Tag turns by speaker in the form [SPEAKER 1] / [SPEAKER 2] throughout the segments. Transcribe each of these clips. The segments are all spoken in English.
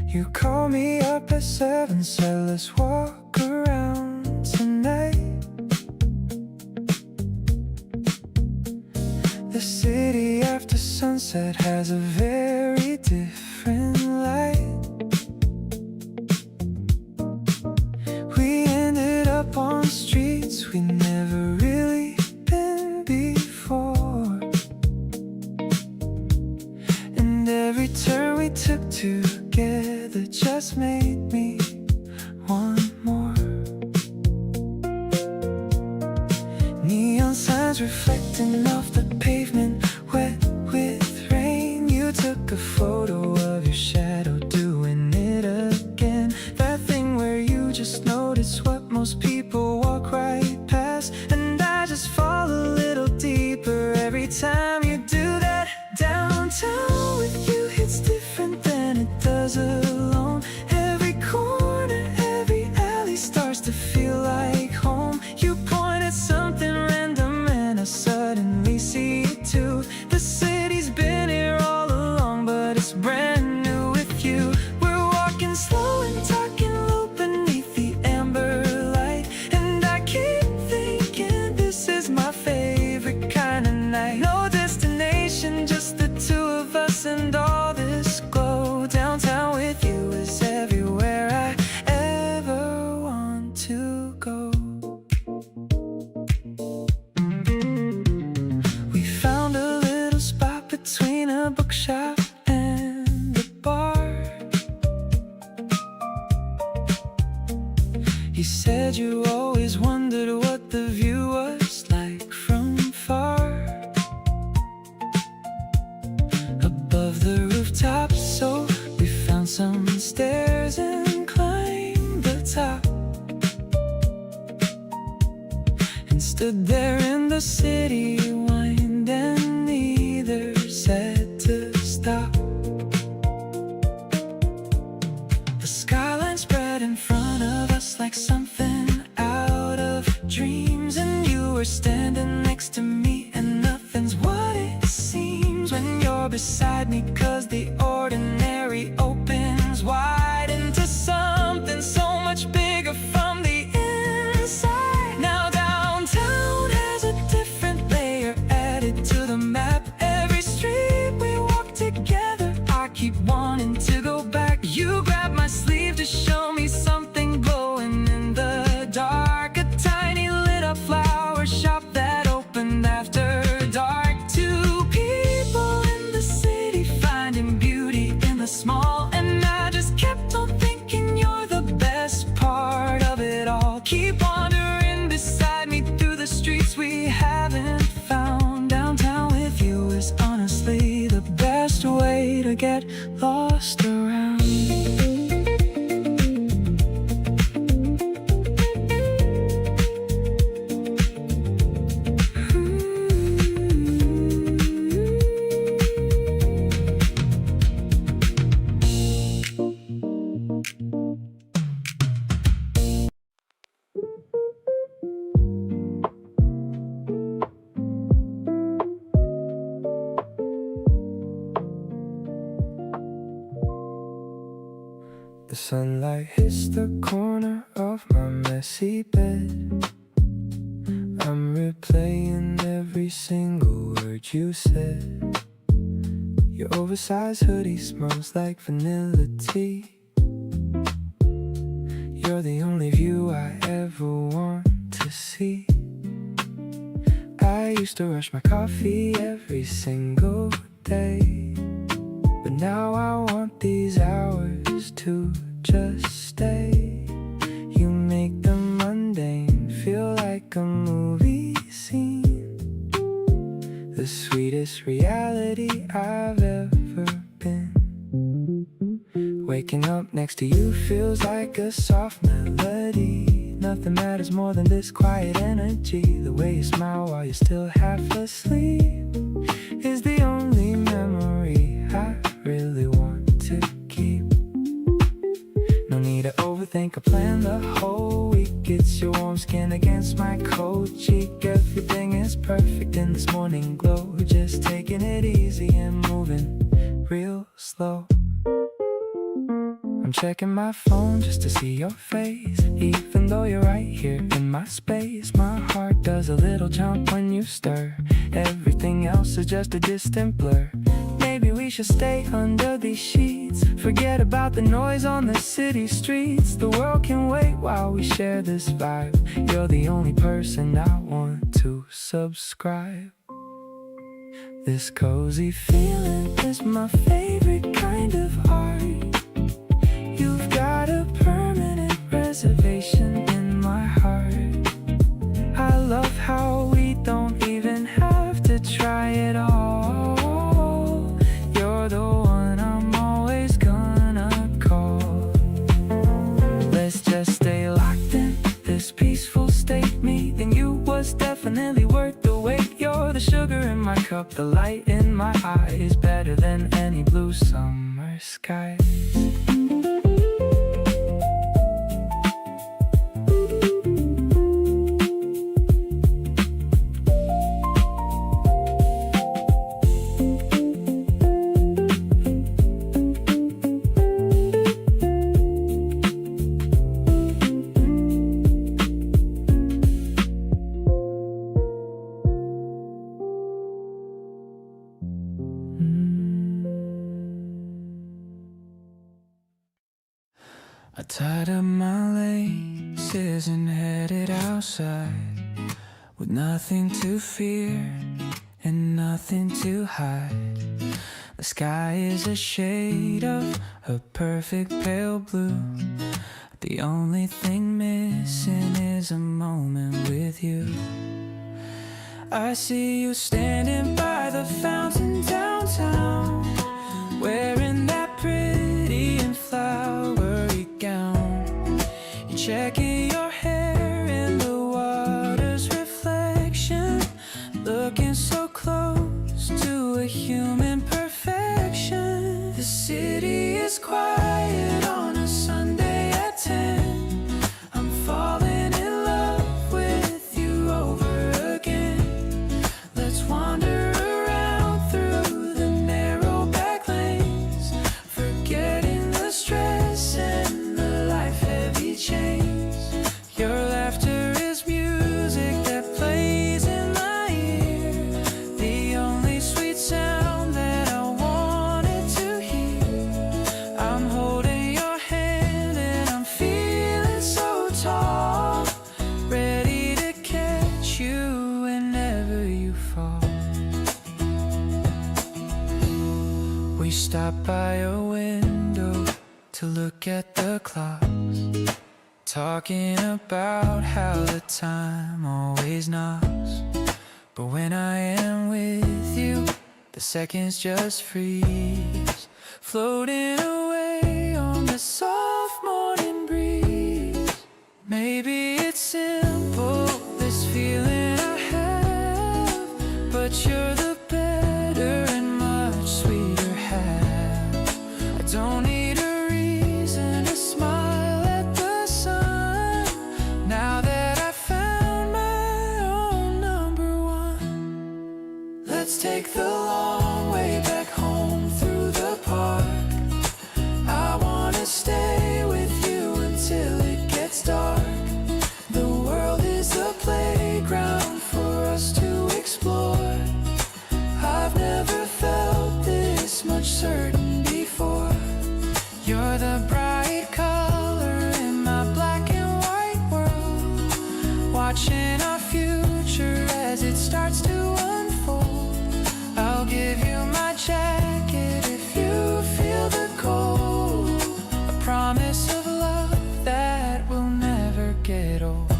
[SPEAKER 1] You call me up at 7, said let's walk around tonight. The city after sunset has a very different light. We ended up on streets we'd never really been before, and every turn we took together just made me want more. Neon signs reflecting off the pavement, wet with rain. You took a photo of your shadow doing it again. That thing where you just notice what most people walk right past, and I just fall a little deeper every time you do that. Downtown with you hits different than it does alone. Every corner, every alley starts to feel like home. You point at something random and I suddenly see it too. The city's been here all along, but it's brand new with you. We're walking slow and talking low beneath the amber light, and I keep thinking this is my favorite kind of night. No destination, just the two of us and all this glow. Downtown with you is everywhere I ever want to go. We found a little spot between a bookshop and a bar. You said you always wondered what the view was like from far. Above the rooftop, so we found some stairs and climbed the top, and stood there in the city wind, and neither said to stop. The skyline spread in front of us like something out of dreams, and you were standing next to me, and nothing's what it seems when you're beside me, 'cause the ordinary opens wide into something so much bigger from the inside. Now downtown has a different layer added to the map. Every street we walk together, I keep wanting to go back. You grab my sleeve to show me something glowing in the dark. A tiny lit up flower shop that opened after dark. Two people in the city finding beauty in the small, and I just kept on thinking you're the best part of it all. Keep wandering beside me through the streets we haven't found. Downtown with you is honestly the best way to get lost around. The sunlight hits the corner of my messy bed. I'm replaying every single word you said. Your oversized hoodie smells like vanilla tea. You're the only view I ever want to see. I used to rush my coffee every single day, but now I want these hours to just stay. You make the mundane feel like a movie scene, the sweetest reality I've ever been. Waking up next to you feels like a soft melody. Nothing matters more than this quiet energy. The way you smile while you're still half asleep is the only memory I really want to keep. think I planned the whole week. It's your warm skin against my cold cheek. Everything is perfect in this morning glow. Just taking it easy and moving real slow. I'm checking my phone just to see your face. Even though you're right here in my space, my heart does a little jump when you stir. Everything else is just a distant blur. Maybe we should stay under these sheets. Forget about the noise on the city streets. The world can wait while we share this vibe. You're the only person I want to subscribe. This cozy feeling is my favorite kind of art. You've got a permanent reservation in my heart. I love how we don't even have to try it all. You're the one I'm always gonna call. Let's just stay locked in this peaceful state. Meeting you was definitely worth the wait. You're the sugar in my cup, the light in my eyes, better than any blue summer skies. I tied up my laces and headed outside, with nothing to fear and nothing to hide. The sky is a shade of a perfect pale blue. The only thing missing is a moment with you. I see you standing by the fountain downtown, wearing that pretty and flowery gown. You're checking your hair in the water's reflection, looking so close to a human perfection. The city is quiet on a Sunday at 10. I'm falling in love with you over again. Let's wander around through the narrow back lanes, forgetting the stress and the life-heavy chains. Your laughter is music that plays in my ear, the only sweet sound that I wanted to hear. I'm holding your hand and I'm feeling so tall, ready to catch you whenever you fall. We stopped by a window to look at the clocks, talking about how the time always knocks. But when I am with you, the seconds just freeze, floating away on the soft morning breeze. Maybe it's simple, this feeling I have, but you're the better and much sweeter half. I don't need a reason to smile at the sun, now that I found my own number one. Let's take the long way back home through the park. I wanna stay with you until it gets dark. The world is a playground for us to explore. I've never felt this much certain before. You're the bright color in my black and white world, watching our future as it starts to unfold. I'll give you my jacket if you feel the cold, a promise of love that will never get old.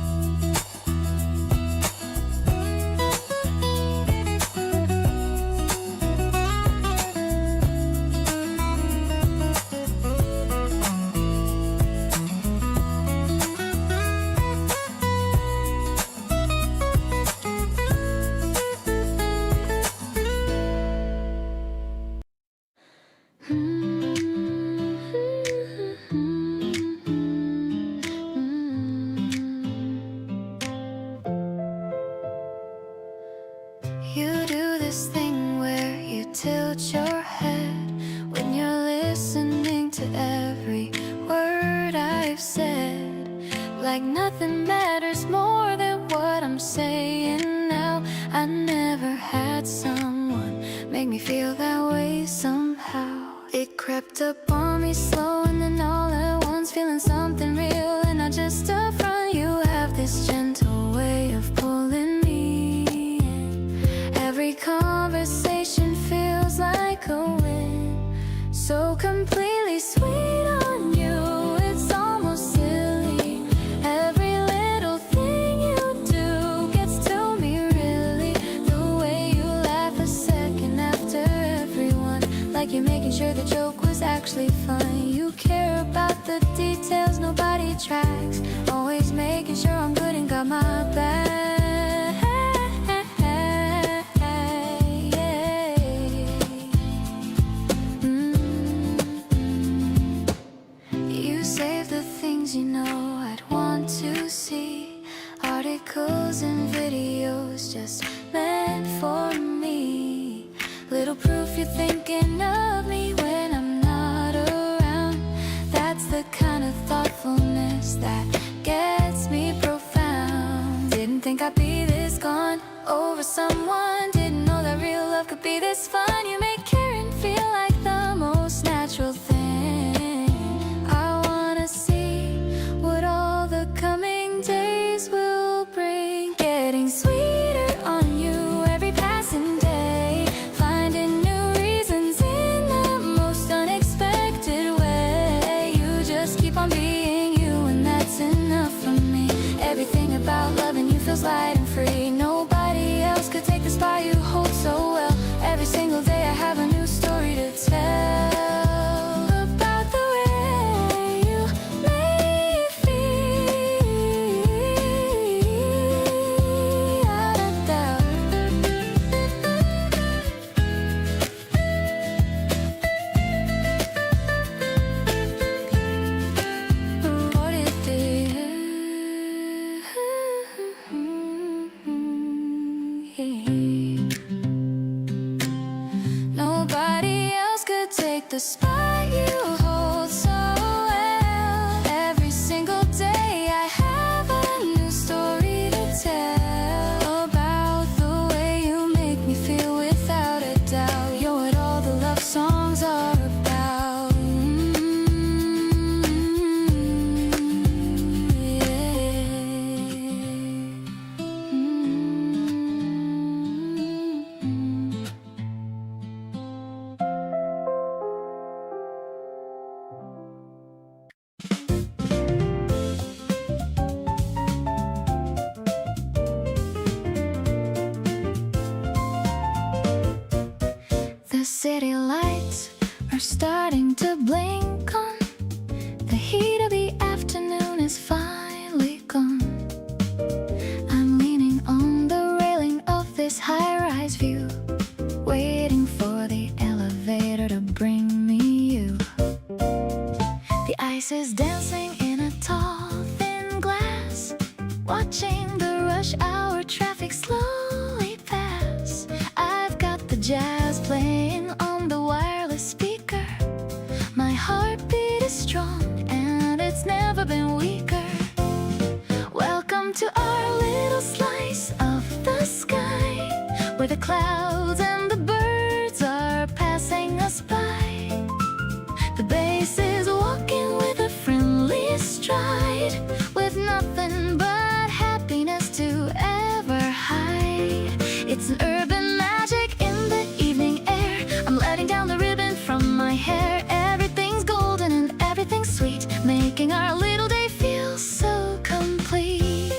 [SPEAKER 1] like nothing matters more than what I'm saying now. I never had someone make me feel that way somehow. It crept up on me slow and then all at once feeling something real. And not just up front, you have this gentle way of pulling me in. Every conversation feels like a win, so completely sweet on you, it's almost silly. Every little thing you do gets to me really. The way you laugh a second after everyone, like you're making sure the joke was actually fun. You care about the details nobody tracks, always making sure I'm good and got my back. You save the things you know I'd want to see, articles and videos just meant for me. Little proof you're thinking of me when I'm not around. That's the kind of thoughtfulness that gets me profound. Didn't think I'd be this gone over someone, didn't know that real love could be this fun. You make caring feel like the most natural thing. I wanna see what all the coming days will bring. Getting sweeter on you every passing day, finding new reasons in the most unexpected way. You just keep on being you and that's enough for me. Everything about loving you feels light and free. Nobody else could take the spot you hold so well. Every single day I have a new story to tell about the way you make me feel. Out of doubt. What it is. Nobody else could take the spot you hold so well. Every single day I have a new story to tell about the way you make me feel without a doubt. You're what all the love songs are about. The city lights are starting to blink on. The heat of the afternoon is finally gone. I'm leaning on the railing of this high-rise view, waiting for the elevator to bring me you. The ice is dancing in a tall, thin glass, watching the rush hour traffic slowly pass. I've got the jazz playing on the wireless speaker. My heartbeat is strong and it's never been weaker. Welcome to our little slice of the sky, where the clouds and the birds are passing us by. The bass is walking with a friendly stride, with nothing but happiness to ever hide. It's an urban magic in the evening air. I'm letting down the ribbon from my hair. Everything's golden and everything's sweet, making our little day feel so complete.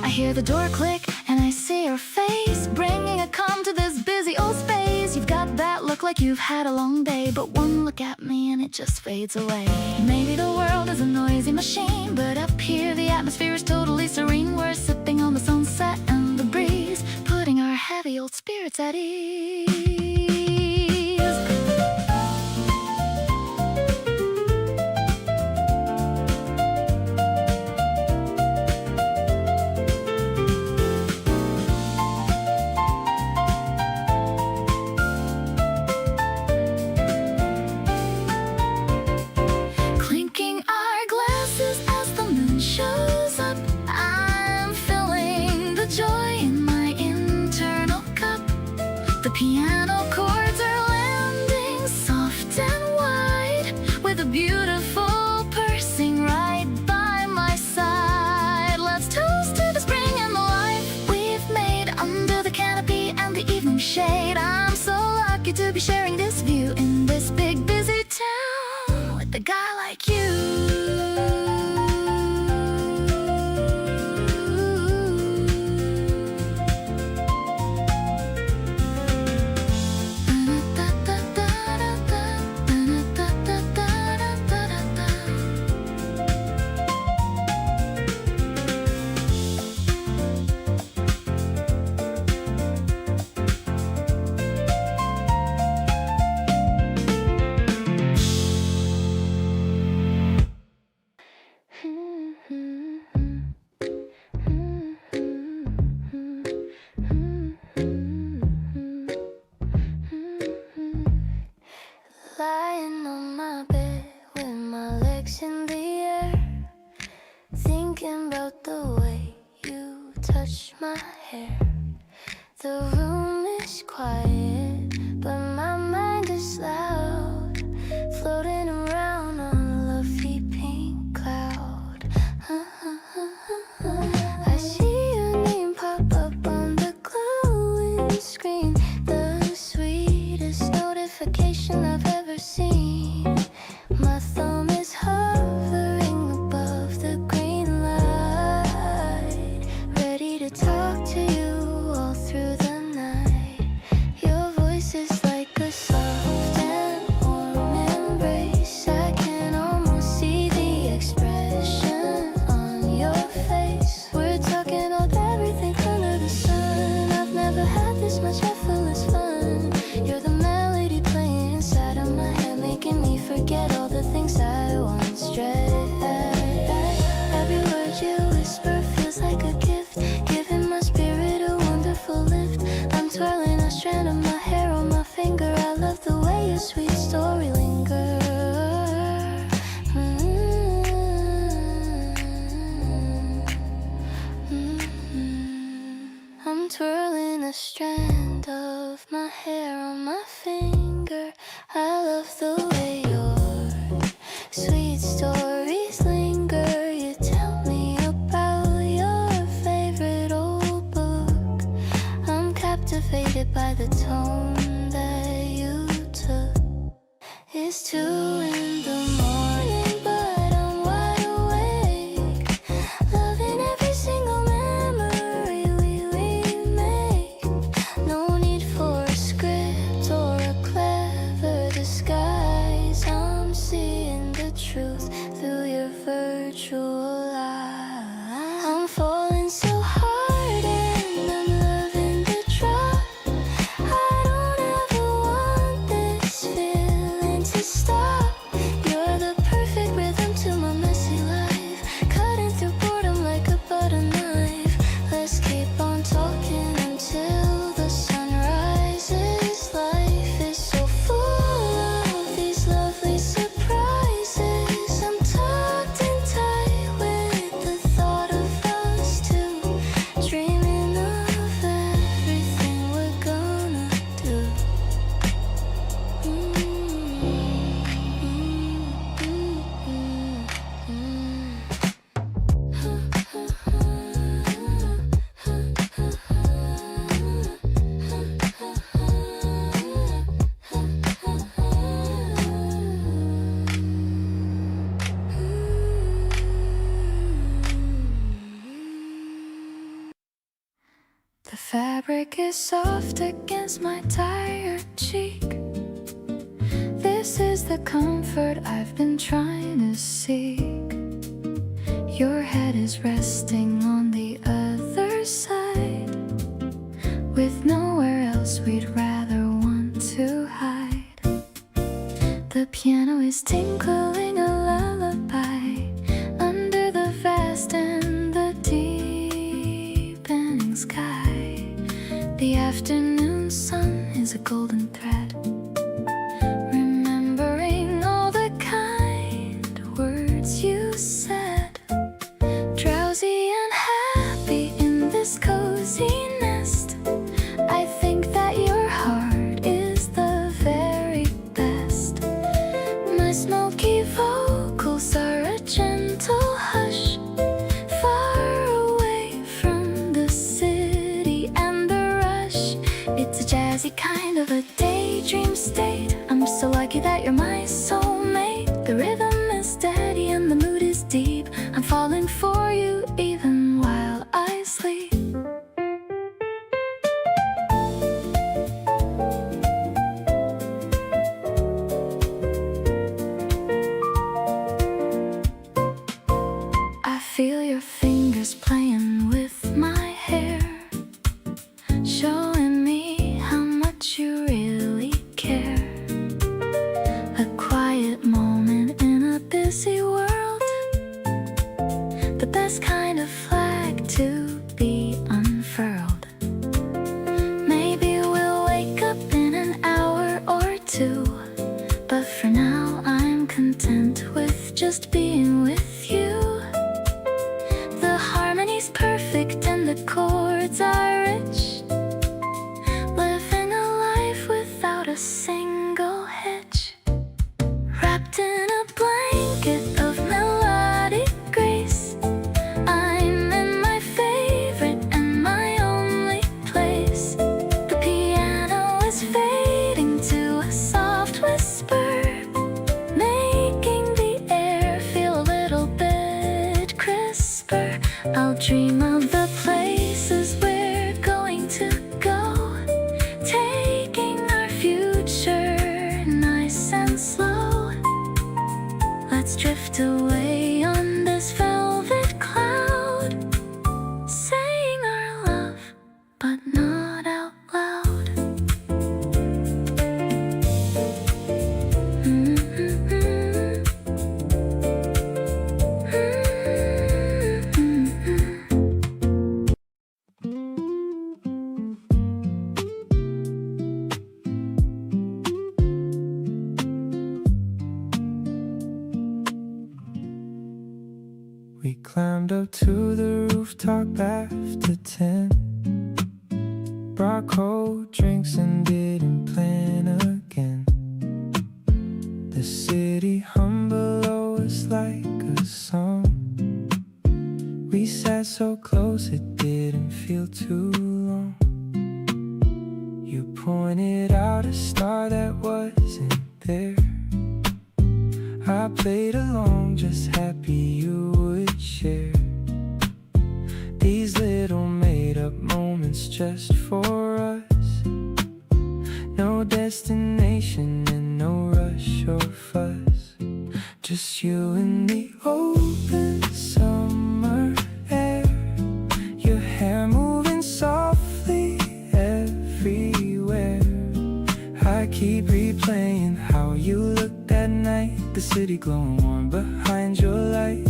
[SPEAKER 1] I hear the door click and I see your face, bringing a calm to this busy old space. You've got that look like you've had a long day, but one look at me and it just fades away. Maybe the world is a noisy machine, but up here the atmosphere is totally serene. We're sipping on the sunset and the breeze, putting our heavy old spirits at ease. be sharing this view in this big busy town with a guy like you. Lying on my bed with my legs in the air, thinking about the way you touch my hair. The room is quiet, but my mind is loud, floating around on a lovely pink cloud. I see your name pop up on the glowing screen, the sweetest notification I've ever seen. My thumb is hovering above the green light, ready to talk to you all through the night. Your voice is like a soft and warm embrace. I can almost see the expression on your face. We're talking about everything under the sun. I've never had this much effortless fun. You're the melody playing inside of my head, making me forget all the things I once dread. Every word you whisper feels like a gift, giving my spirit a wonderful lift. I'm twirling a strand of my hair on my finger. I love the way your sweet story lingers. I'm twirling a strand of my hair on my finger. I love the way your sweet stories linger. You tell me about your favorite old book. I'm captivated by the tone that you took. It's 2 in the morning, but I'm wide awake, loving every single memory we make. No need for a script or a clever disguise. I'm seeing the truth through your virtual eyes. I'm falling so hard and I'm loving the drop. I don't ever want this feeling to stop. You're the perfect rhythm to my messy life, cutting through boredom like a butter knife. Let's keep on talking until the sun rises. Life is so full of these lovely surprises. I'm tucked in tight with the thought of us two, dreaming of everything we're gonna do. The fabric is soft against my tired cheek. This is the comfort I've been trying to seek. Your head is resting on the other side, with nowhere else we'd rather want to hide. The piano is tinkling a lullaby under the vast and the deepening sky. The afternoon sun is a golden thread, remembering all the kind words you said. Drowsy and happy in this cozy nest, I think that your heart is the very best. My smoky vocals are a gentle hush, far away from the city and the rush. It's a jazzy kind of a day. my soulmate. The rhythm is steady and the mood is deep. I'm falling for you even while I sleep. I feel your fingers playing with my hair, showing me how much you really care. A quiet moment in a busy world, the best kind of flag to be unfurled. Maybe we'll wake up in an hour or two, but for now I'm content with just being with you. The harmony's perfect and the chords are rich, living a life without a single hitch. Wrapped in a blanket of melodic grace, I'm in my favorite and my only place. The piano is fading to a soft whisper, making the air feel a little bit crisper. I'll dream of the places we're going to go, taking our future nice and slow. Let's drift away on this velvet cloud, saying our love, but not out loud.
[SPEAKER 2] We climbed up to the rooftop after 10, brought cold drinks and didn't plan again. The city hum below us like a song. We sat so close it didn't feel too long. You pointed out a star that wasn't there. I played along, just happy you would share these little made-up moments just for us. No destination and no rush or fuss, just you and the open summer air. Your hair moving softly everywhere. I keep replaying how you looked that night, the city glowing warm behind your light.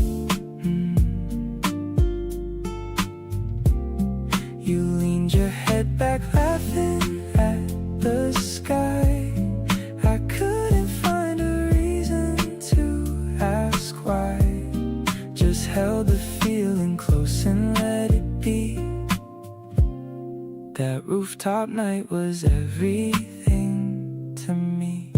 [SPEAKER 2] You leaned your head back laughing at the sky. I couldn't find a reason to ask why, just held the feeling close and let it be. That rooftop night was everything to me.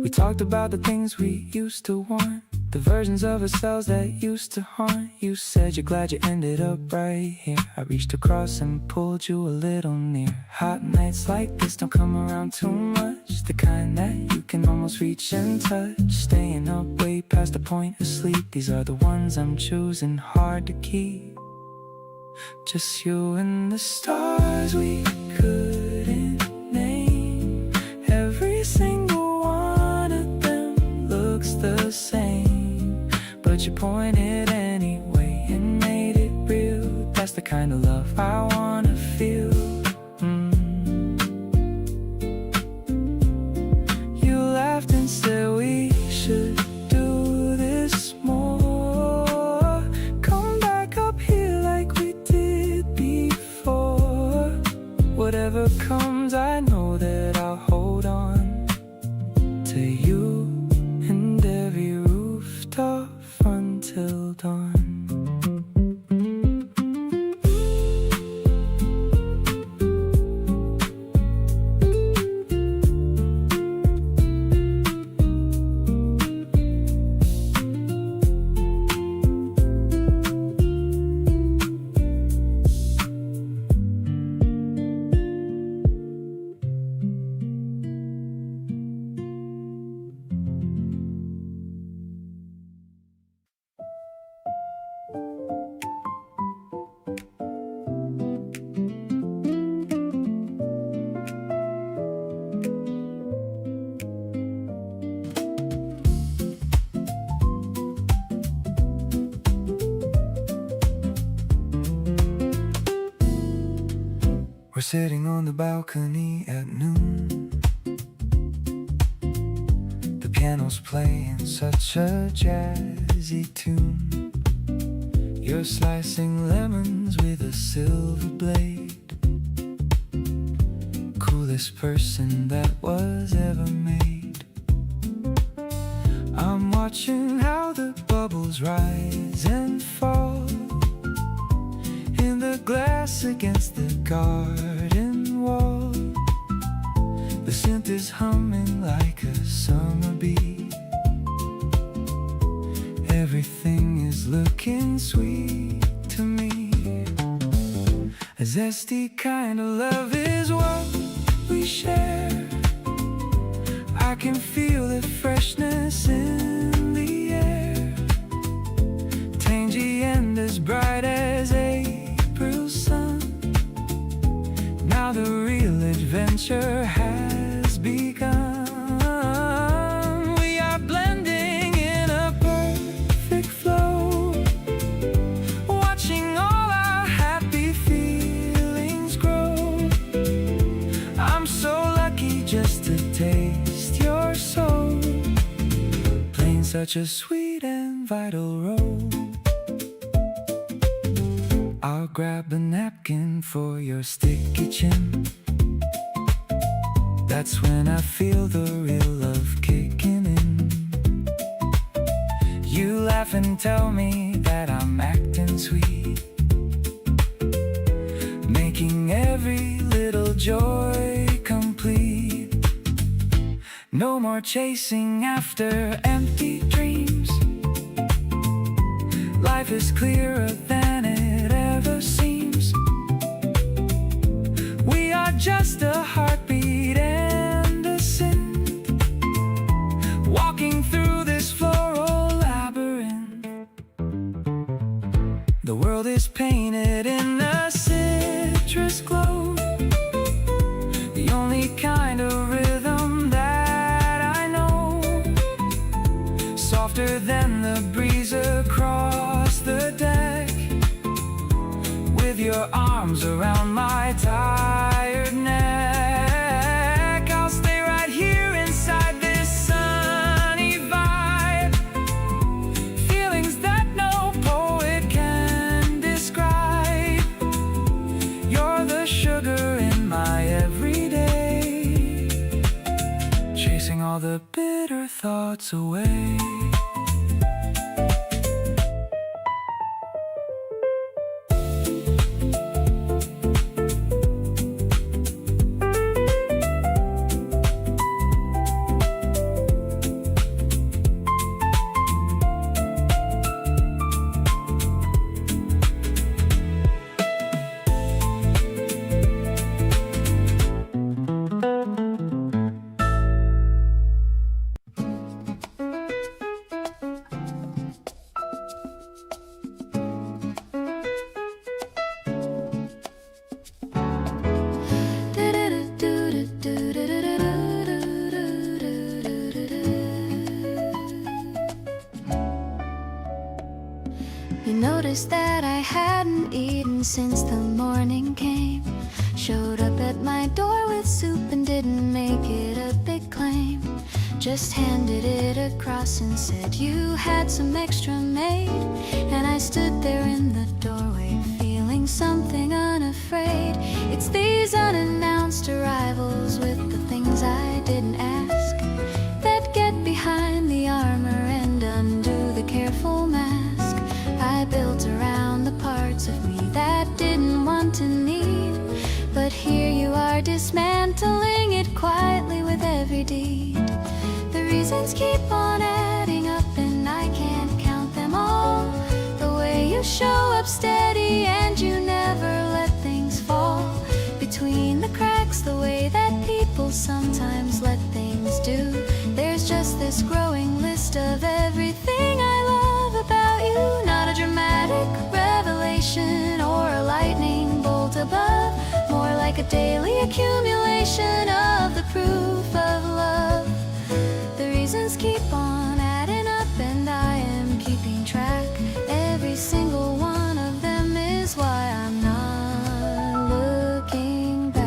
[SPEAKER 2] We talked about the things we used to want, the versions of ourselves that used to haunt. You said you're glad you ended up right here. I reached across and pulled you a little near. Hot nights like this don't come around too much, the kind that you can almost reach and touch. Staying up way past the point of sleep, these are the ones I'm choosing, hard to keep. Just you and the stars we couldn't name. Every single one of them looks the same, but you pointed anyway and made it real. That's the kind of love I wanna feel. You laughed and said we should do this more. Come back up here like we did before. Whatever sitting on the balcony at noon. The piano's playing such a jazzy tune. You're slicing lemons with a silver blade. Coolest person that was ever made. I'm watching how the bubbles rise and fall in the glass against the garden wall. The synth is humming like a summer bee. Everything is looking sweet to me. A zesty kind of love is what we share. I can feel the freshness in the air, tangy and as bright as April sun. Now the real adventure has begun. We are blending in a perfect flow, watching all our happy feelings grow. I'm so lucky just to taste your soul, playing such a sweet and vital role. I'll grab a napkin for your sticky chin. That's when I feel the real love kicking in. You laugh and tell me that I'm acting sweet, making every little joy complete. No more chasing after empty dreams. Life is clearer than it ever seems. We are just a heartbeat and a scent, walking through this floral labyrinth. The world is painted in a citrus glow, the only kind of rhythm that I know, softer than the breeze across the deck. With your arms around my tired neck, I'll stay right here inside this sunny vibe. Feelings that no poet can describe. You're the sugar in my everyday, chasing all the bitter thoughts away.
[SPEAKER 3] You noticed that I hadn't eaten since the morning came. Showed up at my door with soup and didn't make it a big claim. Just handed it across and said you had some extra made. And I stood there in the doorway feeling something unafraid. It's these unannounced arrivals with the things I didn't ask that get behind the armor and undo the careful mask I built around the parts of me that didn't want to need. But here you are dismantling it quietly with every deed. The reasons keep on adding up and I can't count them all. The way you show up steady and you never let things fall between the cracks, the way that people sometimes let things do. There's just this growing list of everything I love about you. Not a dramatic revelation or a lightning bolt above, more like a daily accumulation of the proof of love. The reasons keep on adding up and I am keeping track. Every single one of them is why I'm not looking back.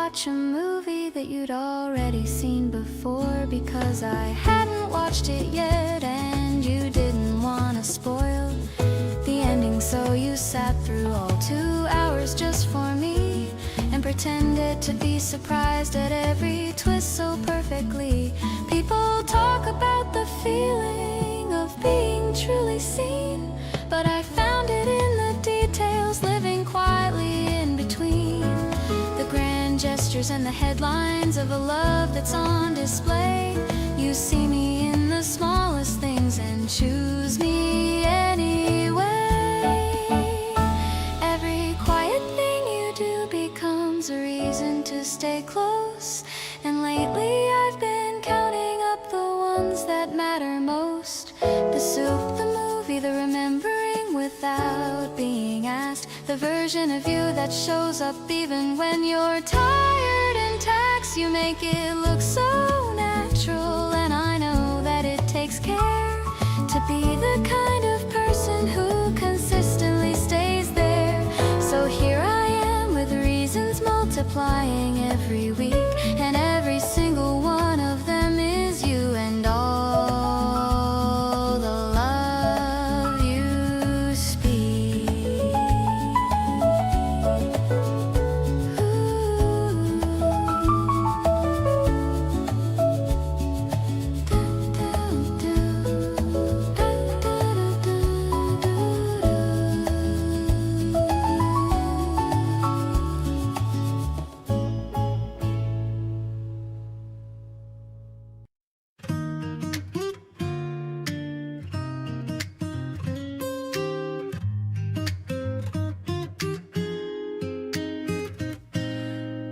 [SPEAKER 3] watch a movie that you'd already seen before, because I hadn't watched it yet and you didn't want to spoil the ending. So you sat through all 2 hours just for me and pretended to be surprised at every twist so perfectly. People talk about the feeling of being truly seen, but I found it in the details, living quietly in between the grand gestures and the headlines of a love that's on display. You see me in the smallest things and choose me anyway. Every quiet thing you do becomes a reason to stay close, and lately I've been counting up the ones that matter most. The soup, the movie, the remembering without being asked, the version of you that shows up even when you're tired and taxed. You make it look so natural, and I know that it takes care to be the kind of person who consistently stays there. So here I am with reasons multiplying every week, and every single one of them is you and all the love you speak.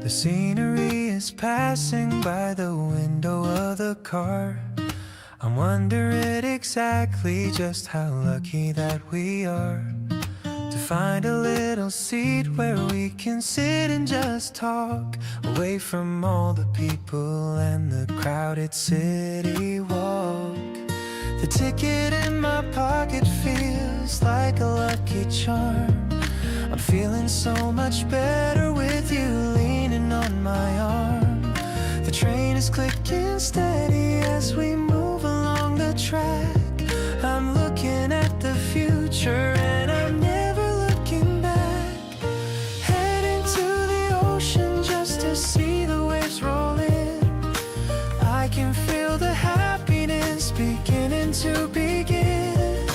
[SPEAKER 2] The scenery is passing by the window of the car. I'm wondering exactly just how lucky that we are to find a little seat where we can sit and just talk, away from all the people and the crowded city walk. The ticket in my pocket feels like a lucky charm. I'm feeling so much better with you leaning on my arm. The train is clicking steady as we move along the track. I'm looking at the future and I'm never looking back. Heading to the ocean just to see the waves roll in. I can feel the happiness beginning to begin.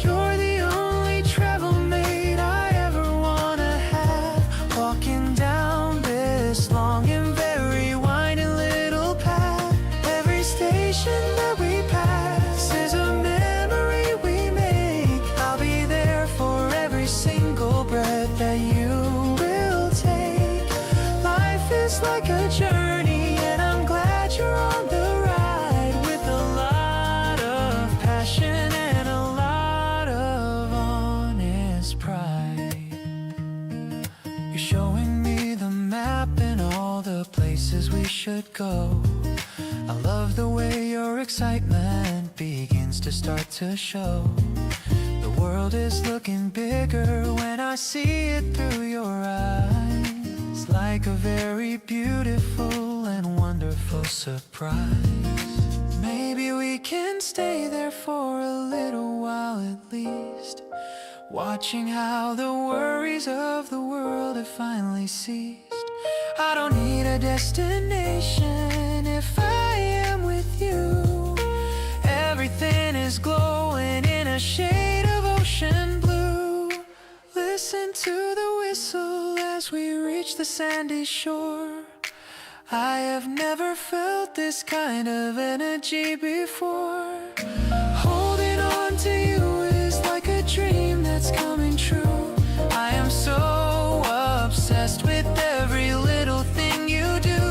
[SPEAKER 2] You're the only travel mate I ever wanna have, walking down this long and very winding little path. Every station that we pass is a memory we make. I'll be there for every single breath that you will take. Life is like a journey and I'm glad you're on the ride, with a lot of passion and a lot of honest pride. You're showing me the map and all the places we should go. I love the way your excitement begins to start to show. The world is looking bigger when I see it through your eyes, like a very beautiful and wonderful surprise. Maybe we can stay there for a little while at least, watching how the worries of the world have finally ceased. I don't need a destination if I am with you. Everything is glowing in a shade of ocean blue. Listen to the whistle as we reach the sandy shore. I have never felt this kind of energy before. Holding on to you is like a dream that's coming true. I am so obsessed with every little thing you do.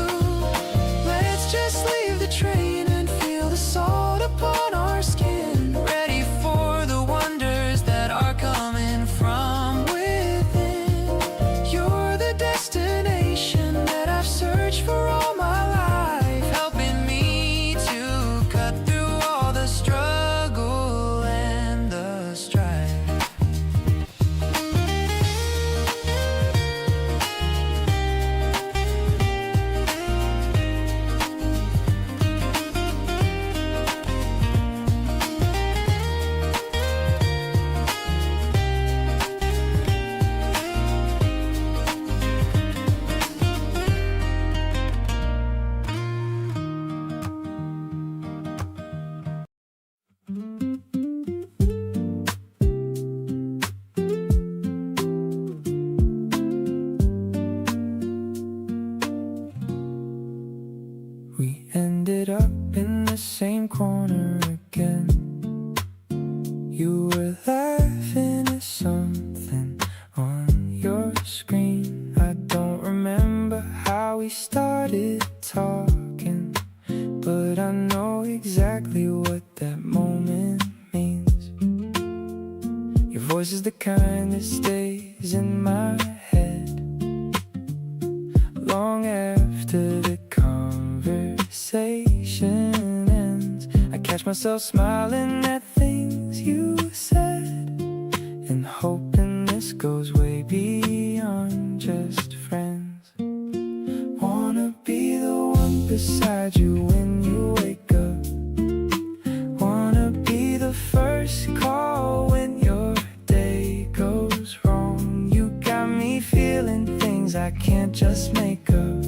[SPEAKER 2] Let's just leave the train and feel the salt upon our skin, ready for the wonders that are coming from within. You're the destination that I've searched for all my life, helping me to cut through all the struggle. voice is the kind that stays in my head long after the conversation ends. I catch myself smiling at things you said and hoping this goes way beyond just friends. Wanna be the one beside you when you wake up. Wanna be the first call when your day goes wrong. You got me feeling things I can't just make up.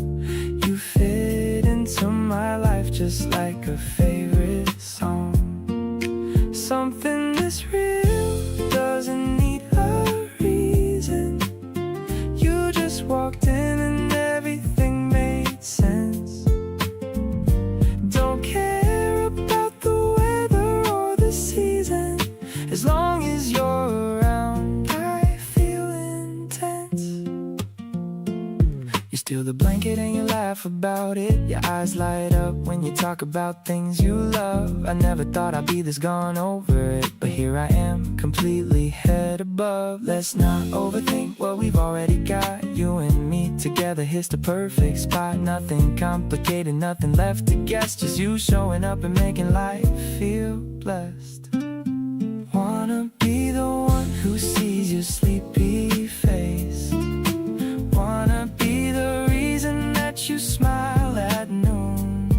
[SPEAKER 2] You fit into my life just like a favorite song. Something that's real doesn't need a reason. You just walked in and everything made sense. Don't care about the weather or the season. As long as you're around, I feel intense. You steal the blanket and you laugh about it. Your eyes light up when you talk about things you love. I never thought I'd be this gone over it, but here I am, completely head above. Let's not overthink what we've already got. You and me together, here's the perfect spot. Nothing complicated, nothing left to guess. Just you showing up and making life feel blessed. Wanna be the one who sees your sleepy face. Wanna be the reason that you smile at noon.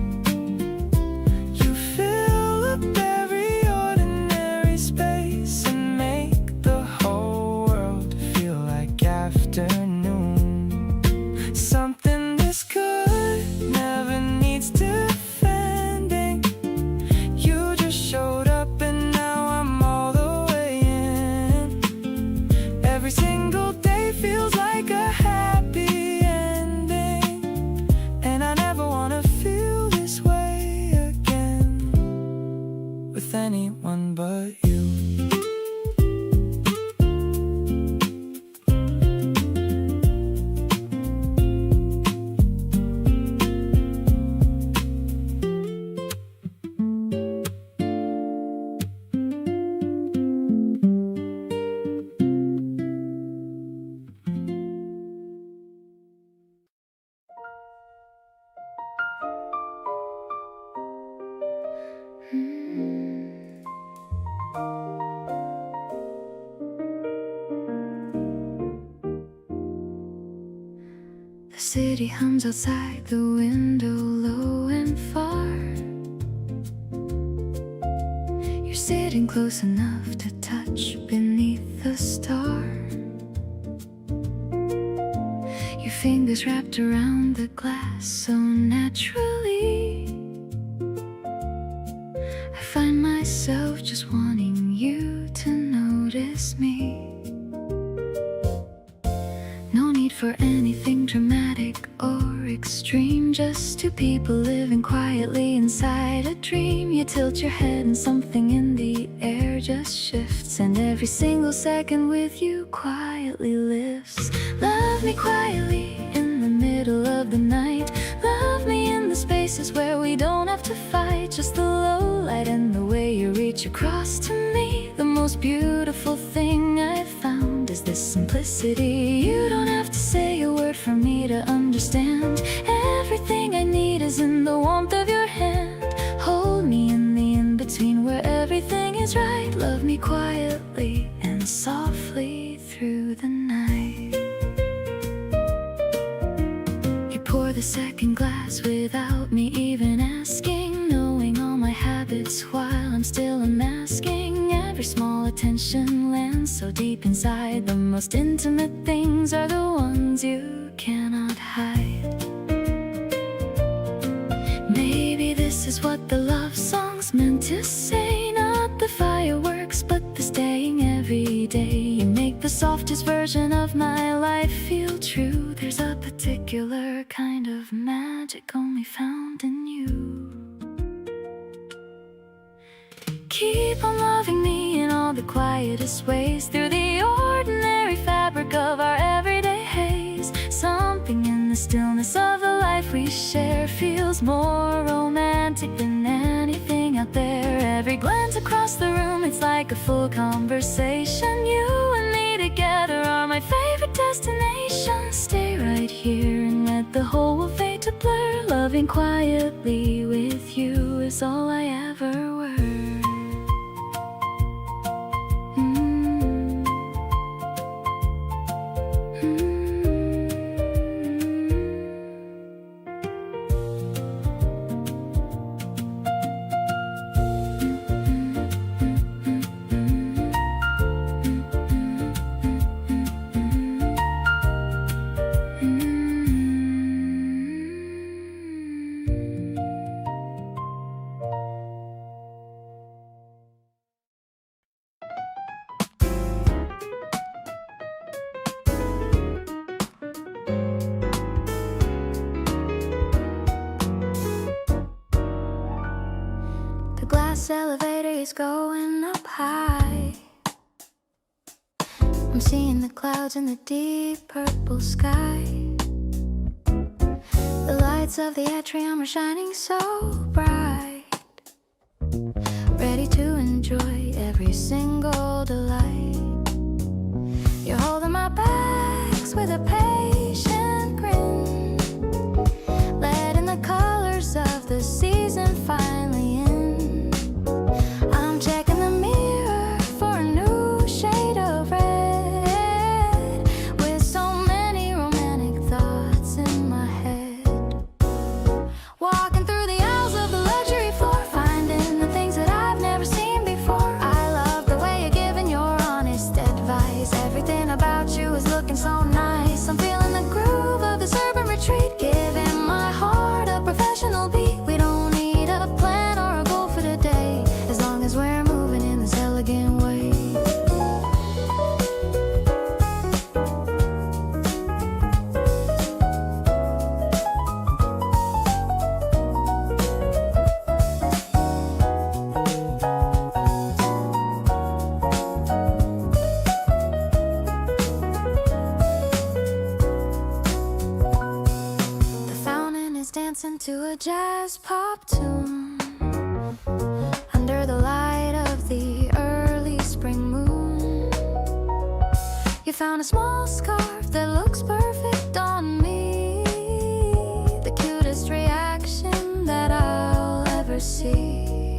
[SPEAKER 2] You fill up every ordinary space and make the whole world feel like afternoon. Something this good never needs defending. You just showed up and now I'm all the way in. Every single day feels like a happy ending, and I never wanna feel this way again with anyone but you.
[SPEAKER 3] The city hums outside the window, low and far. You're sitting close enough to touch beneath the star. Your fingers wrapped around the glass so naturally. I find myself just wanting you to notice me. No need for anything dramatic or extreme, just two people living quietly inside a dream. You tilt your head and something in the air just shifts, and every single second with you quietly lifts. Love me quietly in the middle of the night. Love me in the spaces where we don't have to fight. Just the low light and the way you reach across to me. The most beautiful thing I've found is this simplicity. You don't have to say a word for me to understand. Everything I need is in the warmth of your hand. Hold me in the in-between where everything is right. Love me quietly and softly through the night. You pour the second glass without me even asking, knowing all my habits while I'm still unmasking. Every small attention lands so deep inside. The most intimate things are the ones you cannot hide. Maybe this is what the love song's meant to say. Not the fireworks, but the staying every day. You make the softest version of my life feel true. There's a particular kind of magic only found in you. Keep on loving me in all the quietest ways, through the ordinary fabric of our everyday haze. Something in the stillness of the life we share feels more romantic than anything out there. Every glance across the room, it's like a full conversation. You destination. Stay right here and let the whole world fade to blur. Loving quietly with you is all I ever were. The glass elevator is going up high. I'm seeing the clouds in the deep purple sky. The lights of the atrium are shining so bright, ready to enjoy every single delight. You're holding my bags with a patient grin, letting the colors of the season finally in. I'm checking the mirror for a new shade of red, with so many romantic thoughts in my head. Walking through the aisles of the luxury floor, finding the things that I've never seen before. I love the way you're giving your honest advice. Everything about you is looking so nice. I'm feeling the groove of this urban retreat, giving my heart a professional beat. We don't need a plan or a goal for today, as long as we're moving in this elegant way. The fountain is dancing to a jazz pop tune, under the light of the early spring moon. You found a small scarf that looks perfect on me, the cutest reaction that I'll ever see.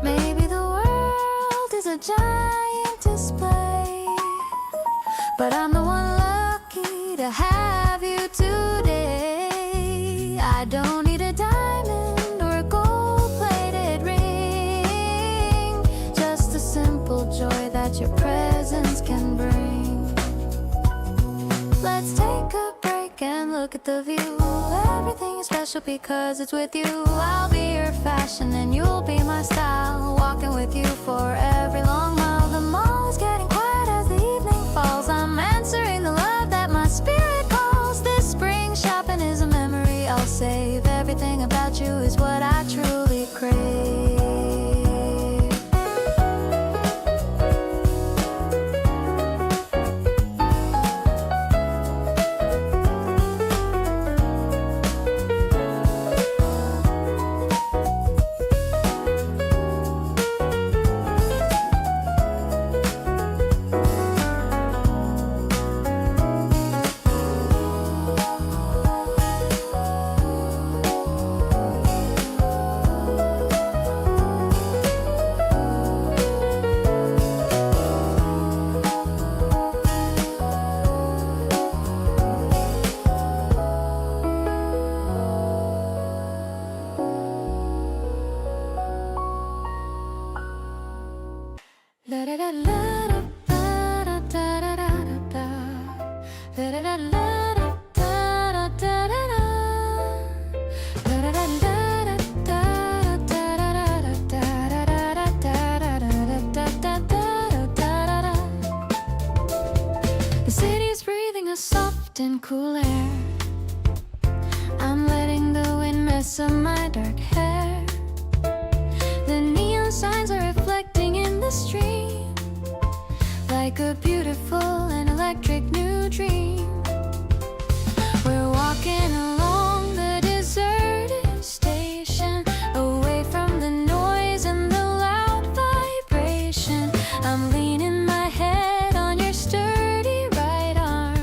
[SPEAKER 3] Maybe the world is a giant display, but I'm the one lucky to have you today. I don't need a diamond or a gold-plated ring, just a simple joy that your presence can bring. Let's take a break and look at the view. Everything is special because it's with you. I'll be your fashion and you'll be my style, walking with you for every long mile. The mall is getting quiet as the evening falls. I'm answering the love that my spirit calls. This spring shopping is a memory I'll save. Everything about you is what I truly crave. The city's breathing a soft and cool air. I'm letting the wind mess up my dark hair. The neon signs are reflecting in the stream, like a beautiful and electric new dream. We're walking along the deserted station, away from the noise and the loud vibration. I'm leaning my head on your sturdy right arm,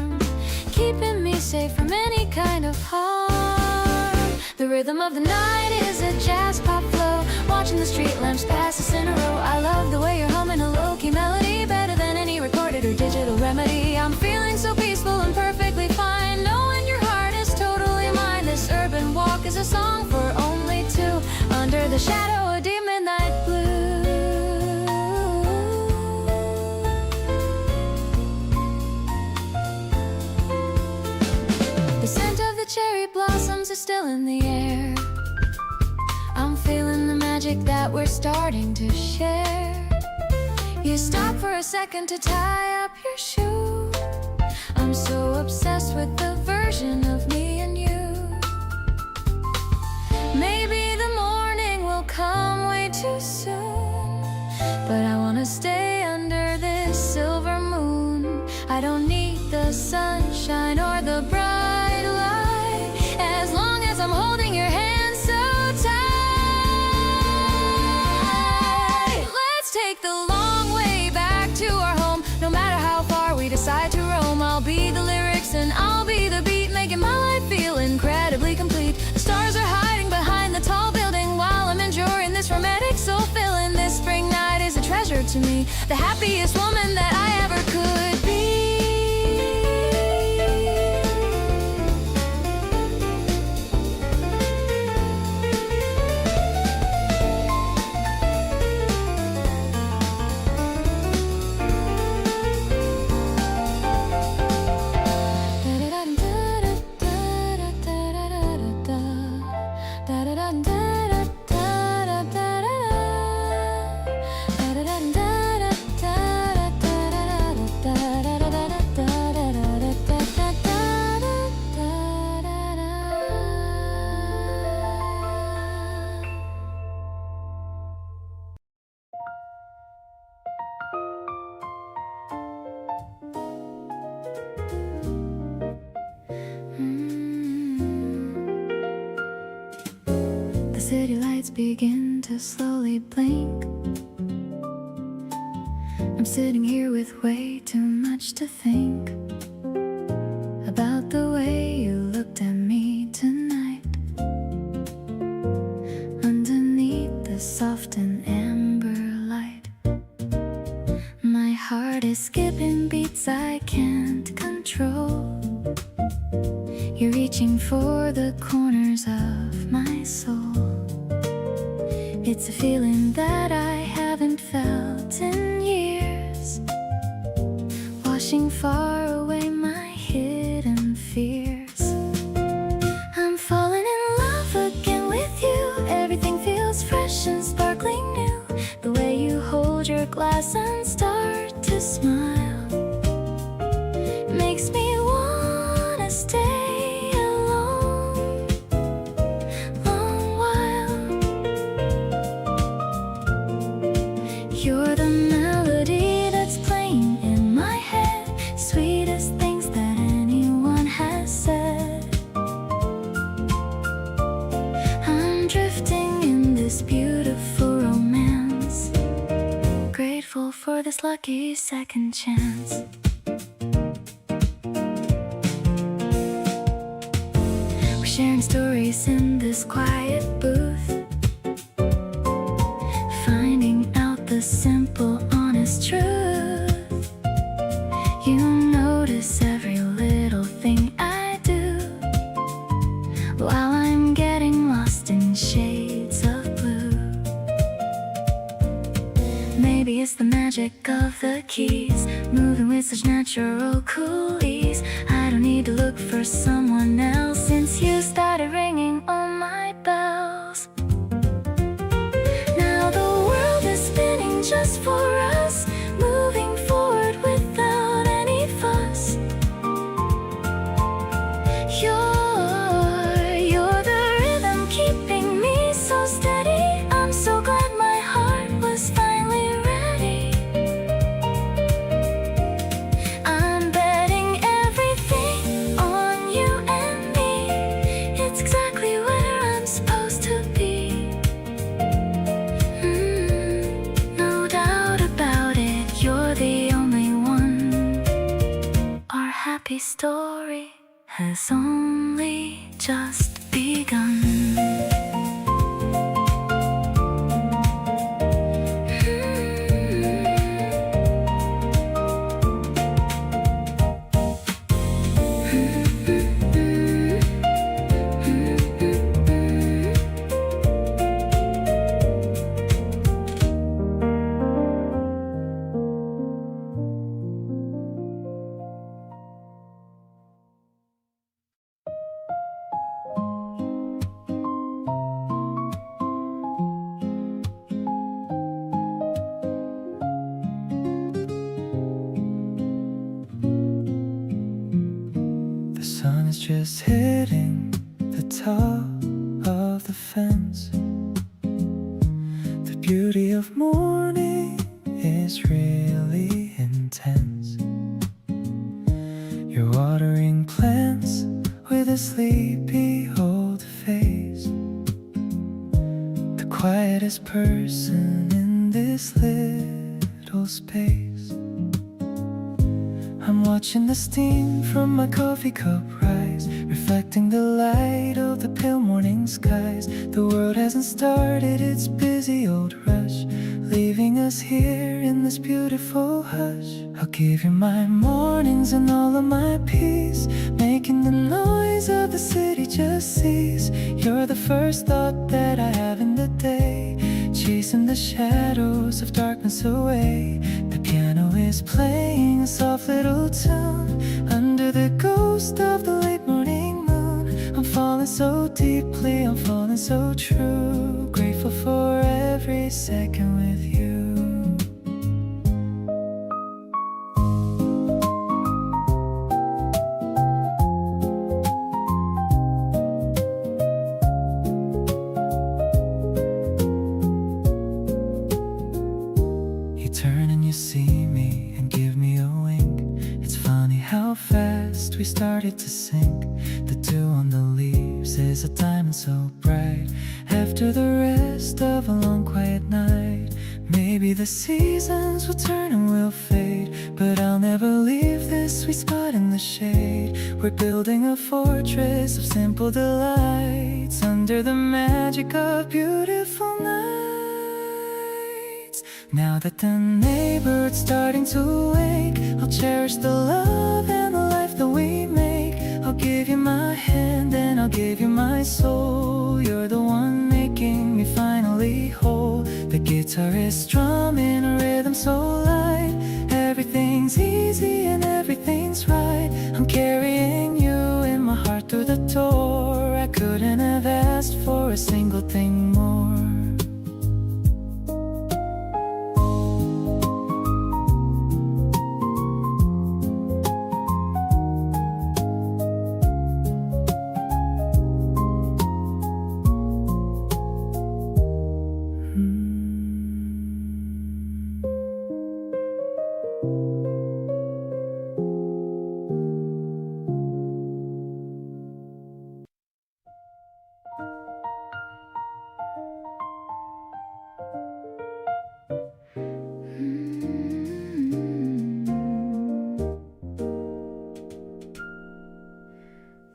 [SPEAKER 3] The rhythm of the night is a jazz pop flow, watching the street lamps pass us in a row. I love the way you're humming a low-key melody, better than any recorded or digital remedy. I'm feeling so peaceful and perfectly fine, knowing your heart is totally mine. This urban walk is a song for only two, under the shadow of deep midnight blue. The scent of the cherry blossoms is still in the air. I'm feeling the magic that we're starting to share. You stop for a second to tie up your shoe. I'm so obsessed with the version of me and you. Maybe the morning will come way too soon, but I wanna stay under this silver moon. I don't need the sunshine or the bright light, as long as I'm holding your hand so tight. Let's take the long way back to our home. No matter how far we decide to roam, I'll be the lyrics and I'll be the beat, making my life feel incredibly complete. The stars are hiding behind the tall building while I'm enjoying this romantic soul filling. This spring night is a treasure to me, the happiest woman that I ever could be. The city lights begin to slowly blink. I'm sitting here with way too much to think about the way you looked at me tonight. Underneath the soft and amber light, my heart is skipping beats I can't control. You're reaching for the corners of my soul. It's a feeling that I haven't felt in years, washing far away my hidden fears. I'm falling in love again with you. Everything feels fresh and sparkling new. The way you hold your glass and start to smile makes me wanna stay for this lucky second chance. We're sharing stories in this quiet booth, finding out the simple, honest truth. You notice every little thing I do, while I'm getting lost in shades of blue. Maybe it's the magic of the keys, moving with such natural cool ease. I don't need to look for someone else since you started ringing all my bells. Now the world is spinning just for us, moving forward without any fuss. You're the rhythm keeping me so steady. I'm so glad my heart was finally ready. I'm betting everything on you and me. It's exactly where I'm supposed to be. No doubt about it, you're the only one. Our happy story has only just begun.
[SPEAKER 2] sun's just hitting the top of the fence. The beauty of morning is really intense. You're watering plants with a sleepy old face. The quietest person in this little space. I'm watching the steam from my coffee cup rise, reflecting the light of the pale morning skies. The world hasn't started its busy old rush, leaving us here in this beautiful hush. I'll give you my mornings and all of my peace, making the noise of the city just cease. You're the first thought that I have in the day, chasing the shadows of darkness away. The piano is playing a soft little tune under the ghost of the late morning moon. I'm falling so deeply, I'm falling so true, grateful for every second with you. You turn and you see me and give me a wink. It's funny how fast we started to sink. The dew on the leaves is a diamond so bright, after the rest of a long quiet night. Maybe the seasons will turn and we'll fade, but I'll never leave this sweet spot in the shade. We're building a fortress of simple delights under the magic of beautiful nights. Now that the neighborhood's starting to wake, I'll cherish the love and the life that we make. I'll give you my hand and I'll give you my soul. You're the one making me finally whole. The guitar is strumming a rhythm so light, everything's easy and everything's right. I'm carrying you in my heart through the door. I couldn't have asked for a single thing more.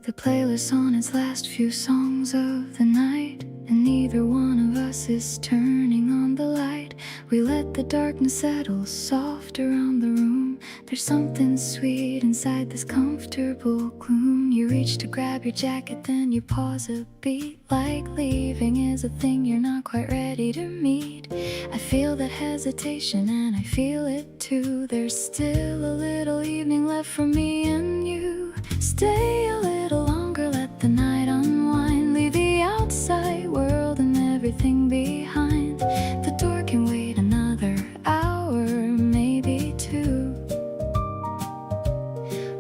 [SPEAKER 3] The playlist on its last few songs of the night, and neither one of us is turning on the light. We let the darkness settle soft around the room. There's something sweet inside this comfortable gloom. You reach to grab your jacket, then you pause a beat, like leaving is a thing you're not quite ready to meet. I feel that hesitation and I feel it too. There's still a little evening left for me and you. Stay a little longer, let the night unwind. Leave the outside world and everything behind. The door can wait another hour, maybe two.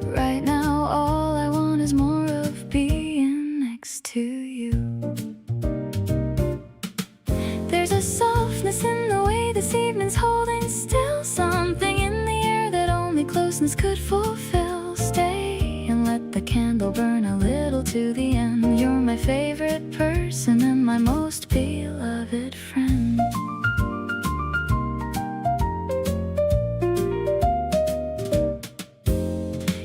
[SPEAKER 3] Right now all I want is more of being next to you. There's a softness in the way this evening's holding still, something in the air that only closeness could fulfill. Stay and let the candle burn a little to the end. You're my favorite person and my most beloved friend.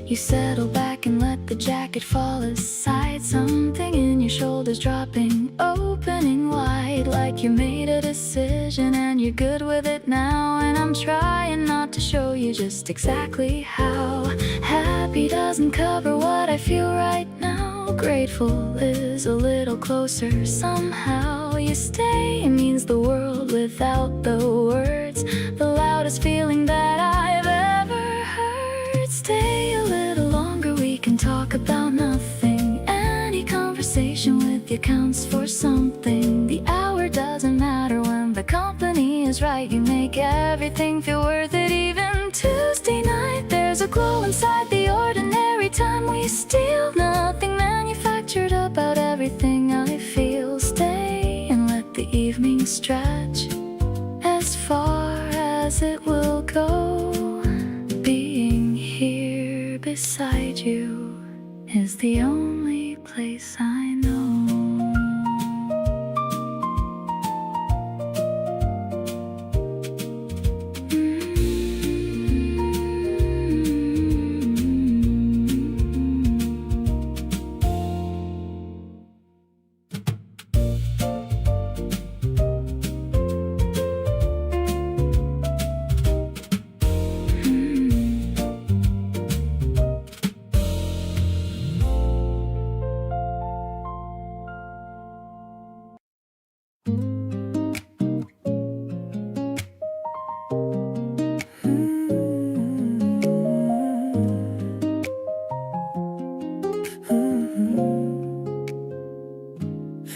[SPEAKER 3] You settle back and let the jacket fall aside. Something in your shoulders dropping, opening wide, like you made a decision and you're good with it now. And I'm trying not to show you just exactly how. Happy doesn't cover what I feel right now. Grateful is a little closer somehow. You stay means the world without the words, the loudest feeling that I've ever heard. Stay a little longer, we can talk about nothing. Any conversation with you counts for something. The hour doesn't matter when the company is right. You make everything feel worth it. Even Tuesday night, there's a glow inside the ordinary. time we steal. Nothing manufactured about everything I feel. Stay and let the evening stretch as far as it will go. Being here beside you is the only place I know.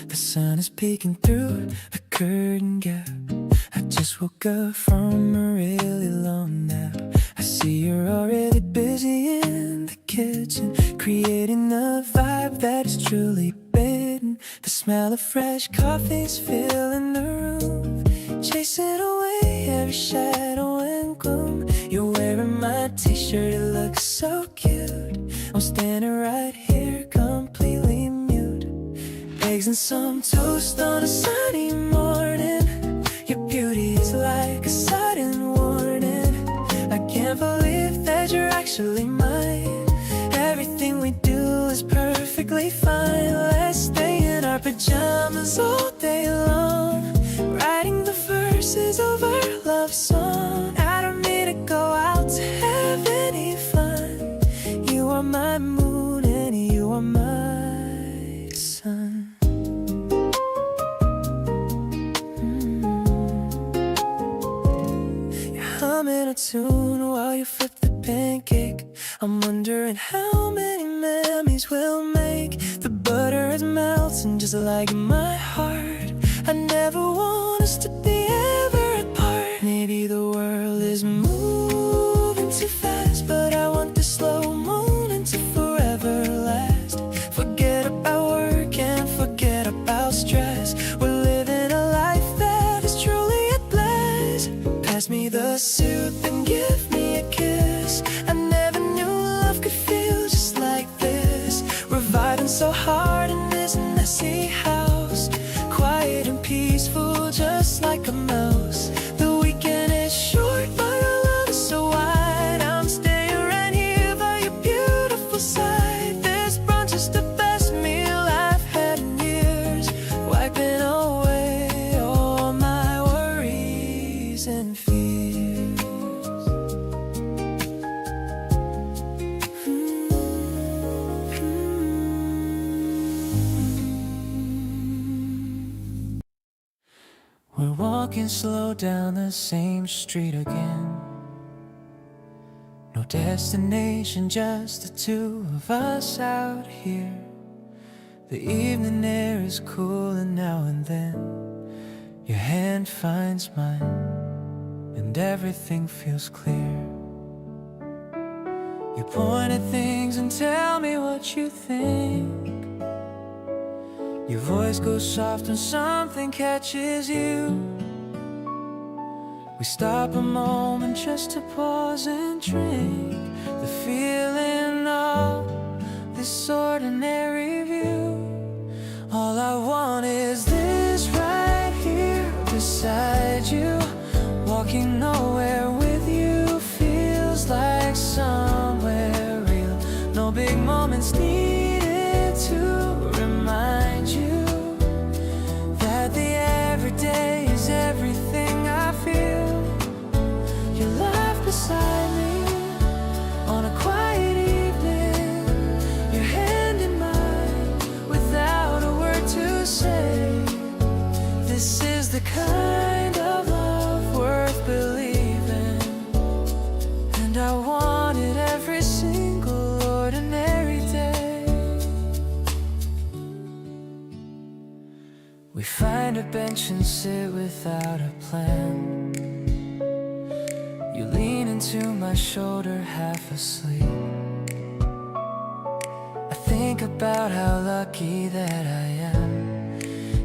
[SPEAKER 2] The sun is peeking through the curtain gap. I just woke up from a really long nap. I see you're already busy in the kitchen, creating a vibe that is truly bitten. The smell of fresh coffee's filling the room, chasing away every shadow and gloom. You're wearing my t-shirt, it looks so cute. I'm standing right here completely mute. Eggs and some toast on a sunny morning. Your beauty is like a sudden warning. I can't believe that you're actually mine. Everything we do is perfectly fine. Let's stay in our pajamas all day long, writing the verses of our love song. I don't need to go out to have any fun. You are my moon and you are my sun. Humming a tune while you flip the pancake. I'm wondering how many memories we'll make. The butter is melting just like my heart. I never want us to be ever apart. Maybe the world is moving too fast, but I want the slow motion to forever last. Forget about work and forget about stress. We're living a life that is truly a blast. Pass me the soup and give me a kiss. I never knew love could feel just like this. We're vibing so hard in this messy house, quiet and peaceful just like a mouse. The weekend is short but our love is so wide. I'm staying right here by your beautiful side. This brunch is the best meal I've had in years, wiping away all my worries and fears. We're walking slow down the same street again. No destination, just the two of us out here. The evening air is cool and now and then your hand finds mine and everything feels clear. You point at things and tell me what you think. Your voice goes soft when something catches you. We stop a moment just to pause and drink. The feeling of this ordinary view. All I want is this right here beside you. Walking nowhere with you feels like somewhere real. No big moments needed to remind you that the everyday is everything I feel. You laugh beside me on a quiet evening, your hand in mine without a word to say. This is the kind of love worth believing, and I want it every single ordinary day. We find a bench and sit without a plan. You lean into my shoulder half asleep. about how lucky that I am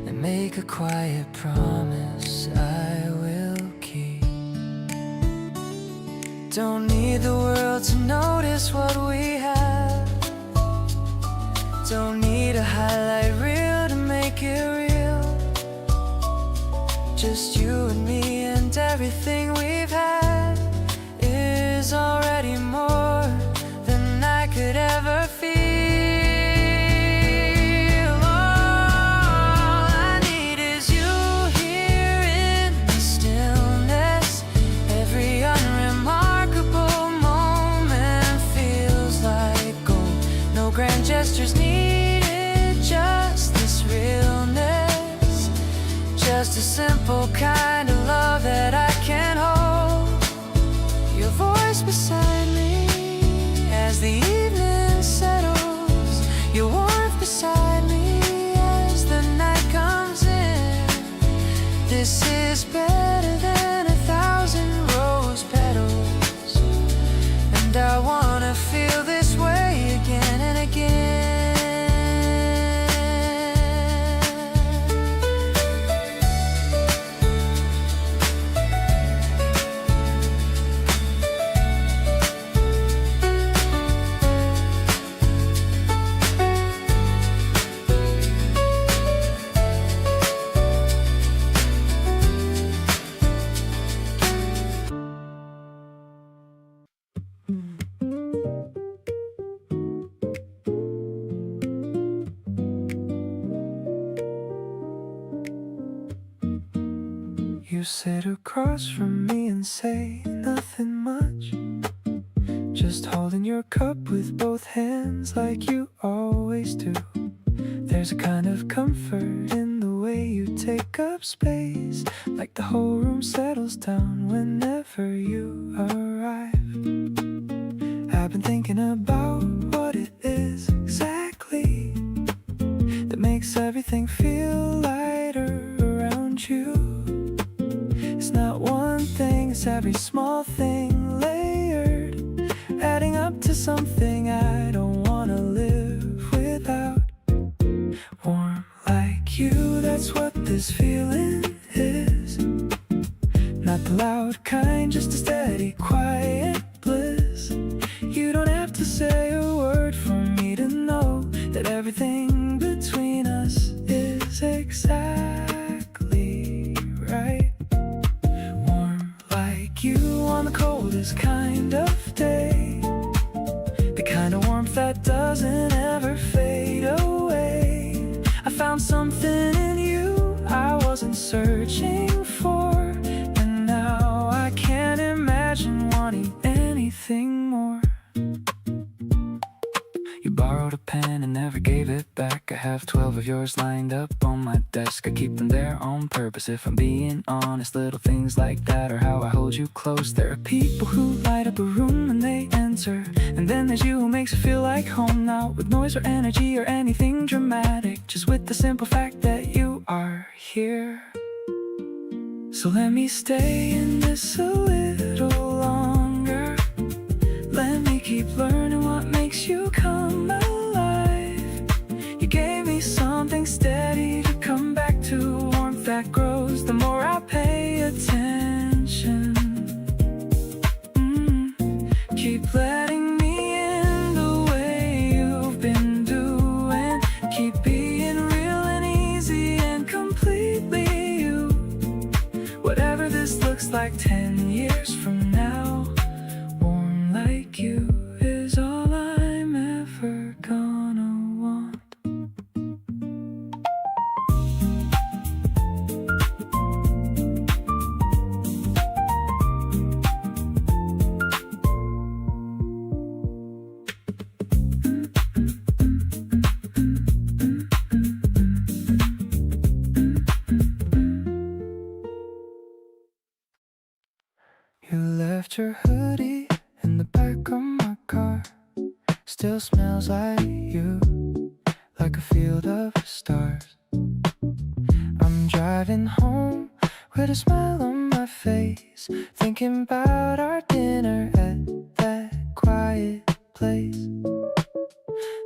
[SPEAKER 2] and make a quiet promise I will keep. Don't need the world to notice what we have. Don't need a highlight reel to make it real. Just you and me, and everything we've had is already more than I could ever feel. All I need is you here in the stillness. Every unremarkable moment feels like gold. No grand gestures needed, just this realness. Just a simple kind of love that I can hold. Your voice beside me as the evening settles. Your warmth beside me as the night comes in. This is better than 1,000 rose petals, and I wanna feel this way again and again. You sit across from me and say nothing much, just holding your cup with both hands like you always do. There's a kind of comfort in the way you take up space, like the whole room settles down whenever you arrive. I've been thinking about what it is exactly that makes everything feel lighter around you. It's not one thing, it's every small thing layered, adding up to something I don't wanna live without. Warm like you, that's what this feeling is. Not the loud kind, just a steady, quiet bliss. You don't have to say a word for me to know that everything between us is exactly right. You on the coldest kind of day, the kind of warmth that doesn't ever fade away. I found something in you I wasn't searching for, and now I can't imagine wanting anything more. You borrowed a pen and never gave it back. I have 12 of yours lined up on my desk. I keep them there on purpose, if I'm being honest. Little things like that are how I hold you close. There are people who light up a room when they enter, and then there's you who makes it feel like home. Not with noise or energy or anything dramatic, just with the simple fact that you are here. So let me stay in this a little longer. Let me keep learning what makes you come alive. You gave me something steady to come back to, warmth that grows the more I pay attention. Keep letting me in the way you've been doing. Keep being real and easy and completely you. Whatever this looks like 10 years from now, warm like you is all I'm ever gonna want. You left your hoodie in the back of my car. Still smells like you, like a field of stars. I'm driving home with a smile on my face, thinking about our dinner at that quiet place.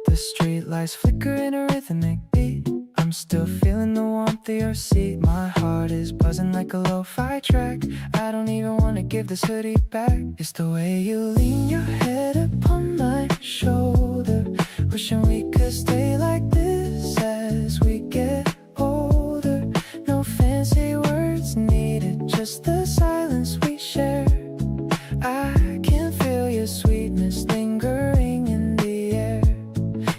[SPEAKER 2] The street lights flicker in a rhythmic beat. I'm still feeling the warmth of your seat. My heart is buzzing like a lo-fi track. I don't even wanna give this hoodie back. It's the way you lean your head upon my shoulder. Wishing we could stay like this as we get older. No fancy words needed, just the silence we share. I can feel your sweetness lingering in the air.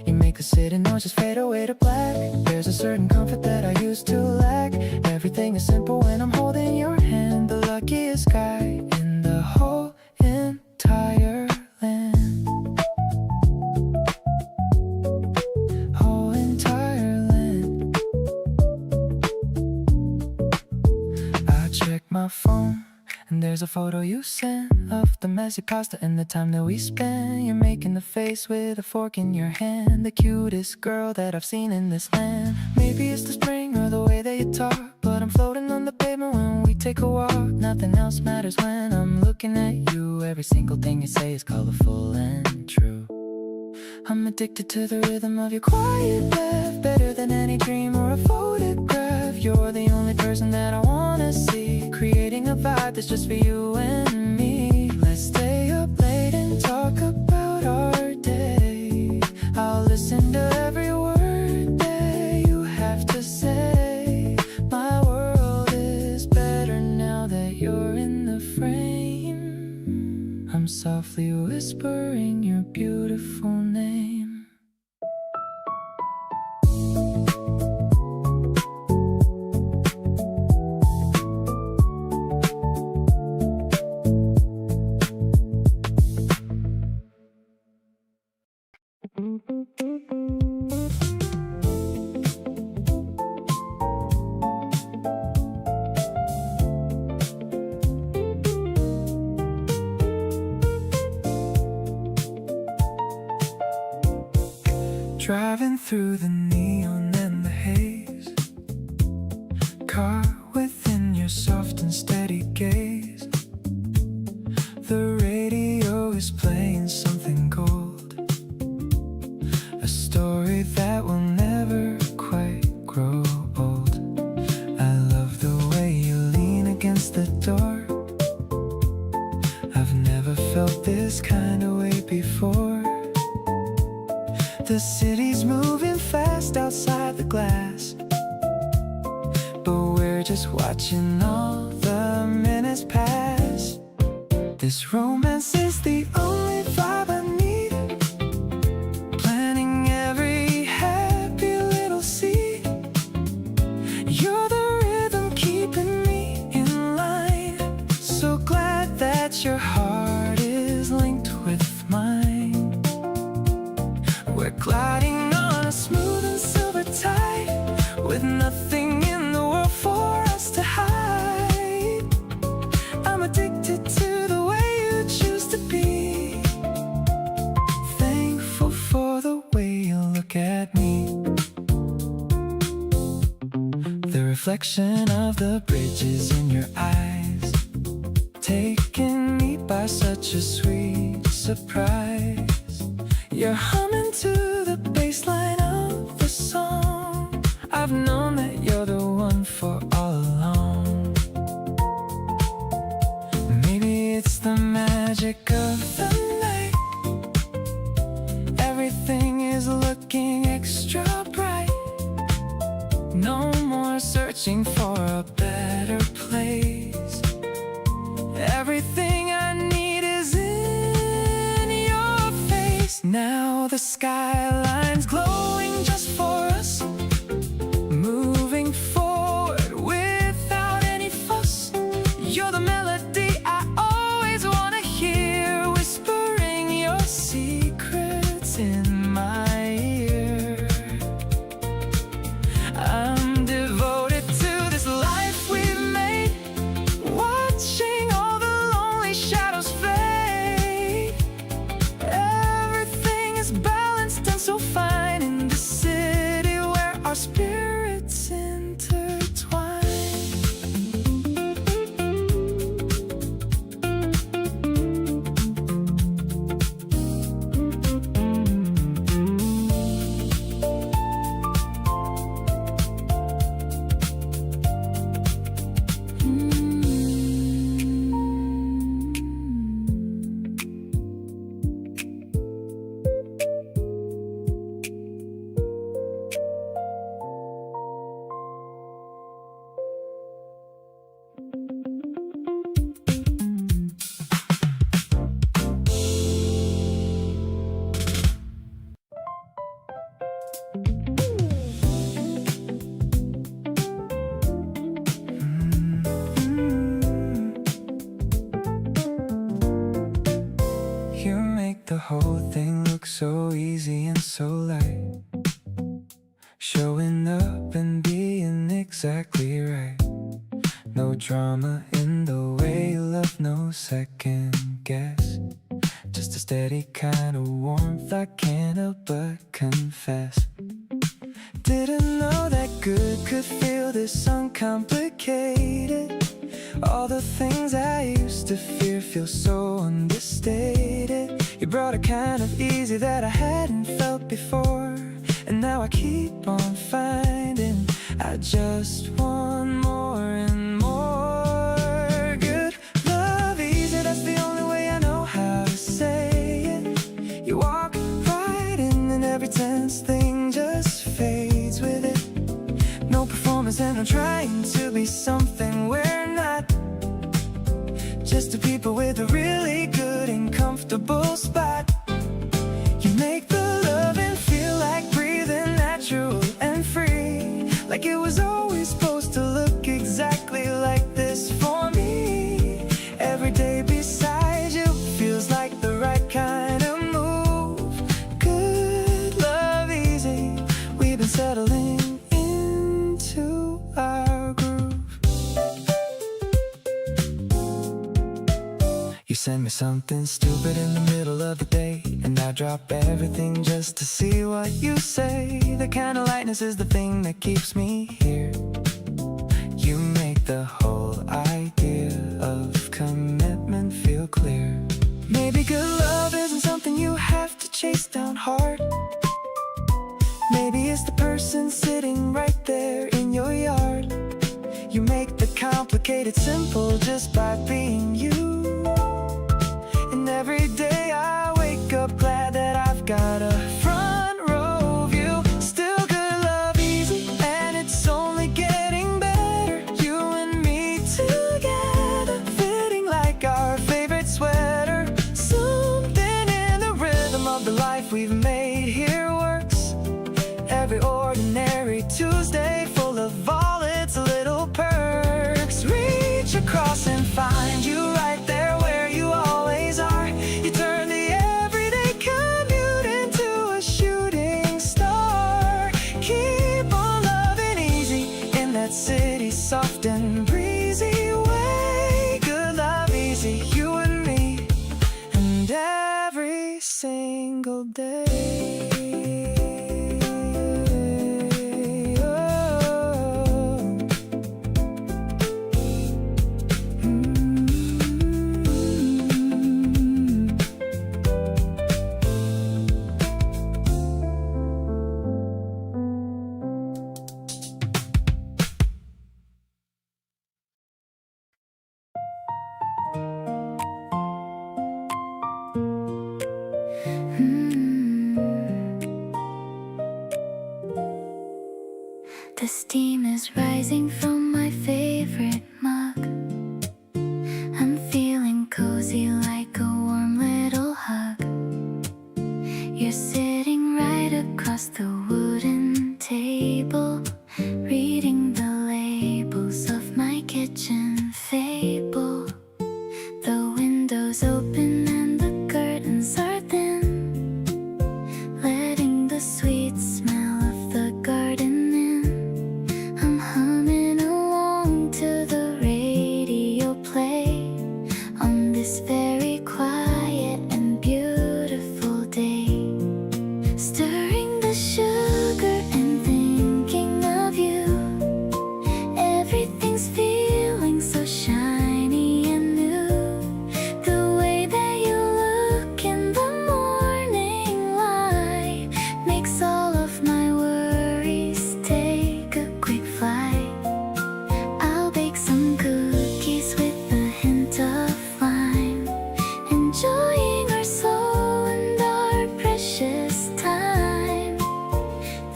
[SPEAKER 2] You make the sitting noises fade away to black. There's a certain comfort that I used to lack. Everything is simple when I'm holding your hand. The luckiest guy in the whole entire land. Whole entire land. I check my phone and there's a photo you sent of the messy pasta and the time that we spent. You're making the face with a fork in your hand. The cutest girl that I've seen in this land. Maybe it's the spring or the way that you talk, but I'm floating on the pavement when we take a walk. Nothing else matters when I'm looking at you. Every single thing you say is colorful and true. I'm addicted to the rhythm of your quiet laugh. Better than any dream or a photograph. You're the only person that I wanna see. Creating a vibe that's just for you and me. Let's stay up late and talk about our day. I'll listen to every word that you have to say. My world is better now that you're in the frame. I'm softly whispering your beautiful name. Driving through the neon and the haze, caught within your soft and steady gaze. The radio is playing something gold, a story that will never quite grow old. I love the way you lean against the door. I've never felt this kind of way before. The city's moving fast outside the glass, but we're just watching all the minutes pass. This romance is the only vibe I need, planting every happy little seed. You're the rhythm keeping me in line. So glad that your heart is linked with mine. We're gliding on a smooth and silver tide, with nothing in the world for us to hide. I'm addicted to the way you choose to be, thankful for the way you look at me. The reflection of the bridges in your eyes, taking me by such a sweet surprise. You're humming to the bass line of the song. I've known that you're the one for all along. Maybe it's the magic of the night. Everything is looking extra bright. No more searching for a better place. Everything I need is in your face. Now the skyline's glowing just for us, moving forward without any fuss. You're the melody I always want to hear, whispering your secrets in my ear. I'm devoted to this life we've made, watching all the lonely shadows fade. Everything is balanced and so fine in the city. everything looks so easy and so light. Showing up and being exactly right. No drama in the way you love, no second guess. Just a steady kind of warmth I can't help but confess. Didn't know that good could feel this uncomplicated. All the things I used to fear feel so understated. You brought a kind of easy that I hadn't felt before. And now I keep on finding I just want more and more. Good love easy, that's the only way I know how to say it. You walk right in and every tense thing just fades with it. No performance and I'm trying to be something we're not. Just two people with a really good and comfortable spot. You make the loving feel like breathing natural and free. Like it was always supposed to look exactly like this for me. Every day beside you feels like the right kind of move. Good love easy, we've been settling into our groove. You send me something stupid in the middle of the day, and I drop everything just to see what you say. The kind of lightness is the thing that keeps me here. You make the whole idea of commitment feel clear. Maybe good love isn't something you have to chase down hard. Maybe it's the person sitting right there in your yard. You make the complicated simple just by being you. And every day I wake up glad that I've got a front row view. Still good love easy, and it's only getting better. You and me together, fitting like our favorite sweater. Something in the rhythm of the life we've made here works. Every ordinary Tuesday full of all its little perks. Reach across and find you right there where you always are. You turn the everyday commute into a shooting star. Keep on loving easy in that city, soft and breezy way. Good love easy, you and me, and every single day.
[SPEAKER 3] The steam is rising from my favorite mug. I'm feeling cozy like a warm little hug. You're sitting right across the wooden table, reading the labels of my kitchen fable. The windows open and the curtains are thin, letting the sweet smell of the garden in. I'm humming along to the radio play on this very quiet and beautiful day. Stirring the sugar and thinking of you. Everything's feeling so shiny and new. The way that you look in the morning light makes all of my worries take a quick flight. I'll bake some cookies with a hint of lime, enjoying our slow and our precious time.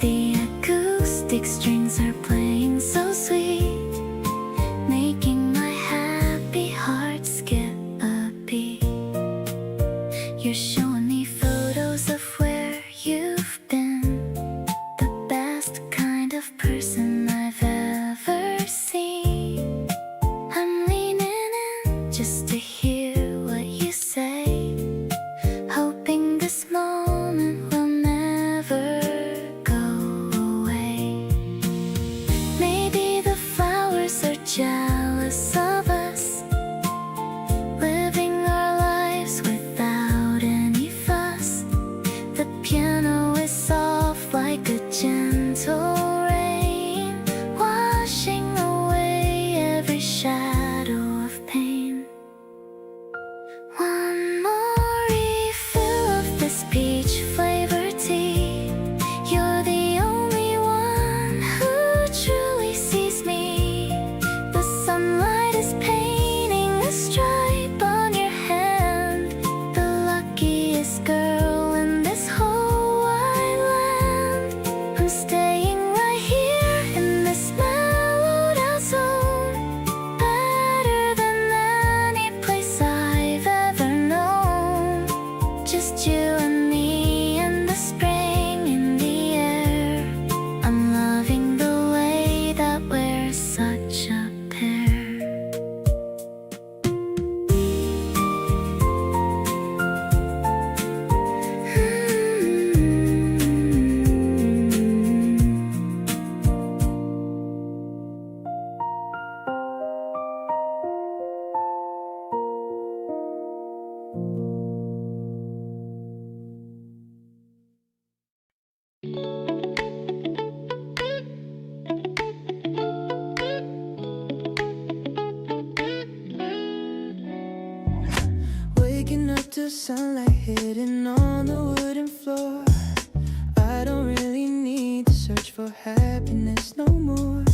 [SPEAKER 3] The acoustic strings are playing so sweet, making my happy heart skip a beat. You're showing me photos of where you've been, the best kind of person I've ever seen. I'm leaning in just to hear what you say, hoping this moment moment will never go away. Maybe the flowers are jealous of us, living our lives without any fuss. The piano is soft like a gentle rain, washing away every shadow of pain. One more refill of this peach flavored tea. You're the only one who truly sees me. The sunlight is painting a stripe on your hand. The luckiest girl in this whole wide land. I'm staying right here in this mellowed out zone, better than any place I've ever known. Just you and me and the spring in the air. I'm loving the way that we're such a pair.
[SPEAKER 2] Waking up to sunlight hitting on the wooden floor. I don't really need to search for happiness no more.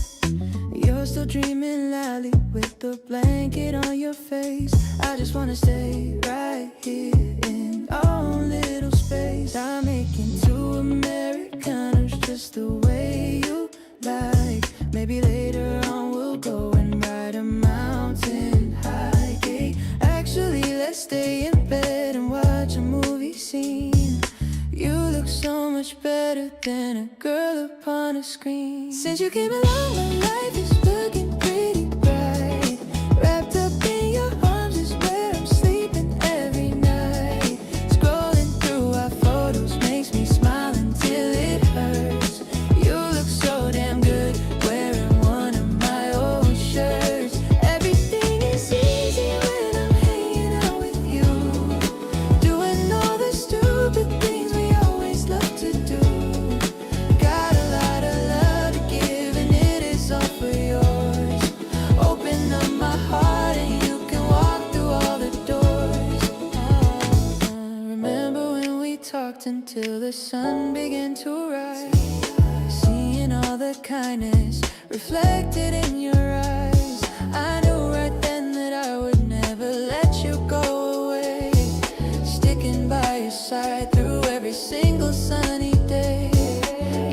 [SPEAKER 2] You're still dreaming loudly with the blanket on your face. I just wanna stay right here in our own little space. I'm making two Americanos just the way you like. Maybe later on we'll go and ride a mountain hike. Actually, let's stay in bed and watch a movie scene. You look so much better than a girl upon a screen. Since you came along, my life is looking pretty bright. Wrapped up in your arms is where I'm sleeping every night. Scrolling through our photos makes me smile until it hurts. You look so damn good wearing one of my old shirts. Everything is easy when I'm hanging out with you, doing all the stupid things we always love to do. Got a lot of love to give and it is all for yours. Open up my heart and you can walk through all the doors. Remember when we talked until the sun began to rise, seeing all the kindness reflected in your eyes. I knew right then that I would never let you go away, sticking by your side through every single sunny day.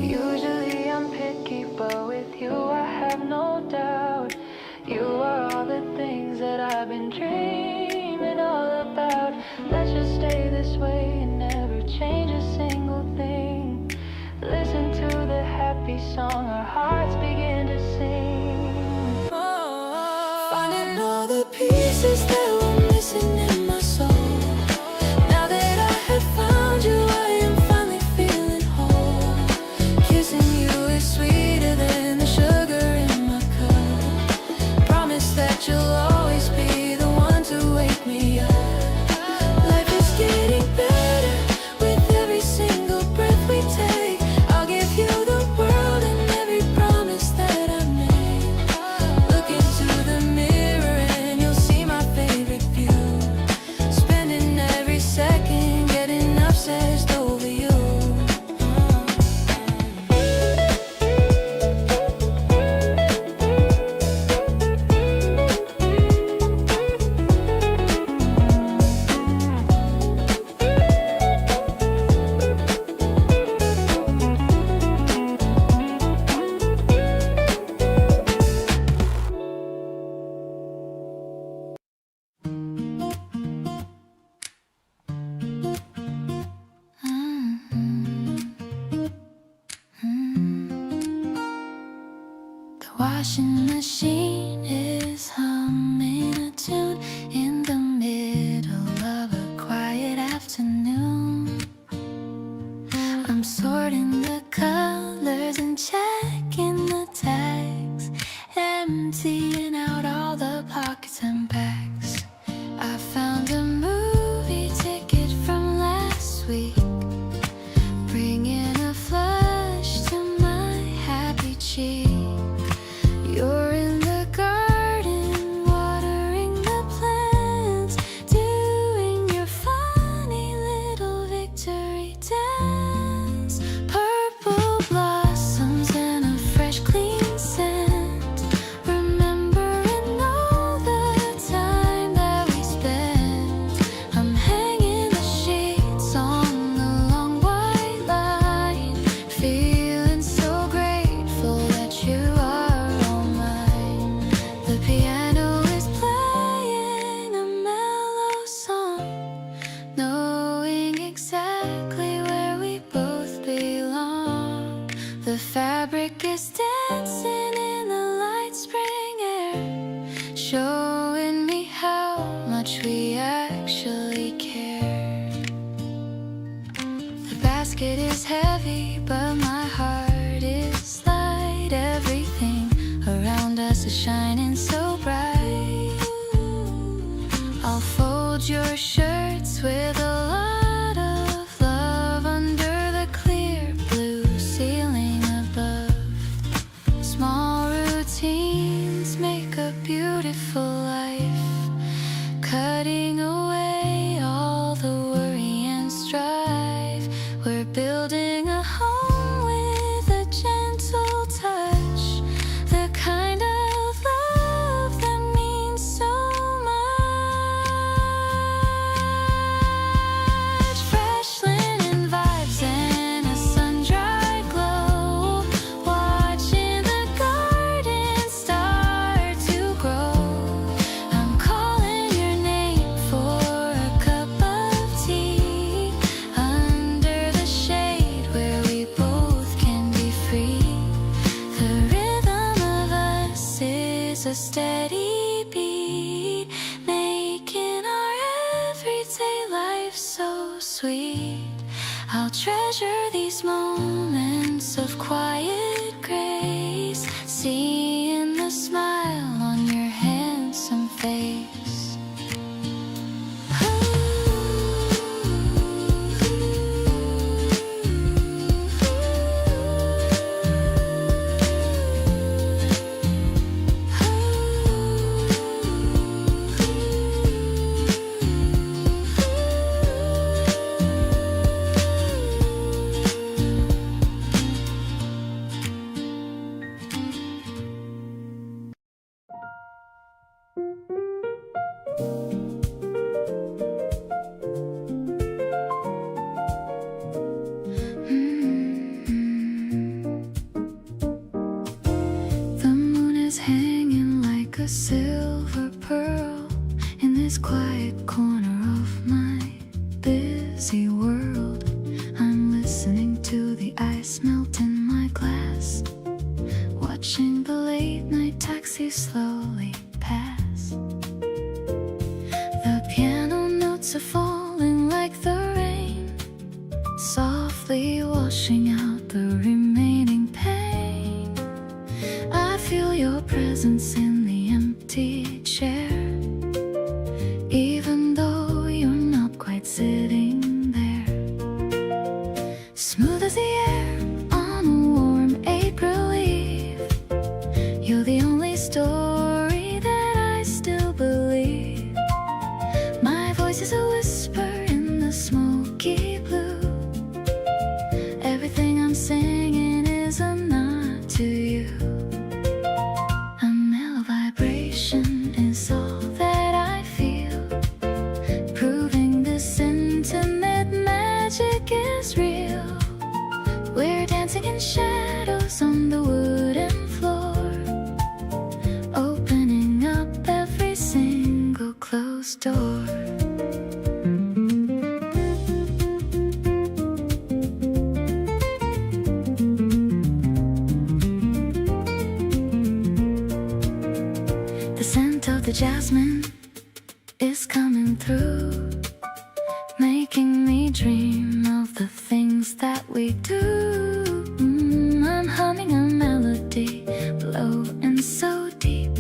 [SPEAKER 2] Usually I'm picky, but with you I have no doubt. You are all the things that I've been dreaming all about. Let's just stay this way and never change a single thing. Listen to the happy song our hearts begin to sing. Finding all the pieces that were missing in my soul. Now that I have found you, I am finally feeling whole. Kissing you is sweeter than the sugar in my cup. Promise that you'll always be the one to wake me up. Life is getting better with every single breath we take. I'll give you the world and every promise that I made. Look into the mirror and you'll see my favorite view. Spending every second getting obsessed over you. The washing machine is humming a tune in the middle of a quiet afternoon.
[SPEAKER 3] I'm sorting the colors and checking the tags, emptying out all the pockets and bags. I found a movie ticket from last week, bringing a flush to my happy cheek. You're in the garden, watering the plants, doing your funny little victory dance. Purple blossoms and a fresh clean scent, remembering all the time that we spent. I'm hanging the sheets on the long white line, feeling so grateful that you are all mine. The piano is playing a mellow song, knowing exactly where we both belong. The fabric is dancing in the light spring air, showing me how much we actually care. The basket is heavy, but my heart is light. Everything around us is shining so bright. I'll fold your shirts with a lot of love under the clear blue ceiling above. Small routines make a beautiful life, cutting away all the worry and strife. We're building a home with a gentle touch, the kind of love that means so much. Fresh linen vibes and a sun-dried glow, watching the garden start to grow. I'm calling your name for a cup of tea, under the shade where we both can be free. The rhythm of us is a steady beat, making our everyday life so sweet. I'll treasure these moments of quiet grace, seeing the smile on your handsome face. The moon is hanging like a silver pearl in this quiet corner of my busy world. I'm listening to the ice melt in my glass, watching the late night taxi slowly pass. The piano notes are falling like the rain, softly washing out the remaining pain. I feel your presence in the empty chair, even though you're not quite sitting there. Smooth as the air on a warm April eve, you're the only story that I still believe. My voice is a whisper in the smoky blue, everything I'm singing is a nod to you. A mellow vibration is all that I feel, proving this intimate magic is real. We're dancing in shadows on the wooden floor, opening up every single closed door. The scent of the jasmine is coming through, making me dream of the things things that we do. I'm humming a melody, low and so deep.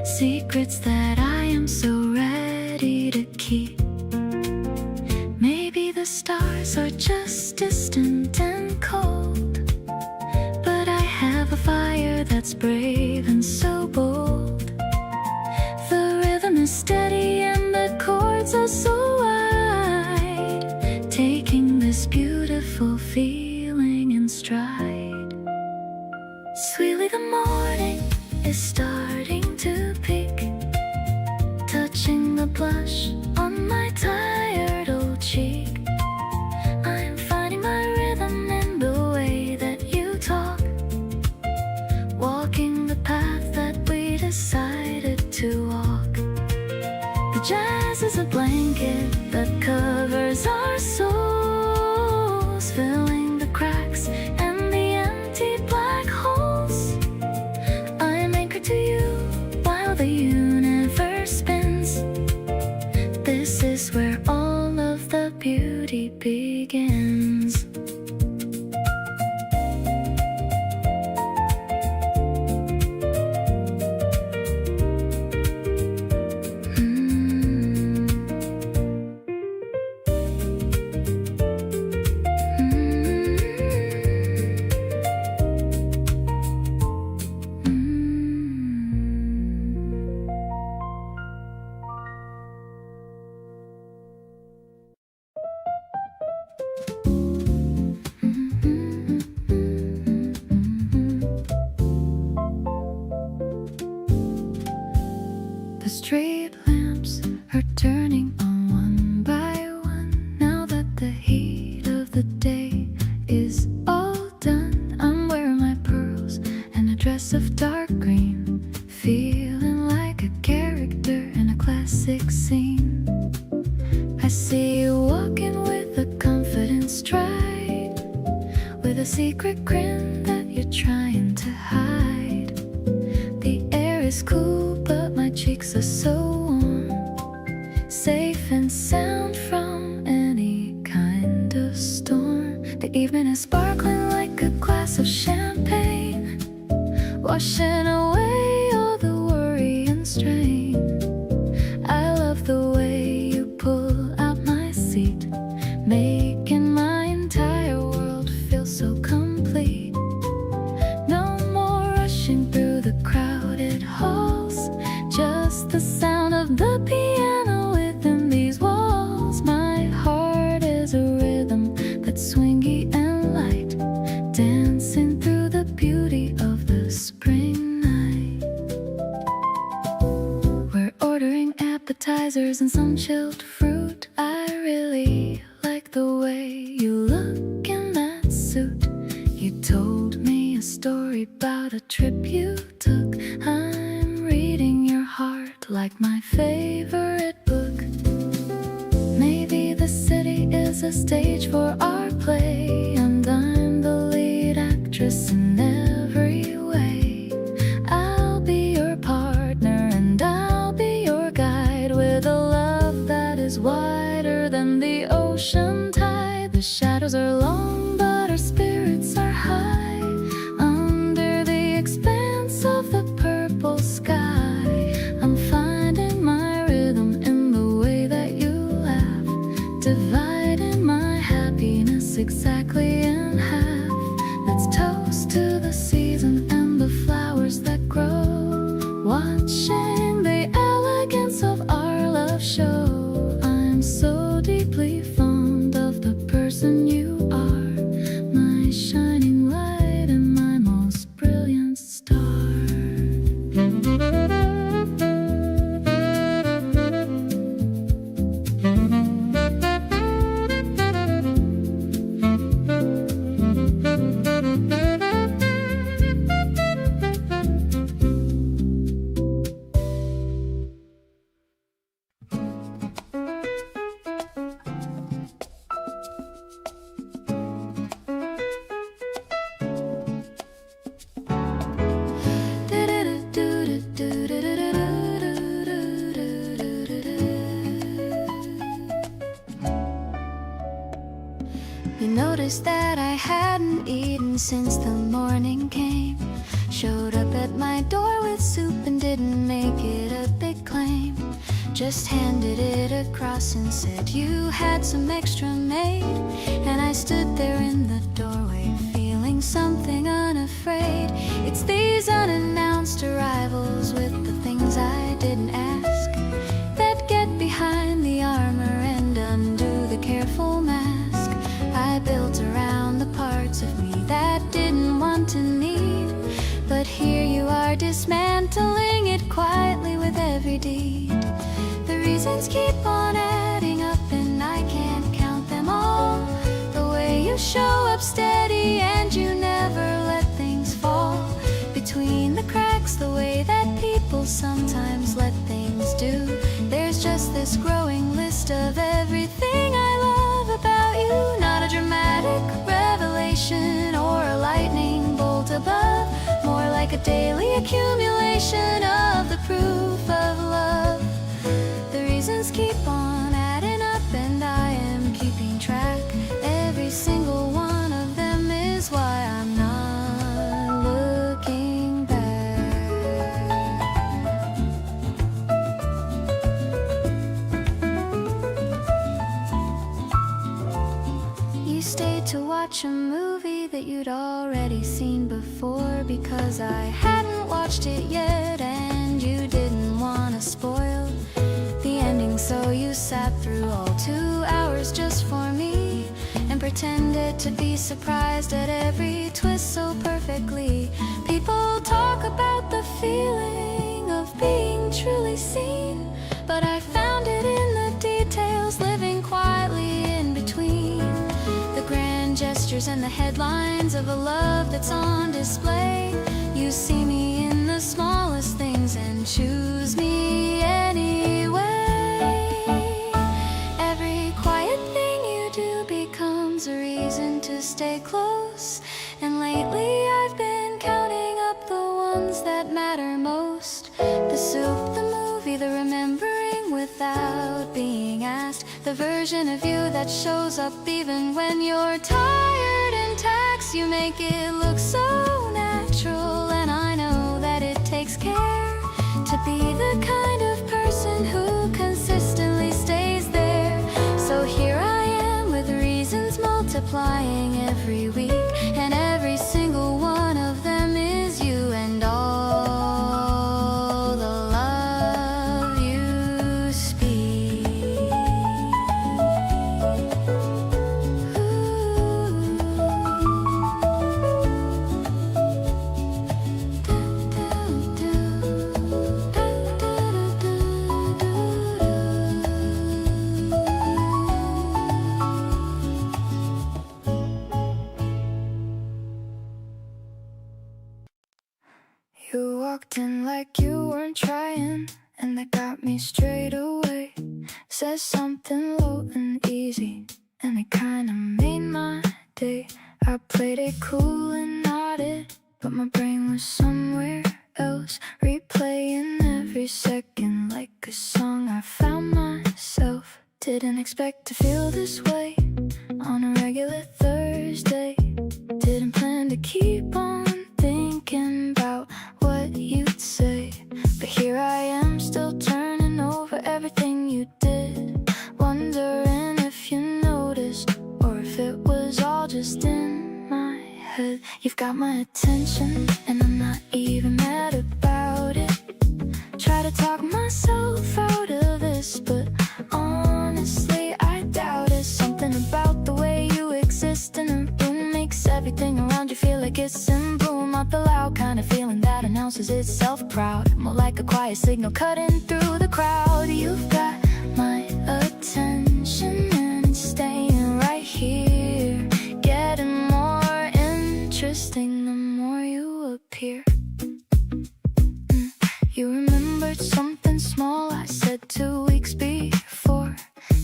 [SPEAKER 3] Secrets that I am so ready to keep. Maybe the stars are just distant and cold, but I have a fire that's brave and so bold. The rhythm is steady and the chords are so wide, taking this beautiful feeling in stride. Sweetly the morning is starting to peak, touching the blush on my tired old cheek. I'm finding my rhythm in the way that you talk, walking the path that we decided to walk. The jazz is a blanket that covers our souls, filling the cracks and the empty black holes. I'm anchored to you while the universe spins. This is where all of the beauty begins. The street lamps are turning on one by one. Now that the heat of the day is all done, I'm wearing my pearls and a dress of dark green, feeling like a character in a classic scene. I see you walking with a confident stride, with a secret grin that you're trying to hide. The air is cool, but my cheeks are so warm, safe and sound from any kind of storm. The evening is sparkling like a glass of champagne, washing away all the worry and strain. I love the way you pull out my seat, making my entire world feel so complete. No more rushing through the crowded halls, just the sound of the piano within these walls. My heart is a rhythm that's swingy and light, dancing through the beauty of the spring night. We're ordering appetizers and some chilled fruit. I really like the way you look in that suit. You told me a story about a trip you took. I'm reading your heart like my favorite book. Maybe the city is a stage for our play, and I'm the lead actress in every way. I'll be your partner and I'll be your guide, with a love that is wider than the ocean tide. The shadows are long, but our spirits are high, under the expanse of the purple sky. I'm finding my rhythm in the way that you laugh, dividing my happiness exactly in half. Let's toast to the season and the flowers that grow, watching the elegance of our love show. I'm so deeply fond of the person you are, my shining light and my most brilliant star. noticed that I hadn't eaten since the morning came. Showed up at my door with soup and didn't make it a big claim. Just handed it across and said you had some extra made. And I stood there in the doorway feeling something unafraid. It's these unannounced arrivals with the things I didn't ask that get behind the armor and undo the careful mask I built around the parts of me that didn't want to need. But here you are dismantling it quietly with every deed. The reasons keep on adding up and I can't count them all. The way you show up steady and you never let things fall between the cracks, the way that people sometimes let things do. There's just this growing list of everything I love about you. Not a dramatic revelation or a lightning bolt above, more like a daily accumulation of the proof of love. The reasons keep on adding up and I am keeping track. Every single one of them is why I'm not looking back. You stayed to watch a movie that you'd already seen before because I hadn't watched it yet and you didn't want to spoil the ending, so you sat through all 2 hours just for me and pretended to be surprised at every twist so perfectly. People talk about the feeling of being truly seen, but I found it in the details, living quietly in between the grand gestures and the headlines of a love that's on display. You see me in the smallest things and choose me anyway. Every quiet thing you do becomes a reason to stay close. And lately I've been counting up the ones that matter most. The soup, the movie, the remembering without being asked, the version of you that shows up even when you're tired and taxed. You make it look so natural, and I know that it takes care to be the kind of person who consistently stays there. So here I am with reasons multiplying every week, and every single one of them is you and all the love you speak. You walked in like you weren't trying, and that got me straight away. Said something low and easy, and it kinda made my day. I played it cool and nodded, but my brain was somewhere else, replaying every second like a song I found myself. Didn't expect to feel this way on a regular Thursday. Didn't plan to keep on thinking about what you'd say, but here I am still turning over everything you did, wondering if you noticed or if it was all just in my head. You've got my attention and I'm not even mad about it. Try to talk myself out of this, but honestly I doubt it. Something about the way you exist in a room makes everything around you feel like it's in bloom. Not the loud kind of feeling that announces itself proud, more like a quiet signal cutting through the crowd. You've got my attention and it's staying right here, getting more interesting the more you appear. You remembered something small I said 2 weeks before,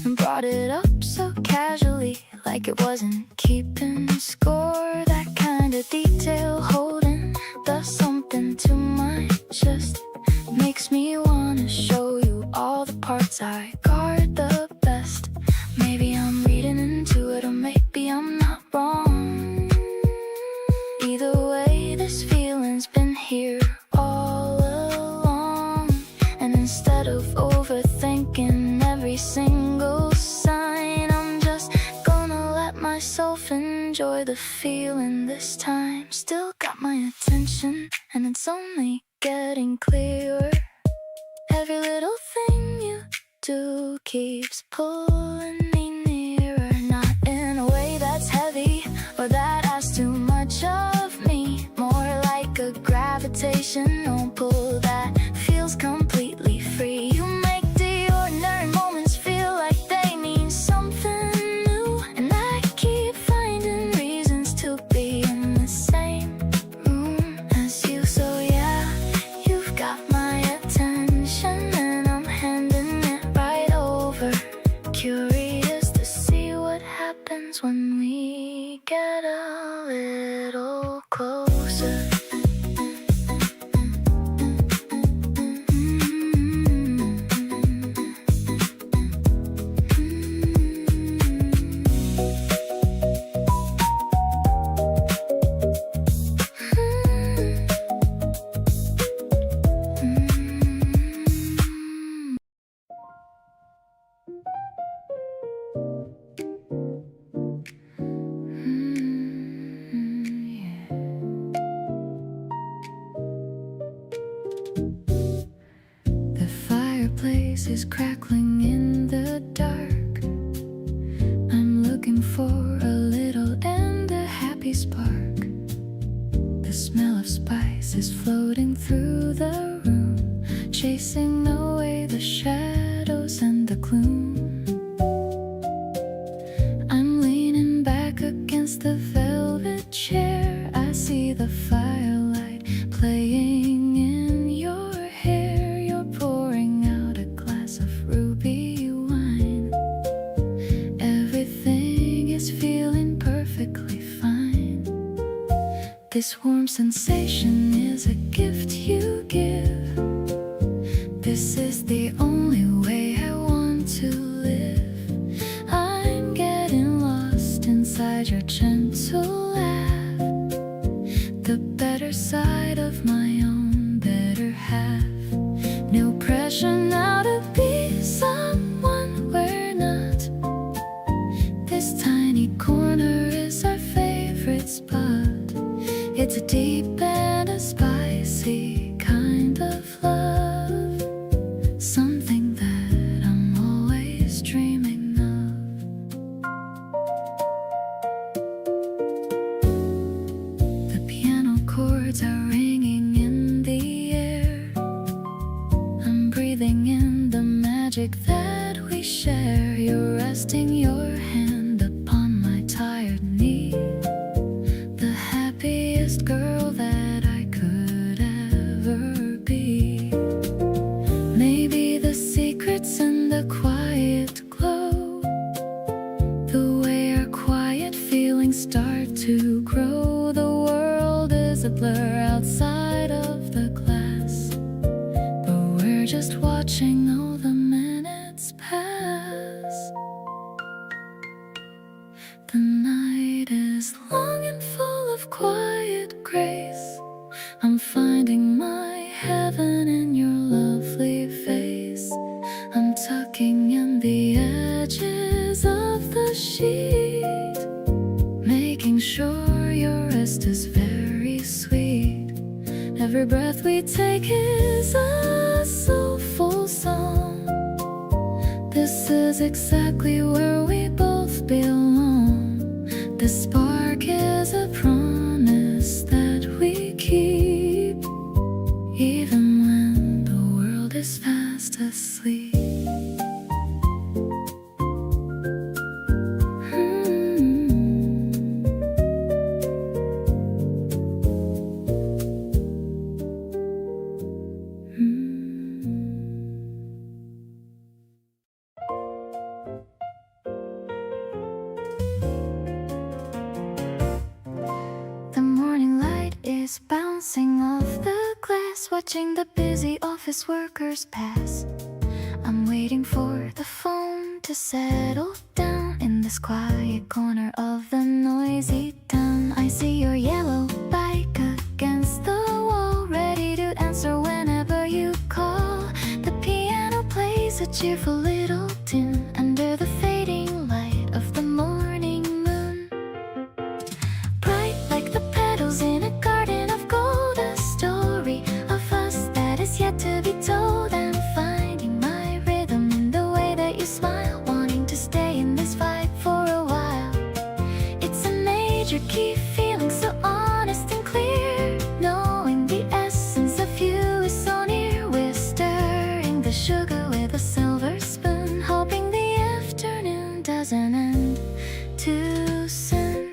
[SPEAKER 3] and brought it up so casually, like it wasn't keeping score. That kind of detail holding does something to my chest, makes me wanna show you all the parts I guard the best. Maybe I'm reading into it, or maybe I'm not enjoy the feeling this time. Still got my attention, and it's only getting clearer. Every little thing you do keeps pulling me nearer. Not in a way that's heavy or that asks too much of me. More like a gravitational pull that feels completely free. You make the ordinary moments feel like they mean something new, and I keep finding reasons to be in the same room as you. So yeah, you've got my attention, and I'm handing it right over. Curious to see what happens when we get a little closer. The fireplace is crackling in the dark. I'm looking for a little and a happy spark. The smell of spice is floating through the room, chasing away the shadows and the gloom. I'm leaning back against the velvet chair. I see the firelight playing in your hair. You're pouring out a glass of ruby wine. Everything is feeling perfectly fine. This warm sensation is a gift you give. This is the only way I want to live. I'm getting lost inside your gentle laugh, the better side of my own better half. No pressure now to be someone we're not. This tiny corner is our favorite spot. It's a deep and a spicy kind of love, something that I'm always dreaming of. The piano chords are ringing in the air. I'm breathing in the magic that we share. You're resting your hand upon my tired knee. The happiest girl that I could ever be. Maybe the secret's in the quiet glow, the way our quiet feelings start to grow. The world is a blur outside of the glass, but we're just watching all the minutes pass. The night is long and full of quiet grace. I'm finding my heaven in your lovely face. I'm tucking in the edges of the sheet, making sure your rest is very sweet. Every breath we take is a soulful song. This is exactly where we both belong. This spark is a promise that we keep, even when the world is fast asleep. The morning light is bouncing off the glass, watching the busy office workers pass. I'm waiting for the phone to settle down in this quiet corner of the noisy town. I see your yellow bike against the wall, ready to answer whenever you call. The piano plays a cheerful little tune under the fading light of the morning moon. major key, feeling so honest and clear, knowing the essence of you is so near. We're stirring the sugar with a silver spoon, hoping the afternoon doesn't end too soon.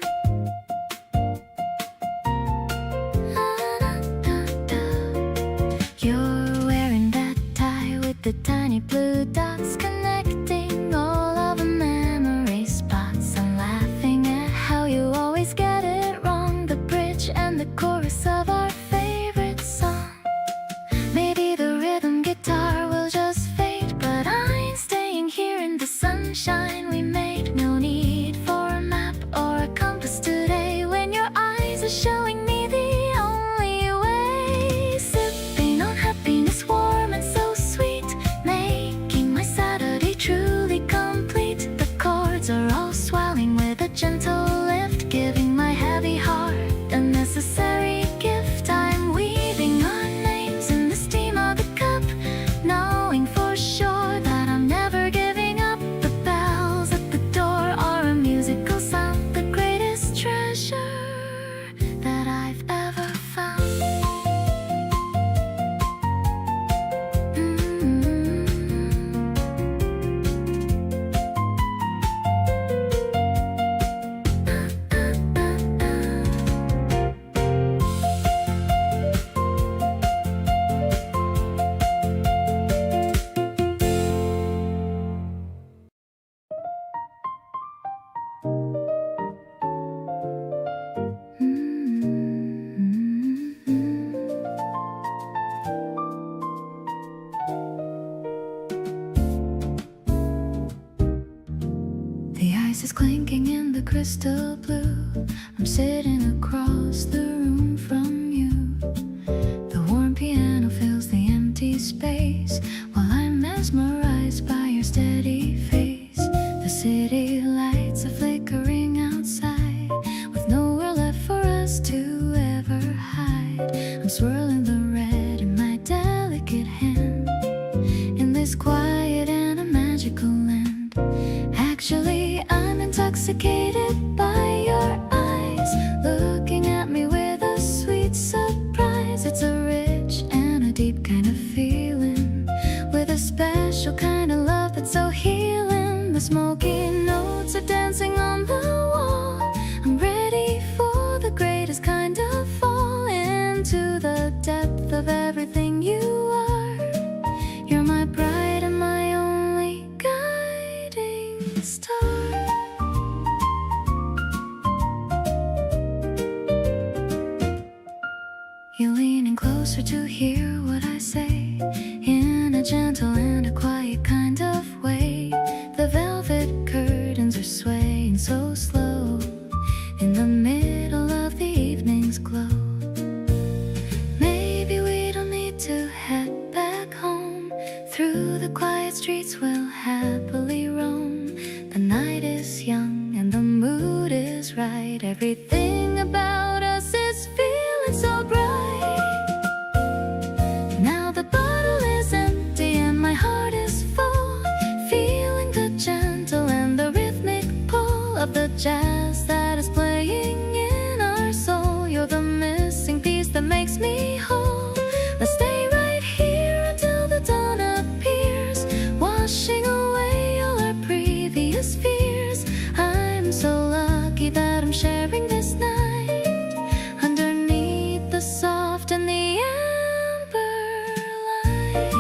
[SPEAKER 3] You're wearing that tie with the tiny blue dots connecting all of the memory spots. I'm laughing at how you always get it wrong, the bridge and the chorus of our favorite song. Maybe the rhythm guitar will just fade, but I'm staying here in the sunshine we made. No need for a map or a compass today when your eyes are showing me the only way. Sipping on happiness warm and so sweet, making my Saturday truly complete. The chords are all swelling with a gentle lift, giving my heavy heart a necessary gift. I'm weaving our names in the steam of the cup, knowing for sure that I'm never giving up. The bells at the door are a musical sound, the greatest treasure that I've ever found. The ice is clinking in the crystal blue. I'm sitting across the room from you. The warm piano fills the empty space while I'm mesmerized by your steady face. The city lights are flickering outside with nowhere left for us to ever hide. I'm swirling the red in my delicate hand in this quiet and a magical land. Actually, I'm intoxicated by your eyes, looking at me with a sweet surprise. It's a rich and a deep kind of feeling, with a special kind of love that's so healing. The smoky notes are dancing on the wall. I'm ready for the greatest kind of fall into the depth of everything you are. You're my bride and my only guiding star. You're leaning closer to hear what I say in a gentle and a quiet kind of way. The velvet curtains are swaying so slow in the middle of the evening's glow. Maybe we don't need to head back home. Through the quiet streets we'll happily roam. The night is young and the mood is right. Everything about us is feeling so bright. Now the bottle is empty and my heart is full, feeling the gentle and the rhythmic pull of the jazz that is playing in our soul. You're the missing piece that makes me whole. Let's stay right here until the dawn appears, washing away all our previous fears. I'm so lucky that I'm sharing this night underneath the soft and the amber light.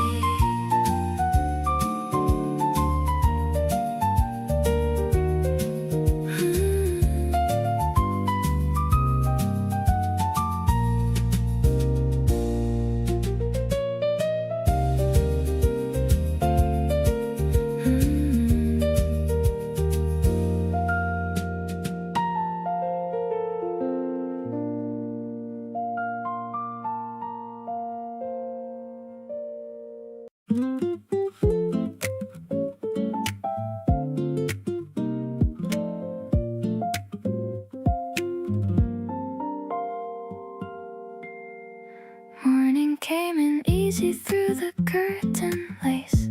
[SPEAKER 3] Morning came in easy through the curtain lace,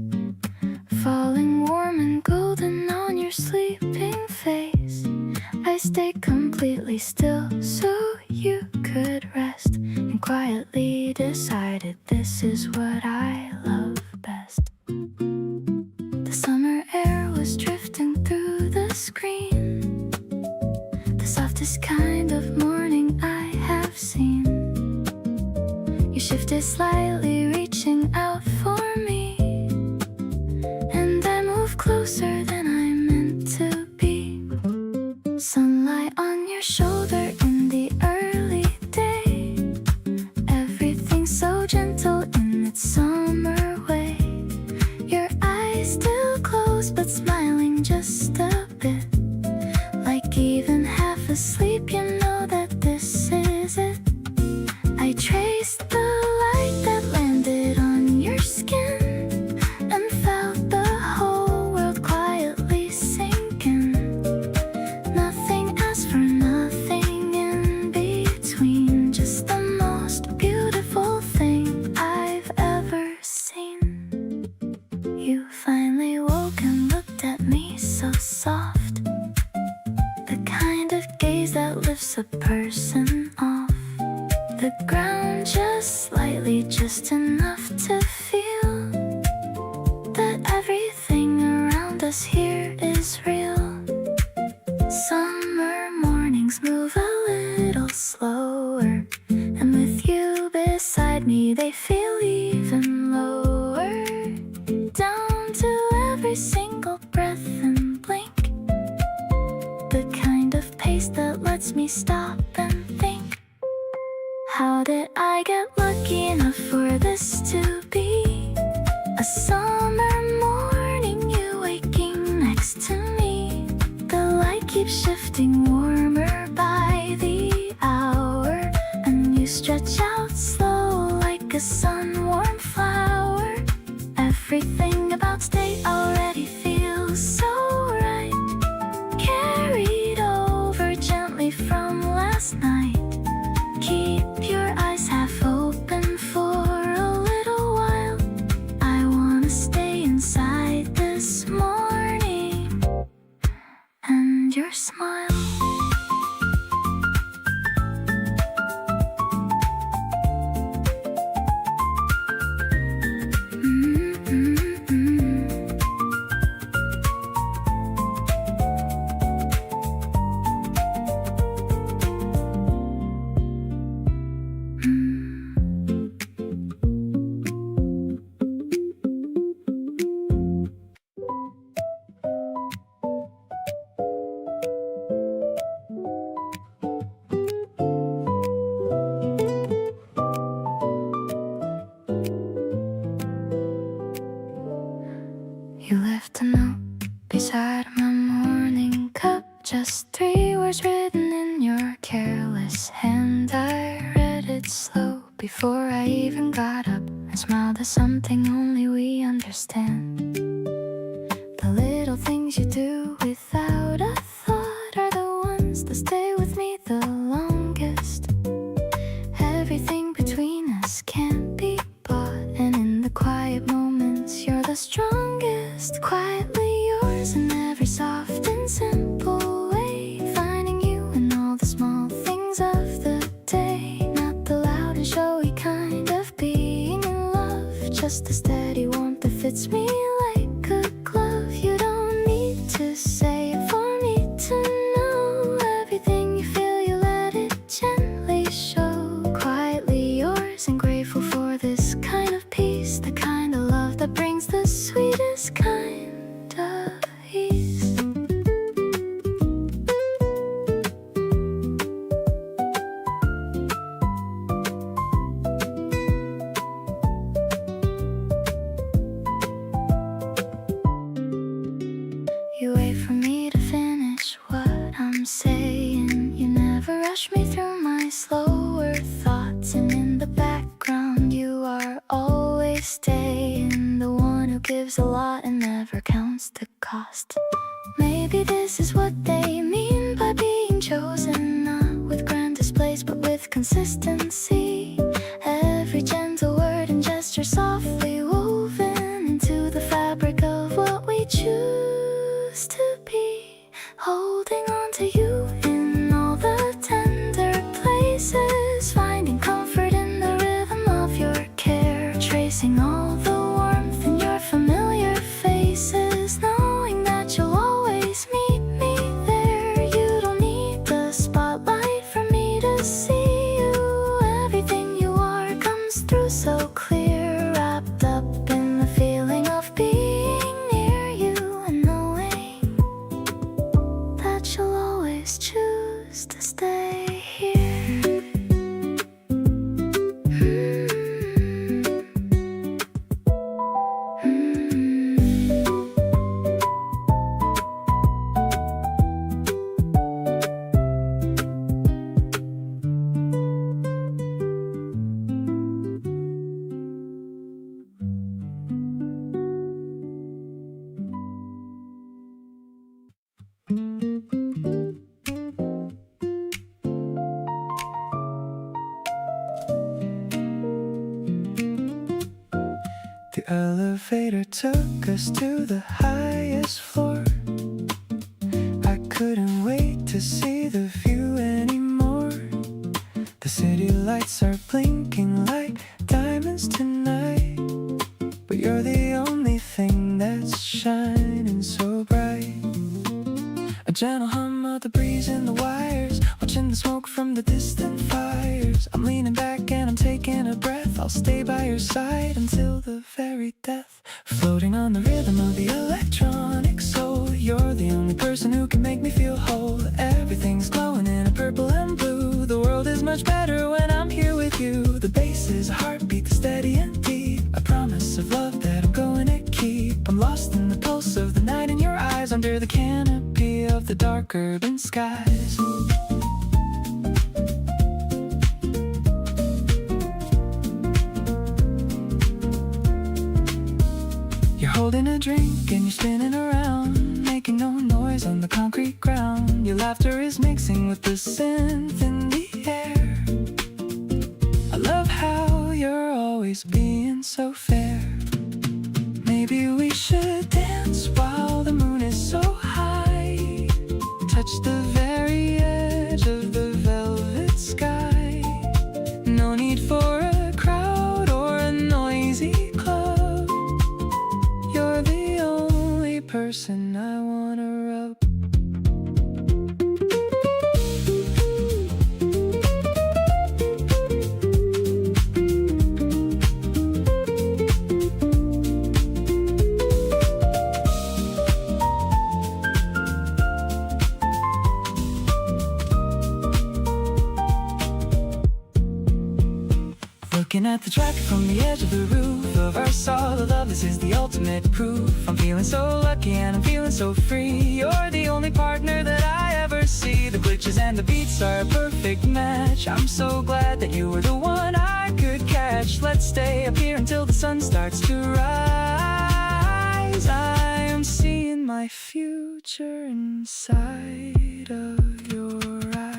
[SPEAKER 3] falling warm and golden on your sleeping face. I stay completely completely still so you could rest, and quietly decided this is what I love best. The summer air was drifting through the screen, the softest kind of morning I have seen. You shifted slightly, reaching out for me, and I moved closer than I meant to be. Sunlight on your shoulder in the early day, everything so gentle in its summer way. Your eyes still closed but smiling just a bit, like even half asleep you know that this is it. I traced the light that landed on your skin and felt the whole world quietly sinking. Nothing asked for nothing in between, just the most beautiful thing I've ever seen. You finally woke and looked at me so soft, the kind of gaze that lifts a person off the ground just slightly, just enough to feel that everything around us here is real. Summer mornings move a little slower, and with you beside me they feel even lower, down to every single breath and blink, the kind of pace that lets me stop and think. How did I get lucky enough for this to be a summer morning, you waking next to me? The light keeps shifting warmer by the hour, and you stretch out slow like a sun-warm flower. Everything about today already feels so right, carried over gently from last night. Keep your eyes half open for a little while, I wanna stay inside this morning and your smile. You left a note beside my morning cup, just 3 words written in your careless hand. I read it slow before I even got up, and smiled at something only we understand. The little things you do without a thought are the ones that stay with me the longest. Everything between us can't be bought, and in the quiet moments you're the strongest. Quietly yours in every soft and simple way, finding you in all the small things of the day. Not the loud and showy kind of being in love, just the steady warmth that fits me like a glove. You don't need to say it for me to know. Everything you feel, you let it gently show. Quietly yours and grateful for this kind of peace, the kind of love that brings the sweetest kind of ease. You wait for me to finish what I'm saying. You never rush me through my slower thoughts, and in the background you are always staying, the one who gives a lot and never counts the cost. Maybe this is what they mean by being chosen, not with grand displays but with consistency. Every gentle word and gesture softly woven into the fabric of what we choose to be. Holding on to you in all the
[SPEAKER 2] elevator took us to the highest floor. I couldn't wait to see the view anymore. The city lights are blinking like diamonds tonight, but you're the only thing that's shining so bright. A gentle hum of the breeze in the wires, watching the smoke from the distant fires. I'm leaning back and I'm taking a breath. I'll stay by your side until the very death. Floating on the rhythm of the electronic soul. You're the only person who can make me feel whole. Everything's glowing in a purple and blue. The world is much better when I'm here with you. The bass is a heartbeat that's steady and deep, a promise of love that I'm going to keep. I'm lost in the pulse of the night in your eyes, under the canopy of the dark urban skies. You're holding a drink and you're spinning around, making no noise on the concrete ground. Your laughter is mixing with the synth in the air. I love how you're always being so fair. Maybe we should dance while the moon is so high, touch the very edge of the velvet sky. No need for a crowd or a noisy club. You're the only person I wanna rub. Looking at the traffic from the edge of the roof of our solid love, this is the ultimate proof. I'm feeling so lucky and I'm feeling so free. You're the only partner that I ever see. The glitches and the beats are a perfect match. I'm so glad that you were the one I could catch. Let's stay up here until the sun starts to rise. I am seeing my future inside of your eyes.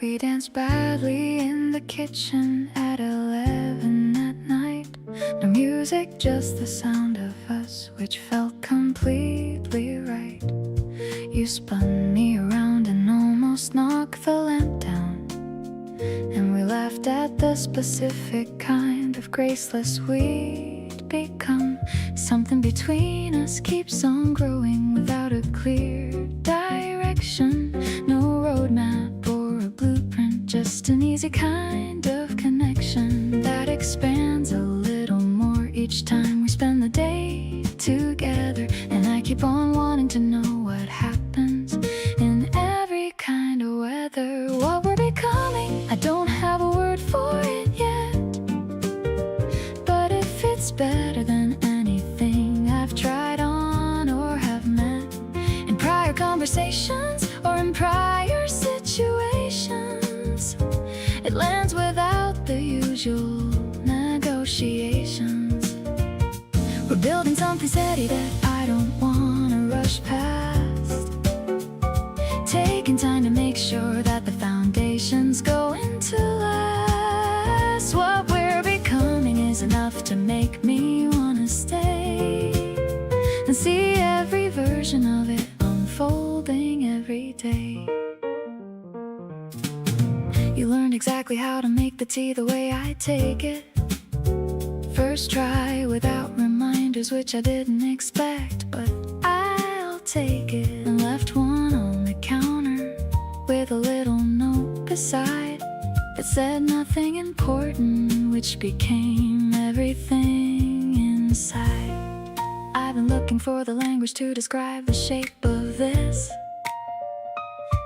[SPEAKER 2] We danced badly in the kitchen at 11 at night. No music, just the sound of us, which felt completely right. You spun me around and almost knocked the lamp down, and we laughed at the specific kind of graceless we'd become. Something between us keeps on growing without a clear direction. No roadmap or a blueprint, just an easy kind of connection that expands a little more each time we spend the day together. And I keep on wanting to know what happens in every kind of weather. What we're becoming, I don't have a word for it yet, but if it's better than anything I've tried on or have met in prior conversations or in prior situations, it lands without the usual negotiations. We're building something steady that I don't wanna rush past, taking time to make sure that the foundation's going to last. What we're becoming is enough to make me wanna stay and see every version of it unfolding every day. You learned exactly how to make the tea the way I take it. First try without reminders, which I didn't expect, but I'll take it. And left one on the counter with a little note beside that said nothing important, which became everything inside. I've been looking for the language to describe the shape of this,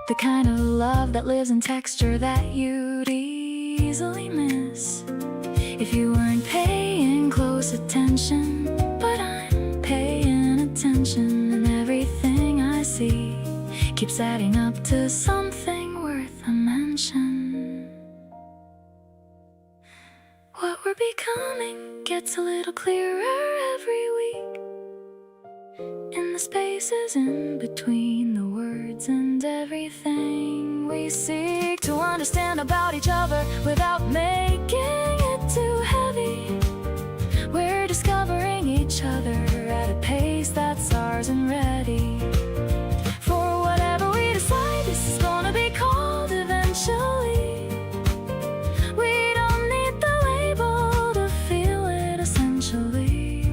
[SPEAKER 2] the kind of love that lives in texture that you'd eat.
[SPEAKER 3] easily miss if you weren't paying close attention. But I'm paying attention, and everything I see keeps adding up to something worth a mention. What we're becoming gets a little clearer every week, in the spaces in between the words and everything we seek to understand about each other without making it too heavy. We're discovering each other at a pace that's ours and ready for whatever we decide this is gonna be called eventually. We don't need the label to feel it essentially.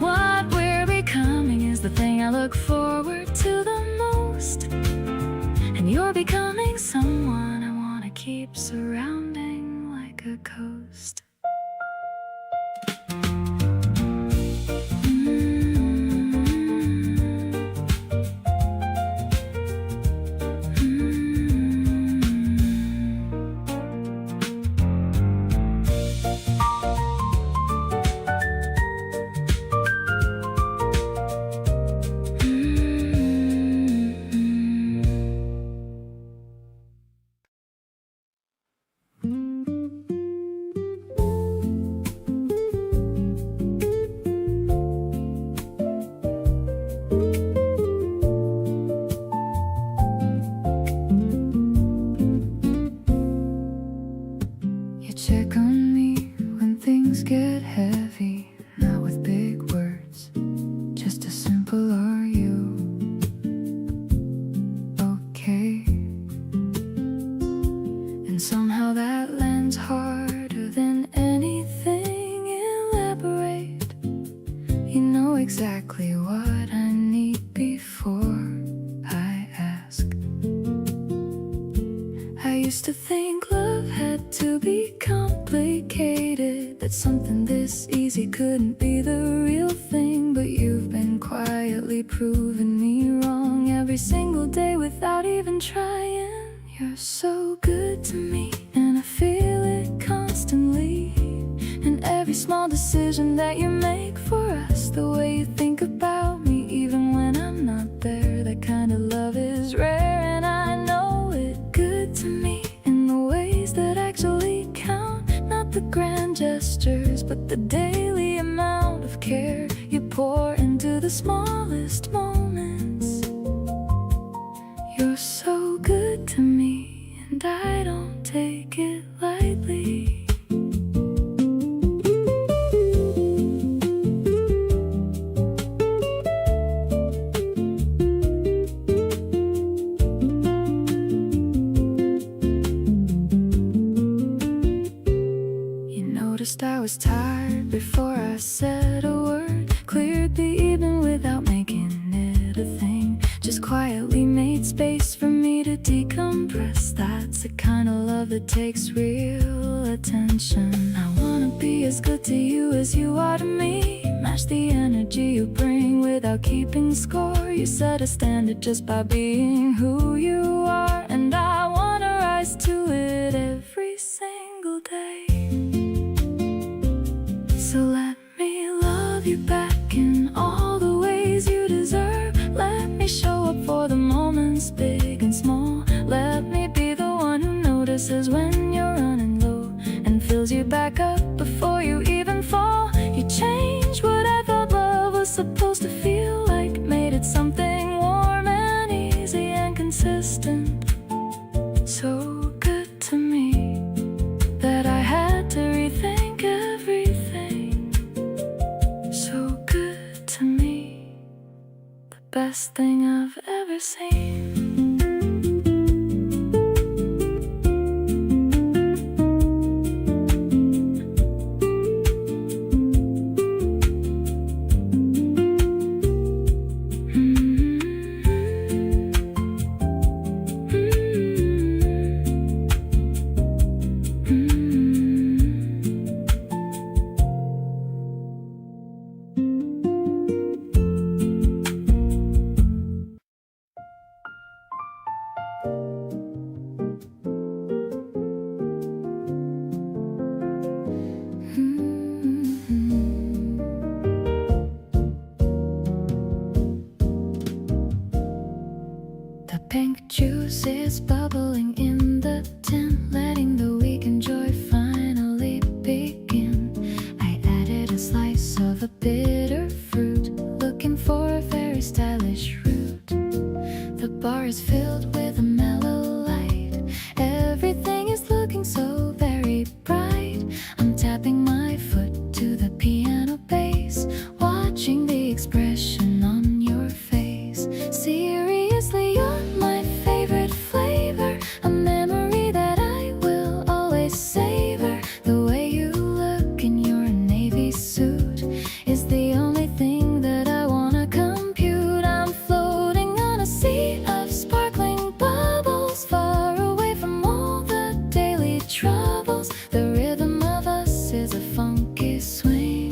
[SPEAKER 3] What we're becoming is the thing I look forward to the most, and you're becoming someone I wanna keep surrounding like a ghost. You check on me when things get heavy, not with big words, just a simple "Are you okay?" And somehow that lands harder than anything elaborate. You know exactly what I need before I ask. I used to think love had to be complicated, that something this easy couldn't be the real thing. But you've been quietly proving me wrong every single day without even trying. You're so good to me, and I feel it constantly. And every small decision that you make for us, the way you think about me even when I'm not there, that kind of love is rare. And I know it good to me in the ways that actually count, not the grand gestures, but the daily amount of care you pour into the smallest moments. You're so good to me, and I don't take it lightly. Noticed I was tired before I said a word, cleared the evening without making it a thing, just quietly made space for me to decompress. That's the kind of love that takes real attention. I wanna be as good to you as you are to me, match the energy you bring without keeping score. You set a standard just by being who you are, and I wanna rise to it every single day. So let me love you back in all the ways you deserve. Let me show up for the moments big and small. Let me be the one who notices when you're running low and fills you back up before you even fall. You changed what I thought love was supposed to feel like, made it something warm and easy and consistent. So good to me that I had to rethink everything. So good to me, the best thing I've ever seen. pink juice is bubbling in the tin, letting the weekend joy finally begin. I added a slice of a bitter fruit, looking for a very stylish route. The bar is filled with a mellow light, everything is looking so very bright. I'm tapping my foot to the piano bass, watching the expression on your face. Seriously, you're my favorite flavor, a memory that I will always savor. The way you look in your navy suit is the only thing that I wanna compute. I'm floating on a sea of sparkling bubbles, far away from all the daily troubles. The rhythm of us is a funky swing,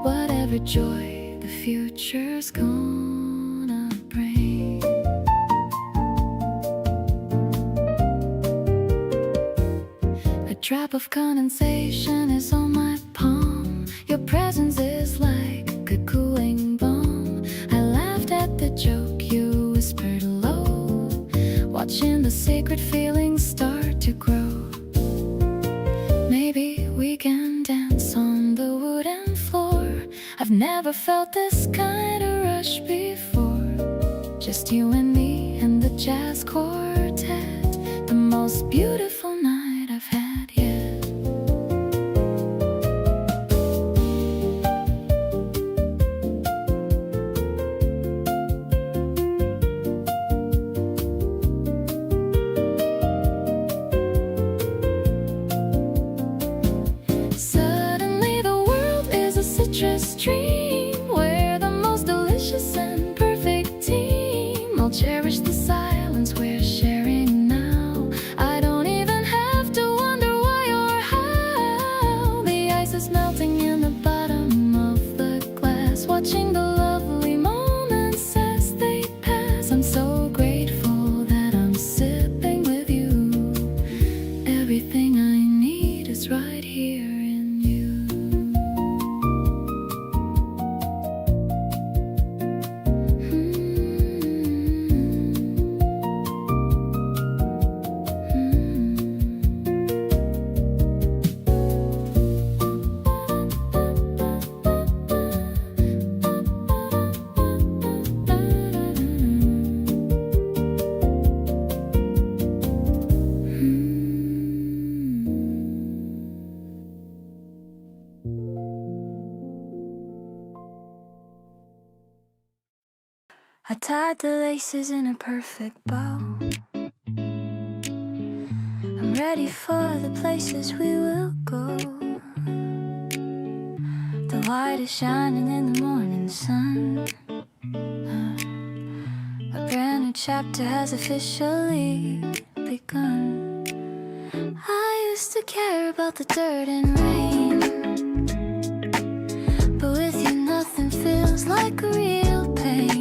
[SPEAKER 3] whatever joy the future's gonna bring. A drop of condensation is on my palm, your presence is like a cooling balm. I laughed at the joke you whispered low, watching the sacred feelings start to grow. Maybe we can dance on the wooden floor. I've never felt this kind of rush before. Just you and me and the jazz quartet, the most beautiful night I've had yet. Suddenly the world is a citrus dream, where the most delicious and perfect team. I'll cherish the silence we're sharing now. I don't even have to wonder why or how. The ice is melting in the bottom of the glass, watching the lovely moments as they pass. I'm so grateful that I'm sipping with you. Everything I need is right here in you. I tied the laces in a perfect bow. I'm ready for the places we will go. The light is shining in the morning sun. A brand new chapter has officially begun. I used to care about the dirt and rain, but with you nothing feels like real pain.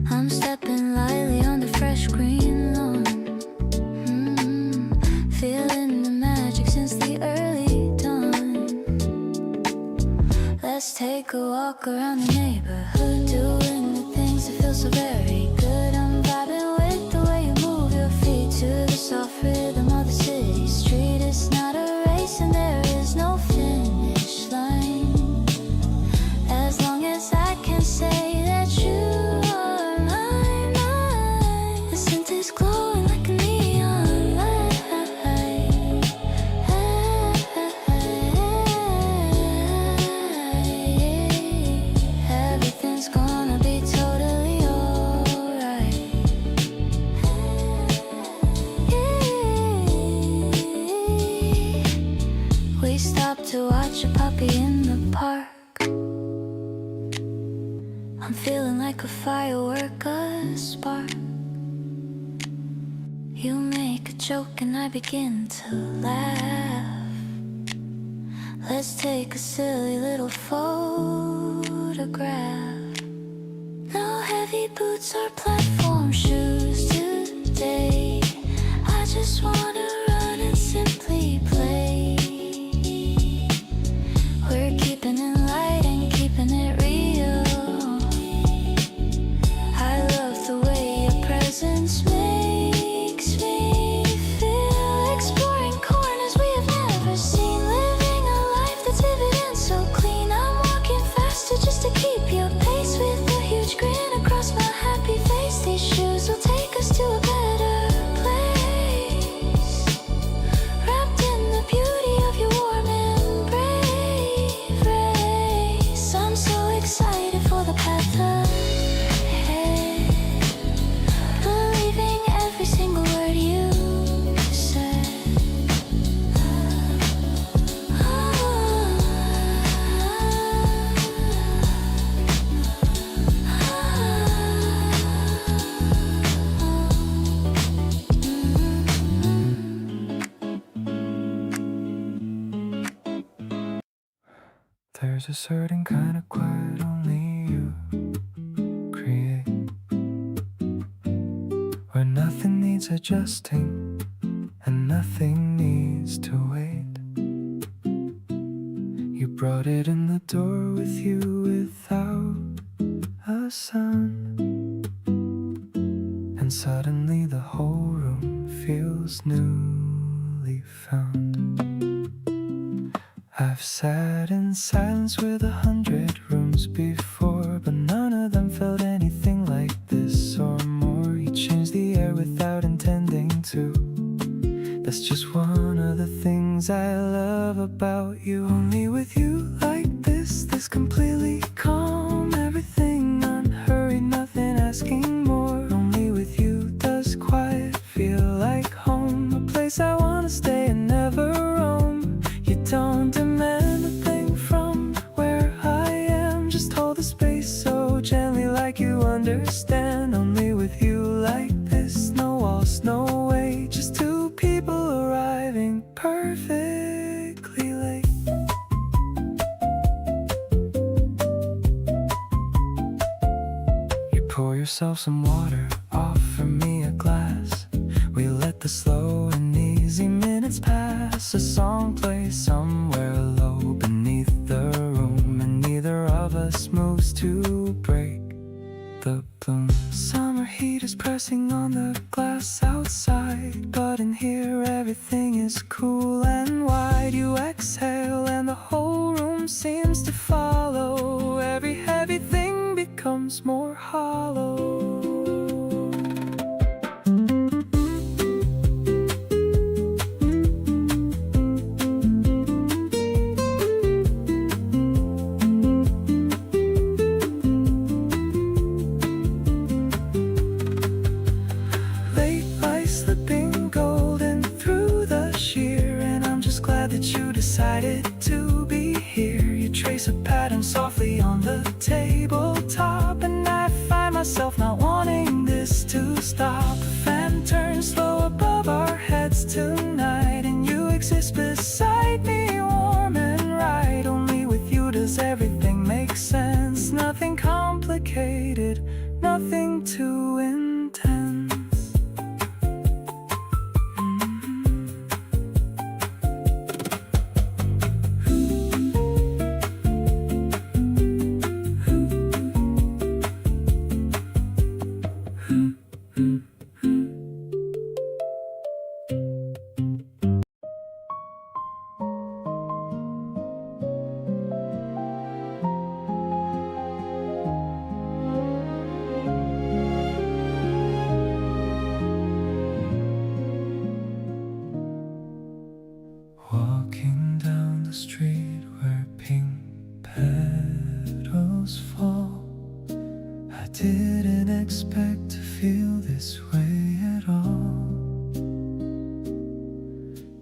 [SPEAKER 3] I'm stepping lightly on the fresh green lawn, feeling the magic since the early dawn. Let's take a walk around the neighborhood, doing the things that feel so very good. I'm vibing with the way you move your feet to the soft rhythm of the city street. It's not a race and there is no finish line, as long as I can say that you are mine. The scent is glowing like a neon light. Everything's gonna be totally alright. We stopped to watch a puppy in the park. I'm feeling like a firework, a spark. You make a joke and I begin to laugh. Let's take a silly little photograph. No heavy boots or platform shoes today. I just wanna run and simply play. We're keeping it light and keeping it real. I love the way
[SPEAKER 2] There's a certain kind of quiet only you create, where nothing needs adjusting and nothing needs to wait. You brought it in the door with you without a sound, and suddenly the whole room feels newly found. I've sat in silence with 100 rooms before, but none of them felt anything like this or more. You changed the air without intending to. That's just one of the things I love about you. Only with you like this completely calm. Everything unhurried, nothing asking more. Only with you does quiet feel like home, a place I wanna stay and never roam. You don't demand a thing from where I am, just hold the space so gently like you understand. Only with you like this, no walls, no way, just two people arriving perfectly late. You pour yourself some water, offer me a glass. We let the slow and easy minutes pass. A song plays somewhere low beneath the room, and neither of us moves to break the bloom. Summer heat is pressing on the glass outside, but in here everything is cool and wide. You exhale and the whole room seems to follow. Every heavy thing becomes more hollow. Decided to be here. You trace a pattern softly on the tabletop, and I find myself not wanting this to stop. A fan turns slow above our heads tonight, and you exist beside me, warm and right. Only with you does everything make sense. Nothing complicated, nothing too intense. Walking down the street where pink petals fall, I didn't expect to feel this way at all.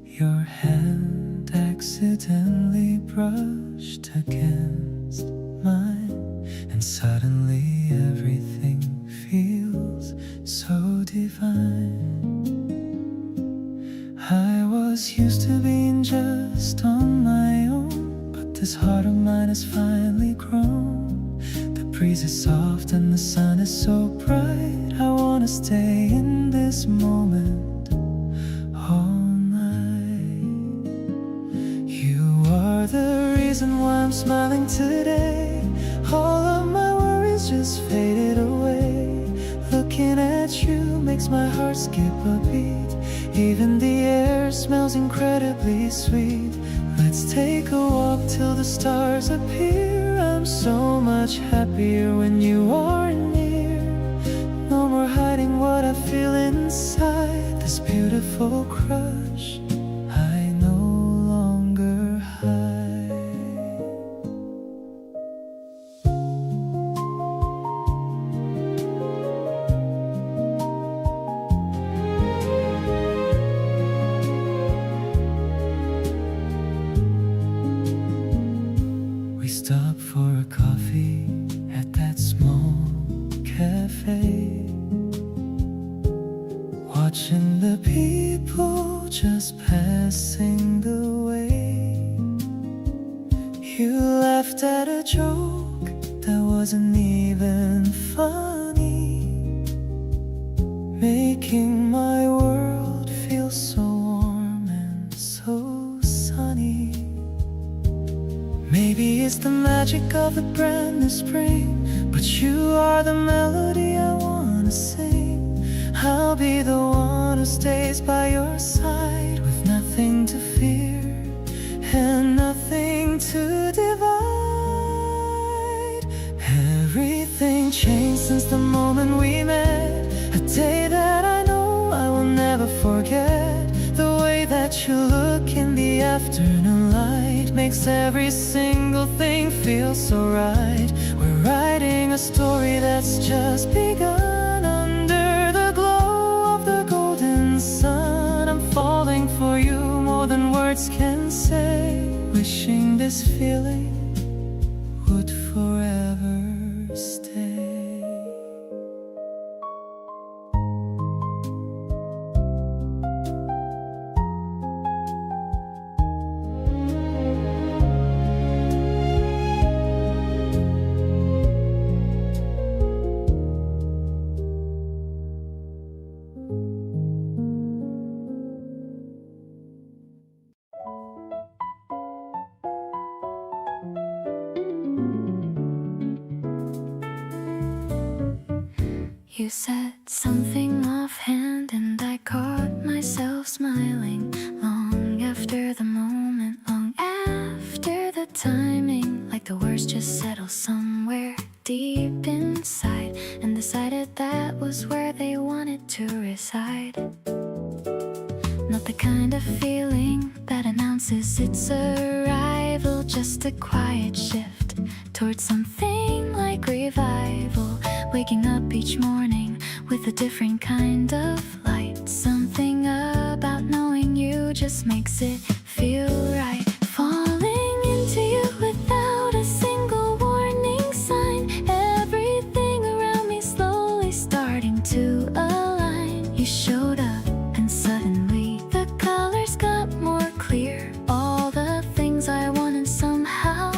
[SPEAKER 2] Your hand accidentally brushed against mine, and suddenly everything feels so divine. I was used to being just on my own, but this heart of mine has finally grown. The breeze is soft and the sun is so bright. I wanna stay in this moment all night. You are the reason why I'm smiling today. All of my worries just faded away. Looking at you makes my heart skip a beat. Even the air smells incredibly sweet. Let's take a walk till the stars appear. I'm so much happier when you are near. No more hiding what I feel inside. This beautiful crush I no longer hide. We stopped for a coffee at that small cafe, watching the people just passing the way. You laughed at magic of the brand new spring, but you are the melody I wanna sing. I'll be the one who stays by your side, with nothing to fear and nothing to divide. Everything changed since the moment we met, a day that I know I will never forget. The way that you look in the afternoon light makes every single thing feel so right. We're writing a story that's just begun. Under the glow of the golden sun, I'm falling for you more than words can say, wishing this feeling would forever stay.
[SPEAKER 3] You said something offhand and I caught myself smiling. Long after the moment, long after the timing, like the words just settled somewhere deep inside, and decided that was where they wanted to reside. Not the kind of feeling that announces its arrival, just a quiet shift towards something like revival. Waking up each morning with a different kind of light. Something about knowing you just makes it feel right. Falling into you without a single warning sign. Everything around me slowly starting to align. You showed up and suddenly the colors got more clear. All the things I wanted somehow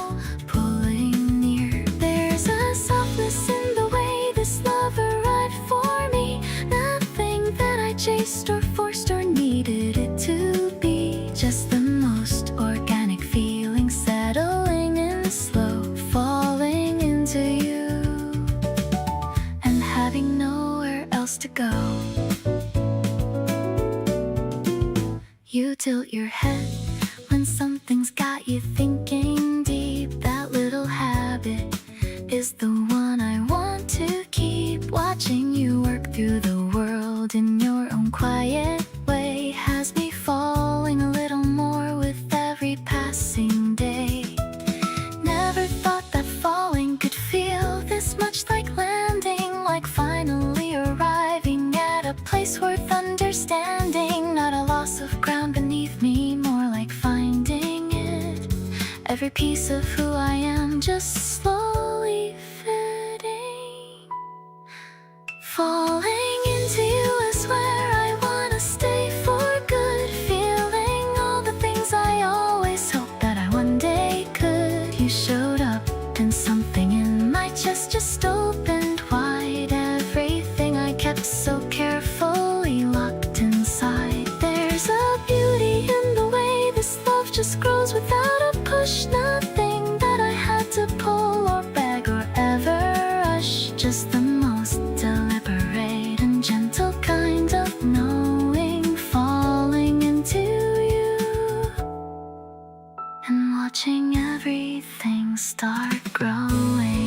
[SPEAKER 3] pulling near. There's a softness in the way this love arrived for me. Nothing that I chased or forced or needed it to be. Just the most organic feeling settling in slow. Falling into you and having nowhere else to go. You tilt your head when something's got you thinking deep. That little habit is the one I want to keep. Watching you work through the world in your own quiet way has me falling a little more with every passing day. Never thought that falling could feel this much like landing, like finally arriving at a place worth understanding. Not a loss of ground beneath me, more like finding it. Every piece of who I am just slowly fitting. Falling into you is where I wanna stay for good. Feeling all the things I always hoped that I one day could. You showed up and something in my chest just opened wide. Everything I kept so carefully locked inside. There's a beauty in the way this love just grows without a push. Nothing that I had to pull or beg or ever rush. Just the most deliberate and gentle kind of knowing. Falling into you and watching everything start growing.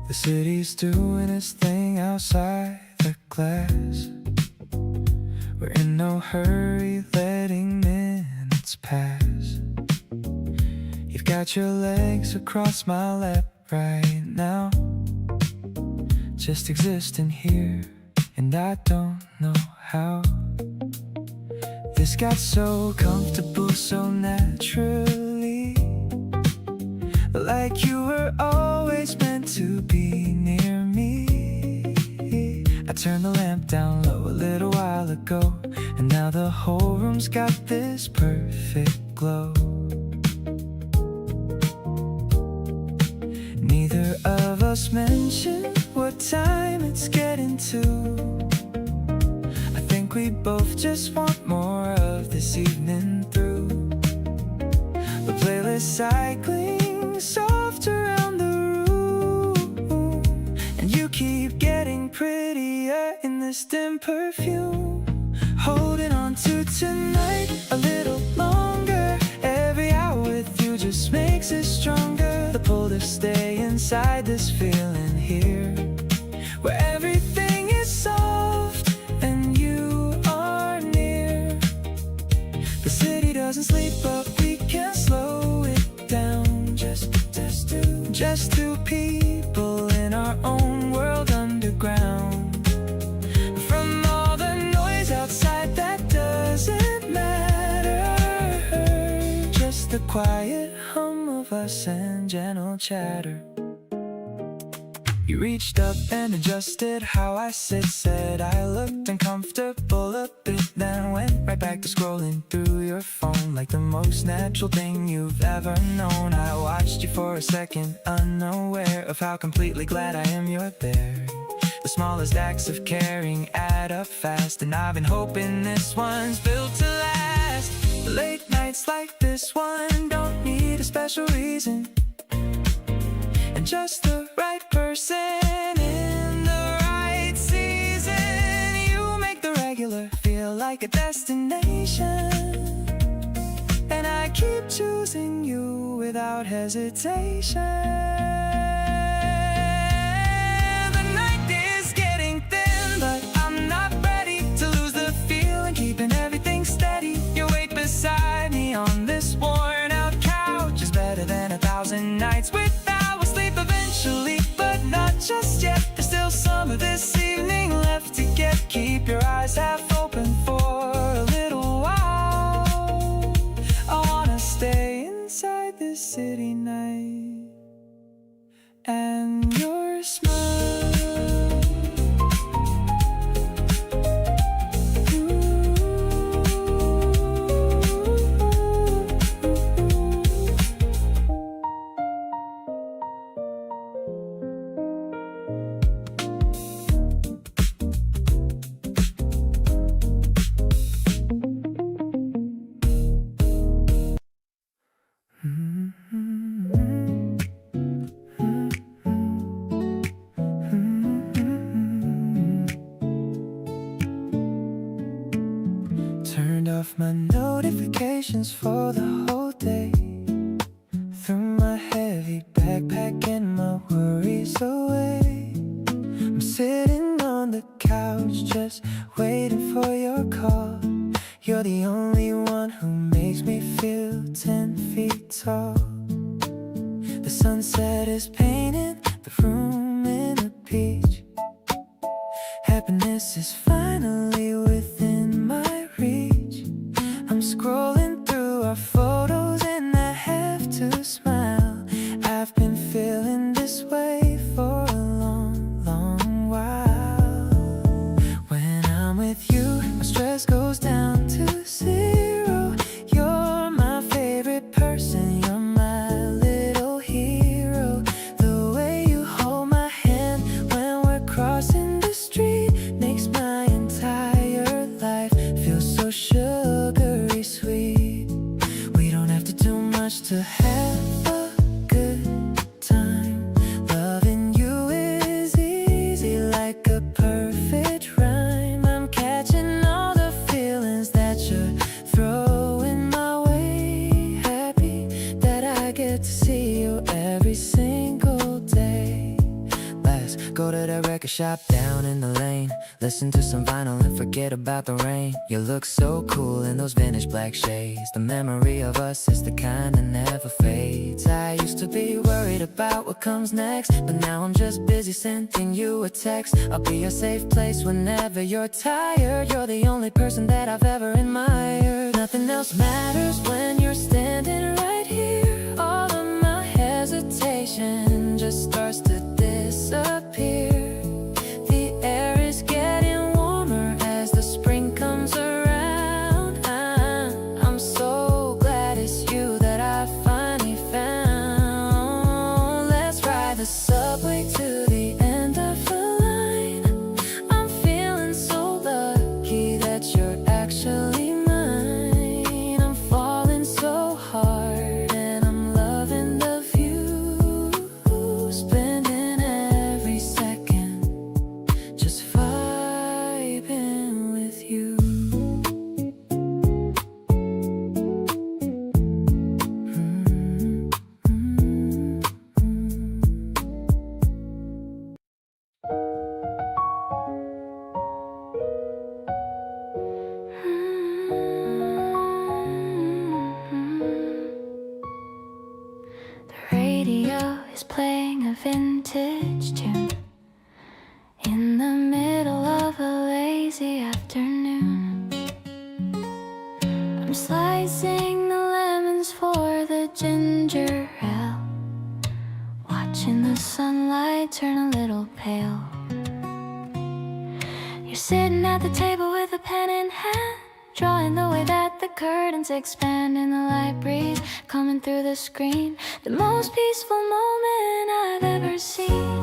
[SPEAKER 2] The city's doing its thing outside the glass. We're in no hurry, letting minutes pass. You've got your legs across my lap right now, just existing here and I don't know how. This got so comfortable so naturally, like you were always meant to be near me. I turned the lamp down low a little while ago, and now the whole room's got this perfect glow. Neither of us mentioned what time it's getting to. I think we both just want more of this evening through. The playlist cycling soft around the room, and you keep getting prettier in this dim perfume. Holding on to tonight a little longer. Every hour with you just makes it stronger. The pull to stay inside this feeling here, where everything is soft and you are near. The city doesn't sleep, but we can slow it down. Just two people in our own world underground. From all the noise outside that doesn't matter, just the quiet hum of us and gentle chatter. You reached up and adjusted how I sit, said I looked uncomfortable a bit, then went right back to scrolling through your phone like the most natural thing you've ever known. I watched you for a second, unaware of how completely glad I am you're there. The smallest acts of caring add up fast, and I've been hoping this one's built to last. The late nights like this one don't need a special reason, and just the right person in the right season. You make the regular feel like a destination, and I keep choosing you without hesitation. The night is getting thin, but I'm not ready to lose the feeling, keeping everything steady. Your weight beside me on this worn out couch is better than 1,000 nights without sleep eventually, but not just yet. There's still some of this evening left to get. Keep your eyes half open for a little while. I wanna stay inside this city night and your smile. Turned off my notifications for the whole day. Threw my heavy backpack and my worries away. I'm sitting on the couch just waiting for your call. You're the only one who makes me feel 10 feet tall. The sunset is painting the room in a peach. Happiness is finally within my reach. I'm scrolling through our photos and I have to smile. I've been feeling this way for a long, long while. When I'm with you, my stress goes down to zero. You're my favorite person, you're my little hero. The way you hold my hand when we're crossing the street makes my entire life feel so sugary sweet. We don't have to do much to have a good time. Loving you is easy like a perfect rhyme. I'm catching all the feelings that you're throwing my way. Happy that I get to see you every single day. Let's go to the record shop down in the lane. Listen to some vinyl and forget about the rain. You look so cool in those vintage black shades. The memory of us is the kind that never fades. I used to be worried about what comes next, but now I'm just busy sending you a text. I'll be your safe place whenever you're tired. You're the only person that I've ever admired. Nothing else matters when you're standing right here. All of my hesitation just starts to disappear. The air is getting warmer as the spring comes around. I'm so glad it's you that I finally found. Let's ride the subway to the end of the line. I'm feeling so lucky that you're actually mine. I'm falling so hard and I'm loving the view. Spending every second just vibing with you.
[SPEAKER 3] The radio is playing a vintage tune in the middle of a lazy afternoon. I'm slicing the lemons for the ginger ale, watching the sunlight turn a little pale. You're sitting at the table with a pen in hand, drawing the way that the curtains expand in the light breeze coming through the screen. The most peaceful moment I've ever seen.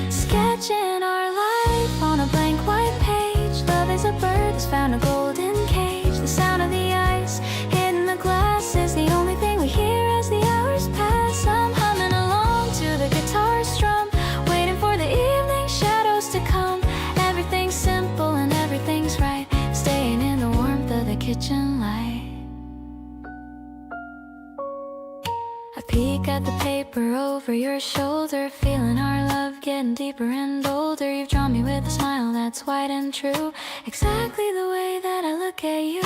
[SPEAKER 3] Sketching our life on a blank white page. Love is a bird that's found a golden cage. The sound of the ice hitting the glass is the only thing we hear as the hours pass. I'm humming along to the guitar strum, waiting for the evening shadows to come. Everything's simple and everything's right, staying in the warmth of the kitchen light. I peek at the paper over your shoulder, feeling our love getting deeper and older. You've drawn me with a smile that's white and true, exactly the way that I look at you.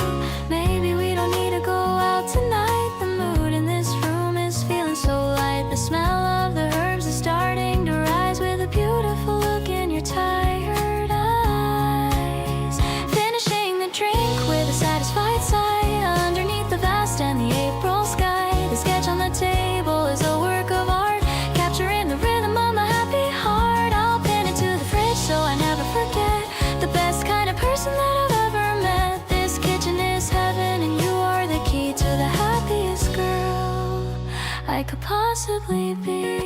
[SPEAKER 3] Maybe we don't need to go out tonight. The mood in this room is feeling so light. The smell of the herbs is starting to rise with a beautiful look in your tired eyes. Finishing the drink with a satisfied sigh underneath the vast and the April sky. The sketch on the table is a work of art, capturing the rhythm of my happy heart. I'll pin it to the fridge so I never forget. The best kind of person that I've ever met. This kitchen is heaven and you are the key to the happiest girl I could possibly be.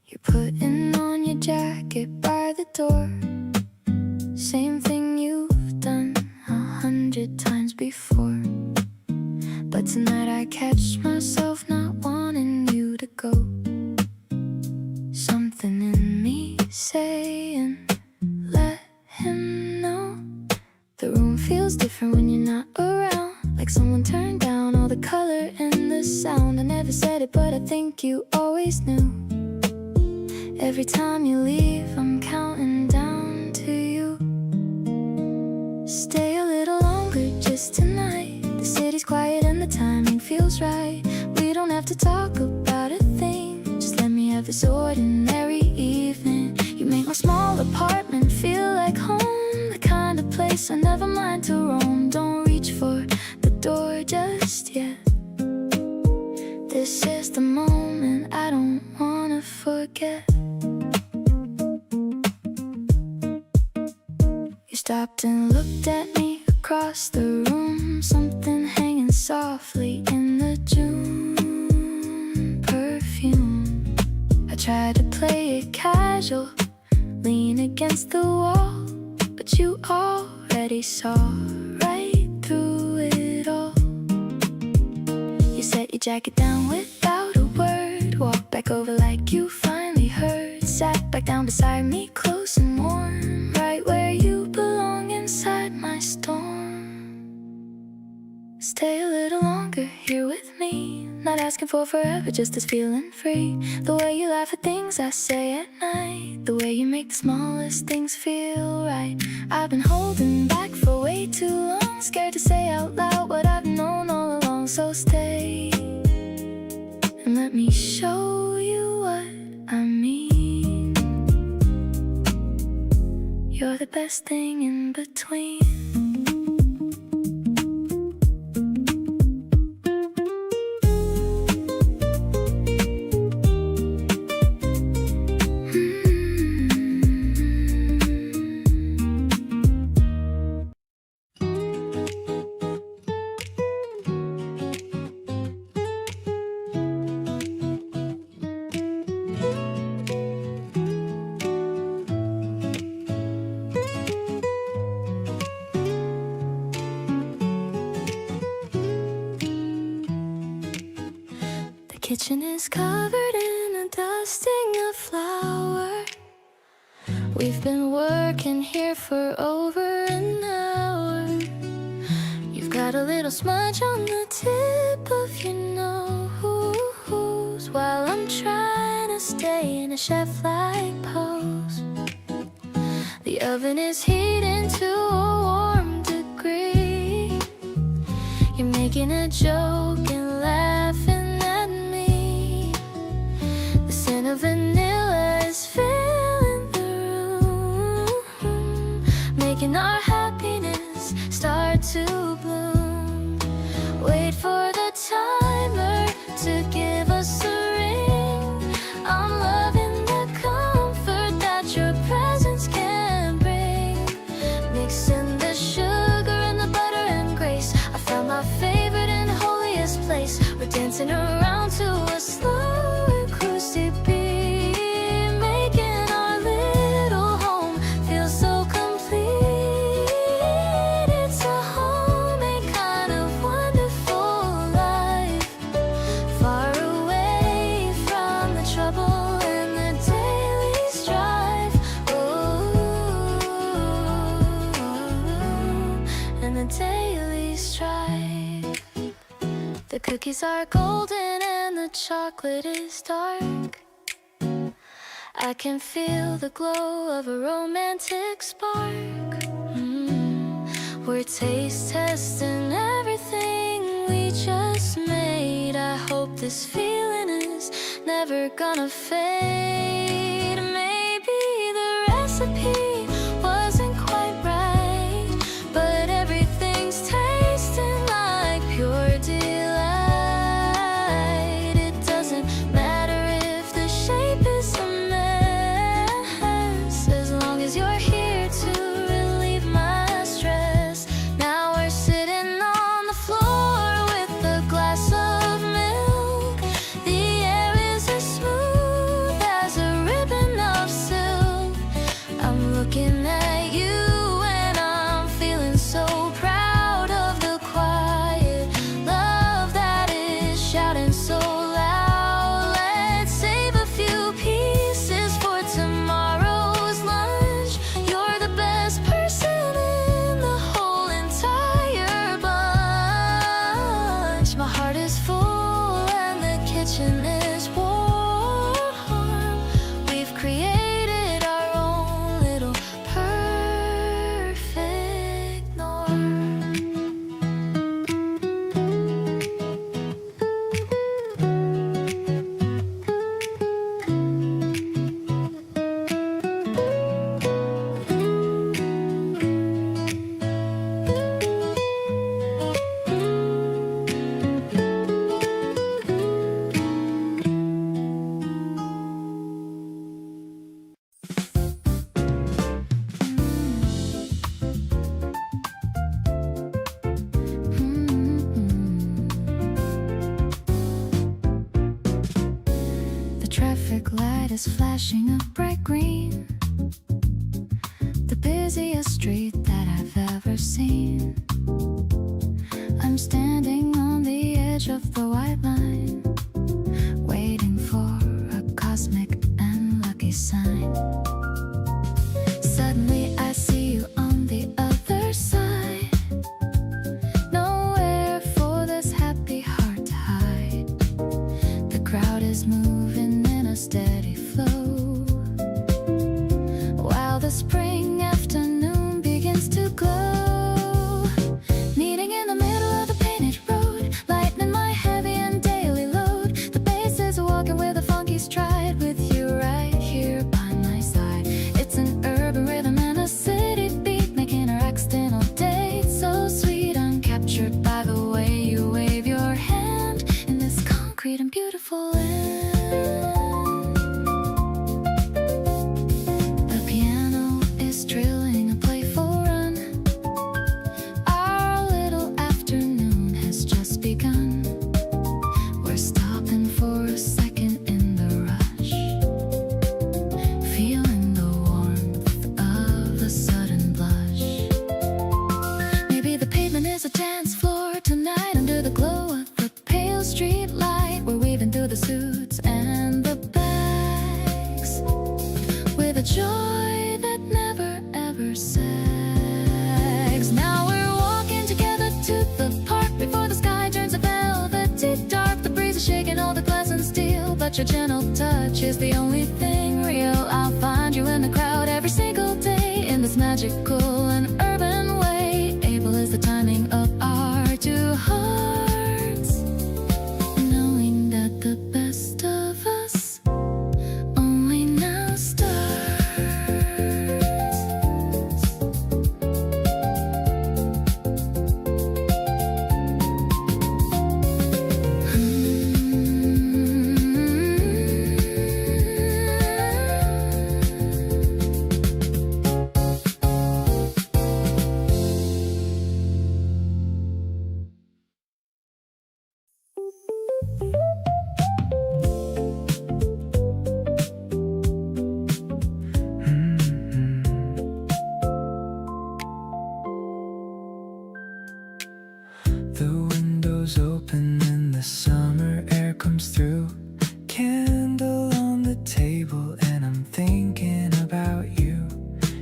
[SPEAKER 3] You're putting on your jacket by the door, same thing you've done 100 times before. But tonight I catch myself not wanting you to go. Something in me saying, let him know. The room feels different when you're not around, like someone turned down all the color and the sound. I never said it, but I think you always knew. Every time you leave, I'm counting down to you. Stay a little longer just tonight. The city's quiet and the timing feels right. We don't have to talk about a thing, just let me have this ordinary evening. You make my small apartment feel like home, the kind of place I never mind to roam. Don't reach for the door just yet. This is the moment I don't wanna forget. across the room, something hanging softly in the June perfume. I tried to play it casual, lean against the wall, but you already saw right through it all. You set your jacket down without a word, walked back over like you finally heard, sat back down beside me close and warm, right where you belong inside my storm. Stay a little longer here with me, not asking for forever, just this feeling free. The way you laugh at things I say at night, the way you make the smallest things feel right. I've been holding back for way too long, scared to say out loud what I've known all along. So stay and let me show you what I mean. You're the best thing in between. Kitchen is covered in a dusting of flour. We've been working here for over an hour. You've got a little smudge on the tip of your nose, while I'm trying to stay in a chef-like pose. The oven is heating to a warm degree. You're making a joke and laughing. Vanilla is filling the room, making our happiness start to bloom. Wait for the timer to give us a ring. I'm loving the comfort that your presence can bring. Mixing the sugar and the butter and grace, I found my favorite and holiest place. We're dancing around to a slow acoustic beat. The cookies are golden and the chocolate is dark. I can feel the glow of a romantic spark. We're taste testing everything we just made. I hope this feeling is never gonna fade. Maybe the recipe wasn't quite right, but everything's tasting like pure delight. Ribbon traffic light is flashing a bright green. The busiest street that I've ever seen. I'm standing on the edge of the white line, waiting for a cosmic and lucky sign. Suddenly I see you on the other side. Nowhere for this happy heart to hide. The crowd is moving in a steady flow, while the spring afternoon begins to glow. Meeting in the middle of the painted road, lightening my heavy and daily load. The bass is walking with a funky stride, with you right here by my side. It's an urban rhythm and a city beat, making our accidental date so sweet. I'm captured by the way you wave your hand in this concrete and beautiful land. The piano is drilling a playful run. Our little afternoon has just begun. We're stopping for a second in the rush, feeling the warmth of a sudden blush. Maybe the pavement is a dance floor tonight, under the glow of the pale street light. We're weaving through the suits and the bags with a joy that never ever sags. Now we're walking together to the park before the sky turns a velvety dark. The breeze is shaking all the glass and steel, but your gentle touch is the only thing real. I'll find you in the crowd every single day, in this magical and urban way. Able is the timing of our two hearts, knowing that the best of us only now starts.
[SPEAKER 2] The windows open and the summer air comes through. Candle on the table and I'm thinking about you.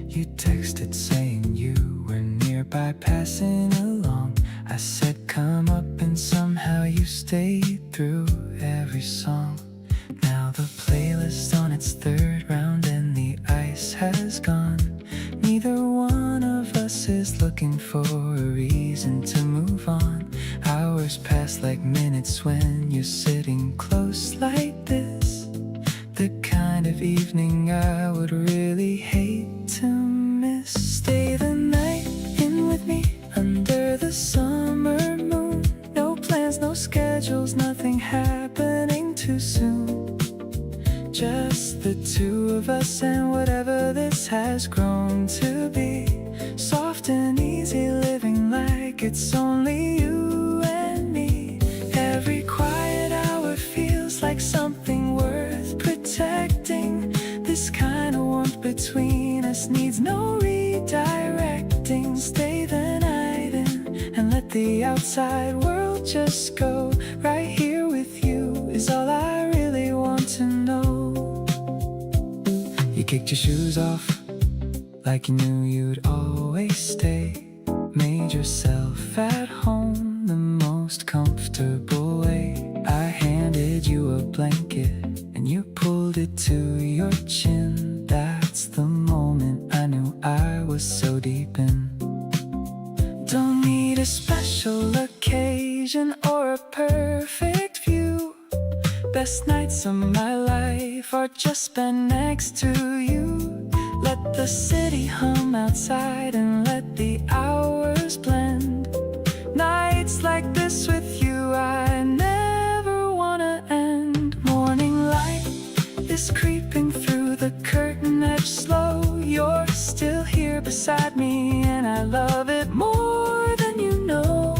[SPEAKER 2] You texted saying you were nearby passing along. I said come up and somehow you stayed through every song. Now the playlist on its third round and the ice has gone. Neither one of us is looking for a reason to move on. Hours pass like minutes when you're sitting close like this. The kind of evening I would really hate to miss. Stay the night in with me under the summer moon. No plans, no schedules, nothing happening too soon. Just the two of us and whatever this has grown to be. Soft and easy living like it's only you and me. Every quiet hour feels like something worth protecting. This kind of warmth between us needs no redirecting. Stay the night in and let the outside world just go. Right here with you is all I really want to know. You kicked your shoes off like you knew you'd always stay. Made yourself at home the most comfortable way. I handed you a blanket and you pulled it to your chin. That's the moment I knew I was so deep in. Don't need a special occasion or a perfect view. Best nights of my life are just spent next to you. Let the city hum outside and let the hours blend. Nights like this with you I never wanna end. Morning light is creeping through the curtain edge slow. You're still here beside me and I love it more than you know.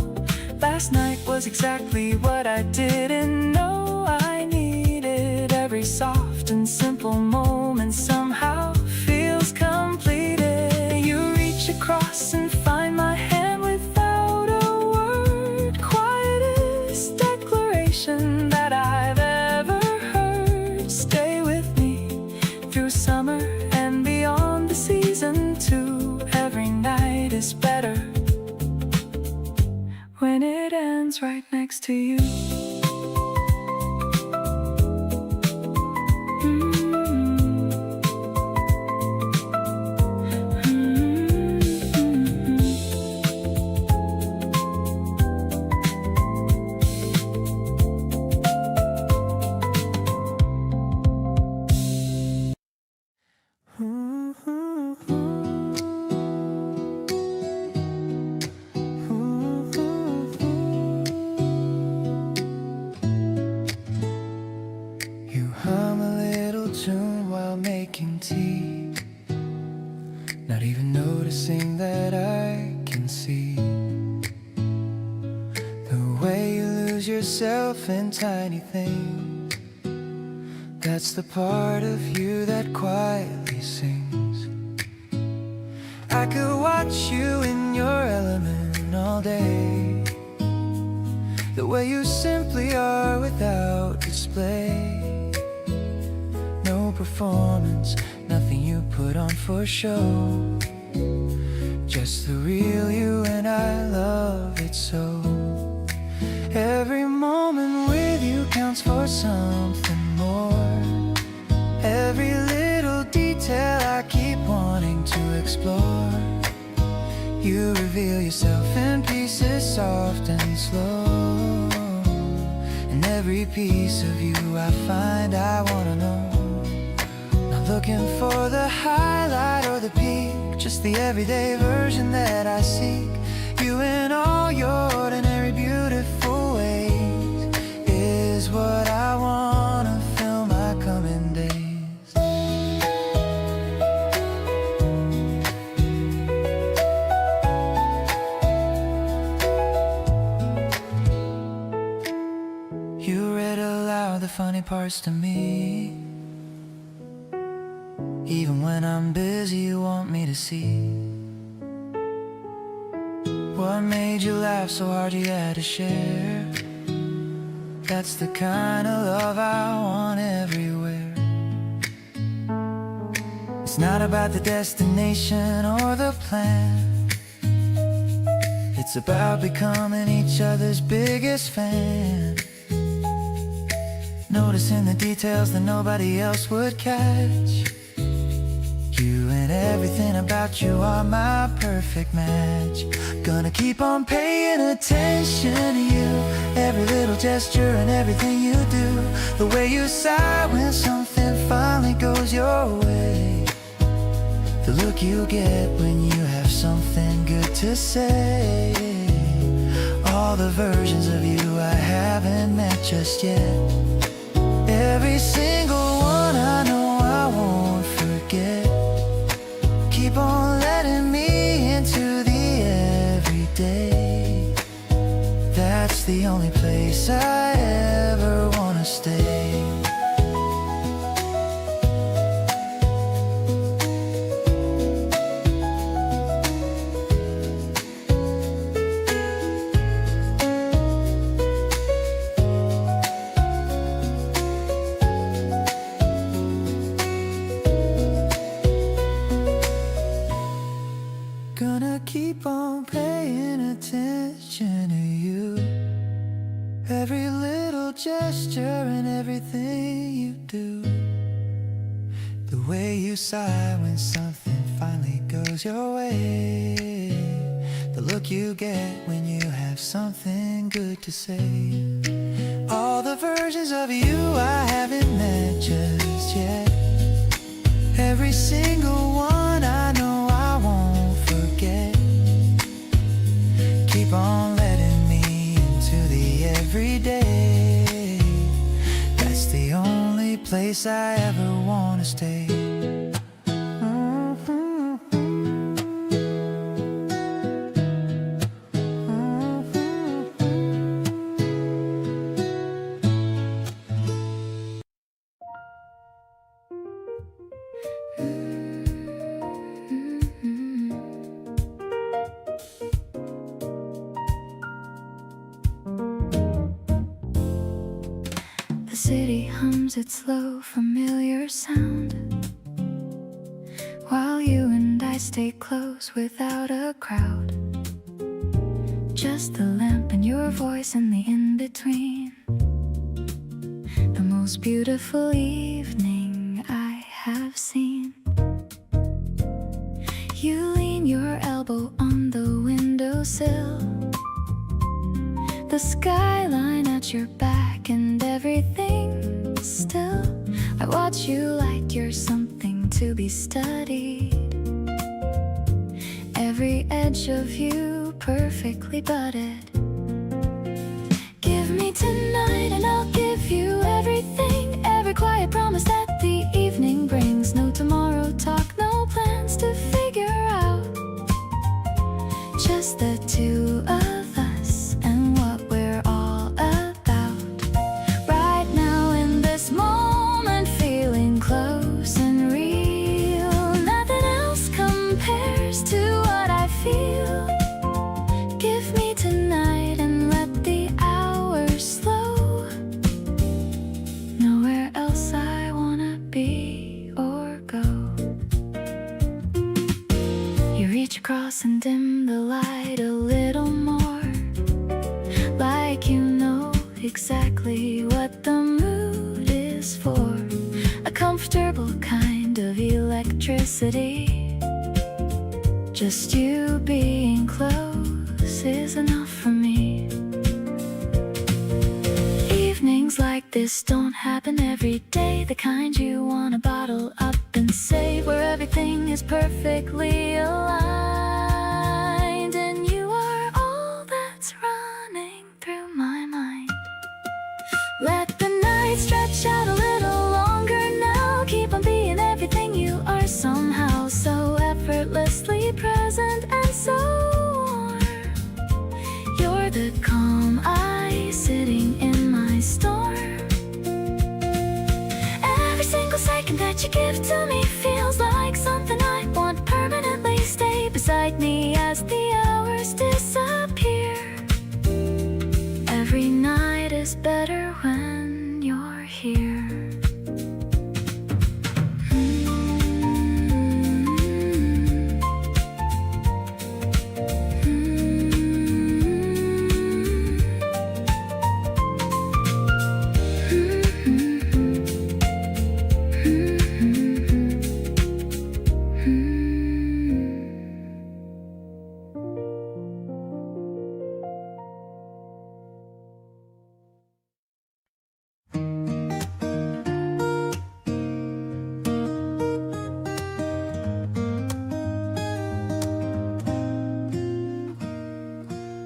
[SPEAKER 2] Last night was exactly what I didn't know I needed. Every soft golden simple moment somehow feels completed. You reach across and find my hand without a word. Quietest declaration that I've ever heard. Stay with me through summer and beyond the season too. Every night is better when it ends right next to you. Making tea, not even noticing that I can see the way you lose yourself in tiny things. That's the part of you that quietly sings. I could watch you in your element all day, the way you simply are without display. Performance, nothing you put on for show, just the real you, and I love it so. Every moment with you counts for something more. Every little detail I keep wanting to explore. You reveal yourself in pieces, soft and slow, and every piece of you I find I wanna know. Looking for the highlight or the peak, just the everyday version that I seek. You in all your ordinary beautiful ways is what I wanna fill my coming days. You read aloud the funny parts to me. Even when I'm busy, you want me to see. What made you laugh so hard you had to share? That's the kind of love I want everywhere. It's not about the destination or the plan. It's about becoming each other's biggest fan. Noticing the details that nobody else would catch. You and everything about you are my perfect match. Gonna keep on paying attention to you, every little gesture and everything you do. The way you sigh when something finally goes your way. The look you get when you have something good to say. All the versions of you I haven't met just yet. Every single one I know I won't forget. Keep on letting me into the everyday. That's the only place I ever wanna stay. Gonna keep on paying attention to you, every little gesture and everything you do. The way you sigh when something finally goes your way. The look you get when you have something good to say. All the versions of you I haven't met just yet. Every single one I know I won't forget. Keep on letting me into the everyday. That's the only place I ever wanna stay.
[SPEAKER 3] city hums its low familiar sound, while you and I stay close without a crowd. Just the lamp and your voice and the in-between, the most beautiful evening I have seen. You lean your elbow on the windowsill, the skyline at your back and everything still. I watch you like you're something to be studied, every edge of you perfectly budded. Give me tonight and I'll give you everything, every quiet promise that the evening brings. No tomorrow talk, no plans to figure out, just the two of us and what we're all about. Right now in this moment, feeling close and real, nothing else compares to what I feel. Give me tonight and let the hours slow, nowhere else I wanna be or go. You reach across and dim the light a little more, like you know exactly what the mood is for. A comfortable kind of electricity, just you being close is enough for me. Evenings like this don't happen every day, the kind you wanna bottle up and save, where everything is perfectly aligned and you are all that's running through my mind. Let the night stretch out a little longer now, keep on being everything you are somehow, so effortlessly present and so warm. You're the calm ice sitting in my storm. Every single second that you give to me feels like something I want permanently. Stay beside me as the hours disappear. Every night is better when you're here.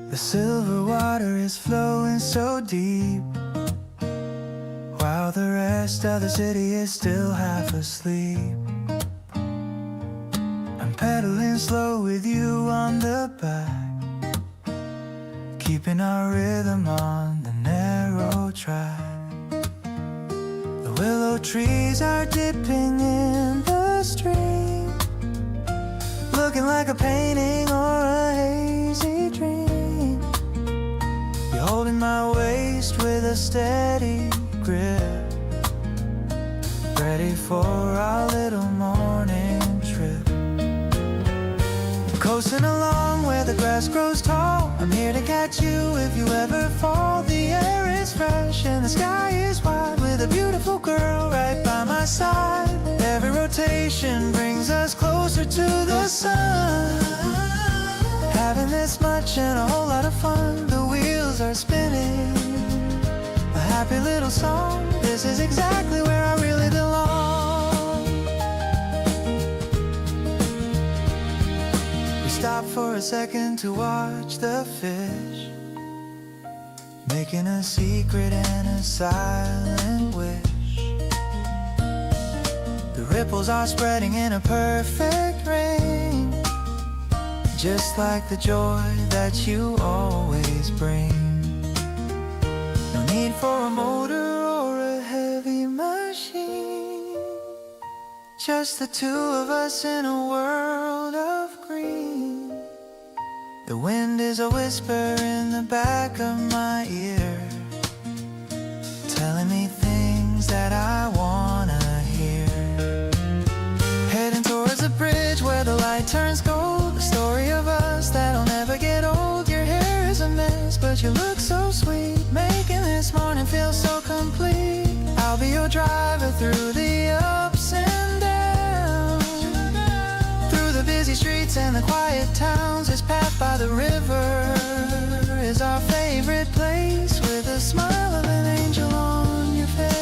[SPEAKER 2] The silver water is flowing so deep, while the rest of the city is still half asleep. I'm pedaling slow with you on the back, keeping our rhythm on the narrow track. The willow trees are dipping in the stream, looking like a painting or a hazy dream. You're holding my waist with a steady grip, ready for our little morning trip. Coasting along where the grass grows tall, I'm here to catch you if you ever fall. The air is fresh and the sky is wide, with a beautiful girl right by my side. Every rotation brings us closer to the sun. Having this much and a whole lot of fun, the wheels are spinning, a happy little song. This is exactly where I really belong. We stop for a second to watch the fish, making a secret and a silent wish. The ripples are spreading in a perfect ring, just like the joy that you always bring. No need for a motor or a heavy machine, just the two of us in a world of green. The wind is a whisper in the back of my ear, telling me things
[SPEAKER 1] things that I wanna hear. Heading towards a bridge where the light turns gold, the story of us that'll never get old. Your hair is a mess, but you look so sweet, making this morning feel so complete. I'll be your driver through the ups and downs, through the busy streets and the quiet towns. This path by the river is our favorite place, with a smile of an angel on your face.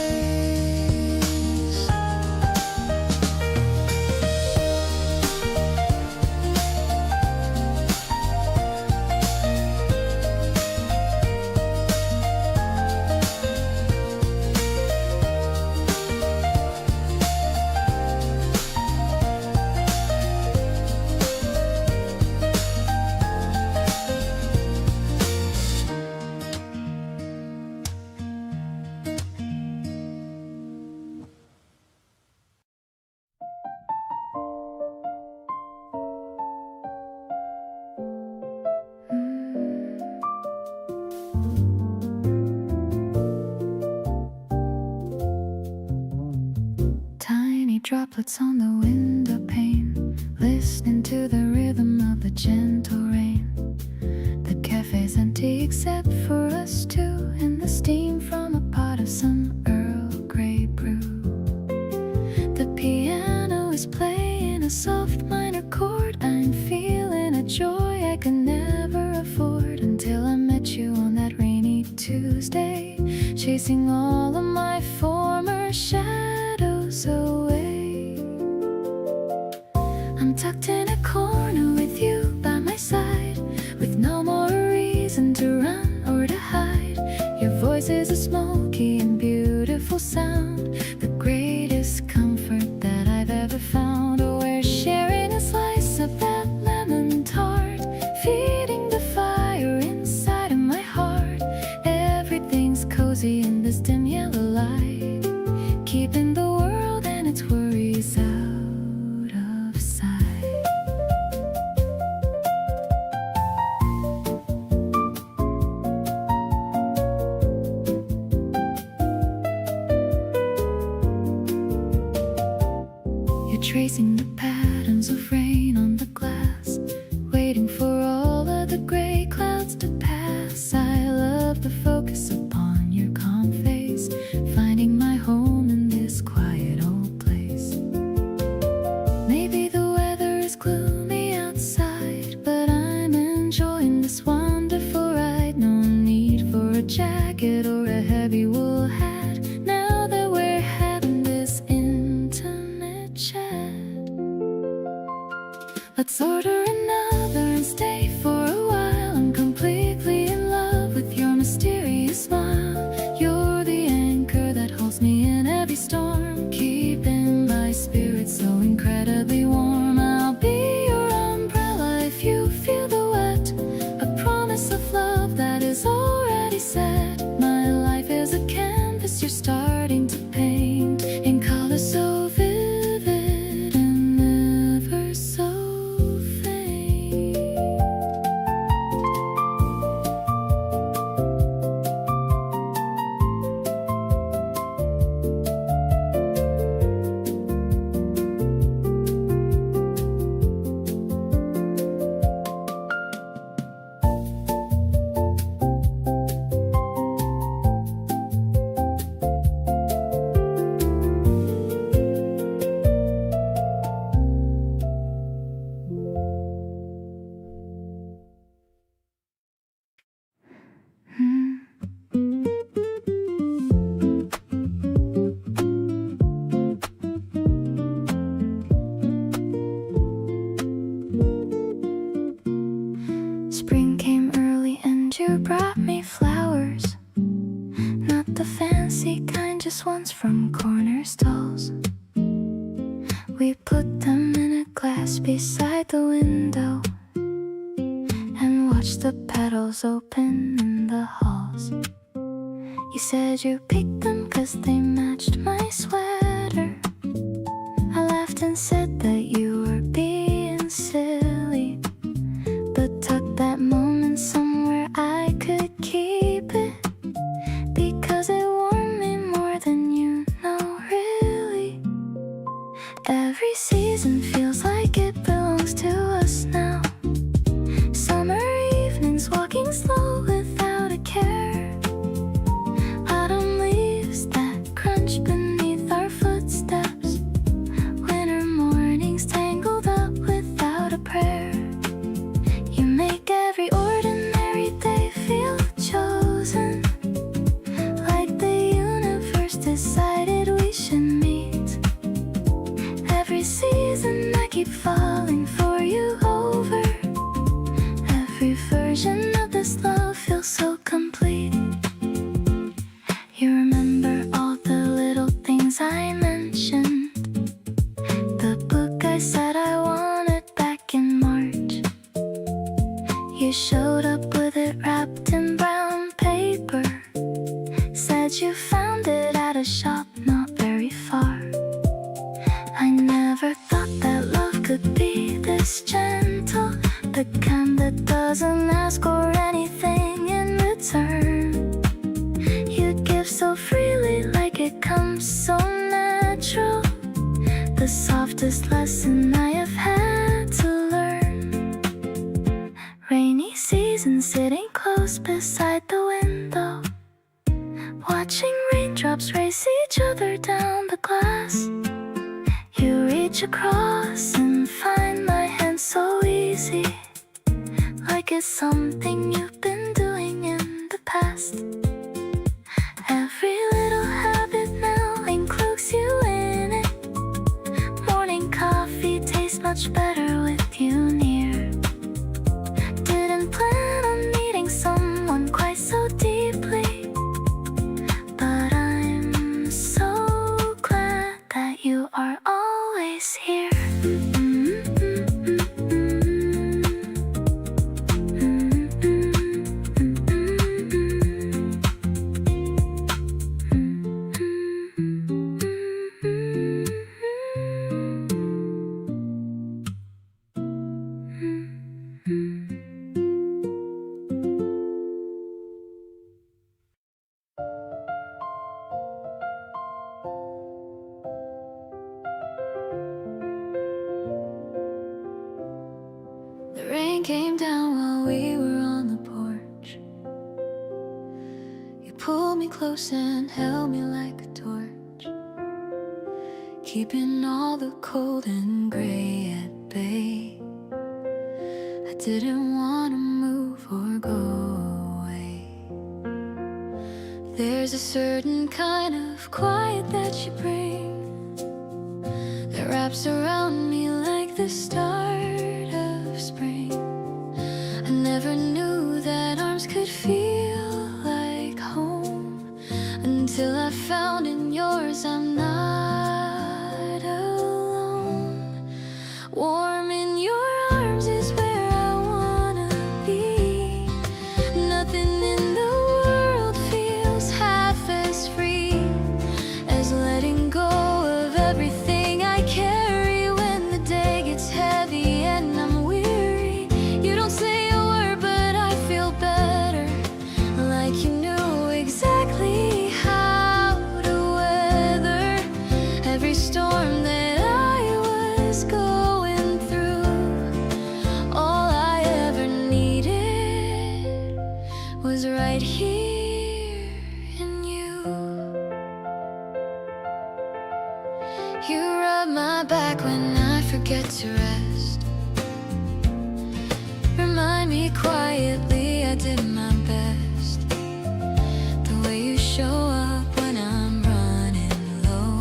[SPEAKER 3] Droplets on the window pane, listening to the rhythm of the gentle rain. The cafe's empty except for us two, and the steam from a pot of some Earl Grey brew. The piano is playing a soft minor chord. I'm feeling a joy I could never afford, until I met you on that rainy Tuesday, chasing all of my former shadows away. I'm tucked in a corner with you by my side, with no more reason to run or to hide. Your voice is a smoky and beautiful sound, the greatest comfort that I've ever found. Oh, we're sharing a slice of that lemon tart, feeding the fire inside of my heart. Everything's cozy in this dim yellow light, keeping the world and its worries out. Tracing the patterns of rain on the glass, waiting for all of the gray clouds to pass. I love the focus upon your calm face, finding my home in this quiet old place. Maybe the weather is gloomy outside, but I'm enjoying this wonderful ride. No need for a jacket or a heavy wool hat, now that we're having this intimate chat. Let's order another and stay for a while. I'm completely in love with your mysterious smile. You're the anchor that holds me in every storm, keeping my spirit so incredibly warm. I'll be your umbrella if you feel the wet, a promise of love that is already set. My life is a canvas you're starting to paint, in colors so vivid and never so faint. Spring came early and you brought me flowers, not the fancy kind, just ones from corner stalls. We put them in a glass beside the window and watched the petals open in the halls. You said you picked them 'cause they matched my sweater. I laughed and said that you were being silly, but tucked that moment somewhere I could keep it, because it warmed me more than you that you found it at a shop not very far. I never thought that love could be this gentle, the kind that doesn't ask for anything in return. You give so freely, like it comes so natural. The softest lesson I have had to learn. Rainy season, sitting close beside the window, watching raindrops race each other down the glass. You reach across and find my hand so easy, like it's something you've been doing in the past. Every little habit now includes you in it. Morning coffee tastes much better with you near. Didn't plan on meeting someone quite so deeply, but I'm so glad that you are always here. The rain came down while we were on the porch. You pulled me close and held me like a torch, keeping all the cold and gray at bay. I didn't want to move or go away. There's a certain kind of quiet that you bring that wraps around me like the start of spring. I never knew that arms could feel like home until I found in yours I'm not alone. Warm in your arms is where I wanna be. Nothing in the world feels half as free as letting go of everything I carry when the day gets heavy and I'm weary. You don't say a word, but I feel better, like you knew exactly how to weather every storm that I was going through. All I ever needed was right here in you. You rub my back when I forget to rest. Remind me quietly I did my best. The way you show up when I'm running low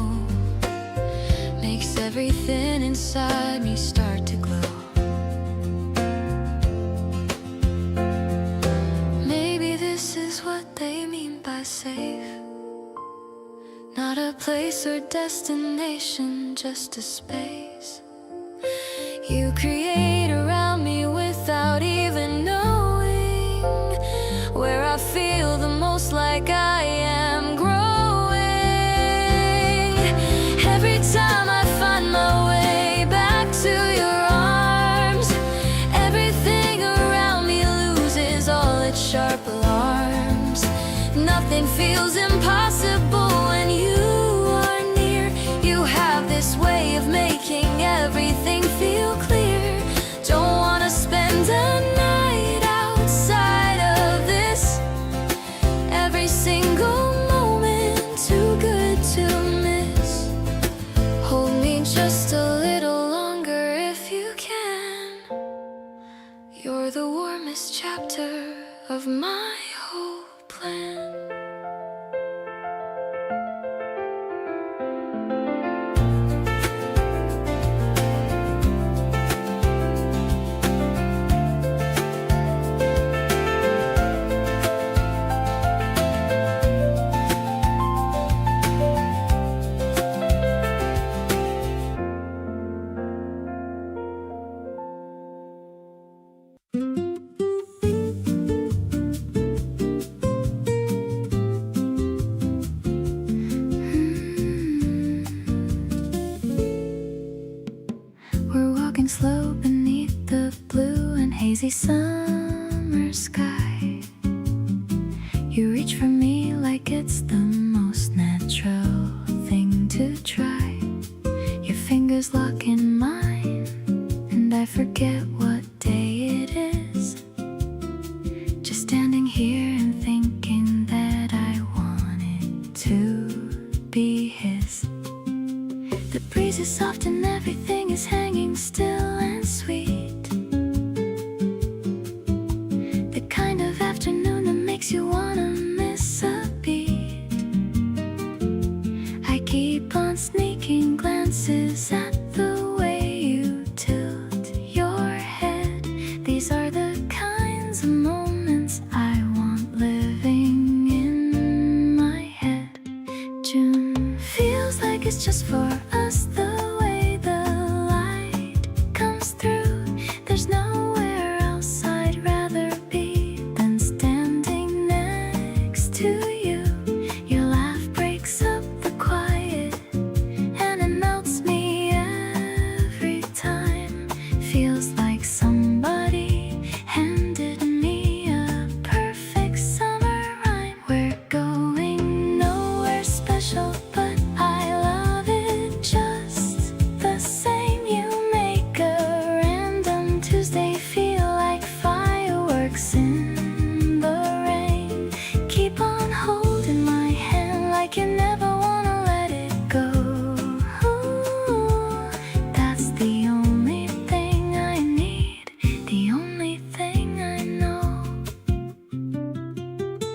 [SPEAKER 3] makes everything inside me start to glow. Maybe this is what they mean by safe. Not a place or destination, just a space you create around me without even knowing, where I feel the most like I am growing. Every time I find my way back to your arms, everything around me loses all its sharp alarms. Nothing feels impossible when you are near. You have this way of making everything feel clear. Don't wanna spend a night outside of this. Every single moment too good to miss. Hold me just a little longer if you can. You're the warmest chapter of my whole plan. hazy summer sky. You reach for me like it's the most natural thing to try. Your fingers lock in mine, and I forget what day it is. Just standing here and thinking that I wanted to be his. The breeze is soft and everything is hanging still and sweet. The kind of afternoon that makes you wanna miss a beat. I keep on sneaking glances at the way you tilt your head. These are the kinds of moments I want living in my head. June feels like it's just for us, the way the light comes through. There's nowhere else I'd rather be than standing next to you. Your laugh breaks up the quiet, and it melts me every time. Feels like somebody handed me a perfect summer rhyme. We're going nowhere special, but I love it just the same. You make a random Tuesday feel like fireworks in the rain. Keep on holding my hand like you never wanna let it go. Ooh, that's the only thing I need, the only thing I know.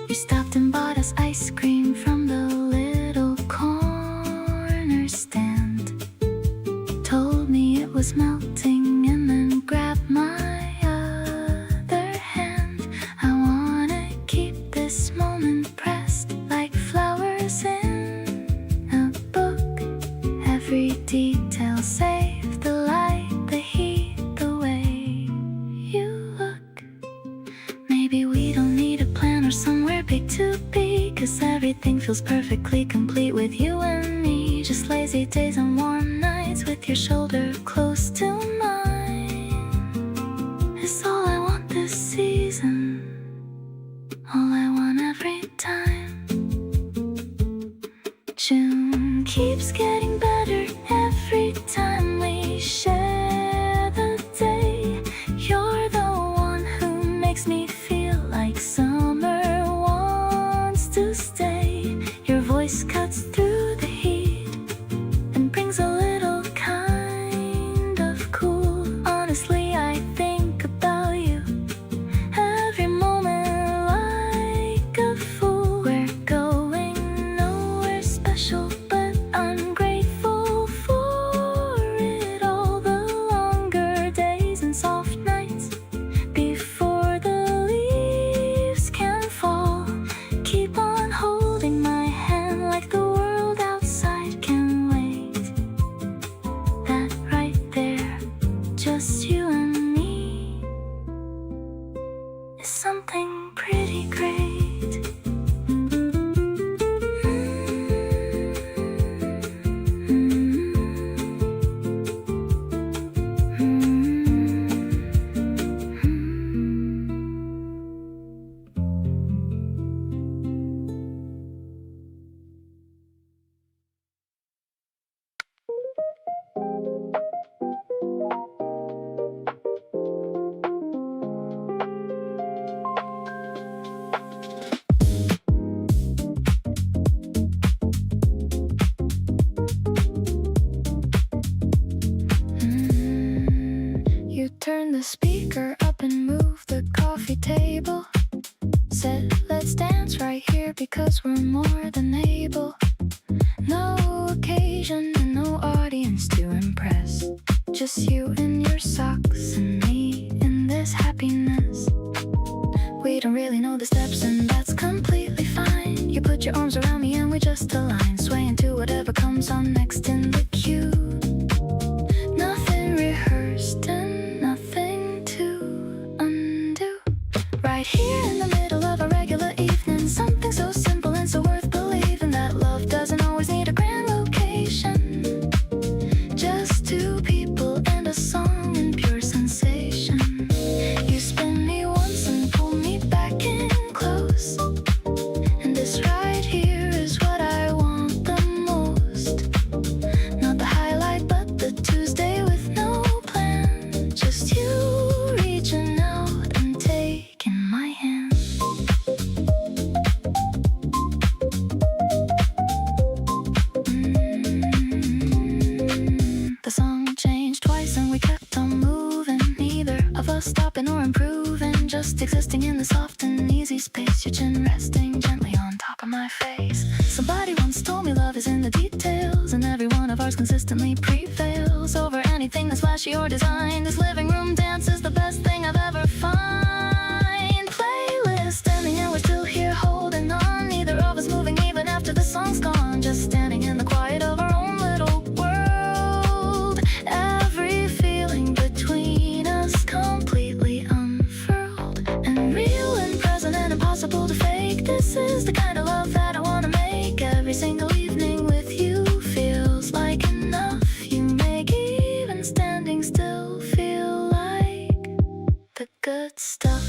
[SPEAKER 3] You stopped and bought us ice cream from the little corner stand. Told me it was melting and then grabbed my other hand. I wanna keep this moment pressed like flowers in a book. Every detail saved, the light, the heat, the way you look. Maybe we don't need a plan or somewhere big to be, 'cause everything feels perfectly complete with you and me. Just lazy days and warm nights with your shoulder close to mine. It's all I want this season, all I want every time. June keeps getting better every time we share the day. You're the one who makes me feel like summer wants to stay. Your voice cuts through the heat and brings a little kind of cool. Honestly, I think about you every moment like a fool. We're going nowhere special, but I'm grateful for it all. The longer days and soft nights before the leaves can fall. Keep on holding my hand like the world outside can wait. That right there, just you and me, is something pretty great. You turn the speaker up and move the coffee table. Said, let's dance right here because we're more than able. No occasion and no audience to impress. Just you and your socks and me in this happiness. We don't really know the steps and that's completely fine. You put your arms around me and we just align, swaying to whatever comes on next in the queue. Nothing rehearsed and nothing to undo. Right here in the middle of a regular evening, something so simple and so worth believing, that love doesn't always need a grand location. Just two people and a song and pure sensation. You spend this right here is what I want the most. Not the highlight, but the Tuesday with no plan. Just you reaching out and taking my hand. The song changed twice and we kept on moving. Neither of us stopping or improving. Just existing in the soft and easy space. Your chin resting gently on top of my face. Somebody once told me love is in the details, and every one of ours consistently prevails over anything that's flashy or designed. This living room dance is the best thing I've ever found. Playlist ending and we're still here holding on. Neither of us moving even after the song's gone. Just standing in the quiet of our own little world. Every feeling between us completely unfurled and real and present and impossible to fake. This is the kind of love that I wanna make. Every single evening with you feels like enough. You make even standing still feel like the good stuff.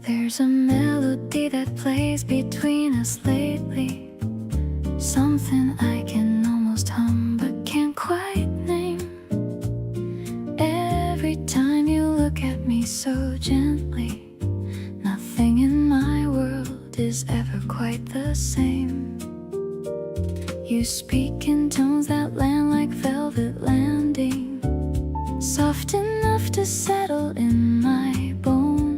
[SPEAKER 3] There's a melody that plays between us lately. Something I can almost hum but can't quite name. Every time you look at me so gently, nothing in my world is ever quite the same. You speak in tones that land like velvet landing, soft enough to settle in my bones.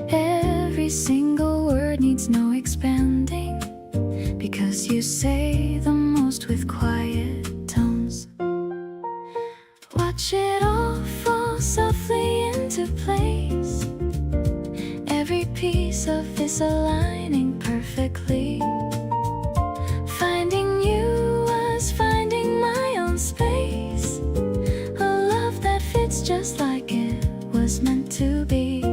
[SPEAKER 3] Every single word needs no expanding, because you say the most with quiet tones. Watch it all fall softly into place. Every piece of this aligning perfectly. Finding you was finding my own space. A love that fits just like it was meant to be.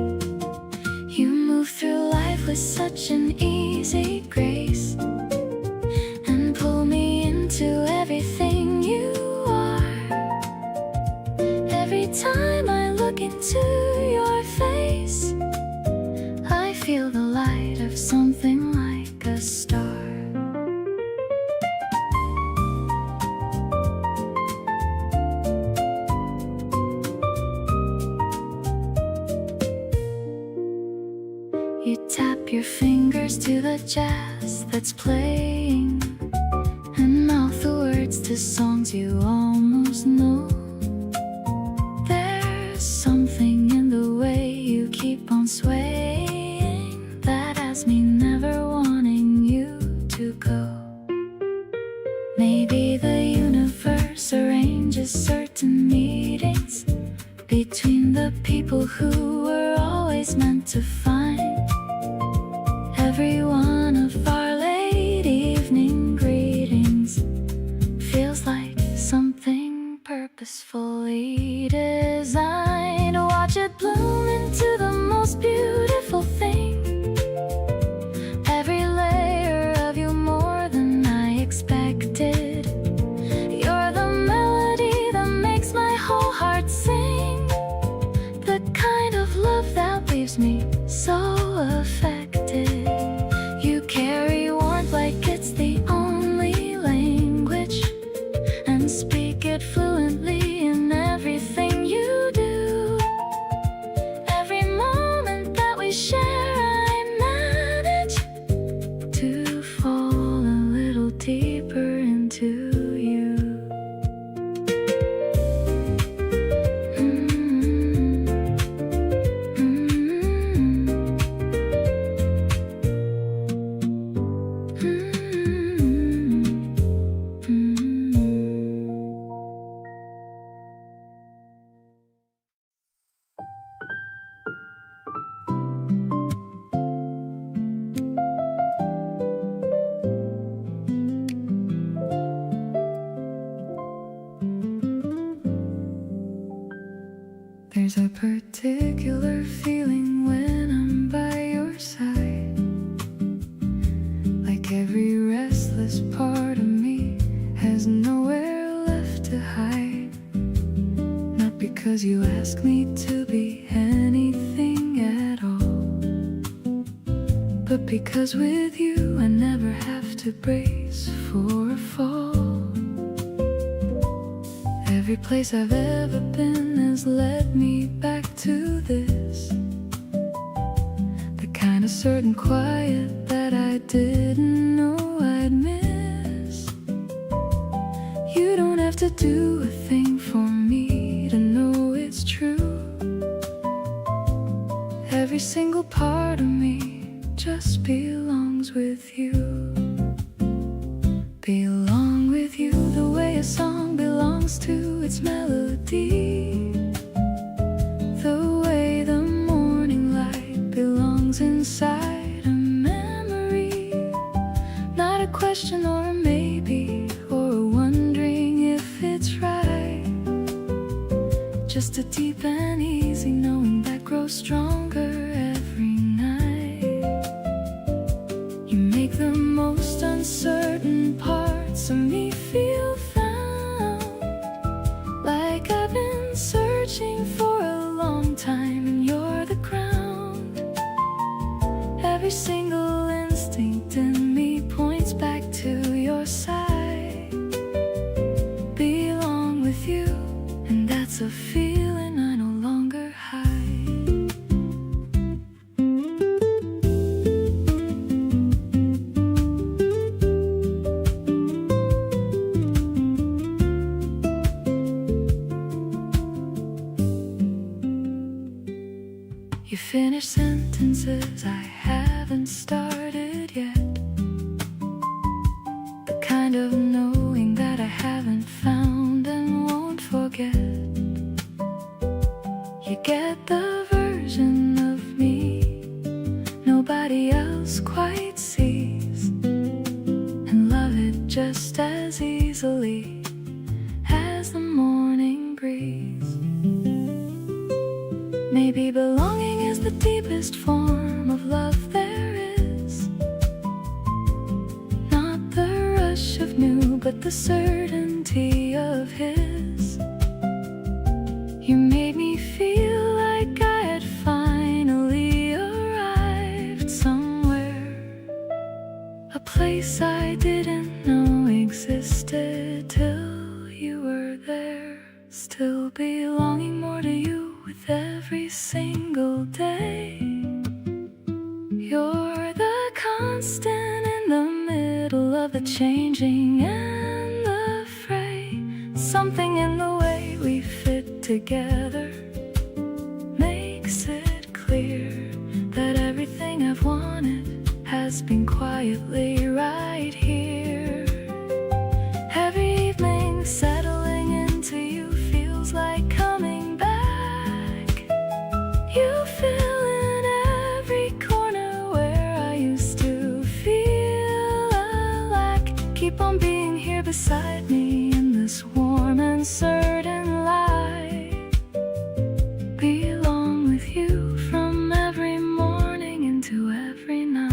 [SPEAKER 3] You move through life with such an easy grace, and pull me into everything you are. Every time I look into your face, I feel the light of something like a star. You tap your fingers to the jazz that's playing, and mouth the words to songs you almost know. There's something in the way you keep on swaying that has me never wanting you to go. Maybe the universe arranges certain meetings between the people who were always meant to find. Every one of our late evening greetings feels like something purposefully designed. Watch it bloom into the most beautiful thing. Every layer of you more than I expected. You're the melody that makes my whole heart sing. The kind of love that leaves me so affected. You carry warmth like it's the only language, and speak it fluently in everything you do. Every moment that we share, I manage to fall a little deeper into you.
[SPEAKER 2] But because with you I never have to brace for a fall. Every place I've ever been has led me back to this, the kind of certain quiet that I didn't know I'd miss. You don't have to do a thing for me to know it's true. Every single part of me just belongs with you. Belong with you the way a song belongs to its melody, the way the morning light belongs inside a memory. Not a question or a maybe or a wondering if it's right, just a deep and easy knowing that grows stronger every night. You make the most uncertain parts of me feel found, like I've been searching for a long time and you're the ground. Every single instinct in me points back to your side. Belong with you, and that's a feeling I no longer hide. You finish sentences I haven't started yet, the kind of knowing that I haven't found and won't forget. You get the version of me nobody else quite sees, and love it just as easily as the morning breeze. Maybe belonging is the deepest form of love there is, not the rush of new but the certainty of his. You made me feel like I had finally arrived somewhere, a place I didn't know existed till you were there. Still belonging more to you with every single day. You're the constant in the middle of the changing and the fray. Something in the way we fit together makes it clear that everything I've wanted has been quietly right here. Every evening settling into you feels like coming back. You fill in every corner where I used to feel a lack. Keep on being here beside me in this warm and certain light. Belong with you from every morning into every night.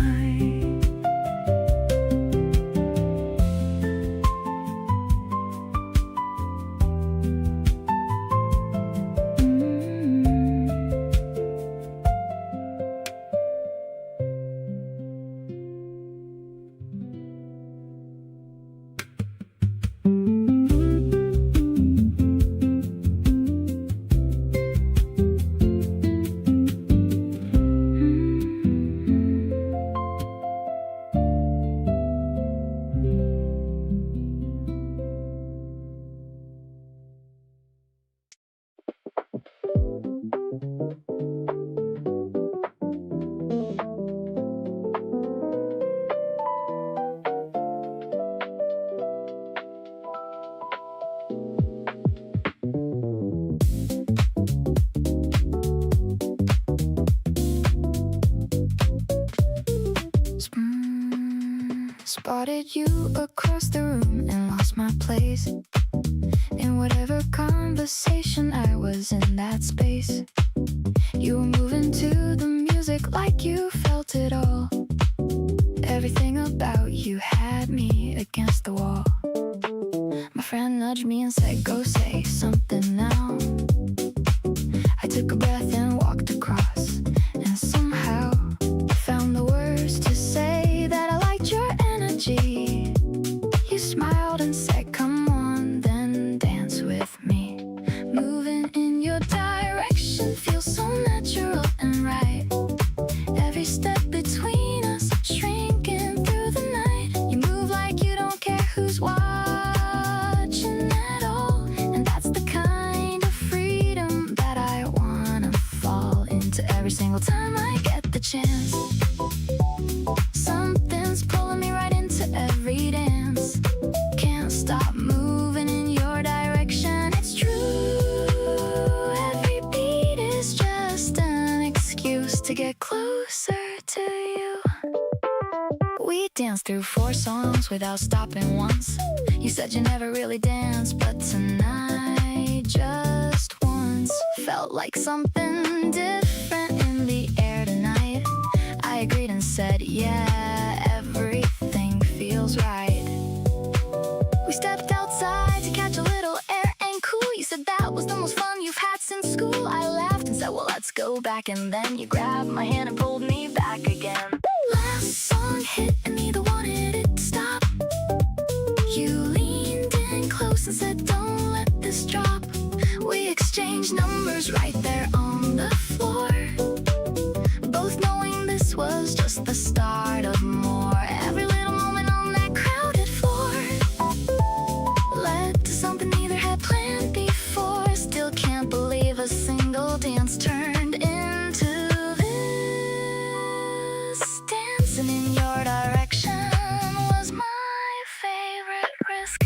[SPEAKER 2] Spotted you across the room and lost my place in whatever conversation I was in that space. You were moving to the music like you felt it all. Everything about you had me against the wall. My friend nudged me and said, go say something now. took a breath and walked across, and somehow found the words to
[SPEAKER 3] every single time I get the chance. Something's pulling me right into every dance. Can't stop moving in your direction, it's true. Every beat is just an excuse to get closer to you. We danced through 4 songs without stopping once. You said you never really danced, but tonight, just once, felt like something different in the air tonight. I agreed and said, yeah, everything feels right. We stepped outside to catch a little air and cool. You said that was the most fun you've had since school. I laughed and said, well, let's go back. And then you grabbed my hand and pulled me back again. Last song hit and neither wanted it to stop. You leaned in close and said, don't let this drop. We exchanged numbers right there on the floor, both knowing this was just the start of more. Every little moment on that crowded floor led to something neither had planned before. Still can't believe a single dance turned into this. Dancing in your direction was my favorite risk.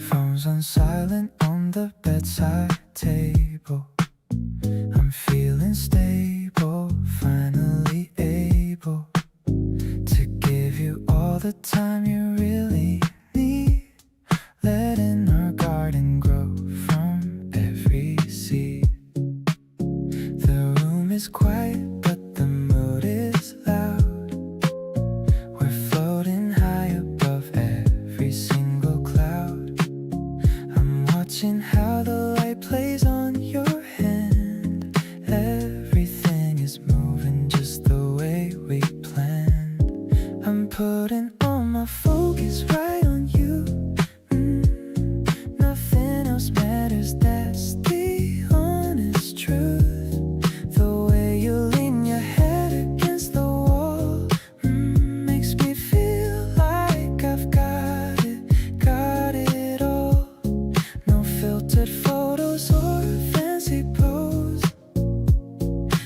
[SPEAKER 2] Phones on silent on the bedside table. I'm feeling stable, finally able to give you all the time you really need. Letting our garden grow from every seed. The room is quiet, but the mood is loud. We're floating high above every single cloud. I'm watching how the light plays on your hand. Everything is moving just the way we planned. I'm putting all my focus right on you. Nothing else matters, that's the honest truth. The way you lean your head against the wall makes me feel like I've got it all. No filtered photos or fancy pose,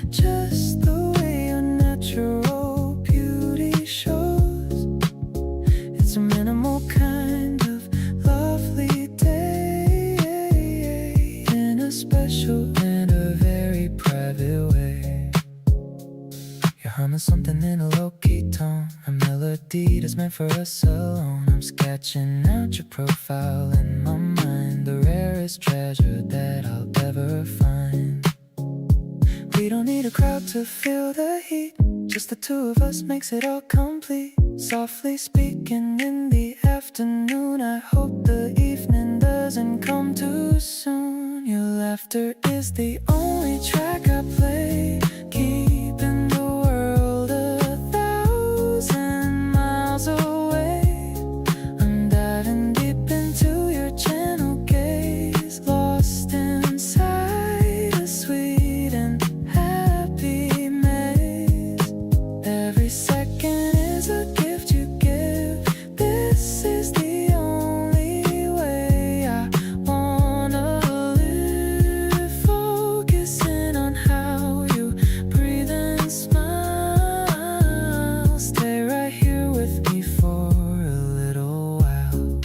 [SPEAKER 2] just the way your natural beauty shows. It's a minimal kind of lovely day, in a special and a very private way. You're humming something in a low-key tone, a melody that's meant for us alone. I'm sketching out your profile in my mind, the rarest treasure that I'll ever find. We don't need a crowd to feel the heat, just the two of us makes it all complete. Softly speaking in the afternoon, I hope the evening doesn't come too soon. Your laughter is the only track I play, keeping the world 1,000 miles away. I'm diving deep into your gentle gaze, lost inside a sweet and happy maze. Every second is a gift you give. This is the only way I wanna live. Focusing on how you breathe and smile. Stay right here with me for a little while.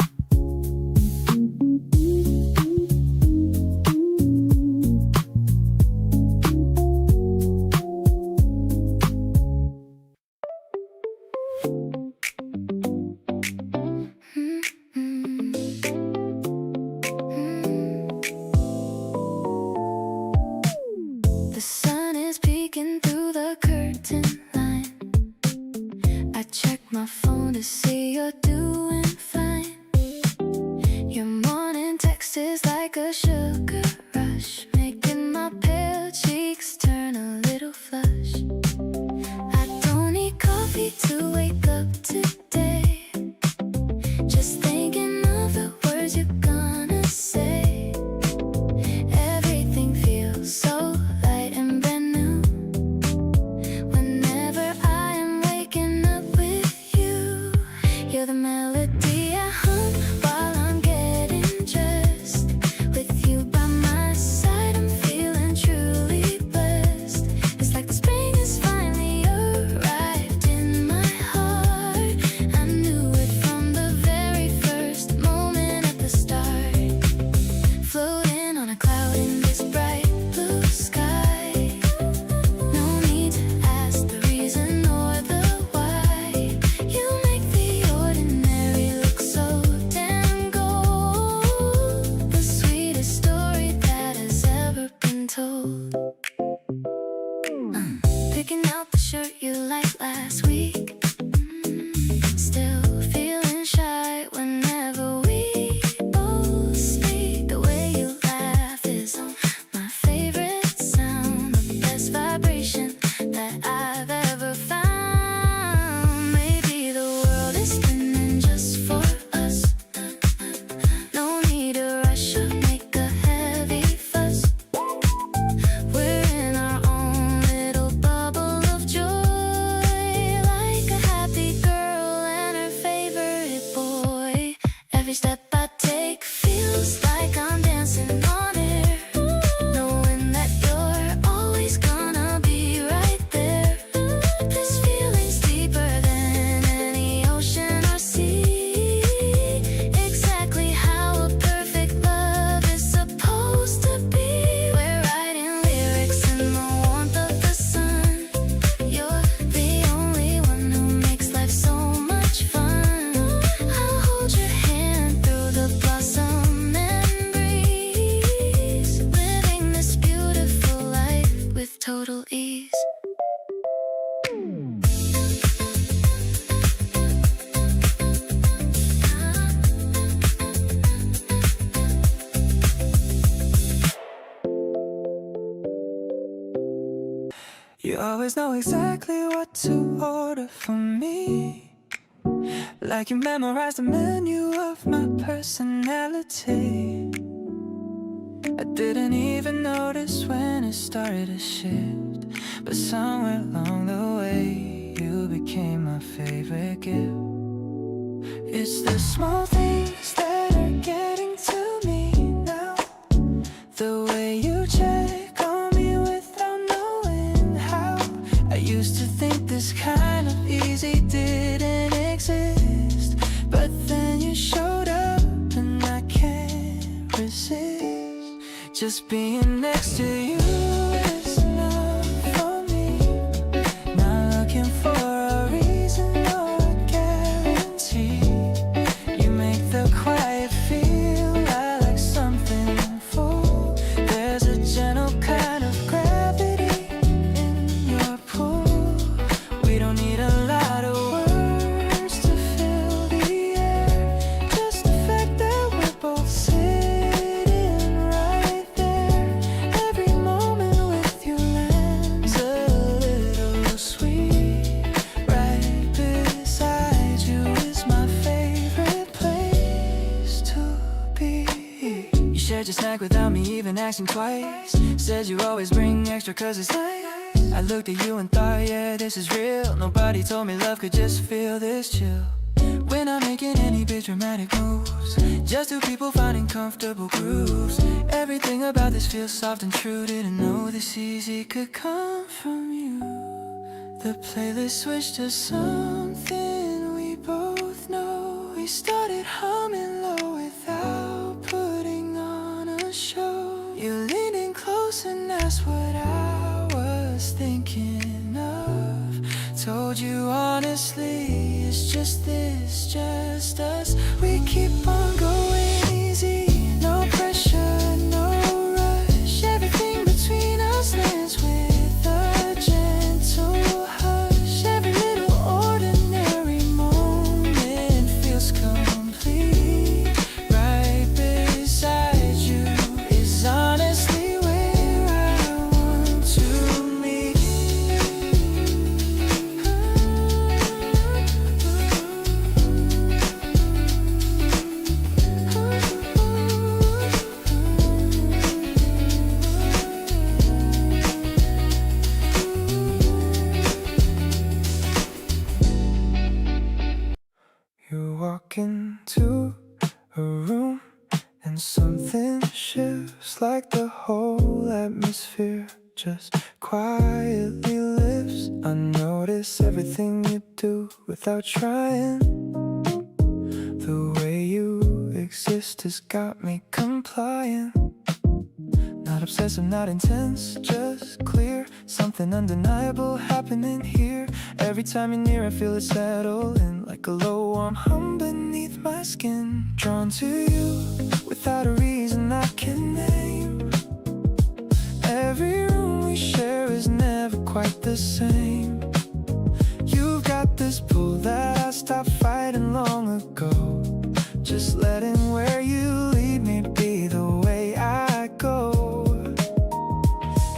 [SPEAKER 3] is like a sugar rush, making my pale cheeks turn a little flush. I don't need coffee to wake up today, just thinking of the words you're gonna say. Everything feels so light and brand new whenever I am waking up with you. You're the melody I hum while I'm getting dressed. With you by my side, I'm feeling truly blessed. It's like the spring has finally arrived in my heart. I knew it from the very first moment at the start. Floating on a cloud in this bright blue sky. No need to ask the reason or the why. You make the ordinary look so damn gold. The sweetest story that has ever been told. Picking out the shirt you liked last week. Still feeling shy whenever we both speak. The way you laugh is my favorite sound, the best vibration that I've ever found. Maybe the world is spinning just for us. No need to rush or make a heavy fuss. We're in our own little bubble of joy, like a happy girl and her favorite boy. Every step I take feels like I'm dancing on air, knowing that you're always gonna be right there. This feeling's deeper than any ocean or sea, exactly how a perfect love is supposed to be. We're writing lyrics in the warmth of the sun. You're the only one who makes life so much fun. I'll hold your hand through the blossom and breeze, living this beautiful life with total ease.
[SPEAKER 2] You always know exactly what to order for me, like you memorized the menu of my personality. I didn't even notice when it started to shift, but somewhere along the way you became my favorite gift. It's the small things that are getting to me now. The way you check on me without knowing how. I used to think this kind of easy didn't exist, but then you showed up and I can't resist. Just being next to you is enough for me. Not looking for a reason or a guarantee. You make the quiet feel like something full. There's a gentle kind of gravity in your pull. We don't need a lot of words to fill the air. Just the fact that we're both sitting right there. Every moment with you lands a little sweet. Right beside you is my favorite place to be. You shared your snack without me even asking twice. Said you always bring extra cause it's nice. I looked at you and thought, yeah, this is real. Nobody told me love could just feel this chill. We're not making any big dramatic moves, just two people finding comfortable grooves. Everything about this feels soft and true. Didn't know this easy could come from you. The playlist switched to something we both know. We started humming low without putting on a show. You leaned in close and that's what I was thinking of. Told you honestly, it's just this, just us. We keep on going easy, no pressure, no rush. Everything between us lands with a gentle hush. Every little ordinary moment feels complete. Right beside when something shifts, like the whole atmosphere just quietly lifts. I notice everything you do without trying. The way you exist has got me complying. Not obsessive, not intense, just clear. Something undeniable happening here. Every time you're near I feel it settle in, like a low warm hum beneath my skin. Drawn to you without a reason I can name. Every room we share is never quite the same. You've got this pull that I stopped fighting long ago. Just letting where you lead me be the way I go.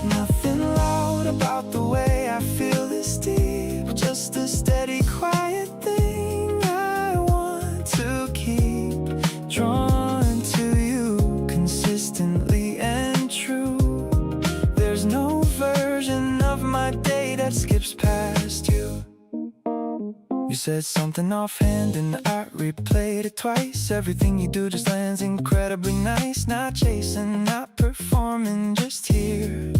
[SPEAKER 2] Nothing loud about the way I feel this deep. Just a steady, quiet thing I want to keep. Drawn to you consistently and true. There's no version of my day that skips past you. You said something offhand and I replayed it twice. Everything you do just lands incredibly nice. Not chasing, not performing, just here.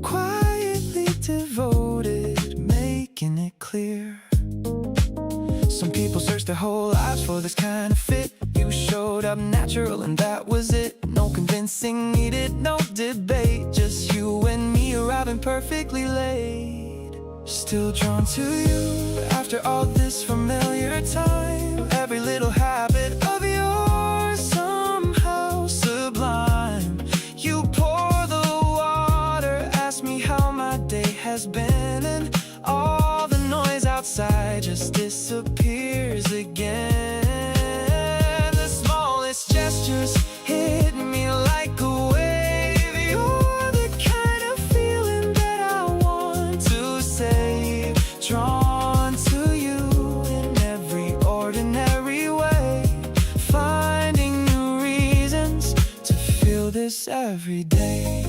[SPEAKER 2] Quietly devoted, making it clear. Some people search their whole lives for this kind of fit. You showed up natural and that was it. No convincing needed, no debate. Just you and me arriving perfectly late. Still drawn to you after all this familiar time. Every little habit of yours somehow sublime. You pour the water, ask me how my day has been, and all the noise outside just disappears again. The smallest gestures hit me like a wave. You're the kind of feeling that I want to save. Drawn to you in every ordinary way. Finding new reasons to feel this every day.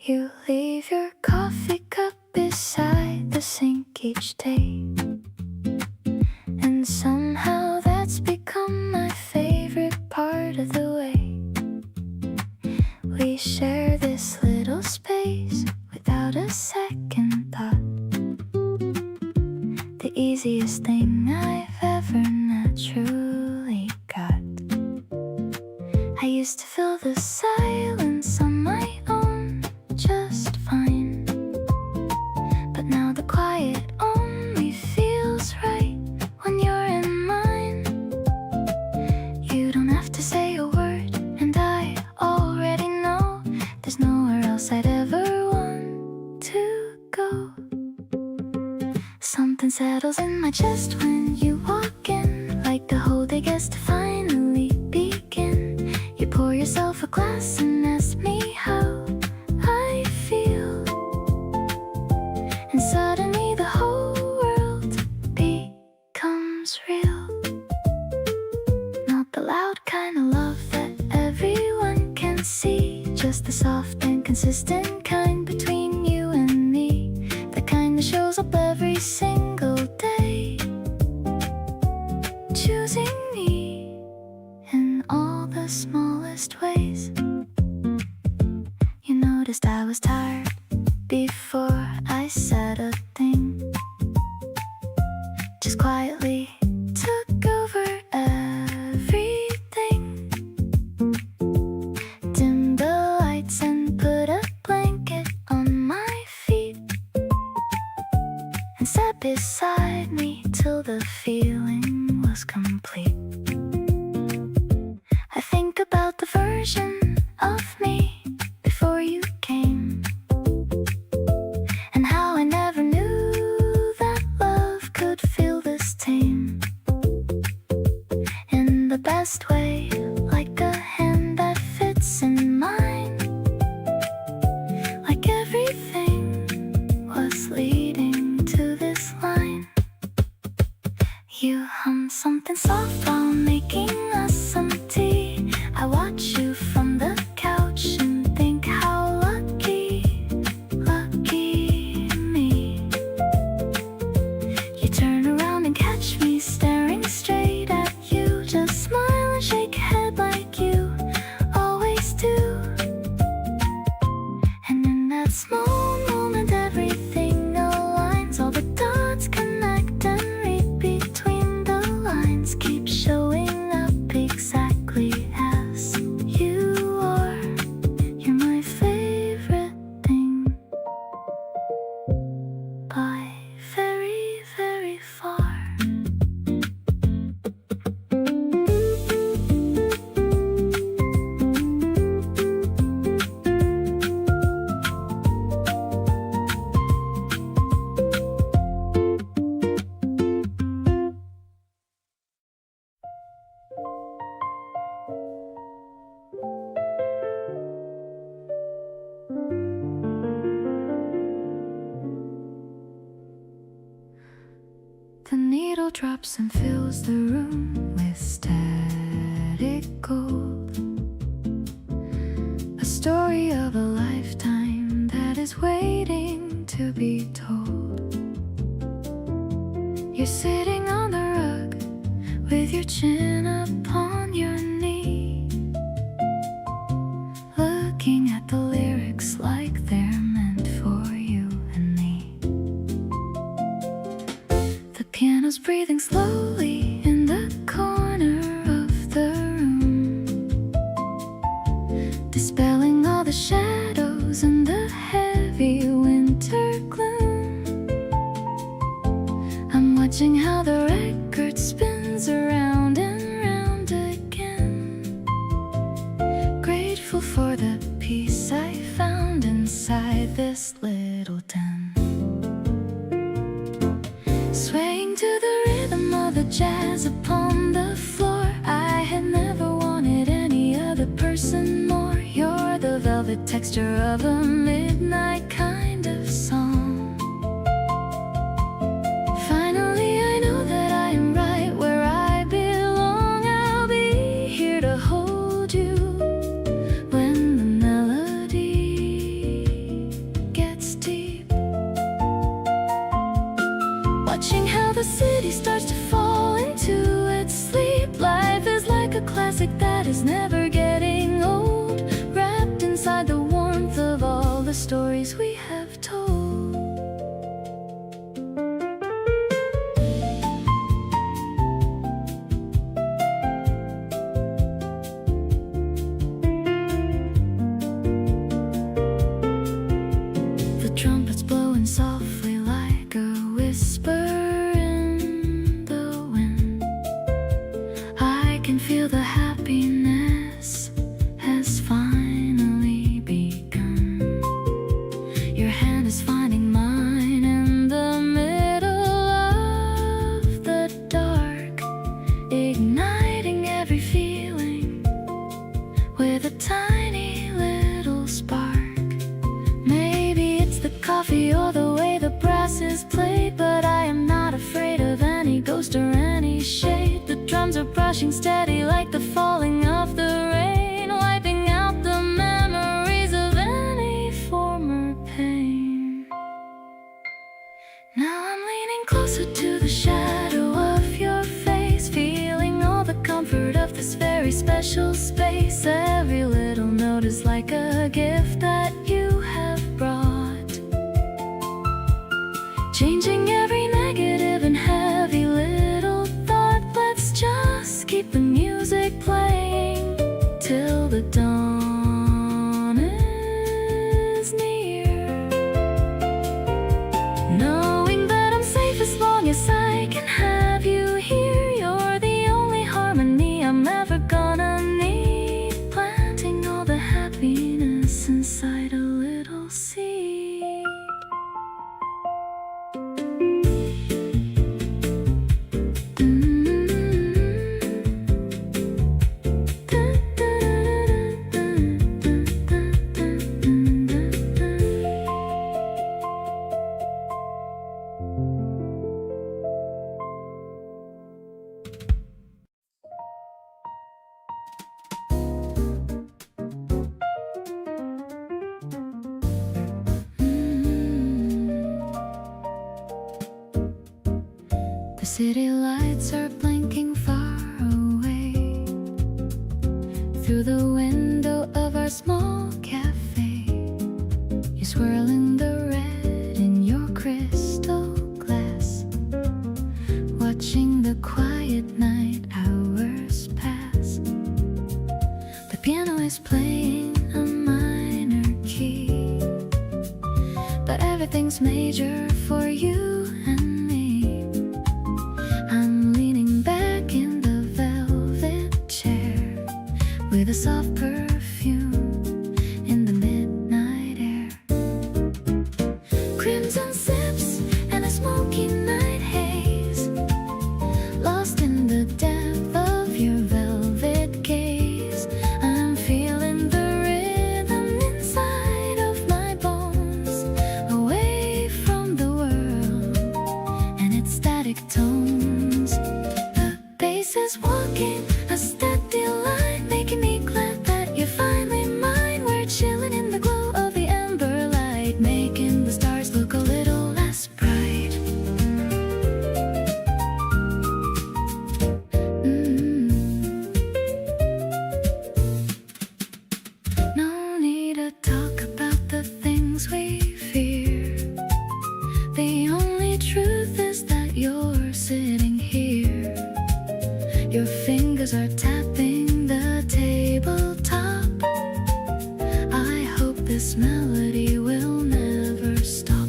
[SPEAKER 3] You leave your coffee cup beside the sink each day, and somehow that's become my favorite part of the way. We share this little space without a second thought. The easiest thing I've ever naturally got. I used to fill the silence on my own just fine, but now the quiet only feels right when you're in mine. You don't have to say a word, and I already know there's nowhere else I'd ever want to go. Something settles in my chest when you walk in, like the whole day gets to finally begin. You pour yourself a glass and ask me how I feel, and suddenly the whole world becomes real. Not the loud kind of love that everyone can see, just the soft and consistent kind between you and me. The kind that shows up every single day, choosing me in all the smallest ways. You noticed I was tired before I said a thing. Just quietly took over everything. Dimmed the lights and put a blanket on my feet, and sat beside me till the feeling was complete. I think about the version of me before you came, and how I never knew that love could feel this tame. best way, like a hand that fits in mine. Like everything was leading to this line. You hum something soft while making us some tea. I watch you from the couch and think how lucky, lucky me. You turn around and catch me staring straight at you. Just smile and shake head like you always do. And in that small moment everything aligns. All the dots connect and read between the lines. Keep showing up exactly as you are. You're my favorite thing by very, very far. The needle drops and fills the room with static gold. A story of a lifetime that is waiting to be told. You're sitting on the rug with your chin upon your knee, looking at the lyrics like they're meant for you and me. The piano's breathing slowly in the corner of the room, dispelling all the shadows and the heavy winter gloom. I'm watching how the record spins around and round again, grateful for the peace I found inside this little den. Swaying to the rhythm of the jazz upon the floor, I had never wanted any other person more. You're the velvet texture of a midnight kind of song. Finally I know that I am right where I belong. I'll be here to hold you when the melody gets deep. Watching how the city starts to fall into its sleep. Life is like a classic that is never getting old, wrapped inside the warmth of all the stories we have told. The trumpets blowing softly like a whisper in the wind. I can feel the happiness has finally begun. Your hand is finding mine in the middle of the dark, igniting every feeling with a tiny little spark. Maybe it's the coffee or the way the brass is played, but I am not afraid of any ghost or any shade. The drums are brushing steady like the falling of the rain, wiping out the memories of any former pain. Now I'm leaning closer to the shadow of your face, feeling all the comfort of this very special space. Every little note is like a gift that you have brought, changing every negative and heavy little thought. Let's just keep the music playing till the dawn is near, knowing that I'm safe as long as I can have you here. You're the only harmony I'm ever gonna need, planting all the happiness inside of city lights are blinking far away through the window of our small cafe. You swirl in the red in your crystal glass, watching the quiet night hours pass. The piano is playing a minor key, but everything's major for you and me. I'm leaning back in the velvet chair with a soft perfume in the midnight air. Crimson sips and a smoky night haze, lost in the depth of your velvet gaze. I'm feeling the rhythm inside of my bones, away from the world and its static tones. The bass is walking a steady line, making me glad that you're finally mine. We're chilling in the glow of the ember light, making the stars look a little less bright. No need to talk about the things we fear. The only truth is that you're sitting here. Your fingers are tapping the tabletop. I hope this melody will never stop.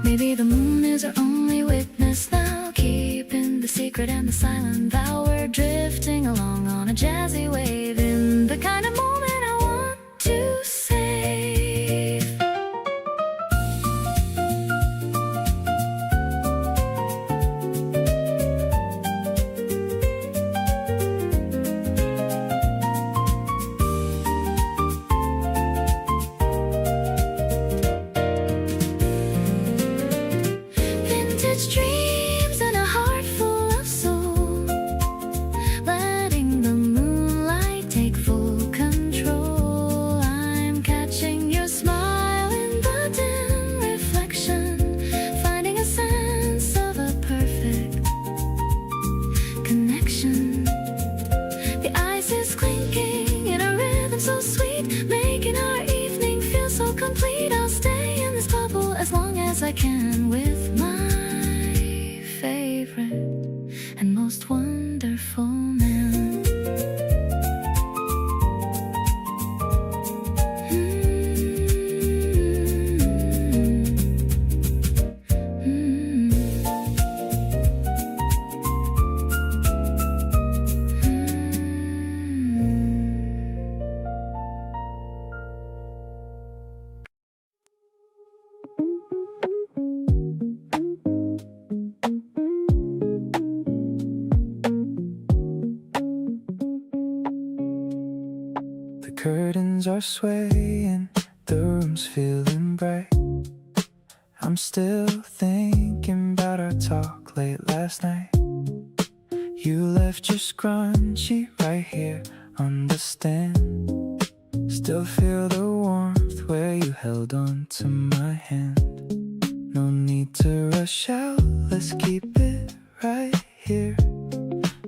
[SPEAKER 3] Maybe the moon is our only witness now, keeping the secret and the silent vow. We're drifting along on a jazzy wave, in the kind of moment I want to save. Vintage dreams and a heart full of soul, letting the moonlight take full control. I'm catching your smile in the dim reflection, finding a sense of a perfect connection. The ice is clinking in a rhythm so sweet, making our evening feel so complete. I'll stay in this bubble as long as I can with my favorite and most wonderful man.
[SPEAKER 2] The curtains are swaying, the room's feeling bright. I'm still thinking about our talk late last night. You left your scrunchie right here on the stand. Still feel the warmth where you held on to my hand. No need to rush out, let's keep it right here.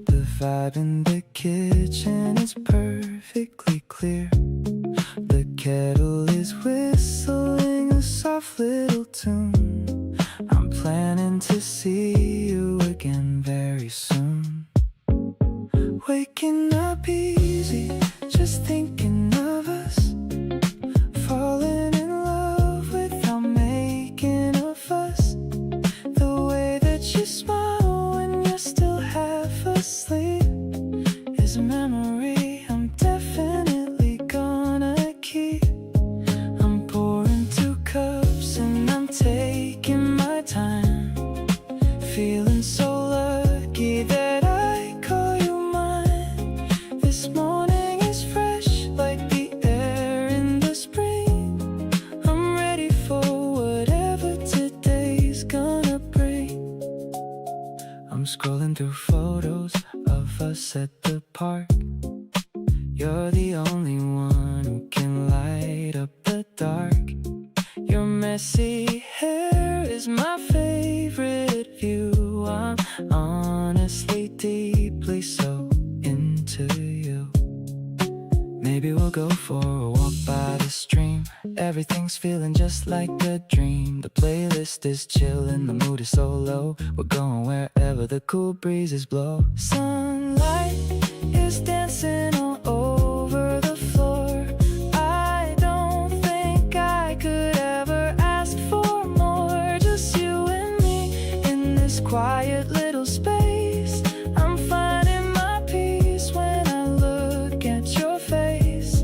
[SPEAKER 2] The vibe in the kitchen is perfectly clear. The kettle is whistling a soft little tune. I'm planning to see you again very soon. Waking up easy, just thinking of us. Falling in love without making a fuss. The way that you smile when you're still half asleep is a memory I'm definitely gonna keep. I'm pouring 2 cups and I'm taking my time, feeling so lucky that I call you mine. This morning is fresh like the air in the spring. I'm ready for whatever today's gonna bring. I'm scrolling through photos of us at the park. You're the only one who can light up the dark. Your messy hair is my favorite view. honestly, deeply so into you. Maybe we'll go for a walk by the stream. Everything's feeling just like a dream. The playlist is chill and the mood is so low. We're going wherever the cool breezes blow. Sunlight is dancing all over the floor. I don't think I could ever ask for more. Just you and me in this quiet little space. I'm finding my peace when I look at your face.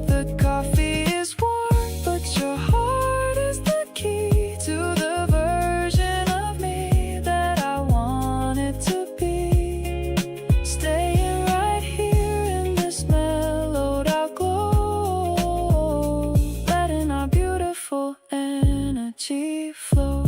[SPEAKER 2] The coffee is warm, but your heart is the key to the version of me that I wanted to be. Staying right here in this mellowed out glow, letting our beautiful energy flow.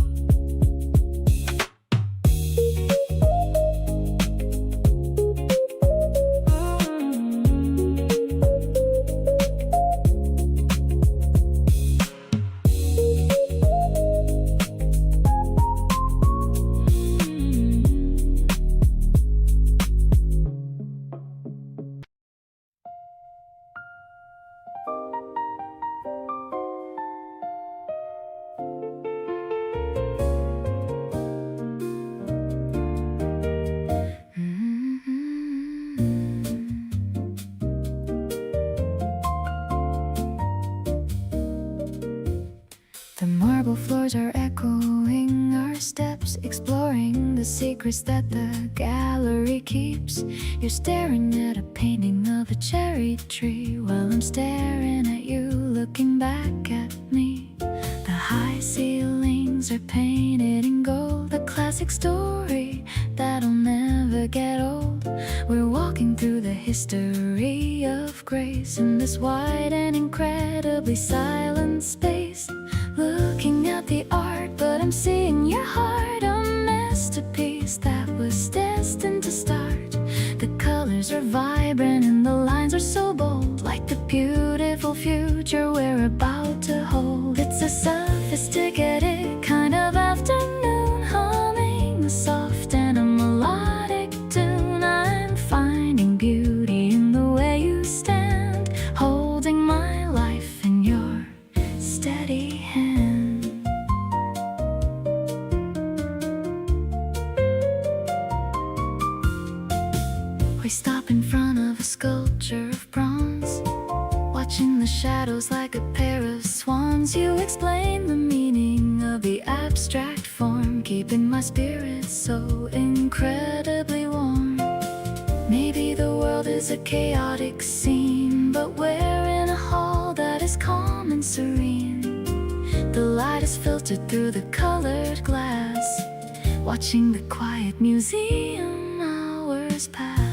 [SPEAKER 2] The marble floors are echoing our steps, exploring the secrets that the gallery keeps. You're staring at a painting of a cherry tree while I'm staring at you, looking back at me. The high ceilings are painted in gold, a classic story that'll never get old. We're walking through the history of grace in this wide and incredibly silent space. Looking at the art, but I'm seeing your heart, a masterpiece that was destined to start. The colors are vibrant and the lines are so bold, like the beautiful future we're about to hold. It's a sophisticated kind of afternoon, humming a soft and a melodic tune. I'm finding beauty in the way you stand, holding my life in your steady hand. We stop in front of a sculpture of bronze, watching the shadows like a pair of swans. You explain the meaning of the abstract form, keeping my spirit so incredibly warm. Maybe the world is a chaotic scene, but we're in a hall that is calm and serene. The light is filtered through the colored glass, watching the quiet museum hours pass.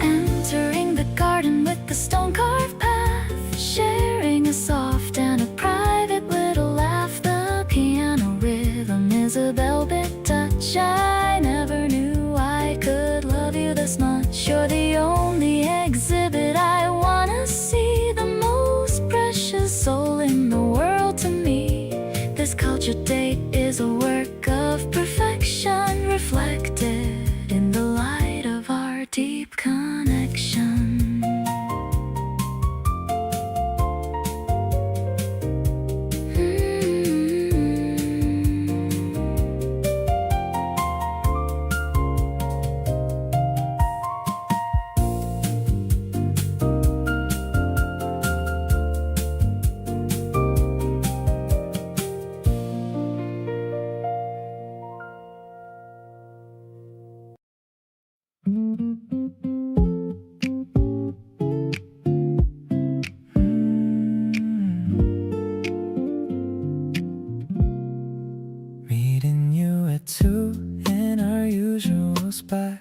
[SPEAKER 2] Entering the garden with the stone-carved path, sharing a soft and a private little laugh. The piano rhythm is a velvet touch. I never knew I could love you this much. You're the only exhibit I wanna see, the most precious soul in the world to me. This culture date is a work of perfection, reflected in the light of our deep connection. Meeting you at 2 in our usual spot.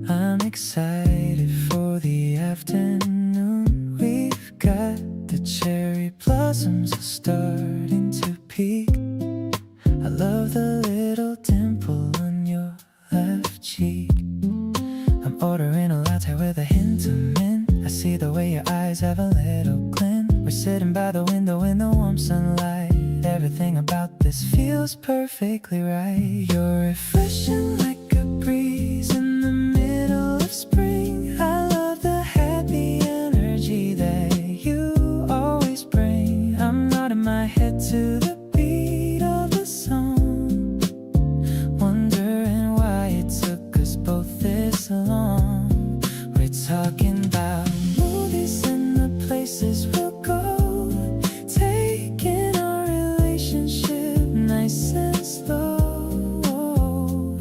[SPEAKER 2] I'm excited for the afternoon. We've got the cherry blossoms are starting to peak. I love of the little dimple on your left cheek. I'm ordering a latte with a hint of mint. I see the way your eyes have a little glint. We're sitting by the window in the warm sunlight. Everything about this feels perfectly right. You're refreshing like a breeze in the middle of spring. I love the happy energy that you always bring. I'm nodding my head to the beat of the song, wondering why it took us both this long. We're talking about movies and the places we'll go, taking our relationship nice and slow.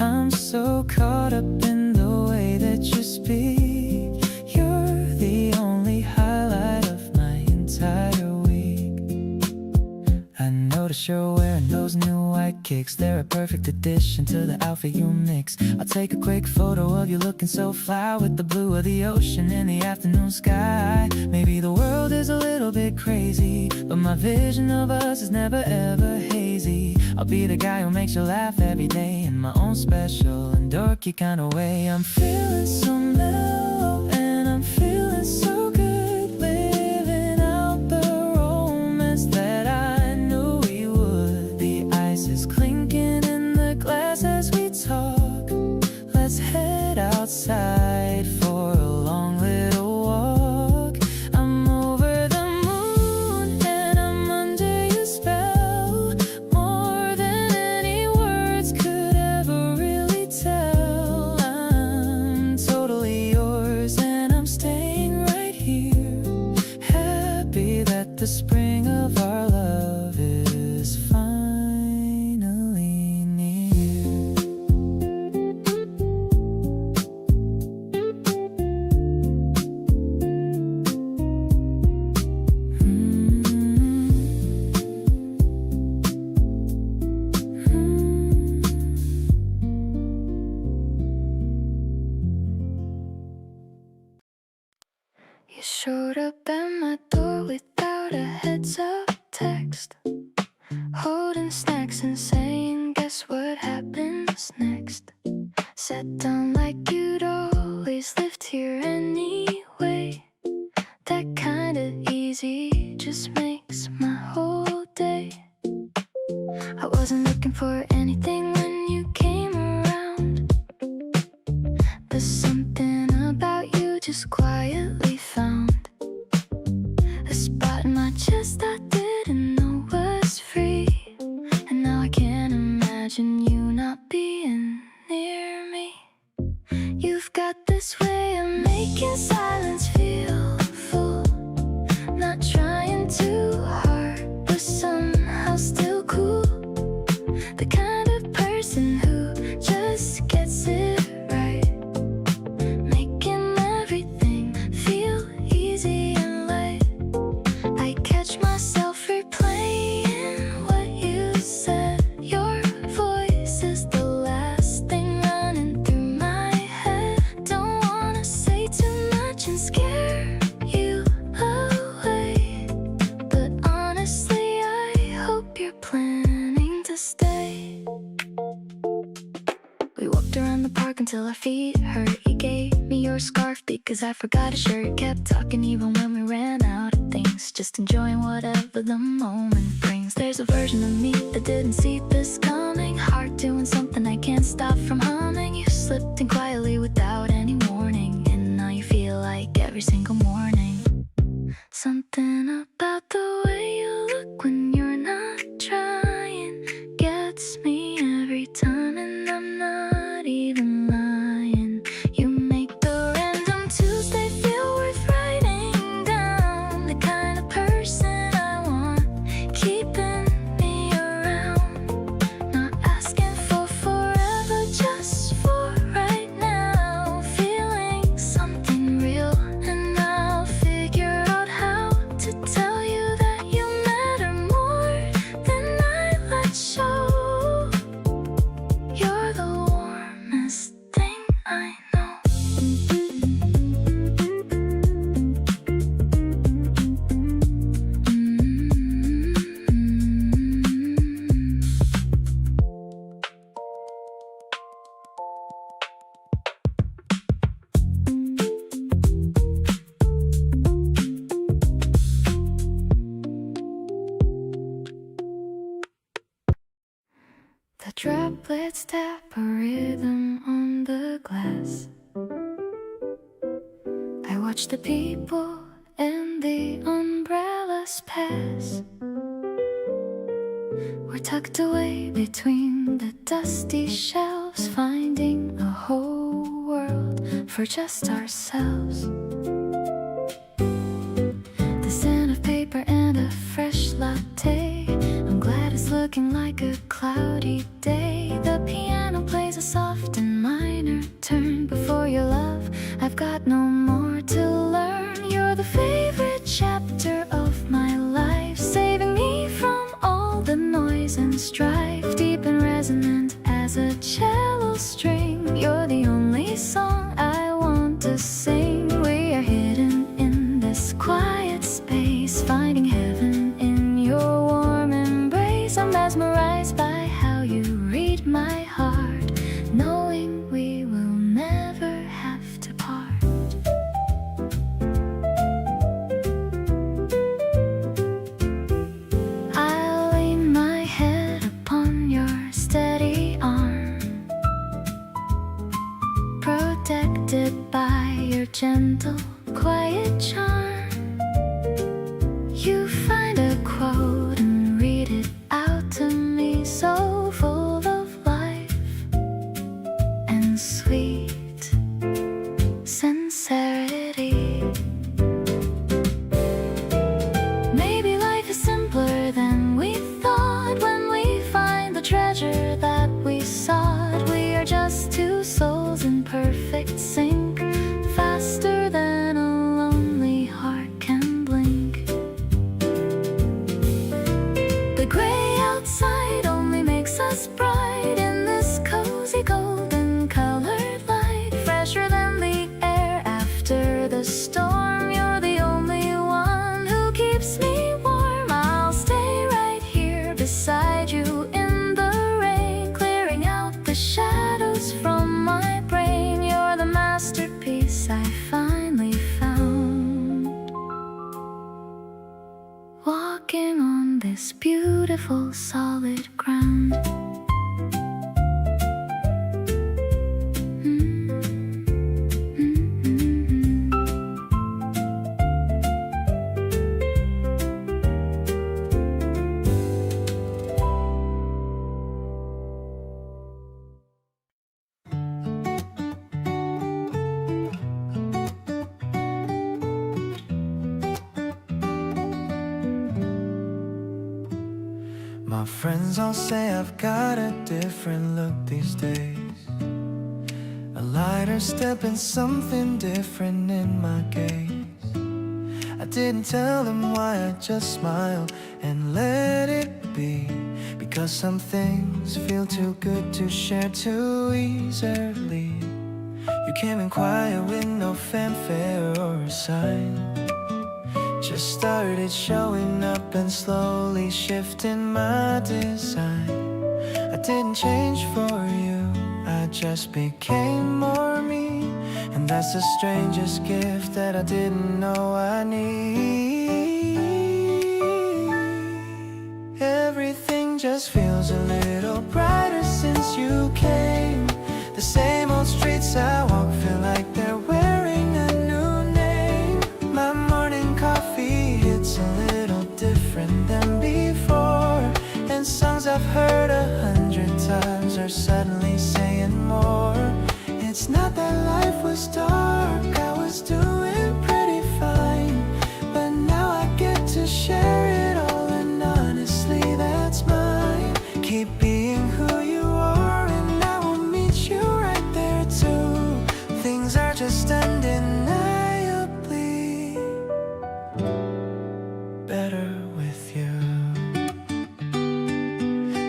[SPEAKER 2] I'm so caught up in the way that you speak. You're the only highlight of my entire week. I notice you're wearing those new white kicks. They're a perfect addition to the outfit you mix. I'll take a quick photo of you looking so fly, with the blue of the ocean in the afternoon sky. Maybe the world is a little bit crazy, but my vision of us is never ever hazy. I'll be the guy who makes you laugh every day in my own special and dorky kind of way. I'm feeling so mellow and I'm feeling so good, living out the romance that I knew we would. The ice is clinking in the glass as we talk. Let's head outside for a long little walk. I'm over the moon and I'm under your spell, more than any words could ever really tell. I'm totally yours and I'm staying right here, happy that the spring of our love is finally near.
[SPEAKER 3] You showed up at my door without a heads up text, holding snacks and saying, guess what happens next? Sat down like you'd always lived here anyway. That kind of easy just makes my whole day. I wasn't looking for anything when you came around. There's something about you just quietly found a spot in my chest I didn't know was free. And now I can't imagine you not being near me. You've got this way of making silence feel full, not trying too hard, but somehow still cool. The kind of person who just gets it right, making everything feel easy and light. I catch myself replaying what you said. Your voice is the last thing running through my head. Don't wanna say too much and scare you away, but honestly I hope you're planning to stay. We walked around the park until our feet hurt. You gave me your scarf because I forgot a shirt. Kept talking even when we ran out of things, just enjoying whatever the moment brings. There's a version of me that didn't see this coming. Heart doing something I can't stop from humming. You slipped in quietly without any warning, and now you feel like every single morning. Something about the way you look when you're not trying gets me every time, and I'm not even lying. You make the random Tuesday feel worth writing down. The kind of person I want keeping me around, not droplets tap a rhythm on the glass. I watch the people and the umbrellas pass. We're tucked away between the dusty shelves, finding a whole world for just ourselves. The scent of paper and a fresh latte, I'm glad it's looking like a cloudy day. The piano plays a soft and minor turn. Before your love, I've got no more to learn. You're the favorite chapter of my life, saving me from all the noise and strife. Deep and resonant as a cello string, you're the only song I want to sing. We are hidden in this quiet space, finding heaven in your warm embrace. I'm mesmerized by how you read my heart, knowing we will never have to part. I'll lean my head upon your steady arm, protected by your gentle, quiet charm. You find a quote and read it out to me, so full of life and sweet sincerity. Maybe life is simpler than we thought when we find the treasure that we sought. We are just two souls in perfect sync, faster than a lonely heart can blink. The gray outside only makes us bright in this cozy golden colored light, fresher than the air after the storm. You're the only one who keeps me warm. I'll stay right here beside you in the rain, clearing out the shadows from my brain. You're the masterpiece I finally found, walking on this beautiful solid ground.
[SPEAKER 2] My friends all say I've got a different look these days, a lighter step and something different in my gaze. I didn't tell them why, I just smiled and let it be, because some things feel too good to share too easily. You came in quiet with no fanfare or a sign, just started showing up and slowly shifting my design. I didn't change for you, I just became more me, and that's the strangest gift that I didn't know I need. Everything just feels a little brighter since you came. The same old streets I walk feel like they're wearing a new name. My morning coffee hits a little different than before, and songs I've heard 100 times are suddenly saying more. It's not that life was dark, I was doing pretty fine, but now I get to share it all, and honestly that's mine. Keep being who you are and I will meet you right there too. Things are just undeniably better with you.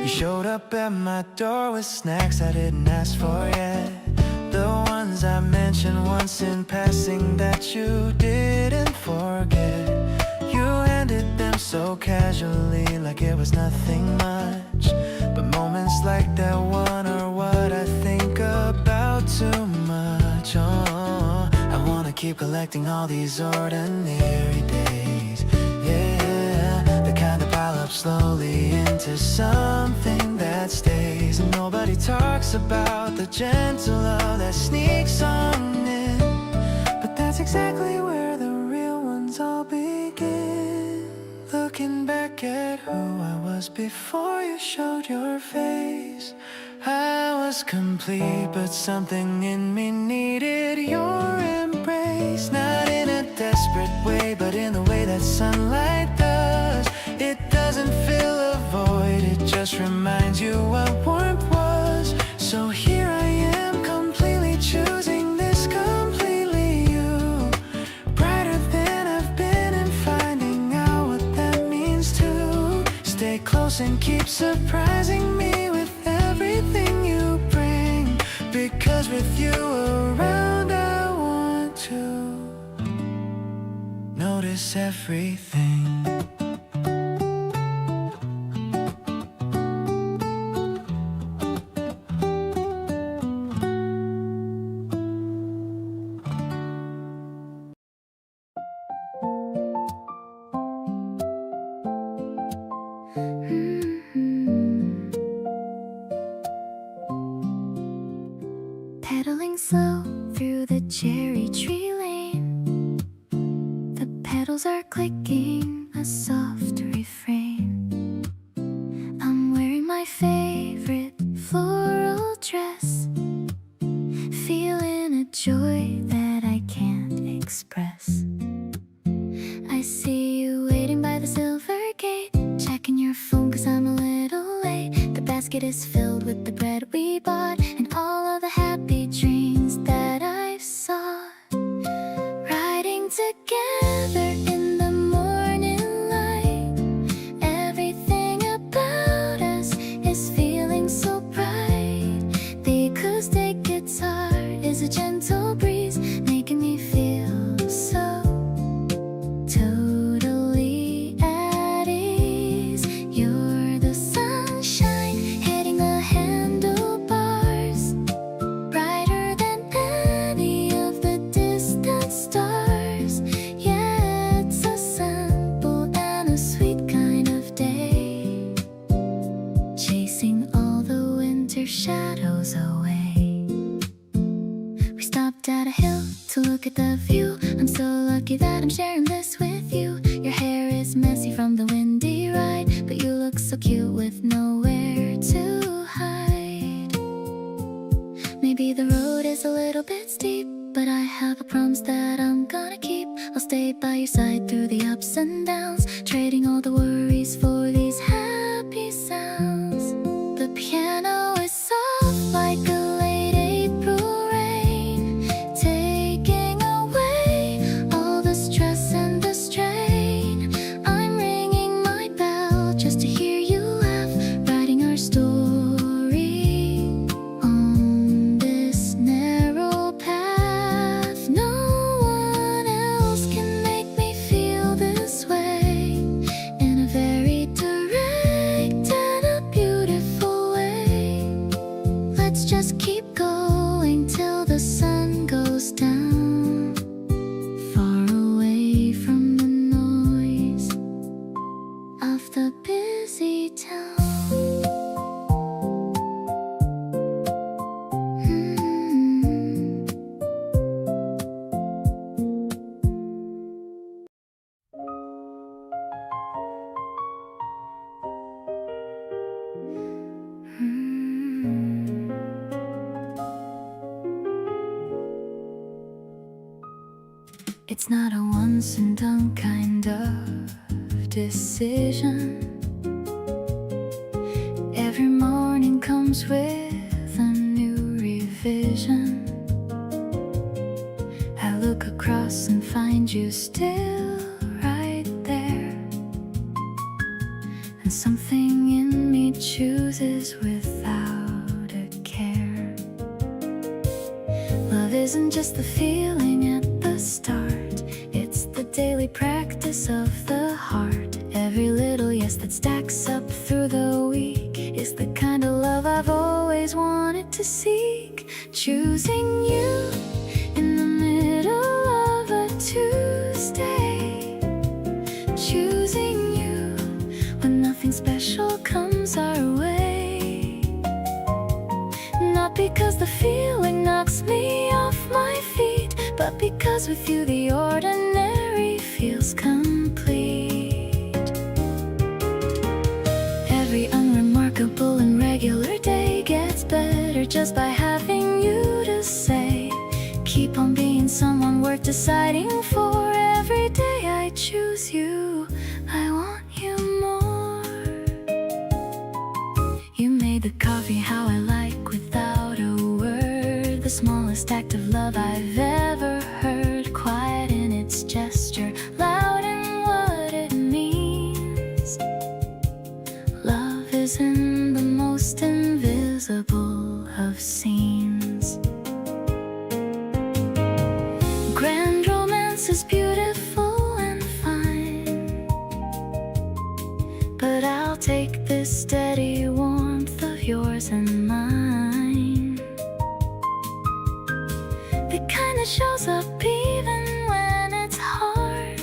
[SPEAKER 2] You showed up at my door with snacks I didn't ask for yet, the ones I mentioned once in passing that you didn't forget. You handed them so casually like it was nothing much, but moments like that one are what I think about too much. I wanna keep collecting all these ordinary days, yeah, the kind that pile up
[SPEAKER 1] up slowly into something that stays. And nobody talks about the gentle love that sneaks on in, but that's exactly where the real ones all begin. Looking back at who I was before you showed your face, I was complete, but something in me needed your embrace. Not in a desperate way, but in the way that sunlight does. It doesn't fill a void, it just reminds you what warmth was. So here I am, completely choosing this, completely you. Brighter than I've been, and finding out what that means too. Stay close and keep surprising me with everything you bring, because with you around I want to notice everything.
[SPEAKER 3] Pedaling slow through the cherry tree lane, the petals are clicking a soft refrain. I'm wearing my favorite floral dress, feeling a joy that I can't express. I see you waiting by the silver gate, checking your phone 'cause I'm a little late. The basket is filled with the bread we bought and all of the happy dreams that I've sought. Riding together in the morning light, everything about us is feeling so bright. The acoustic guitar is a gentle breeze, making me feel so totally at ease. You're the sunshine hitting the handlebars, brighter than any of the distant stars. Yeah, it's a simple and a sweet kind of day, chasing all the winter shadows away. We stopped at a hill to look at the view. I'm so lucky that I'm sharing this with you. Your hair is messy from the windy ride, but you look so cute with nowhere to hide. Maybe the road is a little bit steep, but I have a promise that I'm gonna keep. I'll stay by your side through the ups and downs, trading all the worries for these happy sounds. The piano is soft like a late April rain, taking away all the stress and the strain. I'm ringing my bell just to hear you laugh, writing our story on this narrow path. No one else can make me feel this way, in a very direct and a beautiful way. Let's just keep going till the sun goes down, far away from the noise of the busy town. It's not a once and done kind of decision. Every morning comes with a new revision. I look across and find you still right there, and something in me chooses without a care. Love isn't just the feeling at the start, it's the daily practice of the heart. Every little yes that stacks up through the week is the kind of love I've always wanted to seek. Choosing you in the middle of a Tuesday, choosing you when nothing because the feeling knocks me off my feet, but because with you the ordinary feels complete. Every unremarkable and regular day gets better just by having you to say. Keep on being someone worth deciding for. Every day I choose you, I want you more. You made the coffee how I like without a word. The smallest act of love I've ever heard. Quiet in its gesture, loud in what it means. Love is in the most invisible of scenes. Grand romance is beautiful and fine, but I'll take this steady warmth of yours and mine. The kind that shows up even when it's hard.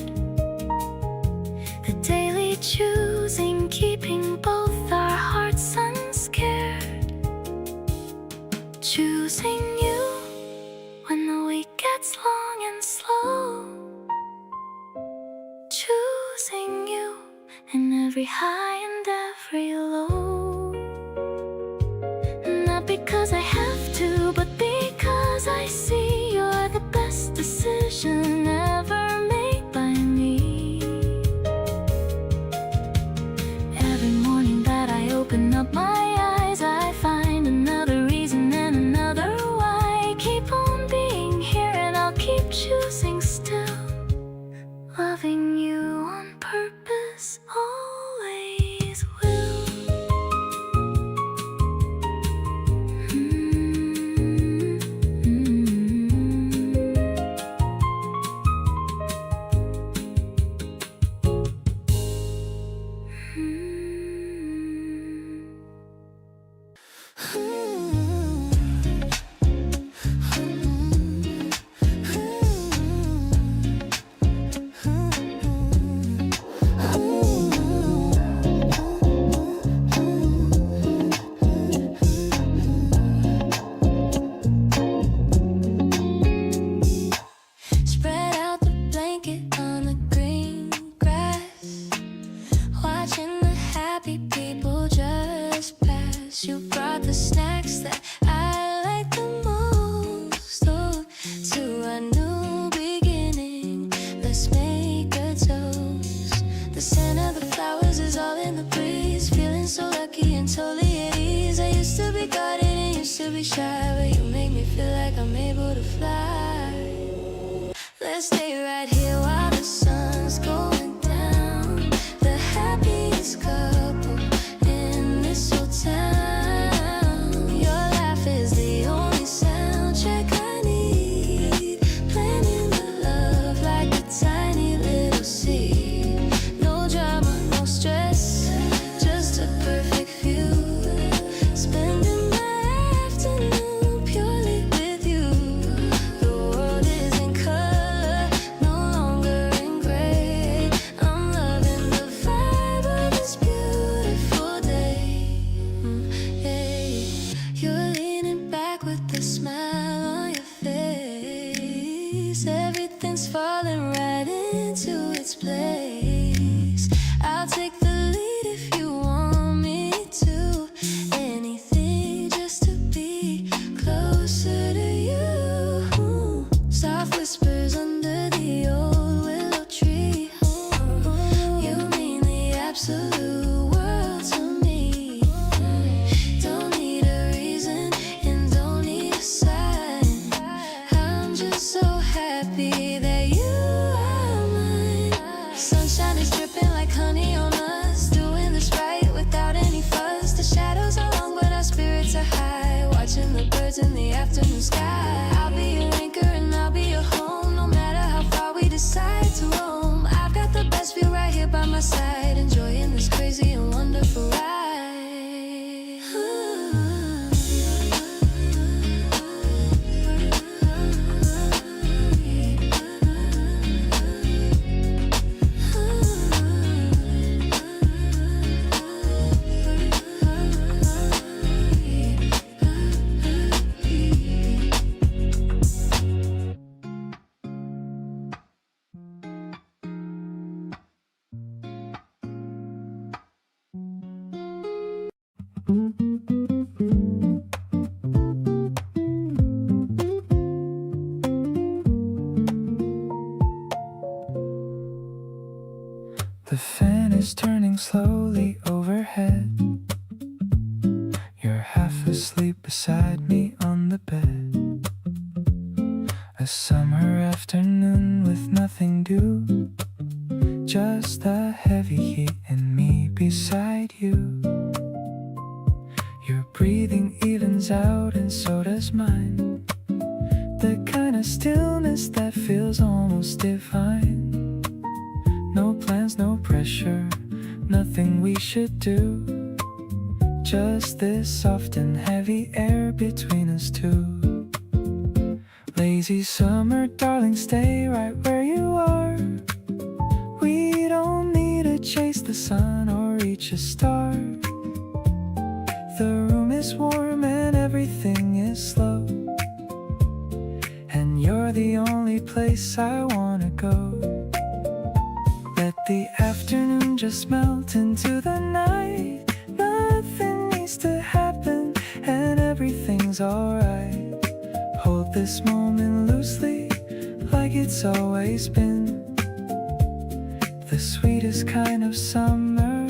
[SPEAKER 3] The daily choosing, keeping both our hearts unscared. Choosing you when the week gets long and slow. Choosing you in every high and every low. Not because I have to, but because I see you're the best decision ever made by me. Every morning that I open up my eyes, I find another reason and another why. Keep on being here and I'll keep choosing still. Loving you on purpose, always will. Spread out the blanket on the green grass, watching the happy people just pass. You brought the snacks that I like the most. Oh, to a new beginning, let's make a toast. The scent of the flowers is all in the breeze, feeling so lucky and totally at ease. I used to be guarded and used to be shy, but you make me feel like I'm able to fly. Let's stay right here while the sun's going down. The happiest couple in this whole town. Your laugh is the only soundtrack I need. Planting the love like a tiny little seed. No drama, no stress, just a perfect view. Spending my afternoon purely with you. The world is in color, no longer in gray. I'm loving the vibe of this beautiful day. Yeah. You're leaning back with a smile on your face. Everything's falling right into its place. I'll take the lead if you want me to. Anything just to be closer to you. Soft whispers under the old willow tree. You mean the absolute world to me. Don't need a reason and don't need a sign. I'm just so happy that you are mine. Sunshine is dripping like honey on us, doing this right without any fuss. The shadows are long but our spirits are high, watching the birds in the afternoon sky. I'll be your anchor and I'll be your home, no matter how far we decide to roam. I've got the best view right here by my side, enjoying this crazy and wonderful ride.
[SPEAKER 2] flying slowly overhead. You're half asleep beside me on the bed. A summer afternoon with nothing due, just the heavy heat and me beside you. Your breathing evens out and so does mine, the kind of stillness that feels almost divine. No plans, no pressure, nothing we should do, just this soft and heavy air between us two. Lazy summer, darling, stay right where you are. We don't need to chase the sun or reach a star. The room is warm and everything is slow, and you're the only place I wanna go. Let the afternoon just melt into the night. Nothing needs to happen and everything's alright. Hold this moment loosely like it's always been the sweetest kind of summer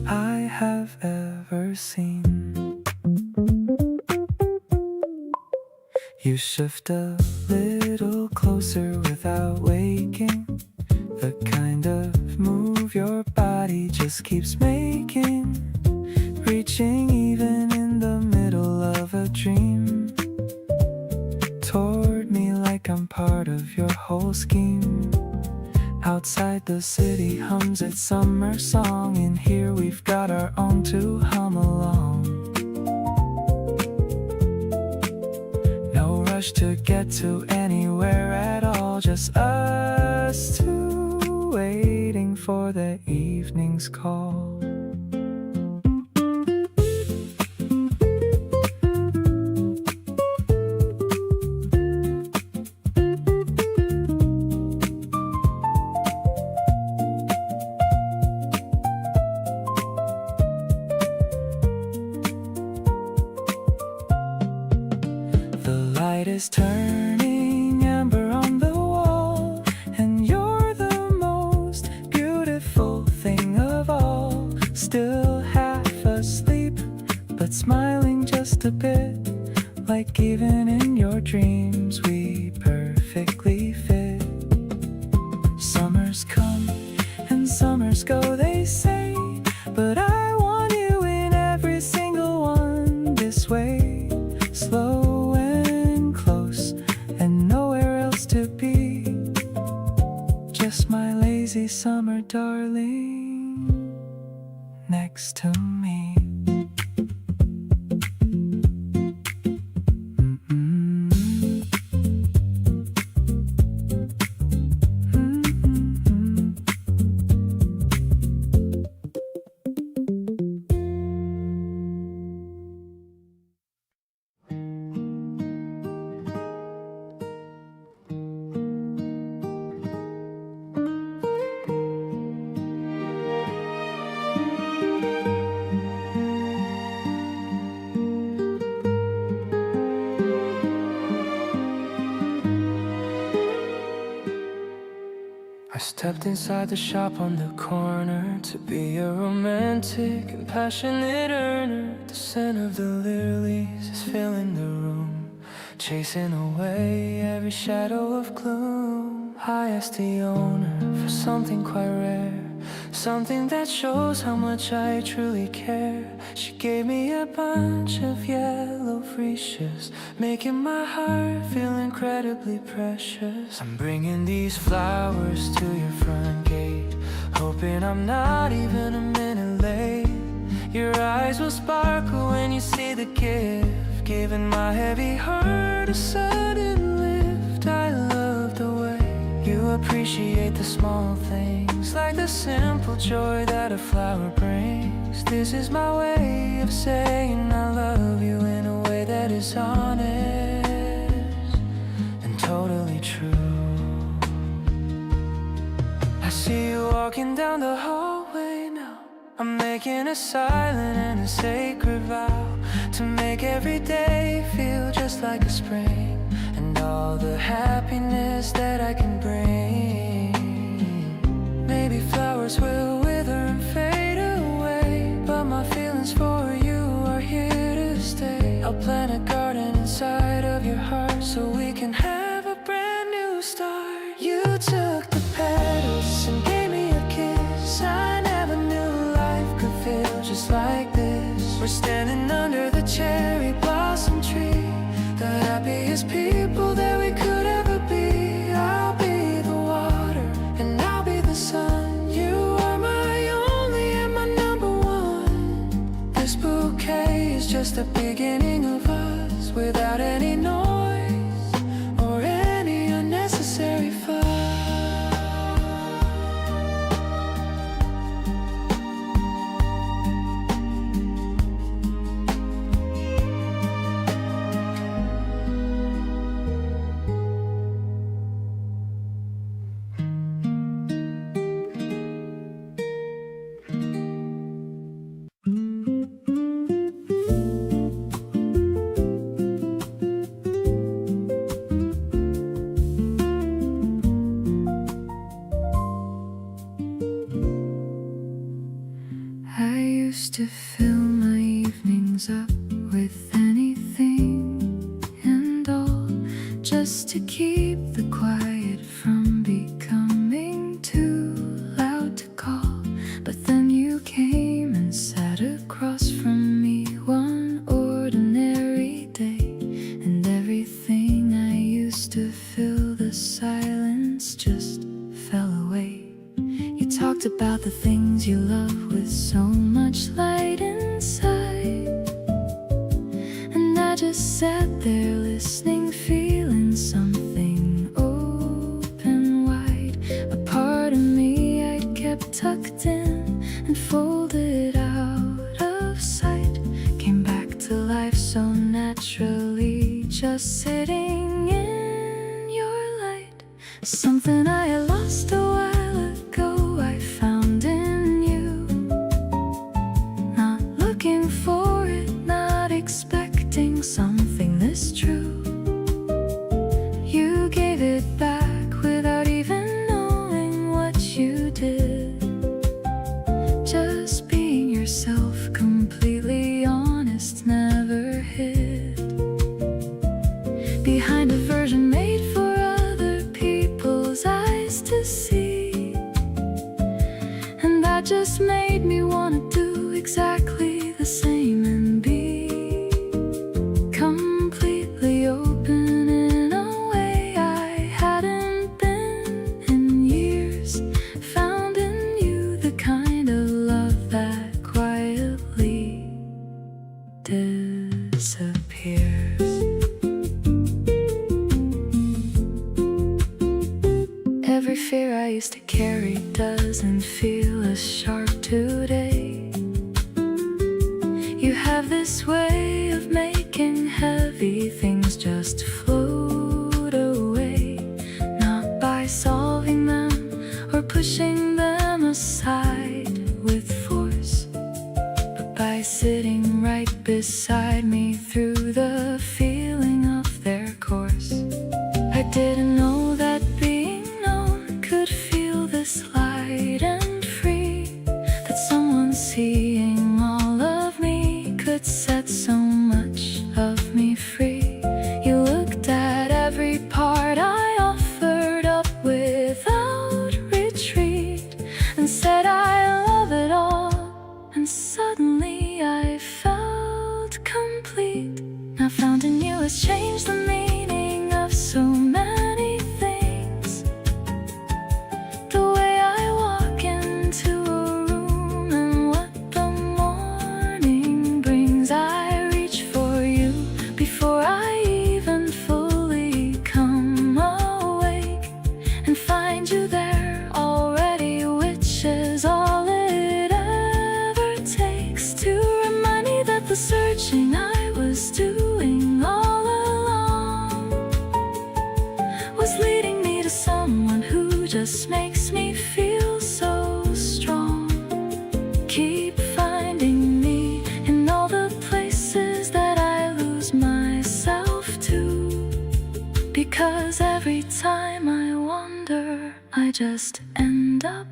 [SPEAKER 2] I have ever seen. You shift a little closer without waking, the kind of move your body just keeps making, reaching even in the middle of a dream, toward me like I'm part of your whole scheme. Outside the city hums its summer song, and here we've got our own to hum along. No rush to get to anywhere at all, just us two waiting for the evening's call. Is turning amber on the wall, and you're the most beautiful thing of all. Still half asleep, but smiling just a bit, like even in your dreams we perfectly fit. Summers come and summers go, they say, but I want you in every single one this way. Slow to be just my lazy summer darling next to me. I stepped inside the shop on the corner to be a romantic and passionate earner. The scent of the lilies is filling the room, chasing away every shadow of gloom. I asked the owner for something quite rare, something that shows how much I truly care. She gave me a bunch of yellow freesias, making my heart feel incredibly precious. I'm bringing these flowers to your front gate, hoping I'm not even a minute late. Your eyes will sparkle when you see the gift, giving my heavy heart a sudden lift. I love the way you appreciate the small things, like the simple joy that a flower brings. This is my way of saying I love you in a way that is honest and totally true. I see you walking down the hallway now. I'm making a silent and a sacred vow to make every day feel just like a spring, and all the happiness that I can bring. Maybe flowers will wither and fade, I'll plant a garden inside of your heart so we can have a brand new start. You took the petals and gave me a kiss. I never knew life could feel just like this. We're standing under the cherry blossom tree, the happiest people that we could ever be. I'll be the water and I'll be the sun. You are my only and my number one. This bouquet is just the beginning of us, without any noise or any unnecessary fuss. I used to fill my evenings up with anything and all, just to keep the quiet from becoming too loud to call. But then you came and sat across from me one ordinary day, and everything I used to fill the silence just fell away. You talked about the things you love with so much light inside, and I just sat there listening, feeling something open wide. A part of me I'd kept tucked in and folded out of sight came back to life so naturally, just sitting in your light. Something I had lost a while ago I found in you. Not looking for it, not expecting something this true. You gave it back without even knowing what you did. Just being yourself, completely honest, never hid behind a version made for other people's eyes to see. And that just made me want to do exactly the same and be completely open in a way I hadn't been in years. Found in you the kind of love that quietly disappears. Every fear I used to carry doesn't feel as sharp today. You have this way of making heavy things just float away, not by solving them or pushing them aside with force, but by sitting right beside me through the feeling of their course. I didn't know that being known could feel this light and free, that someone seeing all of me could set so much of me free. You looked at every part I offered up without retreat and said I love it all, and suddenly I felt complete. Now found in you has changed the meaning of so many things. The way I walk into a room and what the morning brings, I reach for you before I even fully come awake, and find you there already, which is all it ever takes to remind me that the searching I was doing all along was leading me to someone who just makes me feel so strong. Keep finding me in all the places that I lose myself to, because every time I wander I just end up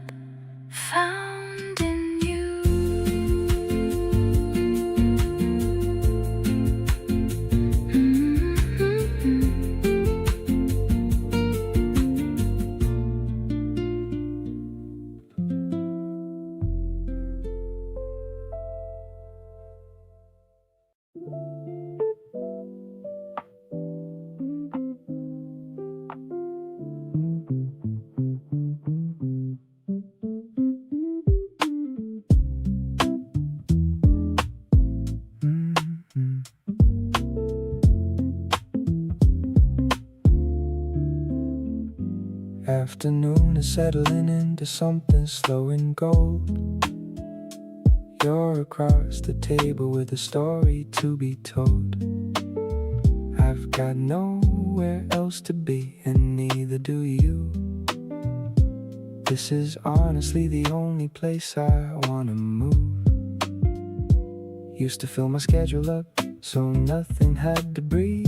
[SPEAKER 2] found in you. afternoon is settling into something slow and gold. You're across the table with a story to be told. I've got nowhere else to be, and neither do you. This is honestly the only place I wanna move. Used to fill my schedule up so nothing had to breathe.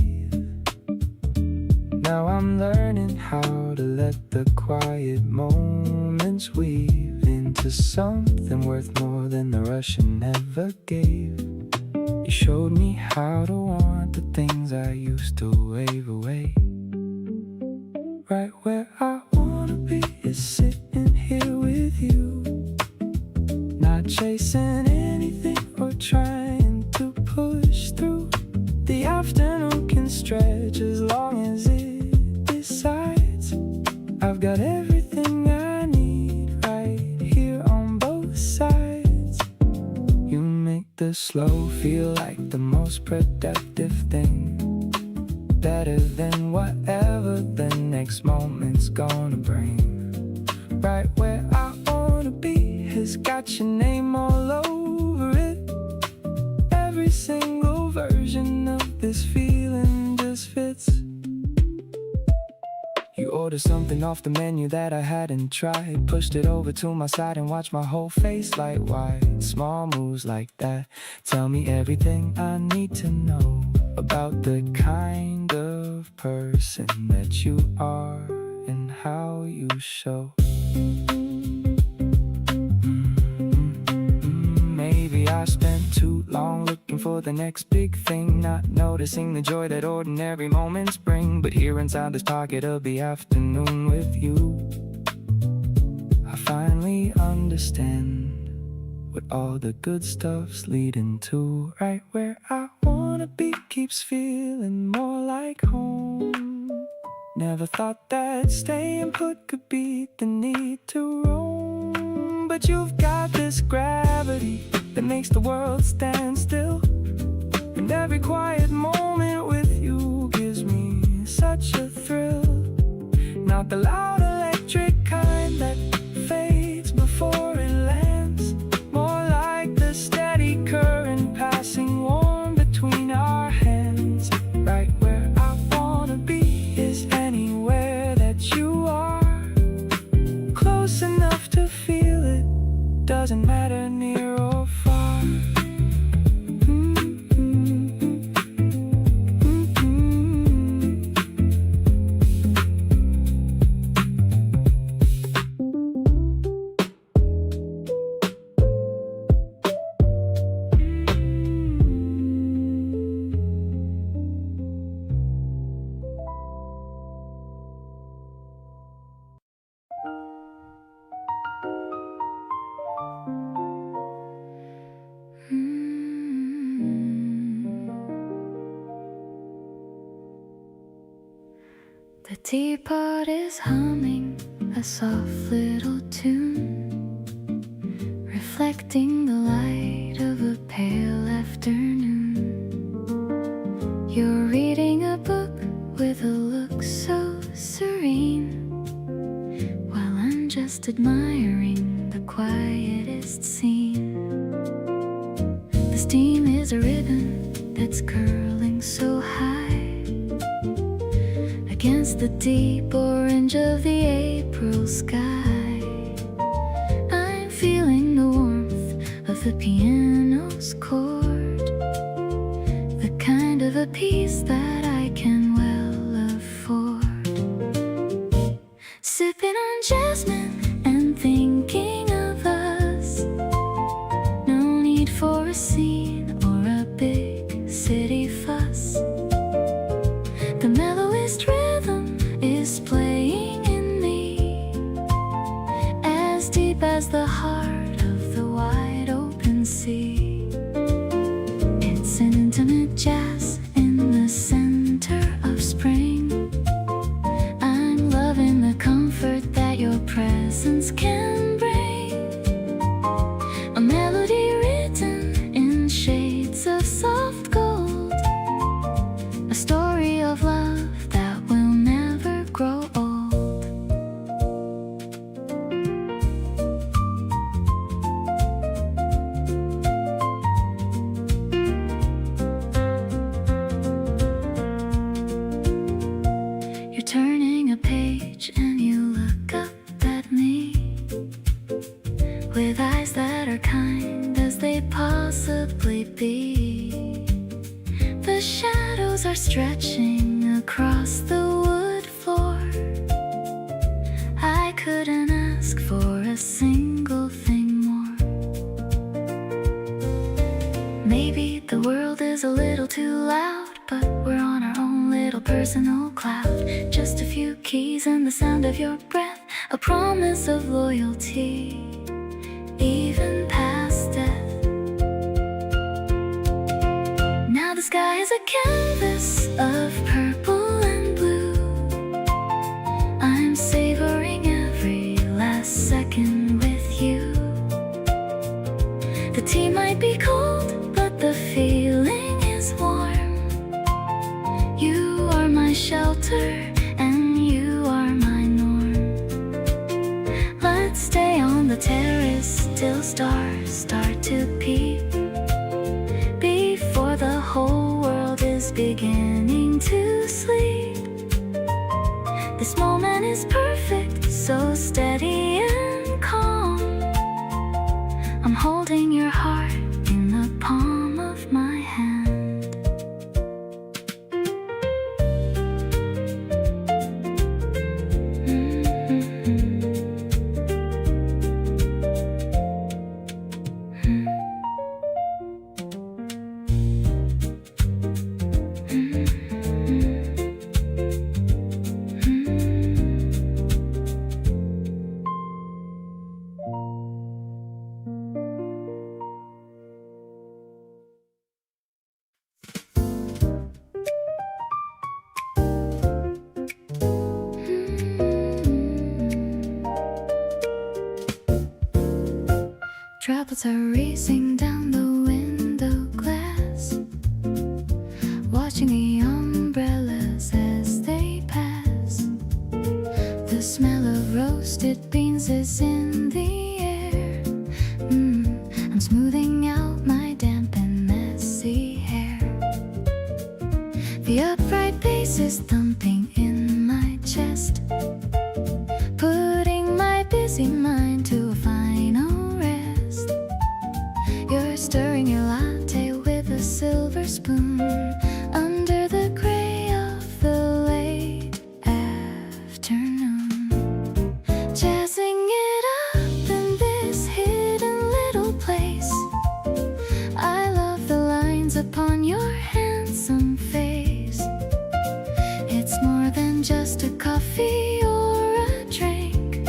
[SPEAKER 2] Now I'm learning how to let the quiet moments weave into something worth more than the rush I never gave. You showed me how to want the things I used to wave away. Right where I wanna be is sitting here with you, not chasing anything or trying to push through. The afternoon can stretch as long as it decides. I've got everything I need right here on both sides. You make the slow feel like the most productive thing, better than whatever the next moment's gonna bring. Right where I wanna be has got your name all over it. Every single version of this feeling just fits. You ordered something off the menu that I hadn't tried, pushed it over to my side and watched my whole face light wide. Small moves like that tell me everything I need to know about the kind of person that you are and how you show. Maybe I spent too long looking for the next big thing, not noticing the joy that ordinary moments bring. But here inside this pocket of the afternoon with you, I finally understand what all the good stuff's leading to. Right where I wanna be keeps feeling more like home. Never thought that staying put could beat the need to roam. But you've got this gravity that makes the world stand still, and every quiet moment with you gives me such a thrill. Not the loud electric kind that fades before it lands, more like the steady current passing warm between our hands. Right where I wanna be is anywhere that you are, close enough to feel it, doesn't matter near or far.
[SPEAKER 3] The teapot is humming a soft little tune, reflecting the light of a pale afternoon. You're reading a book with a look so serene, while I'm just admiring the quietest scene. The steam is a ribbon that's curling so high against the deep orange of the April sky. I'm feeling the warmth of the piano's chord, the kind of a piece that I can well afford. Sipping on jasmine and thinking of us, no need for a scene or a big city fuss. The mellowest rhythm is playing in me, as deep as the heart of the wide open sea. It's an intimate jazz in the sense shadows are stretching across the wood floor. I couldn't ask for a single thing more. Maybe the world is a little too loud, but we're on our own little personal cloud. Just a few keys and the sound of your breath, a promise of loyalty, even past death. Now the sky is a canvas of purple and blue. I'm savoring every last second with you. The tea might be cold, but the feeling is warm. You are my shelter, and you are my norm. Let's stay on the terrace till stars start to peep, before the whole world is beginning to sleep. This moment is perfect, so steady and calm. I'm holding your heart in the palm of my hand. Droplets are racing down the window glass, watching the umbrellas as they pass. The smell of roasted beans is in the air. I'm smoothing out my damp and messy hair. The upright bass is thumping in my chest, putting my busy mind to a final rest. You're stirring your latte with a silver spoon under the gray of the late afternoon, jazzing it up in this hidden little place. I love the lines upon your handsome face. It's more than just a coffee or a drink,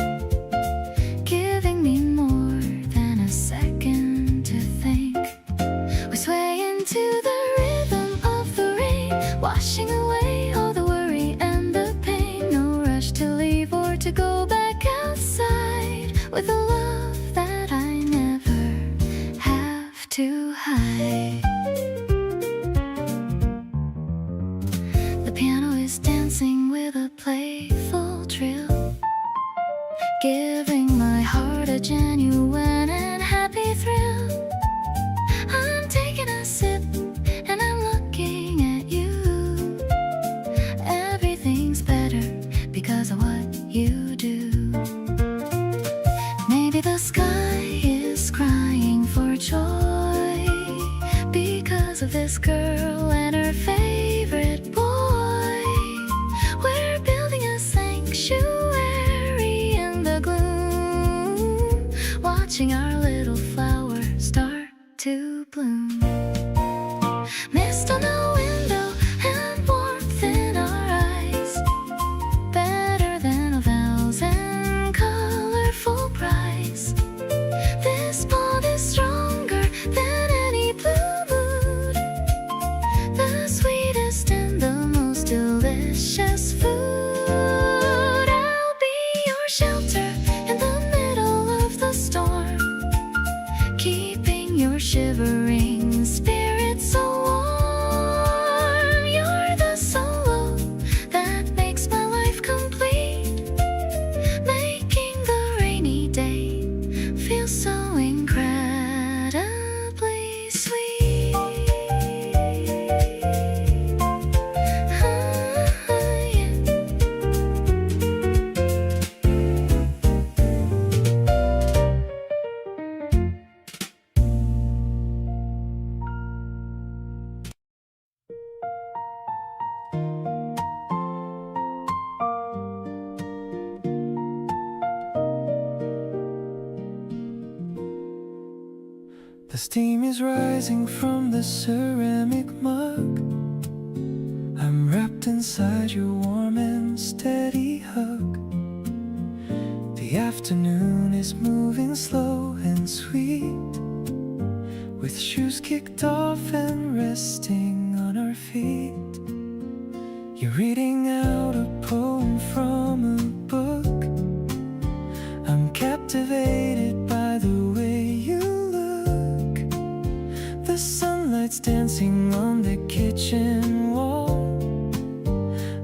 [SPEAKER 3] giving me more than a second to think. We sway into the rhythm of the rain, washing away all the worry and the pain. No rush to leave or to go back outside, with a love that I never have to hide. The piano is dancing with a playful trill, giving my heart a genuine and happy thrill. I'm taking a sip and I'm looking at you. Everything's better because of what you do. Maybe the sky is crying for joy because of this girl and her favorite boy. We're building a sanctuary in the gloom, watching
[SPEAKER 2] steam is rising from the ceramic mug. I'm wrapped inside your warm and steady hug. The afternoon is moving slow and sweet, with shoes kicked off and resting on our feet. You're reading out a poem from a book. I'm captivated by the way you look. The sunlight's dancing on the kitchen wall.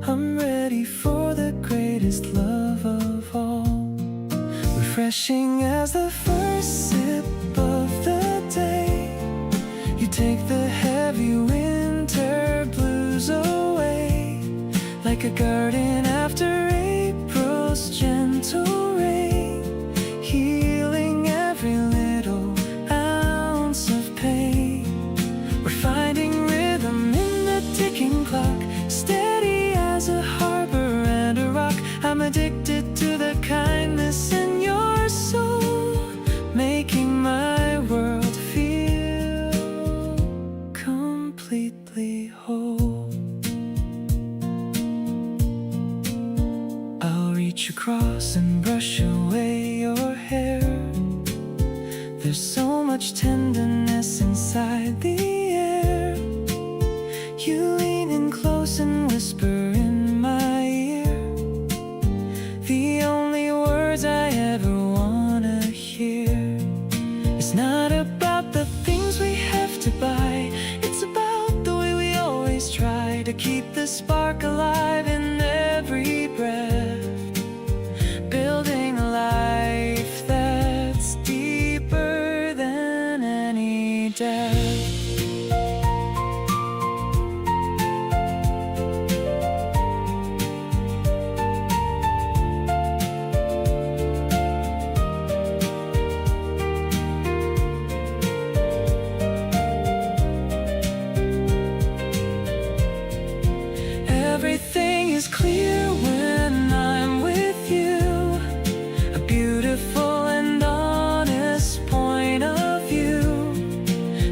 [SPEAKER 2] I'm ready for the greatest love of all. Refreshing as the first sip of the day. You take the heavy winter blues away, like a garden after April's gentle rain, healing every little ounce of pain. We're finding rhythm in the ticking clock, steady as a harbor and a rock. I'm addicted to the kindness in your soul, making my world feel completely whole. I'll reach across and brush away your hair. There's so much tenderness inside the air. You lean in close and whisper in my ear the only words I ever wanna hear. It's not about the things we have to buy, it's about the way we always try to keep the spark alive in every breath, building a life that's deeper than any death. Everything is clear when I'm with you. A beautiful and honest point of view,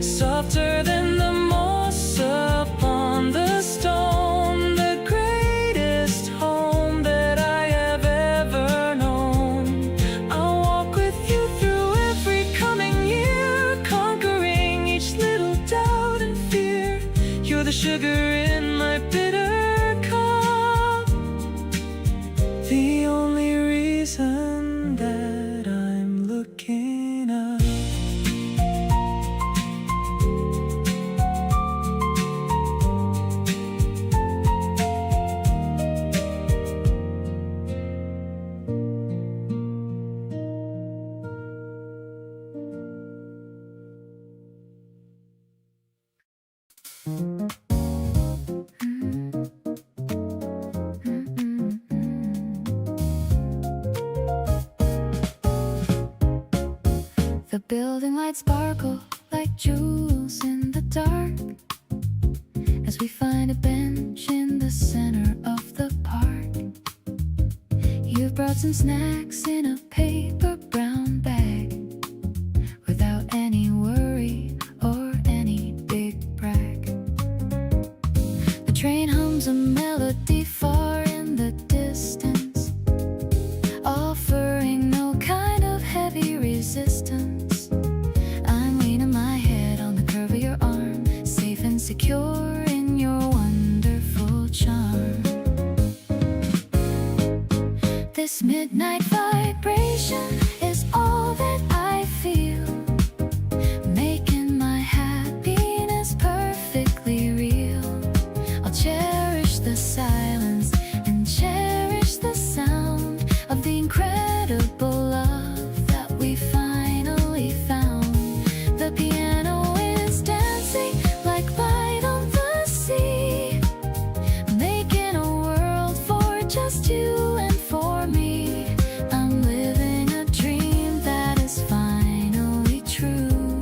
[SPEAKER 2] softer than the moss upon the stone, the greatest home that I have ever known. I'll walk with you through every coming year, conquering each little doubt and fear. You're the sugar in my bitter cup, the only reason that I'm looking up.
[SPEAKER 3] The building lights sparkle like jewels in the dark, as we find a bench in the center of the park. You brought some snacks in a paper brown bag, without any worry or any big brag. The train hums a melody far in the distance, offering no kind of heavy resistance. I'm leaning my head on the curve of your arm, safe and secure in your wonderful charm. This midnight vibration is all that I feel, making my happiness perfectly real. I'll cherish the silence and cherish the sound of the incredible love that we finally found. The piano is dancing like light on the sea, making a world for just you and for me. I'm living a dream that is finally true,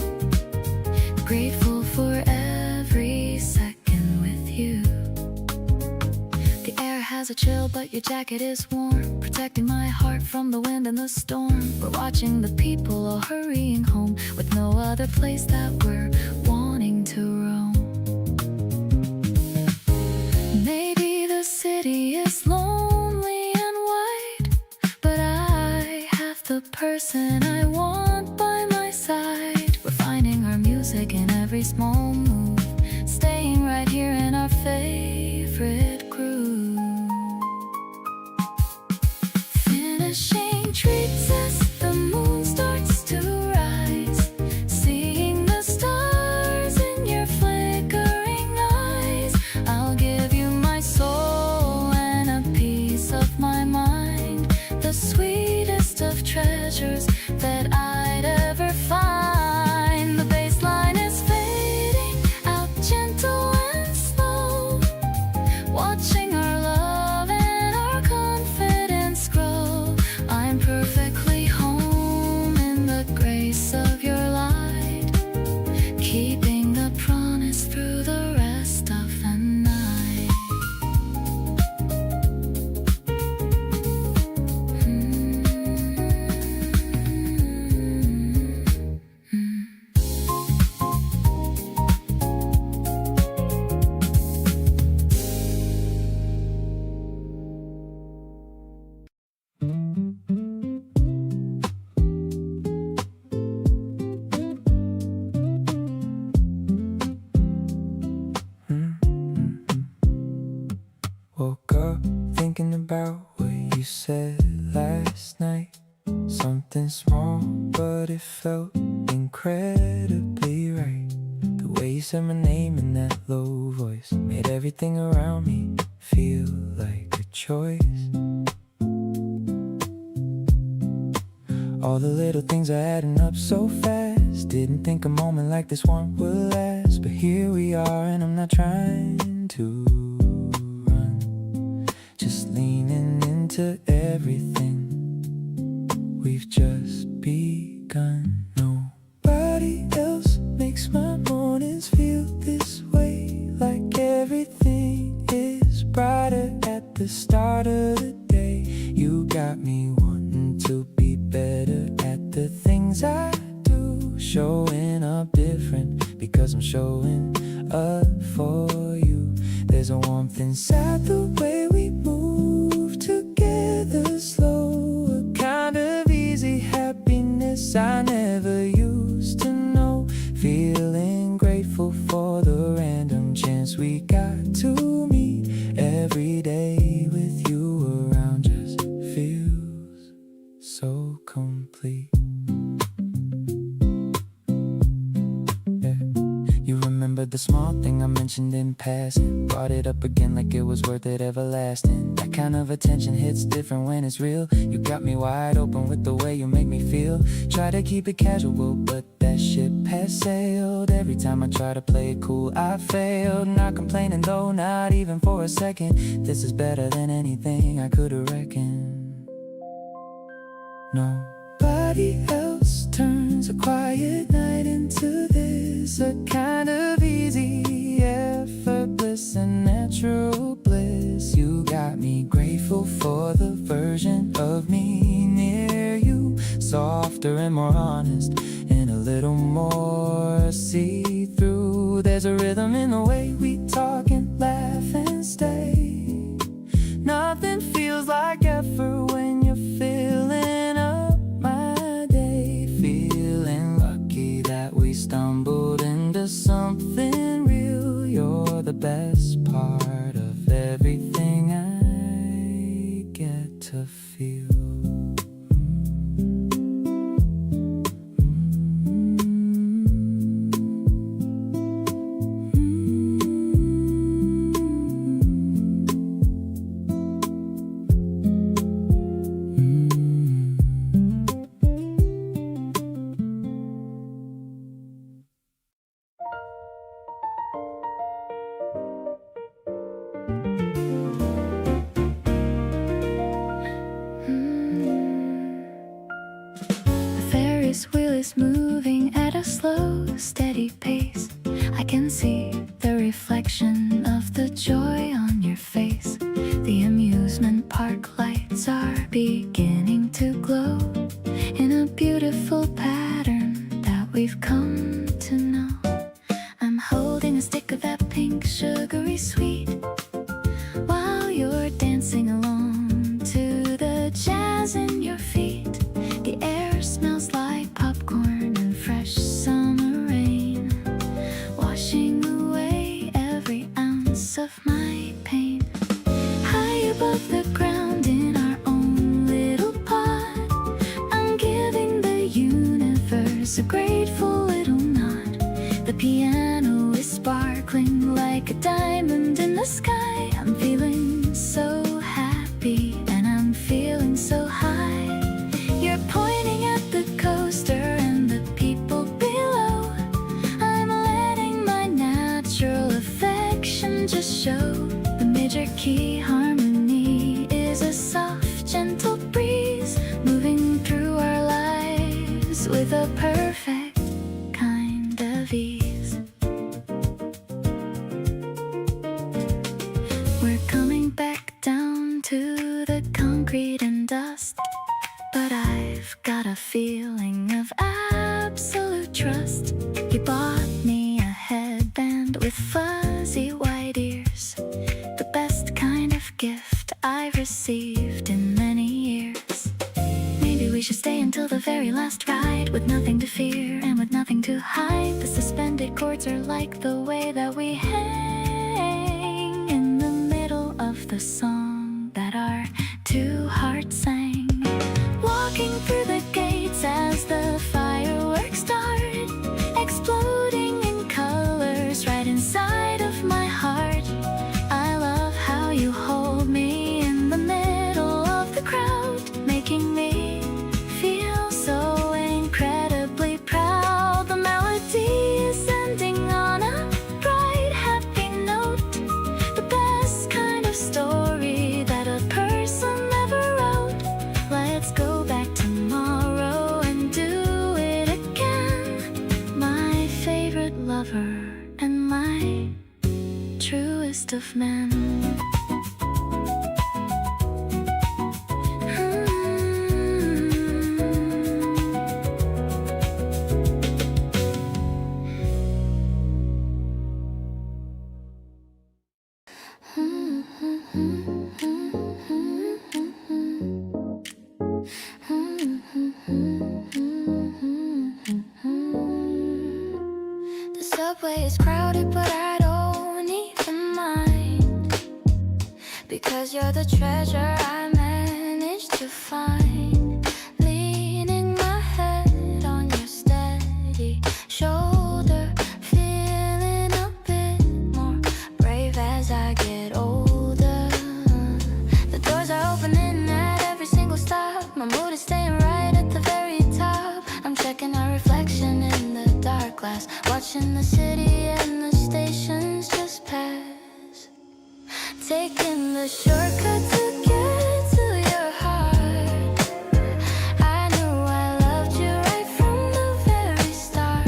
[SPEAKER 3] grateful for every second with you. The air has a chill, but your jacket is warm. protecting my heart from the wind and the storm. We're watching the people all hurrying home, with no other place that we're wanting to roam. Maybe the city is lonely and wide, but I have the person I want by my side. We're finding our music in every small move, staying right here in our favorite groove. Finishing treats as the moon starts to rise, seeing the stars in your flickering eyes. I'll give you my soul and a piece of my mind, the sweetest of treasures that I'd ever find. The bass line is fading out gentle and slow, watching our love and our confidence grow. I'm perfectly home in the grace of your light, keeping the promise through the rest of the night.
[SPEAKER 2] Woke up thinking about what you said last night. Something small, but it felt incredibly right. The way you said my name in that low voice made everything around me feel like a choice. All the little things are adding up so fast. Didn't think a moment like this one would last, but here we are and I'm not trying to run, just leaning into everything. We've just begun. Nobody else makes my mornings feel this way, like everything is brighter at the start of the day. You got me wanting to be better at the things I do, showing up different because I'm showing up for you. There's a warmth inside the way we move together slow, a kind of easy happiness I never used to know. Feeling grateful for the random chance we got to meet. Every day with you around just feels so complete. You remember the small thing I mentioned in passing, brought it up again like it was worth it everlasting. That kind of attention hits different when it's real. You got me wide open with the way you make me feel. Try to keep it casual, but that ship has sailed. Every time I try to play it cool, I failed. Not complaining though, not even for a second. This is better than anything I could have reckoned. Nobody else turns a quiet night into this, a kind of easy, effortless and natural bliss. You got me grateful for the version of me near you, softer and more honest and a little more see-through. There's a rhythm in the way we talk and laugh and stay. Nothing feels like effort when you're filling up my day. Feeling lucky that we stumbled into something real. You're the best part of everything I get to feel.
[SPEAKER 3] This wheel is moving at a slow, steady pace. I can see the reflection of the joy on your face. The amusement park lights lights are beginning to glow in a beautiful pattern that we've come to know. I'm holding a stick of that pink sugary sweet while you're dancing along to the jazz in your feet. The air smells like popcorn and fresh summer rain, washing away every ounce of my pain. High above the ground in our own little pod, I'm giving the universe a grateful little nod. The piano is sparkling like a diamond in the sky. I'm feeling so happy and I'm feeling so high. You're pointing at the coaster and the people below. I'm letting my natural affection just show. The major key harmony is a soft, gentle breeze moving through our lives with a perfect kind of ease. We're coming back down to the concrete and dust, but I've got a feeling of absolute trust. You bought me a headband with fuzzy white ears, the best kind of gift I've received in many years. Maybe we should stay until the very last ride, with nothing to fear and with nothing to hide. The suspended chords are like the way that we hang in the middle of the song that our two hearts sang. Walking through the gates as the fireworks start, exploding in colors right inside of my heart. I love how you hold me in the middle of the crowd, making me feel so incredibly proud. The melody is ending on a bright, happy note, the best kind of story that a person ever wrote. Let's go back tomorrow and do it again. My favorite lover and my truest of men. The subway is crowded, but I don't even mind, because you're the treasure I managed to find. Leaning my head on your steady shoulder, feeling a bit more brave as I get older. The doors are opening at every single stop. My mood is staying right at the very top. I'm checking our reflection in the dark glass, watching the city and the stations just pass, taking the shortcut to get to your heart. I knew I loved you right from the very start.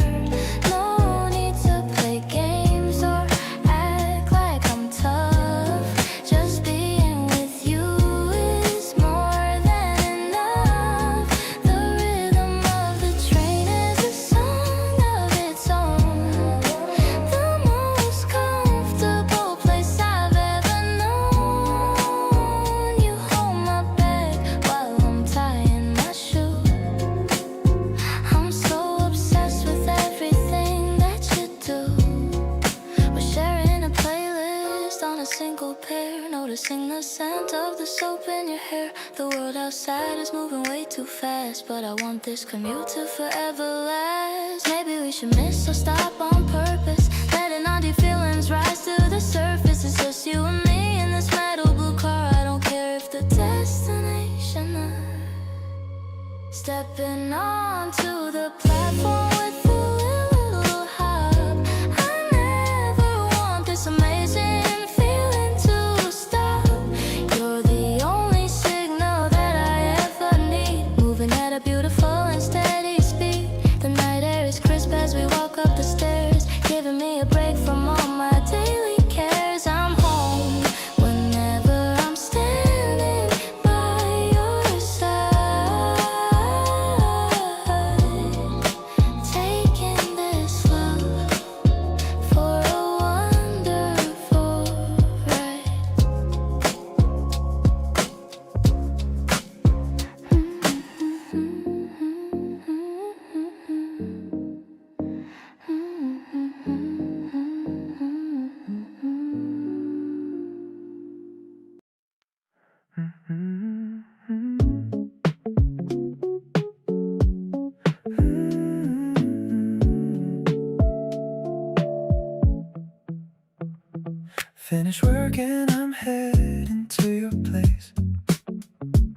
[SPEAKER 3] No need to play games or act like I'm tough. Just being with you is more than enough. The rhythm of the train is a song of its own, the most comfortable place I've ever known. You hold my bag while I'm tying my shoe. I'm so obsessed with everything that you do. We're sharing a playlist on a single pair, noticing the scent of the soap in your hair. The world outside is moving way too fast, but I want this commute to forever last. Maybe we should miss or stop on purpose, letting all the feelings rise to the surface. It's just you and me in this metal blue car. I don't care if the destination is stepping onto the platform with a little hop. I never want this amazing feeling to stop. You're the only signal that I ever need, moving at a beautiful and steady speed. The night air is crisp as we walk up the stairs, giving me a break from all my daily cares. I'm home whenever
[SPEAKER 2] Finish work and I'm heading to your place.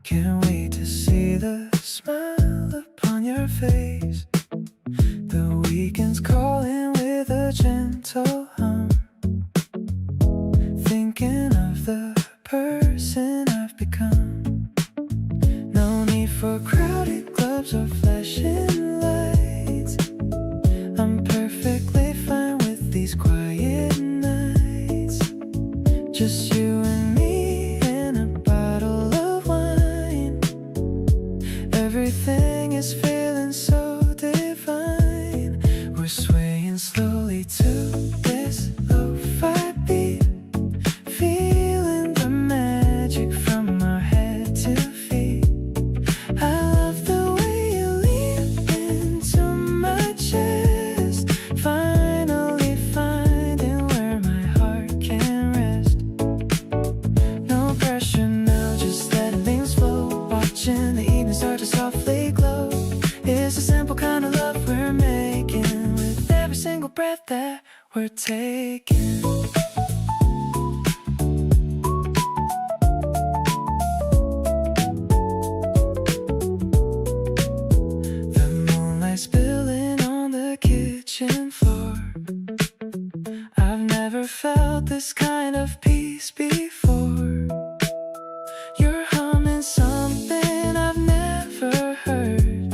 [SPEAKER 2] Can't wait to see the smile upon your face. The weekend's calling with a gentle hum. Thinking of the person I've become. No need for crowded clubs or flashing lights. I'm perfectly fine with these quiet nights. Just you and me and a bottle of wine. Everything is feeling so divine. We're swaying slowly to this lo-fi beat, feeling the magic from our head to feet. I love the way you lean into my chest, finally finding where my heart can rest. No pressure now, just letting things flow. Watching the evening start to softly glow. It's a simple kind of love we're making with every single breath that we're taking. The moonlight spilling on the kitchen floor. I've never felt this kind of peace before. You're humming something I've never heard.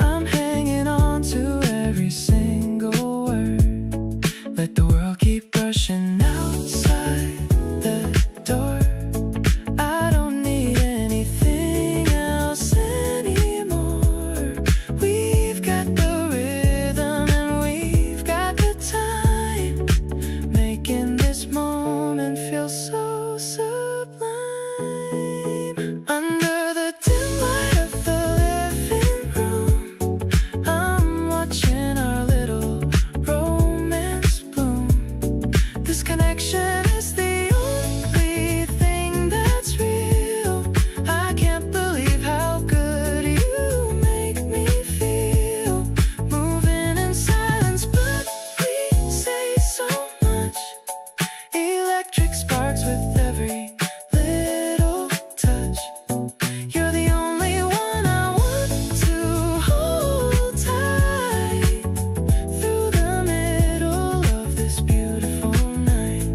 [SPEAKER 2] I'm hanging on to every single word. Let the world keep rushing outside the door. I don't need anything else anymore. We've got the rhythm and we've got the time, making this moment feel so sublime. Under the dim light of the living room, I'm watching our little romance bloom. This connection is the only thing that's real. I can't believe how good you make me feel. Moving in silence, but we say so much. Electric sparks with every little touch. You're the only one I want to hold tight through the middle of this beautiful night.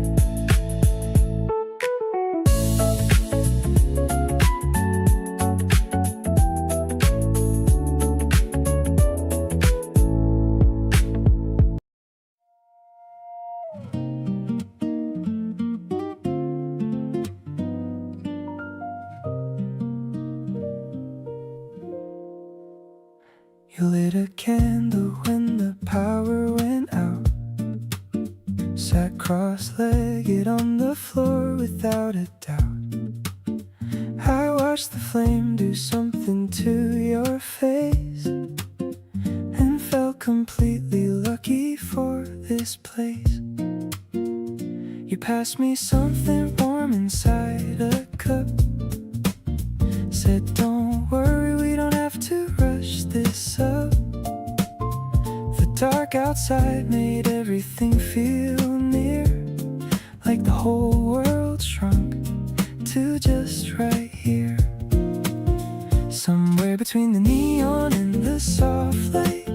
[SPEAKER 2] You lit a candle when the power went out. Sat cross-legged on the floor without a doubt. I watched the flame do something to your face and felt completely lucky for this place. You passed me something warm inside a cup. Said don't worry, we don't have to rush this up. The dark outside made everything feel near, like the whole world shrunk to just right here. Somewhere between the neon and the soft light,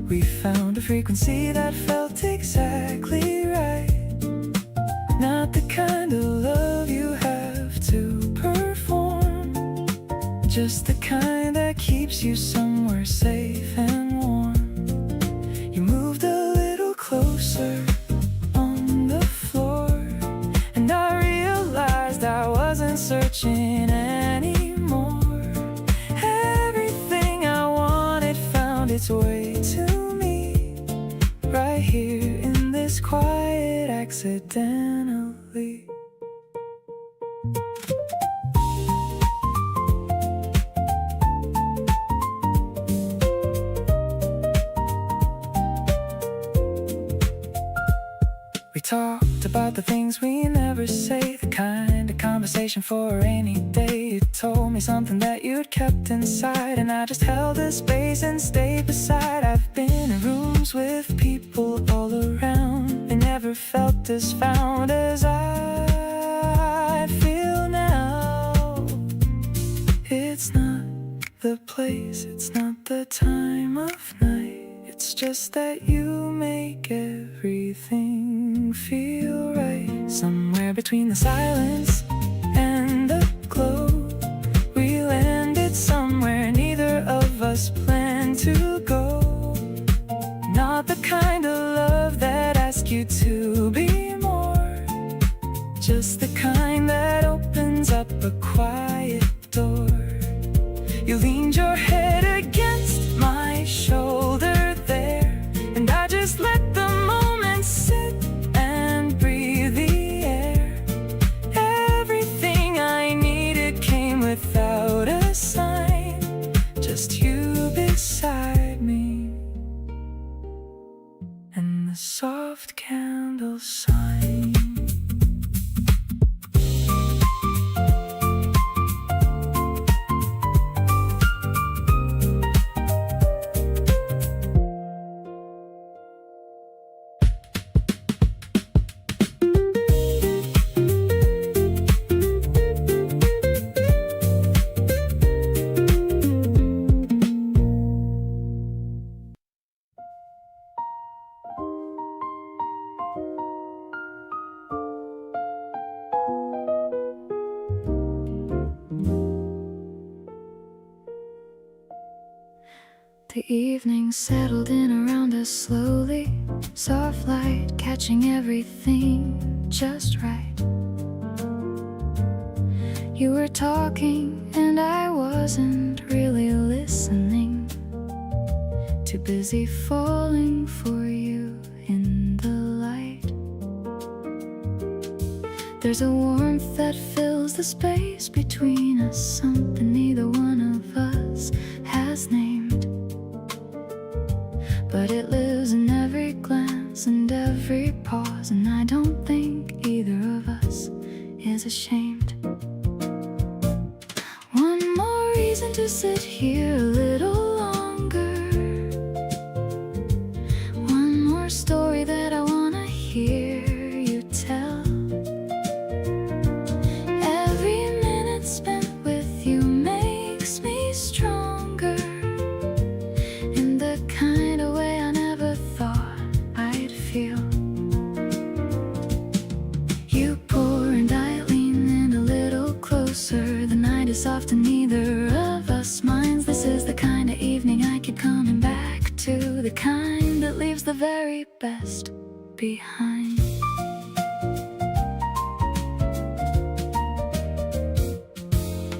[SPEAKER 2] we found a frequency that felt exactly right. Not the kind of love you have to perform, just the kind that keeps you somewhere safe and warm. You moved a little closer on the floor, and I realized I wasn't searching anymore. Everything I wanted found its way to me, right here in this quiet accidentally. We talked about the things we never say, the kind conversation for a rainy day. You told me something that you'd kept inside, and I just held the space and stayed beside. I've been in rooms with people all around. They never felt as found as I feel now. It's not the place, it's not the time of night. It's just that you make everything feel right. Somewhere between the silence and the glow, we landed somewhere neither of us planned to go. Not the kind of love that asks you to be more, just the kind that opens up a quiet door. You leaned your head against my shoulder there, and I just let the moment sit and breathe the air. Everything I needed came without a sign, just you beside me and the soft candle sign.
[SPEAKER 3] The evening settled in around us slowly, soft light catching everything just right. You were talking and I wasn't really listening, too busy falling for you in the light. There's a warmth that fills the space between us, something neither one of us has named, but it lives in every glance and every pause, and I don't think either of us is ashamed. One more reason to sit here a little longer, one more story that I wanna hear you tell. Every minute spent with you makes me stronger, in the kind of way I never thought I'd feel. You pour and I lean in a little closer. The night is soft and neither of us minds. This is the kind of evening I keep coming back to, the kind that leaves the very best behind.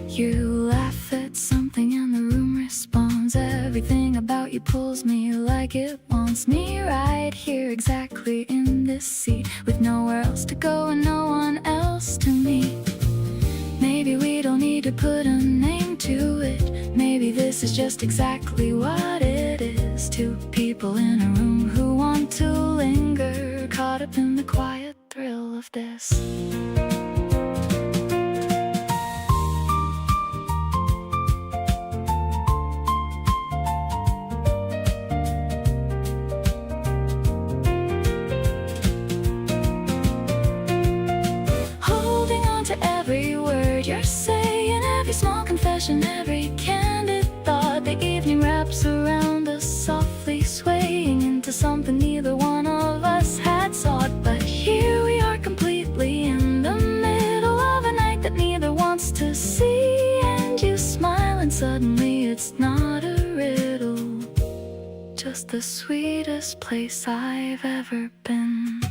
[SPEAKER 3] You laugh at something and the room responds. Everything about you pulls me like it wants me, right here exactly in this seat, with nowhere else to go and no one else to meet. Maybe we don't need to put a name to it. Maybe this is just exactly what it is. Two people in a room who want to linger, caught up in the quiet thrill of this. Holding on to every word you're saying, every small confession, every candid thought. The evening wraps around us, softly swaying into something neither one of us had sought. But here we are, completely in the middle of a night that neither wants to see. And you smile and suddenly it's not a riddle, just the sweetest place I've ever been.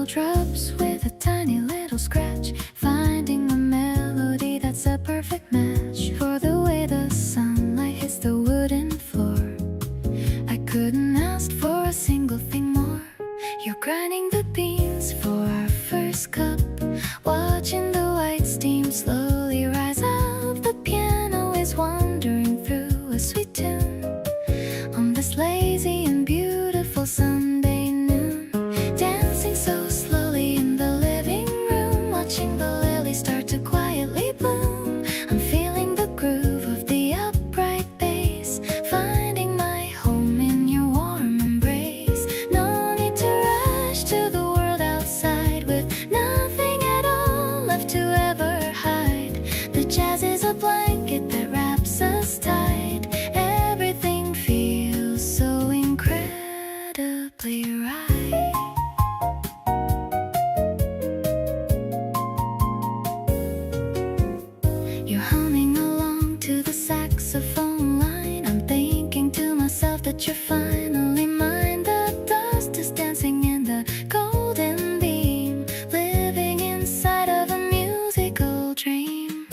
[SPEAKER 3] drops with a tiny little scratch, finding a melody that's a perfect match for the way the sunlight hits the wooden floor. I couldn't ask for a single thing more. You're grinding the beans for our first cup, watching the white steam slowly rise up. The piano is wandering through a sweet tune on this lazy and beautiful Sunday noon, dancing so slowly in the living room, watching the lilies start to quietly bloom. I'm feeling the groove of the upright bass, finding my home in your warm embrace. No need to rush to the world outside with nothing at all left to ever hide. The jazz is a blanket that wraps us tight. Everything feels so incredibly right. You're humming along to the saxophone line. I'm thinking to myself that you're finally mine. The dust is dancing in the golden beam, living inside of a musical dream.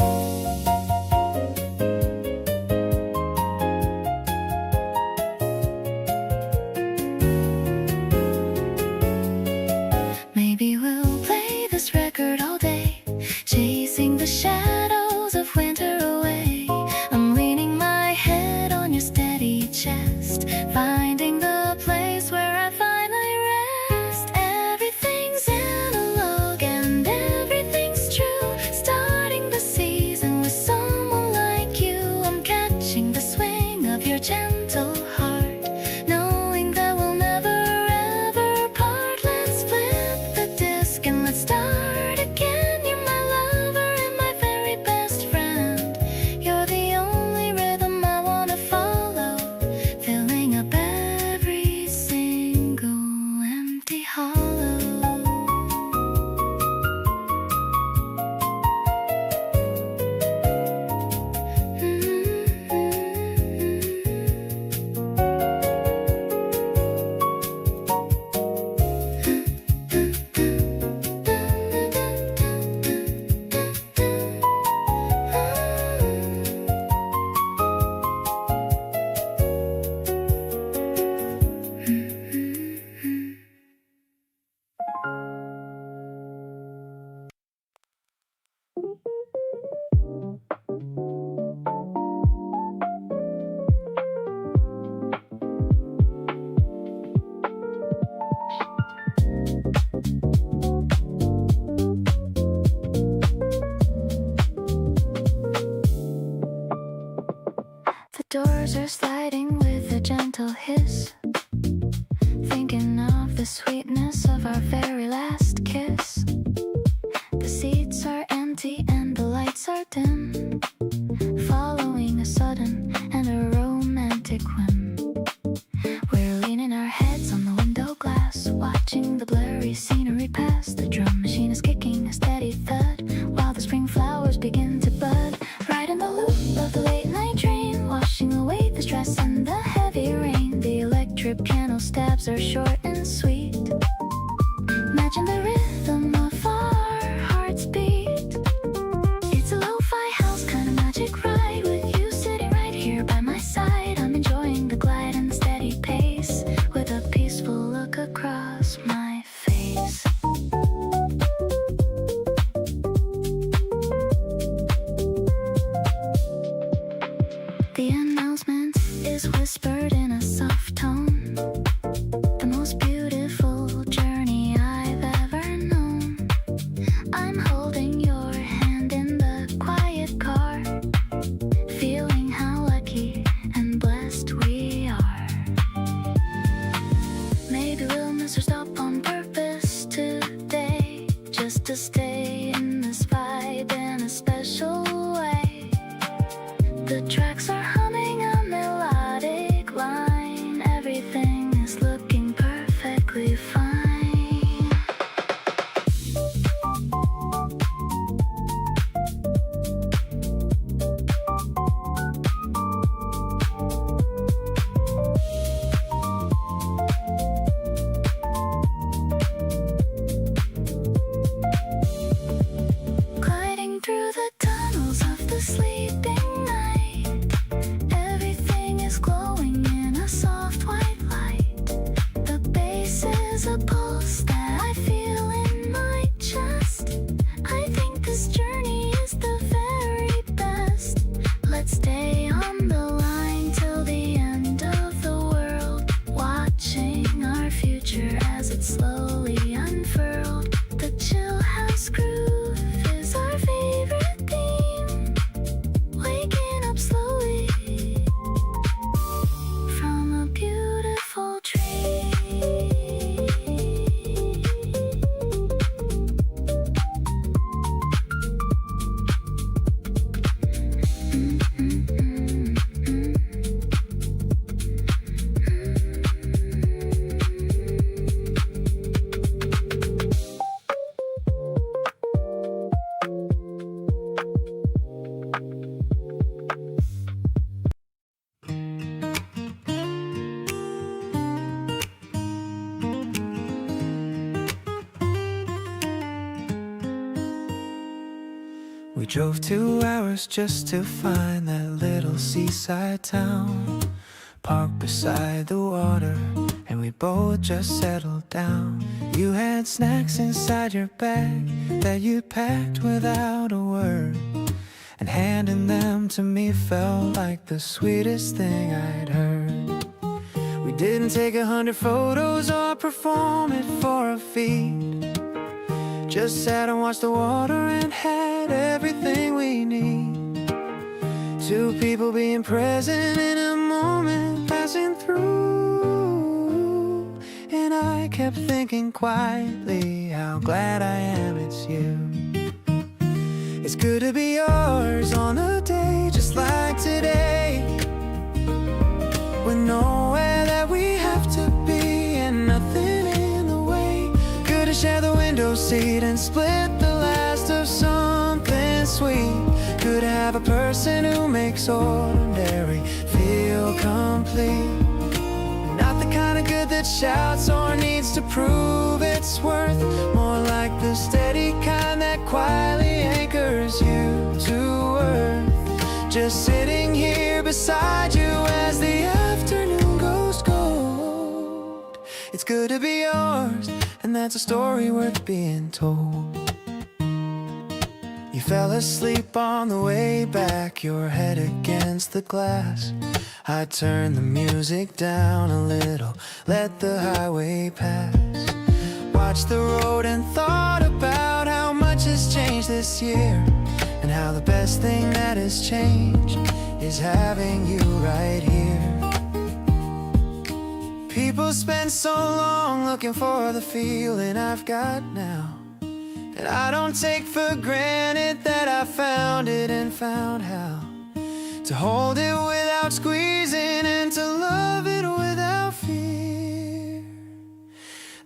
[SPEAKER 3] Maybe we'll play this record all day, chasing the shadows of winter away. I'm leaning my head on your steady chest, finding the place where I finally rest. Everything's analog and everything's true, starting the season with someone like you. I'm catching the swing of your gentle heart, knowing that we'll never ever part. Let's flip the disc and let's start again. You're my lover and my very best friend. You're the only rhythm I wanna follow, filling up every single empty hollow. The doors are sliding with a gentle hiss, thinking of the sweetness of our very last kiss. The seats are empty and the lights are dim, following a sudden and a romantic whim. We're leaning our heads on the window glass, watching the blurry scenery pass. The drum machine is kicking a steady thud, while the spring flowers begin to bud. Right in the loop of the late night train, washing away the stress and the heavy rain. The electric piano stabs are short and sweet, matching the rhythm of our hearts beat. It's a lo-fi house kind of magic ride, with you sitting right here by my side. I'm enjoying the glide and the steady pace, with a peaceful look across my face. The announcement is whispered in a soft tone, the most beautiful journey I've ever known. I'm holding your hand in the quiet car, feeling how lucky and blessed we are. Maybe we'll miss our stop on purpose today, just to stay in this vibe in a special way. The tracks are humming a melodic line,
[SPEAKER 2] drove 2 hours just to find that little seaside town, parked beside the water, and we both just settled down. You had snacks inside your bag that you packed without a word, and handing them to me felt like the sweetest thing I'd heard. We didn't take 100 photos or perform it for a feed, just sat and watched the water and had everything we need. 2 people being present in a moment passing through, and I kept thinking quietly how glad I am it's you. It's good to be yours on a day just like today, with nowhere that we have to be and nothing in the way. Good to share the window seat and split the last of something sweet. Good to have a person who makes ordinary feel complete. Not the kind of good that shouts or needs to prove its worth, more like the steady kind that quietly anchors you to earth. Just sitting here beside you as the afternoon goes cold. It's good to be yours, and that's a story worth being told. You fell asleep on the way back, your head against the glass. I turned the music down a little, let the highway pass. Watched the road and thought about how much has changed this year, and how the best thing that has changed is having you right here. People spend so long looking for the feeling I've got now, and I don't take for granted that I found it and found how to hold it without squeezing and to love it without fear.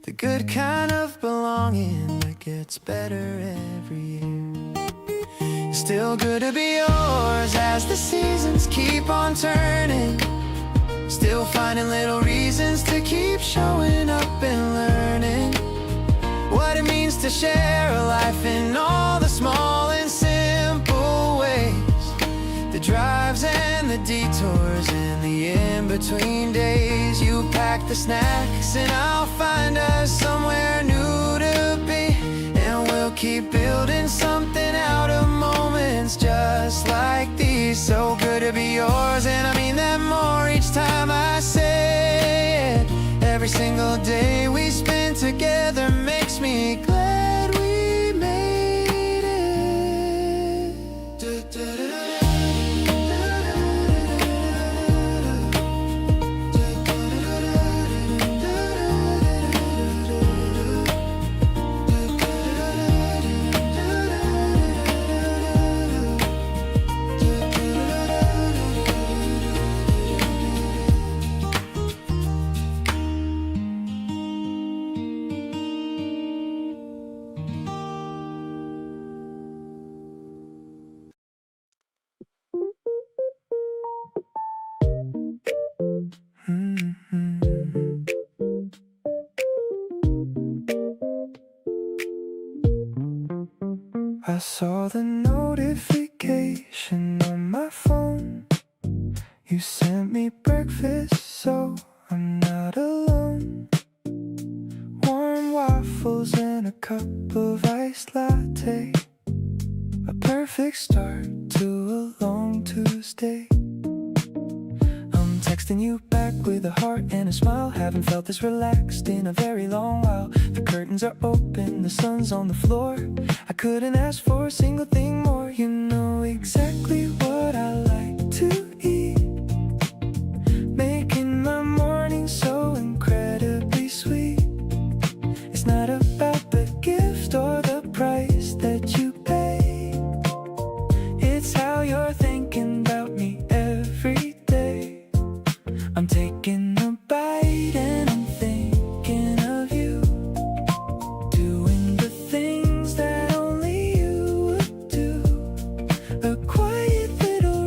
[SPEAKER 2] The good kind of belonging that gets better every year. It's still good to be yours as the seasons keep on turning, still finding little reasons to keep showing up and learning what it means to share a life in all the small and simple ways. The drives and the detours and the in-between days. You pack the snacks and I'll find us somewhere new to be, and we'll keep building something out of moments just like these. So good to be yours, and I mean that more each time I say it. Every single day we spend together makes me glad we made it. I saw the notification on my phone. You sent me breakfast, so I'm not alone. Warm waffles and a cup of iced latte, a perfect start to a long Tuesday. I'm texting you back with a heart and a smile. Haven't felt this relaxed in a very long while. The curtains are open, the sun's on the floor. I couldn't ask for a single thing more. You know exactly what I like to eat, making my morning so incredibly sweet. It's not about the gift or the price that you pay, it's how you're thinking about me every day. I'm taking a bite and I'm thinking of you, doing the things that only you would do. A quiet little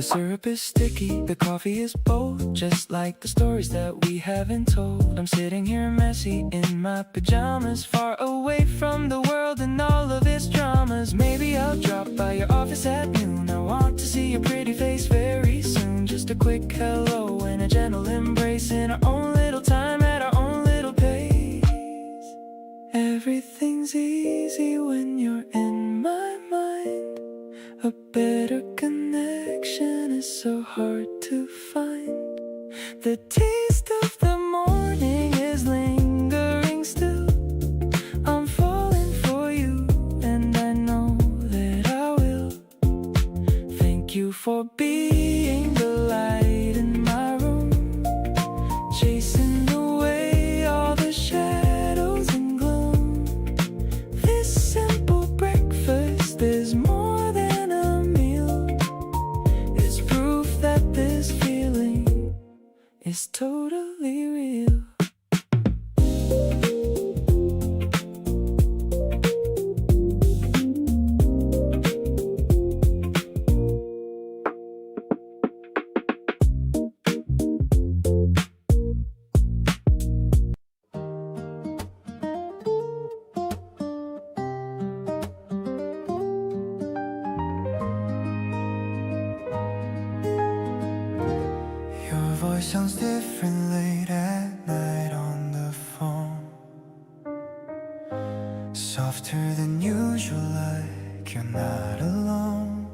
[SPEAKER 2] The syrup is sticky, the coffee is bold, just like the stories that we haven't told. I'm sitting here messy in my pajamas, far away from the world and all of its dramas. Maybe I'll drop by your office at noon. I want to see your pretty face very soon. Just a quick hello and a gentle embrace in our own little time at our own little pace. Everything's easy when you're in my mind. A better connection is so hard to find. The taste of the morning is lingering still. I'm falling for you, and I know that I will. Thank you for being the light in my room, chasing away all the shadows and gloom. This simple breakfast is more than a meal. It's proof that this feeling is totally real.
[SPEAKER 1] Your voice sounds different late at night on the phone. Softer than usual, like you're not alone.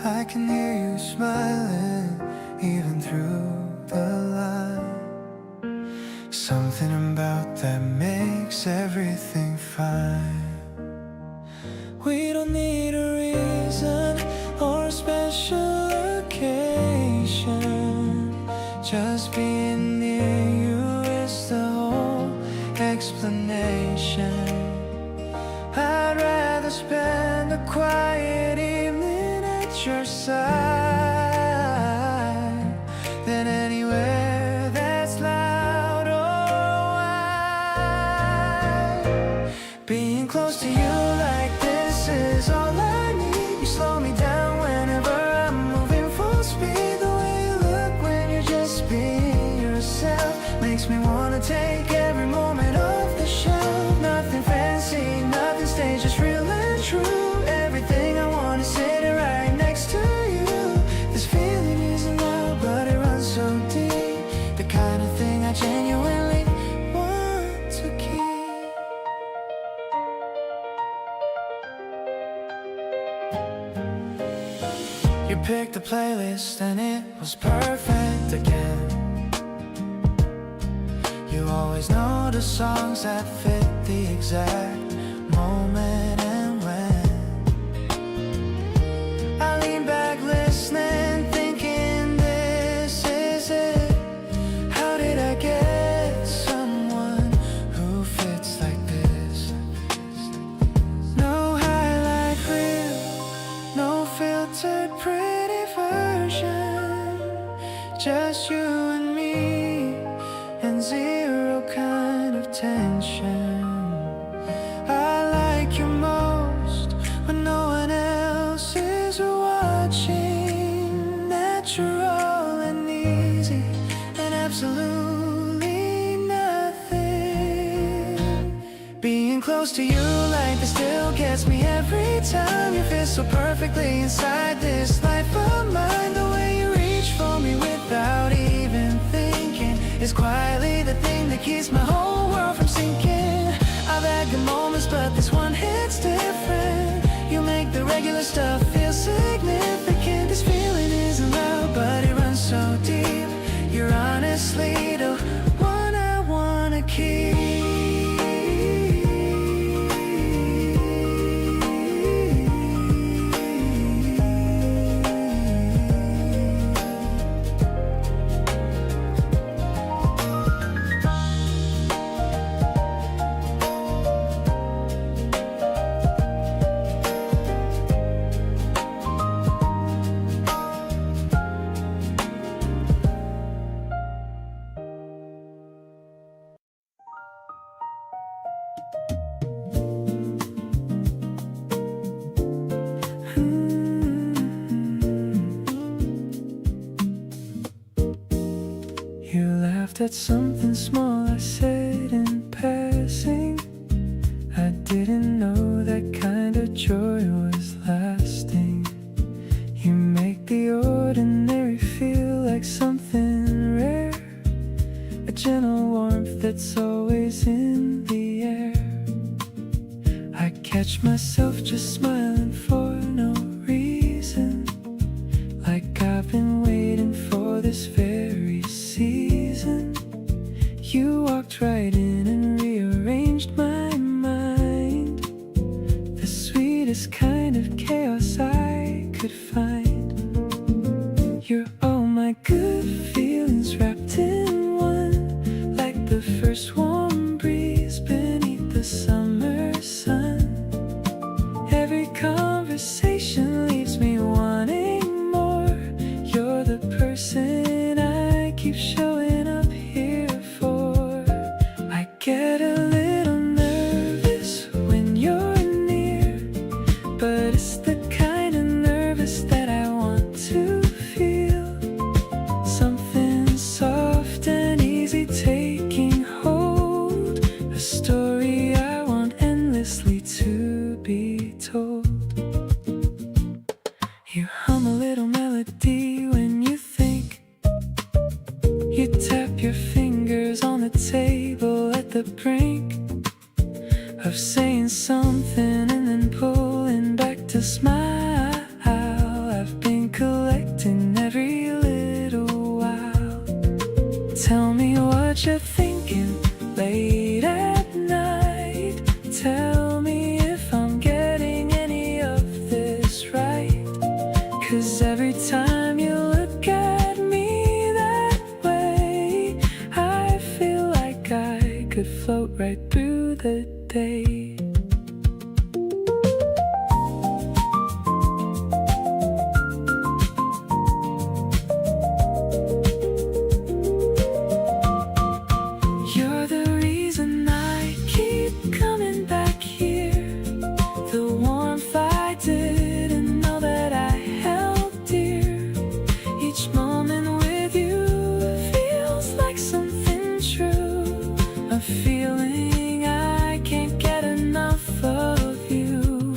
[SPEAKER 1] I can hear you smiling, even through the line. Something about that makes everything fine. We don't need a reason or a special occasion. Just being near you is the whole explanation. I'd rather spend a quiet evening at your side than anywhere that's loud or wide. Being close to you like this is all I need. You slow me down whenever I'm moving full speed. The way you look when you're just being yourself makes me wanna take every moment off the shelf. Nothing fancy, nothing staged, just real and true. Everything I want is sitting right next to you. This feeling isn't loud, but it runs so deep. The kind of thing I genuinely want to keep. You picked the playlist and it was perfect again. You always know the songs that fit the exact moment and when. I lean back listening, thinking this is it. How did I get someone who fits like this? No highlight reel, no filtered pretty version. Just you and me, and zero kind of tension. I like you most when no one else is watching. Natural and easy, and absolutely nothing. Being close to you like this still gets me every time. You fit so perfectly inside this life of mine. The way you reach for me without even thinking is quietly the thing that keeps my whole world from sinking. I've had good moments, but this one hits different. You make the regular stuff feel significant. This feeling isn't loud, but it runs so deep. You're honestly the one I wanna keep.
[SPEAKER 2] laughed at something small I said in passing. I didn't know that kind of joy was lasting. You make the ordinary feel like something rare, a gentle warmth that's always in the air. I catch myself just smiling for no reason, like I've been waiting for this very season. You walked right in and rearranged my mind, the sweetest kind of chaos I could find. You're all my good feelings wrapped in one, like the first warm breeze beneath the summer sun. Every conversation leaves me wanting more. You're the person I keep showing up here for. I get a little nervous when you're near, but it's the kind of nervous that I want to feel. Something soft and easy taking hold, a story I want endlessly to be told. You hum a little melody when you think. You tap your fingers on the table at the brink of saying something and then pulling back to smile. I've been collecting every little while. Tell me what you're thinking late at night. Tell me if I'm getting any of this right, 'cause every time you look at me that way, I feel like I could float right through the day. You're the reason I keep coming back here, the warmth I didn't know that I held dear. Each moment with you feels like something true, a feeling I can't get enough of you.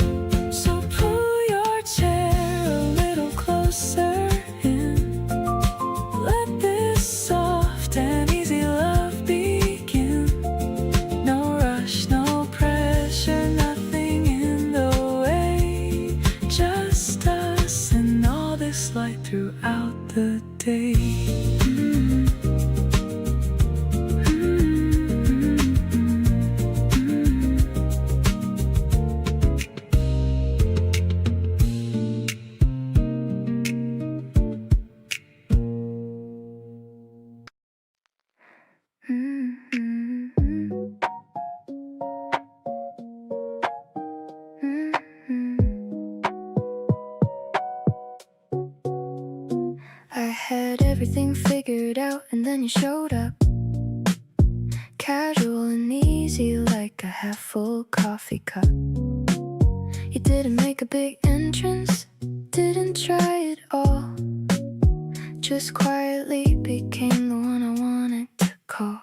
[SPEAKER 2] So pull your chair a little closer in, let this soft and easy love begin. No rush, no pressure, nothing in the way, just us and all this light throughout the day. I had everything figured out and then you showed up, casual and easy like a half-full coffee cup. You didn't make a big entrance, didn't try it all, just quietly became the one I wanted to call.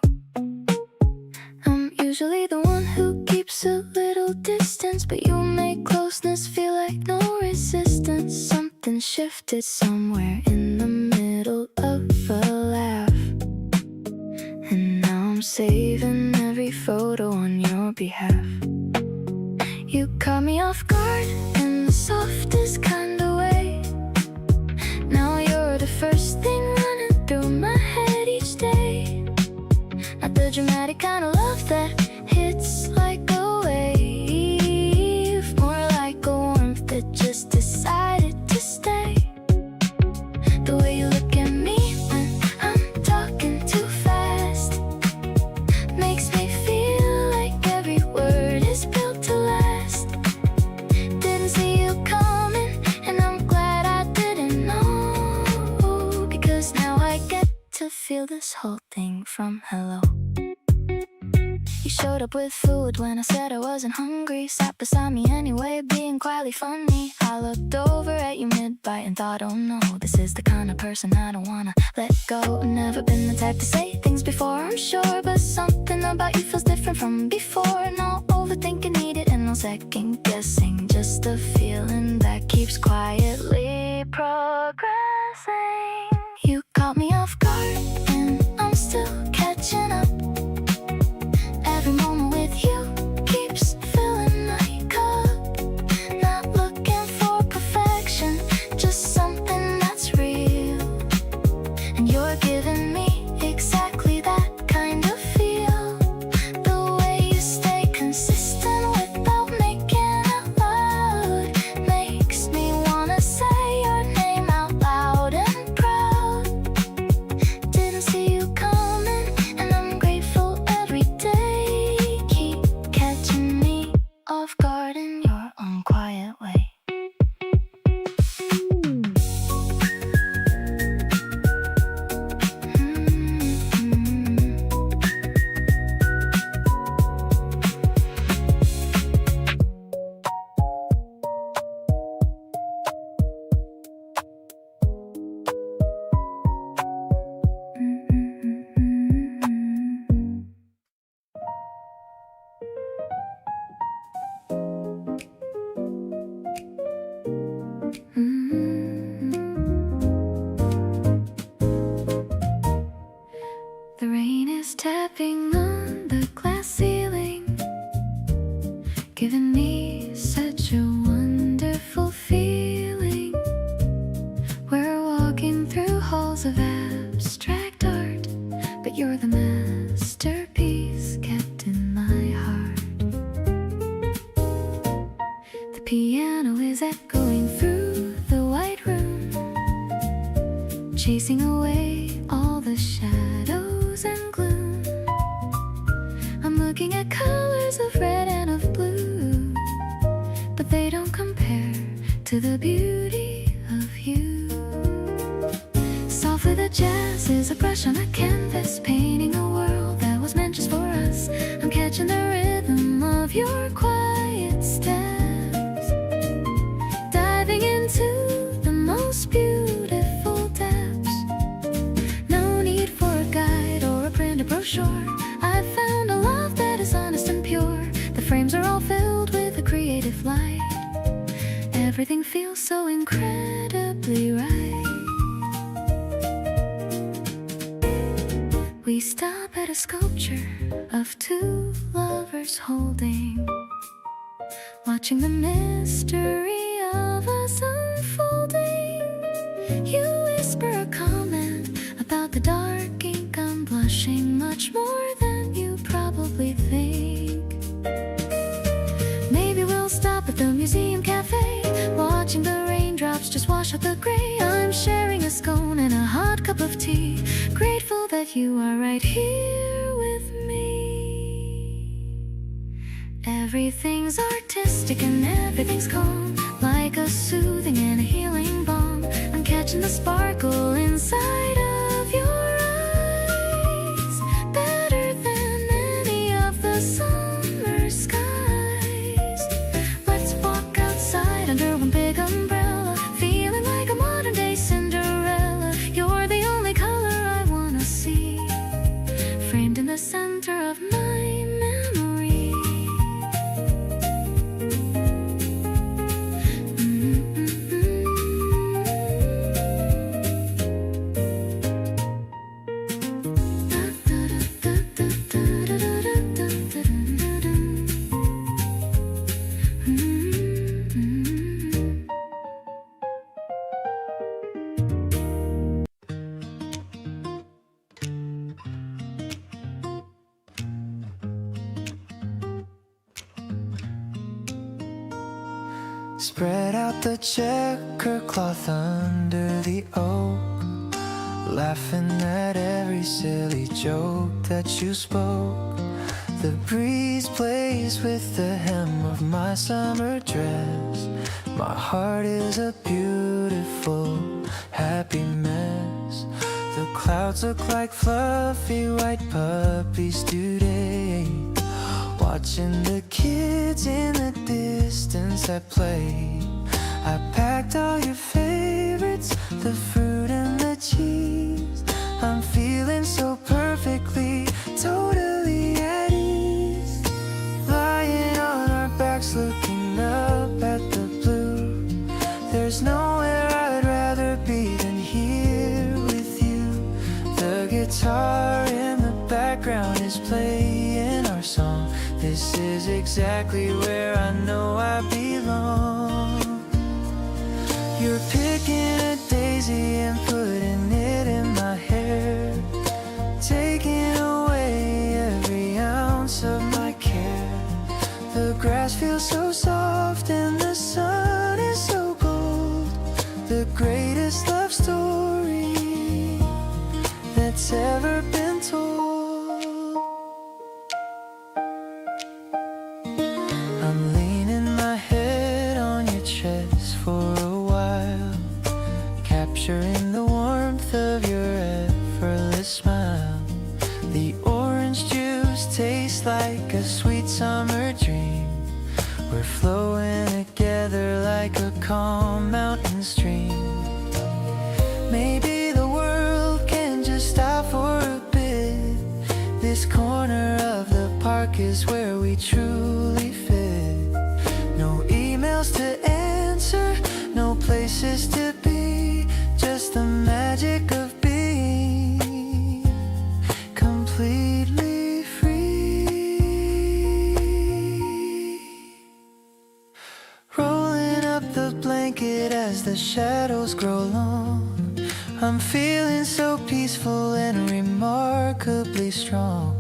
[SPEAKER 2] I'm usually the one who keeps a little distance, but you make closeness feel like no resistance. Something shifted somewhere in the middle of a laugh, and now I'm saving every photo on your behalf. You caught me off guard in the softest kind of way. Now you're the first thing running through my head each day. Not the dramatic kind of love that hits like a wave, more like a warmth that just decided to stay. The way you look at me when I'm talking too fast makes me feel like every word is built to last. Didn't see you coming, and I'm glad I didn't know, because now I get to feel this whole thing from hello. You showed up with food
[SPEAKER 3] food when I said I wasn't hungry. Sat beside me anyway, being quietly funny. I looked over at you mid-bite and thought, oh no, this is the kind of person I don't wanna let go. Never been the type to say things before, I'm sure, but something about you feels different from before. No overthinking needed and no second guessing, just a feeling that keeps quietly progressing. You caught me off guard and I'm still catching up. Every moment with you keeps filling my cup. Not looking for perfection, just something that's real. And you're giving me exactly that kind of feel. The way you stay consistent without making it loud makes me wanna say your name out loud and proud. Didn't see you coming, and I'm grateful every day. Keep catching me off guard in your own quiet way. The rain is tapping on the glass ceiling, giving me such a wonderful feeling. We're walking through halls of abstract art, but you're the masterpiece kept in my heart. The piano is echoing through the white room, chasing away all the shadows and gloom. I'm looking at colors of red and of blue, but they don't compare to the beauty of you. Softly the jazz is a brush on a canvas, painting a world that was meant just for us. I'm catching the rhythm of your quiet steps, diving into the most beautiful depths. No need for a guide or a printed brochure. I found a love that is honest and pure. The frames are all filled with a creative light. Everything feels so incredibly right. We stop at a sculpture of two lovers holding, watching the mystery of us unfolding. You whisper a comment about the dark ink. I'm blushing much more than you probably think. Maybe we'll stop at the museum cafe, watching the raindrops just wash out the gray. I'm sharing a scone and a hot cup of tea, grateful that you are right here with me. Everything's artistic and everything's calm, like a soothing and a healing balm. I'm catching the sparkle inside of your eyes, better than any of the summer skies. Let's walk outside under one big umbrella, feeling like a modern day Cinderella. You're the only color I wanna see, framed in the center of my memory.
[SPEAKER 2] Spread out the checker cloth under the oak, laughing at every silly joke that you spoke. The breeze plays with the hem of my summer dress. My heart is a beautiful, happy mess. The clouds look like fluffy white puppies today, watching the kids in the distance at play. I packed all your favorites, the fruit and the cheese. I'm feeling so perfectly, totally at ease. Lying on our backs looking up at the blue. There's nowhere I'd rather be than here with you. The guitar in the background is playing our song. This is exactly where I know I belong. You're picking a daisy and putting it in my hair, taking away every ounce of my care. The grass feels so soft and the sun is so gold. The greatest love story that's ever been told. I'm leaning my head on your chest for a while, capturing the warmth of your effortless smile. The orange juice tastes like a sweet summer dream. We're flowing together like a calm mountain stream. Maybe the world can just stop for a bit. This corner of the park is where we truly fit. No emails to answer, no places to be, just the magic of being completely free. Rolling up the blanket as the shadows grow long. I'm feeling so peaceful and remarkably strong.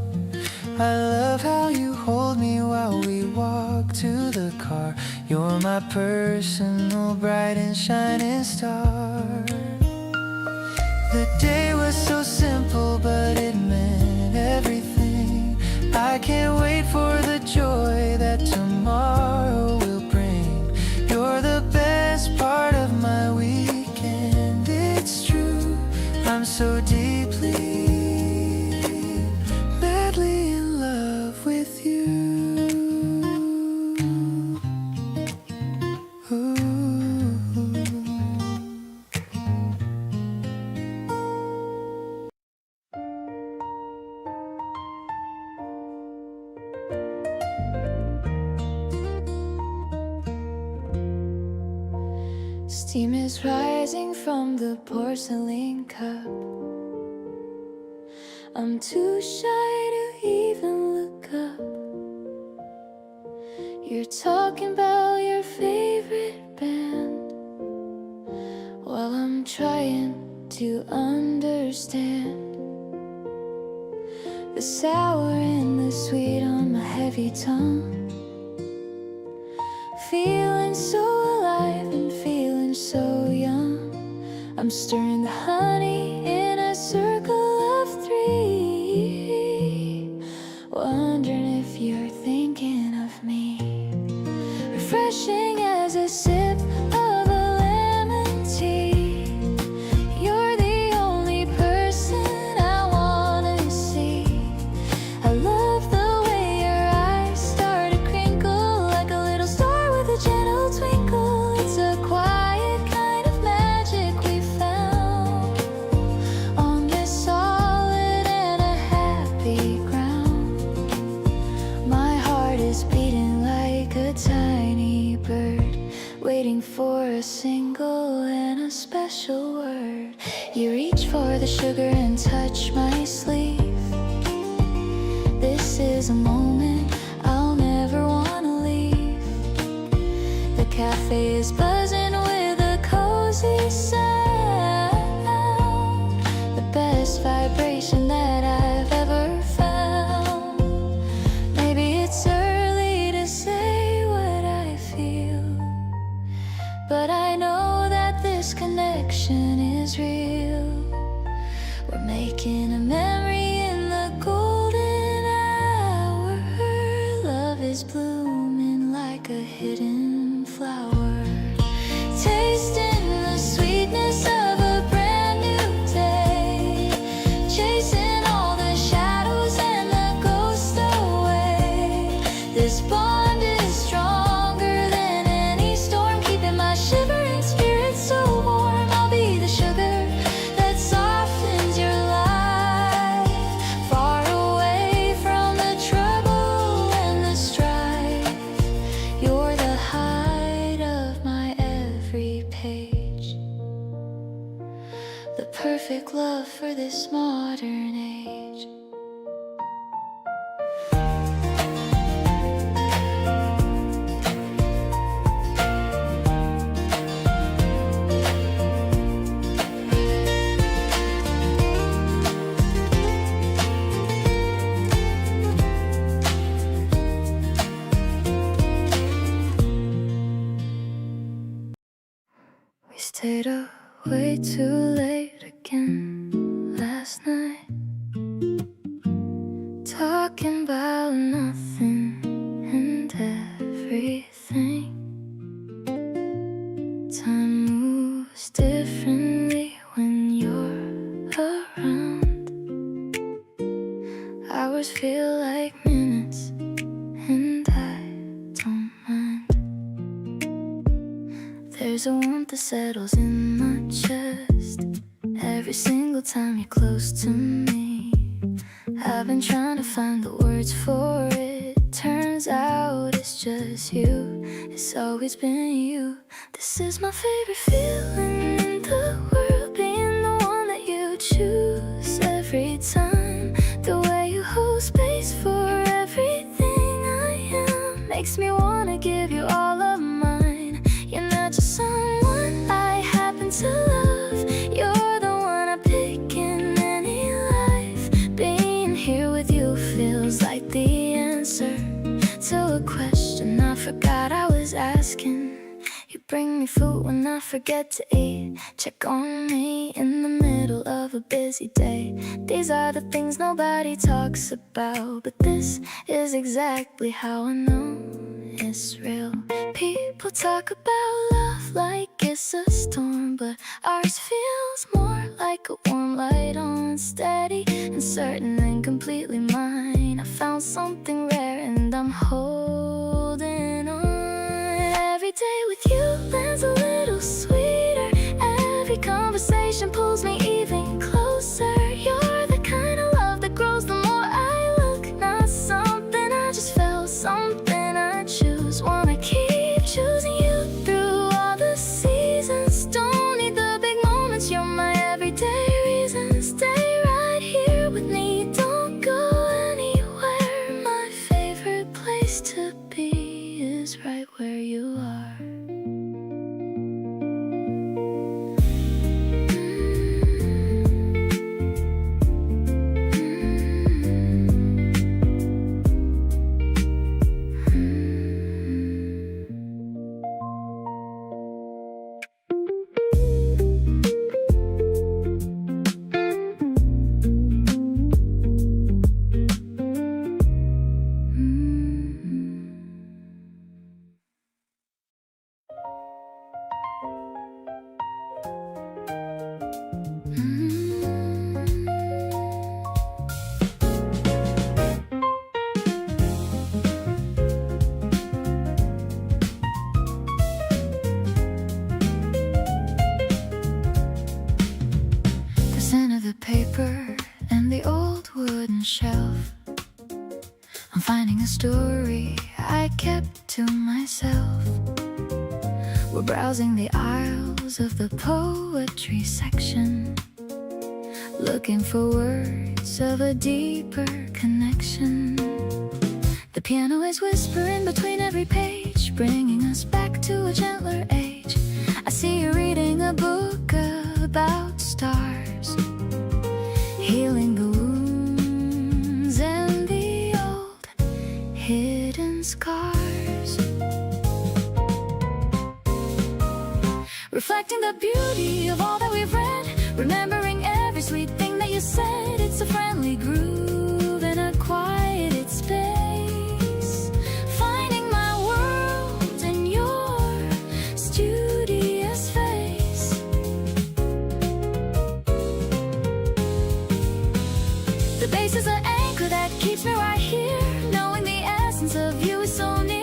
[SPEAKER 2] I love how you hold me while we walk to the car. You're my personal bright and shining star. The day was so simple, but it meant everything. I can't wait for the joy that tomorrow will bring. You're the best part of my weekend, it's true. I'm so deeply, madly in love with you. Ooh.
[SPEAKER 3] Steam is rising from the porcelain cup. I'm too shy to even look up. You're talking about your favorite band while I'm trying to understand the sour and the sweet on my heavy tongue. Feeling so alive and feeling so young. I'm stirring the honey in a circle of three, wondering if you're thinking of me. Refreshing as a sip of a lemon tea. You're the only person I wanna see. I love the way your eyes start to crinkle like a little star with a gentle twinkle. It's a quiet kind of magic we found on this solid and a happy ground. My heart is beating like a tiny bird, waiting for a single and a special word. You reach for the sugar and touch my sleeve. This is a moment I'll never wanna leave. The cafe is buzzing with a cozy sound, the best vibration that I've ever found. Maybe it's early to say what I feel, but I know that this connection is real. We're making a memory in the golden hour. Love is blooming like a hidden flower, tasting the sweetness of a brand new day, chasing all the shadows and the ghosts away. bond is stronger than any storm, keeping my shivering spirit so warm. I'll be the sugar that softens your life, far away from the trouble and the strife. You're the height of my every page, the perfect love for this modern age. We stayed up way too late again last night, talking about nothing and everything. Time moves differently when you're around. Hours feel like minutes, and I don't mind. There's a warmth that settles in my chest every single time you're close to me. I've been trying to find the words for it. Turns out it's just you. It's always been you. This is my favorite feeling in the world, being the one that you choose every time. The way you hold space for everything I am makes me wanna give you all of mine. You're not just someone I happen to love. You're the one I pick in any life. Being here with you feels like the answer to a question I forgot I was asking. You bring me food when I forget to eat. Check on me in the middle of a busy day. These are the things nobody talks about, but this is exactly how I know it's real. People talk about love like it's a storm, but ours feels more like a warm light on, steady and certain and completely mine. I found something rare and I'm holding on. Every day with you lands a little sweeter. Every conversation pulls me even closer. You're the kind of love that grows the more I look. Not something I just felt, something I choose. Wanna keep choosing you through all the seasons. Don't need the big moments, you're my everyday reason. Stay right here with me, don't go anywhere. My favorite place to be is right where you are. The scent of the paper and the old wooden shelf. I'm finding a story I kept to myself. We're browsing the aisles of the poetry section, looking for words of a deeper connection. The piano is whispering between every page, bringing us back to a gentler age. I see you reading a book about stars, healing the wounds and the old hidden scars. Reflecting the beauty of all that we've read, remembering every sweet thing that you said. It's a friendly groove in a quieted space, finding my world in your studious face. The bass is an anchor that keeps me right here, knowing the essence of you is so near.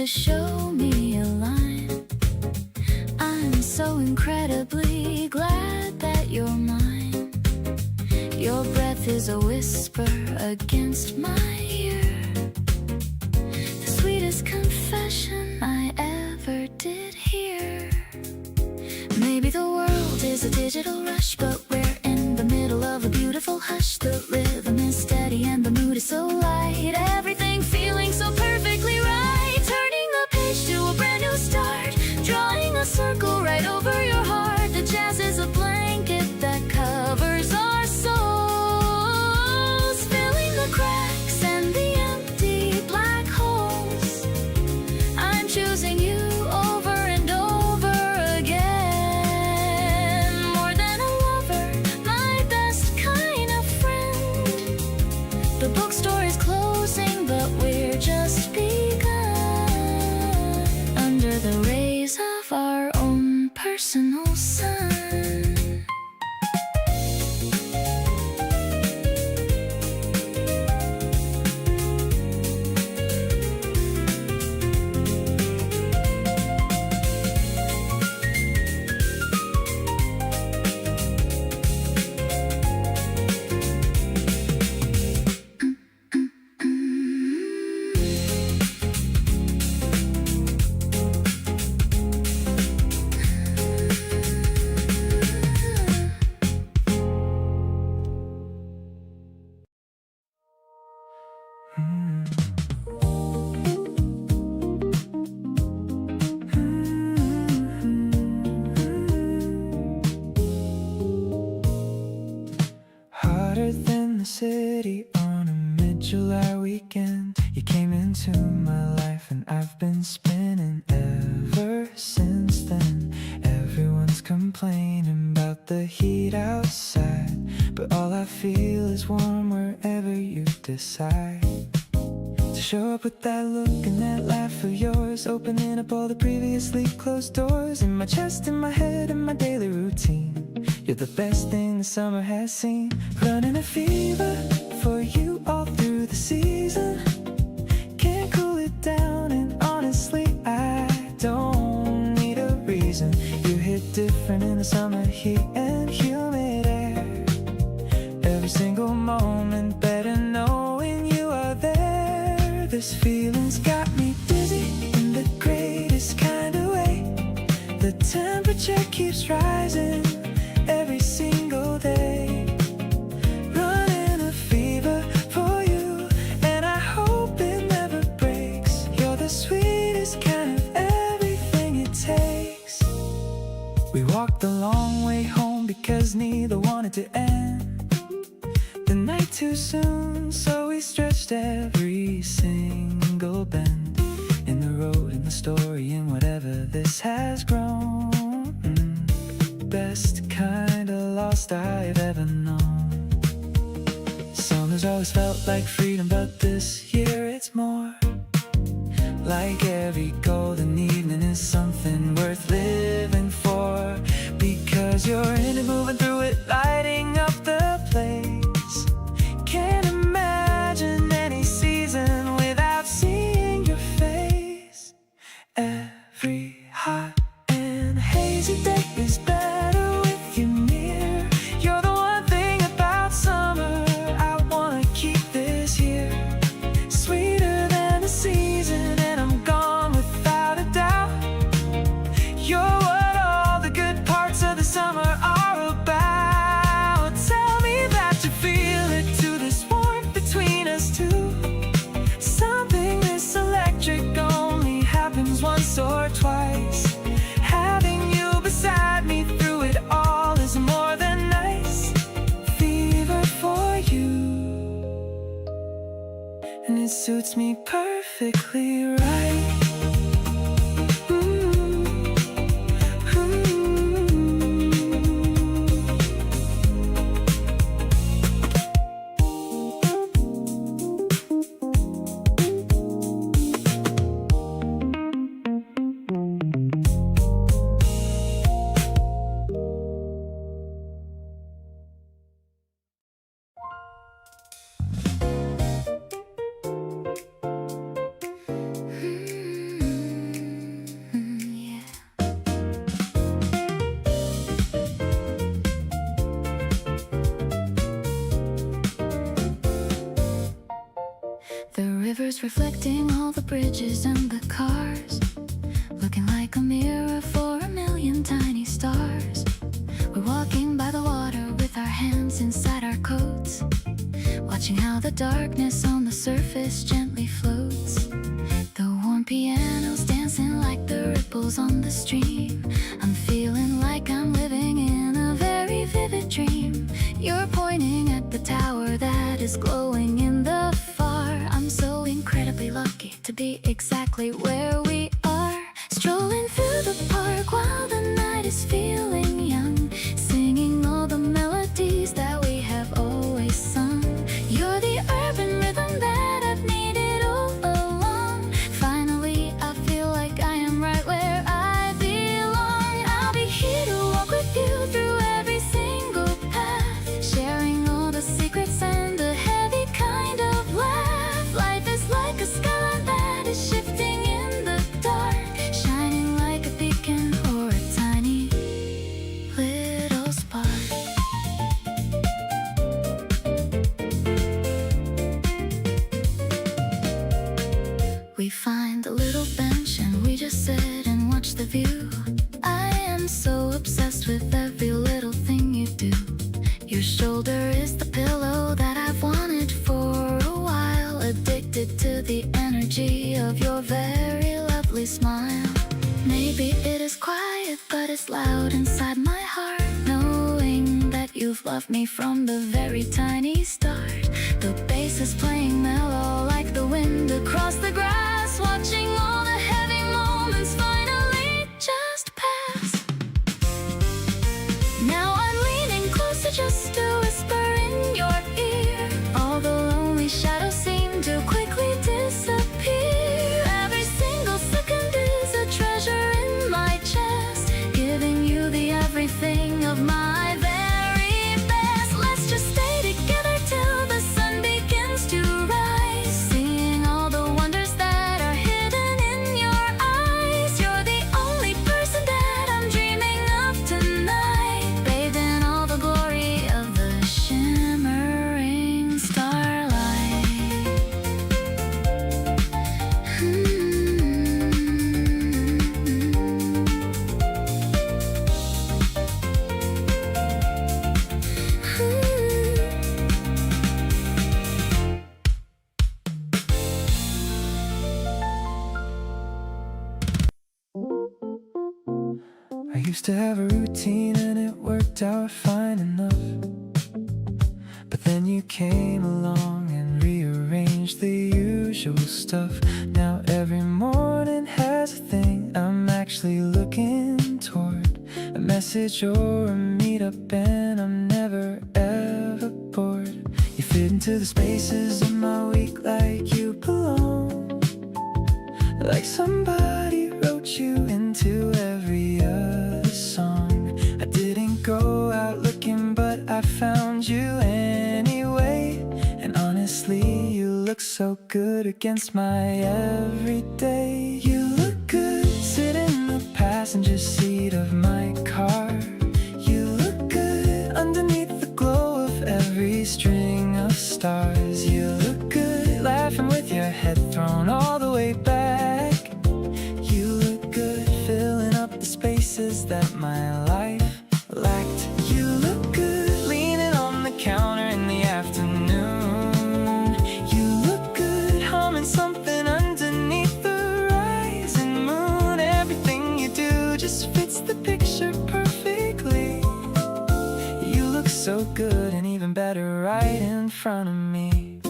[SPEAKER 3] to show me a line. I'm so incredibly glad that you're mine. Your breath is a whisper against my ear, the sweetest confession I ever did hear. Maybe the world is a digital rush, but we're in the middle of a beautiful hush. The rhythm is steady and the mood is so light, everything feeling so perfectly right. Turning the page to a brand new start, drawing a circle right over your heart. The jazz is a blanket that covers our souls, filling the cracks and the empty black holes. I'm choosing you over and over again, more than a lover, my best kind of friend. The bookstore is closing, but we're just begun, under the rays of our own personal sun.
[SPEAKER 2] Hotter than the city on a mid-July weekend. You came into my life and I've been spinning ever since then. Everyone's complaining about the heat outside, but all I feel is warm wherever you decide to show up with that look and that laugh of yours, opening up all the previously closed doors. In my chest, in my head, in my daily routine, you're the best thing the summer has seen. Running a fever for you all through the season. Can't cool it down, and honestly I don't need a reason. You hit different in the summer heat and humid air. Every single moment better knowing you are there. This feeling's got me dizzy in the greatest kind of way. The temperature keeps rising every single day. Running a fever for you, and I hope it never breaks. You're the sweetest kind of everything it takes. We walked the long way home because neither wanted to end the night too soon, so we stretched every single bend in the road, in the story, in whatever this has grown. Best kind of lost I've ever known. Summer's always felt like freedom, but this year it's more like every golden evening is something worth living for. Because you're in it, moving through it, lighting up the place. Can't imagine any season without seeing your face. Every hot and hazy day is better with you near. You're the one thing about summer I wanna keep this year. Sweeter than the season, and I'm gone without a doubt. You're what all the good parts of the summer are about. Tell me that you feel it too, this warmth between us two. Something this electric only happens once or twice. Having you beside me through it all is more than nice. Fever for you, and it suits me perfectly right.
[SPEAKER 3] face reflecting all the bridges and the cars, looking like a mirror for a million tiny stars. We're walking by the water with our hands inside our coats, watching how the darkness on the surface gently floats. The warm piano's dancing like the ripples on the stream. I'm feeling like I'm living in a very vivid dream. You're pointing at the tower that is glowing in the far. I'm so incredibly lucky to be exactly where we are, strolling through the park while the night is feeling young, singing all the melodies that we have always sung. You're the urban rhythm that I've needed all along. Finally, I feel like I am right where I belong. I'll be here to walk with you through every single path, sharing all the secrets and the heavy kind of laugh. Life is like a skyline that is shifting in the dark, shining like a beacon or a tiny little spark. We find a little bench and we just sit and watch the view. I am so obsessed with every little thing you do. Your shoulder is the pillow that I've wanted for a while, addicted to the energy of your very lovely smile. Maybe it is quiet, but it's loud inside my heart, knowing that you've loved me from the very tiny start. The bass is playing mellow like the wind across the grass, watching all the heavy moments finally just pass. Now I'm leaning closer just to whisper in your ear. All the lonely shadows seem to quickly disappear. Every single second is a treasure in my chest, giving you the everything of my very best. Let's just stay together till the sun begins to rise, seeing all the wonders that are hidden in your eyes. You're the only person that I'm dreaming of tonight, bathed in all the glory of the shimmering starlight.
[SPEAKER 2] I used to have a routine and it worked out fine enough, but then you came along and rearranged the usual stuff. Now every morning has a thing I'm actually looking toward, a message or a meetup, and I'm never ever bored. You fit into the spaces of my week like you belong, like somebody wrote you into every other song. I didn't go out looking, but I found you anyway. And honestly, you look so good against my everyday. You look good sitting in the passenger seat of my car. You look good underneath the glow of every string of stars. You look good laughing with your head thrown all the way back. You look good filling up the spaces that my life lacked. You look good leaning on the counter in the afternoon. You look good humming something underneath the rising moon. Everything you do just fits the picture perfectly. You look so good and even better right in front of me.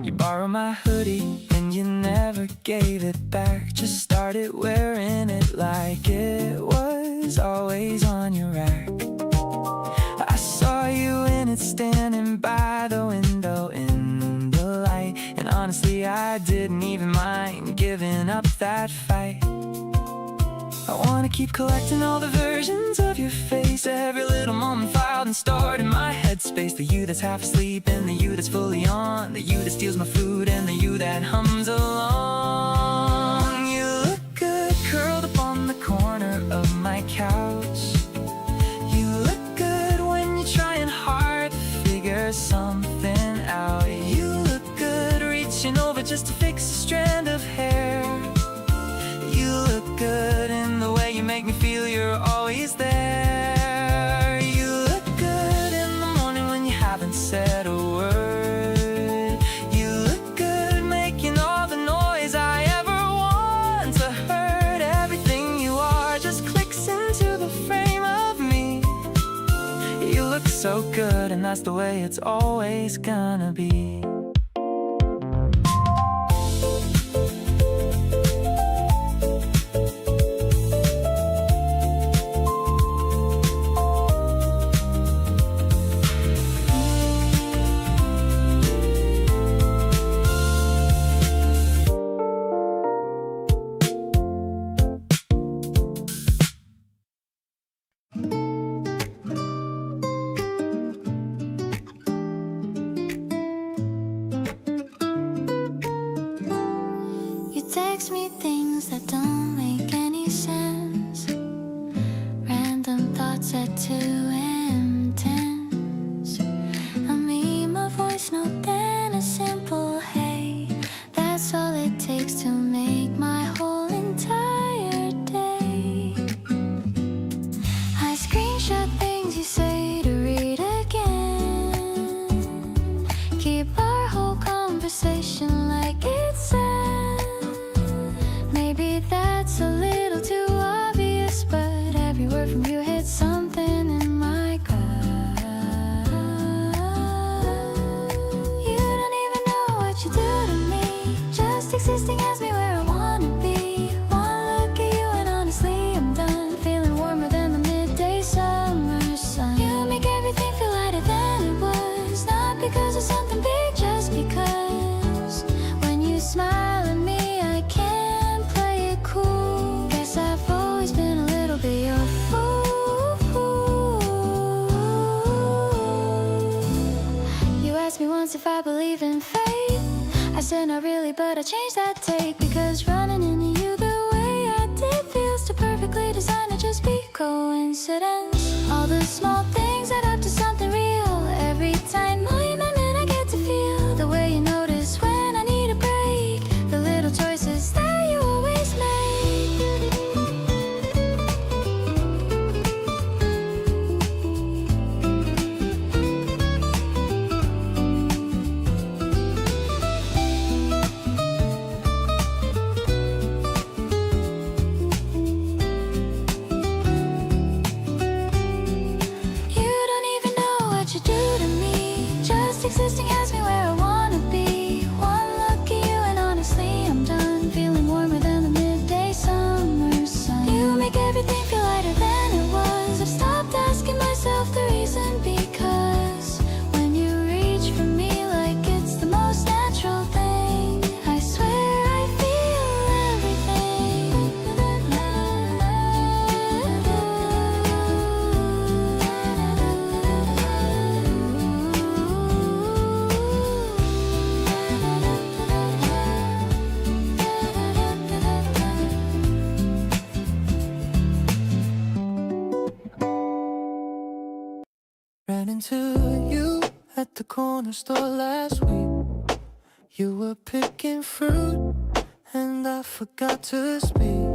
[SPEAKER 2] You borrow my hoodie and you never gave it back, just started wearing it like it was always on your rack. I saw you in it standing by the window in the light, and honestly I didn't even mind giving up that fight. I wanna keep collecting all the versions of your face, every little moment filed and stored in my headspace. The you that's half asleep and the you that's fully on, the you that steals my food and the you that hums along. You look good curled up on the corner of my couch. You look good when you're trying hard to figure something out. You look good reaching over
[SPEAKER 1] fix a strand of hair. You look good in the way you make me feel, you're always there. You look good in the morning when you haven't said a word. You look good making all the noise I ever want to hurt. Everything you are just clicks into the frame of me. You look so good, and that's the way it's always gonna be.
[SPEAKER 3] Text me things that don't make any sense. Random thoughts at 2 intense. A meme, a voice note, then a simple hey. That's all it takes to make my whole entire day. I screenshot things you say to read again. Keep our whole conversation like it's maybe that's a little too obvious, but every word from you hits something in my gut. You don't even know what you do to me. Just existing has me where I wanna be. One look at you and honestly I'm done. Feeling warmer than the midday summer sun. You make everything feel lighter than it was. Not because of something big, just because when you smile at me I can't play it cool. Guess I've always been a little bit your fool. You asked me once if I believe in fate. I said not really, but I changed that take. Because running into you the way I did feels too perfectly designed to just be coincidence. All the small things add up to something real. Every tiny moment I get to feel the way you notice when I need a break. The little choices that you always make. You don't even know what you do to me. Just existing has me where I wanna be. One look at you and honestly I'm done. Feeling warmer than the midday summer sun. You make everything feel lighter than it was. I've stopped asking myself the reason, because when you reach for me like it's the most natural thing, I swear I feel
[SPEAKER 1] Ran into you at the corner store last week. You were picking fruit and I forgot to speak.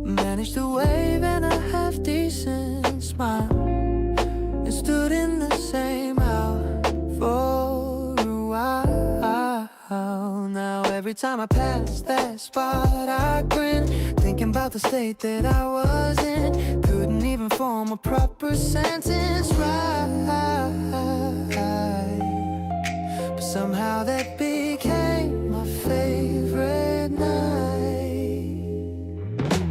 [SPEAKER 1] Managed to wave and a half-decent smile and stood in the same aisle for a while. Now every time I pass that spot I grin, thinking about the state that I was in. Couldn't even form a proper sentence right, but somehow that became my favorite night.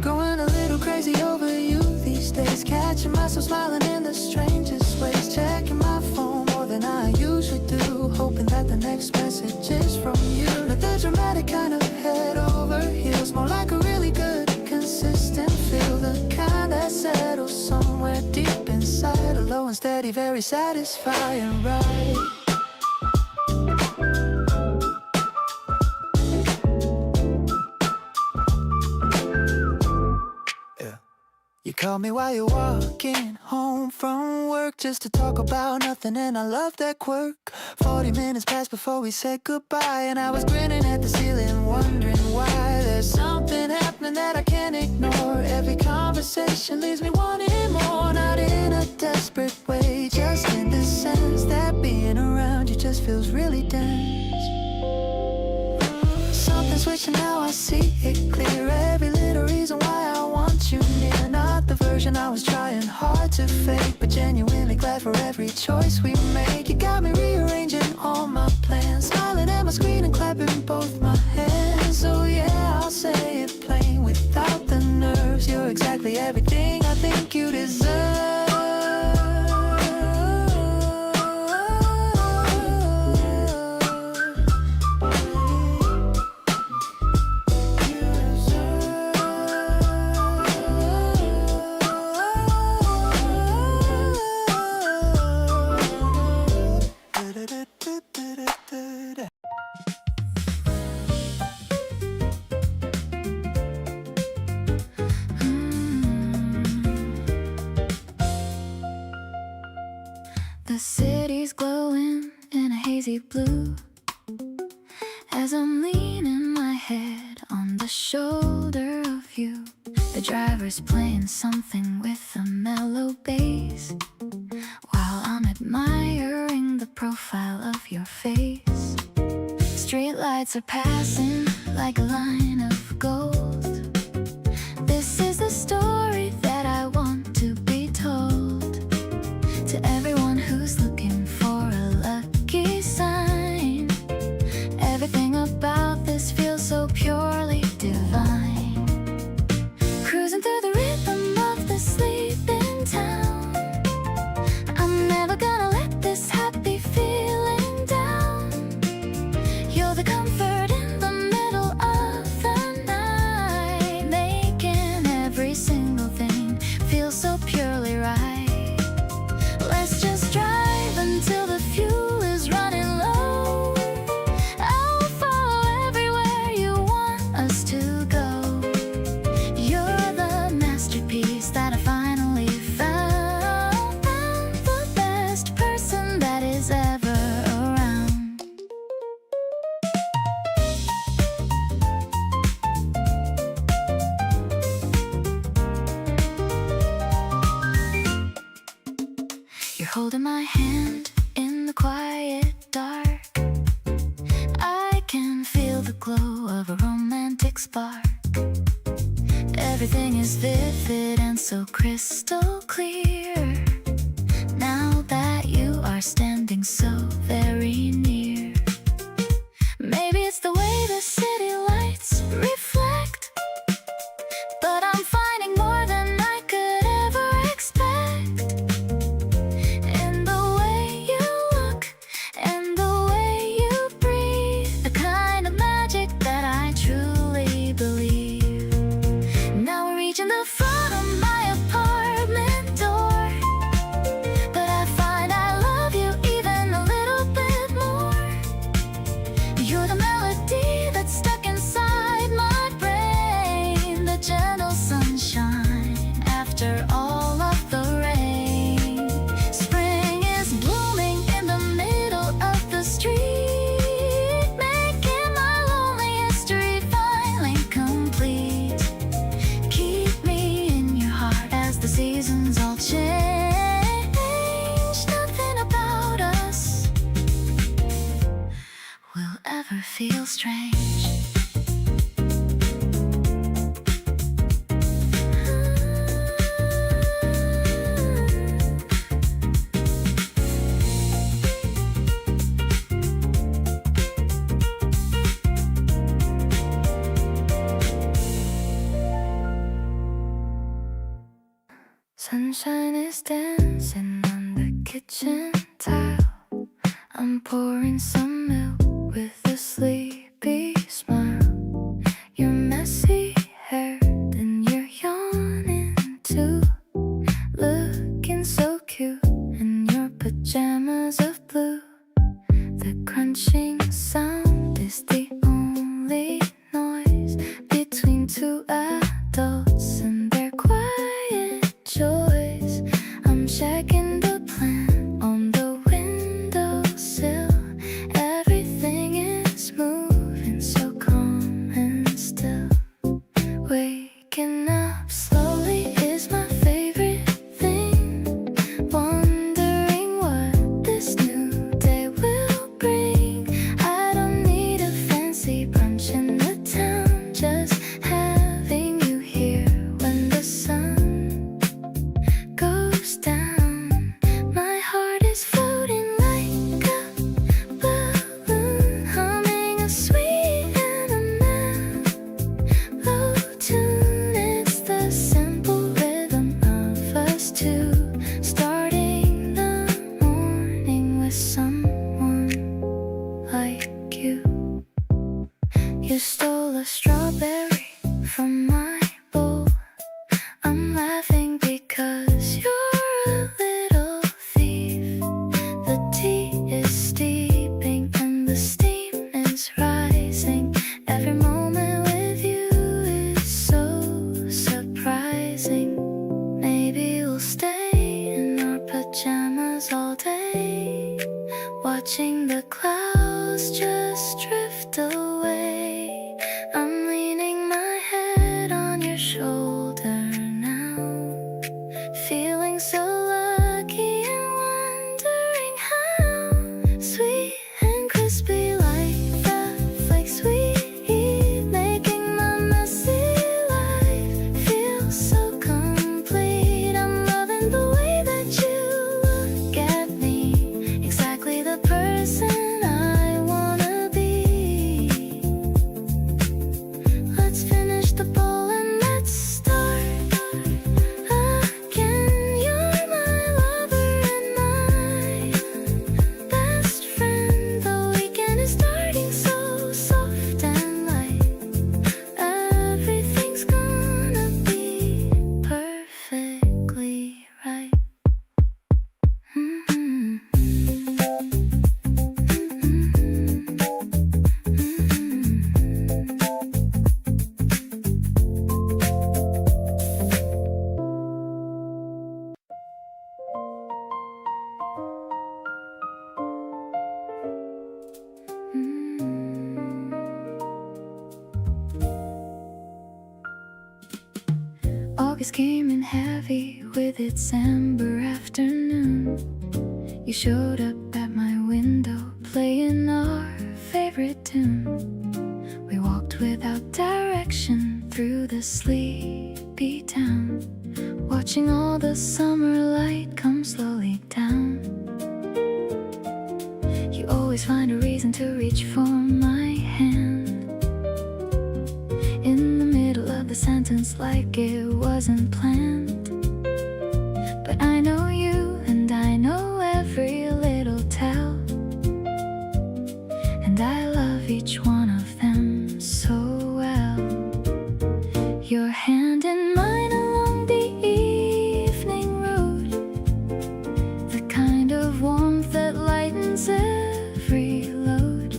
[SPEAKER 1] Going a little crazy over you these days, catching myself smiling in the strangest ways, checking my phone more than I usually do, hoping that the next message is from you. Not the dramatic kind of head over heels, more like a really good consistent feel, the kind that settles somewhere deep inside, a low and steady, very satisfying ride. call me while you're walking home from work, just to talk about nothing, and I love that quirk. 40 minutes passed before we said goodbye, and I was grinning at the ceiling, wondering why. There's something happening that I can't ignore. Every conversation leaves me wanting more. Not in a desperate way, just in the sense that being around you just feels really dense. Something's switching now, I see it clear. Every little reason why I want you near. Not the version I was trying hard to fake, but genuinely glad for every choice we make. You got me rearranging all my plans, smiling at my screen and clapping both my hands. So yeah, I'll say it plain without the nerves. You're exactly everything I think you deserve.
[SPEAKER 3] The city's glowing in a hazy blue as I'm leaning my head on the shoulder of you. The driver's playing something with a mellow bass while I'm admiring the profile of your face. Streetlights are passing like a line of gold. This is the story that I want to be told to everyone who's looking for a lucky sign. Everything about this feels so purely divine. Cruising through the rhythm of the sleeping town. I'm never gonna let this happy feeling down. You're the comfort in the middle of the night, making every single thing feel so purely right. Let's just drive until the fuel is running low. I'll follow everywhere you want us to go. You're the masterpiece that I finally found. The best person that is ever around. You're holding my hand in the quiet dark. I can feel the glow of a romantic spark. Everything is vivid and so crystal clear now that you are standing so very near. Maybe it's the way the city lights reflect, but I'm finding more than I could ever expect. In the way you look and the way you breathe, the kind of magic that I truly believe. Now we're reaching the front of my apartment door, but I find I love you even a little bit more. You're the melody that's stuck inside my brain, the gentle sunshine after all of the rain. Spring is blooming in the middle of the street, making my lonely history finally complete. Keep me in your heart as the seasons all change. Nothing about us will ever feel strange. Sunshine is dancing on the kitchen tile. I'm pouring some milk with a sleepy smile. Your messy hair, then you're yawning too, looking so cute in your pajamas of blue. The crunching sound is the only noise between two adults and their quiet from my bowl. I'm laughing because you're a little thief. The tea is steeping and the steam is rising. Every moment with you is so surprising. Maybe we'll stay in our pajamas all day, watching the clouds just drift away. I'm leaning my head on your shoulder now, feeling so lucky and wondering how sweet and crispy like the flakes we eat, making my messy life feel so complete. I'm loving the way that you look at me, exactly the person I wanna be. Let's finish the bowl and let's start again. You're my lover and my best friend. The weekend is starting so soft and light. Everything's gonna be perfectly right. August came in heavy with its amber afternoon. You showed up at my window playing our favorite tune. We walked without direction through the sleepy town, watching all the summer light come slowly down. You always find a reason to reach for my hand in the middle of the sentence, like it wasn't planned. But I know you and I know every little tell, and I love each one of them so well. Your hand in mine along the evening road, the kind of warmth that lightens every load.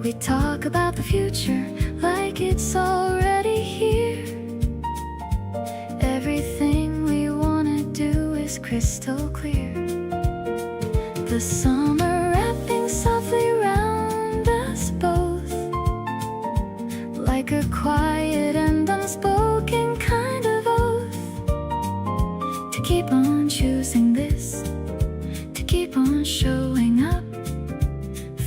[SPEAKER 3] We talk about the future like it's already here. Everything we wanna do is crystal clear. The summer wrapping softly round us both, like a quiet and unspoken kind of oath, to keep on choosing this, to keep on showing up,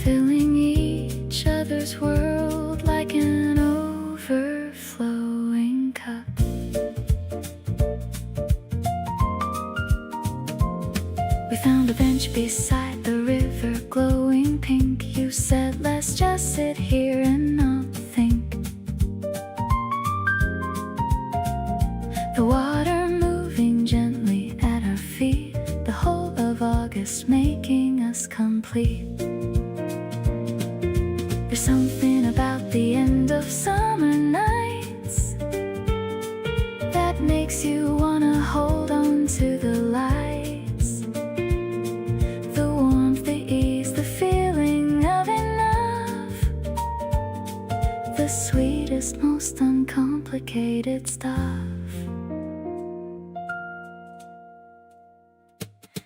[SPEAKER 3] filling each other's world like an overflowing cup. We found a bench beside the river, glowing pink. You said, let's just sit here and not think. The water moving gently at our feet, the whole of August making us complete. There's something about the end of summer nights that makes you wanna hold on to the lights. The warmth, the ease, the feeling of enough, the sweetest, most uncomplicated stuff.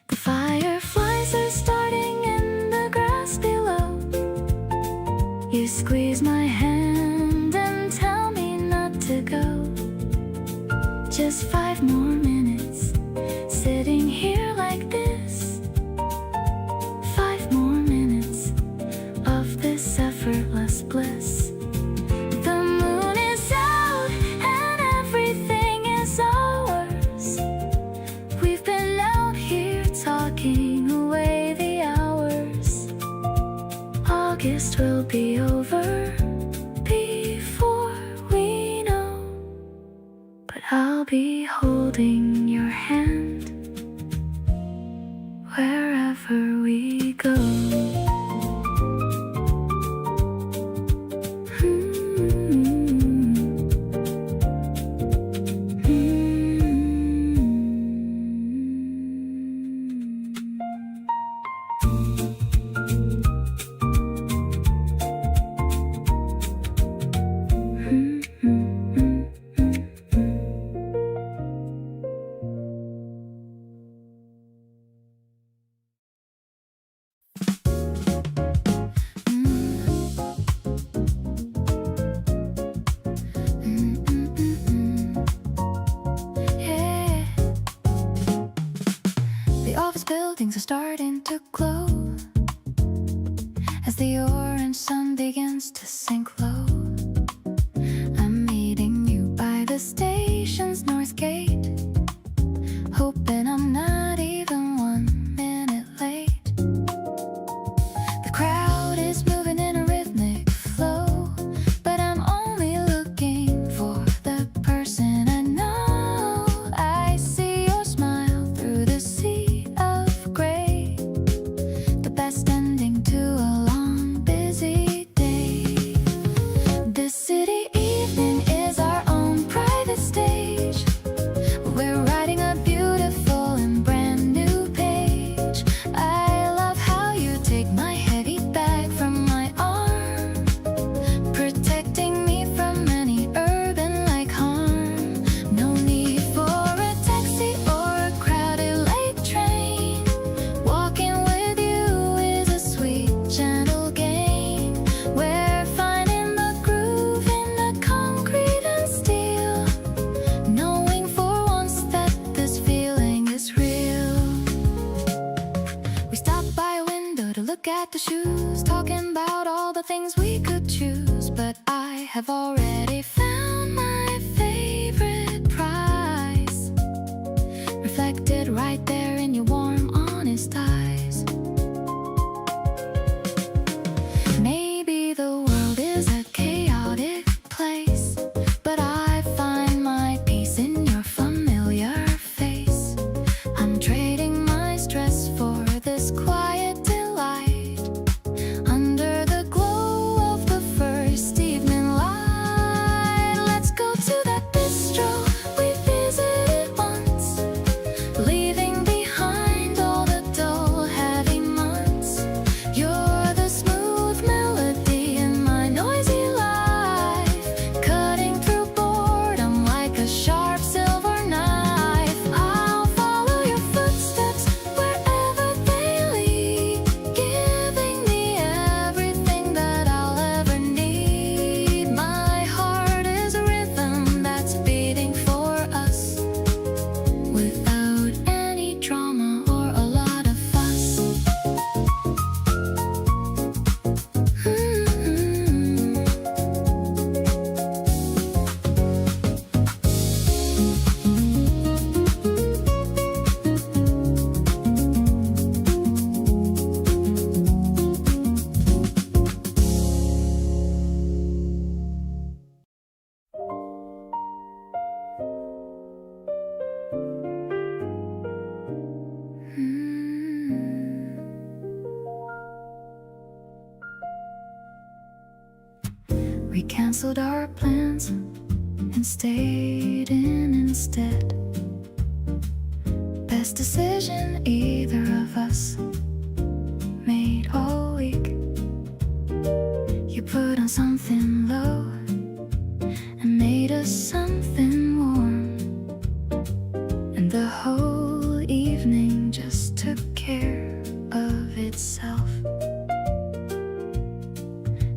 [SPEAKER 3] The fireflies are starting in the grass below. You squeeze my hand and tell me not to go. Just 5 more minutes, sitting here like this. 5 more minutes of this effortless bliss. The moon is out and everything is ours. We've been out here talking away the hours. August will be over before we know, but I'll be holding your hand wherever we go. buildings are starting to glow as the orange sun begins to sink low. I'm meeting you by the station's north gate, hoping I'm not even 1 minute late. The crowd is moving in a rhythmic flow, but I'm only looking for the person I know. I see your smile through the sea of gray, the best ending to a long busy day. This city evening is our own private stage. We're writing a beautiful and brand new page. I love how you take my heavy bag from my arm, protecting me from any urban-like harm. No need for a taxi or a crowded late train. Walking with you is a sweet, gentle game. We're finding the groove in the concrete and steel, knowing for once that this feeling is real. We stopped by a window to look at the shoes, talking about all the things we could choose, but I have already found my favorite prize, reflected right there in your warm, honest eyes. Maybe the world is a chaotic place, but I find my peace in your familiar face. I'm trading my stress for this quiet delight, under the glow of the first evening light. Let's go to that bistro we visited once, leaving behind all the dull, heavy months. You're the smooth melody in my noisy life, cutting through boredom like a sharp silver knife. I'll follow your footsteps wherever they lead, giving me everything that I'll ever need. My heart is a rhythm that's beating for us, without any drama or a lot of fuss. We canceled our plans and stayed in instead. Best decision either of us made all week. You put on something low and made us something warm, and the whole evening just took care of itself.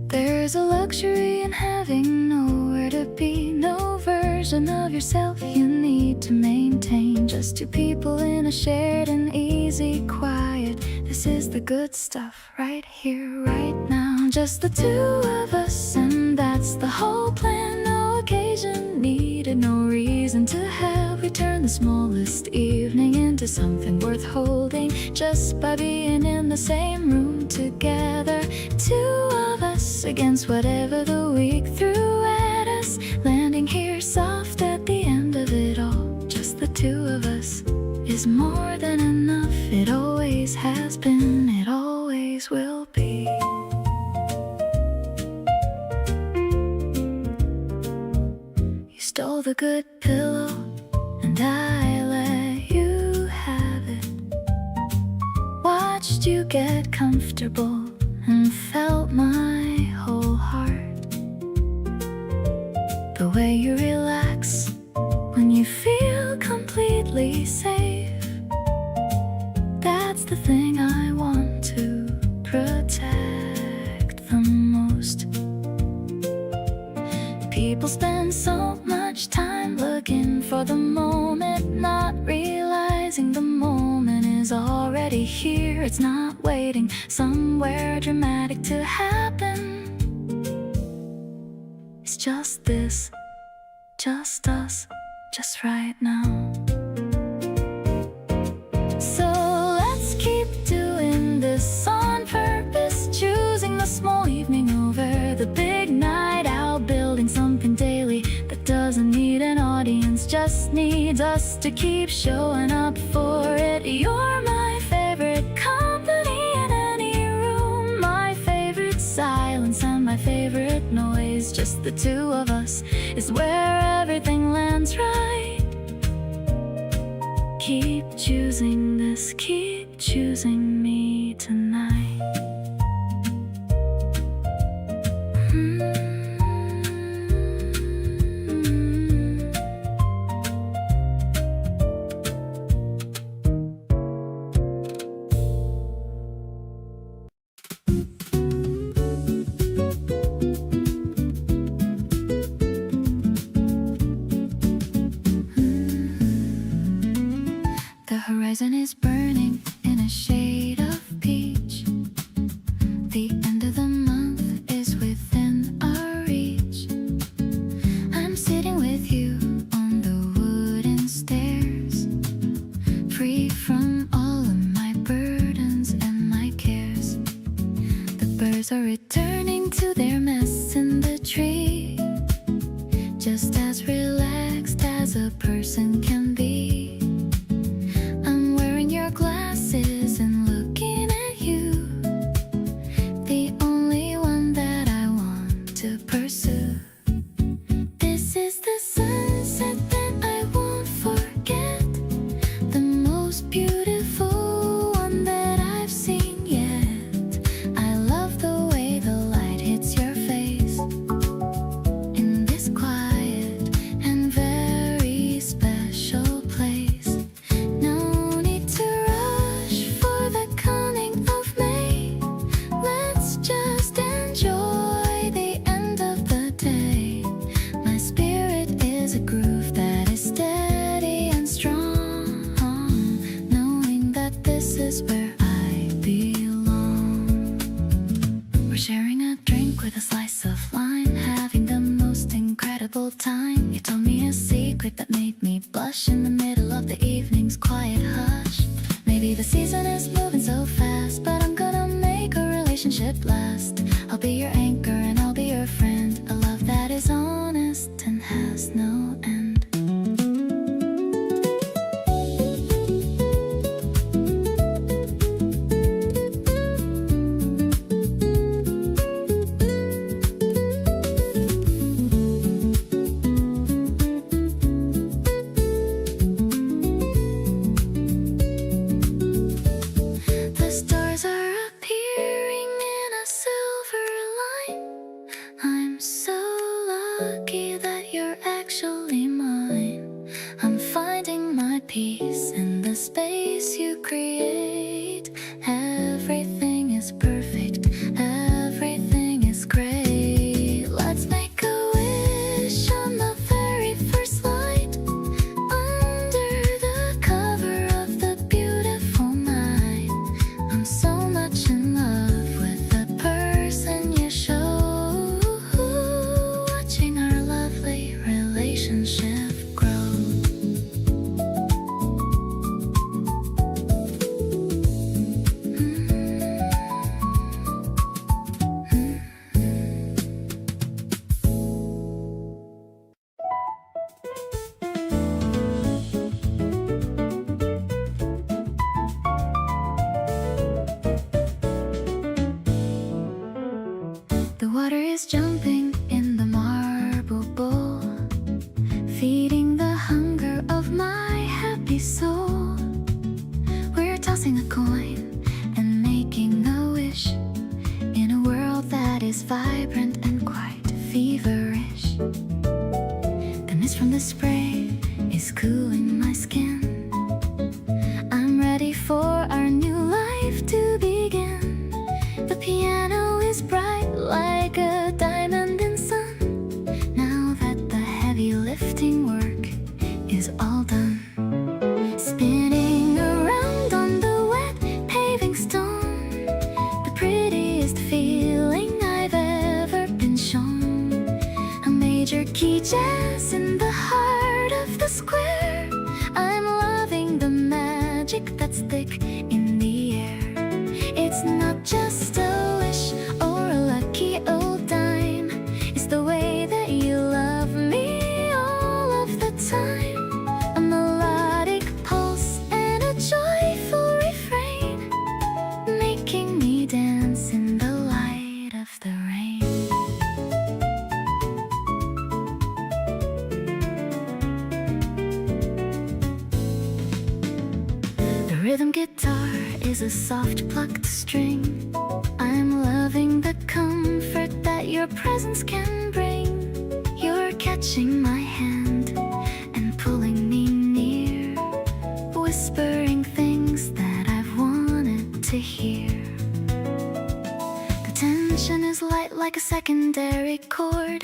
[SPEAKER 3] There's a luxury in having nowhere to be, no version of yourself you need to maintain. Just two people in a shared and easy quiet. This is the good stuff right here, right now. Just the two of us, and that's the whole plan. No occasion needed, no reason to have. We turn the smallest evening into something worth holding, just by being in the same room together. Two of us against whatever the week threw at us, landing here soft at the end of it all. Just the two of us is more than enough. It always has been, it always will be. You stole the good pillow and I let you have it. Watched you get comfortable and felt my whole heart. The way you relax when you feel completely safe, that's the thing I want to protect the most. People spend so much time looking for the moment, not realizing the moment is is already here. It's not waiting somewhere dramatic to happen. It's just this, just us, just right now. So let's keep doing this on purpose, choosing the small evening over the big night out, building something daily that doesn't need an audience, just needs us to keep showing up for it. You're my favorite company in any room, my favorite silence and my favorite noise. Just the two of us is where everything lands right. Keep choosing this, keep choosing me tonight. The horizon is burning in a shade of peach. The end of the month is within our reach. I'm sitting with you on the wooden stairs, free from all of my burdens and my cares. The birds are returning to their nests in the tree, just as relaxed as a person can be. Glasses and looking at you, the only one that I want to pursue. This is the sunset that I won't forget, the most beautiful one that I've seen yet. I love the way the light hits your face in this quiet and very special place. No need to for the cunning of May. Let's just enjoy the end of the day. My spirit is a groove that is steady and strong, knowing that this is where I belong. We're sharing a drink with a slice of lime, having the most incredible time. You told me a secret that made me blush in the middle of the evening's quiet hush. Maybe the season is moving so fast, but I'm gonna make a relationship last. I'll be your anchor and I'll be your friend, a love that is honest and has no end. Peace in the space you create. Everything is perfect, everything is great. Let's make a wish on the very first light, under the cover of the beautiful night. I'm so much in love with the person you show, watching our lovely relationship grow. The water is jumping in the marble bowl, feeding the hunger of my happy soul. We're tossing a coin and making a wish in a world that is vibrant and quite feverish. The mist from the spray is cooling my skin. I'm ready for our new life to begin. The piano is bright like a diamond in sun. Now that the heavy lifting work is all done, spinning around on the rhythm guitar is a soft plucked string. I'm loving the comfort that your presence can bring. You're catching my hand and pulling me near, whispering things that I've wanted to hear. The tension is light like a secondary chord,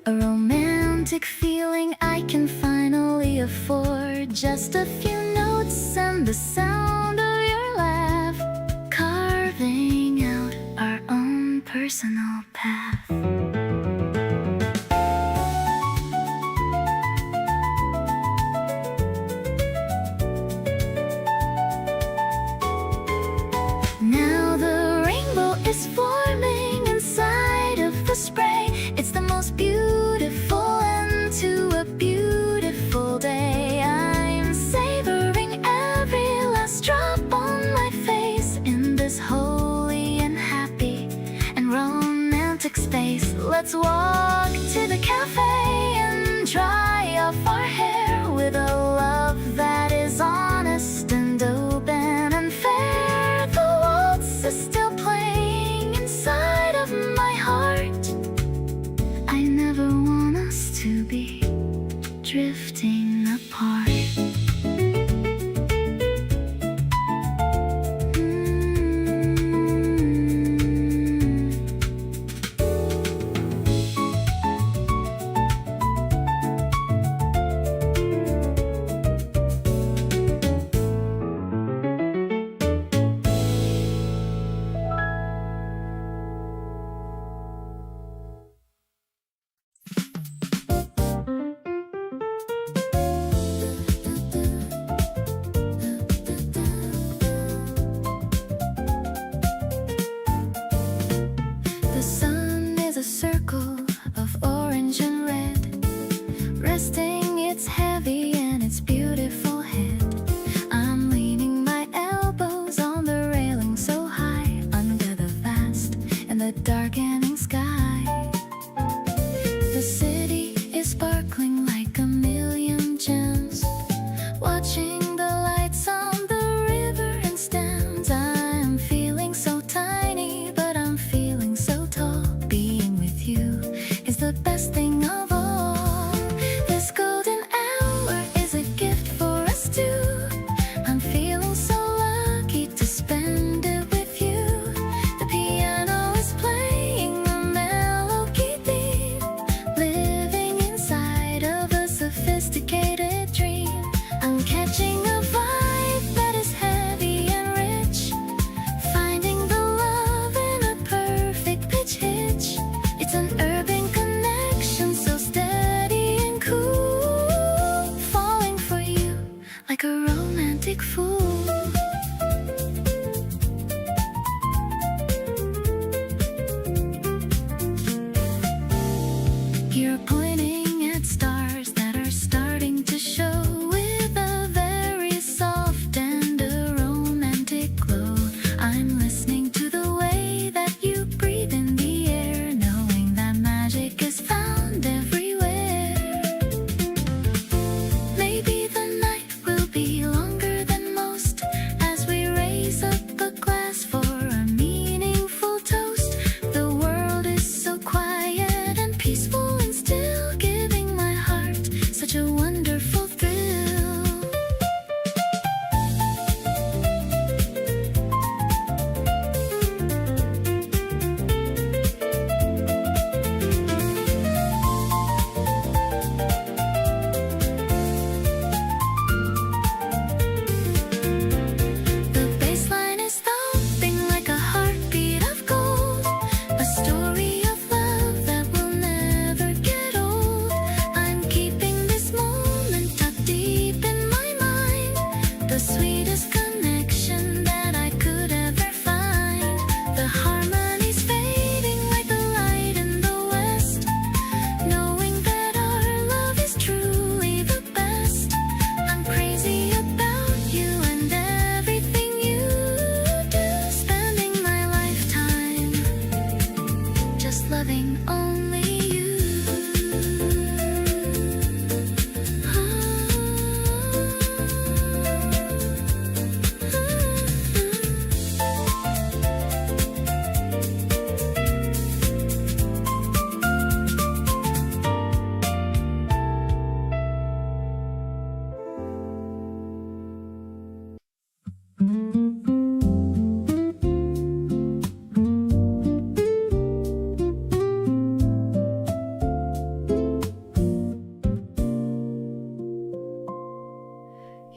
[SPEAKER 3] a romantic feeling I can finally afford. Just a few notes and the sound of your laugh, carving out our own personal path. Now the rainbow is forming inside of the spray. It's the most beautiful end to a beautiful day. I'm savoring every last drop on my face in this holy and happy and romantic space. Let's walk to the cafe and dry off our hair with a love that is honest and open and fair. The waltz is still playing inside of my heart. I never want us to be drifting apart.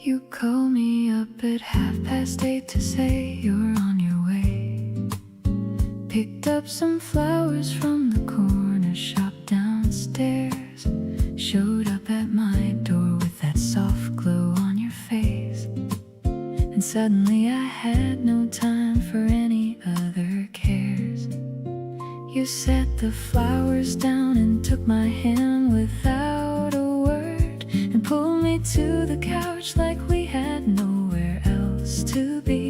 [SPEAKER 2] You call me up at 8:30 to say you're on your way. Picked up some flowers from the corner shop downstairs. Showed up at my door with that soft glow on your face. And suddenly I had no time for any other cares. You set the flowers down and took my hand without a word, and pulled me to the couch like we had nowhere else to be.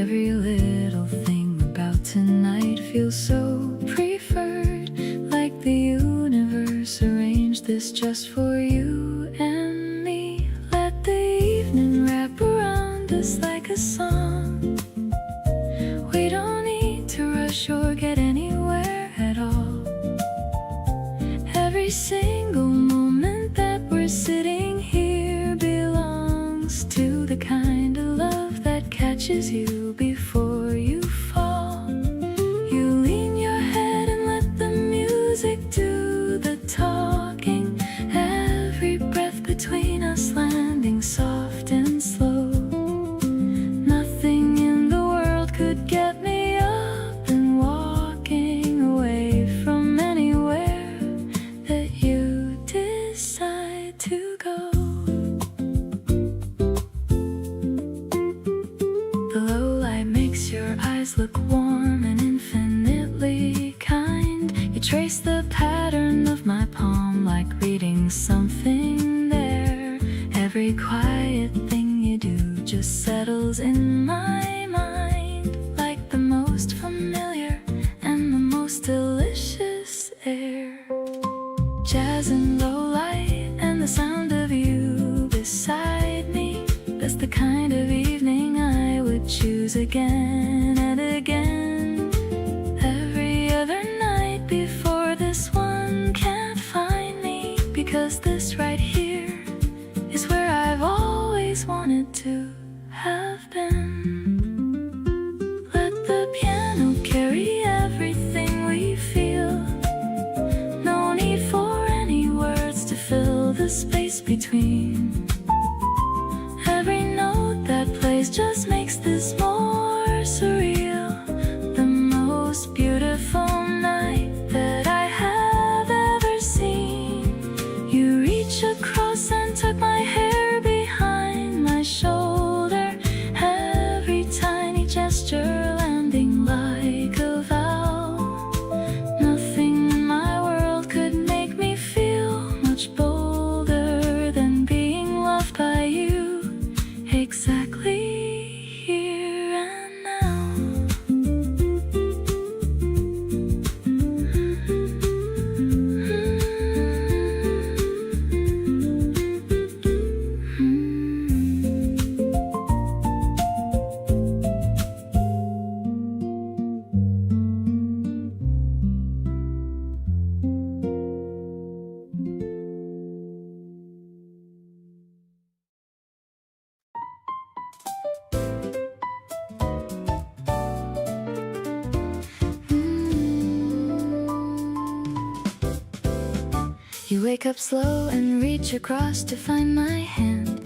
[SPEAKER 2] Every little thing about tonight feels so preferred, like the universe arranged this just for you and me. Let the evening wrap around us like a song. We don't need to rush or get anywhere at all. Every single moment that we're sitting here belongs to the kind of love that catches you before you fall. You lean your head and let the music do the talking. Every breath between us landing soft and slow. Nothing in the world could get me up and walking away from anywhere that you decide to go. The low light makes your eyes look warm and infinitely kind. You trace the pattern of my palm like reading something there. Every quiet thing you do just settles in my mind like the most familiar and the most delicious air. Jazz and low light and the sound of you beside me. That's the kind of evening I would choose again and again. Every other night before this one can't find me, because this right here is where I've always wanted to have been. Let the piano carry everything we feel. No need for any words to fill the space between. Every note that plays just makes this more surreal. The most beautiful night that I have ever seen. You reach across and tuck my hair behind my shoulder. Every tiny gesture landing like a vow. Nothing in my world could make me feel much bolder than being loved by you, exactly here and now. You wake up slow and reach across to find my hand.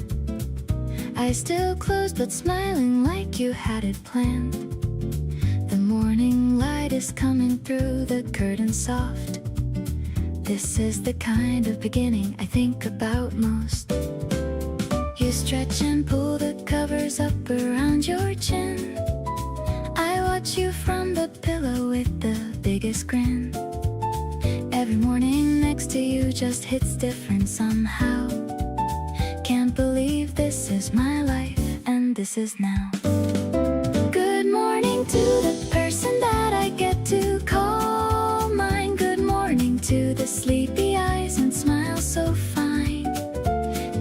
[SPEAKER 2] Eyes still closed but smiling like you had it planned. The morning light is coming through the curtain soft. This is the kind of beginning I think about most. You stretch and pull the covers up around your chin. I watch you from the pillow with the biggest grin. Every morning next to you just hits different somehow. Can't believe this is my life and this is now. Good morning to the person that I get to call mine. Good morning to the sleepy eyes and smile so fine.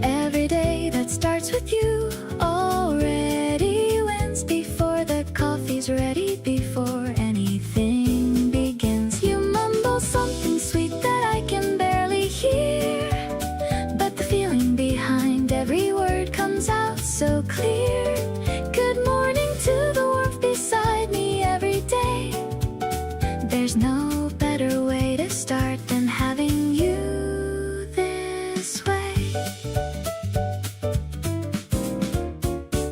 [SPEAKER 2] Every day that starts with you already wins before the coffee's ready, before anything begins. You mumble something sweet that I can barely hear, but the feeling behind every word comes out so clear. Good
[SPEAKER 3] this way.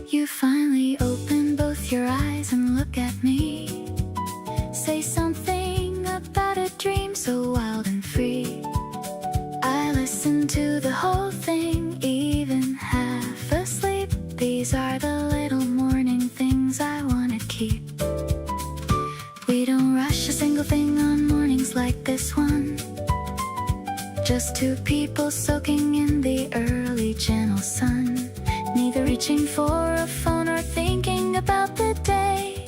[SPEAKER 3] You finally open both your eyes and look at me. Say something about a dream so wild and free. I listen to the whole thing, even half asleep. These are the little morning things I wanna keep. We don't rush a single thing on mornings like this one. Just two people soaking in the early gentle sun. Neither reaching for a phone or thinking about the day.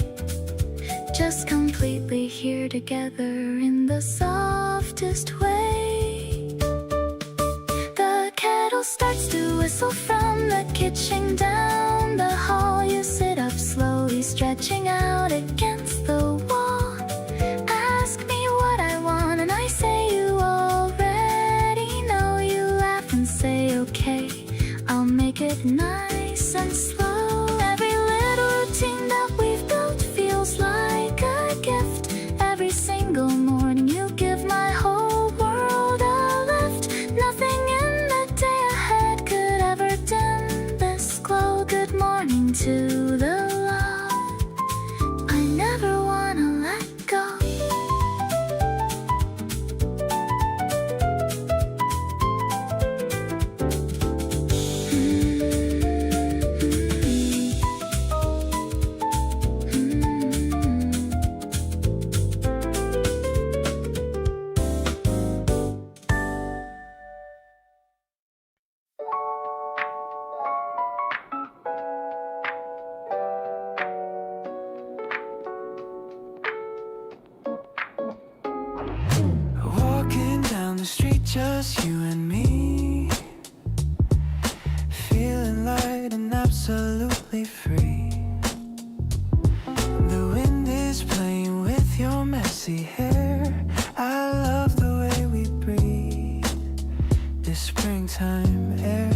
[SPEAKER 3] Just completely here together in the softest way. The kettle starts to whistle from the kitchen down the hall. You sit up slowly, stretching out against the wall. Ask me what I want and I say you already know. You laugh and say okay, I'll make it nice and slow. Every little routine that we've built feels like a gift. Every single morning you give my whole world a lift. Nothing in the day ahead could ever dim this glow. Good morning to the love I never wanna let go.
[SPEAKER 2] Walking down the street, just you and me, feeling light and absolutely free. The wind is playing with your messy hair. I love the way we breathe this springtime air.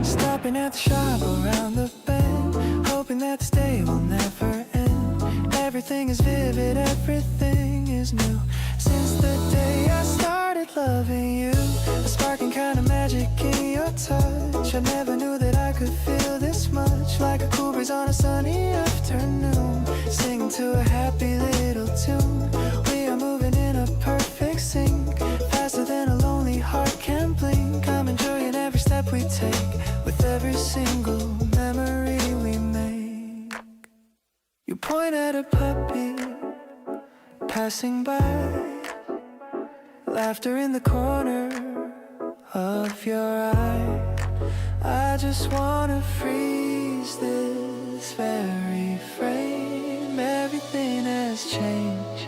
[SPEAKER 2] Stopping at the shop around the bend, hoping that this day will never end. Everything is vivid, everything is new. Since the day I started loving you, a sparking kind of magic in your touch. I never knew that I could feel this much, like a cool breeze on a sunny afternoon, singing to a happy little tune. We are moving in a perfect sync, faster than a lonely heart can blink. I'm enjoying every step we take, with every single memory we make. You point at a puppy passing by, laughter in the corner of your eye. I just wanna freeze this very frame. Everything has changed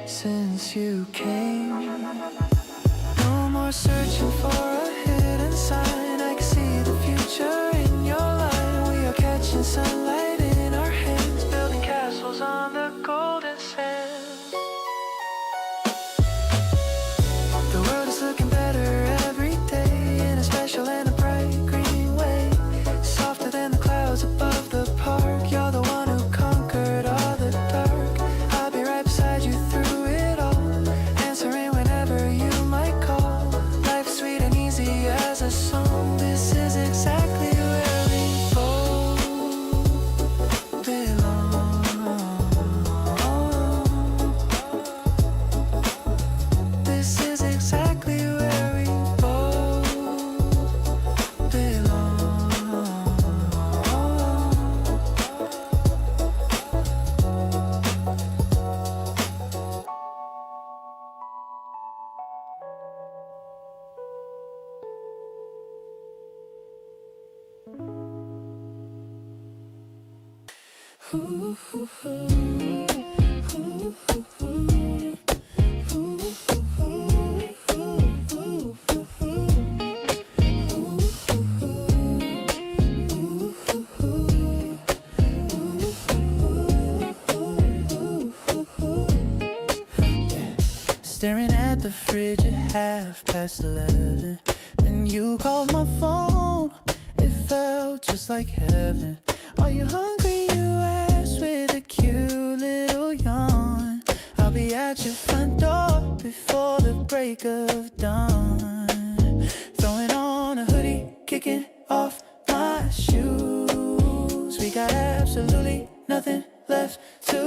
[SPEAKER 2] since you came. No more searching for a hidden sign. I can see the future in your line. We are catching sunlight in our hands, building castles on the golden sand. The world is looking better every day, in a special and a bright green way. Softer than the clouds above the park. You're the one who conquered all the dark. I'll be right beside you through it all, answering whenever you might call. Life is sweet and easy as a song. This is exactly where we both belong. This is exactly where we both belong. Staring at the fridge at 11:30. Then you called my phone. It felt just like heaven. Are you hungry? You asked with a cute little yawn. I'll be at your front door before the break of dawn. taking off my shoes. We got absolutely nothing left to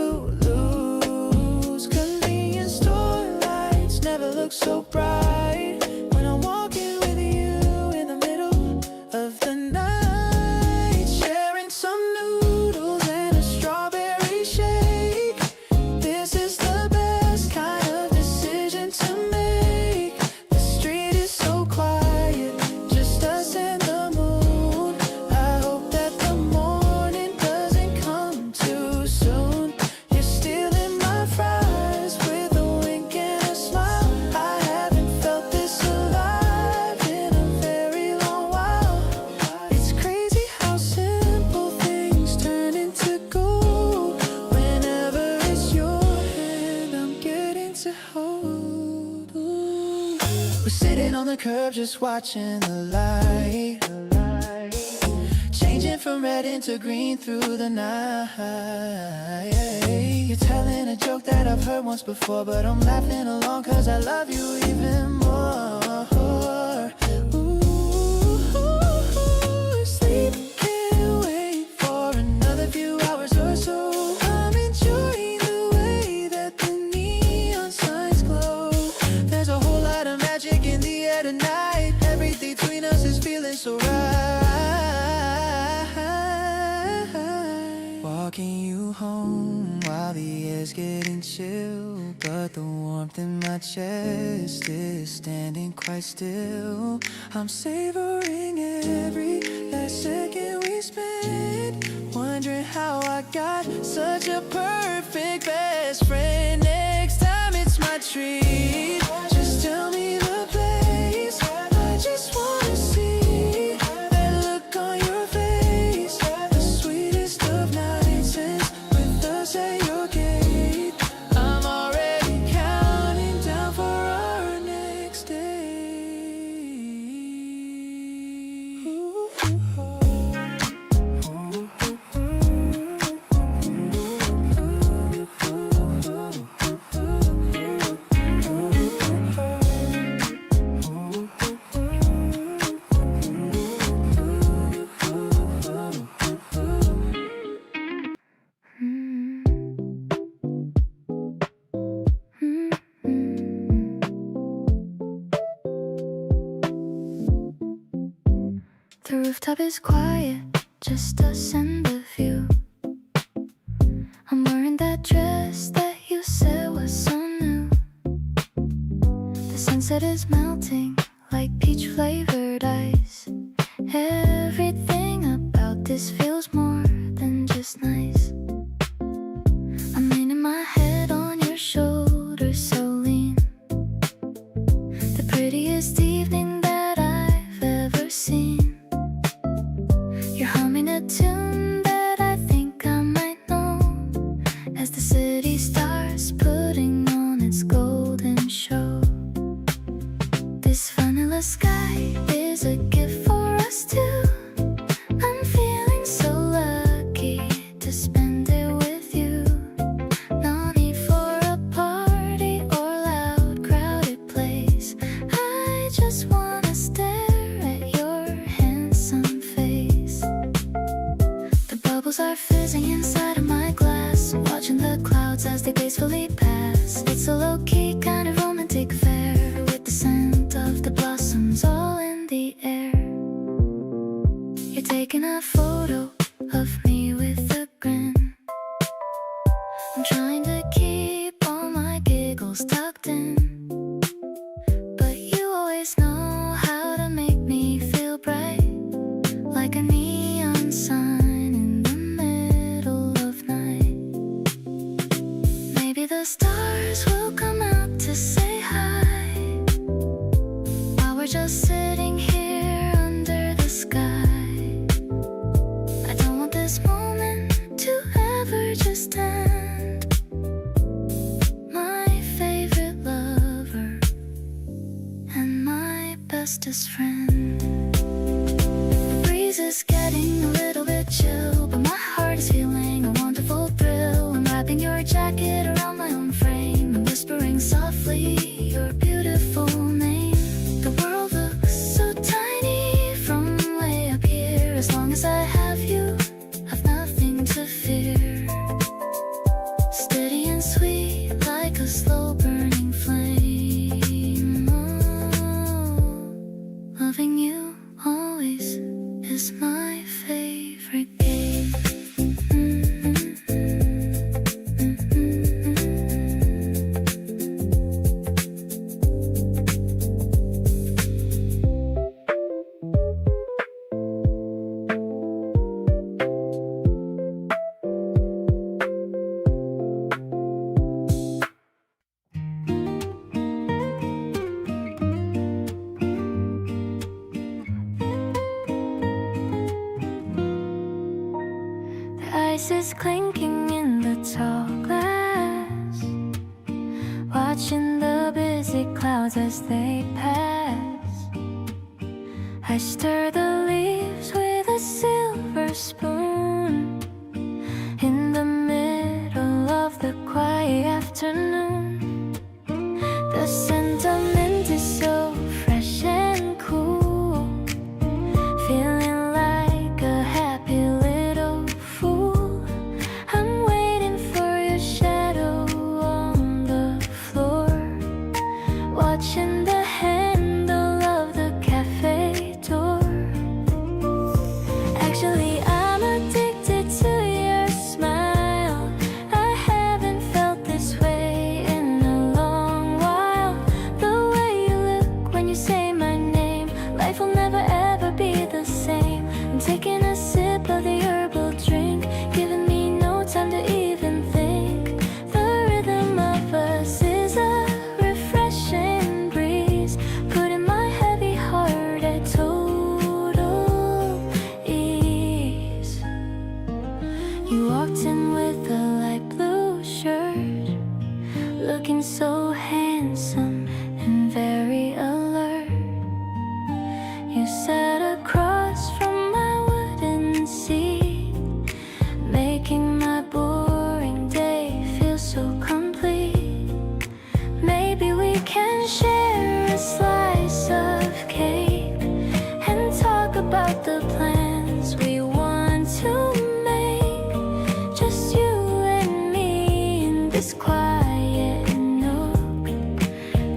[SPEAKER 2] lose. Convenience store lights never look so bright when I'm walking with you in the middle of the night, sharing some noodles and a strawberry shake. This is the best kind of decision to make. The street is so quiet, just us and the moon. I hope that the morning doesn't come too soon. You're stealing my fries with a wink and a smile. I haven't felt this alive in a very long while. It's crazy how simple things turn into gold. Whenever it's your hand I'm getting to hold. Ooh. We're sitting on the curb just watching the light, changing from red into green through the night. You're telling a joke that I've heard once before, but I'm laughing along cause I love you even more. Ooh, sleep, can't wait for another few hours or so. I'm enjoying the way that the neon signs glow. There's a whole lot of magic in the air tonight. Everything between us is feeling so right. Walking you home while the air's getting chill, but the warmth in my chest is standing quite still. I'm savoring every last second we spent, wondering how I got such a perfect best friend. Next time it's my treat, just tell me the place. I just wanna see that look on your face. The sweetest of nights ends with us at your gate. I'm already counting down for our next day. Ooh. The rooftop is quiet, just us and the view. I'm wearing that dress that you said was so new. The sunset is melting like peach flavored ice. Everything about this feels more than just nice. I'm leaning my head on your shoulder, so lean. The prettiest evening that I've ever seen. You're humming a tune that I think I might know, as the city starts putting on its golden show. This vanilla sky is a gift for us too. I'm feeling so lucky to spend it with you. No need for a party or loud crowded place. I just wanna stare at your handsome face. The bubbles are fizzing inside of my glass, watching the clouds as they gracefully pass. It's a low-key kind of romantic affair, with the scent of the blossoms all in the air. You're taking a photo of me with a grin. I'm trying to keep all my giggles tucked in, but you always know how to make me feel bright, like a neon sign in the middle of night. Maybe the stars will come out to say hi, while we're just sitting here under the sky.
[SPEAKER 3] Loving you always is my favorite game. Ice is clinking in the tall glass, watching the busy clouds as they pass. I stir the leaves with a silver spoon in the middle of the quiet afternoon. The sentiment is so fresh and cool, feeling like a happy little fool. I'm waiting for your shadow on the floor, watching the handle of the cafe door. Actually, I'm addicted to your smile. I haven't felt this way in a long while. The way you look when you say my name, life will never ever be the same. I'm taking a sip of the herbal drink, giving me no time to even think. The rhythm of us is a refreshing breeze, putting my heavy heart at total ease. You walked in with a light blue shirt, looking so handsome and very alert. You sat across from my wooden seat, making my boring day feel so complete. Maybe we can share a slice of cake and talk about the plans we want to make. Just you and me in this quiet nook,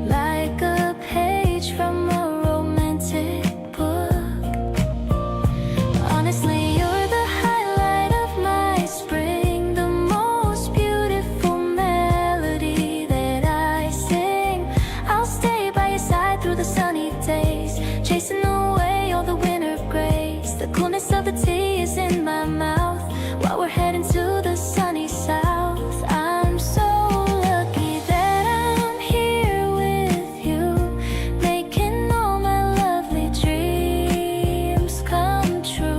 [SPEAKER 3] like a page from a romantic book. Honestly, you're the highlight of my spring, the most beautiful melody that I sing. I'll stay by your side through the sunny days, chasing away all the winter grays. The coolness of the tea is in my mouth while we're heading to the sunny south. I'm so lucky that I'm here with you, making all my lovely dreams come true.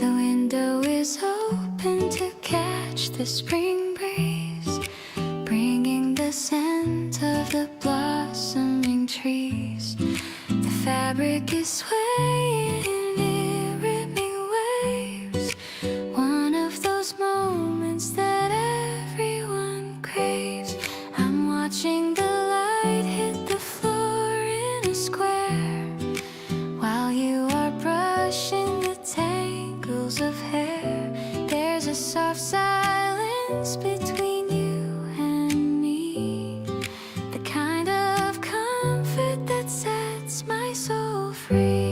[SPEAKER 3] The window is open to catch the spring breeze, bringing the scent of the blossoming trees. The fabric is swaying in rhythmic waves, one of those moments that everyone craves. I'm watching the light hit the floor in a square, while you are brushing the tangles of hair. There's a soft silence between you and me, the kind of comfort that sets my soul free.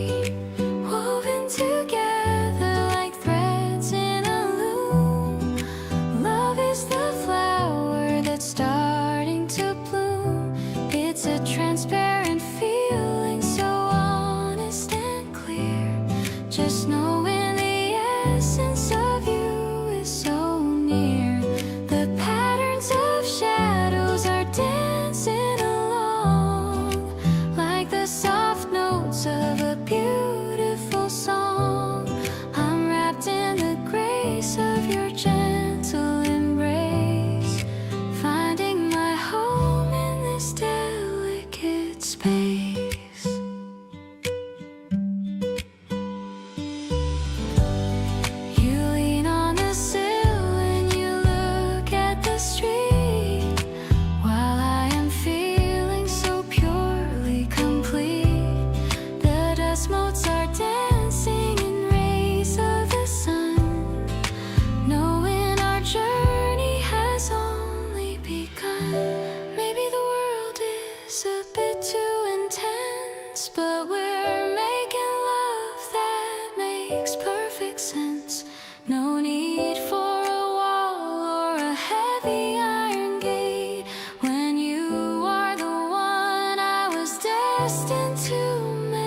[SPEAKER 3] sense, but we're making love that makes perfect sense. No need for a wall or a heavy iron gate when you are the one I was destined to make.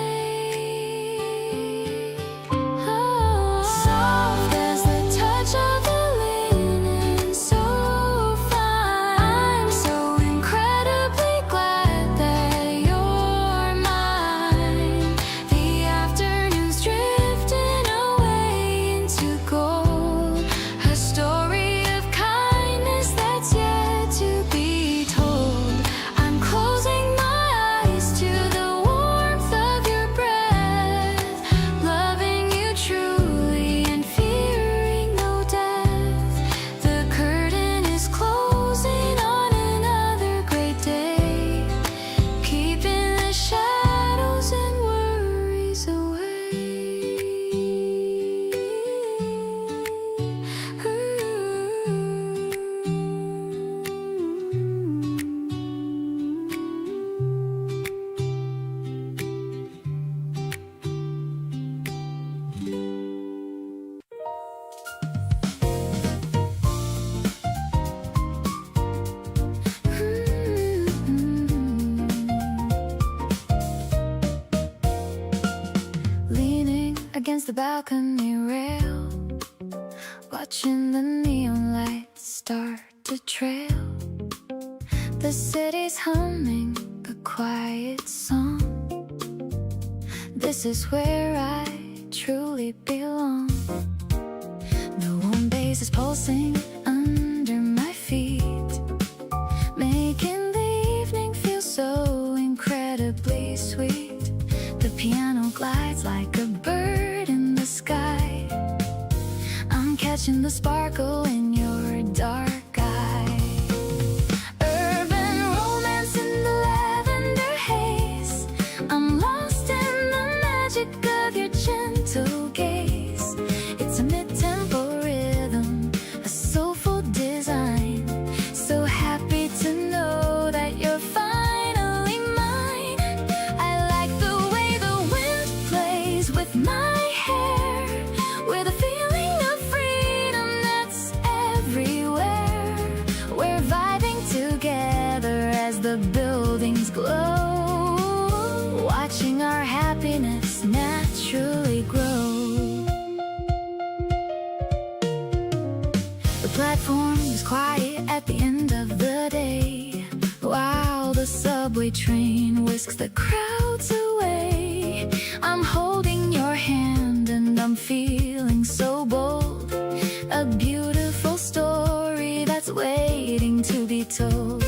[SPEAKER 3] Oh, soft as the touch of the linen, so fine. I'm so incredibly glad that you're mine. The afternoon's drifting away into gold, a story of kindness that's yet to be told. I'm closing my eyes to the warmth of your breath, loving you truly and fearing no death. The curtain is closing on another great day, keeping the shadows and worries leaning against the balcony rail, watching the neon lights start to trail. The city's humming a quiet song. This is where I truly belong. The warm bass is pulsing under my feet, making the evening feel so incredibly sweet. The piano glides like a bird in the sky. I'm catching the sparkle in your dark eye. Urban romance in the lavender haze. I'm lost in the magic of your gentle gaze. It's a mid-tempo rhythm, a soulful design. So happy to know that you're finally mine. I like the way the wind plays with my hair, with a feeling of freedom that's everywhere. We're vibing together as the buildings glow, watching our happiness naturally grow. The platform is quiet at the end of the day, while the subway train whisks the crowds away. I'm holding your hand and I'm feeling so bold, a beautiful story that's waiting to be told.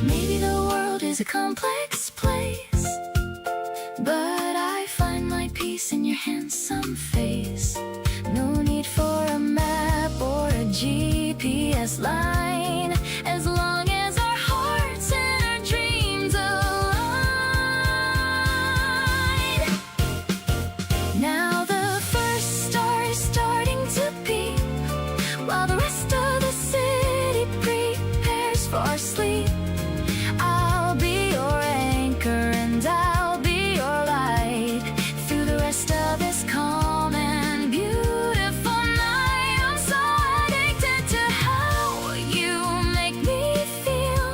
[SPEAKER 3] Maybe the world is a complex place, but I find my peace in your handsome face. No need for a map or a GPS line, as long as our hearts and our dreams align. Now the first star is starting to peep, while the rest of the city prepares for sleep. I'll be your anchor and I'll be your light through the rest of this calm and beautiful night. I'm so addicted to how you make me feel,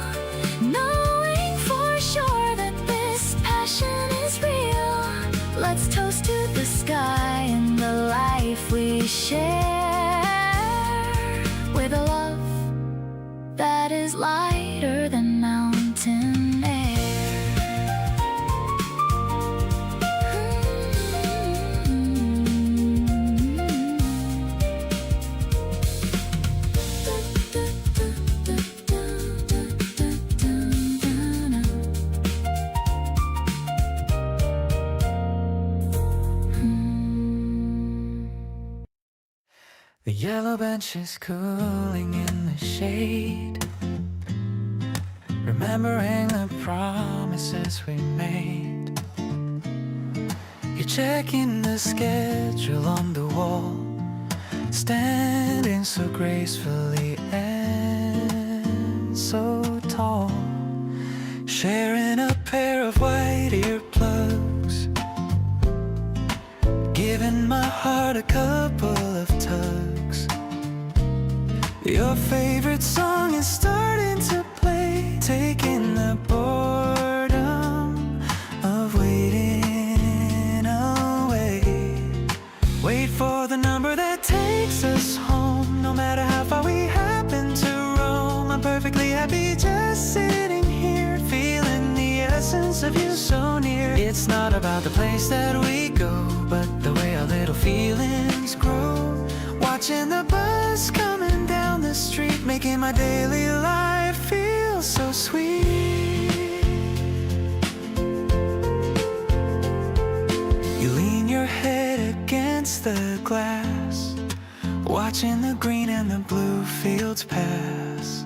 [SPEAKER 3] knowing for sure that this passion is real. Let's toast to the sky and the life we share, with a love that is lighter than mountain air.
[SPEAKER 2] The yellow bench is cooling in the shade, remembering the promises we made. You're checking the schedule on the wall, standing so gracefully and so tall, sharing a pair of white
[SPEAKER 1] my heart a couple of tugs. Your favorite song is starting to play, taking the boredom of waiting away. Wait for the number that takes us home, no matter how far we happen to roam. I'm perfectly happy just sitting here, feeling the essence of you so near. It's not about the place that we go, but the way our little feelings grow. Watching the bus coming down the street, making my daily life feel so sweet. You lean your head against the glass, watching the green and the blue fields pass.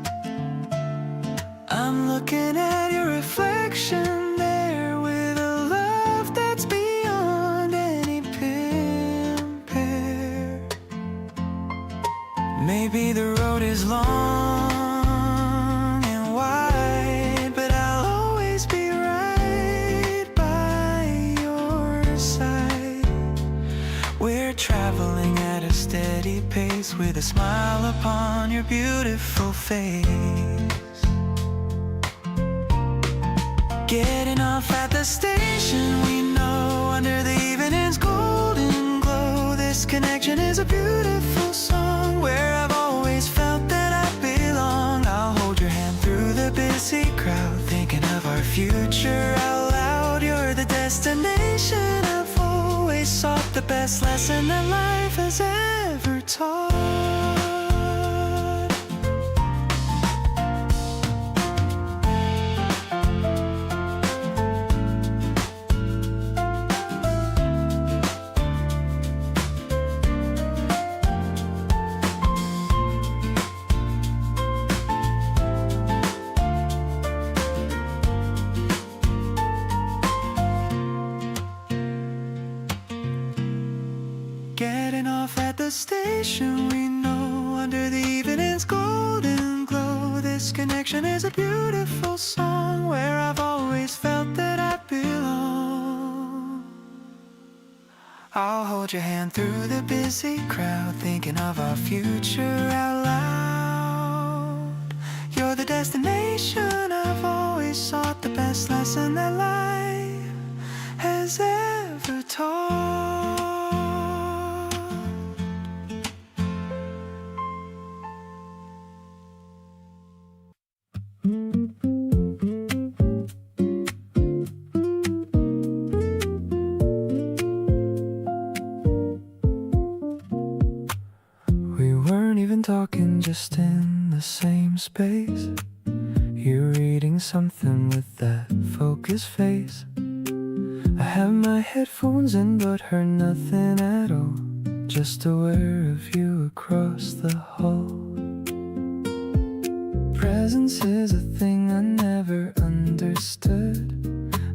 [SPEAKER 1] I'm looking at your reflection there with a love that's beyond any compare. Maybe the road is long and wide, but I'll always be right by your side. We're traveling at a steady pace with a smile upon your beautiful face. Getting off at the station, we know, under the evening's golden glow. This connection is a beautiful song, where I've always felt that I belong. I'll hold your hand through the busy crowd, thinking of our future out loud. You're the destination I've always sought, the best lesson that life has ever taught. Getting off at the station, we know, under the evening's golden glow. This connection is a beautiful song, where I've always felt that I belong. I'll hold your hand through the busy crowd, thinking of our future out loud. You're the destination I've always sought, the best lesson that life has ever taught. Talking just in the same space. You're reading something with that focused face. I have my headphones in but heard nothing at all, just aware of you across the hall. Presence is a thing I never understood,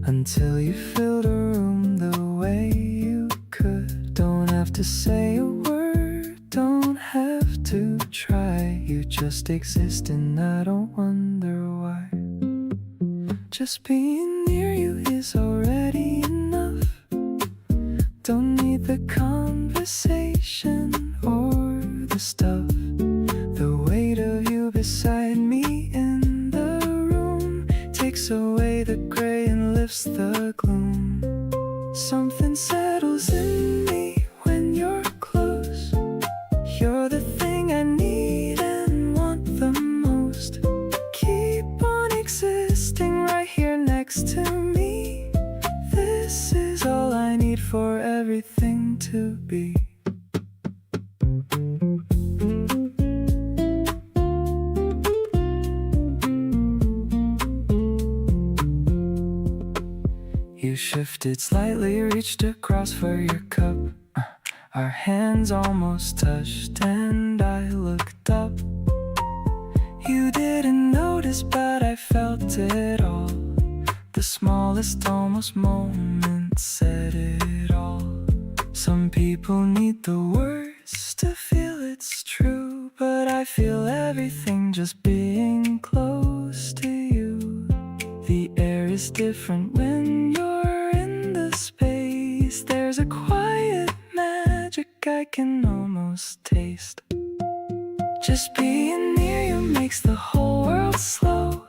[SPEAKER 1] until you filled a room the way you could. Don't have to say a word, don't have to try. You just exist and I don't wonder why. Just being near you is already enough. Don't need the conversation or the stuff. The weight of you beside me in the room takes away the gray and lifts the gloom. Something settles in me when you're close. You're the thing I need and want the most. Keep on existing right here next to me. This is all I need for everything to be. You shifted slightly, reached across for your cup. Our hands almost touched and I looked up. You didn't notice but I felt it all. The smallest almost moment said it all. Some people need the words to feel it's true, but I feel everything just being close to you. The air is different when you're in the space. There's a quiet magic
[SPEAKER 2] makes the whole world slow.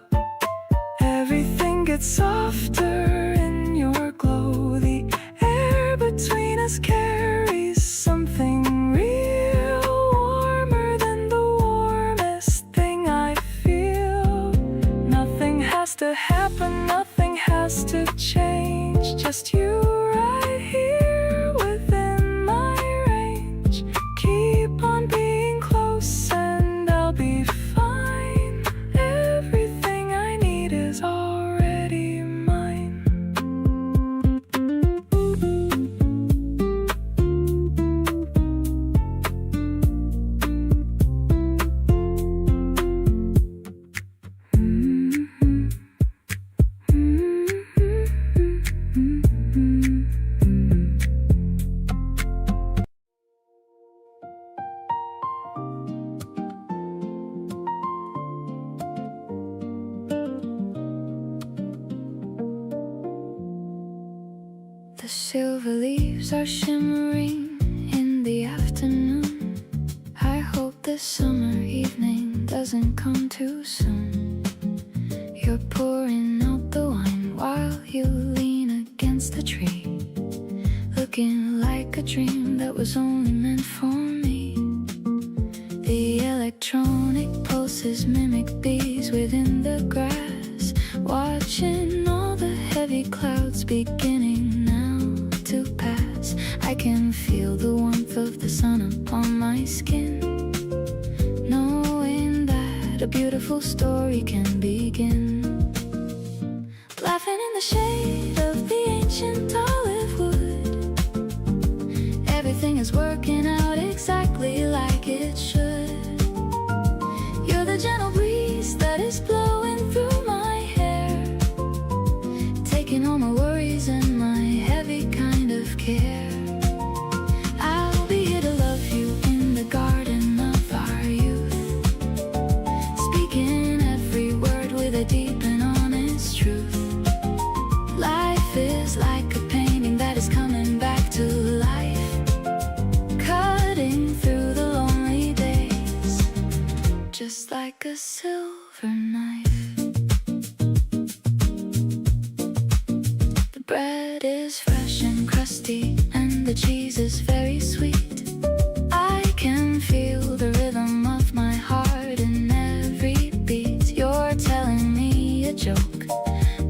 [SPEAKER 2] Everything gets softer in your glow. The air between us carries something real, warmer than the warmest thing I feel. Nothing has to happen, nothing has to change. Just you right here within my range. Keep on being close and I'll be fine. Everything I need is already mine.
[SPEAKER 3] The silver leaves are shimmering in the afternoon. I hope this summer evening doesn't come too soon. You're pouring out the wine while you lean against the tree, looking like a dream that was only meant for me. The electronic pulses mimic bees within the grass, watching all the heavy clouds beginning now to pass. I can feel the warmth of the sun upon my skin, knowing that a beautiful story can begin. Laughing in the shade of the ancient olive wood, everything is working out exactly like it should. You're the gentle breeze that is blowing through my hair, taking all my worries and my heavy kind of care. I'll be here to love you in the garden of our youth, speaking every word with a deep and honest truth. Life is like a painting that is coming back to life, cutting through the lonely days, just like a silver knife. The bread is fresh and crusty, and the cheese is very sweet. I can feel the rhythm of my heart in every beat. You're telling me a joke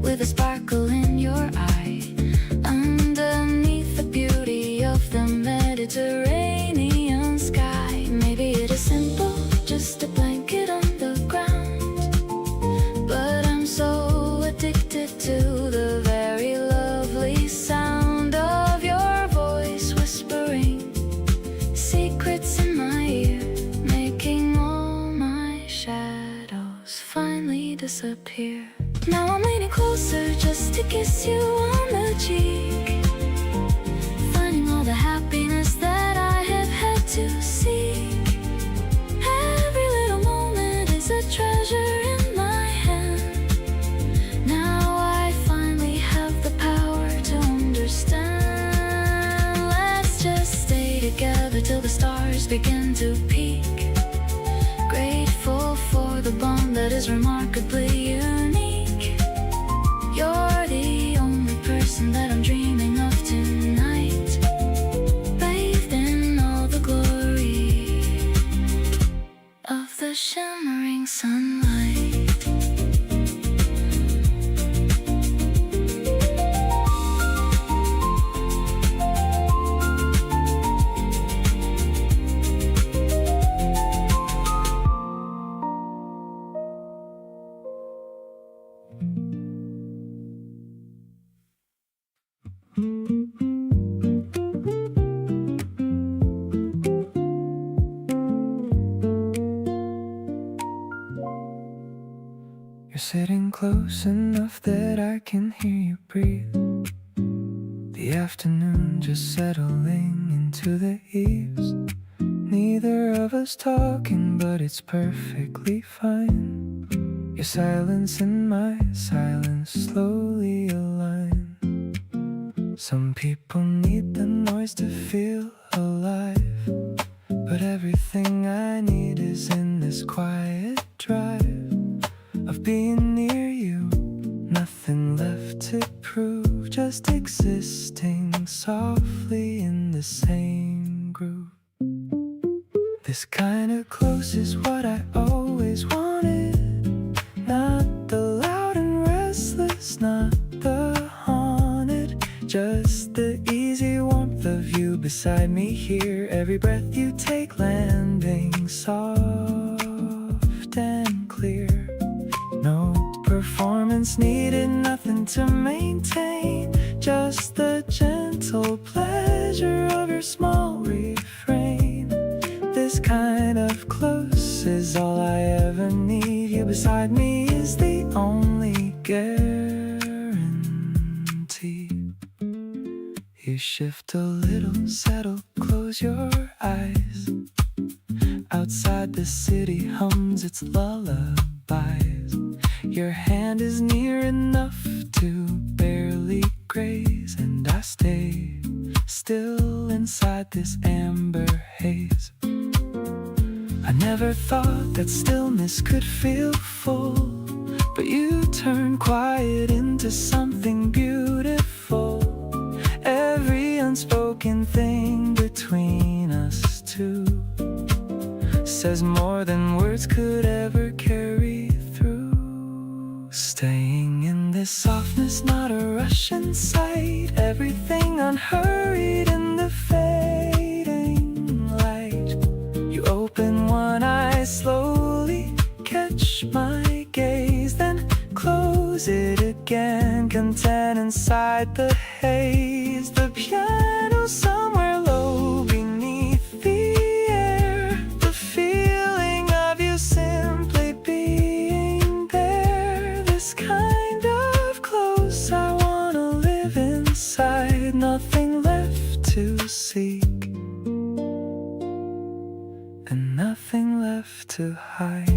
[SPEAKER 3] with a sparkle in your eye, underneath the beauty of the Mediterranean sky. Maybe it is simple, just a blanket on the ground, but I'm so addicted to the very lovely sound of your voice whispering secrets in my ear, making all my shadows finally disappear. Now I'm leaning closer just to kiss you on the cheek, finding all the happiness that I have had to seek. Every little moment is a treasure in my hand. Now I finally have the power to understand. Let's just stay together till the stars begin to peak, grateful for the bond that is remarkably unique. You're the only person that I'm dreaming of tonight, bathed in all the glory of the shimmering sunlight.
[SPEAKER 2] You're sitting close enough that I can hear you breathe. The afternoon just settling into the eaves. Neither of us talking, but it's perfectly fine. Your silence and my silence slowly align. Some people need the noise to feel alive, but everything I need is in this quiet drive. beside me here. Every breath you take landing soft and clear. No performance needed, nothing to maintain, just the gentle pleasure of your small refrain. This kind of close is all I ever need. You beside me is the only guarantee. You shift a little, settle, close your eyes. Outside the city hums its lullabies. Your hand is near enough to barely graze, and I stay still inside this amber haze. I never thought that stillness could feel full, but you turn quiet into something beautiful. Every unspoken thing between us two says more than words could ever carry through. Staying in this softness, not a rush in sight. Everything unhurried in the fading light. You open one eye slowly, catch my gaze, then close it again, content inside the haze. The piano somewhere low beneath the air. The feeling of you simply being there. This kind of close I wanna live inside. Nothing left to seek, and nothing left to hide.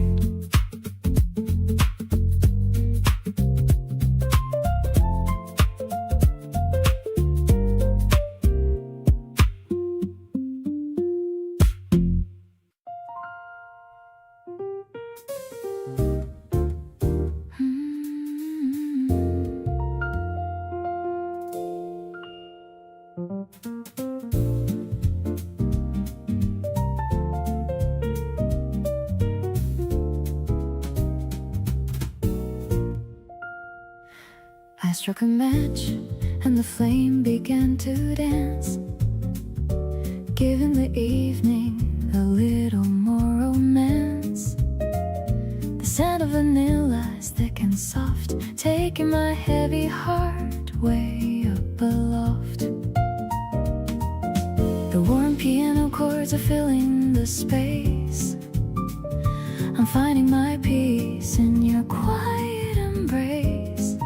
[SPEAKER 3] I struck a match and the flame began to dance, giving the evening a little more romance. The scent of vanilla is thick and soft, taking my heavy heart way up aloft. The warm piano chords are filling the space. I'm finding my peace in your quiet embrace.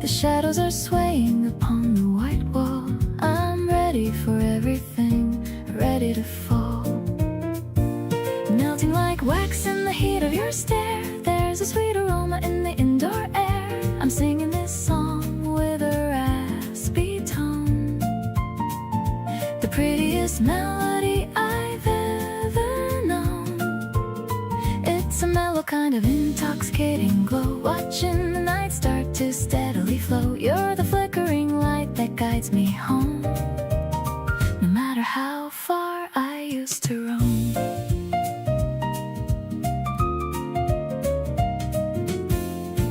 [SPEAKER 3] The shadows are swaying upon the white wall. I'm ready for everything, ready to fall. Melting like wax in the heat of your stare. There's a sweet aroma in the indoor air. I'm singing this song with a raspy tone, the prettiest melody I've ever known. It's a mellow kind of intoxicating glow, watching the night start to steadily flow. You're the flickering light that guides me home, no matter how far I used to roam.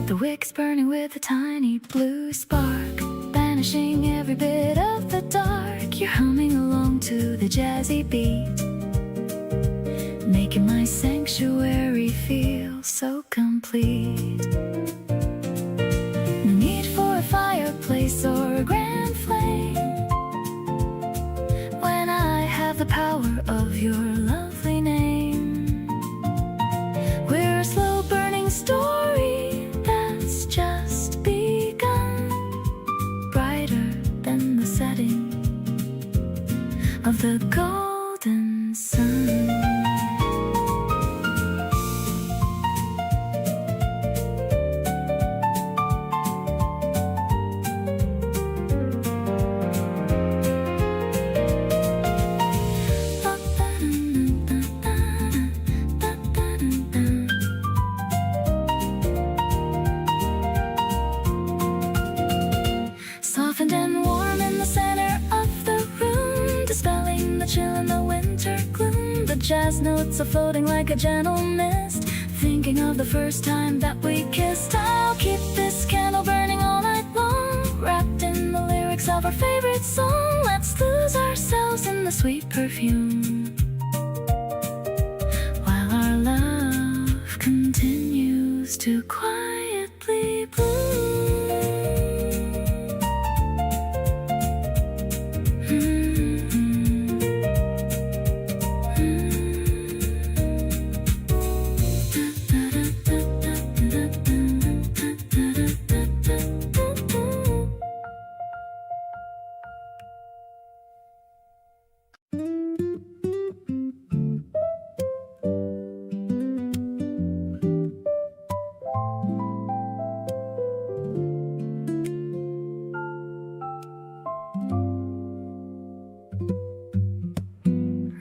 [SPEAKER 3] The wick's burning with a tiny blue spark, banishing every bit of the dark. You're humming along to the jazzy beat, making my sanctuary feel so complete. No need for a fireplace or a grand flame when I have the power of your lovely name. We're a slow burning story that's just begun, brighter than the setting of the golden sun. Softened and warm in the center of the room, dispelling the chill in the winter gloom. The jazz notes are floating like a gentle mist, thinking of the first time that we kissed. I'll keep this candle burning all night long, wrapped in the lyrics lyrics of our favorite song. Let's lose ourselves in the sweet perfume while our love continues to quietly bloom.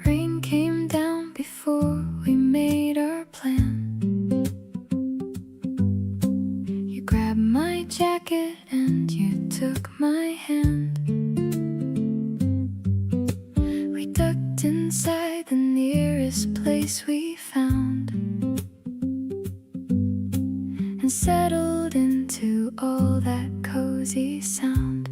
[SPEAKER 3] Rain came down before we made our plan. You grabbed my jacket and you took my hand. We ducked inside the nearest place we found and settled into all that cozy sound.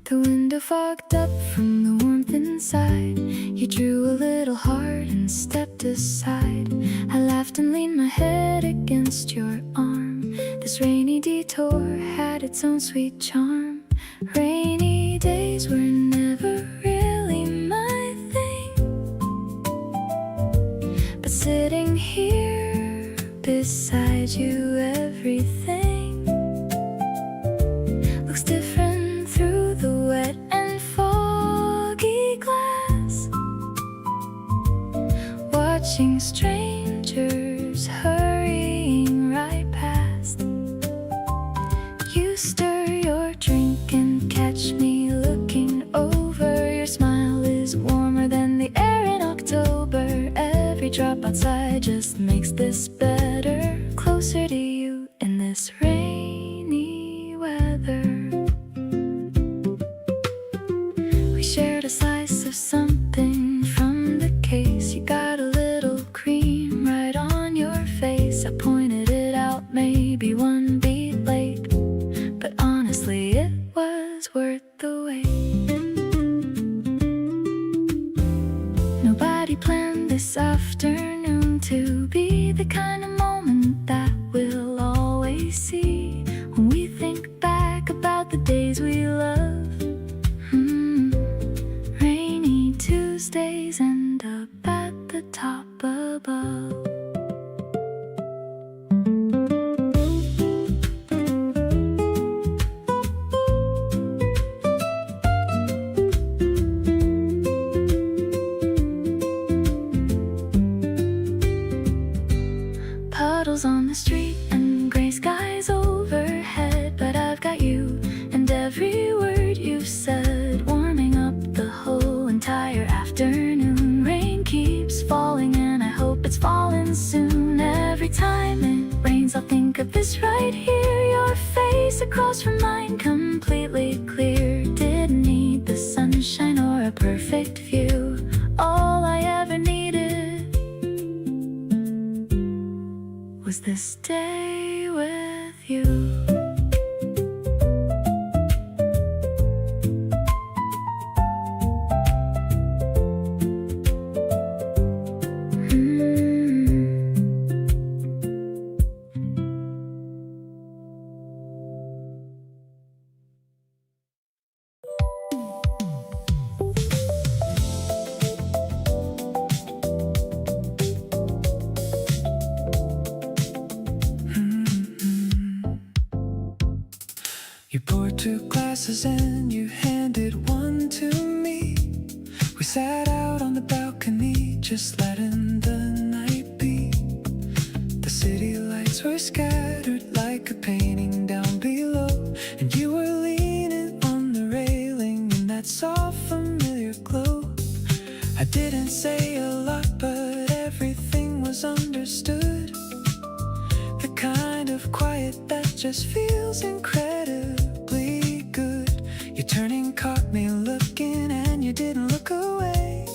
[SPEAKER 3] The window fogged up from the warmth inside. You drew a little heart and stepped aside. I laughed and leaned my head against your arm. This rainy detour had its own sweet charm. Rainy days were never really my thing, but sitting here beside you, everything looks different through the wet and foggy glass. Watching strangers hurrying right past. You stir your drink and catch me looking over. Your smile is warmer than the air in October. Every drop outside just makes this better. Closer to you in this rainy weather. We shared a slice of something from the case. You got a little cream right on your face. I pointed it out, maybe one beat late, but honestly it was worth the wait. Nobody planned this afternoon to be the kind of moment that we'll always see when we think back about the days we love. Rainy Tuesdays end up at the top above. Puddles on the street and gray skies overhead, but I've got you and every word you've said warming up the whole entire afternoon. Rain keeps falling and I hope it's falling soon. Every time it rains I'll think of this right here. Your face across from mine, completely clear. Didn't need the sunshine or a perfect view. All I ever needed was this day with you.
[SPEAKER 2] You poured 2 glasses and you handed one to me. We sat out on the balcony, just letting the night be. The city lights were scattered like a painting down below, and you were leaning on the railing in that soft familiar glow. I didn't say a lot, but everything was understood. The kind of quiet that just feels incredibly good. Your turning caught me looking and you didn't look away.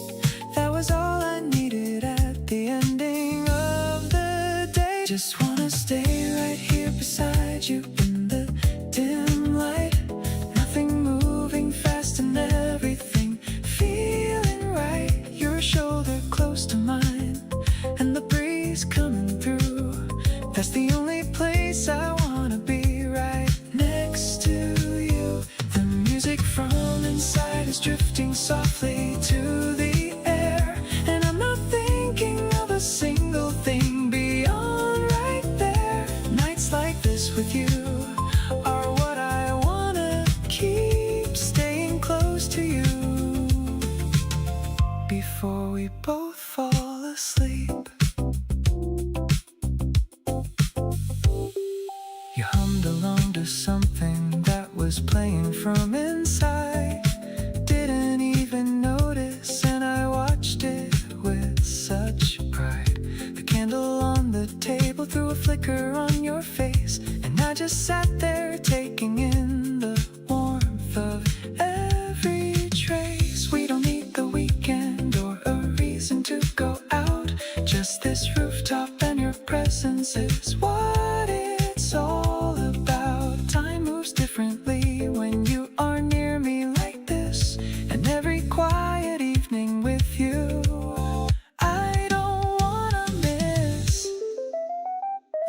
[SPEAKER 2] That was all I needed at the ending of the day. Just wanna stay right here beside you in the dim light.
[SPEAKER 1] That's the only place I wanna be, right next to you. The music from inside is drifting softly to the air, and I'm not thinking of a single thing beyond right there. Nights like this with you are what I wanna keep, staying close to you before we both fall asleep. You hummed along to something that was playing from inside. Didn't even notice, and I watched it with such pride. The candle on the table threw a flicker on your face, and I just sat there taking in the warmth of every trace. We don't need the weekend or a reason to go out. Just this rooftop and your presence is what it's all about. Time moves differently when you are near me like this, and every quiet evening with you I don't wanna miss.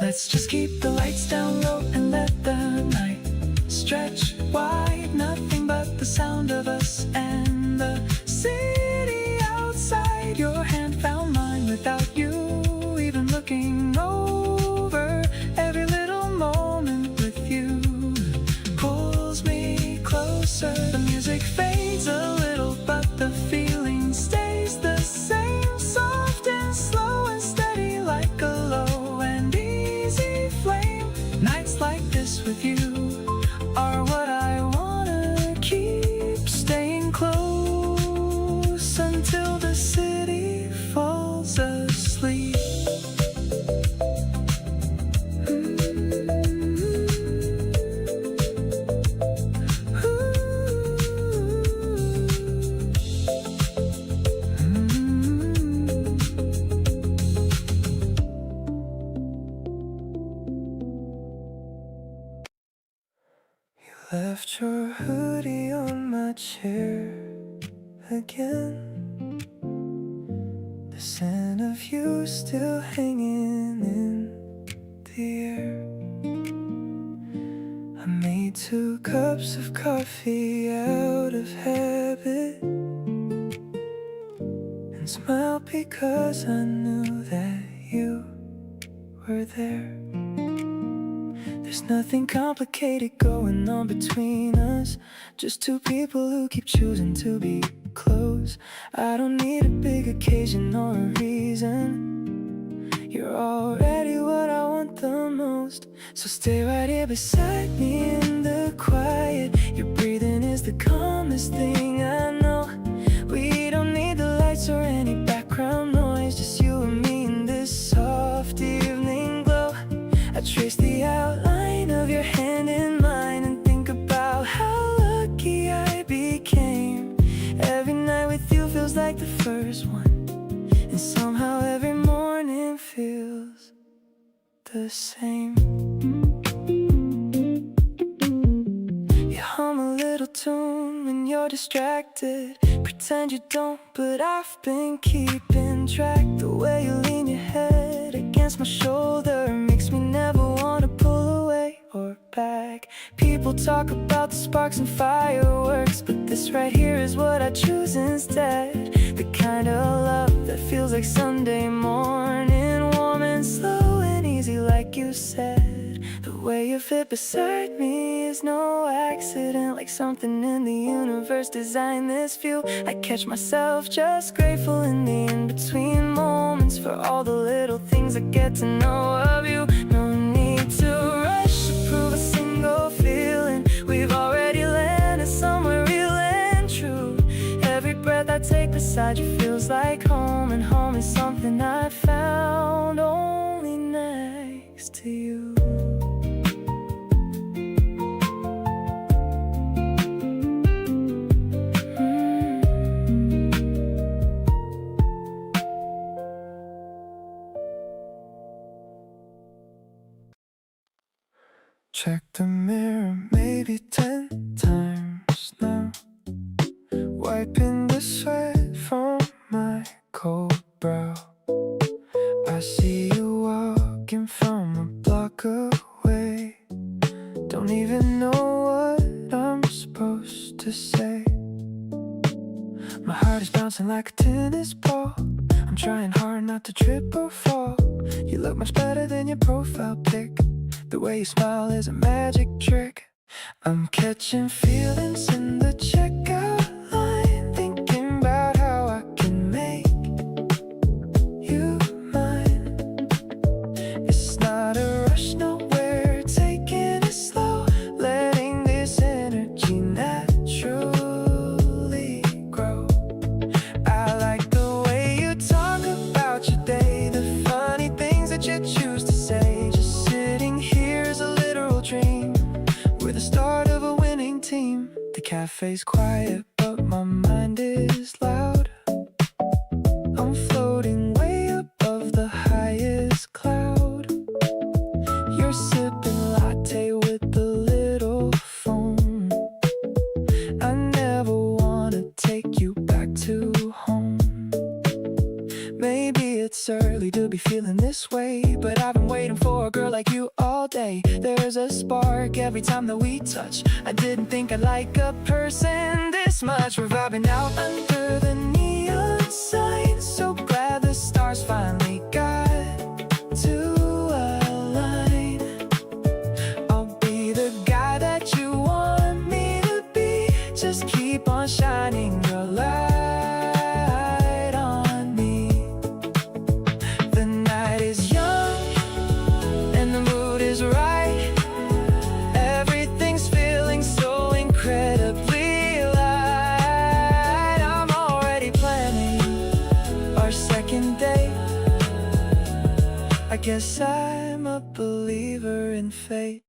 [SPEAKER 1] Let's just keep the lights down low and let the night stretch wide. Nothing but the sound of us and the city outside. Your hand found mine without you even looking over. Every little moment with you pulls me closer. The music fades a little, but the feeling stays the same. Soft and slow and steady like a low and easy flame. Nights like this with you are what I wanna keep, staying close until the city falls asleep. Left your hoodie on my chair again. The scent of you still hanging in the air. I made 2 cups of coffee out of habit, and smiled because I knew that you were there. There's nothing complicated going on between us, just 2 people who keep choosing to be close. I don't need a big occasion or a reason. You're already what I want the most, so stay right here beside me in the quiet. Your breathing is the calmest thing I know. We don't need the lights or any background noise, just you and me in this soft evening glow. I trace the outline of your hand in mine and think about how lucky I became. Every night with you feels like the first one, and somehow every morning feels the same. You hum a little tune when you're distracted. Pretend you don't, but I've been keeping track. The way you lean your head against my shoulder makes me never wanna pull away or back. People talk about the sparks and fireworks, but this right here is what I choose instead. The kind of love that feels like Sunday morning, warm and slow and easy like you said. The way you fit beside me is no accident, like something in the universe designed this view. I catch myself just grateful in the in-between moments for all the little things I get to know of you. No need to rush to prove a single feeling. We've already landed somewhere real and true. Every breath I take beside you feels like home, and home is something I found only next to you. Check the mirror maybe 10 times now, wiping the sweat from my cold brow. I see you walking from a block
[SPEAKER 2] even know what I'm supposed to say. My heart is bouncing like a tennis ball. I'm trying hard not to trip or fall. You look much better than your profile pic. The way you smile is a magic trick. I'm catching feelings in the checkout line, thinking about how I can make you mine. It's not a rush, no, we're taking it slow, letting this energy naturally grow. I like the way you talk about your day, the funny things that you choose to say. Just sitting here is a literal dream. We're the start of a winning team. The cafe's quiet, but my mind is loud. I'm floating way above the highest cloud. You're sipping latte with a little foam. I never wanna take you back to home. Maybe it's early to be feeling this way, but I've been waiting for a girl like you all day. There's a spark every time that we touch. I didn't think I'd like a person this much. We're vibing out under the neon sign. So glad the stars finally got to align. I'll be the guy that you want me to be. Just keep on shining your light on me. The night is young and the mood is right. Everything's feeling so incredibly light. I'm already planning our second date. I guess I'm a believer in fate.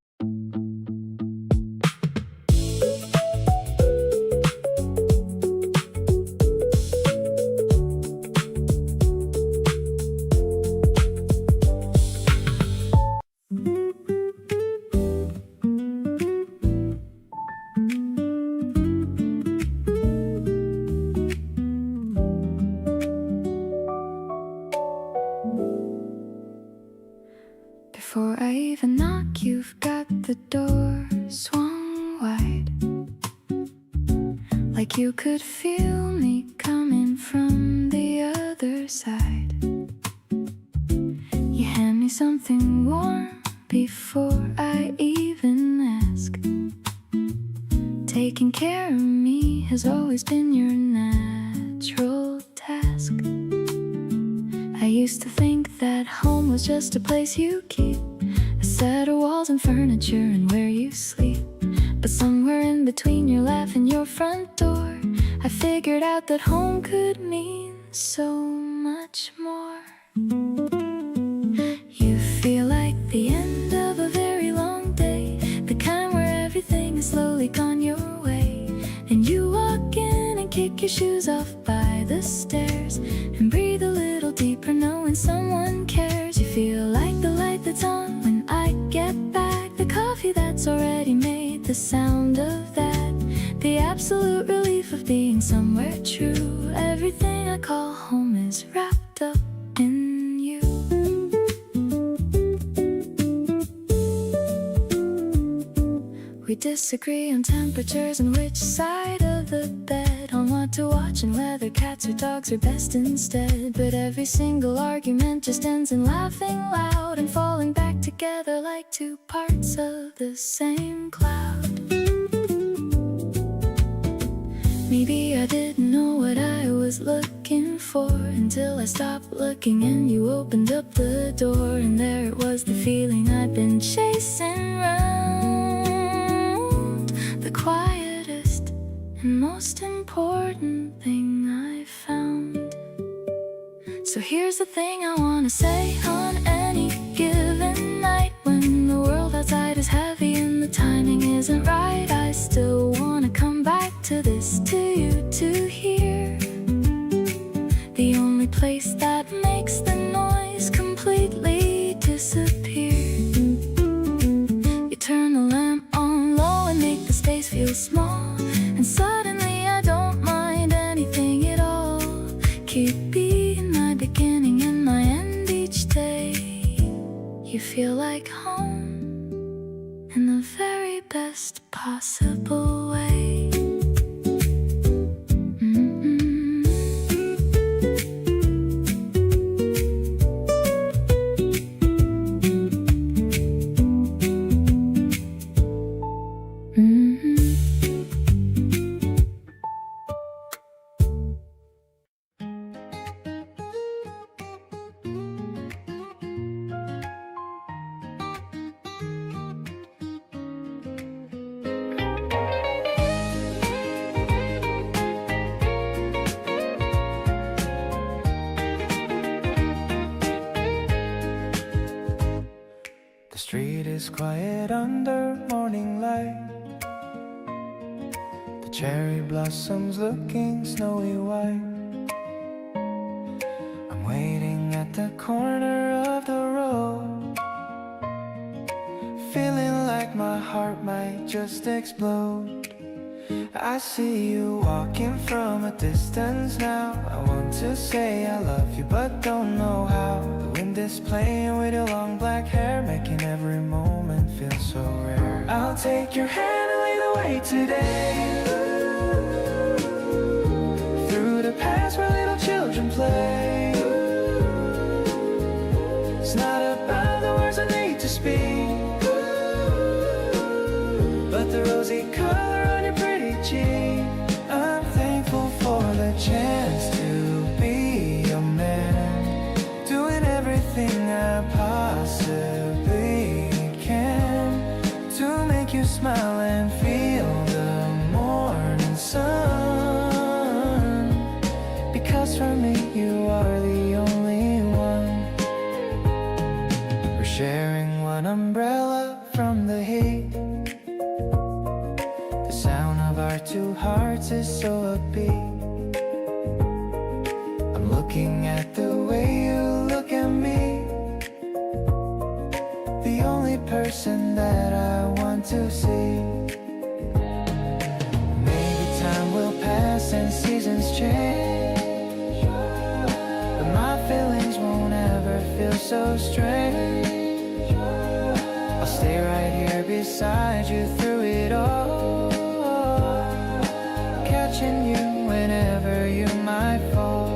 [SPEAKER 2] Before I even knock, you've got the door swung wide. Like you could feel me coming from the other side. You hand me something warm before I even ask. Taking care of me has always been your natural task. I used to think that home was just a place you keep, a set of walls and furniture and where you sleep. But somewhere in between your laugh and your front door, I figured out that home could mean so much more. You feel like the end of a very long day, the kind where everything is slowly gone your way. And you walk in and kick your shoes off by the stairs and breathe a little deeper knowing someone cares. You feel like the light that's on when I get back, the coffee that's already made, the sound of that, the absolute relief of being somewhere true. Everything I call home is wrapped up in you. We disagree on temperatures and which side of the bed, on what to watch and whether cats or dogs are best instead. But every single argument just ends in laughing loud and falling back together like two parts of the same cloud. Maybe I didn't know what I was looking for until I stopped looking and you opened up the door. And there it was, the feeling I'd been chasing round, the quietest and most important thing I found. So here's the thing I wanna say on any given night, when the world outside is heavy and the timing isn't right. I still wanna come back to this, to you, to here, the only place that makes the noise completely disappear. You turn the lamp on low and make the space feel small, and suddenly I don't mind anything at all. Keep being my beginning and my end each day. You feel like home in the very
[SPEAKER 3] best possible way.
[SPEAKER 2] The street is quiet under morning light. The cherry blossoms looking snowy white. I'm waiting at the corner of the road, feeling like my heart might just explode. I see you walking from a distance now. I want to say I love you but don't know how. The wind is playing with your long black hair, making every moment feel so rare. I'll take your hand and lead the way today, through the past where little children play. It's not about the words I need to speak, but the rosy color on your pretty cheek. I'm thankful for the chance to be your man, doing everything I possibly can to make you smile and feel the morning sun. Because for me you are the only one. We're sharing one umbrella from the heat. The sound of our two hearts is so upbeat. I'm looking at the way you look at me, the only person that I want to see. Maybe time will pass and seasons change, but my feelings won't ever feel so strange. I'll stay right here beside you through it all, catching you whenever you might fall.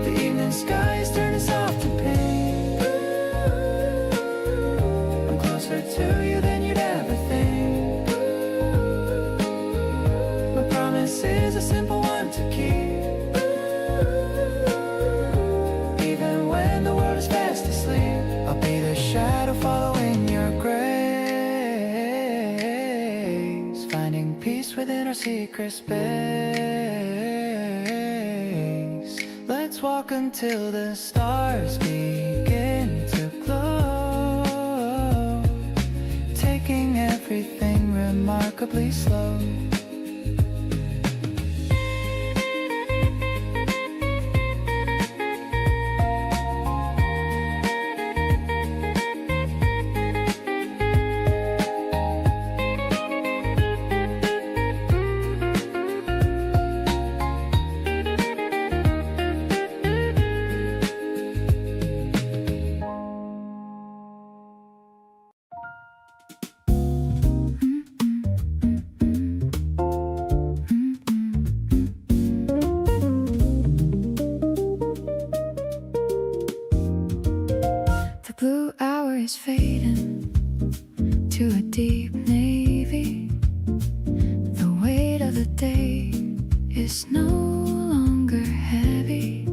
[SPEAKER 2] The evening sky is turning soft and pink. I'm closer to you than you'd ever think. My promise is a simple one to keep, even when the world is fast asleep. I'll be the shadow following your grace, finding peace within our secret space. Let's walk until the stars begin to glow, taking everything remarkably slow.
[SPEAKER 3] The blue hour is fading to a deep navy. The weight of the day is no longer heavy.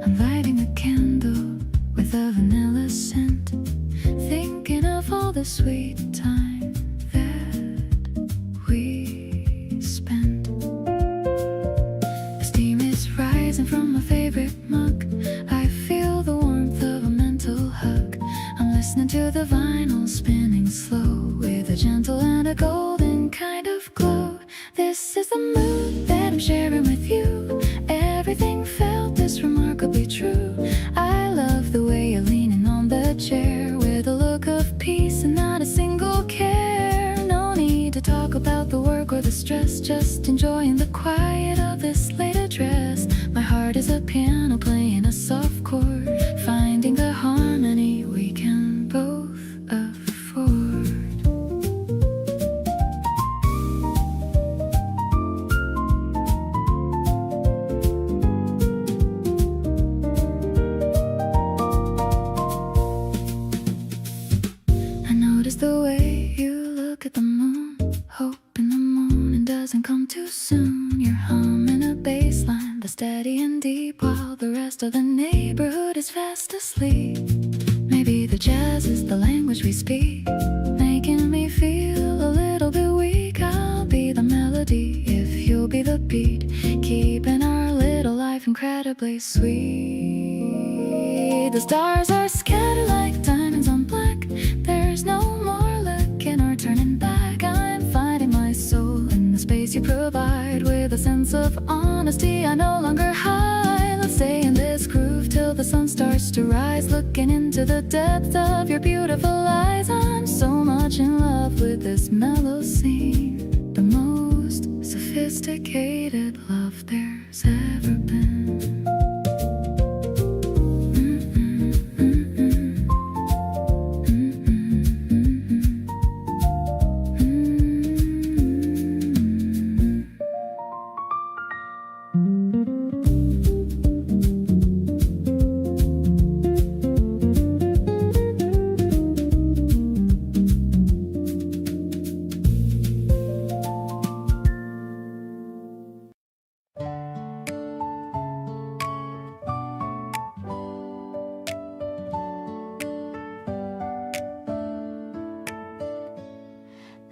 [SPEAKER 3] I'm lighting a candle with a vanilla scent, thinking of all the sweet time that we spent. The steam is rising from my favorite mug. I feel the warmth of a mental hug. I'm listening to the vinyl spinning slow, with a gentle and a golden kind of glow. This is the mood that I'm sharing with you. Everything felt is remarkably true. I love There's a piano playing a soft chord, finding the harmony we can both afford. I notice the way you look at the moon, hoping the morning doesn't come too soon. You're humming a bass line that's steady and deep, while the rest of the neighborhood is fast asleep. Maybe the jazz is the language we speak, making me feel a little bit weak. I'll be the melody if you'll be the beat, keeping our little life incredibly sweet. The stars are scattered like diamonds on black. There's no more looking or turning back. I'm finding my soul in the space you provide, with a sense of honesty I no longer hide. Let's stay in this groove till the sun starts to rise, looking into the depth of your beautiful eyes. I'm so much in love with this mellow scene, the most sophisticated love there's ever been.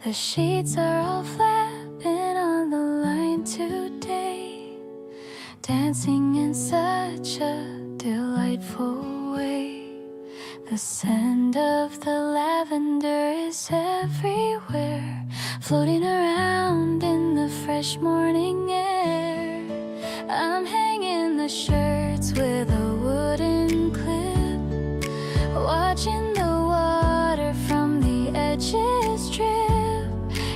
[SPEAKER 3] The sheets are all flapping on the line today, dancing in such a delightful way. The scent of the lavender is everywhere, floating around in the fresh morning air. I'm hanging the shirts with a wooden clip, watching the water from the edges drip.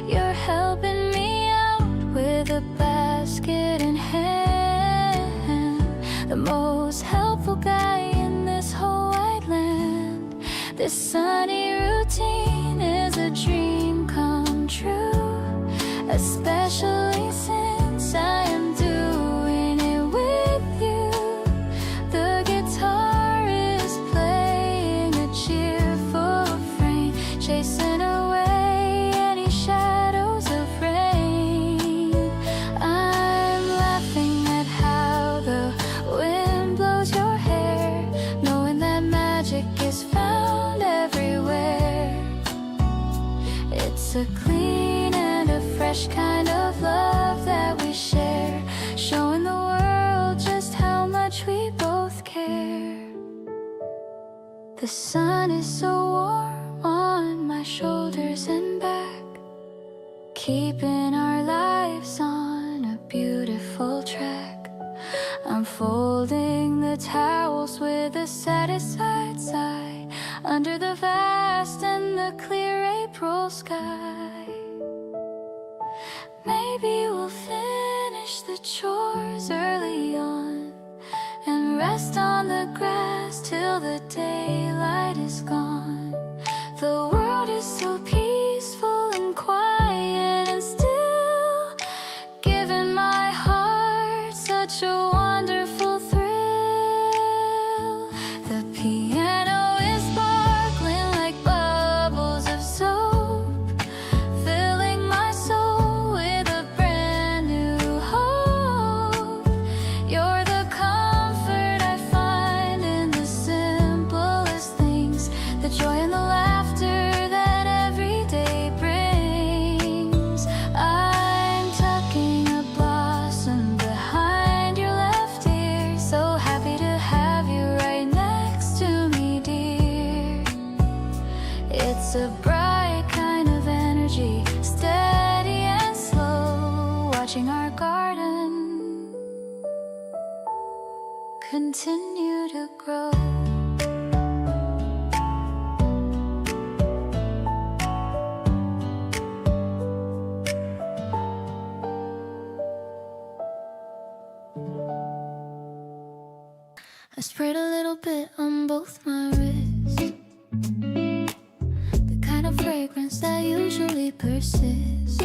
[SPEAKER 3] You're helping me out with a basket in hand, the most helpful guy in this whole wide land. This sunny routine is a dream come true, especially since I am doing it with you. The guitar is playing a cheerful refrain, chasing away a clean and a fresh kind of love that we share, showing the world just how much we both care. The sun is so warm on my shoulders and back, keeping our lives on a beautiful track. I'm folding the towels with a satisfied sigh, under the vast and the clear April sky. Maybe we'll finish the chores early on and rest on the grass till the daylight is gone. The world is so peaceful and quiet and still, giving my heart such a wonderful thrill. The piano is sparkling like bubbles of soap, filling my soul with a brand new hope. You're the comfort I find in the simplest things, the joy and the laughter that every day brings. I'm tucking a blossom behind your left ear, so happy to have you right next to me, dear. It's a bright kind of energy, steady and slow, watching our garden continue to grow. I sprayed a little bit on both my wrists, the kind of fragrance that usually persists.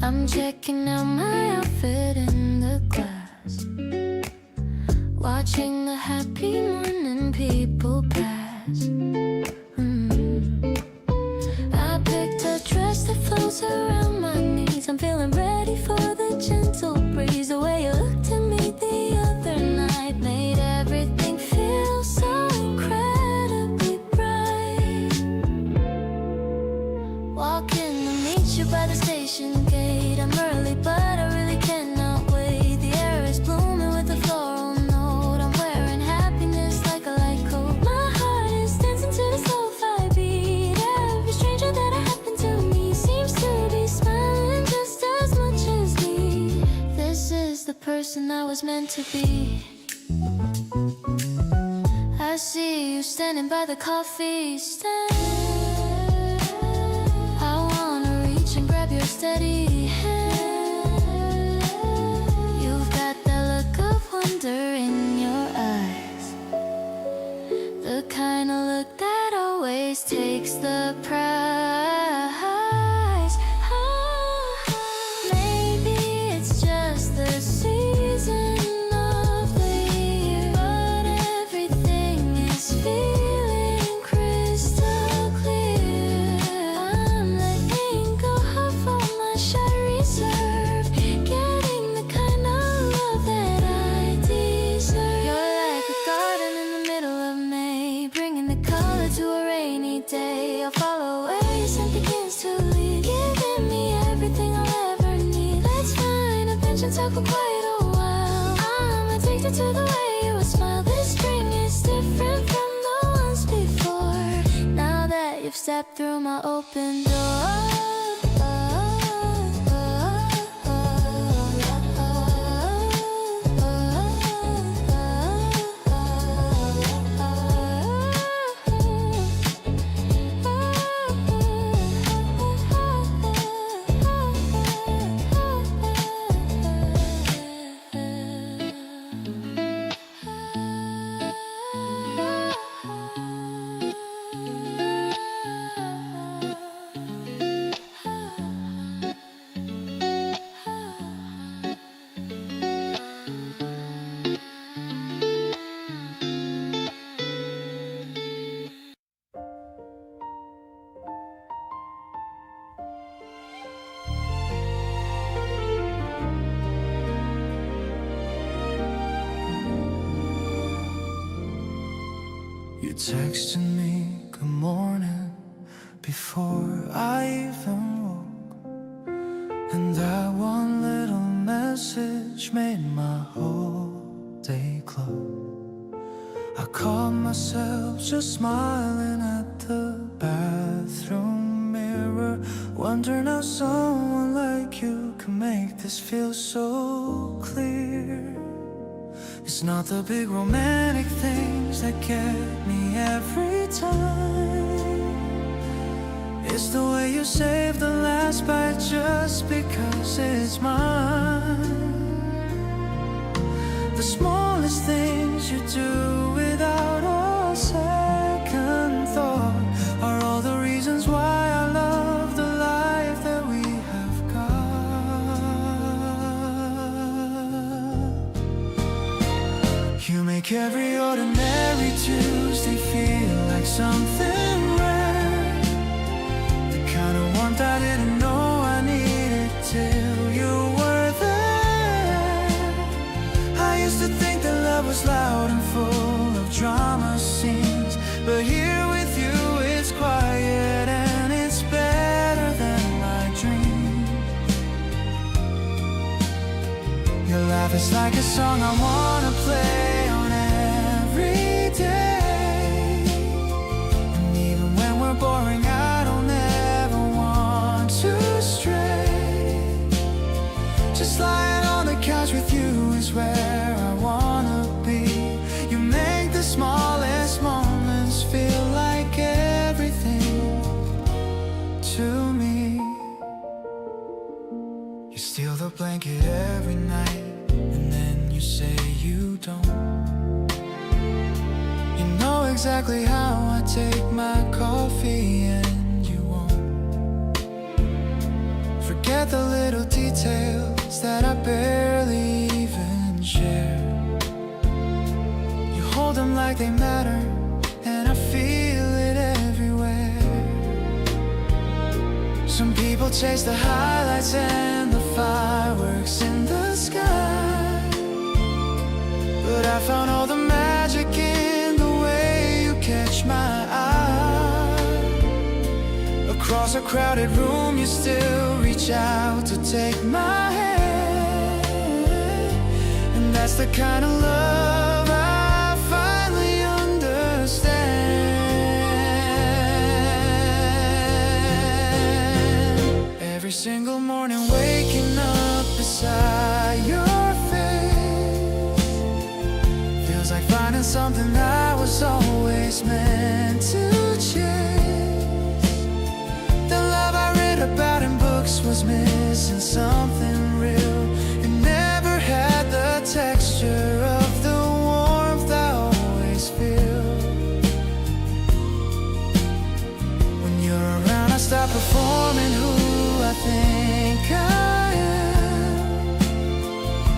[SPEAKER 3] I'm checking out my outfit in the glass, watching the happy morning people pass. I picked a dress that flows around my knees. I'm feeling ready for the gentle breeze. The way you looked at me the other night made everything feel so incredibly bright. Walking to meet you by the station gate. I'm early but I really cannot wait. The air is blooming with a floral note. I'm wearing happiness like a light coat. My heart is dancing to the slow-fi beat. Every stranger that I happen to meet seems to be smiling just as much as me. This is the person I was meant to be. I see you standing by the coffee stand. I wanna reach and grab your steady hand. You've got that look of wonder in your eyes, the kind of look that always takes the prize. Maybe it's just the season of the year, but everything is feeling crystal clear. I'm letting go of all my shy reserve, getting the kind of love that I deserve. You're like a garden in the middle of May, bringing the color to a rainy day. I'll follow where your scent begins to lead, giving me everything I'll ever need. Let's find a bench and talk for quite a while. I'm addicted to the way you smile. This spring is different from the ones before, now that you've stepped through my open door.
[SPEAKER 2] You texted me good morning before I even woke, and that one little message made my whole day glow. I caught myself just smiling at the bathroom mirror, wondering how someone like you can make this feel so clear. It's not the big romantic things that get me every time. It's the way you save the last bite just because it's mine. The smallest things you do without a second thought are all the reasons why I love the life that we have got. You make every ordinary Tuesday feel like something rare, the kind of warmth I didn't know I needed till you were there. I used to think that love was loud and full of drama scenes, but here with you it's quiet and it's better than my dreams. Your laugh is like a song I wanna play on every day, and even when we're boring I don't ever want to stray. Just lying on the couch with you is where I wanna be. You make the smallest moments feel like everything to me. You steal the blanket every night, and then you say you don't. You know exactly how I take my coffee and you won't. Forget the little details that I barely even share. You hold them like they matter, and I feel it everywhere. Some people chase the highlights and the fireworks in the sky, but I found all the magic in the way you catch my eye. Across a crowded room you still reach out to take my hand, and that's the kind of love I finally understand. Every single morning waking up beside your face feels like finding something I was always meant to chase. The love I read about in books was missing something real. It never had the texture of the warmth I always feel. When you're around I stop performing who I think I am,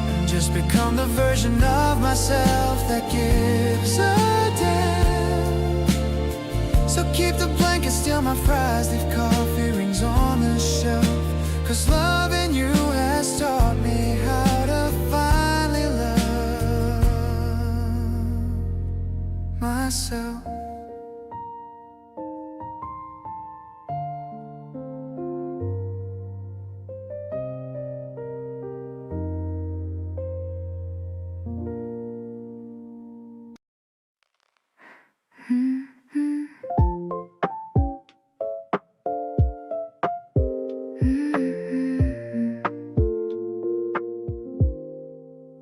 [SPEAKER 2] and just become the version of myself that gives a damn. So keep the blanket, steal my fries, leave coffee rings on the shelf, 'cause loving you has taught me how to finally love myself.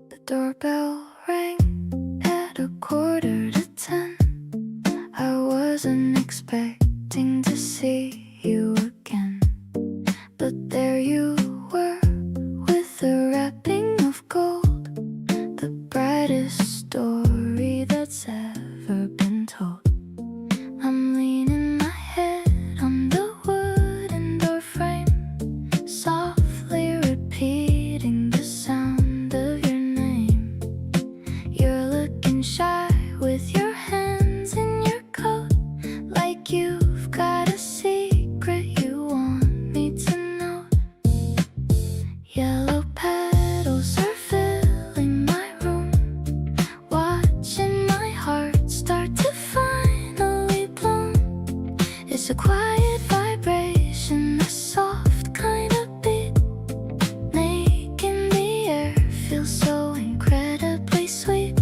[SPEAKER 3] The doorbell rang at 9:45. I wasn't expecting to see you again, but there you were with the wrapping of gold, the brightest story that's ever been told. I'm leaning my head on the wooden door frame, softly repeating the sound of your name. You're looking shy with your hands in your coat, like you've got a secret you want me to know. Yellow petals are filling my room, watching my heart start to finally bloom. It's a quiet vibration, a soft kind of beat, making the air feel so incredibly sweet.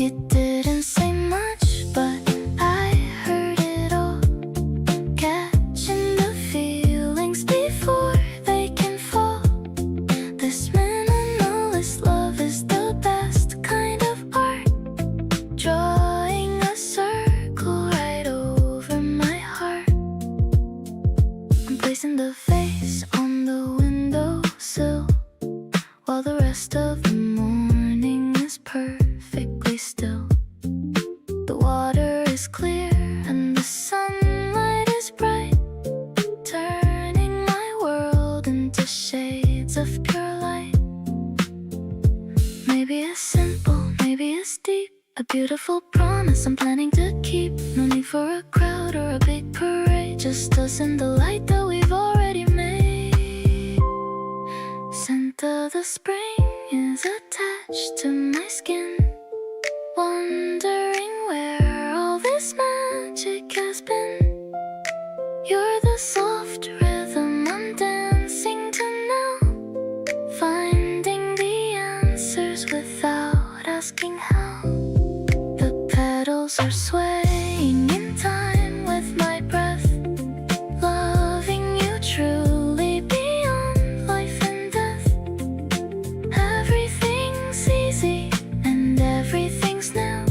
[SPEAKER 3] You didn't say much, but I heard it all, catching the feelings before they can fall. This minimalist love is the best kind of art, drawing a circle right over my heart. I'm placing the vase on the windowsill, while the rest of the morning is perfectly still. The water is clear and the sunlight is bright, turning my world into shades of pure light. Maybe it's simple, maybe it's deep, a beautiful promise I'm planning to keep. No need for a crowd or a big parade, just us in the light that we've already made. Scent of the spring is attached to my skin, wondering where all this magic has been. You're the soft rhythm I'm dancing to now, finding the answers without asking how. The petals are swaying in time with my breath, loving you truly beyond life and death. Everything's easy and everything's new,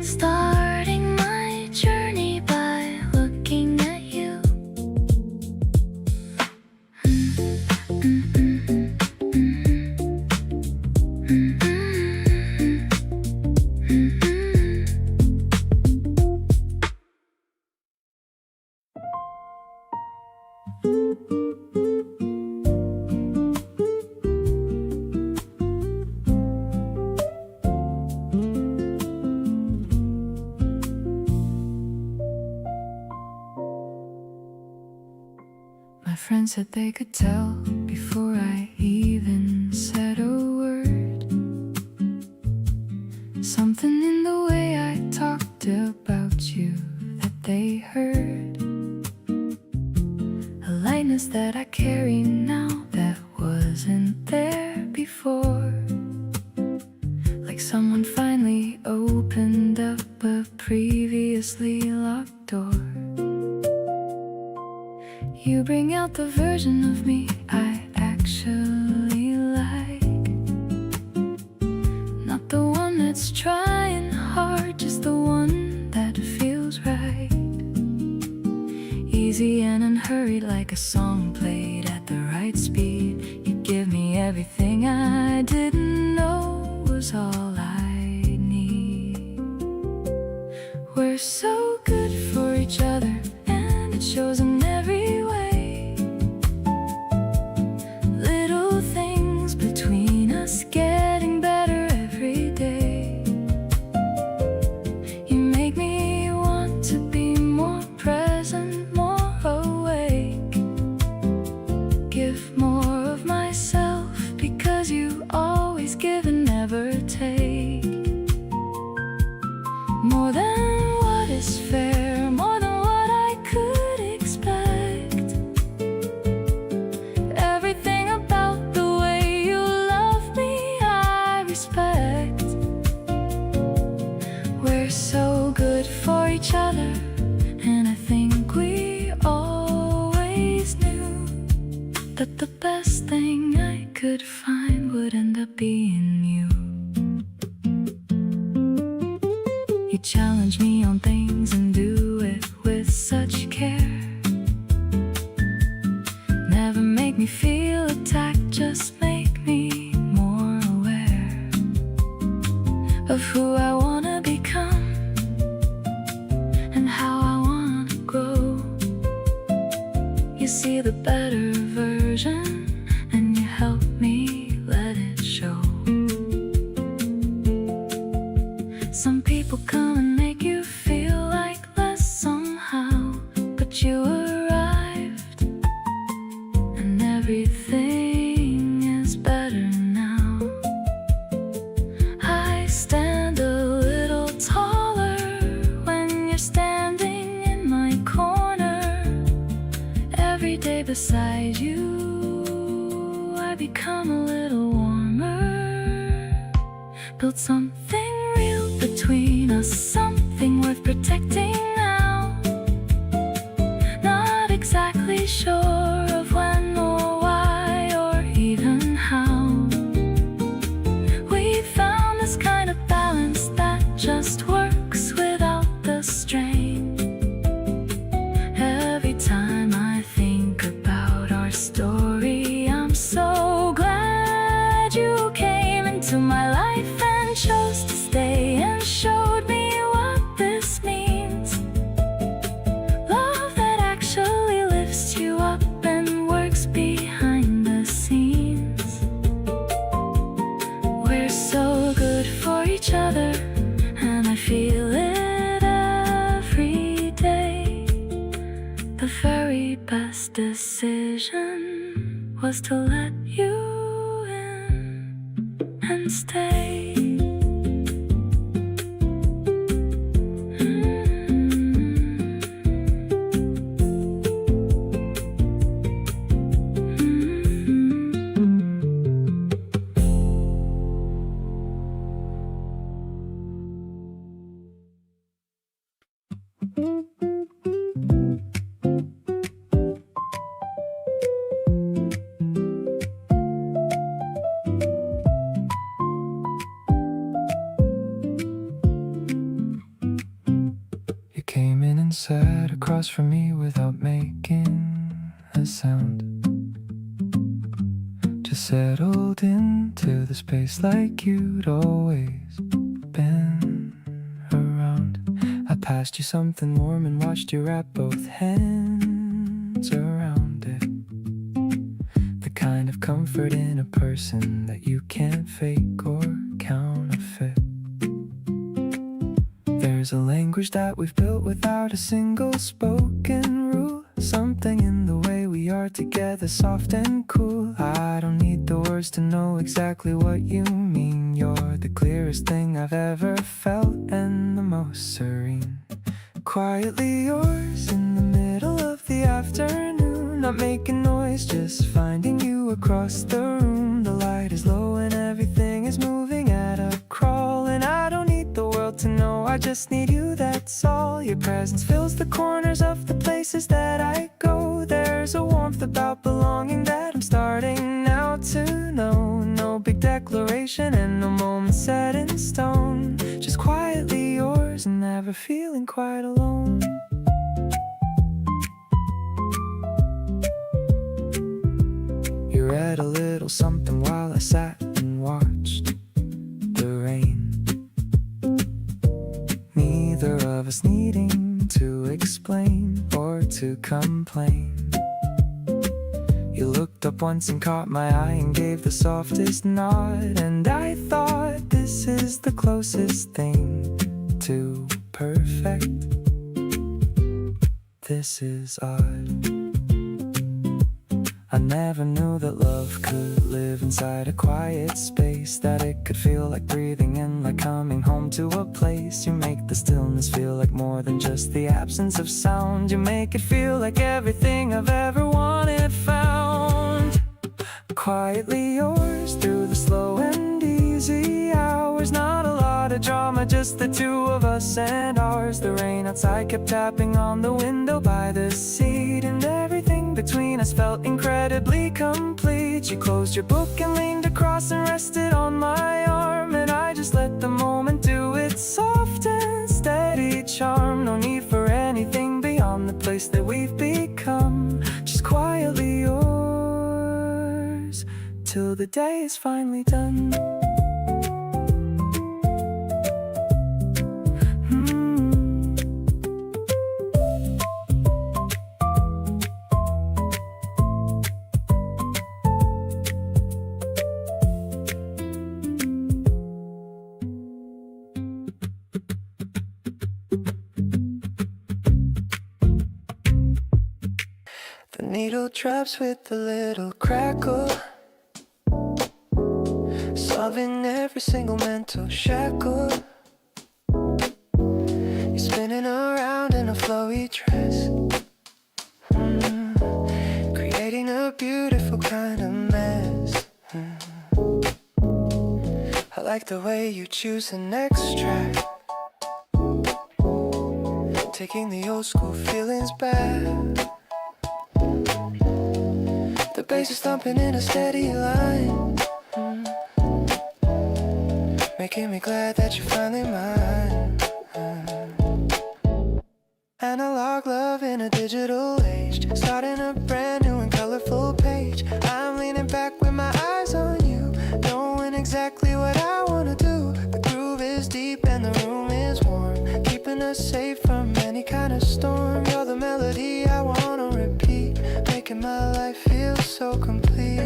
[SPEAKER 3] starting my journey by looking at you.
[SPEAKER 2] friends said they could tell before I even said a word. Something in the way I talked about you that they heard. A lightness that I carry now that wasn't there before. Like someone finally opened up a previously locked door. You bring out the version of me I actually like. Not the one that's trying hard, just the one that feels right. Easy and unhurried, like a song played at the right speed. You give me everything I didn't know was all I need. We're so good for each other, and it shows in every way. Little things between us getting better every day. You make me want to be more present, more awake. Give more of myself, because you always give and never take. More than what is fair, more than what I could expect. Everything about the way you love me I respect. We're so good for each other, and I think we always knew that the best thing I could find would end up being you. You challenge me on things and do it with such care. Never make me feel attacked, just make me more aware of who I wanna become and how I wanna grow. You see the better version, and you help me let it show. Some people come and make you feel like less somehow, but you arrived, and everything is better now. I stand a little taller when you're standing in my corner. Every day beside you I become a little warmer. Build something real between us, something worth protecting now. Not exactly sure of when or why or even how. We found this kind of balance that just works without the strain. Every time I think about our story, I'm so glad you came into my life and chose to stay and showed me what this means. Love that actually lifts you up and works behind the scenes. We're so good for each other, and I feel it every day. The very best decision was to let you in and stay.
[SPEAKER 1] You came in and sat across from me without making a sound. Just settled into the space like you'd always been around. I passed you something warm and watched you wrap both hands around it. The kind of comfort in a person that you can't fake or counterfeit. There's a language that we've built without a single spoken rule. Something in the way we
[SPEAKER 2] we are together, soft and cool. I don't need the words to know exactly what you mean. You're the clearest thing I've ever felt and the most serene. Quietly yours in the middle of the afternoon. Not making noise, just finding you across the room. The light is low and everything is moving at a crawl. And I don't need the world to know, I just need you, that's all. Your presence fills the corners of the places that I go. There's a warmth about belonging that I'm starting now to know. No big declaration and no moment set in stone. Just quietly yours and never feeling quite alone. You read a little something while I sat and watched the rain. Neither of us needing to explain or to complain. You looked up once and caught my eye and gave the softest nod. And I thought, this is the closest thing to perfect. This is odd. I never knew that love could live inside a quiet space, that it could feel like breathing in, like coming home to a place. You make the stillness feel like more than just the absence of sound. You make it feel like everything I've ever wanted found. Quietly yours through the slow and easy hours. Not a lot of drama, just the two of us and ours. The rain outside kept tapping on the window by the seat, and everything between us felt incredibly complete. You closed your book and leaned across and rested on my arm, and I just let the moment do its soft and steady charm. No need for anything beyond the place that we've become. Just quietly yours till the day is finally done. The needle drops with a little crackle, solving every single mental shackle. You're spinning around in a flowy dress, creating a beautiful kind of mess. I like the way you choose the next track, taking the old school feelings back. The bass is thumping in a steady line, making me glad that you're finally mine. Analog love in a digital age, starting a brand new and colorful page. I'm leaning back with my eyes on you, knowing exactly what I wanna do. The groove is deep and the room is warm, keeping us safe from any kind of storm. You're the melody I wanna repeat, making my life feel so complete.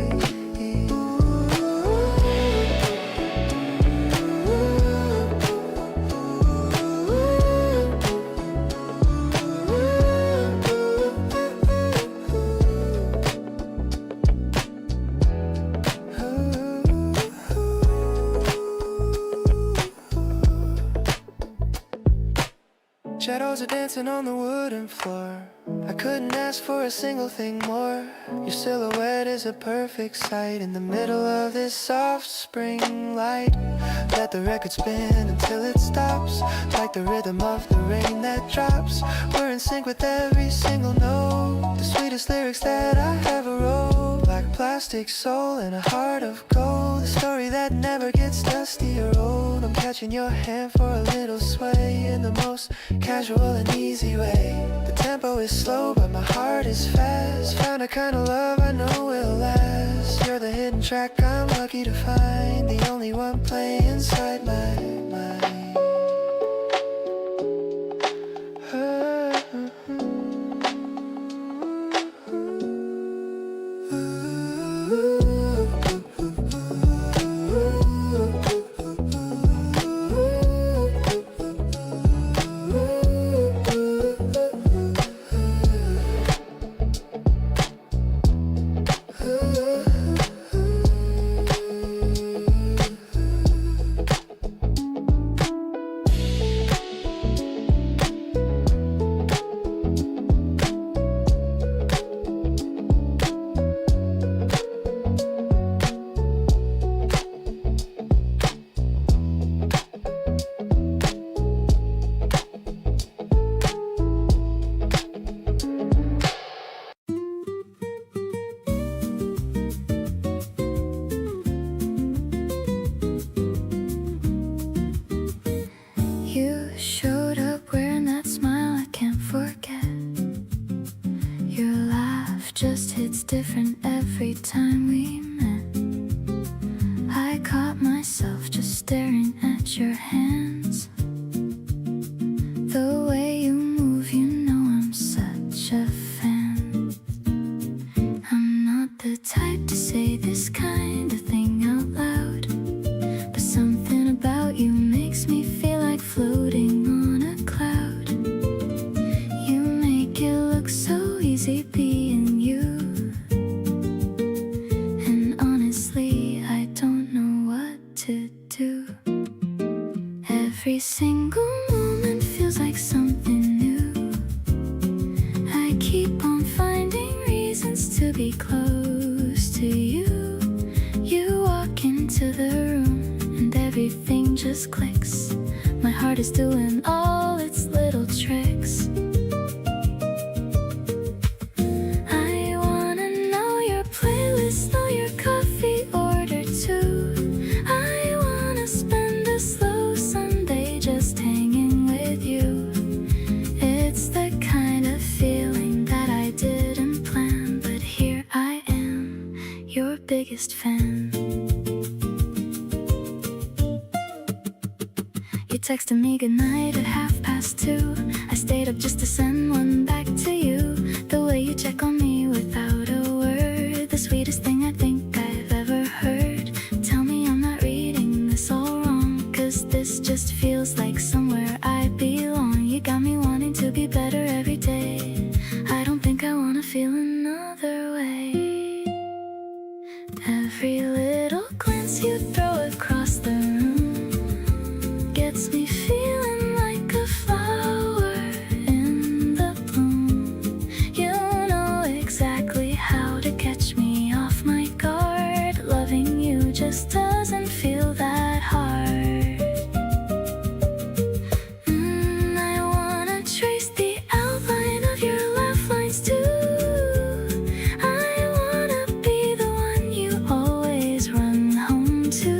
[SPEAKER 2] Shadows are dancing on the wooden floor. I couldn't ask for a single thing more. Your silhouette is a perfect sight in the middle of this soft spring light. Let the record spin until it stops, like the rhythm of the rain that drops. We're in sync with every single note, the sweetest lyrics that I ever wrote. Like plastic soul and a heart of gold, the story that never gets dusty or old. I'm catching your hand for a little sway in the most casual and easy way. The tempo is slow but my heart is fast, found a kind of love I know will last. You're the hidden track I'm lucky to find, the only one playing inside my mind.
[SPEAKER 3] different every time we met. I caught myself just staring at your hands. The way you move, you know I'm such a fan. I'm not the type to say this kind of thing out loud, but something about you makes me feel like floating on a cloud. You make it look so easy being you, and honestly I don't know what to do. Every single moment feels like something new. I keep on finding reasons to be close to you. You walk into the room and everything just clicks. My heart is doing all its little tricks. I wanna know your playlist, know your coffee order too. I wanna spend a slow Sunday just hanging with you. It's the kind of feeling that I didn't plan, but here I am, your biggest fan. You texted me goodnight at 2:30. I stayed up just to send one back to you. The way you check on me without a word, the sweetest thing I think I've ever heard. Tell me I'm not reading this all wrong, 'cause this just feels like somewhere I belong. You got me wanting to be better every day. I don't think I wanna feel another way. Every little glance you throw across the room gets me feeling like a flower in the bloom. You know exactly how to catch me off my guard. Loving you just doesn't feel that hard. I wanna trace the outline of your laugh lines too. I wanna be the one you always run home to.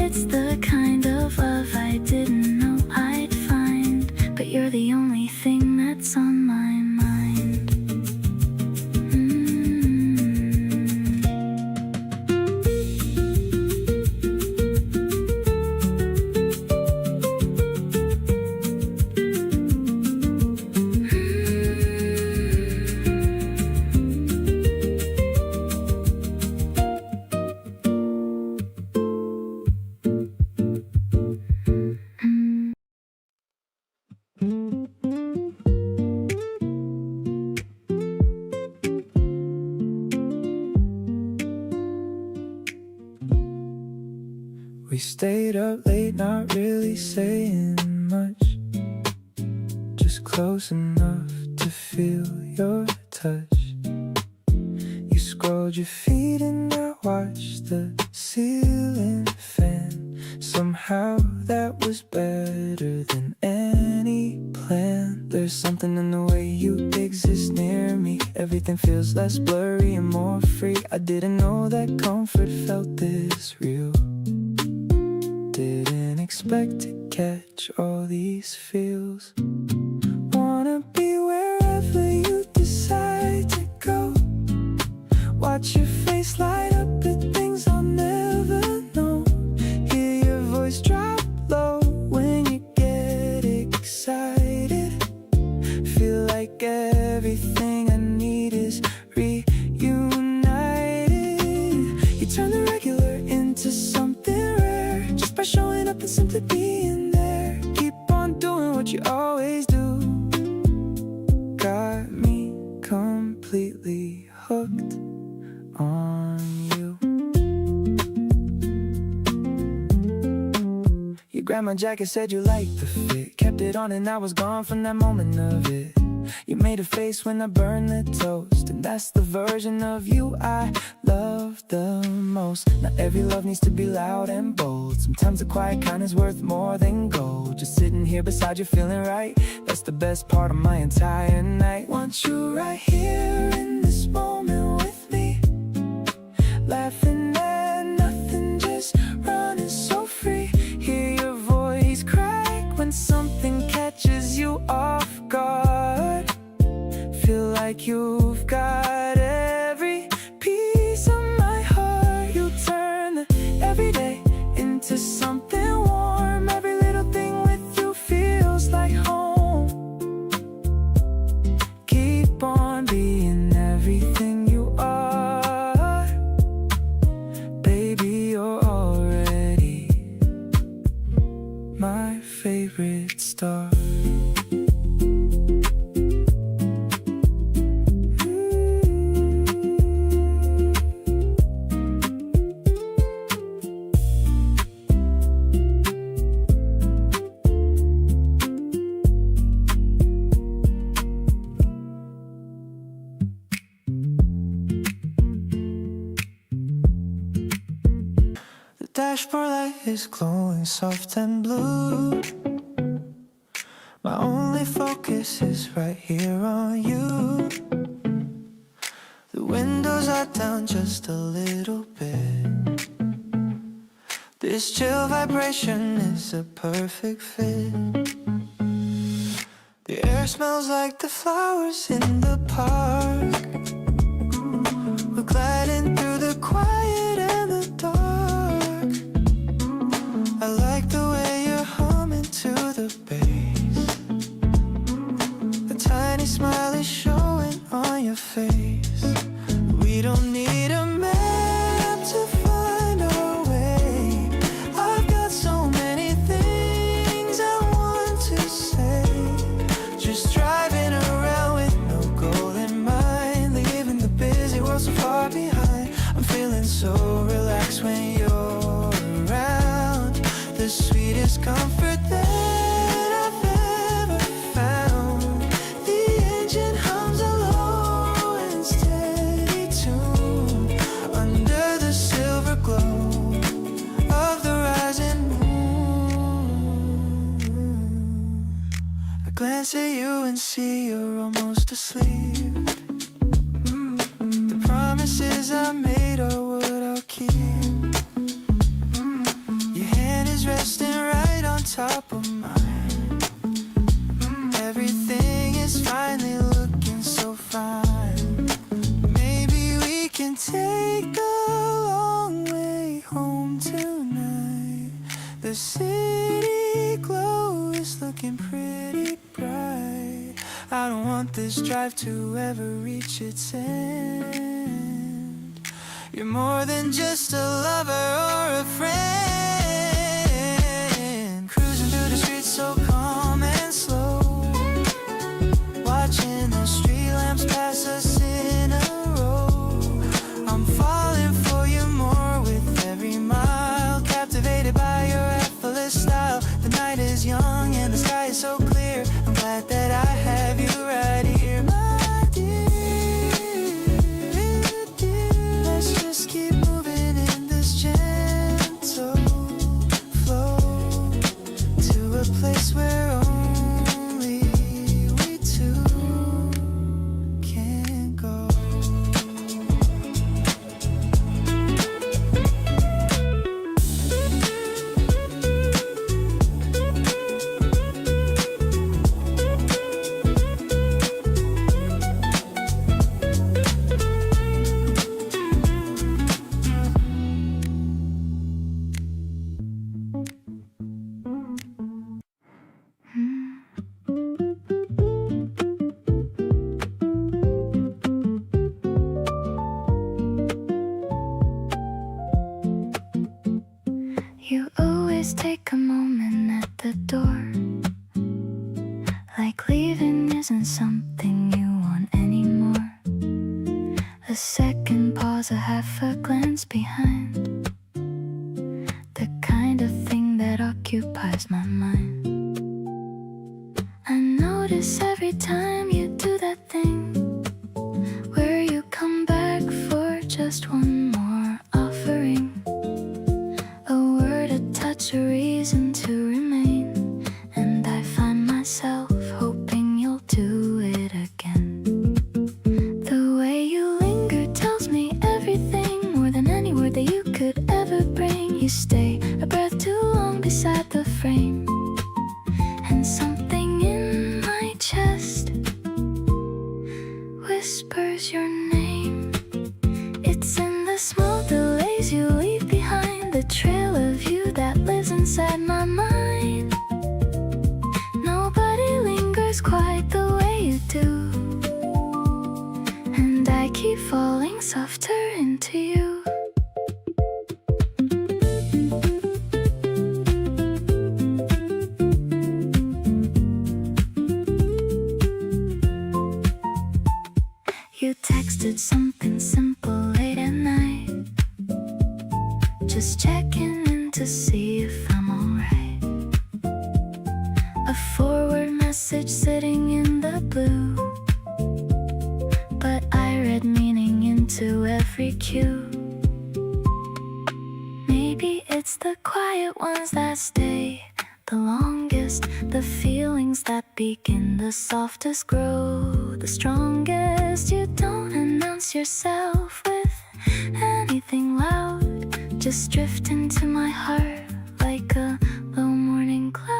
[SPEAKER 3] It's the kind of love I didn't know I'd find, but you're the only thing that's on my mind.
[SPEAKER 2] We stayed up late, not really saying much, just close enough to feel your touch. You scrolled your feet and I watched the ceiling fan. Somehow that was better than any plan. There's something in the way you exist near me. Everything feels less blurry and more free. I didn't know that comfort felt this real. Didn't expect to catch all these feels. Wanna be wherever you decide to go. Watch your face light up at things I'll never know. Hear your voice drop low when you get excited. Feel like everything I need is reunited. You turn the regular into something rare, just by showing up and simply being there. Keep on doing what you always do. Got me completely hooked on you. You grabbed my jacket, said you liked the fit. Kept it on and I was gone from that moment of it. You made a face when I burned the toast, and that's the version of you I love the most. Not every love needs to be loud and bold. Sometimes the quiet kind is worth more than gold. Just sitting here beside you feeling right, that's the best part of my entire night. Want you right here in this moment with me, laughing at nothing, just running so free. Hear your voice crack when something catches you off guard. Feel like you've got dark. Dashboard light is glowing soft and blue. My only focus is right here on you. The windows are down just a little bit. This chill vibration is a perfect fit. The air smells like the flowers in the park. We're gliding through the quiet and the dark. I like the way you're humming to the bass. A tiny smile is showing on your face. We don't need a map to find our way. I've got so many things I want to say. Just driving around with no goal in mind, leaving the busy world so far behind. I'm feeling so relaxed when you're around. The sweetest comfort that I've ever found. The engine hums a low and steady tune under the silver glow of the rising moon. I glance at you and see you're almost asleep. The promises I made are what I'll keep. Resting right on top of mine. Everything is finally looking so fine. Maybe we can take the long way home tonight. The city glow is looking pretty bright. I don't want this drive to ever reach its end. You're more than just a lover or a friend. So calm and slow, watching the street lamps pass us in a row. I'm falling for you more with every mile, captivated by your effortless style. The night is young and the sky is so clear. I'm glad that I have you right here, my dear. Let's just keep moving in this gentle flow to a place where only we two can go. You always take a moment at the door, like leaving isn't something you want anymore. A second pause, a half a glance behind, the kind of thing that occupies my mind. I notice every time you do that thing, where you come back for just one more offering. A word, a touch, a reason to remain. And I find myself hoping you'll do it again. The way you linger tells me everything, more than any word that you could ever bring. You stay a breath too long beside the frame, and something in my chest whispers your name. It's in the small delays you leave behind, the trail of you that lives inside my mind. Nobody lingers quite the way you do, and I keep falling softer into you.
[SPEAKER 3] message sitting in the blue, but I read meaning into every cue. Maybe it's the quiet ones that stay the longest, the feelings that begin the softest grow the strongest. You don't announce yourself with anything loud, just drift into my heart like a low morning cloud.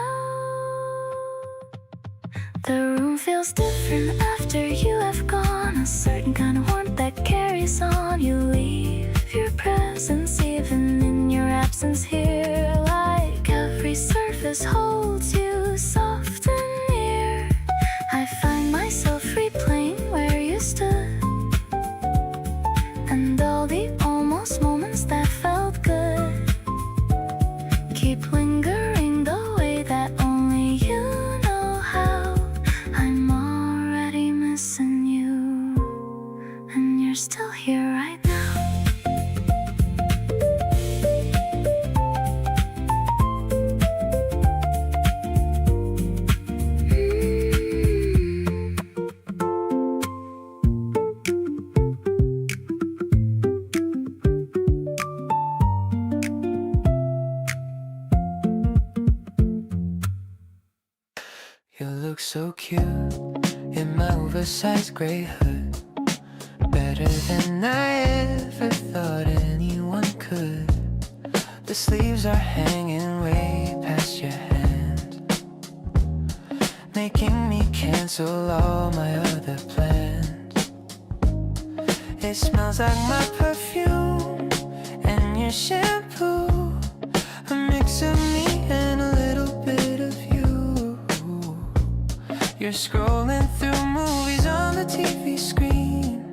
[SPEAKER 3] The room feels different after you have gone, a certain kind of warmth that carries on. You leave your presence even in your absence here, like every surface holds you soft and near. I find myself replaying where you stood, and all the almost moments that felt good keep lingering the way that only you know how. I'm already missing you, and you're still here right now.
[SPEAKER 2] You look so cute in my oversized gray hood, better than I ever thought anyone could. The sleeves are hanging way past your hand, making me cancel all my other plans. It smells like my perfume and your shampoo, a mix of me and a little bit of you. You're scrolling through movies on the TV screen,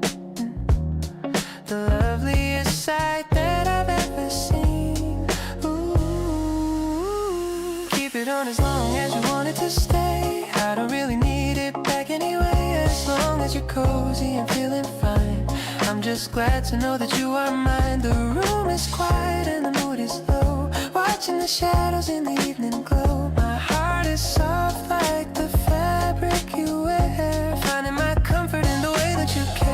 [SPEAKER 2] the loveliest sight that I've ever seen. Ooh, keep it on as long as you want it to stay. I don't really need it back anyway, as long as you're cozy and feeling fine. I'm just glad to know that you are mine. The room is quiet and the mood is low, watching the shadows in the evening glow. My heart is soft like the fabric you wear, finding my comfort in the way that you care.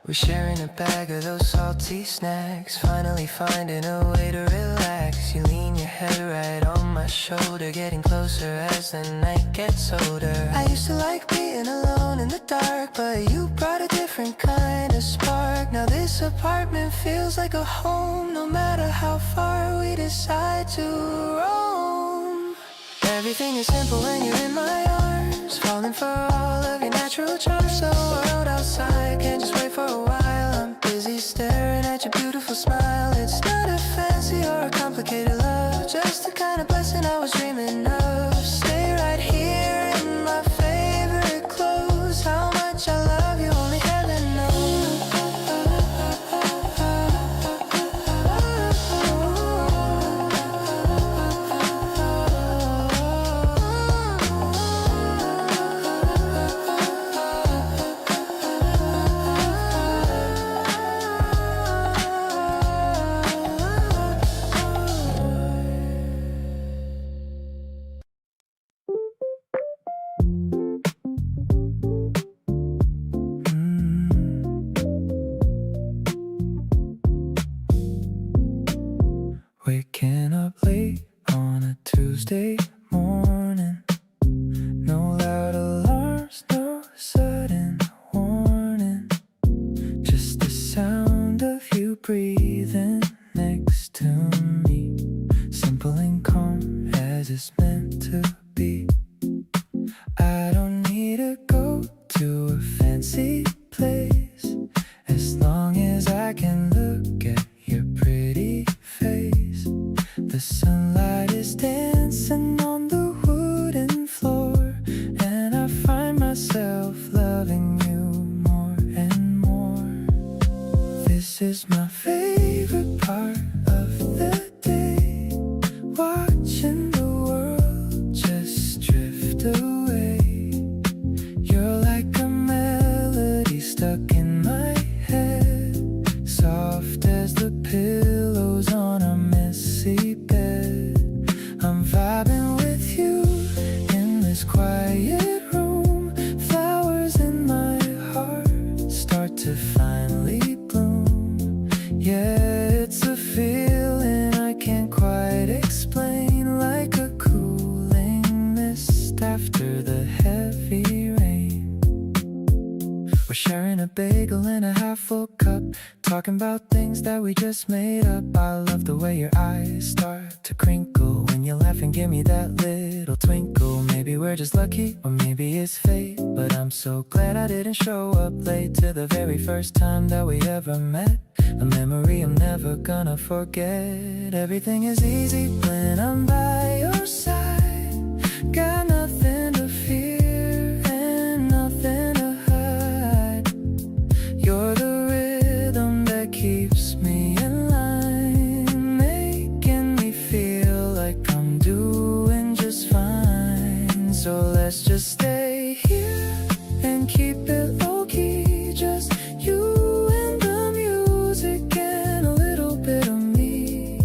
[SPEAKER 2] We're sharing a bag of those salty snacks, finally finding a way to relax. You lean your head right on my shoulder, getting closer as the night gets older. I used to like being alone in the dark, but you brought a different kind of spark. Now this apartment feels like a home, no matter how far we decide to roam. Everything is simple when you're in my arms, falling for all of your natural charms. The world outside can't just wait for a while. I'm busy staring at your beautiful smile. It's not a fancy or a complicated love, just the kind of blessing I was dreaming of. Stay right here in my favorite clothes. How much I love you, only heaven knows. Waking up late on a Tuesday morning, no loud alarms, no sudden warning, just the sound of you breathing next to me, simple and calm as it's meant to be. I don't need to go to a fancy place, as long as I can look at your pretty face. The sunlight is dancing on the wooden floor, and I find myself loving you more and more. This is my favorite sharing a bagel and a half-full cup, talking about things that we just made up. I love the way your eyes start to crinkle when you laugh and give me that little twinkle. Maybe we're just lucky, or maybe it's fate, but I'm so glad I didn't show up late to the very first time that we ever met. A memory I'm never gonna forget. Everything is easy when I'm by your side. Got nothing to fear and nothing to hide. You're the rhythm that keeps me in line, making me feel like I'm doing just fine. So let's just stay here and keep it low-key, just you and the music and a little bit of me.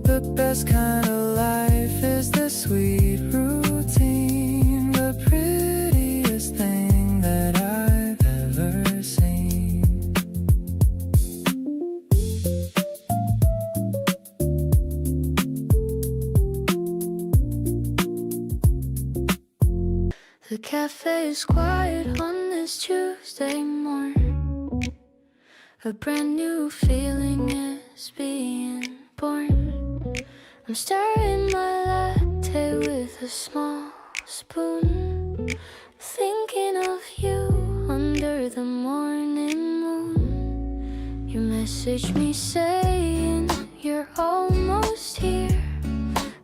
[SPEAKER 2] The best kind of life is the sweet routine, the prettiest thing that I've ever seen.
[SPEAKER 3] The cafe is quiet on this Tuesday morning. A brand new feeling is being born. I'm stirring my latte with a small spoon, thinking of you under the morning moon. You message me saying you're almost here.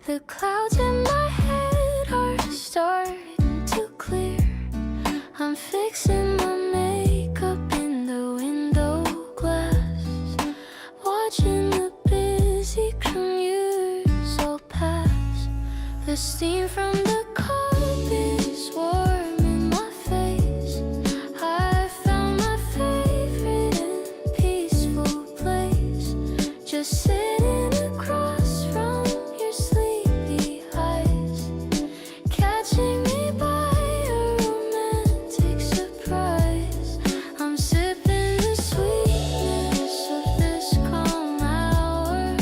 [SPEAKER 3] The clouds in my head are starting to clear. I'm fixing my makeup in the window glass, watching the busy commuters all pass. The steam from the coffee's warm in my face. I found my favorite and peaceful place, just sitting across from your sleepy eyes, catching me by a romantic surprise. I'm sipping the sweetness of this calm hour,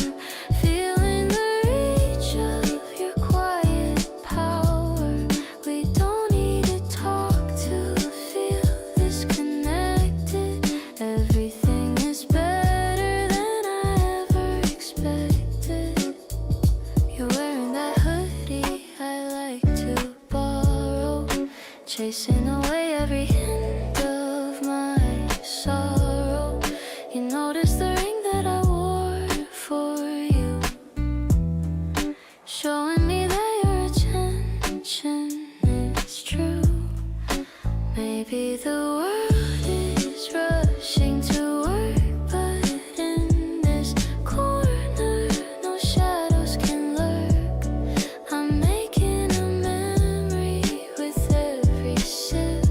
[SPEAKER 3] feeling the reach of your quiet power. We don't need to talk to feel this connected. Everything is better than I ever expected. You're wearing that hoodie I like to borrow, chasing away every hint of my sorrow. You notice the ring that I wore for you, showing me that your attention is true. Maybe the world is rushing to work, but in this corner no shadows can lurk. I'm making a memory with every sip,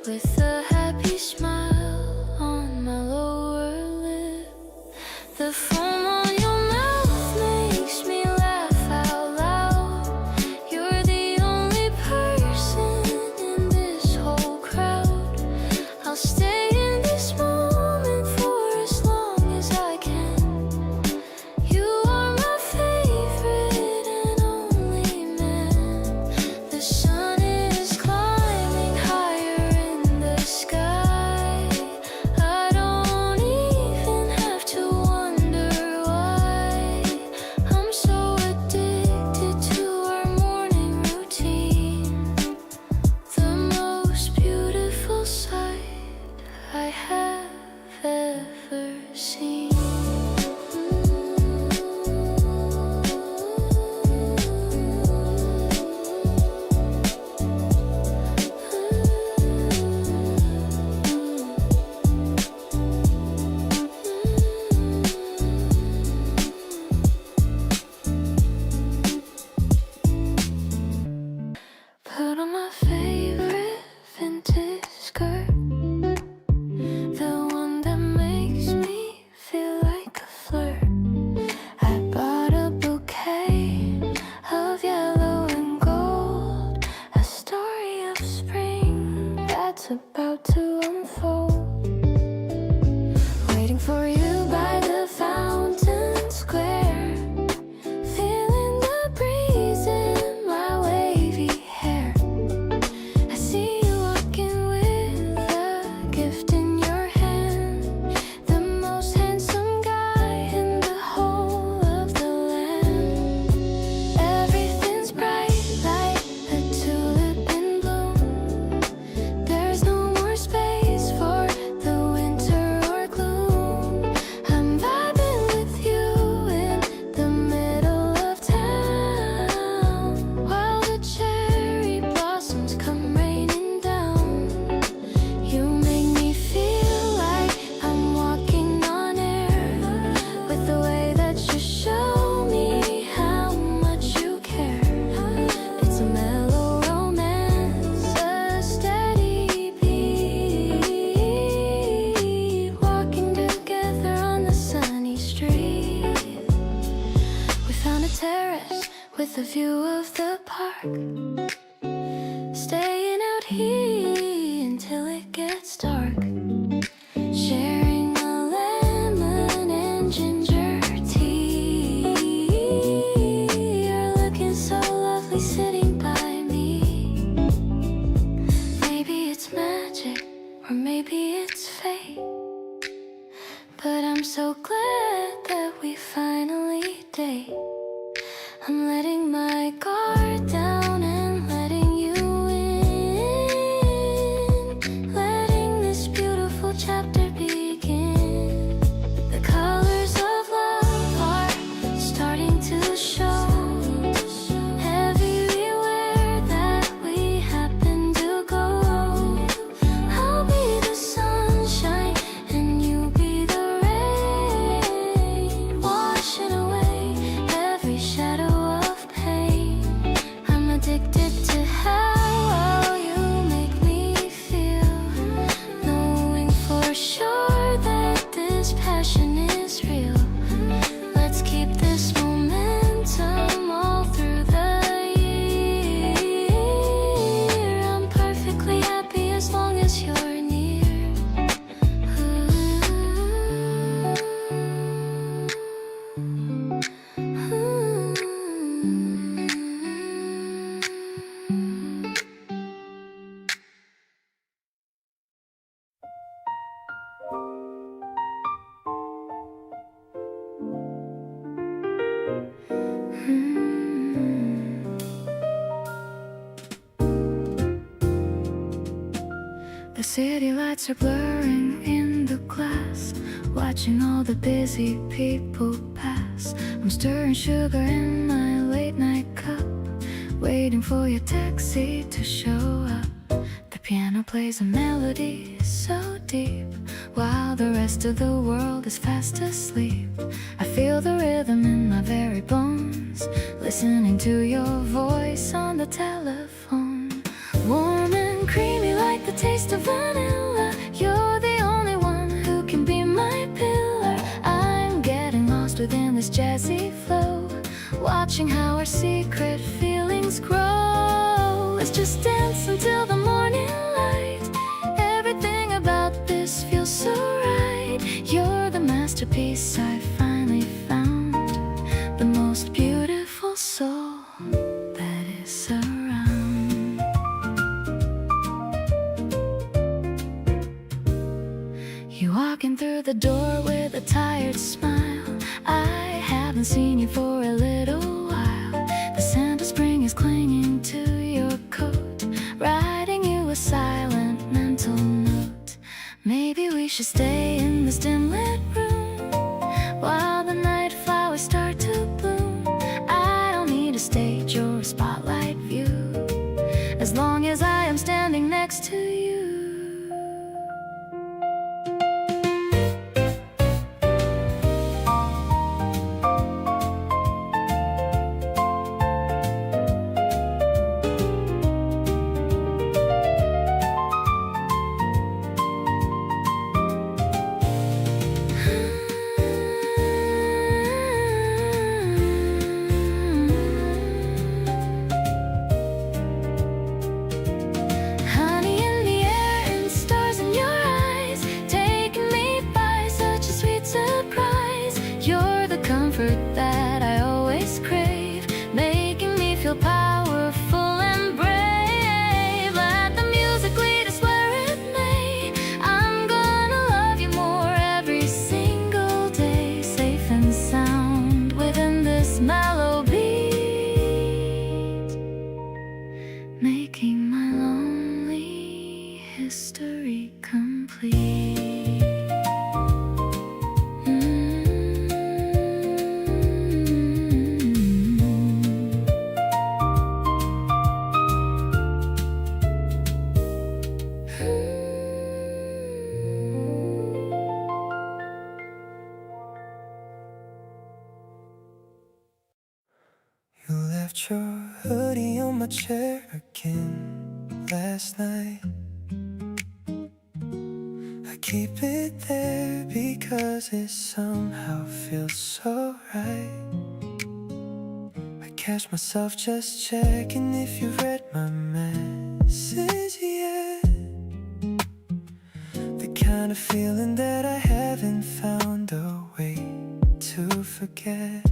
[SPEAKER 3] with a happy smile on my lower lip. The foam on your mouth makes me laugh out loud. You're the only person in this whole crowd. I'll stay in this moment for as long as I can. You are my favorite and only man. The sun is climbing higher in the sky. I don't even have to wonder why. I'm so addicted to our morning routine, the most beautiful sight I have ever seen. Put on my favorite vintage skirt, the one that makes me feel the view of the park. Staying out here until it gets dark. Sharing a lemon and ginger tea. You're looking so lovely sitting by me. Maybe it's magic, or maybe it's fate. But I'm so glad that we finally date. I'm letting my guard down and letting you in. Letting this beautiful chapter begin. The colors of love are starting to show. Everywhere that we happen to go. I'll be the sunshine and you be the rain. Washing away every shadow of pain. I'm addicted to how you make me feel. Knowing for sure that this passion is real. Let's keep this momentum all through the year. I'm perfectly happy as long as you're near. The city lights are blurring in the glass. Watching all the busy people pass. I'm stirring sugar in my late night cup. Waiting for your taxi to show up. The piano plays a melody so deep, while the rest of the world is fast asleep. I feel the rhythm in my very bones, listening to your voice on the telephone. Warm and creamy like the taste of vanilla. You're the only one who can be my pillar. I'm getting lost within this jazzy flow, watching how our secret feelings grow. Let's just dance until the morning light. Everything about this feels so right. You're the masterpiece I finally found. The most beautiful soul that is around. You walking through the door with a tired smile. I haven't seen you for a little while. The scent of spring is clinging to your coat, writing you a silent mental note. Maybe we should stay in this dim lit room while the night flowers start to bloom. I don't need a stage or a spotlight view, as long as I am standing next to you. Honey in the air and stars in your eyes, taking me by such a sweet surprise. You're the comfort that I always crave, making me feel powerful and brave. Let the music lead us where it may. I'm gonna love you more every single day, safe and sound within this mellow beat, making my lonely history complete.
[SPEAKER 2] You left your hoodie on my chair again last night. I keep it there because it somehow feels so right. I catch myself just checking if you read my message yet. The kind of feeling that I haven't found a way to forget.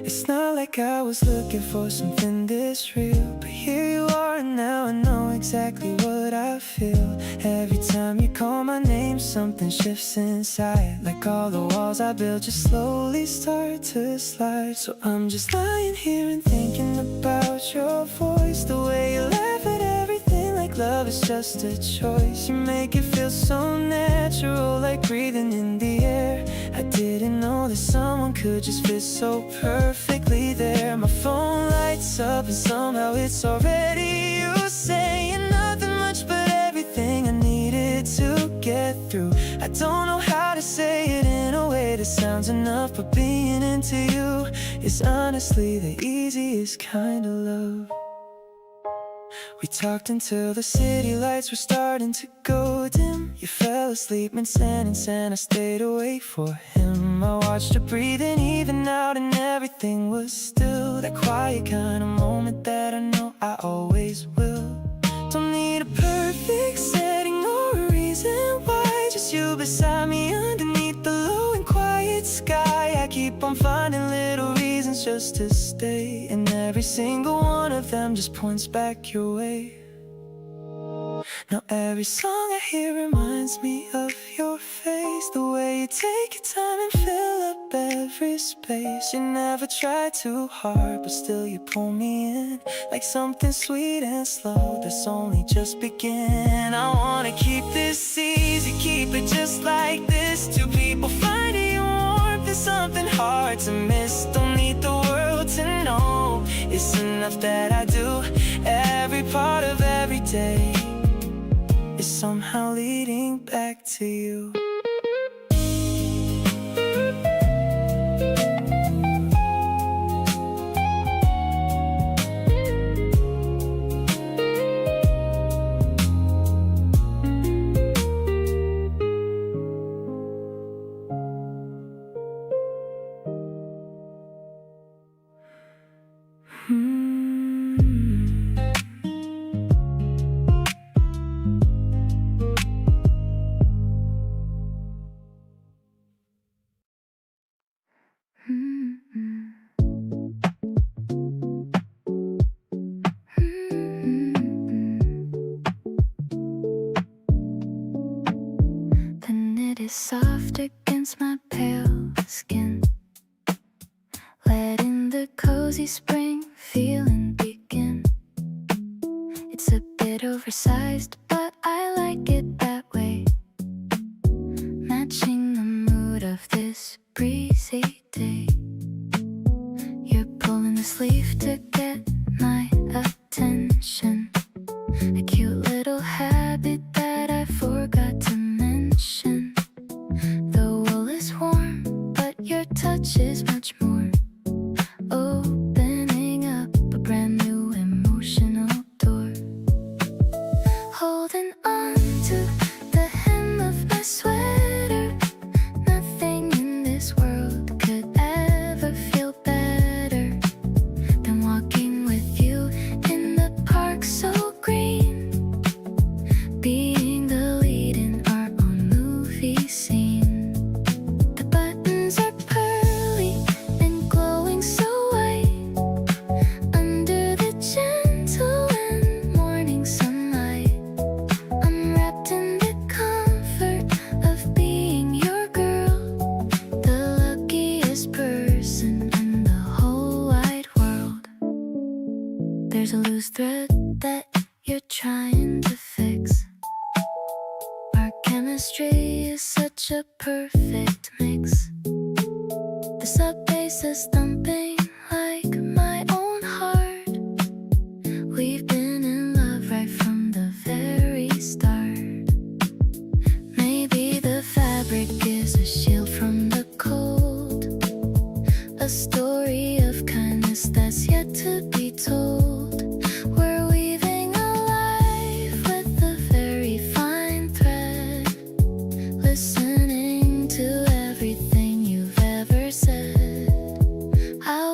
[SPEAKER 2] It's not like I was looking for something this real, but here you are and now I know exactly what I feel. Every time you call my name, something shifts inside. Like all the walls I built just slowly start to slide. So I'm just lying here and thinking about your voice, the way you laugh at everything like love is just a choice. You make it feel so natural, like breathing in the air. I didn't know that someone could just fit so perfectly there. My phone lights up and somehow it's already you, saying nothing much but everything I needed to get through. I don't know how to say it in a way that sounds enough, but being into you is honestly the easiest kind of love. We talked until the city lights were starting to go dim. You fell asleep mid-sentence and I stayed awake for him. I watched her breathing even out and everything was still. That quiet kind of moment that I know I always will. Don't need a perfect setting or a reason why, just you beside me underneath the low and quiet sky. I keep on finding little reasons just to stay, and every single one of them just points back your way. Now every song I hear reminds me of your face, the way you take your time and fill up every space. You never try too hard, but still you pull me in, like something sweet and slow that's only just begin. I wanna keep this easy, keep it just like this. Two people finding warmth, there's something hard to miss. Don't need the world to know, it's enough that I do. Every part of every day is somehow leading back to you.
[SPEAKER 3] The knit is soft against my pale skin, letting the cozy spring feeling begin. It's a bit oversized, but I like it that way, matching the mood of this breezy day. You're pulling the sleeve to get my attention, a cute little habit that I forgot to mention. The wool is warm, but your touch is much more, opening up a brand new emotional door. Holding on to the hem of my sweater, nothing in this world could ever feel better than walking with you in the park so green, being the lead in our own movie scene. The buttons are pearly and glowing so white under the gentle and morning sunlight. I'm wrapped in the comfort of being your girl, the luckiest person in the whole wide world. There's a loose thread that you're trying to fix. Our chemistry is such a perfect mix. The sub bass is thumping like my own heart. We've been in love right from the very start. Maybe the fabric is a shield from the cold, a story of kindness that's yet to be told. We're weaving a life with a very fine thread, listening to everything you've ever said. I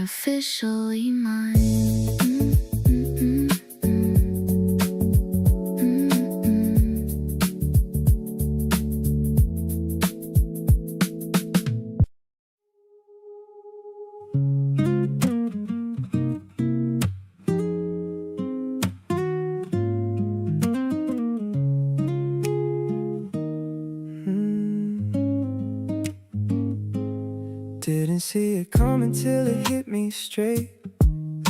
[SPEAKER 3] officially mine.
[SPEAKER 2] Didn't see it coming till it hit me straight.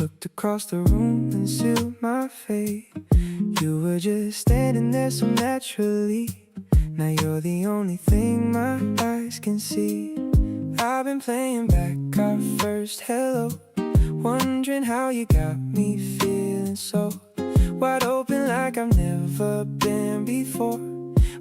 [SPEAKER 2] Looked across the room and sealed my fate. You were just standing there so naturally. Now you're the only thing my eyes can see. I've been playing back our first hello, wondering how you got me feeling so wide open like I've never been before.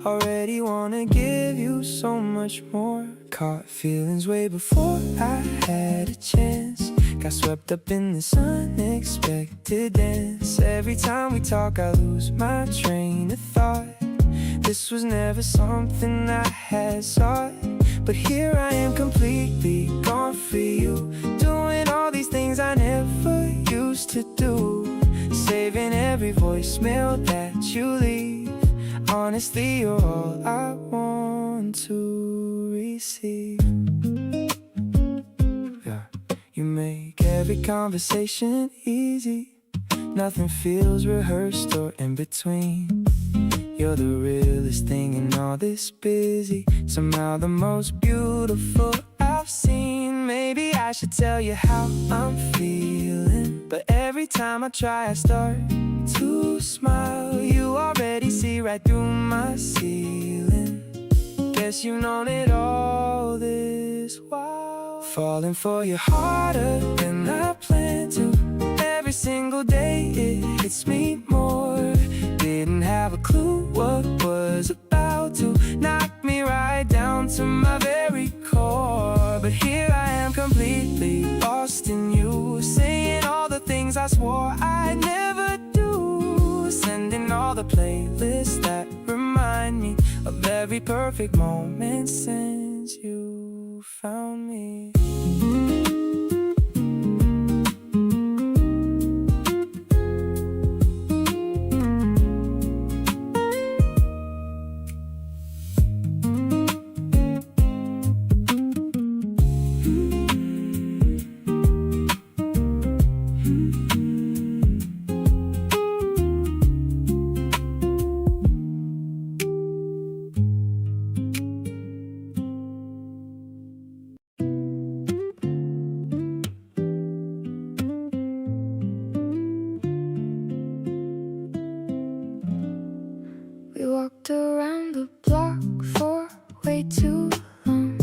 [SPEAKER 2] Already wanna give you so much more. Caught feelings way before I had a chance. Got swept up in this unexpected dance. Every time we talk I lose my train of thought. This was never something I had sought, but here I am completely gone for you, doing all these things I never used to do, saving every voicemail that you leave. Honestly, you're all I want to receive. Yeah. You make every conversation easy. Nothing feels rehearsed or in between. You're the realest thing in all this busy. Somehow the most beautiful I've seen. Maybe I should tell you how I'm feeling, but every time I try I start to smile. You already see right through my ceiling. Guess you've known it all this while. Falling for you harder than I planned to. Every single day it hits me more. Didn't have a clue what was about to knock me right down to my very core. But here I am completely lost in you, saying all the things I swore I'd never do, sending all the playlists that remind me of every perfect moment since you found me.
[SPEAKER 3] We walked around the block for way too long,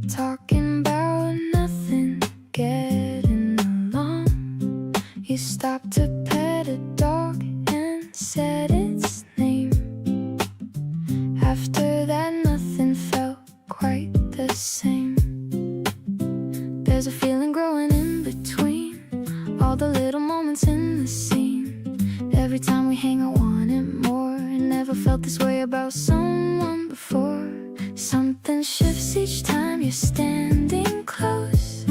[SPEAKER 3] talking about nothing, getting along. You stopped to pet a dog and said its name. After that nothing felt quite the same. There's a feeling growing in between all the little moments in the scene. Every time we hang I want it more. Never felt this way about someone before. Something shifts each time you're standing close.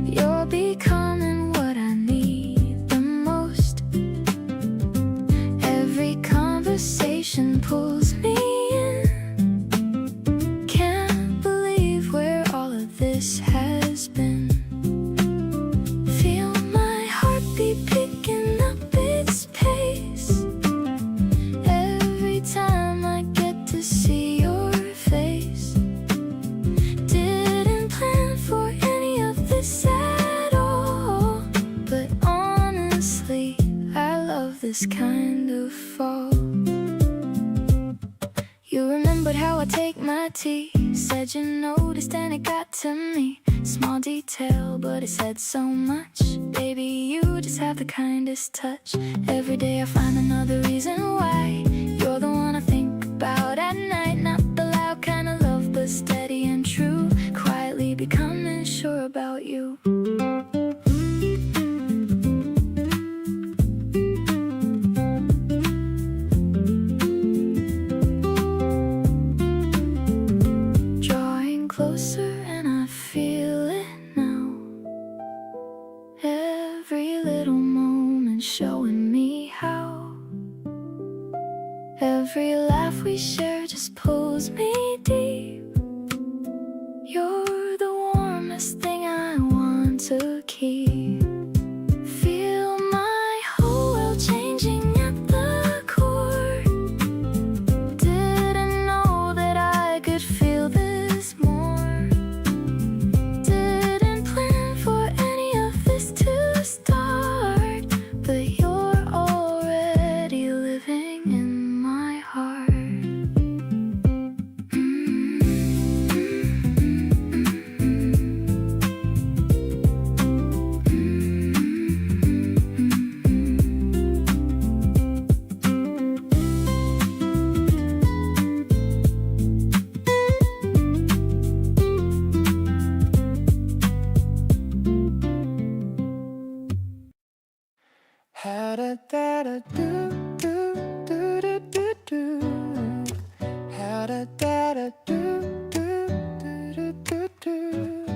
[SPEAKER 3] You're becoming what I need the most. Every conversation pulls me in. Can't believe where all of this has been. Feel my heartbeat picking up its pace. Every time I get to see your face. Didn't plan for any of this at all, but honestly, I love this kind of fall. You remembered how I take my tea, said you noticed and it got to me. Small detail, but it said so much. Baby, you just have the kindest touch. Every day I find another reason why you're the one I think about at night. Not the loud kind of love, but steady and true. Quietly becoming sure about you. Drawing closer and I feel it now.
[SPEAKER 2] How da da da do do do do do do. How da da da do do do do do.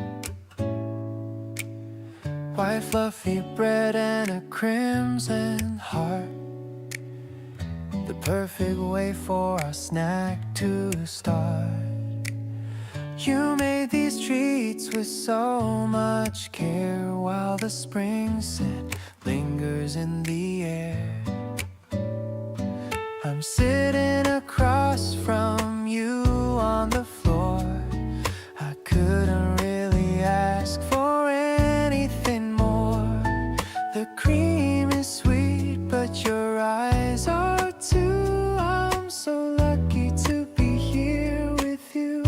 [SPEAKER 2] White fluffy bread and a crimson heart, the perfect way for our snack to start. You made these treats with so much care, while the spring scent lingers in the air. I'm sitting across from you on the floor. I couldn't really ask for anything more. The cream is sweet, but your eyes are too. I'm so lucky to be here with you.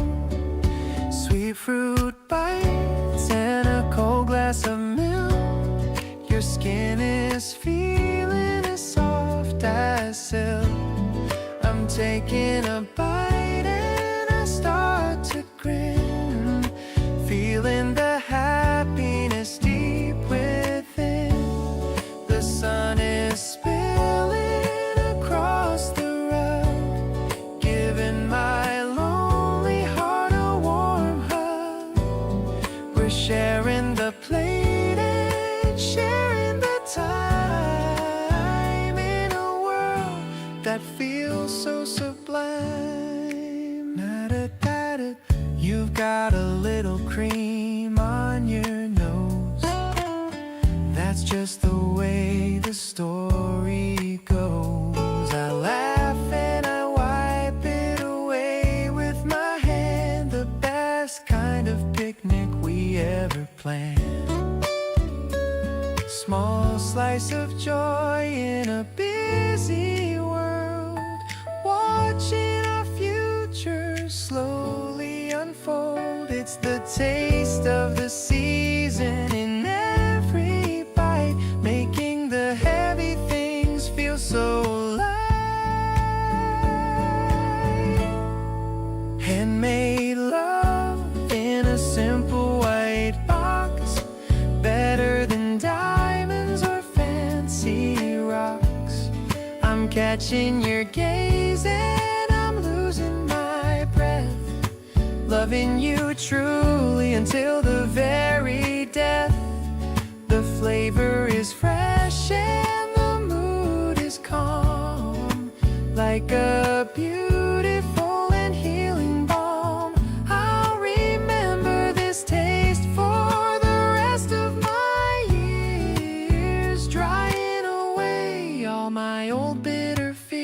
[SPEAKER 2] Sweet fruit bites and a cold glass of milk. Your skin is feeling as soft as silk. I'm taking a bite and I start to grin, feeling the happiness deep within. The sun is spilling across the road, giving my lonely heart a warm hug. We're sharing the plate and sharing the time in a world that feels so sublime. Na-da-da-da. You've got a little cream on your nose. That's just the way the story goes. I laugh and I wipe it away with my hand. The best kind of picnic we ever planned. Small slice of joy in a busy world, watching our future slowly unfold. It's the taste of the season in every bite, making the heavy things feel so light. Handmade love in a simple white box, better than diamonds or fancy rocks. I'm catching your gaze and I'm losing my breath, loving you truly until the very death. The flavor is fresh and the mood is calm, like a beautiful and healing balm. I'll remember this taste for the rest of my years, drying away all my old bitter fears.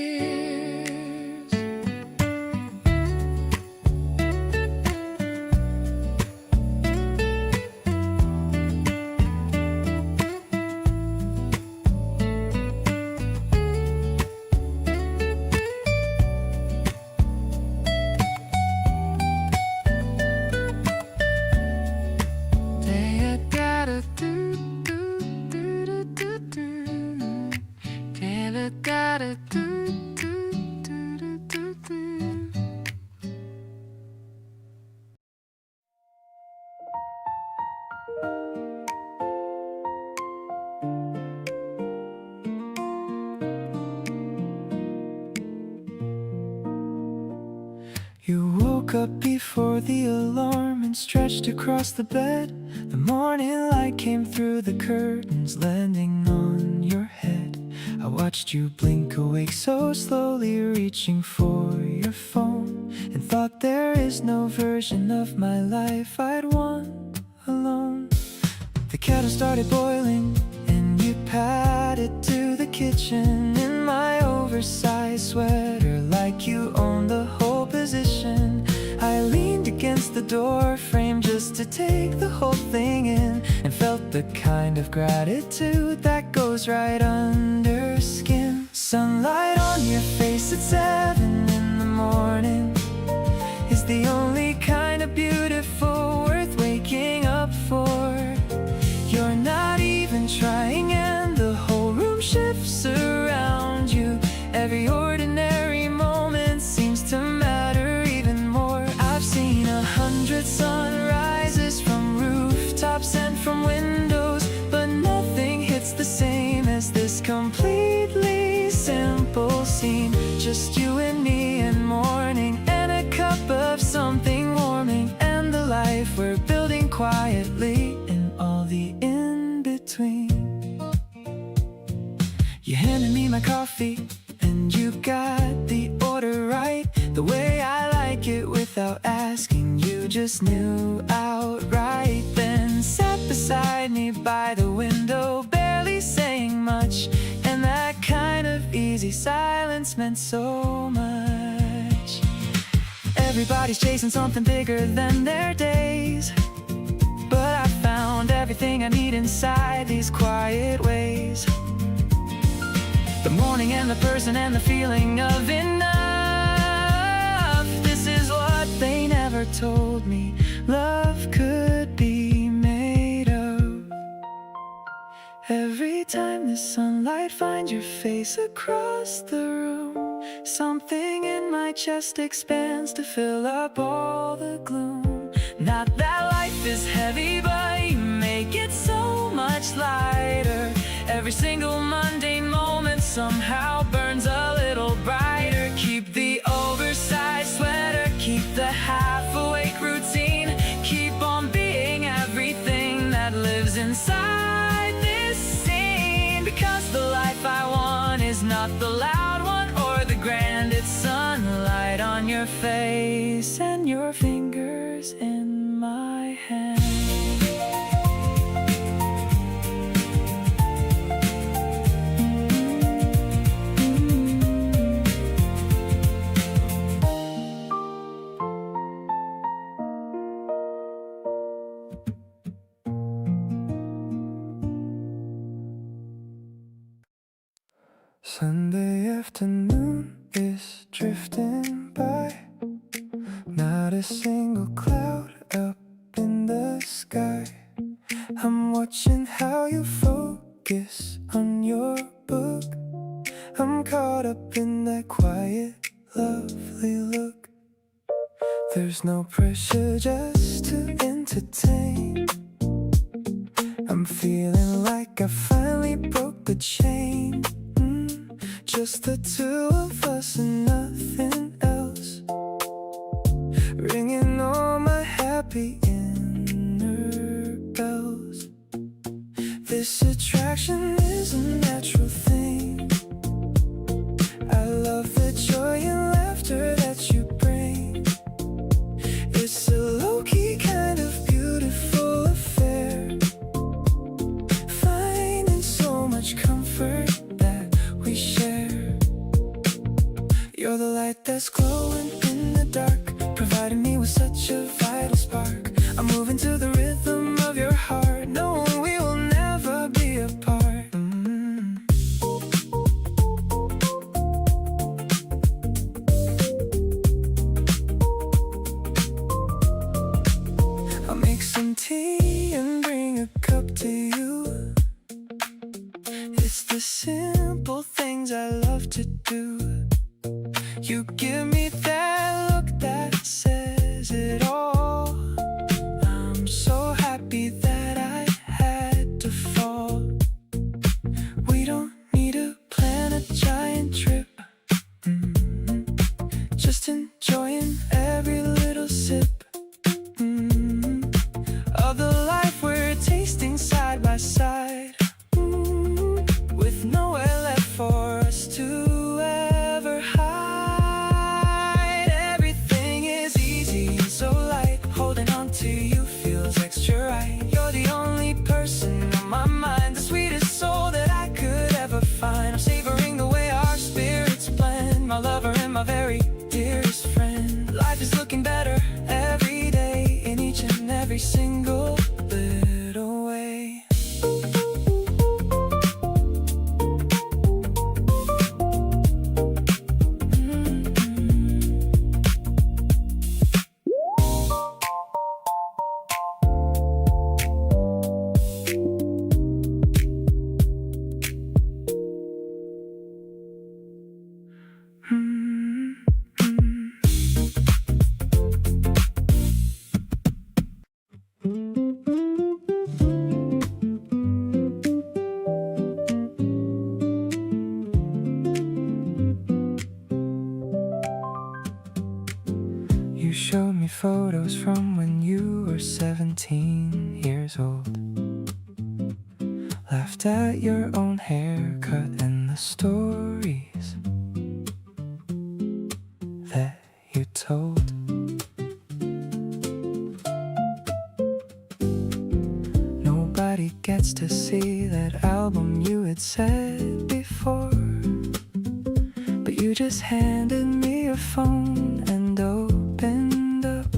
[SPEAKER 2] You woke up before the alarm and stretched across the bed. The morning light came through the curtains, landing on your head. I watched you blink awake so slowly, reaching for your phone, and thought there is no version of my life I'd want alone. The kettle started boiling and you padded to the kitchen in my oversized sweater, like you owned the whole position. I leaned against the door frame just to take the whole thing in, and felt the kind of gratitude that goes right under skin. Sunlight on your face at 7 in the morning is the only kind of beautiful worth waking up for. You're not even trying and the whole room shifts around you. Every ordinary moment seems to matter even more. I've seen 100 sunrises from rooftops and from windows, but nothing hits the same as this complete life we're building quietly and all the in-between. You handed me my coffee and you got the order right, the way I like it without asking. You just knew outright, then sat beside me by the window, barely saying much, and that kind of easy silence meant so much. Everybody's chasing something bigger than their days, but I found everything I need inside these quiet ways. The morning and the person and the feeling of enough. This is what they never told me love could be made of. Every time the sunlight finds your face across the room, something in my chest expands to fill up all the gloom. Not that life is heavy, but you make it so much lighter. Every single mundane moment somehow burns a little brighter. Keep the oversized sweater, keep the half-awake routine, keep on being everything that lives inside this scene. Because the life I want is not the loud one or the grand. It's sunlight on your face and your fingers in my hand. Sunday afternoon is drifting by, not a single cloud up in the sky. I'm watching how you focus on your book. I'm caught up in that quiet, lovely look. There's no pressure, just to entertain. I'm feeling like I finally broke the chain. Just the two of us and nothing else, ringing all my happy inner bells. This attraction is a natural thing. I love the joy and laughter that you bring. It's a low-key kind of beautiful affair, finding so much comfort that we share. You're the light that's glowing in the dark, providing me with such a vital spark. I'm moving to the rhythm of your heart, knowing we will never be apart. I'll make some tea and bring a cup to you. It's the simple things I love to do. You give me that look that says it all. I'm so happy that I had to fall. We don't need to plan a giant trip, just enjoying every little sip of the life we're tasting side by side, with nowhere left for us to ever hide. Everything is easy and so light, holding on to you feels extra right. You're the only person on my mind, the sweetest soul that I could ever find. I'm savoring the way our spirits blend, my lover and my very dearest friend. Life is looking better every day, in each and every single little way. You showed me photos from when you were were 17 years old. Laughed at your own haircut and the stories that you told. Nobody gets to see that album you had said before, but you just handed me your phone and opened up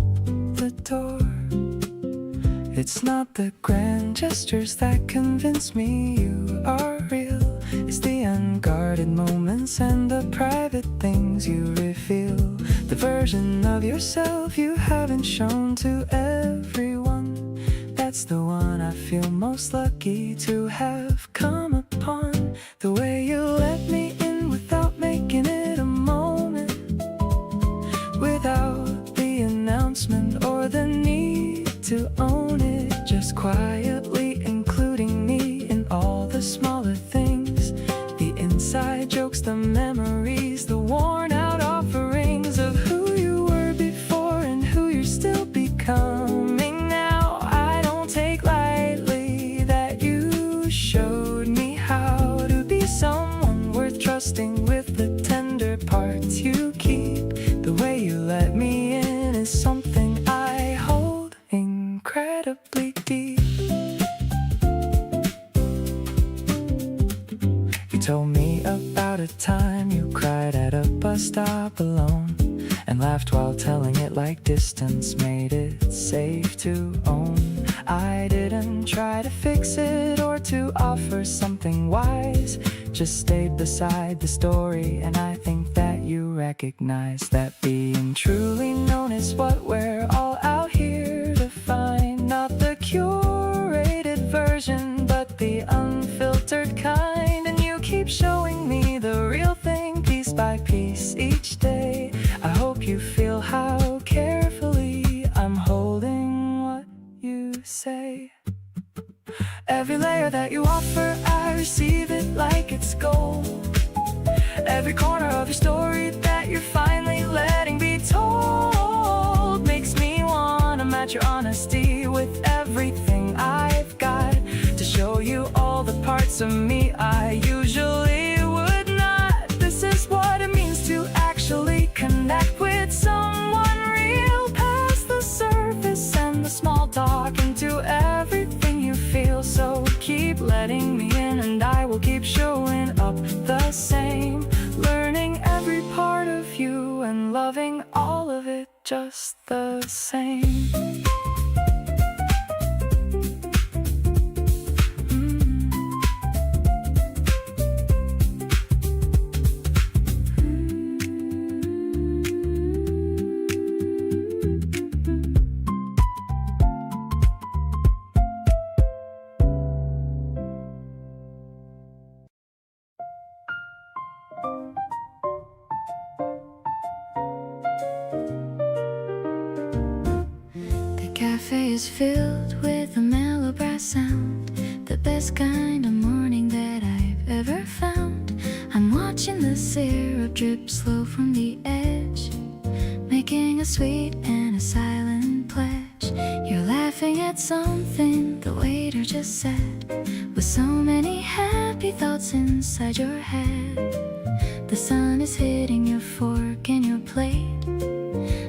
[SPEAKER 2] the door. It's not the grand gestures that convince me you are real. It's the unguarded moments and the private things you reveal. The version of yourself you haven't shown to everyone. That's the one I feel most lucky to have come upon. The way you let me in without making it a moment, without the announcement or the need to own it, just quietly including me in all the smaller things, the inside jokes, the memories, the worn out offerings of who you were before and who you're still becoming now. I don't take lightly that you showed me how to be someone worth trusting with the tender parts you keep. The way you let me in is something I hold incredibly deep. You told me about a time you cried at a bus stop alone, and laughed while telling it like distance made it safe to own. I didn't try to fix it or to offer something wise, just stayed beside the story, and I think that you recognize that being truly known is what we're all out here to find. Not the curated version, but the unfiltered kind. And you keep showing me the real thing piece by piece each day. I hope you feel how carefully I'm holding what you say. Every layer that you offer, I receive it like it's gold. Every corner of your story that you're finally letting be told makes me wanna match your honesty with everything I've got, to show you all the parts of me I usually would not. This is what it means to actually connect with someone real, past the surface and the small talk, into everything you feel. So keep letting me in and I will keep showing up the same, learning every part of you and loving all of it just the same.
[SPEAKER 3] Cafe is filled with a mellow brass sound, the best kind of morning that I've ever found. I'm watching the syrup drip slow from the edge, making a sweet and a silent pledge. You're laughing at something the waiter just said, with so many happy thoughts inside your head. The sun is hitting your fork and your plate.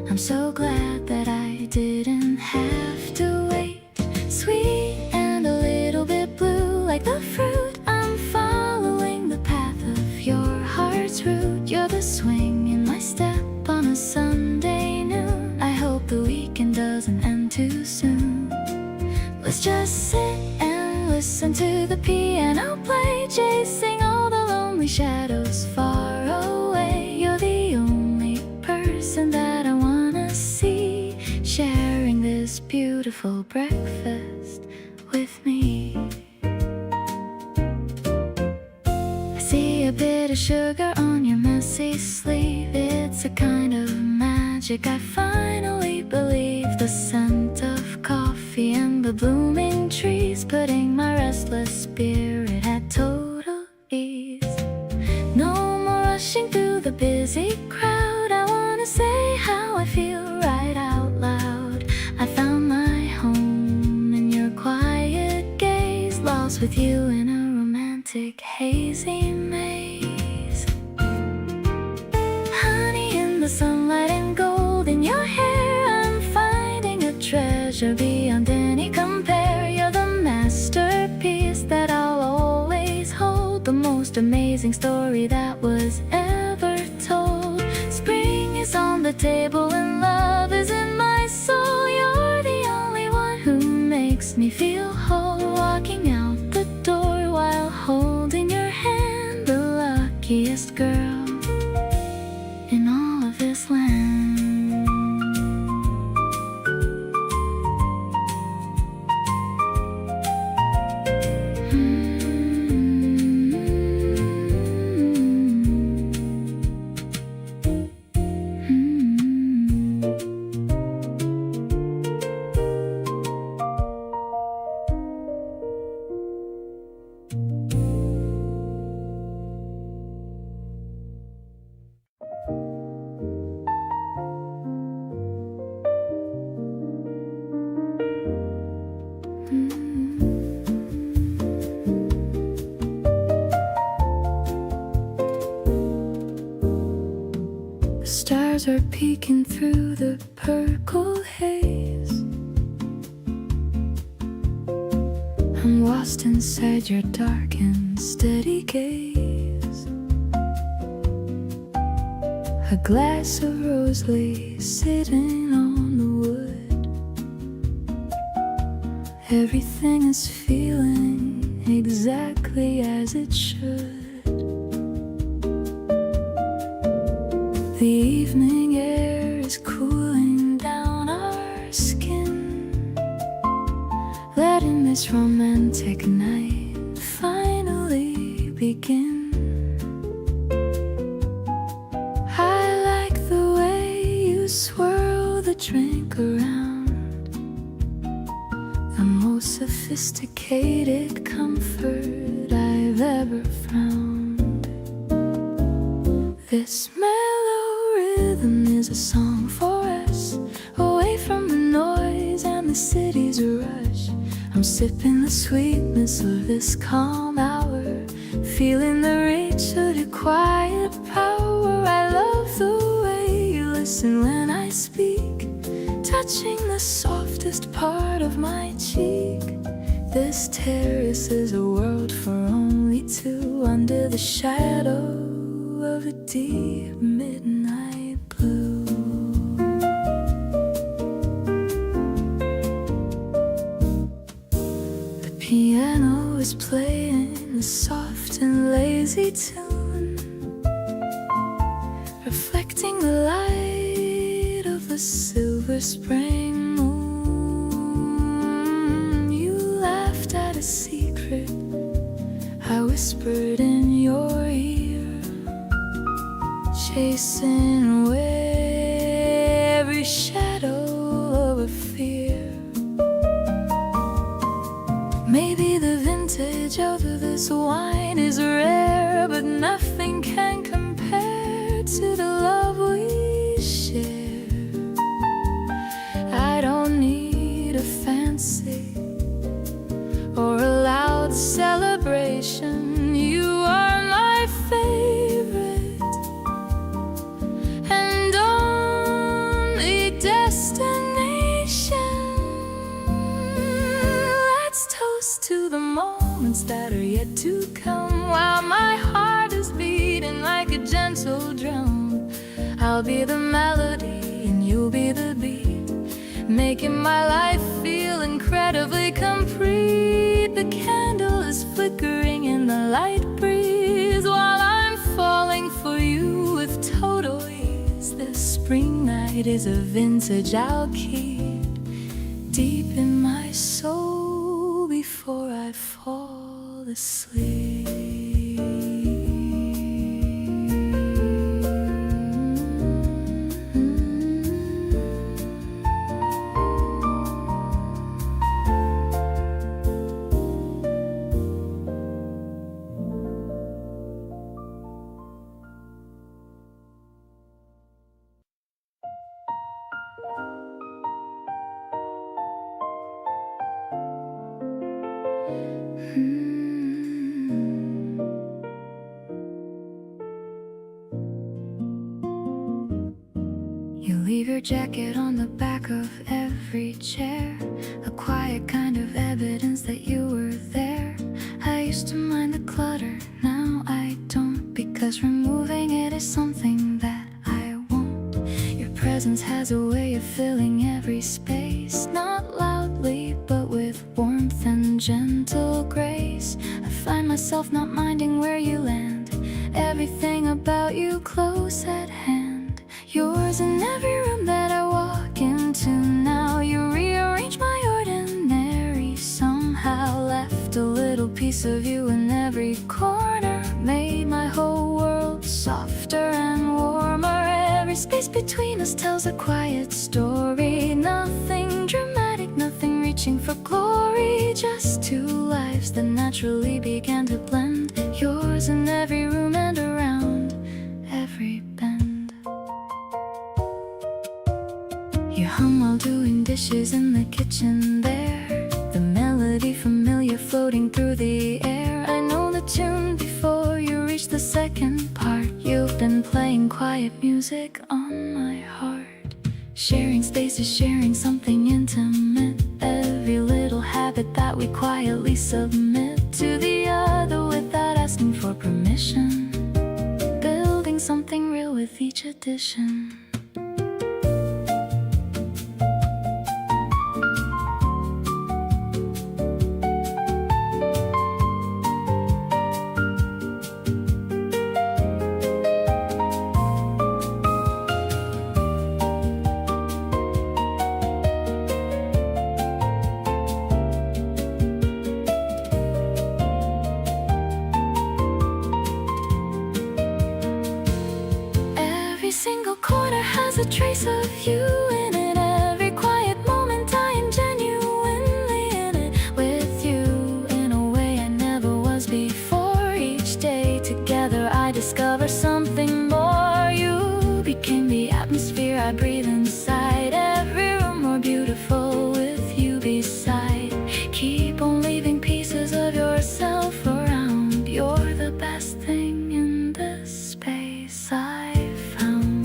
[SPEAKER 3] I'm so glad that I didn't have to wait. Sweet and a little bit blue, like the fruit. I'm following the path of your heart's route. You're the swing in my step on a Sunday noon. I hope the weekend doesn't end too soon. Let's just sit and listen to the piano play, chasing all the lonely shadows far away. You're the only person that I wanna see, sharing this beautiful breakfast with me. I see a bit of sugar on your messy sleeve. It's a kind of magic. I finally believe the scent of coffee and the blooming trees, putting my restless spirit at total ease. No more rushing through the busy crowd. I wanna say how I feel right out loud. I found my home dance with you in a romantic hazy maze. Honey in the sunlight and gold in your hair, I'm finding a treasure beyond any compare. You're the masterpiece that I'll always hold, the most amazing story that was ever told. Spring is on the table and love is in my soul. You're the only one who makes me feel whole. Walking out the door while holding your hand, the luckiest girl in all of this land. The stars are peeking through the purple haze. I'm lost inside your dark and steady gaze. A glass of rosely sitting on the wood. Everything is feeling exactly as it should. The evening air is cooling down our skin, letting this romantic night finally begin. I like the way you swirl the drink around, the most sophisticated comfort I've ever found. This rhythm is a song for us, away from the noise and the city's rush. I'm sipping the sweetness of this calm hour, feeling the reach of your quiet power. I love the way you listen when I speak, touching the softest part of my cheek. This terrace is a world for only two, under the shadow of a deep midnight blue. The piano is playing a soft and lazy tune, reflecting the light of the silver spring moon. You laughed at a secret I whispered in your ear, chasing away every shadow of a fear. Maybe the vintage of this wine is rare, but nothing can compare to the love we share. I don't need a fancy or a loud celebration. You are my favorite and only destination. Let's toast to the moments that are yet to come, while my heart is beating like a gentle drum. I'll be the melody and you'll be the beat, making my life feel incredibly complete. The candle is flickering in the light breeze, while I'm falling for you with total ease. This spring night is a vintage I'll keep deep in my soul before I fall asleep. You leave your jacket on the back of every chair, a quiet kind of evidence that you were there. I used to mind the clutter, now I don't, because removing it is something that I won't. Your presence has a way of filling every space, not loudly, but with warmth and gentle grace. I find myself not minding where you land, everything about you close at hand. Yours in every room that I walk into now. You rearrange my ordinary, somehow left a little piece of you in every corner, made my whole world softer and warmer. Every space between us tells a quiet story, nothing dramatic, nothing reaching for glory, just two lives that naturally began to blend. Yours in every room and around every bend. You hum while doing dishes in the kitchen there, the melody familiar floating through the air. I know the tune before you reach the second part. You've been playing quiet music on my heart, sharing spaces, sharing something intimate. Every little habit that we quietly submit to the other without asking for permission, building something real with each addition. A trace of you in it. Every quiet moment I am genuinely in it with you, in a way I never was before. Each day together I discover something more. You became the atmosphere I breathe inside, every room more beautiful with you beside. Keep on leaving pieces of yourself around. You're the best thing in this space I've found.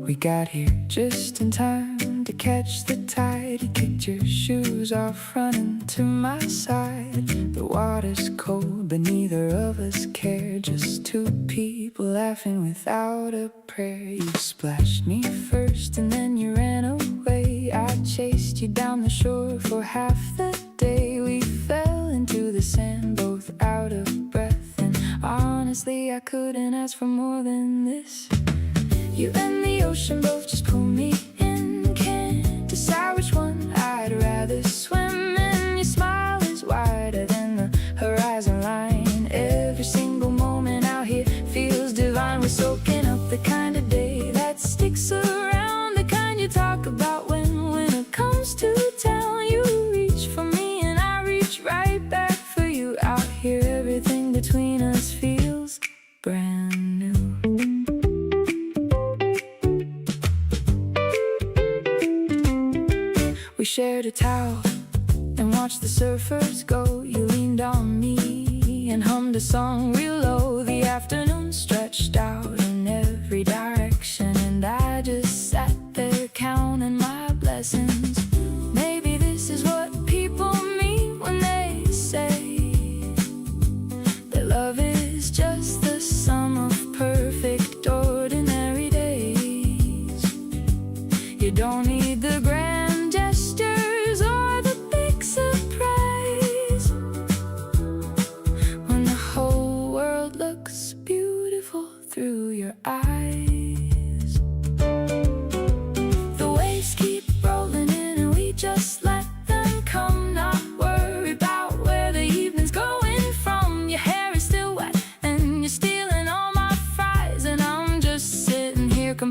[SPEAKER 2] We got here just in time to catch the tide. You kicked your shoes off running to my side. The water's cold but neither of us care, just two people laughing without a prayer. You splashed me first and then you ran away. I chased you down the shore for half the day. We fell into the sand both out of breath, and honestly I couldn't ask for more than this. You and the ocean both just pull me in, can't decide which one I'd rather swim in. Your smile is wider than the horizon line. Every single moment out here feels divine. We're soaking up the kind of day that sticks around, the kind you talk about when it comes to town. You reach for me and I reach right back for you. Out here everything between us feels brand new. We shared a towel and watched the surfers go. You leaned on me and hummed a song real low. The afternoon stretched out in every direction, and I just sat there counting my blessings. Maybe this is what people mean when they say that love is just the sum of perfect ordinary days. You don't need the grand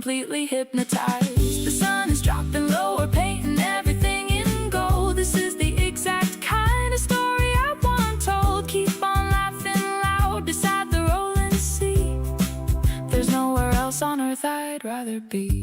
[SPEAKER 2] completely hypnotized. The sun is dropping low, we're painting everything in gold. This is the exact kind of story I want told. Keep on laughing loud beside the rolling sea. There's nowhere else on earth I'd rather be.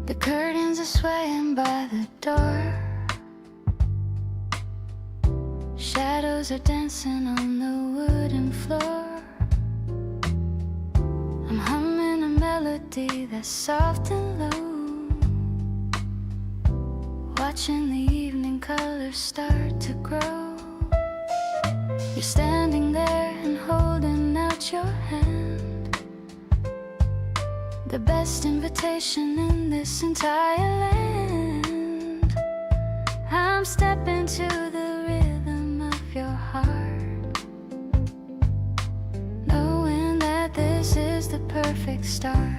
[SPEAKER 3] The curtains are swaying by the door. Shadows are dancing on the wooden floor. I'm humming a melody that's soft and low, watching the evening colors start to grow. You're standing there and holding out your hand, the best invitation in this entire land. I'm stepping to the rhythm of your heart, knowing that this is the perfect start.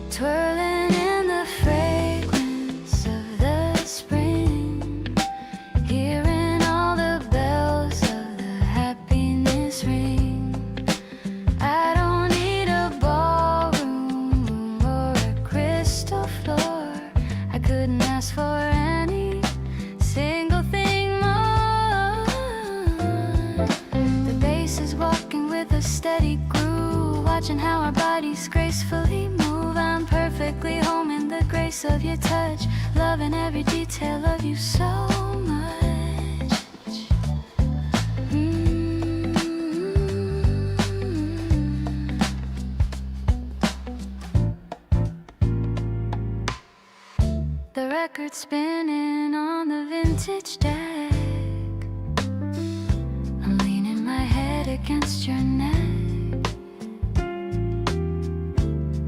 [SPEAKER 3] Twirling in the fragrance of the spring, hearing all the bells of the happiness ring. I don't need a ballroom or a crystal floor. I couldn't ask for any single thing more. The bass is walking with a steady groove, watching how our bodies gracefully move. I'm perfectly home in the grace of your touch, loving every detail of you so much. The record spinning on the vintage deck. I'm leaning my head against your neck.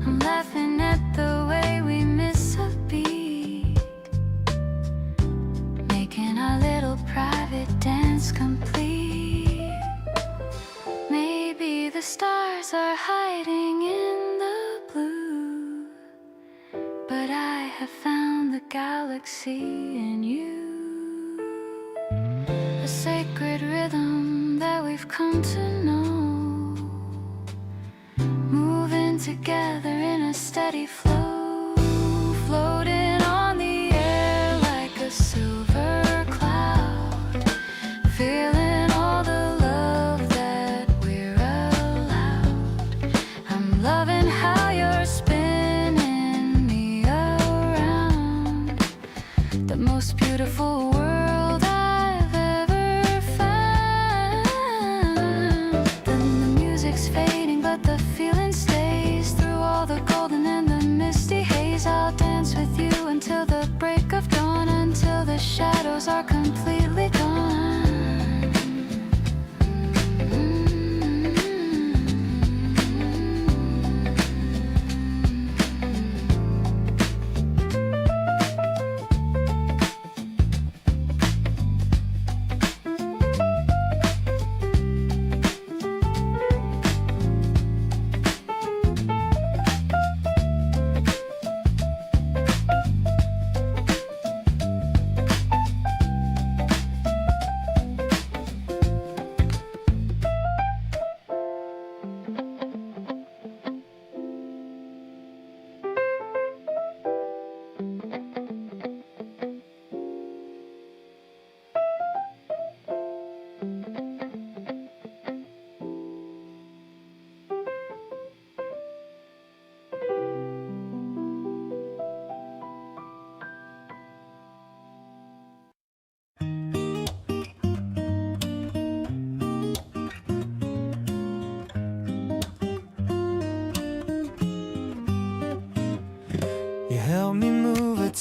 [SPEAKER 3] I'm laughing at the way we miss a beat, making our little private dance complete. Maybe the stars are hiding in the blue, but I have found the galaxy in you. A sacred rhythm that we've come to know, moving together in a steady flow, floating on the air like a silver cloud, feeling all the love that we're allowed. I'm loving how you're spinning me around, the most beautiful world I've ever found. Then the music's fading, but the feeling stays through all the golden and the misty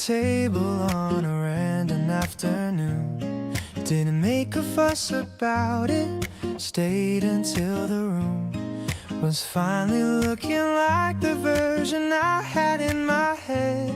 [SPEAKER 2] table on a random afternoon. Didn't make a fuss about it, stayed until the room was finally looking like the version I had in my head.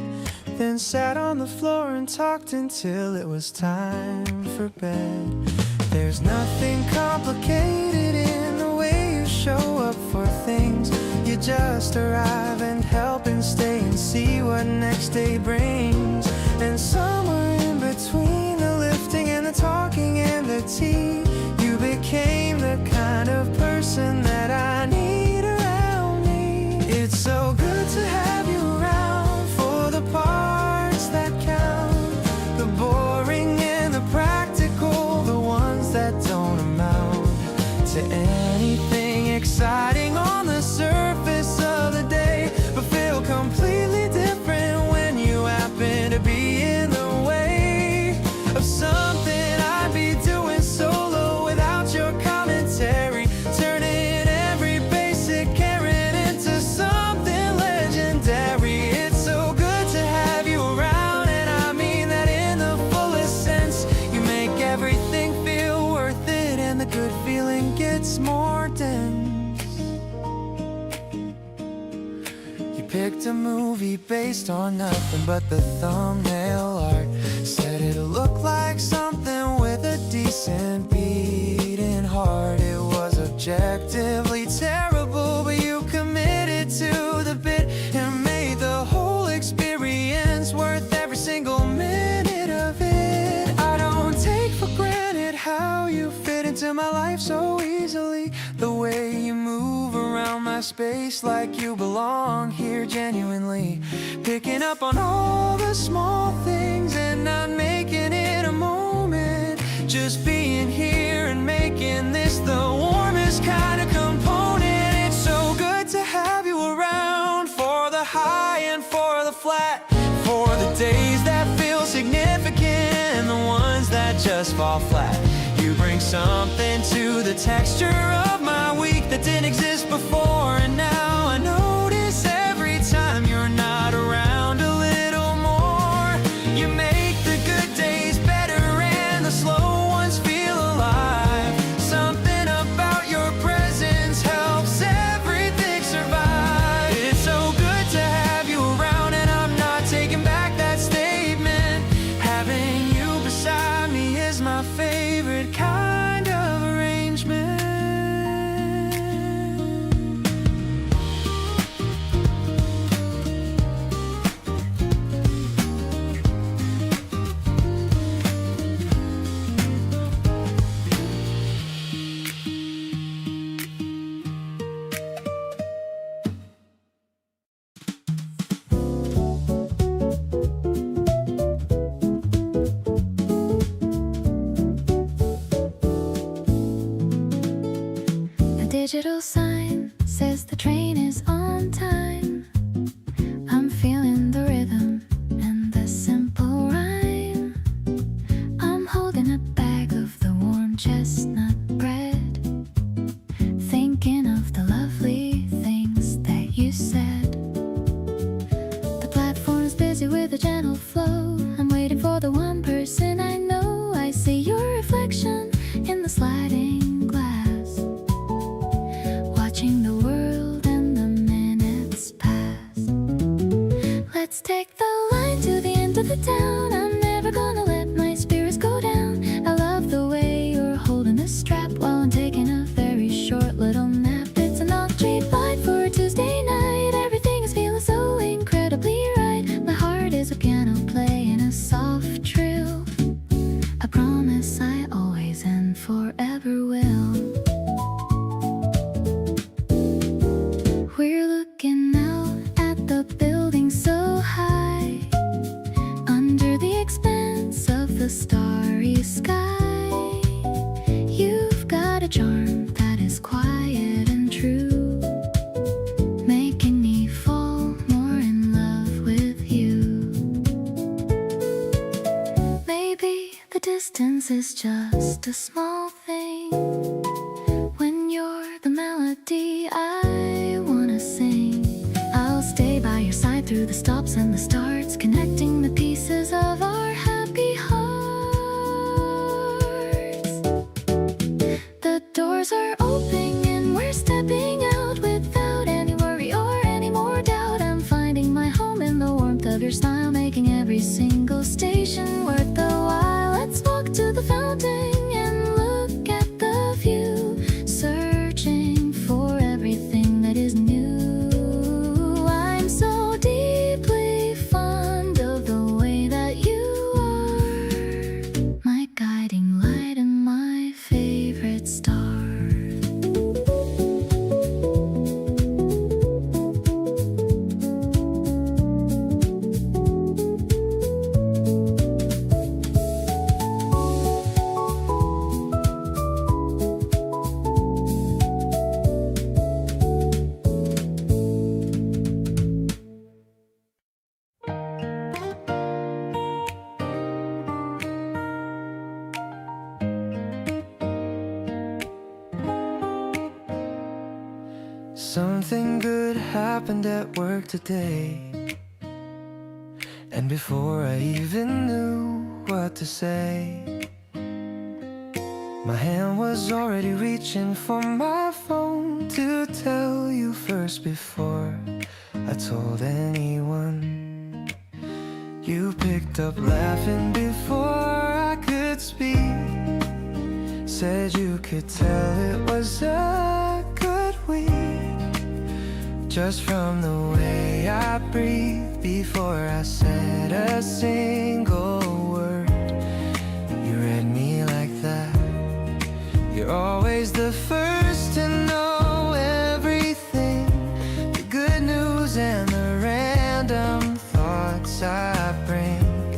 [SPEAKER 2] Then sat on the floor and talked until it was time for bed. There's nothing complicated in the way you show up for things. You just arrive and help and stay and see what next day brings. And somewhere in between the lifting and the talking and the tea, you became the kind of person that I need around me. It's so good to have you around for the parts that count, the boring and the practical, the ones that don't amount to anything exciting on the surface of the day, but feel completely different when you happen to be in the way of something I'd be doing solo without your commentary, turning every basic carrot into something legendary. It's so good to have you around, and I mean that in the fullest sense. You make everything feel worth it, and the good feeling gets more dense. You picked a movie based on nothing but the thumbnail art. Said it'll look like something with a decent beating heart. It was objectively terrible, but you committed to the bit and made the whole experience worth every single minute of it. I don't take for granted how you fit into my life so easily. The way you move around my space like you belong here genuinely. Picking up on all the small things and not making it a moment. Just being here and making this the warmest kind of component. It's so good to have you around for the high and for the flat, for the days that feel significant and the ones that just fall flat. You bring something to the texture of my week that didn't exist before, and now I notice every time you're not around a little more. You make the good days better and the slow ones feel alive. Something about your presence helps everything survive. It's so good to have you around, and I'm not taking back that statement. Having you beside me is my favorite kind of arrangement.
[SPEAKER 3] A digital sign says the train is on time. I'm feeling the rhythm and the simple rhyme. I'm holding a bag of the warm chestnut bread, thinking of the lovely things that you said. The platform's busy with a gentle flow. I'm waiting for the one person I know. I see your reflection in the sliding glass, watching the world and the minutes pass. Let's take the line to the end of the town. I'm never gonna let my spirits go down. I love the way you're holding the strap while I'm taking a very short little nap. It's a non-street light for a Tuesday night. Everything is feeling so incredibly right. My heart is a piano playing a soft trill. I promise I always and forever will. We're looking out at the building so high, under the expanse of the starry sky. You've got a charm that is quiet and true, making me fall more in love with you. Maybe the distance is just a small thing when you're the melody I wanna sing. I'll stay by your side through the stops and the starts, connecting the pieces
[SPEAKER 2] Something good happened at work today, and before I even knew what to say, my hand was already reaching for my phone to tell you first before I told anyone. You picked up laughing before I could speak, said you could tell it was a good week just from the way I breathed before I said a single word. You read me like that. You're always the first to know everything, the good news and the random thoughts I bring,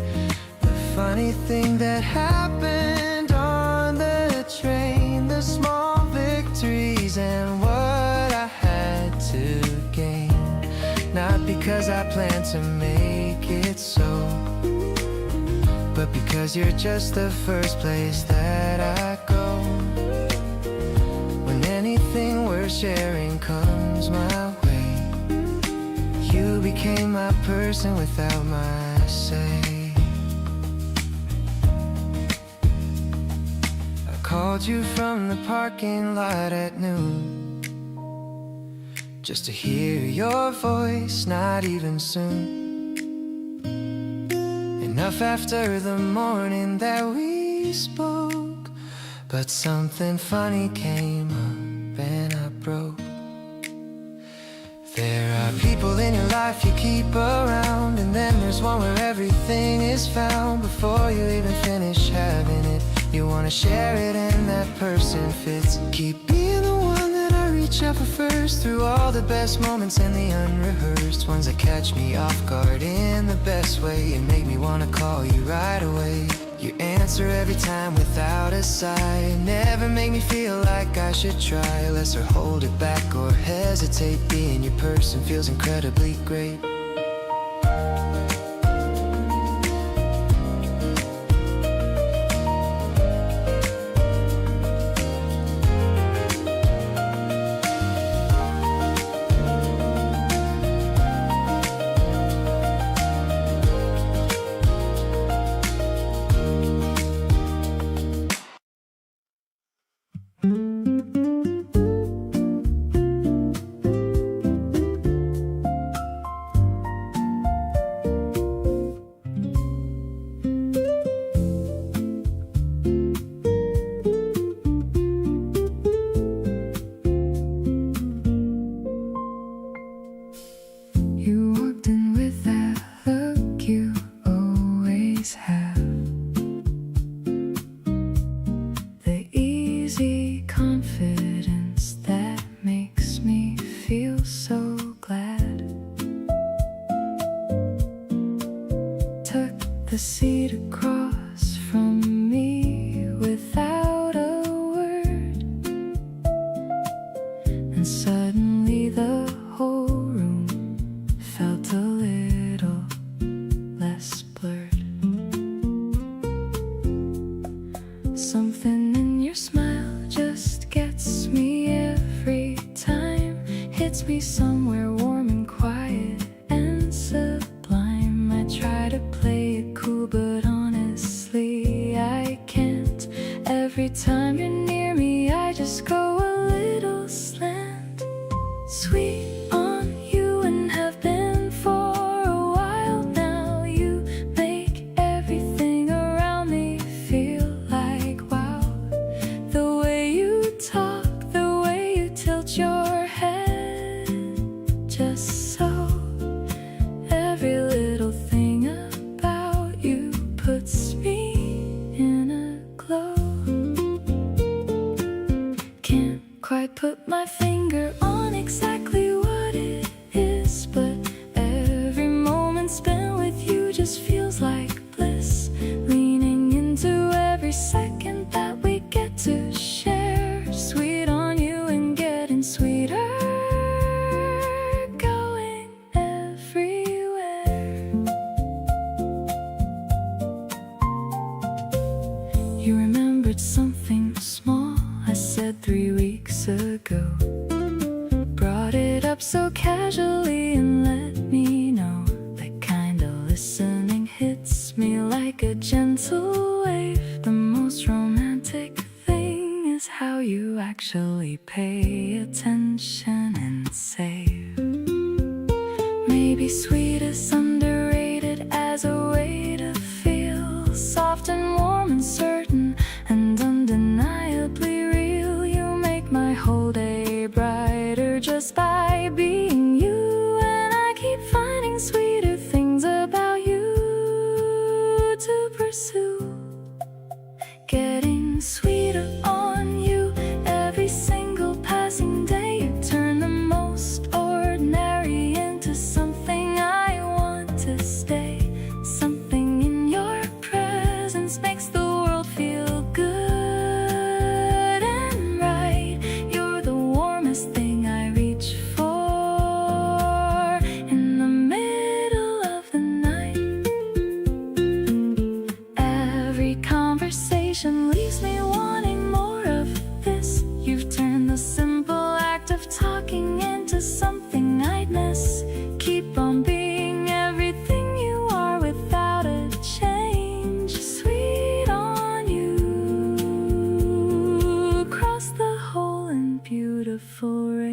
[SPEAKER 2] the funny thing that happened on the train, the small victories and what I had to gain. Not because I plan to make it so, but because you're just the first place that I go when anything worth sharing comes my way. You became my person without my say. I called you from the parking lot at noon just to hear your voice, not even soon enough after the morning that we spoke. But something funny came up and I broke. There are people in your life you keep around, and then there's one where everything is found before you even finish having it. You wanna share it and that person fits. Keep being the one that I reach out for first, through all the best moments and the unrehearsed ones that catch me off guard in the best way and make me wanna call you right away. You answer every time without a sigh, never make me feel like I should try less or hold it back or hesitate. Being your person feels incredibly great.
[SPEAKER 3] The seat across from me without a word, and suddenly the whole room felt a little less blurred. Something in your smile just gets me every time, hits me somewhere warm and quiet and sublime. I try to play it cool, but honestly I can't. Every time you're near me I just go a little slant. Sweet on you and have been for a while now. You make everything around me feel like wow. The way you talk, the way you tilt your head, just so. Every little thing about you puts me in a glow. Can't quite put my finger on exactly what up so casually and let me know. That kind of listening hits me like a gentle wave. The most romantic thing is how you actually pay attention and save. Maybe sweet is underrated as a way to feel soft and warm and certain and undeniably real. You make my whole day brighter just by being you, and I keep finding sweeter things about you to pursue. Getting sweeter on you every single passing day. You turn the most ordinary into something I want to stay. Something in your presence makes the world feel good and right. You're the warmest thing I reach for in the middle of the night. Every conversation leaves me wanting more of this. You've turned the simple act of talking into something I'd miss. Keep on being everything you are without a change. Sweet on you across the whole and beautiful range.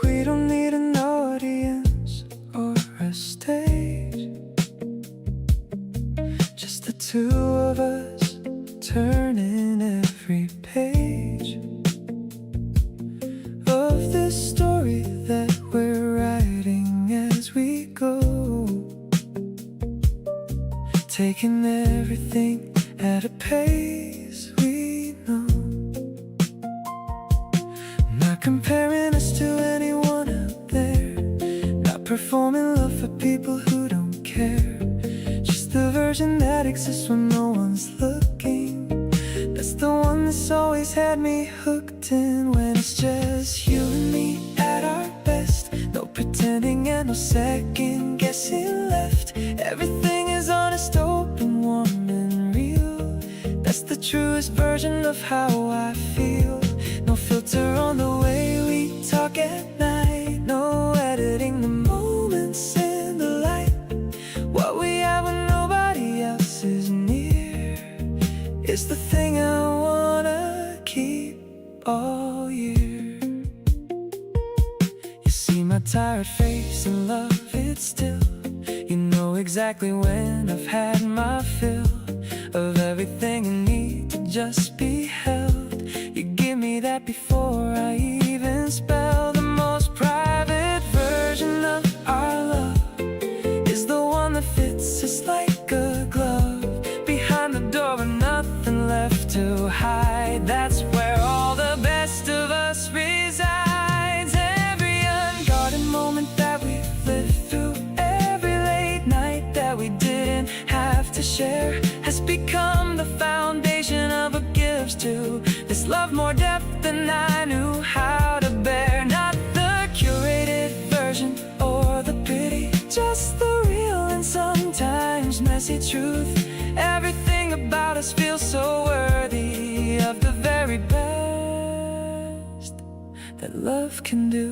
[SPEAKER 2] We don't need an audience or a stage, just the two of us turning every page of this story that we're writing as we go, taking everything at a pace we know. Not comparing us to anyone out there, not performing love for people who don't care, just the version that exists when no one's looking. That's the one that's always had me hooked in. When it's just you and me at our best, no pretending and no second guessing left. Everything is honest, open, warm and real. That's the truest version of how I feel. No filter on the way we talk at night, no editing the moments in the light. What we have when nobody else is near is the thing I wanna keep all year. You see my tired face and love it still. You know exactly when I've had my fill of everything I need to just be held. You give me that before I even spell. The most private version of our love is the one that fits us like a glove. Behind the door with nothing left to hide, that's where all the best of us resides. Every unguarded moment that we've lived through, every late night that we didn't have to share, has become the foundation of what gives to this love more depth than I knew how to bear. Not the curated version or the pretty, just the real and sometimes messy truth. Everything about us feels so worthy of the very best that love can do.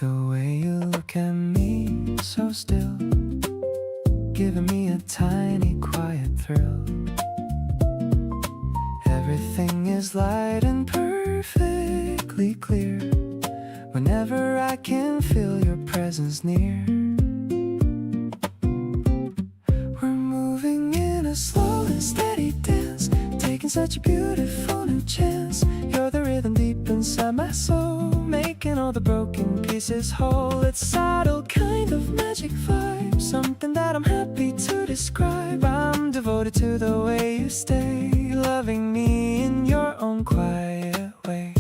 [SPEAKER 2] The way you look at me, so still, giving me a tiny quiet thrill. Everything is light and perfectly clear whenever I can feel your presence near. We're moving in a slow and steady dance, taking such a beautiful new chance. You're the rhythm deep inside my soul, making all the broken pieces whole. It's subtle kind of magic vibe, something that I'm happy to describe. I'm devoted to the way you stay, loving me in your own quiet way.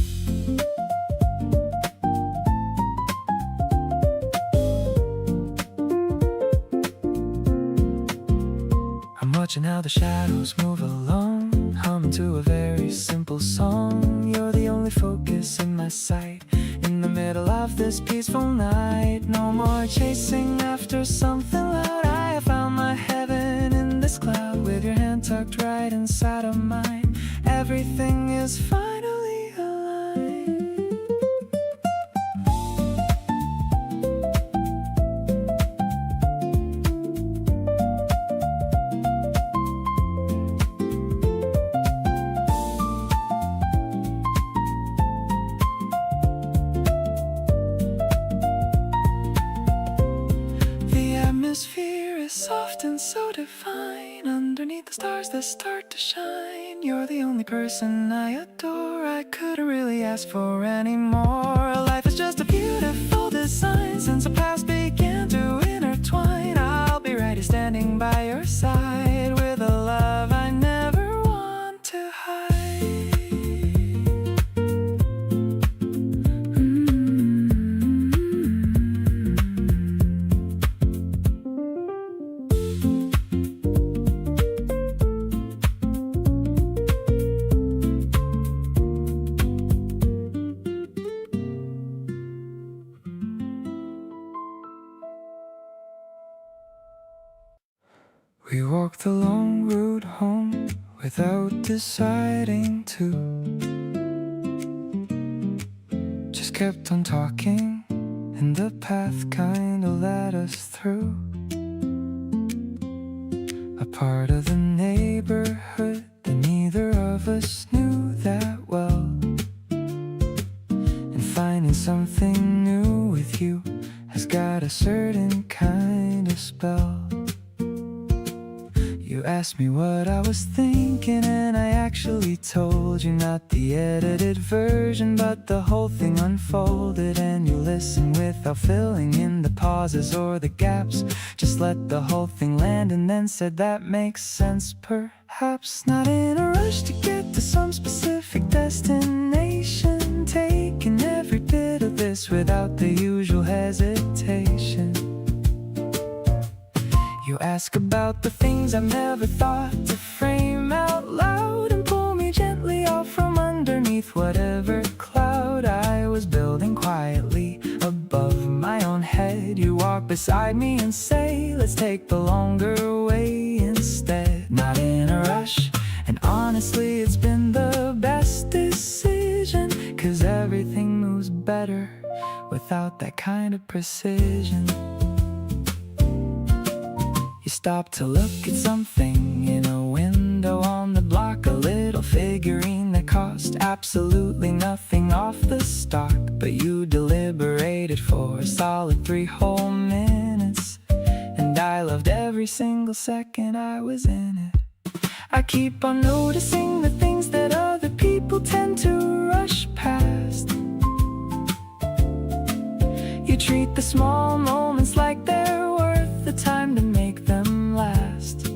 [SPEAKER 2] I'm watching how the shadows move along, humming to a very simple song. You're the only focus in my sight, in the middle of this peaceful night. No more chasing after something loud. I have found my heaven in this cloud, with your hand tucked right inside of mine. Everything is finally aligned. The atmosphere is soft and so divine, underneath the stars that start to shine. You're the only person I adore, I couldn't really ask for any more. Life is just a beautiful design, since our past began to intertwine. I'll be right here standing by your side, with a love I never want to hide. We walked the long route home without deciding to. Just kept on talking, and the path kinda led us through a part of the neighborhood that neither of us knew that well. And finding something new with you has got a certain kind of spell. You asked me what I was thinking, and I actually told you, not the edited version, but the whole thing unfolded. And you listened without filling in the pauses or the gaps, just let the whole thing land and then said that makes sense. Perhaps not in a rush to get to some specific destination, taking every bit of this without the usual hesitation. You ask about the things I've never thought to frame out loud, and pull me gently out from underneath whatever cloud I was building quietly above my own head. You walk beside me and say, let's take the longer way instead. Not in a rush, and honestly it's been the best decision, 'cause everything moves better without that kind of precision. You stop to look at something in a window on the block, a little figurine that cost absolutely nothing off the stock, but you deliberated for a solid 3 whole minutes, and I loved every single second I was in it. I keep on noticing the things that other people tend to rush past. You treat the small moments like they're worth the time to make them last.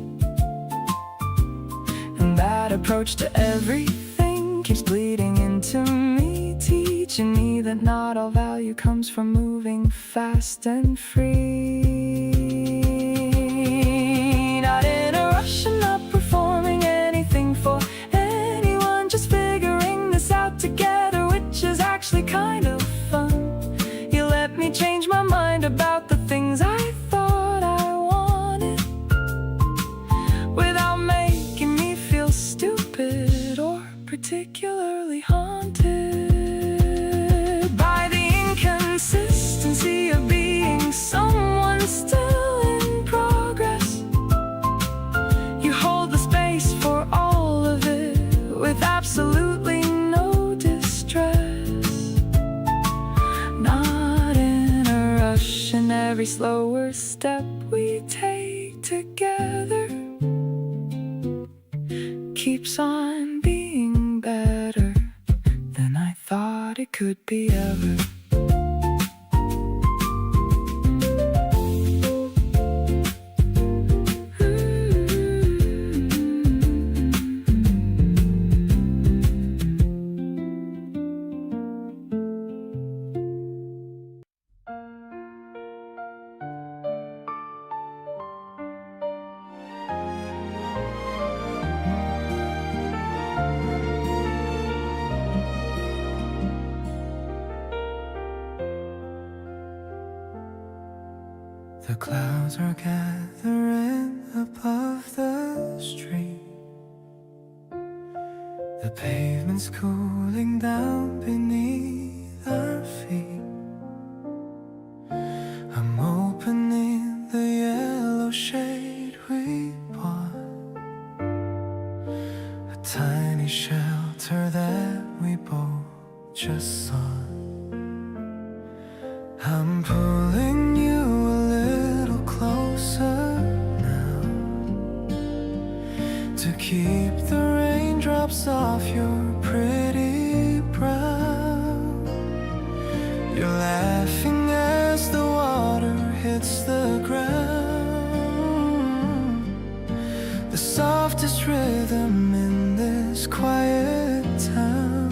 [SPEAKER 2] And that approach to everything keeps bleeding into me, teaching me that not all value comes from moving fast and free. Not in a rush and not performing anything for anyone, just figuring this out together, which is actually kind of fun. You let me change my mind about the things I thought I wanted, without making me feel stupid or particularly haunted by the inconsistency Every slower step we take together keeps on being better than I thought it could be ever.
[SPEAKER 1] The clouds are gathering above the street. The pavement's cooling down beneath our feet. I'm opening the yellow shade we bought, a tiny shelter that we both just sought. I'm pulling you a little closer now to keep the raindrops off your pretty brow. You're laughing as the water hits the ground, the softest rhythm in this quiet town.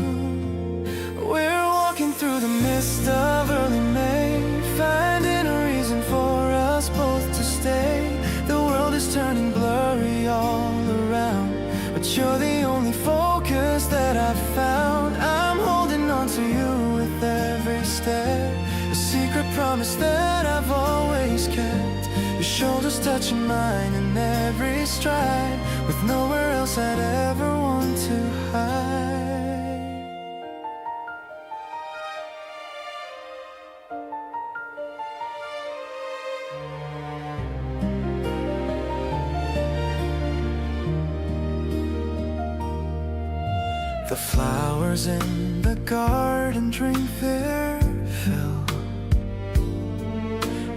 [SPEAKER 1] We're walking through the mist of early May, finding a reason for us both to stay. The world is turning blurry all around, but you're the only focus that I've found. I'm holding on to you with every step, a secret promise that I've always kept. Your shoulders touching mine in every stride, with nowhere else I'd ever want to hide. The flowers in the garden drink their fill,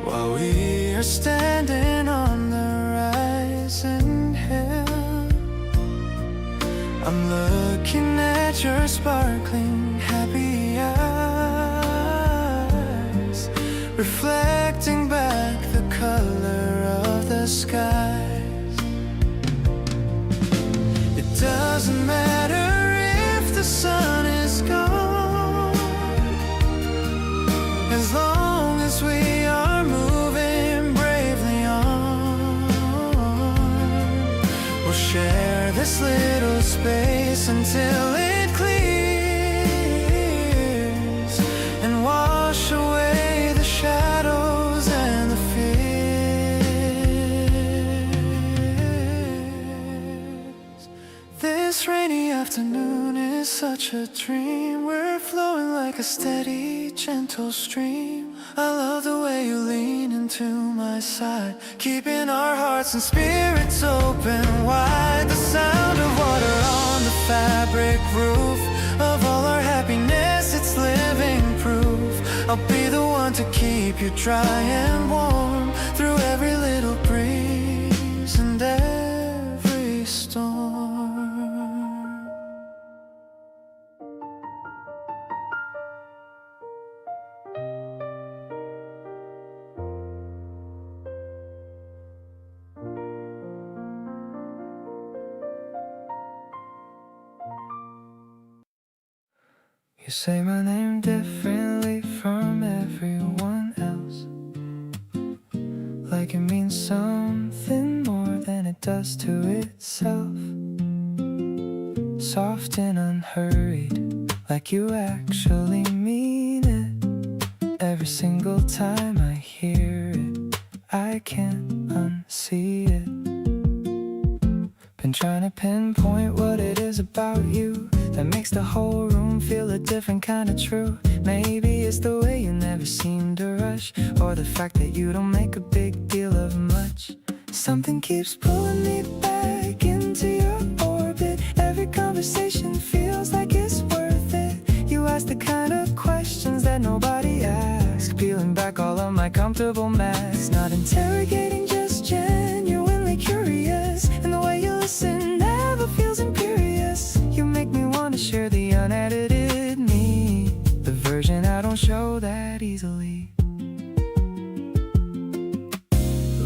[SPEAKER 1] while we are standing on the rising hill. I'm looking at your sparkling happy eyes, reflecting back the color of the skies. It doesn't matter the sun is gone, as long as we are moving bravely on. We'll share this little space until it clears and wash away the shadows and the fears. This rainy afternoon is such a dream. We're flowing like a steady, gentle stream. I love the way you lean into my side, keeping our hearts and spirits open wide. The sound of water on the fabric roof of all our happiness, it's living proof. I'll be the one to keep you dry and warm through every little breeze and every storm.
[SPEAKER 2] You say my name differently from everyone else, like it means something more than it does to itself. Soft and unhurried, like you actually mean it. Every single time I hear it, I can't unsee it. Been trying to pinpoint what it is about you that makes the whole room feel a different kind of true. Maybe it's the way you never seem to rush, or the fact that you don't make a big deal of much. Something keeps pulling me back into your orbit. Every conversation feels like it's worth it. You ask the kind of questions that nobody asks, peeling back back all of my comfortable mess. Not interrogating, just genuinely curious. And the way you listen never feels imperious. You make me want to share the unedited me, the version I don't show that easily.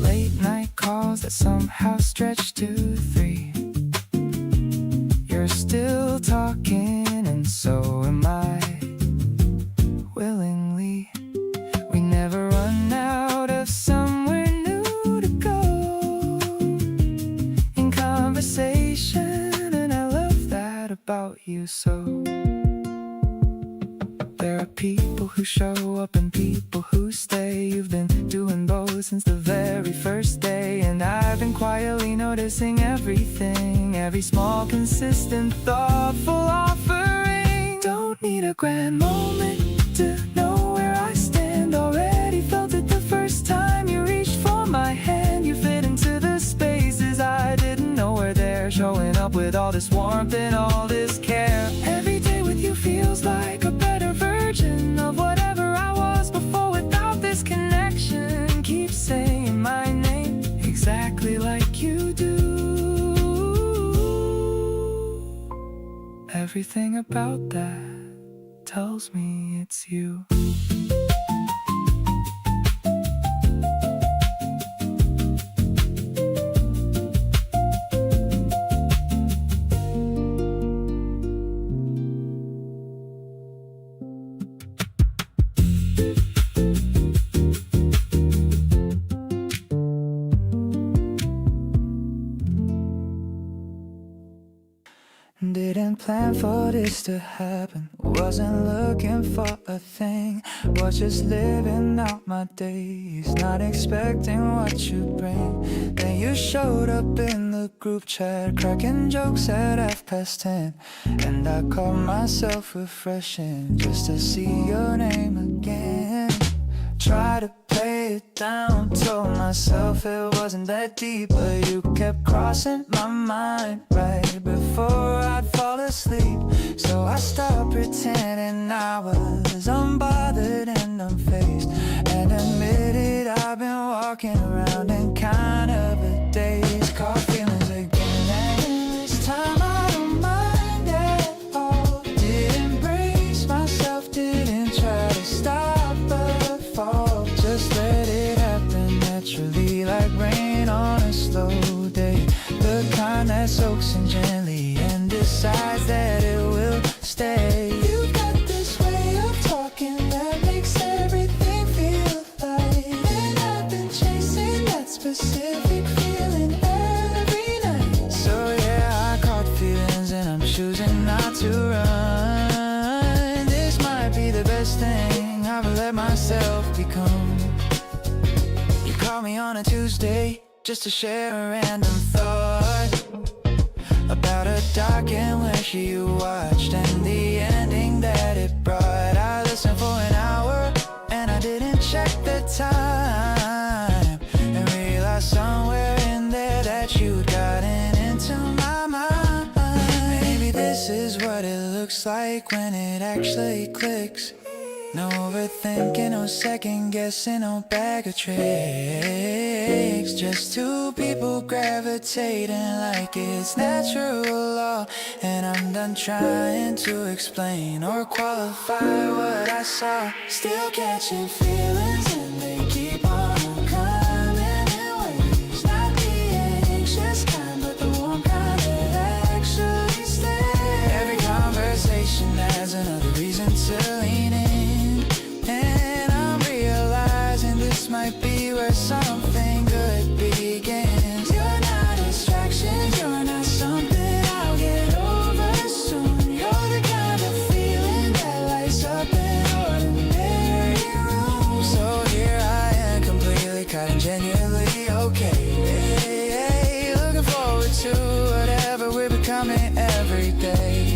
[SPEAKER 2] Late night calls that somehow stretch to 3. You're still talking and so am I, willingly. We never run out of somewhere new to go in conversation, and I love that about you so. There are people who show up and people who stay. You've been doing both since the very first day, and I've been quietly noticing everything, every small, consistent, thoughtful offering. Don't need a grand moment to know where I stand. Already felt it the first time you reached for my hand. You fit into the spaces I didn't know were there, showing up with all this warmth and all this care. Every day with you feels like a better version of whatever I was before. Without this connection, keep saying my name exactly like you do. Everything about that tells me it's you. Didn't plan for this to happen, wasn't looking for a thing, was just living out my days, not expecting what you bring. Then you showed up in the group chat, cracking jokes at 10:30, and I caught myself refreshing just to see your name again. Try to play it down, told myself it wasn't that deep, but you kept crossing my mind right before I'd fall asleep. So I stopped pretending I was unbothered and unfazed, and admitted I've been walking around in kind of a daze. Caught feelings again, and this time I don't mind at all. Didn't brace myself, didn't try to stop the fall. Just let it happen naturally, like rain on a slow day. The kind that soaks in gently and decides that it will stay. You've got this way of talking that makes everything feel light, and I've been chasing that specific feeling every night. So yeah, I caught feelings and I'm choosing not to run. This might be the best thing I've let myself become. You call me on a Tuesday just to share a random thought about a doc and where you watched and the ending that it brought. I listened for an hour and I didn't check the time, and realized somewhere in there that you'd gotten into my mind. Maybe this is what it looks like when it actually clicks. No overthinking, no second guessing, no bag of tricks. Just two people gravitating like it's natural law. And I'm done trying to explain or qualify what I saw. Still catching feelings and they keep on coming in waves. Not the anxious kind, but the warm kind that actually stays. Every conversation adds another reason to lean in. And I'm realizing this might be where something good begins. You're not distractions, you're not something I'll get over soon. You're the kind of feeling that lights up an ordinary room. So here I am, completely caught and genuinely okay. Hey, hey, looking forward to whatever we're becoming every day.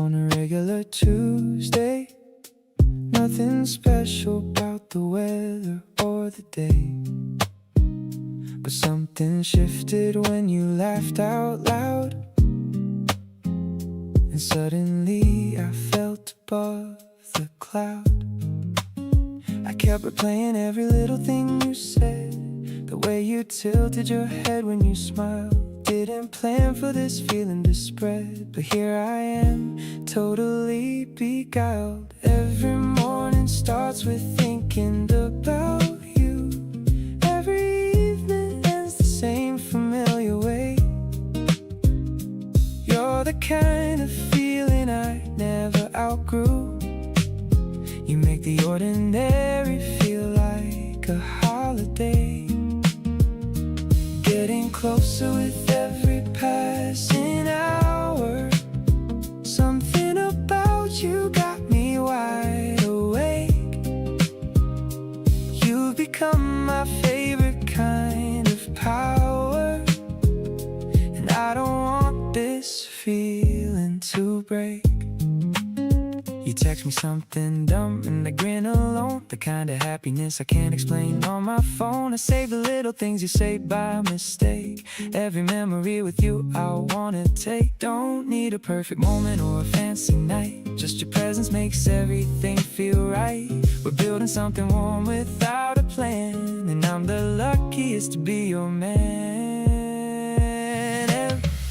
[SPEAKER 2] on a regular Tuesday. Nothing special about the weather or the day, but something shifted when you laughed out loud, and suddenly I felt above the cloud. I kept replaying every little thing you said, the way you tilted your head when you smiled. Didn't plan for this feeling to spread, but here I am, totally beguiled. Every morning starts with thinking about you. Every evening ends the same familiar way. You're the kind of feeling I never outgrew. You make the ordinary feel like a holiday. Getting closer with every passing hour. Something about you got me wide awake. You've become my favorite kind of power, and I don't want this feeling to break. You text me something dumb and I grin alone, the kind of happiness I can't explain on my phone. I save the little things you say by mistake. Every memory with you I wanna take. Don't need a perfect moment or a fancy night, just your presence makes everything feel right. We're building something warm without a plan, and I'm the luckiest to be your man.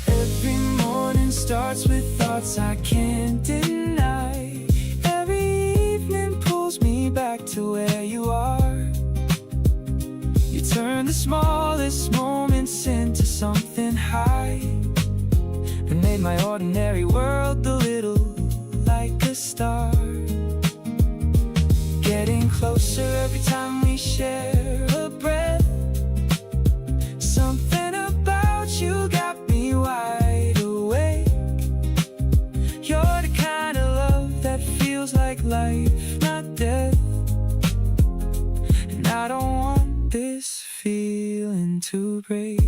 [SPEAKER 2] Every morning starts with thoughts I can't deny. Back to where you are. You turn the smallest moments into something high, and made my ordinary world a little like a star. Getting closer every time we share a breath. Something about you got me wide awake. You're the kind of love that feels like life, not death. I don't want this feeling to break.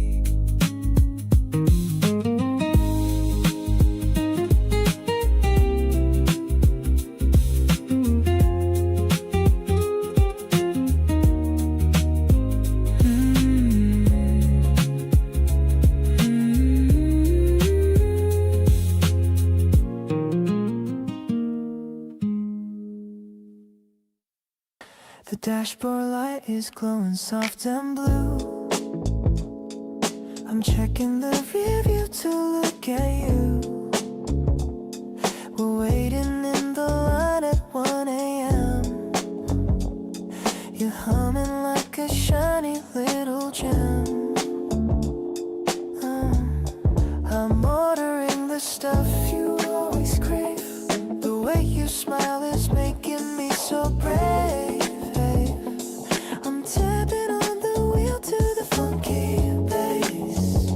[SPEAKER 2] The dashboard light is glowing soft and blue. I'm checking the rear view to look at you. We're waiting in the line at 1 a.m. You're humming like a shiny little gem. I'm ordering the stuff you always crave. The way you smile is making me so brave. Tapping on the wheel to the funky bass,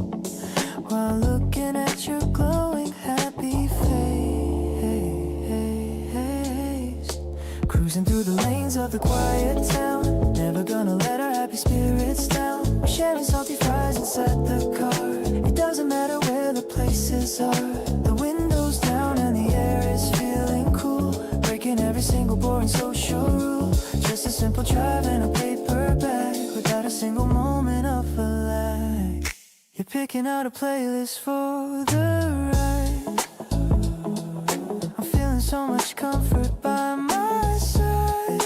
[SPEAKER 2] while looking at your glowing happy face. Cruising through the lanes of the quiet town, never gonna let our happy spirits down. We're sharing salty fries inside the car. It doesn't matter where the places are. The windows down and the air is feeling cool, breaking every single boring social rule. Just a simple drive and a paper bag, without a single moment of a lag. You're picking out a playlist for the ride. I'm feeling so much comfort by my side.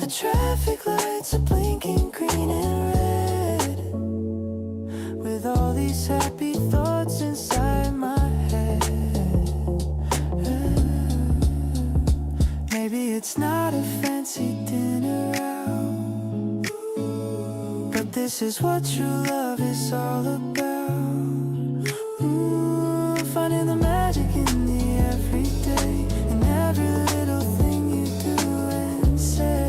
[SPEAKER 2] The traffic lights are blinking green and red, with all these happy thoughts inside my head. Maybe it's not a fancy dinner out, but this is what true love is all about. Finding the magic in the everyday, in every little thing you do and say.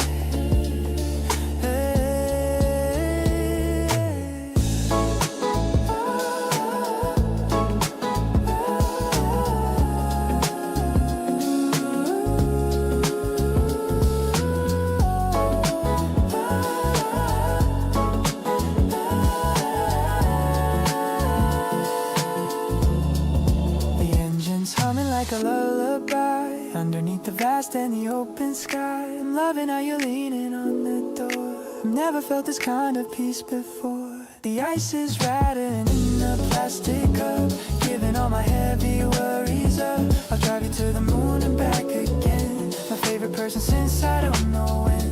[SPEAKER 2] like a lullaby underneath the vast and the open sky. I'm loving how you're leaning on the door. I've never felt this kind of peace before. The ice is rattling in a plastic cup, giving all my heavy worries up. I'll drive you to the moon and back again. My favorite person since I don't know when.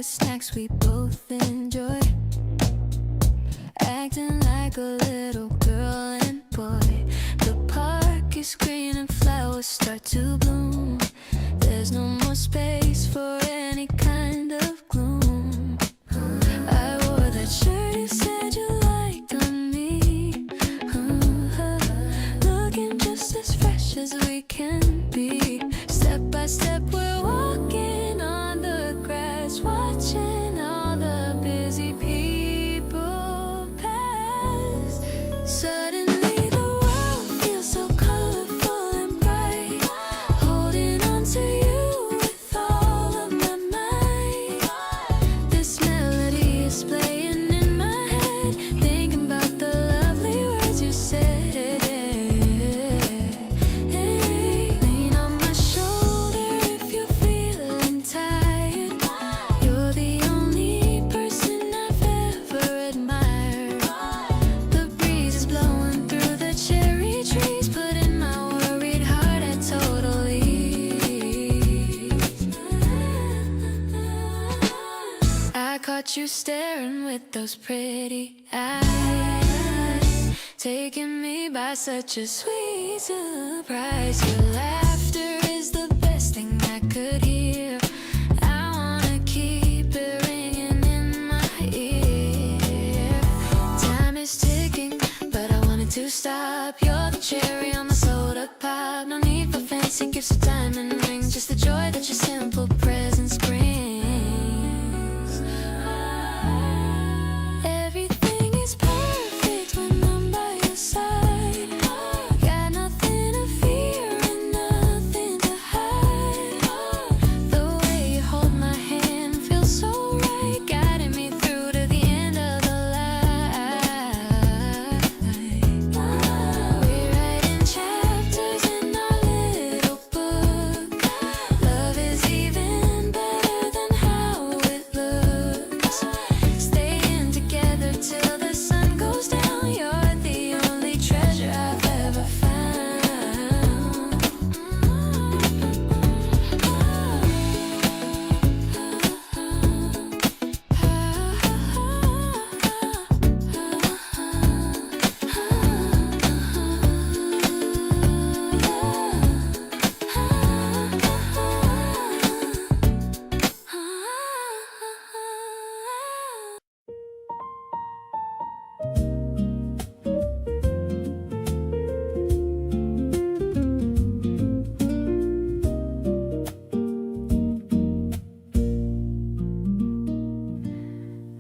[SPEAKER 3] Snacks we both enjoy, acting like a little girl and boy. The park is green and flowers start to bloom. There's no more space for any kind of gloom. I wore that shirt you said you liked on me, looking just as fresh as we can be. Step by step we're walking on the grass, watching all the busy people pass. Suddenly the world feels so colorful and bright, holding on to you with all of my might. This melody is playing in my head, thinking about the lovely words you said. Lean on my shoulder if you're feeling tired. You're the only person I've ever admired. The breeze is blowing through the cherry trees, putting my worried heart at total ease. I caught you staring with those pretty eyes, taking me by such a sweet surprise. Your laughter is the best thing I could hear. I wanna keep it ringing in my ear. Time is ticking, but I wanted to stop. You're the cherry on the soda pop. No need for fancy gifts or diamond rings, just the joy that your simple presence brings. Everything is perfect when I'm by your side. Got nothing to fear and nothing to hide. The way you hold my hand feels so right, guiding me through to the end of the line. We're writing chapters in our little book. Love is even better than how it looks. Staying together till the sun goes down. You're the only treasure I've ever found.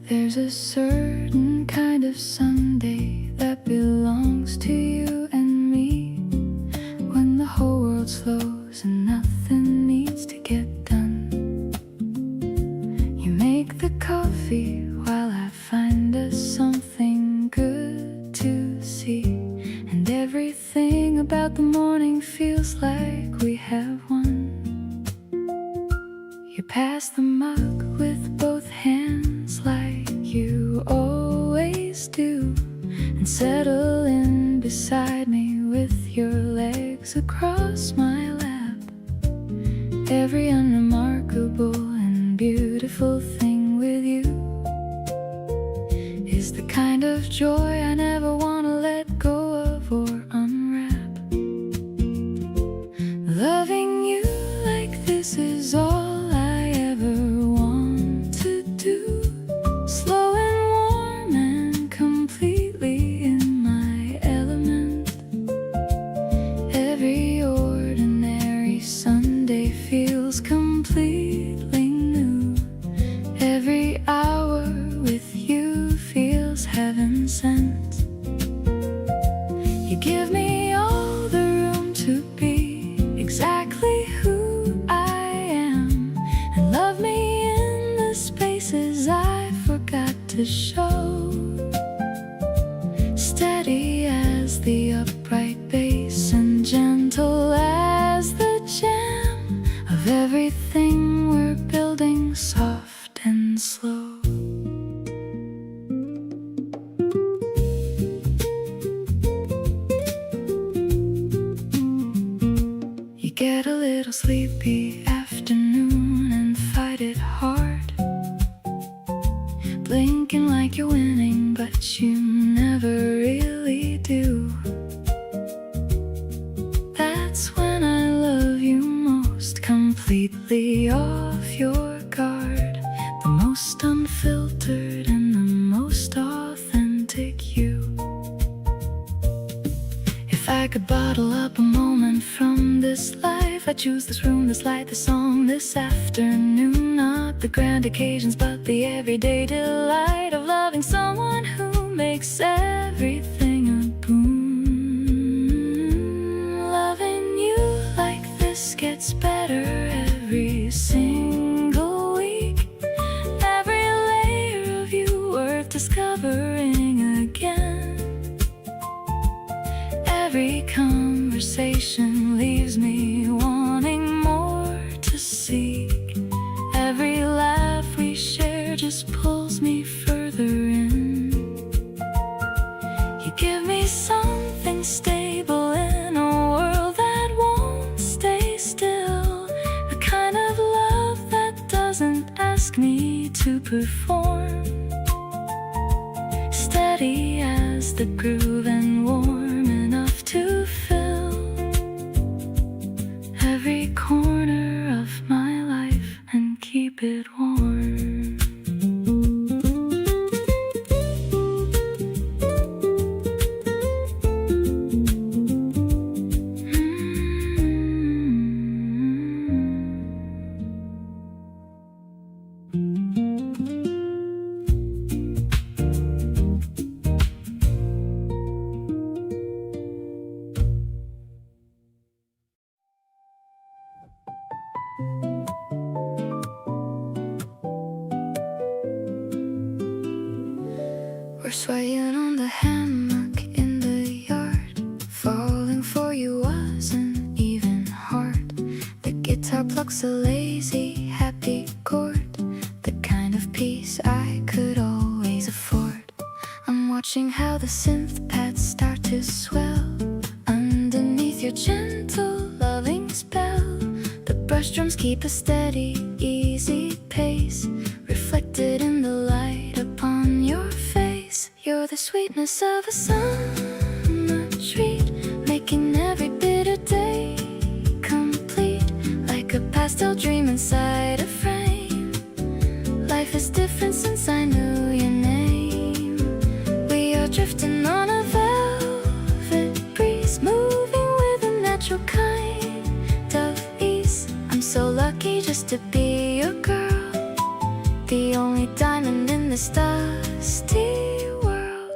[SPEAKER 3] There's a certain kind of Sunday that belongs to you and me, when the whole world slows and nothing needs to get done. You make the coffee while I find us something good to see, and everything about the morning feels like we have won. You pass the mug with both hands like you always do, and settle in beside me with your legs across my lap. Every unremarkable and beautiful thing with you is the kind of joy I never want to let go of or unwrap. the show, steady as the upright bass and gentle as the jam of everything we're building, soft and slow. You get a little sleepy afternoon and fight it hard, blinking like you're winning, but you never really do. That's when I love you most, completely off your guard, the most unfiltered and the most authentic you. If I could bottle up a moment from this life, I'd choose this room, this light, this song, this afternoon. Not the grand occasions, but the everyday delight of loving someone who makes everything a boon. Loving you like this gets better every single week. Every layer of you worth discovering again. Every conversation leaves me wanting more to seek. Every laugh we share just pulls me further in. You give me something stable in a world that won't stay still, a kind of love that doesn't ask me to perform, steady as the groove and warm enough to fill every corner of my life and keep it warm. We're swaying on the hammock in the yard. Falling for you wasn't even hard. The guitar plucks a lazy, happy chord, the kind of peace I could always afford. I'm watching how the synth pads start to swell underneath your gentle, loving spell. The brush drums keep a steady, easy pace, reflected in the light upon your face. You're the sweetness of a summer treat, making every bitter day complete, like a pastel dream inside a frame. Life is different since I knew your name. We are drifting on a velvet breeze, moving with a natural kind of ease. I'm so lucky just to be your girl, the only diamond in this dusty world.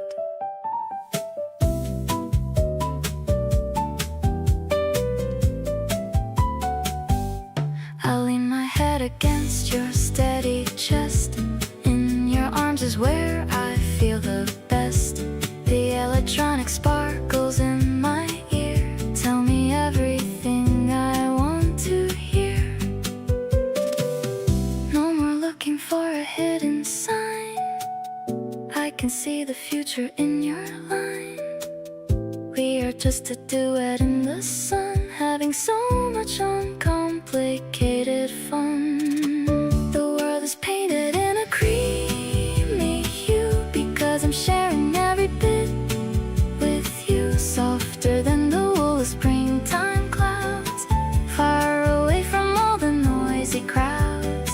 [SPEAKER 3] I lean my head against your steady chest. In your arms is where I feel the best. The electronic sparkles in my ear tell me everything I want to hear. No more looking for a hidden sign, I can see the future in your line. We are just a duet in the sun, having so much uncomplicated fun. The world is painted in a creamy hue because I'm sharing every bit with you. Softer than the wool of springtime clouds, far away from all the noisy crowds.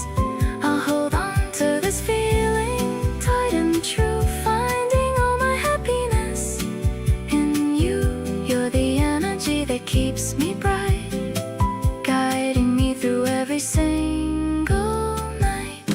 [SPEAKER 3] I'll hold on to this feeling tight and true, finding all my happiness in you. You're the energy that keeps me bright, guiding me through every single night.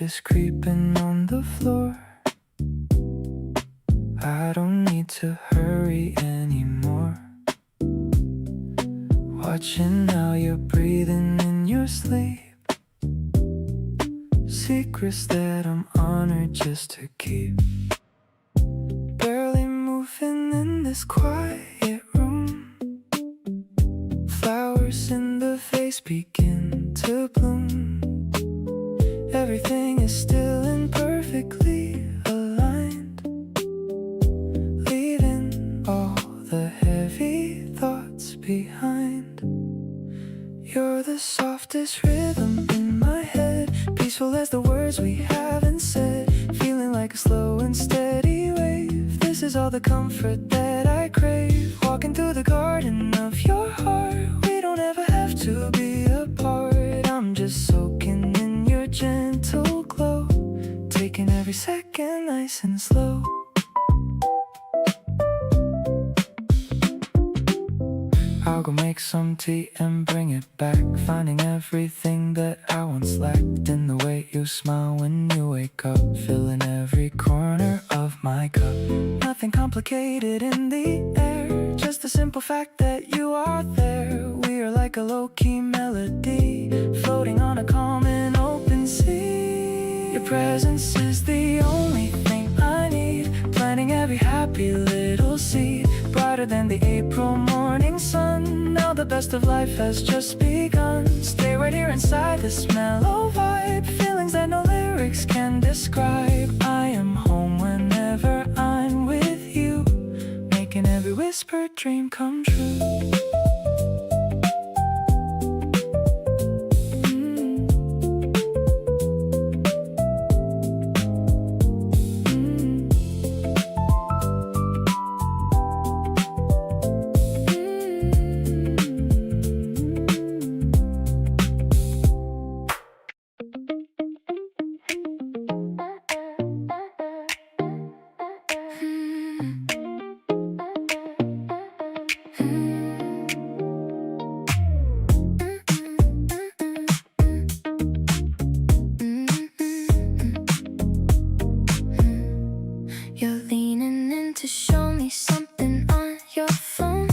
[SPEAKER 2] is creeping on the floor. I don't need to hurry anymore. Watching how you're breathing in your sleep. Secrets that I'm honored just to keep. Barely moving in this quiet room. Flowers in the vase begin to bloom. Everything is still and perfectly aligned, leaving all the heavy thoughts behind. You're the softest rhythm in my head, peaceful as the words we haven't said, feeling like a slow and steady wave. This is all the comfort that I crave, walking through the garden of your heart. We don't ever have to be apart. I'm just soaking in your gentle glow, taking every second nice and slow. I'll go make some tea and bring it back, finding everything that I once lacked in the way you smile when you wake up, filling every corner of my cup. Nothing complicated in the air, just the simple fact that you are there. We are like a low-key melody, floating on a calm and open sea. Your presence is the only thing I need, planting every happy little seed, brighter than the April morning sun. Now the best of life has just begun. Stay right here inside this mellow vibe, feelings that no lyrics can describe. I am home whenever I'm with you, making every whispered dream come true.
[SPEAKER 3] You're leaning in to show me something on your phone.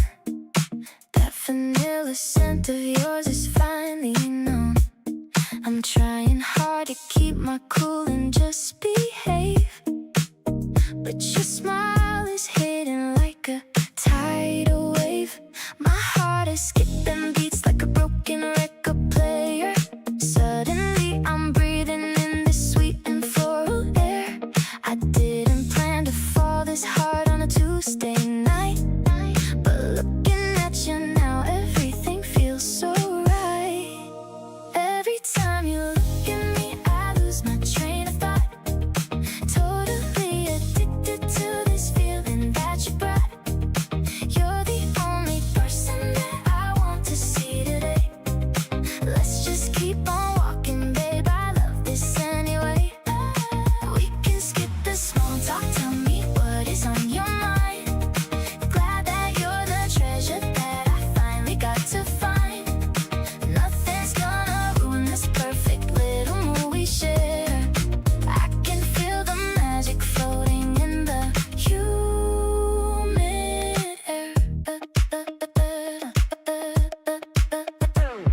[SPEAKER 3] That vanilla scent of yours is finally known. I'm trying hard to keep my cool and just behave, but your smile is hidden like a tidal wave. My heart is skipping beats like a broken record player. Suddenly I'm breathing in this sweet and floral air. I didn't plan to fall this hard on a Tuesday night, but looking at you now, everything feels so right. Every time you look at me, I lose my train of thought. Totally addicted to this feeling that you brought. You're the only person that I want to see today. Let's just keep on walking, babe, I love this anyway. We can skip the small talk, tell me what is on your mind. Glad that you're the treasure that I finally got to find. Nothing's gonna ruin this perfect little mood we share. I can feel the magic floating in the humid air.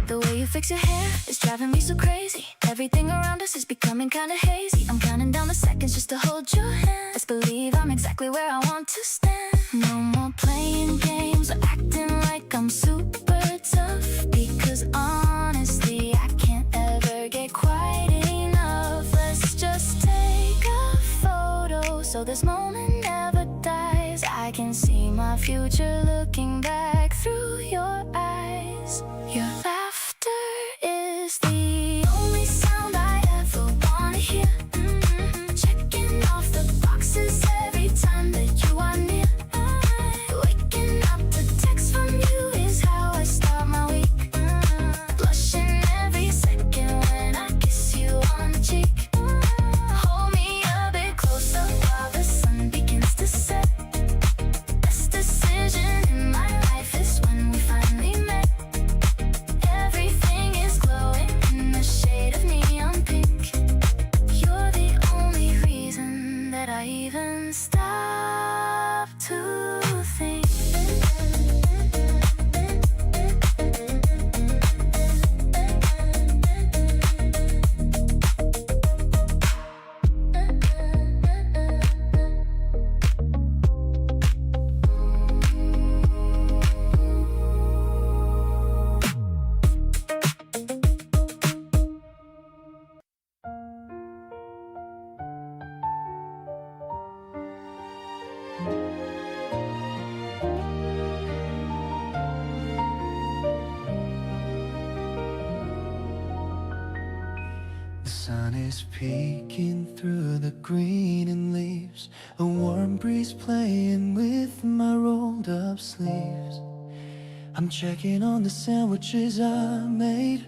[SPEAKER 3] The way you fix your hair is driving me so crazy. Everything around us is becoming kinda hazy. I'm counting down the seconds just to hold your hand. Let's believe I'm exactly where I want to stand. No more playing games or acting like I'm super tough, because honestly I can't ever get quite enough. Let's just take a photo so this moment never dies. I can see my future looking back through your eyes. Your laughter is the only sound I ever wanna hear. Checking off the boxes every time that you are near. Waking up to text from you is how I start my week. Blushing every second when I kiss you on the cheek. Hold me a bit closer while the sun begins to set. Best decision in my life is when we finally met. couldn't stop to think.
[SPEAKER 1] The sun is peeking through the green and leaves, a warm breeze playing with my rolled up sleeves. I'm checking on the sandwiches I made,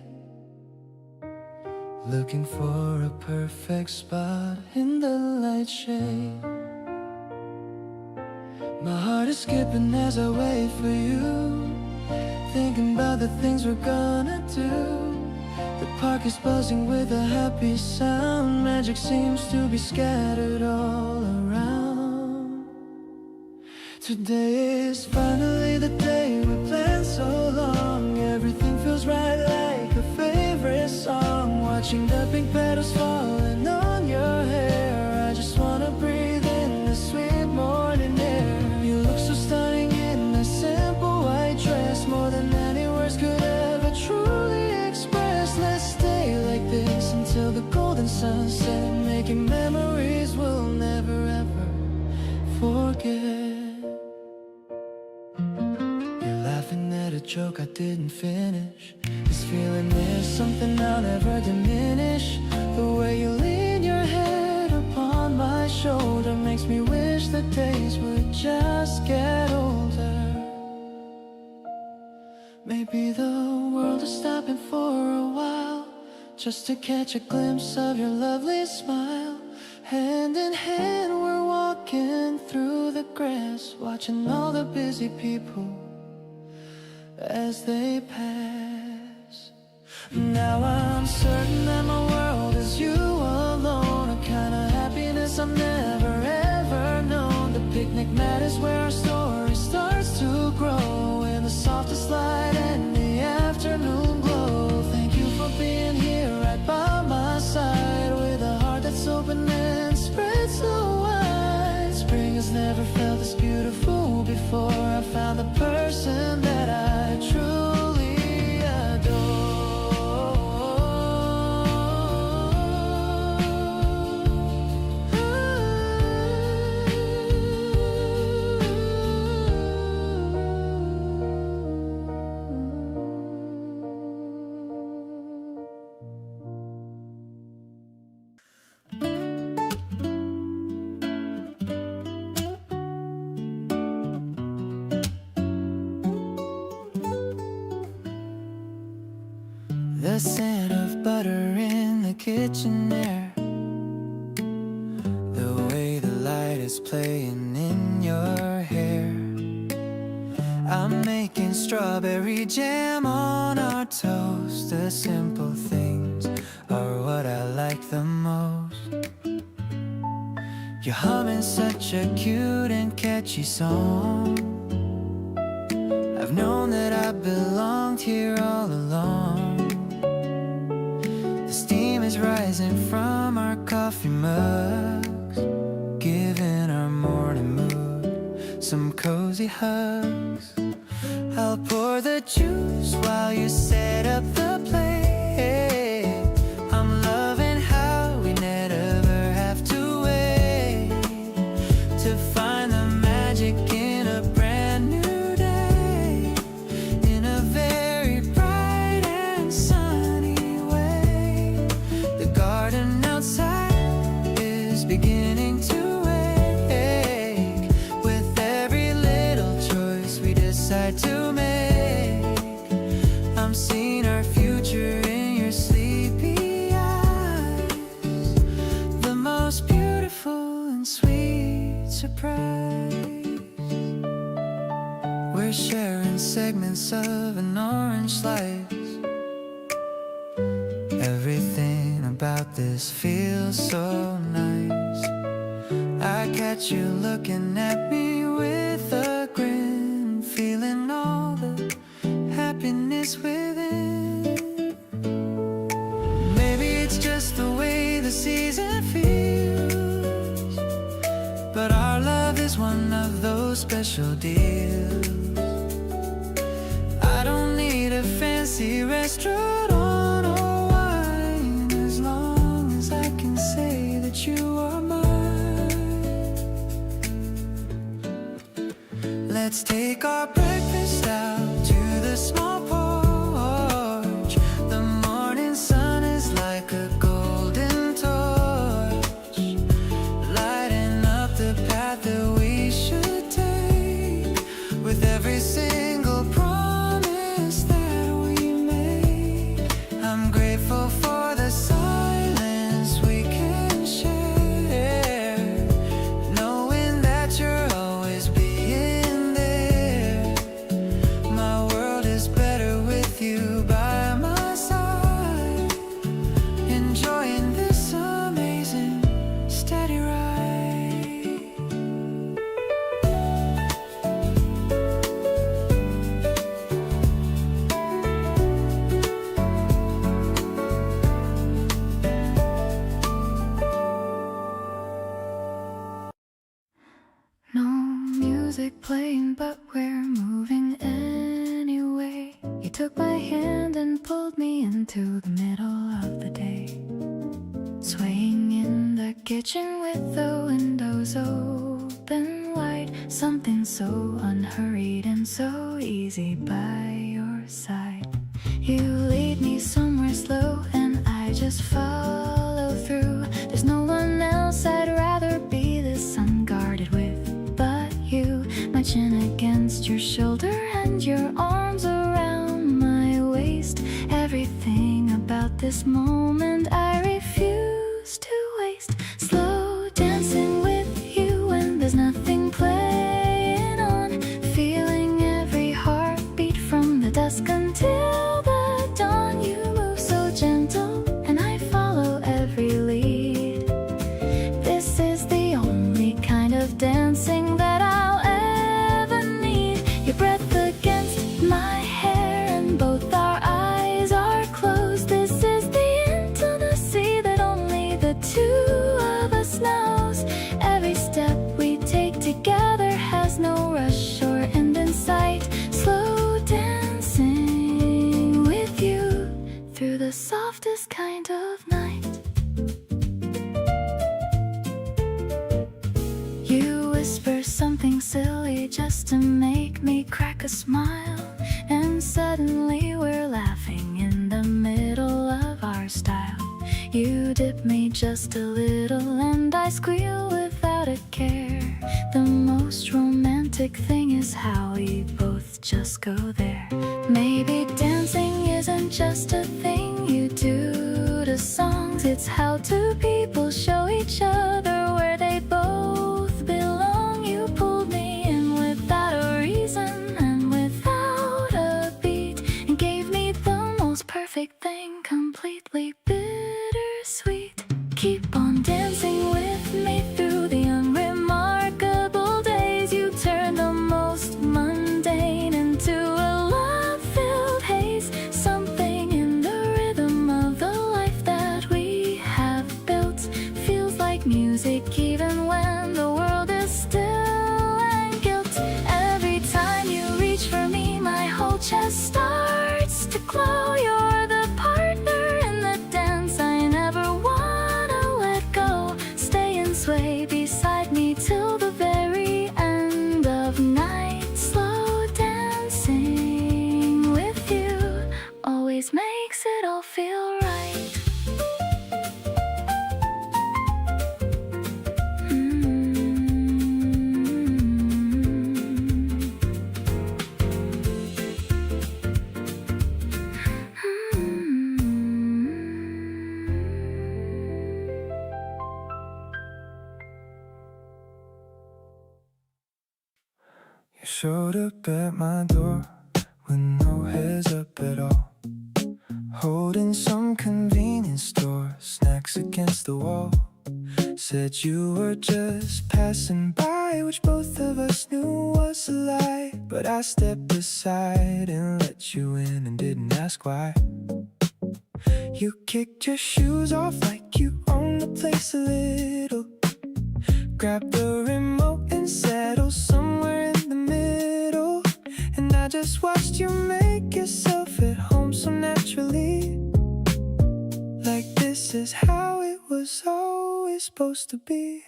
[SPEAKER 1] looking for a perfect spot in the light shade. My heart is skipping as I wait for you, thinking about the things we're gonna do. The park is buzzing with a happy sound, magic seems to be scattered all around. Today is finally the day we planned so long. Everything feels right like a favorite song. Watching the pink petals falling on your hair, I just wanna breathe in the sweet morning air. You look so stunning in a simple white dress, more than any words could ever truly express. Let's stay like this until the golden sunset, making memories we'll never ever forget. You're laughing at a joke I didn't finish. This feeling is something I'll never diminish. The way you lean your head upon my shoulder makes me wish the days would just get older. Maybe the world is stopping for a while, just to catch a glimpse of your lovely smile. Hand in hand we're walking through the grass, watching all the busy people as they pass. Now I'm certain that my world is you alone, a kind of happiness I've never ever known. The picnic mat is where our story starts to grow, in the softest light and the afternoon glow. Thank you for being here right by my side, with a heart that's open and spread so wide. Spring has never felt this beautiful before. I found the person that I truly adore. The scent of butter in the kitchen air, the way the light is playing in your hair. I'm making strawberry jam on our toast. The simple things are what I like the most. You're humming such a cute and catchy song. I've known that I belonged here all along. The steam is rising from our coffee mugs, giving our morning mood some cozy hugs. I'll pour the juice while you set up the plate. I'm loving how we never have to wait to find the magic in a brand new day, in a very bright and sunny way. The garden outside is beginning to wake, with every little choice we decide to make. I'm seeing our future in your sleepy eyes, the most beautiful and sweet surprise. We're sharing segments of an orange slice. Everything about this feels so nice. I that you're looking at me with a grin, feeling all the happiness within. Maybe it's just the way the season feels, but our love is one of those special deals. I don't need a fancy restaurant or wine, as long as I can say that you are mine. Let's take our breakfast out to the small porch. The morning sun is like a golden torch, lighting up the path that we should take. With every single promise that we made, I'm grateful for the silence we can share, knowing that you're always being there. My world is better with you by my side, enjoying this amazing steady ride.
[SPEAKER 3] No music playing, but we're moving anyway. You took my hand and pulled me into the middle of the day, swaying in the kitchen with the windows open wide. Something so unhurried and so easy by your side. You lead me somewhere slow and I just follow through. There's no one else I'd rather be this unguarded with but you. My chin against your shoulder and your arms around my waist. Everything about this moment I refuse to waste. Slow dancing with you when there's nothing playing on, feeling every heartbeat from the dusk until the dawn. You move so gentle and I follow every lead. This is the only kind of dancing that I'll ever need. Your breath against my hair and both our eyes are closed. This is the intimacy that only the two of us knows. Every step we take together has no rush or end in sight. Slow dancing with you through the softest kind of night. You whisper something silly just to make me crack a smile, and suddenly we're laughing in the middle of our style. You dip me just a little and I squeal without a care. The most romantic thing is how we both just go there. Maybe dancing isn't just a thing you do to songs, it's how two people show each other where they both belong. You pulled me in without a reason and without a beat, and gave me the most perfect thing, completely bittersweet. Keep on dancing with me through the unremarkable days. You turn the most mundane into a love-filled haze. Something in the rhythm of the life that we have built feels like music even when the world is still and guilt. Every time you reach for me, my whole chest starts to glow. You're the partner in the dance I never wanna let go. Stay and sway beside me till the very end of night. Slow dancing with you always makes it all feel right.
[SPEAKER 2] You showed up at my door with no heads up at all, holding some convenience store snacks against the wall. Said you were just passing by, which both of us knew was a lie. But I stepped aside and let you in and didn't ask why. You kicked your shoes off like you owned the place a little. Grabbed the remote and settled somewhere in the middle. And I just watched you make yourself at home so naturally. Like this is how it was always supposed to be.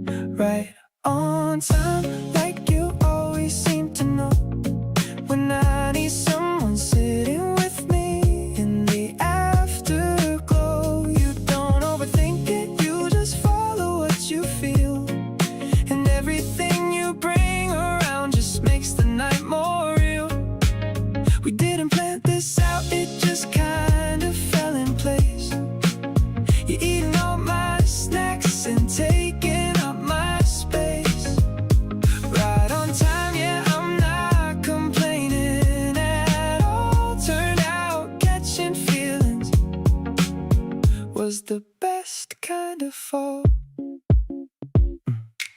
[SPEAKER 2] Right on time, like you always seem to know. When I need someone sitting with me in the afterglow. You don't overthink it, you just follow what you feel. And everything you bring around just makes the night more real. We didn't plan this out, it just kind of fell in place. You're eating all my snacks and taking up my space. Right on time, yeah, I'm not complaining at all. Turned out catching feelings was the best kind of fall.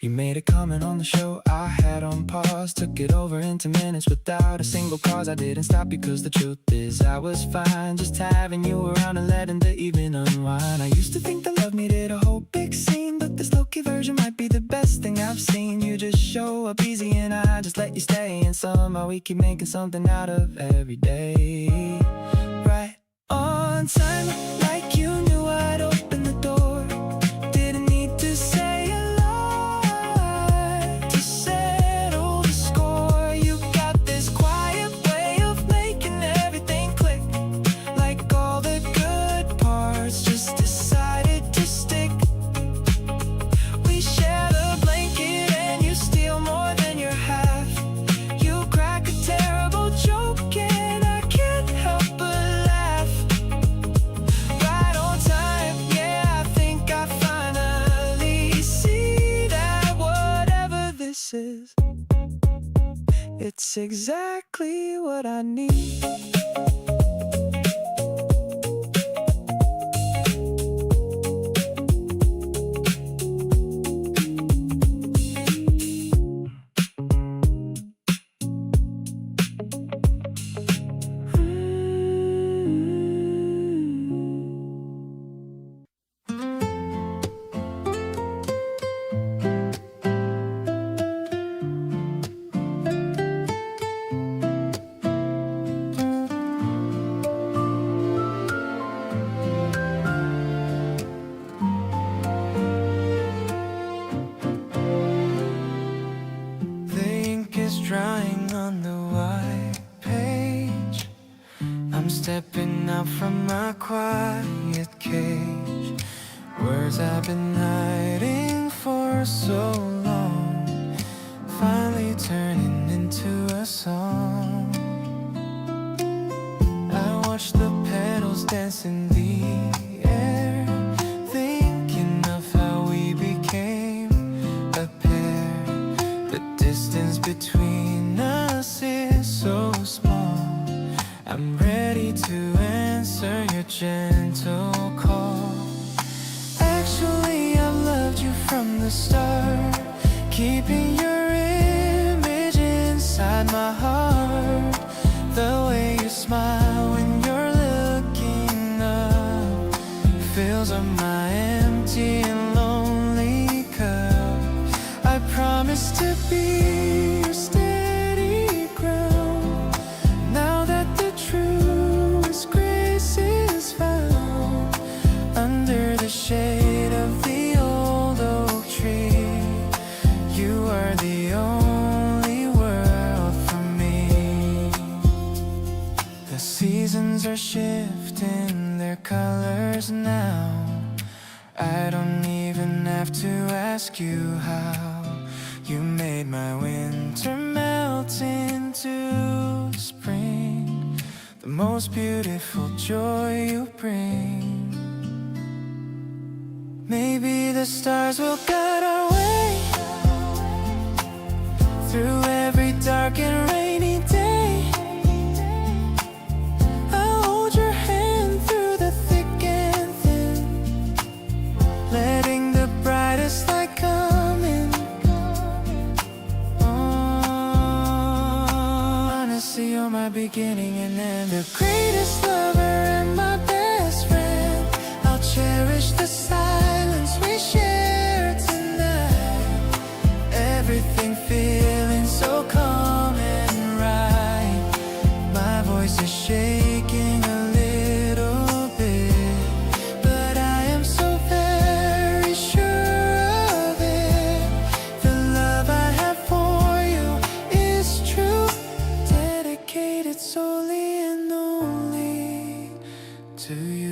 [SPEAKER 2] You made a comment on the show I had on pause. Took it over into minutes without a single pause. I didn't stop because the truth is I was fine just having you around and letting the evening unwind. I used to think that love needed a whole big scene, but this low-key version might be the best thing I've seen. You just show up easy and I just let you stay. And somehow we keep making something out of every day. Right on time, like you knew I'd open the door. Didn't need to say a lot to settle the score. You got this quiet way of making everything click. Like all the good parts just decided to stick. We share the blanket and you steal more than your half. You crack a terrible joke and I can't help but laugh. Right on time, yeah, I think I finally see that whatever this is, it's exactly what I need. The ink is drying on the white page. I'm stepping out from my quiet cage. Words I've been hiding for so long, finally turning into a song. I watch the petals dance in the air, thinking of how we became a pair. The distance between us is so small. I'm ready to answer your gentle call. Actually, I've loved you from the start, keeping your image inside my heart. The way you smile when you're looking up fills up my empty and lonely cup. I promise to be your steady ground. Now that the truest grace is found under the shade of the old oak tree, you are the only world for me. The seasons are shifting their colors now. I don't even have to ask you how. You made my winter melt into spring, the most beautiful joy you bring. Maybe the stars will guide our way through every dark and rainy day. I'll hold your hand through the thick and thin, letting the bright my beginning and end. The greatest lover and my best friend. I'll cherish the silence we share tonight. Everything feeling so calm and right. My voice is shaking a little bit, but I am so very sure of it. The love I have for you is true, dedicated solely and only to you.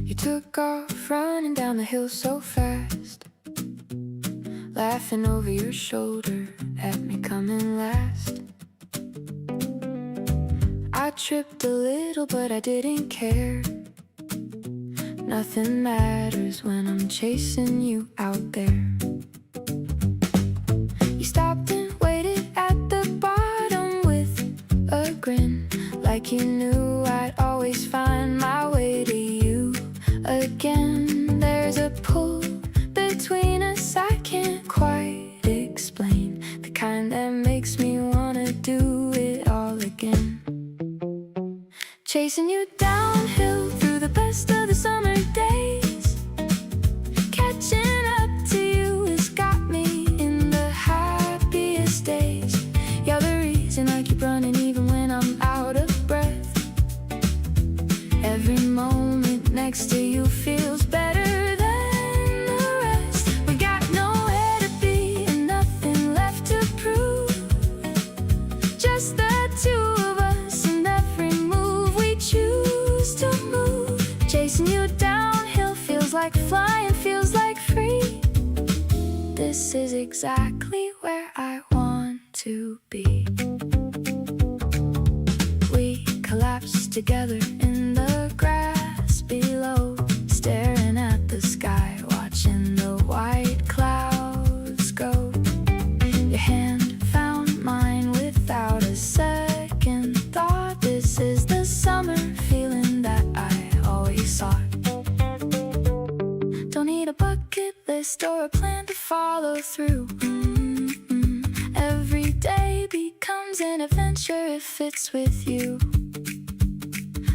[SPEAKER 2] You took off running down the hill so fast, laughing over your shoulder at me coming last. I tripped a little but I didn't care. Nothing matters when I'm chasing you out there. You stopped and waited at the bottom with a grin, like you knew I'd always find my way to you again. There's a pull between us I can't quite explain, the kind that makes me wanna do it all again. Chasing you downhill through the best of the summer days, catching up to you has got me in the happiest days. You're the reason I keep running even when I'm out of breath. Every moment next to you feels better than the rest. We got nowhere to be and nothing left to prove, just the two of us and every move we choose to move. Chasing you downhill feels like flying, feels like free. This is exactly where I want to be. We collapsed together in the grass below, staring at the sky, watching the white clouds go. Your hand found mine without a second thought. This is the summer feeling that I always sought. Don't need a bucket list or a plan to follow through. Every day becomes an adventure if it's with you.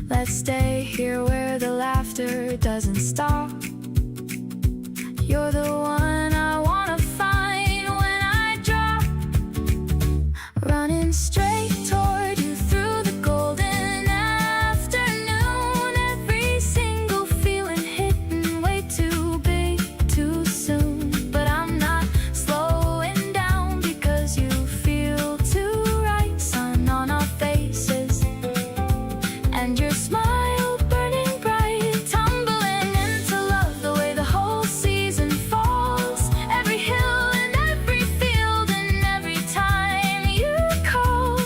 [SPEAKER 2] Let's stay here where the laughter doesn't stop. You're the one I wanna find when I drop, running straight toward you through the golden afternoon. Every single feeling hitting way too big too soon, but I'm not slowing down because you feel too right. Sun on our faces and your smile burning bright, tumbling into love the way the whole season falls. Every hill and every field and every time you call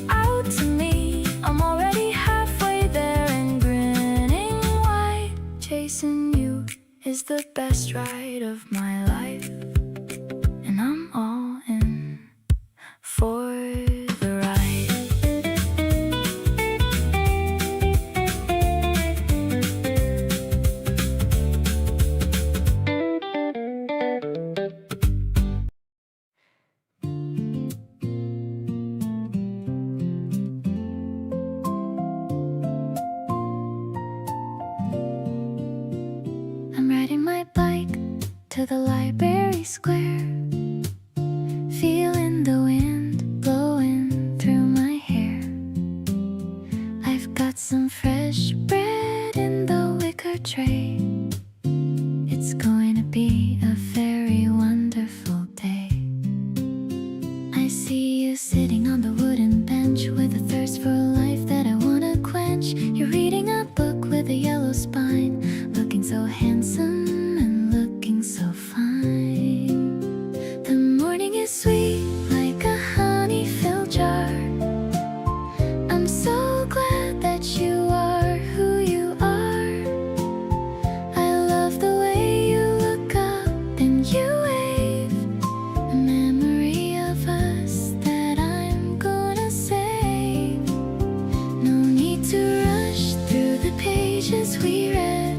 [SPEAKER 2] out to me, I'm already halfway there and grinning wide. Chasing you is the best ride of my life, and I'm all in for the ride. I'm riding my bike to the library square, feeling the wind blowing through my hair. I've got some fresh bread in the wicker tray. It's going to be a very wonderful day. I see you sitting on the wooden bench with a thirst for life that I wanna quench. You're reading a book with a yellow spine, looking so handsome and looking
[SPEAKER 3] pages we read.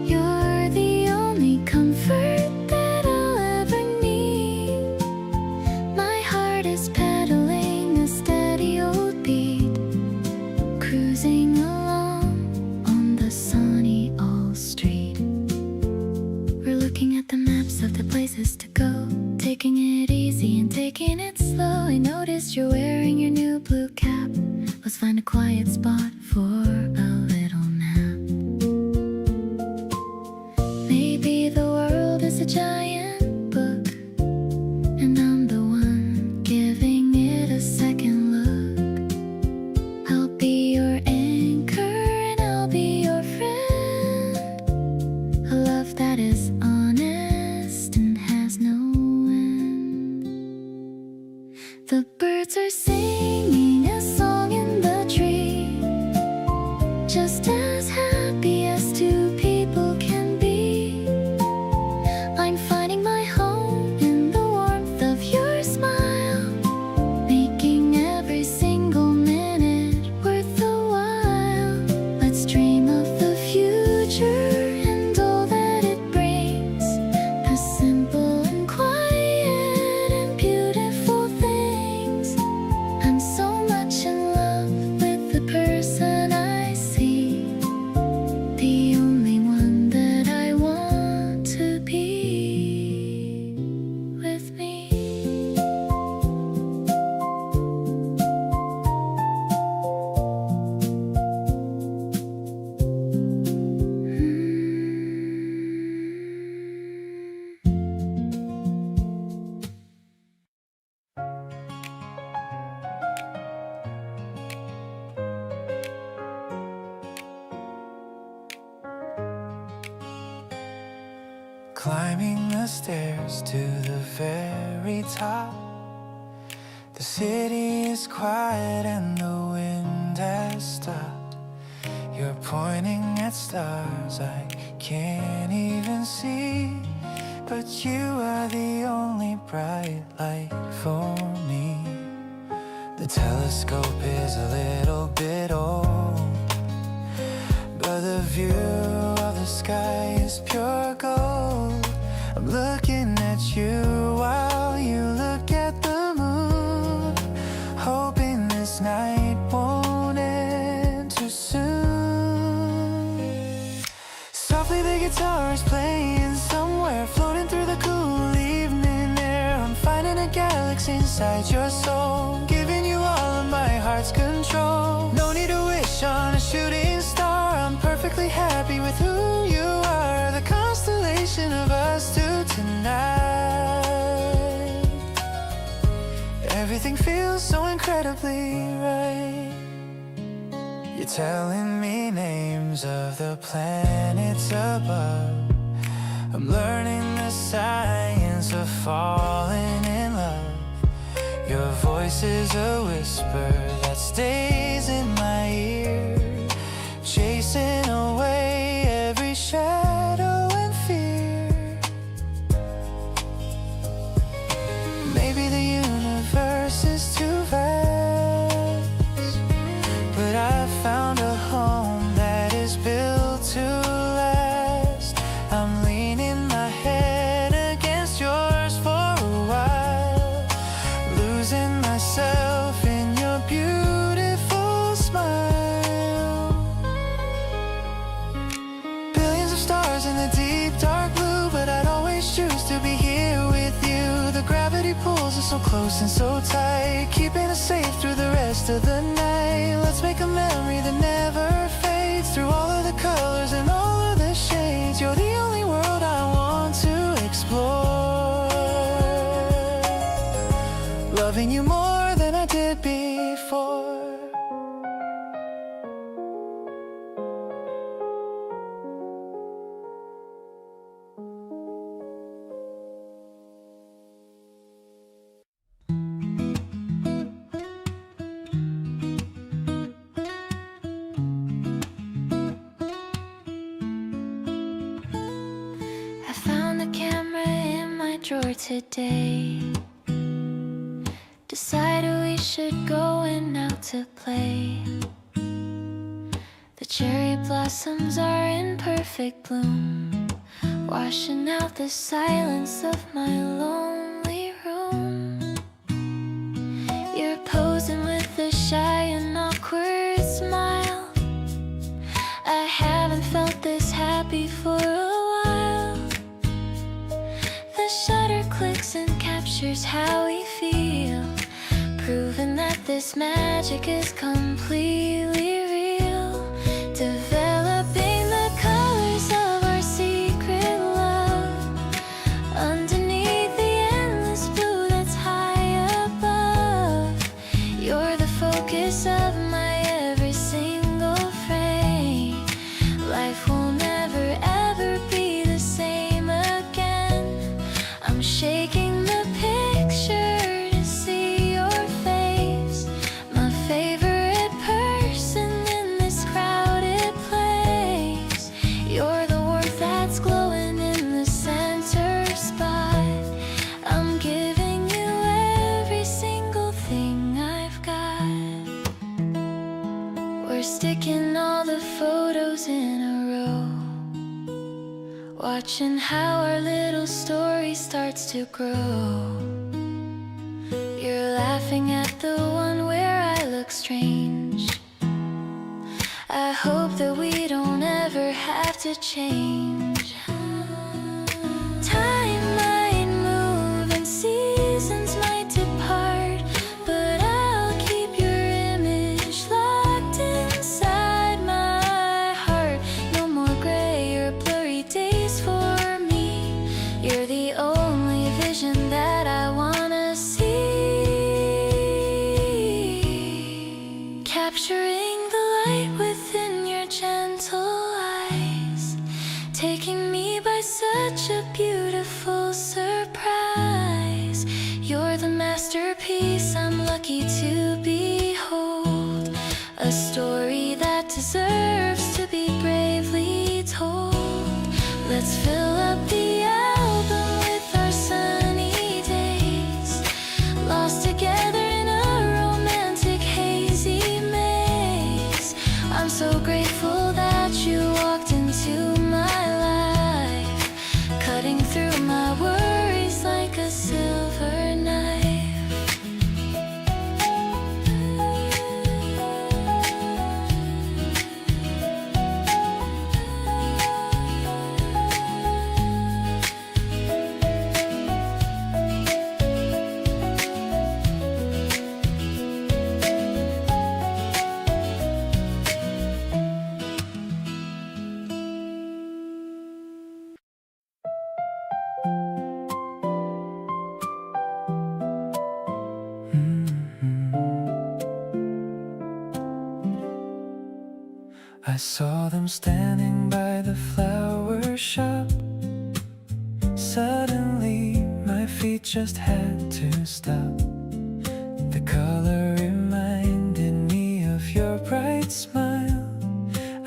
[SPEAKER 3] You're the only comfort that I'll ever need. My heart is pedaling a steady old beat, cruising along on the sunny old street. We're looking at the maps of the places to go, taking it easy and taking it slow. I noticed you're wearing your new blue cap. Let's find a quiet spot for a little nap. Maybe the world is a giant book, and I'm the one giving it a second look. I'll be your anchor and I'll be your friend. A love that is honest and has no end. The birds are singing a song in the tree, just as happy as two people can be. I'm finding my home in the warmth of your smile, making every single minute worth a while. Let's dream of the future and all that it brings, the simple and quiet and beautiful things. I'm so much in love with the person I see, the only one that I want to be with me.
[SPEAKER 2] Climbing the stairs to the very top. The city is quiet and the wind has stopped. You're pointing at stars I can't even see, but you are the only bright light for me. The telescope is a little bit old, but the view of the sky is pure gold. I'm looking at you while you look at the moon, hoping this night won't end too soon. Softly the guitar is playing somewhere, floating through the cool evening air. I'm finding a galaxy inside your soul, giving you all of my heart's control. No need to wish on a shooting star, I'm perfectly happy with who you are. The constellation of us two tonight. Everything feels so incredibly right. You're telling me names of the planets above. I'm learning the science of falling in love. Your voice is a whisper that stays in my ear, chasing away every shadow and fear. Maybe the universe is too vast, but I found a home that is built to last. I'm leaning my head against yours for a while, losing myself in your beautiful smile. Billions of stars in the deep dark blue, but I'd always choose to be here with you. The gravity pulls us so close and so tight, keeping us safe through the rest of the night. Let's make a memory that never fades, through all of the colors and all of the shades. You're the only world I want to explore, loving you more than I did before.
[SPEAKER 3] I found the camera in my drawer today. Decided we should go out to play. The Cherry blossoms are in perfect bloom, washing out the silence of my lonely room. You're posing with a shy and awkward smile. I haven't felt this happy for a while. The shutter clicks and captures how we feel, proving that this magic is completely real. Developing the colors of our secret love underneath the endless blue that's high above. You're the focus of my every single frame. Life will never ever be the same again. I'm shaking the picture to see your face, my favorite person in this crowded place. You're the warmth that's glowing in the center spot. I'm giving you every single thing I've got. We're sticking all the photos in a row, watching how our little story starts to grow. You're laughing at the one where I look strange. I hope that we don't ever have to change. Time might move and seasons might depart, but I'll keep your image locked inside my heart. No more gray or blurry days for me. You're the only vision that I wanna see. Capturing the light within your gentle eyes, taking me by such a beautiful surprise. You're the masterpiece I'm lucky to behold, a story that deserves to be bravely told. Let's fill up the album with our sunny days, lost together in a romantic hazy maze. I'm so grateful that you walked into my life, cutting through my worries like a silver knife.
[SPEAKER 2] I saw them standing by the flower shop. Suddenly my feet just had to stop. The color reminded me of your bright smile.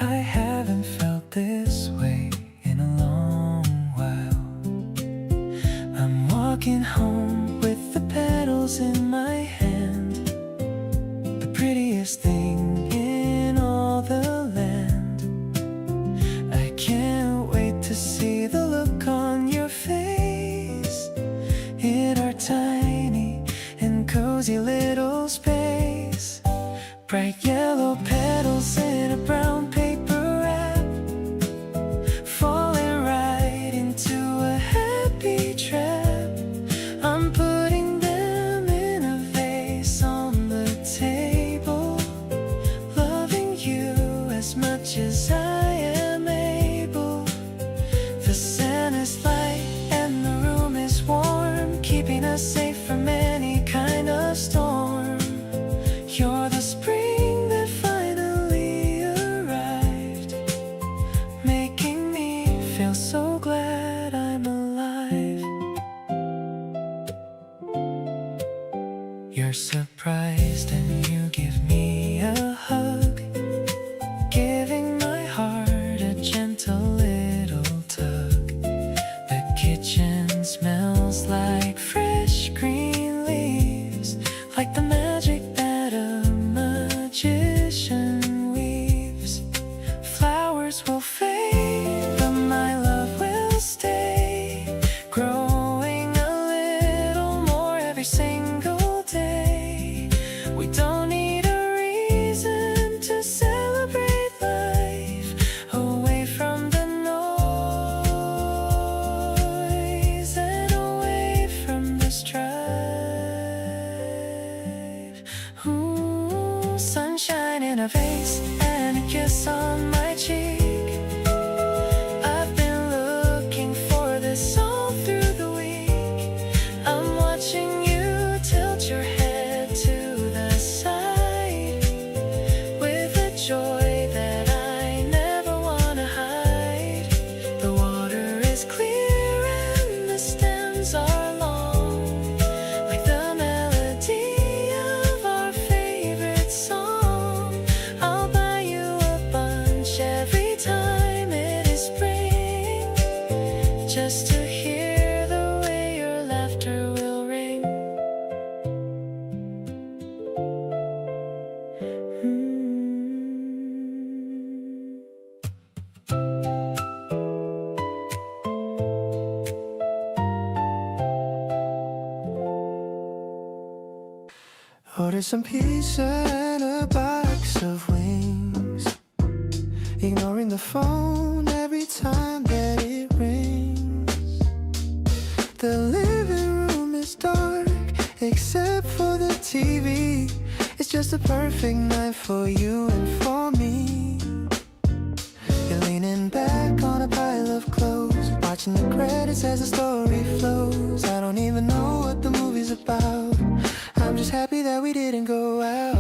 [SPEAKER 2] I haven't felt this way in a long while. I'm walking home with the petals in my hand, the prettiest thing in all the land. I can't wait to see the look on your face in our tiny and cozy little space. Bright yellow petals in a brown paper wrap, falling right into a happy trap. I'm putting them in a vase on the table, loving you as much as I am able. The sun is light and the room is warm, keeping us safe from any kind of storm. You're the spring that finally arrived, making me feel so glad I'm alive. You're surprised and you give me a hug, giving my heart
[SPEAKER 1] flowers will fade, but my love will stay, growing a little more every single day. We don't need a reason to celebrate life, away from the noise and away from the strife. Ooh, sunshine in a vase and a kiss on my cheek. I've been looking for this all through the week. I'm watching you tilt your head to the side with a joy that I never wanna hide. The water is clear and the stems are long, like the melody of our favorite song. I'll buy you a bunch every time it is spring, just to hear the way your laughter will ring.
[SPEAKER 2] Ordered some pizza and a box of wings, ignoring the phone every time that it rings. The living room is dark except for the TV. It's just a perfect night for you and for me. You're leaning back on a pile of clothes, watching the credits as the story flows. I don't even know what the movie's about. I'm just happy that we didn't go out.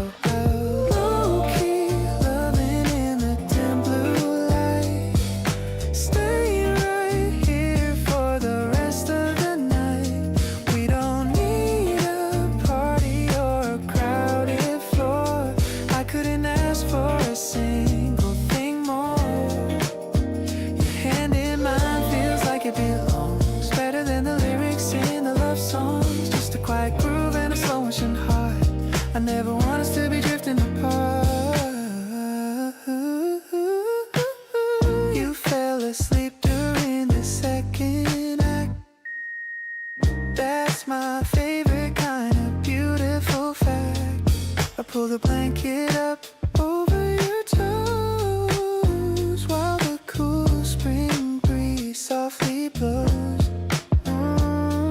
[SPEAKER 2] Low-key, loving in the dim blue light. Stay right here for the rest of the night. We don't need a party or a crowded floor. I couldn't ask for a single thing more. Your hand in mine feels like it belongs, better than the lyrics in the love songs. Just a quiet groove and a slow motion heart. I never want us to be drifting apart. You fell asleep during the second act. That's my favorite kind of beautiful fact. I pull the blanket up over your toes while the cool spring breeze softly blows.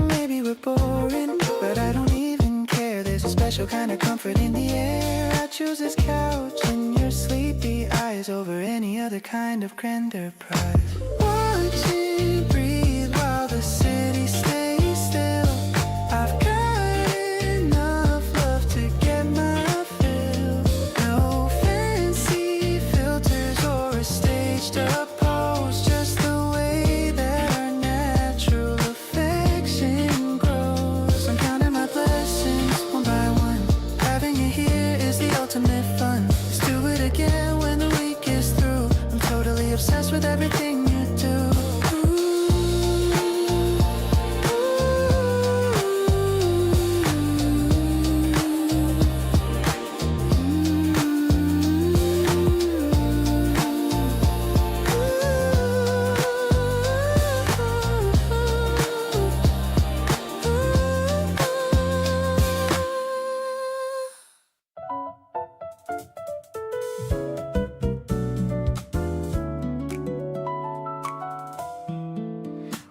[SPEAKER 2] Maybe we're boring, but I don't even care. There's a special kind of comfort in the air. I choose this couch and your sleepy eyes over any other kind of grander prize. Watch it breathe while the city stays still. I've got enough love to get my fill. No fancy filters or a staged up pose, just the way that our natural affection grows. I'm counting my blessings one by one. Having you here is the ultimate fun. Let's do it again when the week is through. I'm totally obsessed with everything you do.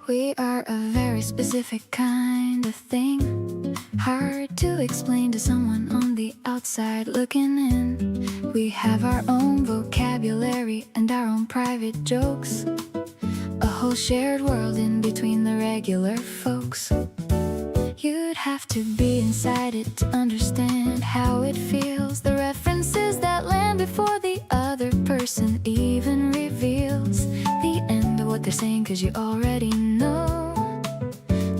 [SPEAKER 3] We are a very specific kind of thing, hard to explain to someone on the outside looking in. We have our own vocabulary and our own private jokes, a whole shared world in between the regular folks. You'd have to be inside it to understand how it feels, the references that land before the other person even reveals the end of what they're saying, 'cause you already know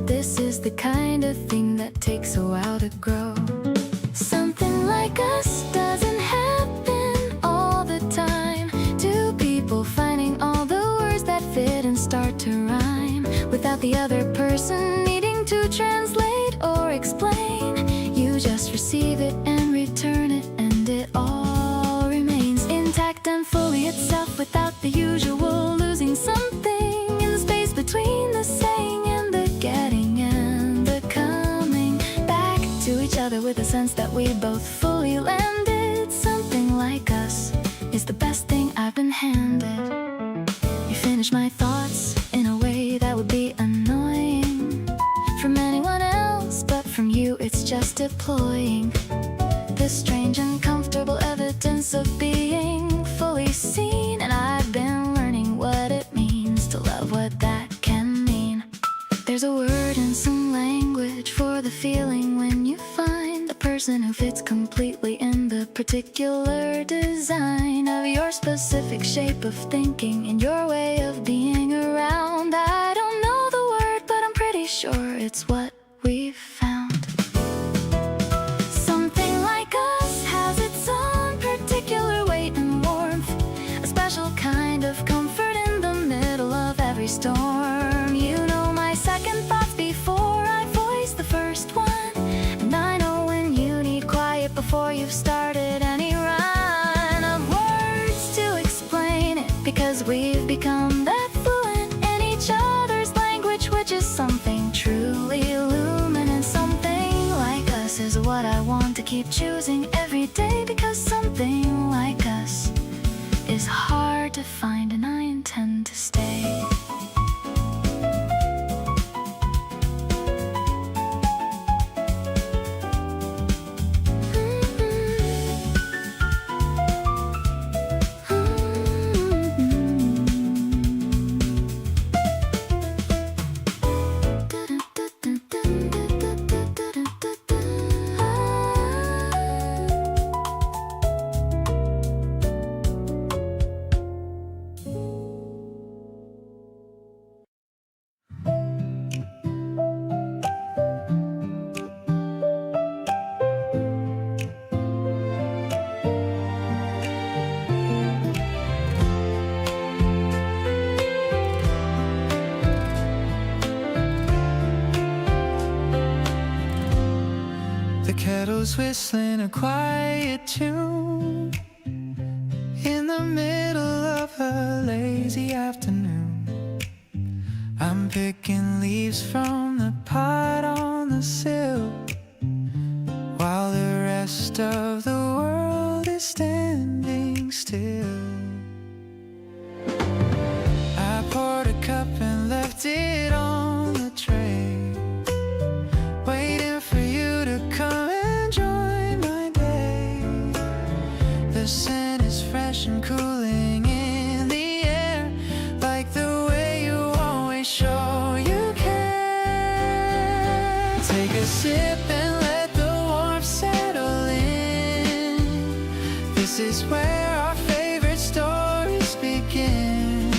[SPEAKER 3] this is the kind of thing that takes a while to grow. Something like us doesn't happen all the time. Two people finding all the words that fit and start to rhyme without the other person needing to translate or explain. You just receive it and return it, and it all remains intact and fully itself without the the usual, losing something in the space between the saying and the getting and the coming back to each other with a sense that we both fully landed. Something like us is the best thing I've been handed. You finish my thoughts in a way that would be annoying from anyone else, but from you it's just deploying this strange and comfortable evidence of being fully seen. And I've been learning what it means to love, what that can mean. There's a word and some language for the feeling when you find a person who fits completely in the particular design of your specific shape of thinking and your way of being around. I don't know the word, but I'm pretty sure it's what we've found. Something like us has its own particular weight and warmth, a special kind of comfort in the middle of every storm. You know my second thoughts before I voice the first one, and I know when you need quiet before you've started any run of words to explain it, because we've become that fluent in each other's language, which is something truly luminous. Something like us is what I want to keep choosing every day, because something like us is hard to find and I intend to stay.
[SPEAKER 2] The kettle's whistling a quiet tune in the middle of a lazy afternoon. I'm picking leaves from the pot on the sill, while the rest of the world is standing still. I poured a cup and left it on the tray, waiting for you to come and join my day. The scent is fresh and cooling in the air, like the way you always show you care. Take a sip and let the warmth settle in. This is where our favorite stories begin.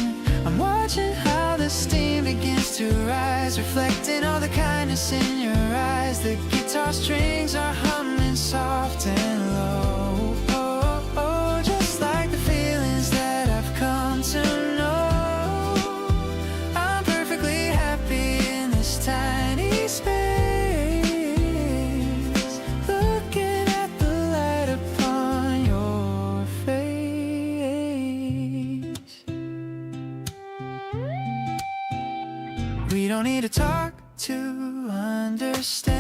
[SPEAKER 2] I'm watching how the steam begins to rise, reflecting all the kindness in your eyes. The guitar strings are humming soft and low, oh, oh, just like the feelings that I've come to know. I'm perfectly happy in this tiny space, looking at the light upon your face. We don't need to talk to understand.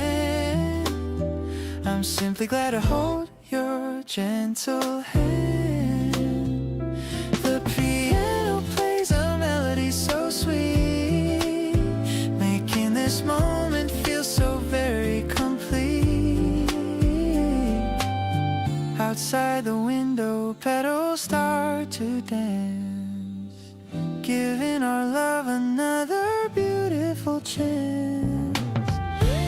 [SPEAKER 2] I'm simply glad to hold your gentle hand. The piano plays a melody so sweet, making this moment feel so very complete. Outside the window, petals start to dance, giving our love another beautiful chance.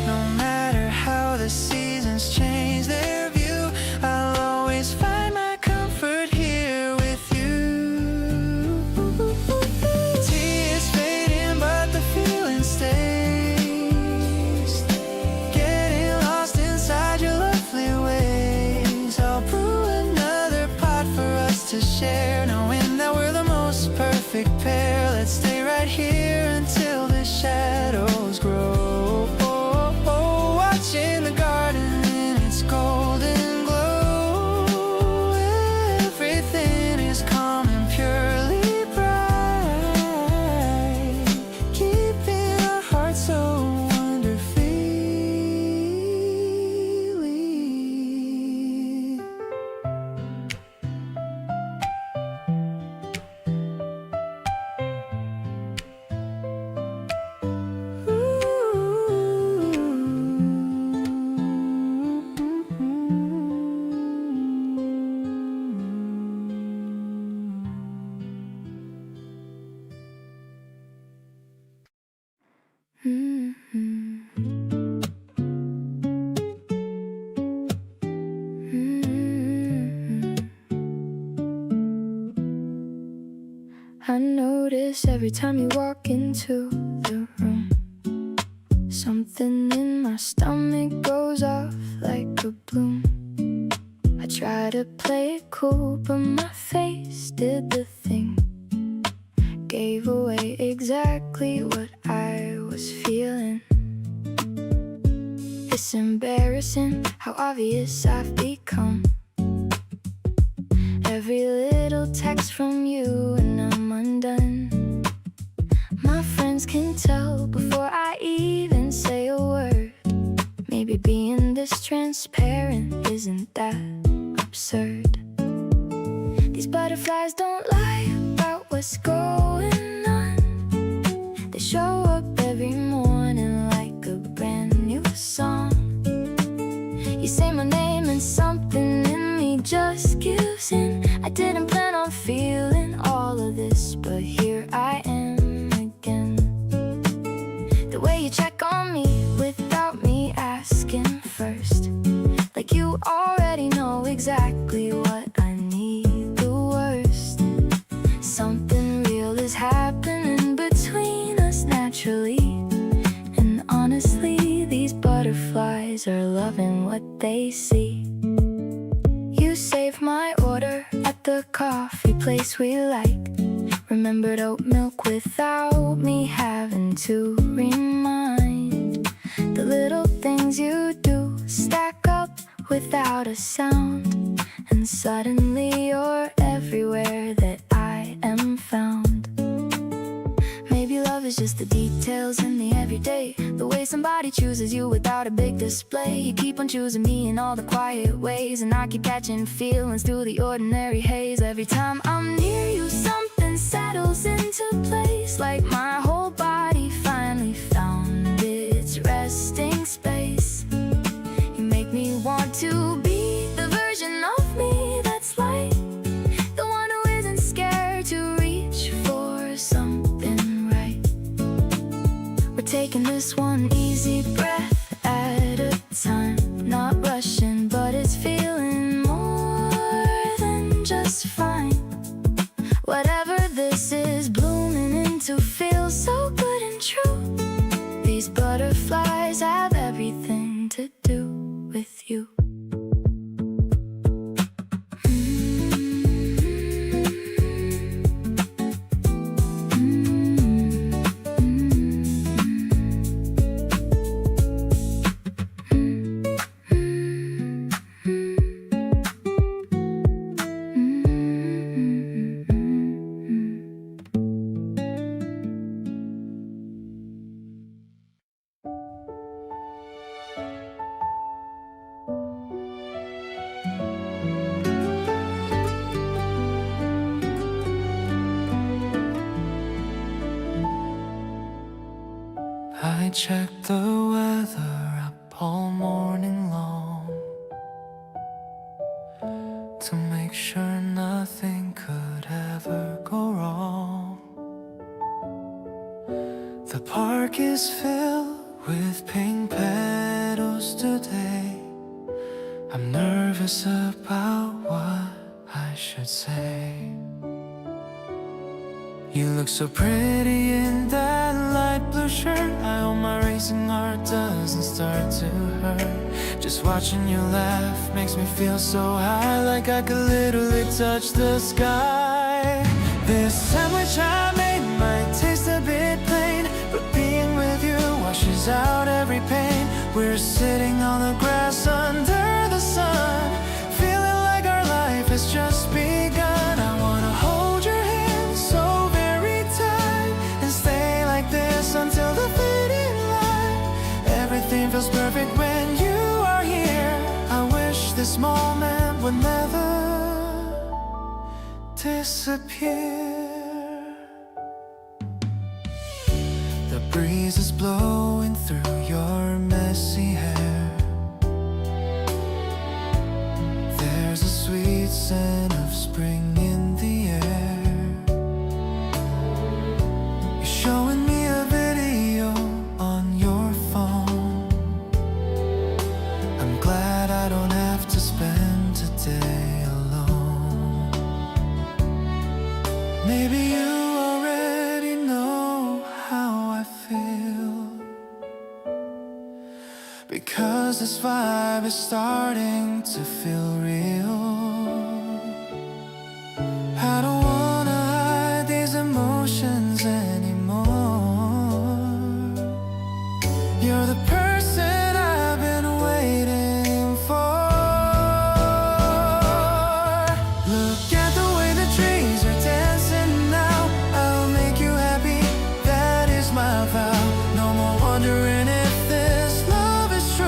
[SPEAKER 2] No matter how the seasons change their view, I'll always find my comfort here with you. Tea is fading, but the feeling stays, getting lost inside your lovely ways. I'll brew another pot for us to share, knowing that we're the most perfect pair. Let's stay right here until the shadows grow.
[SPEAKER 3] I notice every time you walk into the room. Something in my stomach goes off like a bloom. I try to play it cool, but my face did the thing. Gave away exactly what I was feeling. It's embarrassing how obvious I've become. Every little text from you and I'm undone. My friends can tell before I even say a word. Maybe being this transparent isn't that absurd. These butterflies don't lie about what's going on. They show up every morning like a brand new song. You say my name and something in me just gives in. I didn't plan on feeling all of this, but here I am again. The way you check on me without me asking first, like you already know exactly what I need the worst. Something real is happening between us naturally, and honestly these butterflies are loving what they see. You saved my order at the coffee place we like. Remembered oat milk without me having to remind. The little things you do stack up without a sound, and suddenly you're everywhere that I am found. Maybe love is just the details in the everyday, the way somebody chooses you without a big display. You keep on choosing me in all the quiet ways, and I keep catching feelings through the ordinary haze. Every time I'm near you, something settles into place, like my whole body finally found its resting space. You make me want to be the version of me that's light, the one who isn't scared to reach for something right. We're taking this one easy breath at a time, not rushing, but it's feeling more than just fine. Whatever this is blooming into feels so good and true. These butterflies have everything to do with you.
[SPEAKER 2] I check the weather up all morning long to make sure nothing could ever go wrong. The park is filled with pink petals today. I'm nervous about what I should say. You look so pretty in that light blue shirt. I hope my racing heart doesn't start to hurt. Just watching you laugh makes me feel so high, like I could literally touch the sky. This sandwich I made might taste a bit plain, but being with you washes out every pain. We're sitting on the grass under the sun, feeling like our life has just begun. I wanna hold your hand so very tight and stay like this until the fading light. Everything feels perfect when you are here. I wish this moment would never disappear. The breeze is blowing through your messy hair. There's a sweet scent of spring in the air. You're showing me a video on your phone. I'm glad I don't have to spend today alone. Maybe you
[SPEAKER 1] 'cause this vibe is starting to feel real. I don't wanna hide these emotions anymore. You're the person I've been waiting for. Look at the way the trees are dancing now. I'll make you happy, that is my vow. No more wondering if this love is true.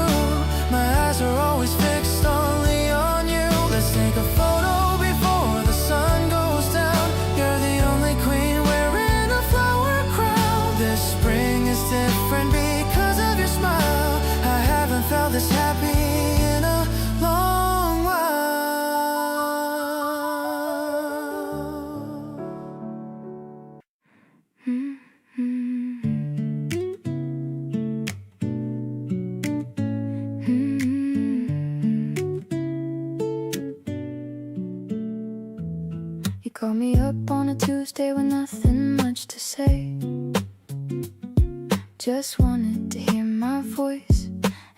[SPEAKER 1] My eyes are always fixed only on you. Let's take a photo before the sun goes down. You're the only queen wearing a flower crown. This spring is different because of your smile. I haven't felt this happy in a long while.
[SPEAKER 3] You call me up on a Tuesday with nothing much to say. Just wanted to hear my voice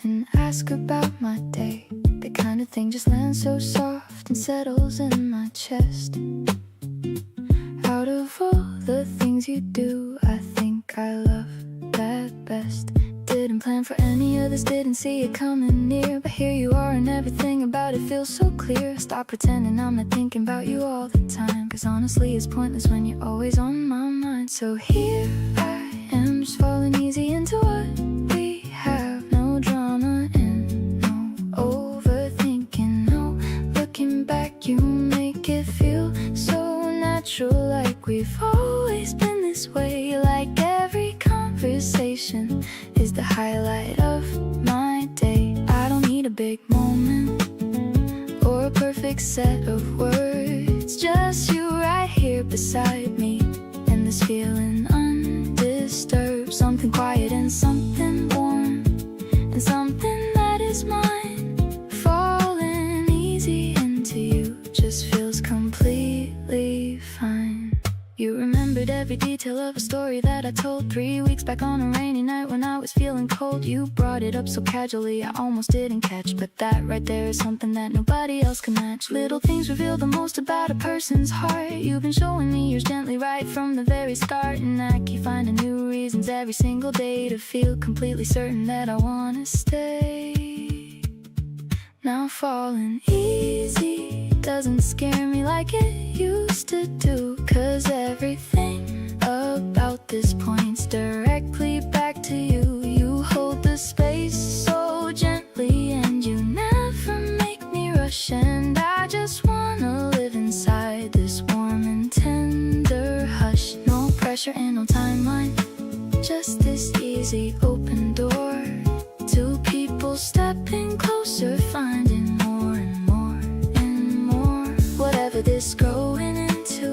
[SPEAKER 3] and ask about my day. The kind of thing just lands so soft and settles in my chest. Out of all the things you do, I think I love that best. Didn't plan for any of this, didn't see it coming near. But here you are and everything about it feels so clear. Stop pretending I'm not thinking about you all the time, 'cause honestly it's pointless when you're always on my mind. So here I am, just falling easy into what we have. No drama and no overthinking, no looking back. You make it feel so natural, like we've always been this way. Like every conversation is the highlight of my day. I don't need a big moment or a perfect set of words, just you right here beside me, and this feeling undisturbed. Something quiet and something warm, and something that is mine. Falling easy into you just feels completely fine. You remembered every detail of a story that I told 3 weeks back on a rainy night when I was feeling cold. You brought it up so casually I almost didn't catch, but that right there is something that nobody else can match. Little things reveal the most about a person's heart. You've been showing me yours gently right from the very start, and I keep finding new reasons every single day to feel completely certain that I wanna stay. Now falling easy doesn't scare me like it used to do, 'cause everything about this points directly back to you. You hold the space so gently and you never make me rush, and I just wanna live inside this warm and tender hush. No pressure and no timeline, just this easy open door. Two people stepping closer, finding more and more and more. Whatever this growing into,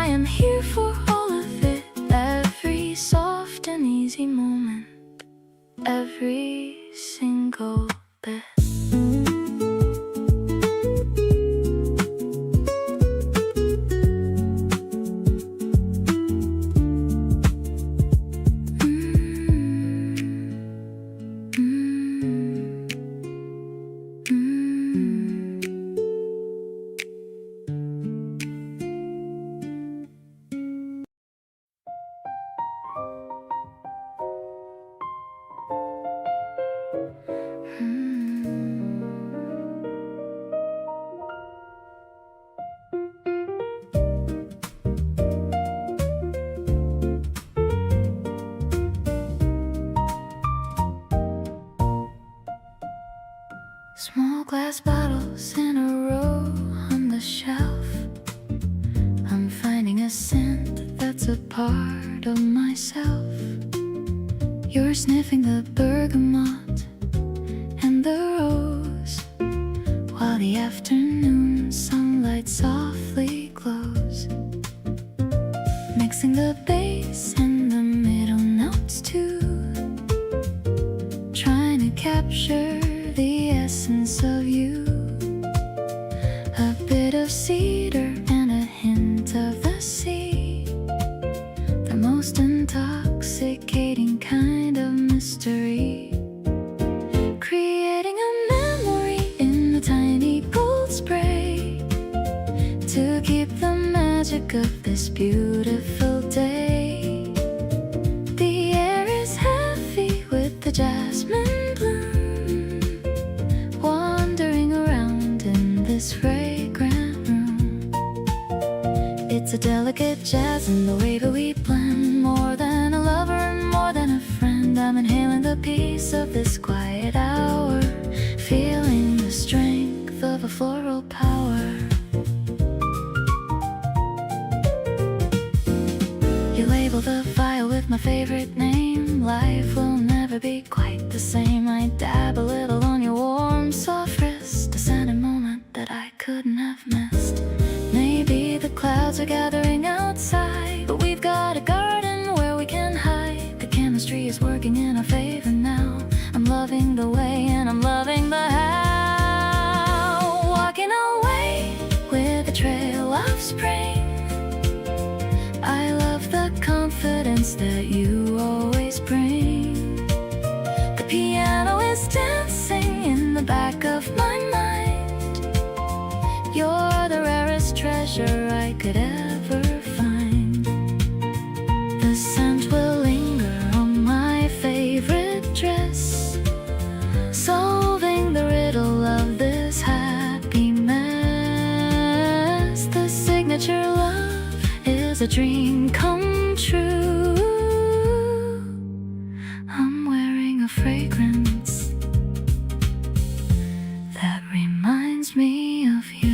[SPEAKER 3] I am here for all of it. Every soft and easy moment, every single bit. Small glass bottles in a row on the shelf. I'm finding a scent that's a part of myself. You're sniffing the bergamot and the rose, while the afternoon sunlight softly glows, mixing the bass and the middle notes too, trying to capture the essence of you. A bit of cedar and a hint of the sea, the most intoxicating kind of mystery. this beautiful day. The air is heavy with the jasmine bloom, wandering around in this fragrant room. It's a delicate jazz in the way that we blend, more than a lover and more than a friend. I'm inhaling the peace of this quiet hour, feeling the strength of a floral power. You label the vial with my favorite name. Life will never be quite the same. I dab a little on your warm, soft wrist, a sudden moment that I couldn't have missed. Maybe the clouds are gathering outside, but we've got a garden where we can hide. The chemistry is working in our favor now. I'm loving the way and I'm loving the how. Walking away with a trail of spring. I love the confidence that you always bring. The piano is dancing in the back of my mind. You're the rarest treasure I could ever find. The scent will linger on my favorite dress, solving the riddle of this happy mess. The signature love is a dream come true. I'm wearing a fragrance that reminds me of you.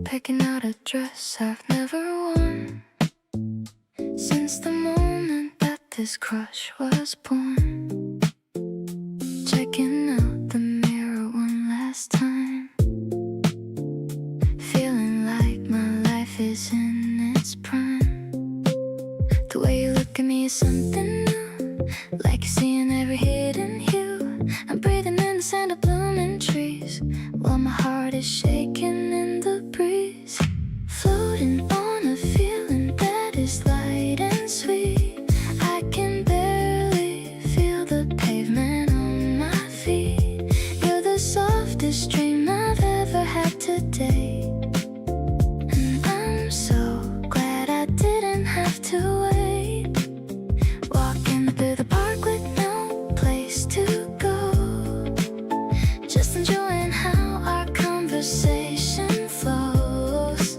[SPEAKER 3] Picking out a dress I've never worn since the moment that this crush was born. Checking out the mirror one last time, feeling like my life is in its prime. The way you look at me is something new, like you're seeing every hidden hue. I'm breathing in the scent of blooming trees, while my heart is shaking in the breeze. Floating on a feeling that is light and sweet. I can barely feel the pavement on my feet. You're the softest dream I've ever had today, and I'm so glad I didn't have to wait. Walking through the park with no place to go, just enjoying how our conversation flows.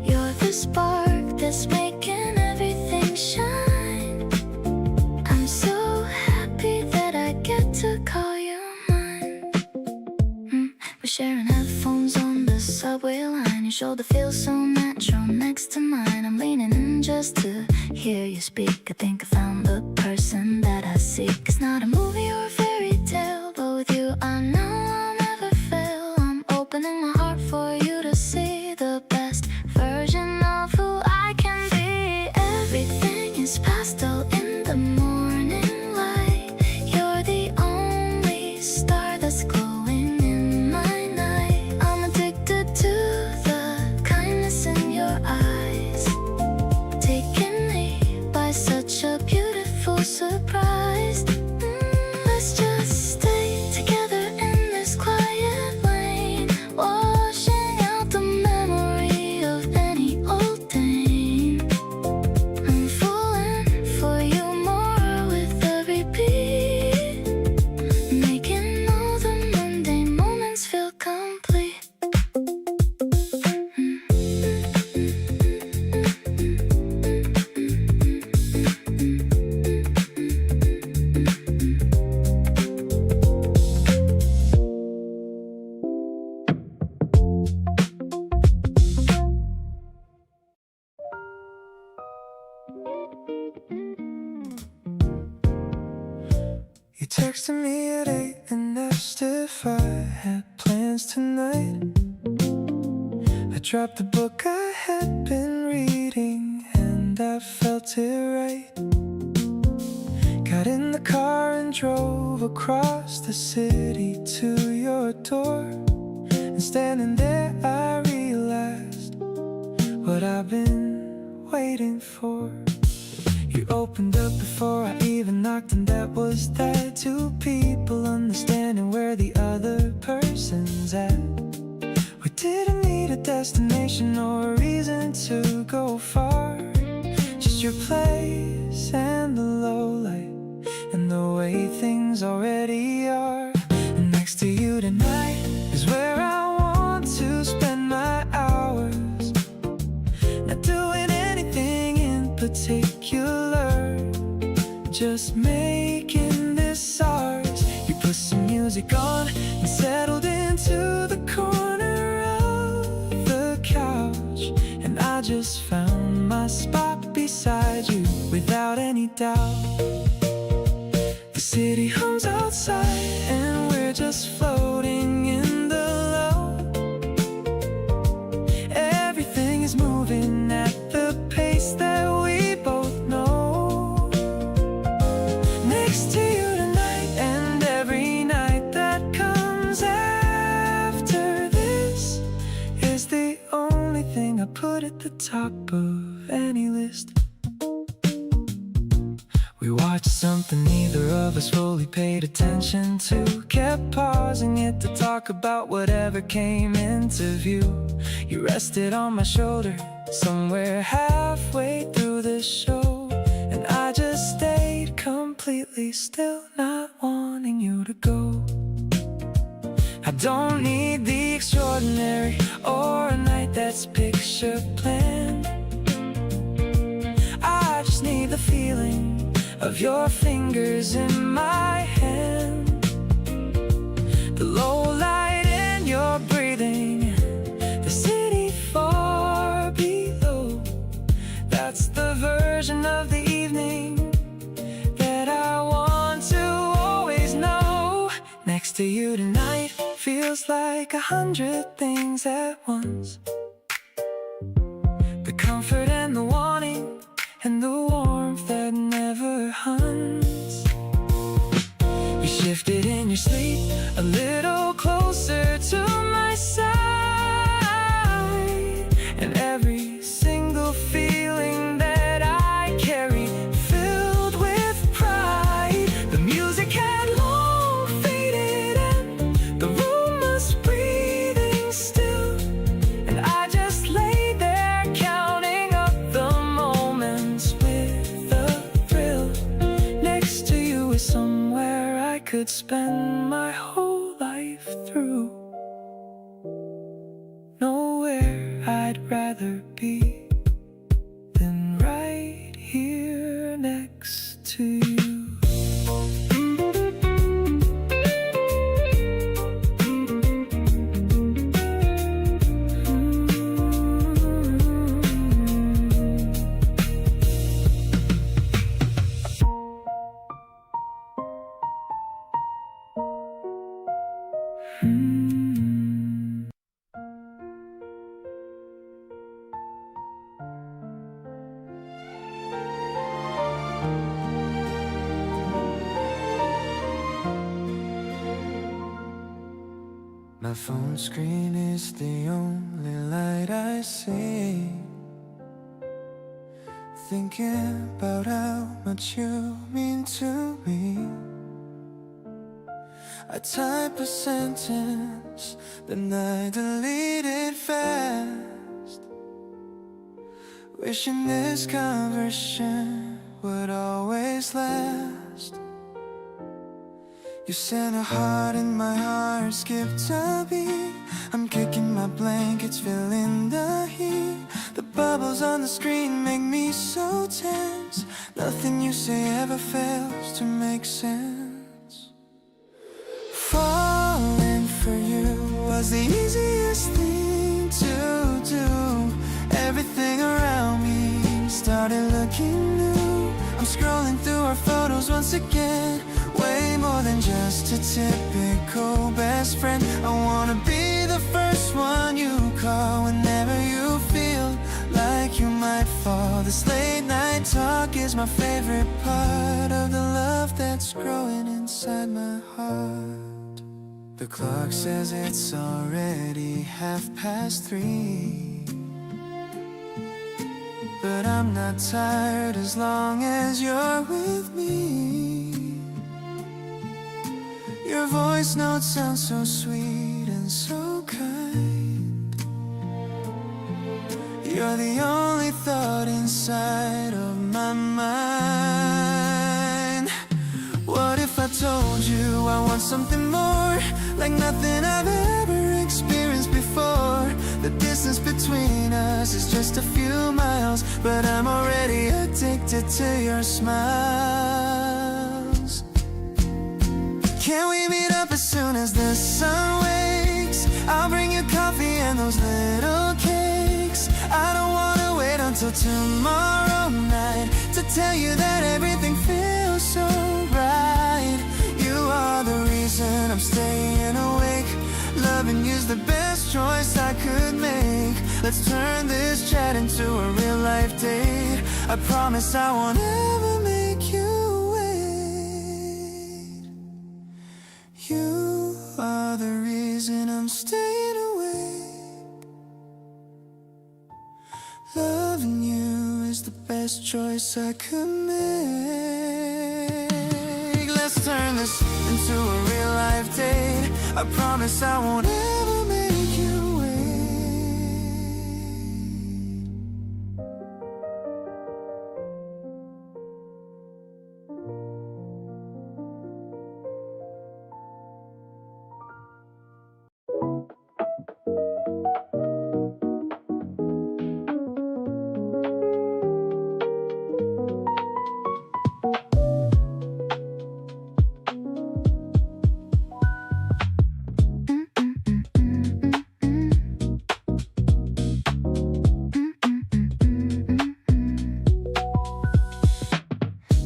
[SPEAKER 3] You're the spark that's making everything shine. I'm so happy that I get to call you mine. We're sharing headphones on the subway line. Your shoulder feels so natural next to mine. I'm leaning in just to hear you speak. I think I found the person that I seek. It's not a movie or a fairy tale, but with you I know I'll never fail. I'm opening my heart for you to see the best version of who I can be. Everything is pastel in the morning light. You're the only star that's glowing in my night. I'm addicted to the kindness in your eyes, taking me by such a beautiful surprise. Let's
[SPEAKER 2] You texted me at 8 and asked if I had plans tonight. I dropped the book I had been reading and I felt it right. Got in the car and drove across the city to your door. And standing there I realized what I've been waiting for. You opened up before I even knocked, and that was that. Two people understanding where the other person's at. We didn't need a destination or a reason to go far. Just your place and the low light and the way things already are. And next to you tonight is where I want to spend my hours. Not doing anything in particular, just making this ours. You put some music on and settled into the corner of the couch, and I just found my spot beside you without any doubt. The city hums outside and we're just floating in the low. Everything is moving at the pace that we both know. Next to you tonight and every night that comes after this is the only thing I put at the top of any list. We watched something neither of us fully paid attention to. Kept pausing it to talk about whatever came into view. You rested on my shoulder somewhere halfway through the show, and I just stayed completely still, not wanting you to go. I don't need the extraordinary or a night that's picture planned. I just need the feeling of your fingers in my hand, the low light in your breathing, the city far below. That's the version of the evening that I want to always know. Next to you tonight feels like 100 things at once. The comfort and the wanting and the warmth that never hunts. You shifted in your sleep a little closer to my side, and every single feeling that I carry filled with pride. The music had long faded and the room was breathing still, and I just lay there counting up the moments with a thrill. Next to you is somewhere I could spend my whole life through. Nowhere I'd rather be than right here next to you. My phone screen is the only light I see. Thinking about how much you mean to me. I type a sentence, then I delete it fast, wishing this conversation would always last. You sent a heart and my heart skipped a beat. I'm kicking my blankets, feeling the heat. The bubbles on the screen make me so tense. Nothing you say ever fails to make sense. Falling for you was the easiest thing to do. Everything around me started looking new. I'm scrolling through our photos once again, way more
[SPEAKER 1] just a typical best friend. I wanna be the first one you call whenever you feel like you might fall. This late night talk is my favorite part of the love that's growing inside my heart. The clock says it's already 3:30, but I'm not tired as long as you're with me. Your voice notes sound so sweet and so kind. You're the only thought inside of my mind. What if I told you I want something more, like nothing I've ever experienced before? The distance between us is just a few miles, but I'm already addicted to your smiles. Can we meet up as soon as the sun wakes? I'll bring you coffee and those little cakes. I don't wanna wait until tomorrow night to tell you that everything feels so right. You are the reason I'm staying awake. Loving you's the best choice I could make. Let's turn this chat into a real life date. I promise I won't ever make you wait. You are the reason I'm staying awake. Loving you is the best choice I could make. Let's turn this into a real life date. I promise I won't ever make you wait.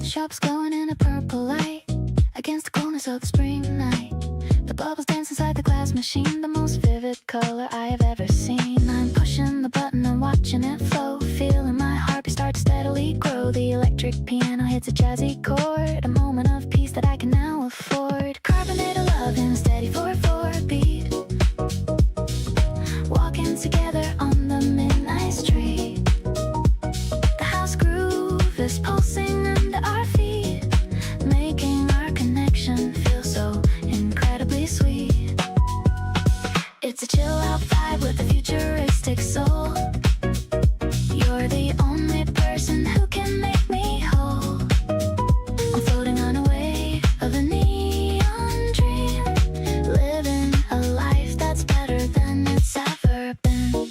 [SPEAKER 3] Shop's glowing in a purple light against the coolness of the spring night. The bubbles dance inside the glass machine, the most vivid color I have ever seen. I'm pushing the button and watching it flow, feeling my heartbeat start to steadily grow. The electric piano hits a jazzy chord, a moment of peace that I can now afford. Carbonated love in a steady 4/4 beat, walking together on the midnight street. The house groove is pulsing under our feet, making our connection feel so incredibly sweet. It's a chill out vibe with a futuristic soul. You're the only person who can make me whole. I'm floating on a wave of a neon dream, living a life that's better than it's ever been.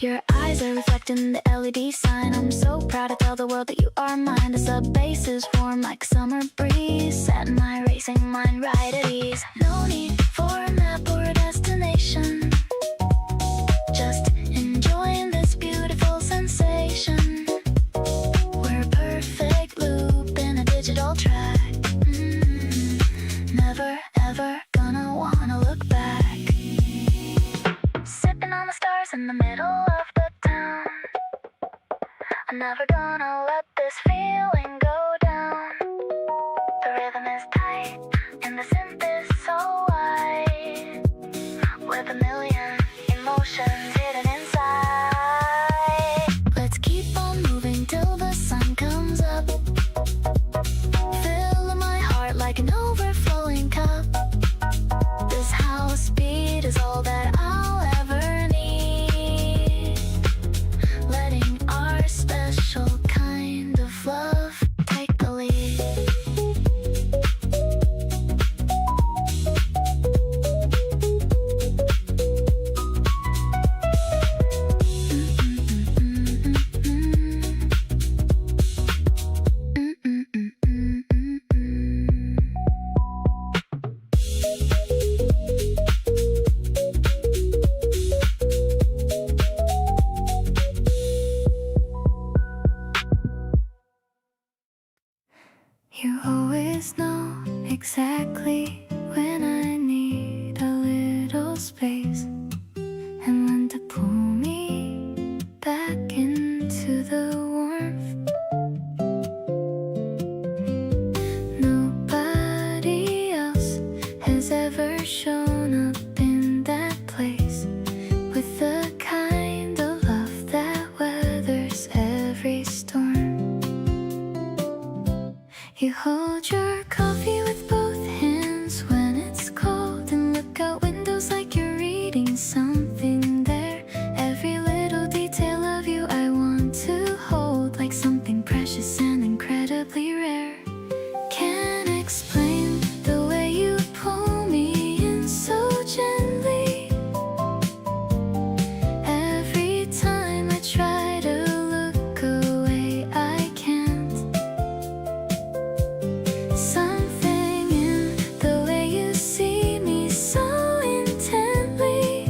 [SPEAKER 3] Your eyes are reflecting the LED sign. I'm so proud to tell the world that you are mine. As the bass is warm like a summer breeze, setting my racing mind right at ease. No need for a map or a destination, just enjoying this beautiful sensation. We're a perfect loop in a digital track. Never ever gonna wanna look back. Sipping on the stars in the middle of the town. I'm never gonna let this feeling go down. The rhythm is tight and the synth is so wide, with a million emotions hidden inside. Let's keep on moving till the sun comes up, filling my heart like an overflowing cup. This house beat is all that I'll ever need, letting our special kind You always know exactly when I need a little space and when to pull me back into the warmth. Nobody else has ever shown up in that place with the kind of love that weathers every storm. You hold your coffee with both hands when it's cold and look out windows like you're reading something there. Every little detail of you I want to hold like something precious and incredibly rare. Can't explain the way you pull me in so gently. Every time I try to look away, I can't. Something in the way you see me so intently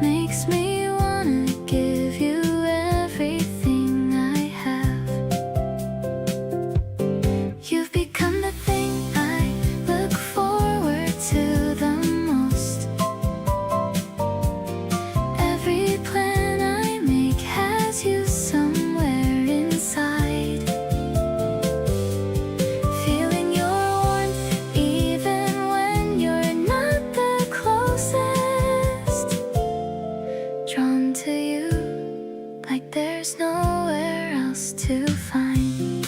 [SPEAKER 3] makes me wanna give you everything I have. You've become the thing I look forward to the most. Every plan I make has you somewhere inside. Feeling your warmth even when you're not the closest. Drawn to you like there's nowhere else to find.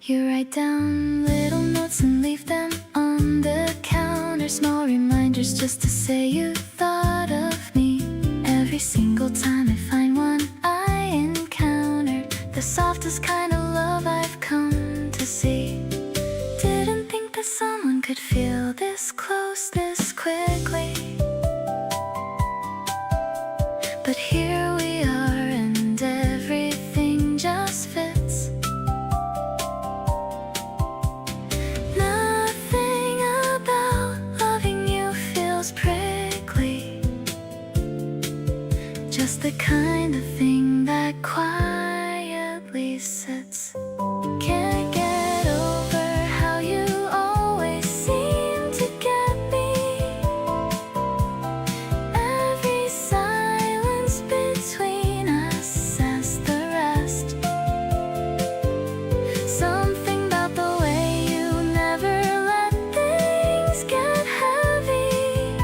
[SPEAKER 3] You write down little notes and leave them on the counter. Small reminders just to say you thought of me. Every single time I find one I encounter the softest kind of love I've come to see. Didn't think that someone could feel this close this quickly. But here we are and everything just fits. Nothing about loving you feels prickly. Just the kind of thing that quietly sits. Can't get over how you always seem to get me. Every silence between us as the rest. Something about the way you never let things get heavy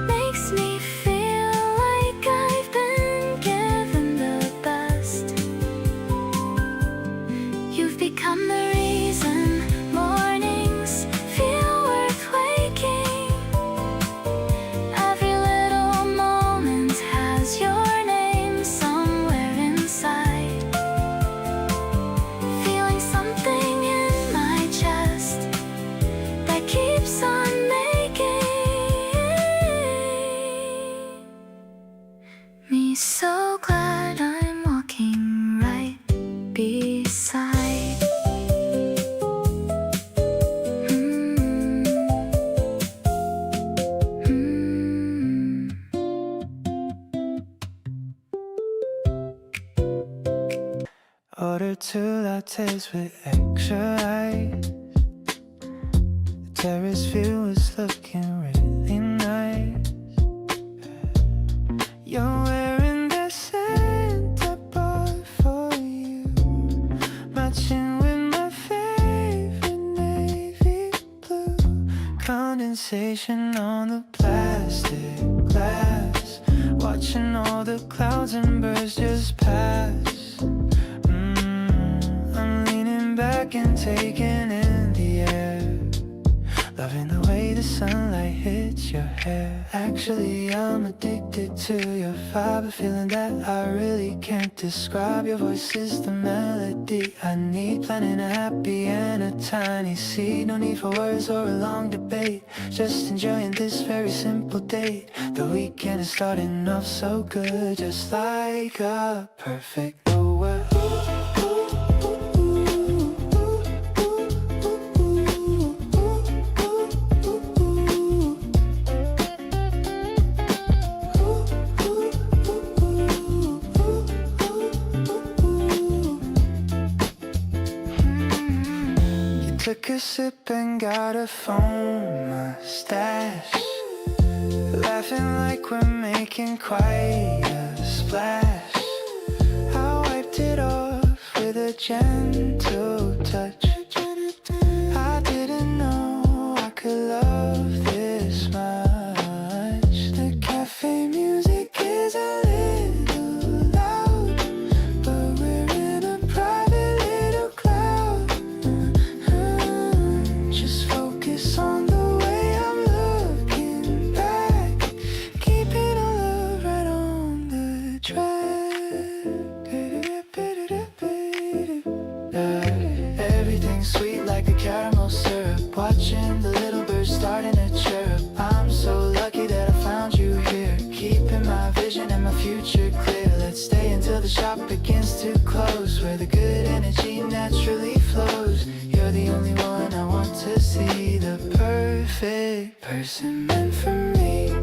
[SPEAKER 3] makes me feel like I've been given the best. You've become the reason mornings feel worth waking. Every little moment has your name somewhere inside. Feeling something in my chest that keeps on making me so glad I'm walking right beside.
[SPEAKER 2] Order 2 lattes with extra ice. The terrace view is looking really nice. You're wearing the scent I bought for you, matching with my favorite navy blue. Condensation on the plastic glass, watching all the clouds and birds just pass. I'm leaning back and taking in the air, loving the way the sunlight hits your hair. Actually, I'm addicted to your vibe, a feeling that I really can't describe. Your voice is the melody I need, planting a happy and a tiny seed. No need for words or a long debate, just enjoying this very simple date. The weekend is starting off so good, just like a perfect world. Took a sip and got a foam mustache, laughing like we're making quite a splash. I wiped it off with a gentle touch. I didn't know I could love this much. The cafe music is a little loud, but we're in a private little cloud. Just focus on the way I'm looking back, keeping our love right on the track. Everything's sweet like a caramel syrup, watching the little birds starting to chirp. I'm so lucky that I found you here, keeping my vision and my future clear. Let's stay until the shop begins to close, where the good energy naturally flows. You're the only one I want to see, the perfect person meant for me.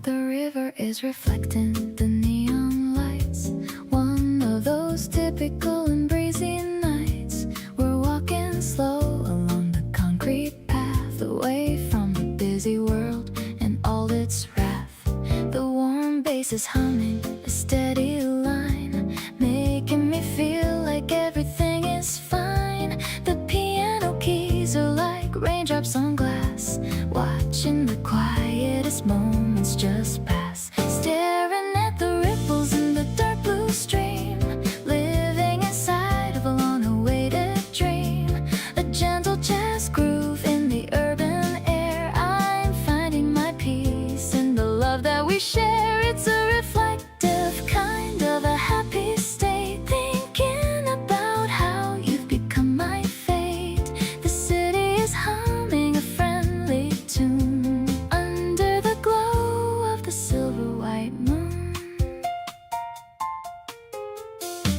[SPEAKER 3] The river is reflecting the neon lights. One of those typical and breezy nights. We're walking slow along the concrete path, away from the busy world and all its wrath. The warm bass is humming a steady line, making me feel like everything is fine. The piano keys are like raindrops on glass, watching the quietest moments just pass. Staring at the ripples in the dark blue stream, living inside of a long-awaited dream. A gentle jazz groove in the urban air. I'm finding my peace in the love that we share. It's a reflective kind of a happy state, thinking about how you've become my fate. The city is humming a friendly tune under the glow of the silver white moon.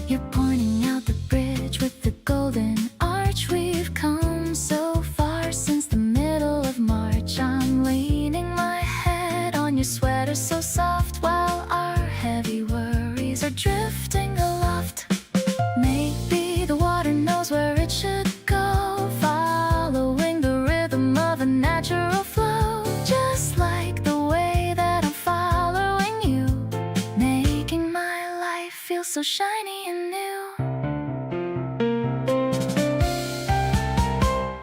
[SPEAKER 3] You're pointing out the bridge with the golden arch. We've come so far since the middle of March. I'm leaning my head on your sweater so soft, while our heavy worries are drifting aloft. Maybe the water knows where it should go, following the rhythm of a natural flow, just like the way that I'm following you, making my life feel so shiny and new.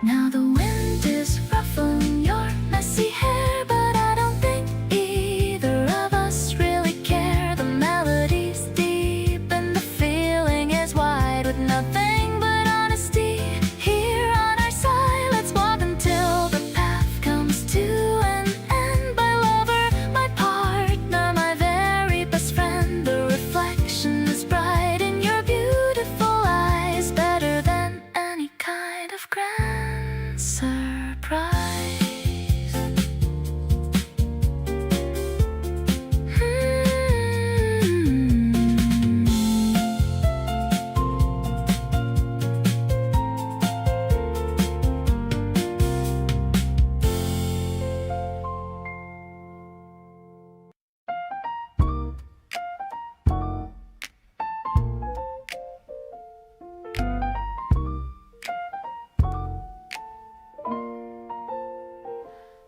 [SPEAKER 3] Now the wind is ruffling your messy hair, but I don't think either of us really care. The melody's deep and the feeling is wide, with nothing but honesty here on our side. Let's walk until the path comes to an end. My lover, my partner, my very best friend. The reflection is bright in your beautiful eyes, better than any kind of grand surprise.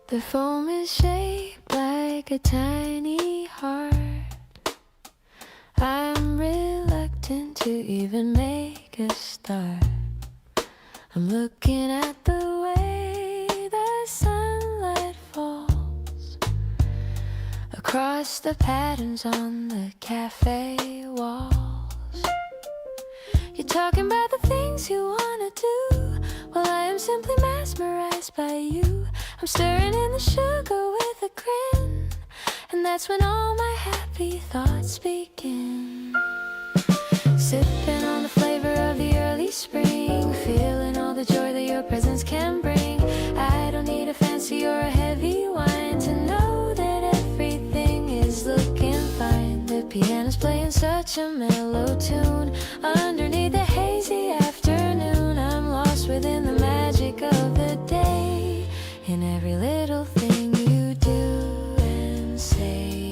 [SPEAKER 3] The foam is shaped like a tiny heart. I'm reluctant to even make a start. I'm looking at the way the sunlight falls across the patterns on the cafe walls. You're talking about the things you wanna do, while I am simply mesmerized by you. I'm stirring in the sugar with a grin, and that's when all my happy thoughts begin. sipping on the flavor of the early spring, feeling all the joy that your presence can bring. I don't need a fancy or a heavy wine to know that everything is looking fine. The piano's playing such a mellow tune underneath the hazy afternoon. I'm lost within the magic of the day, in every little thing you do and say.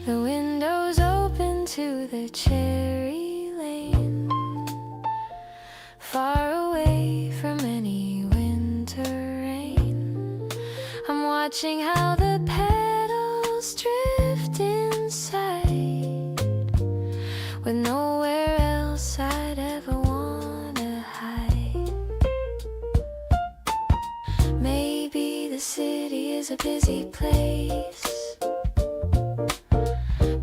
[SPEAKER 3] The window's open to the cherry lane, far away from any winter rain. I'm watching how the petals drift inside, with nowhere else I'd ever wanna hide. Maybe the city is a busy place,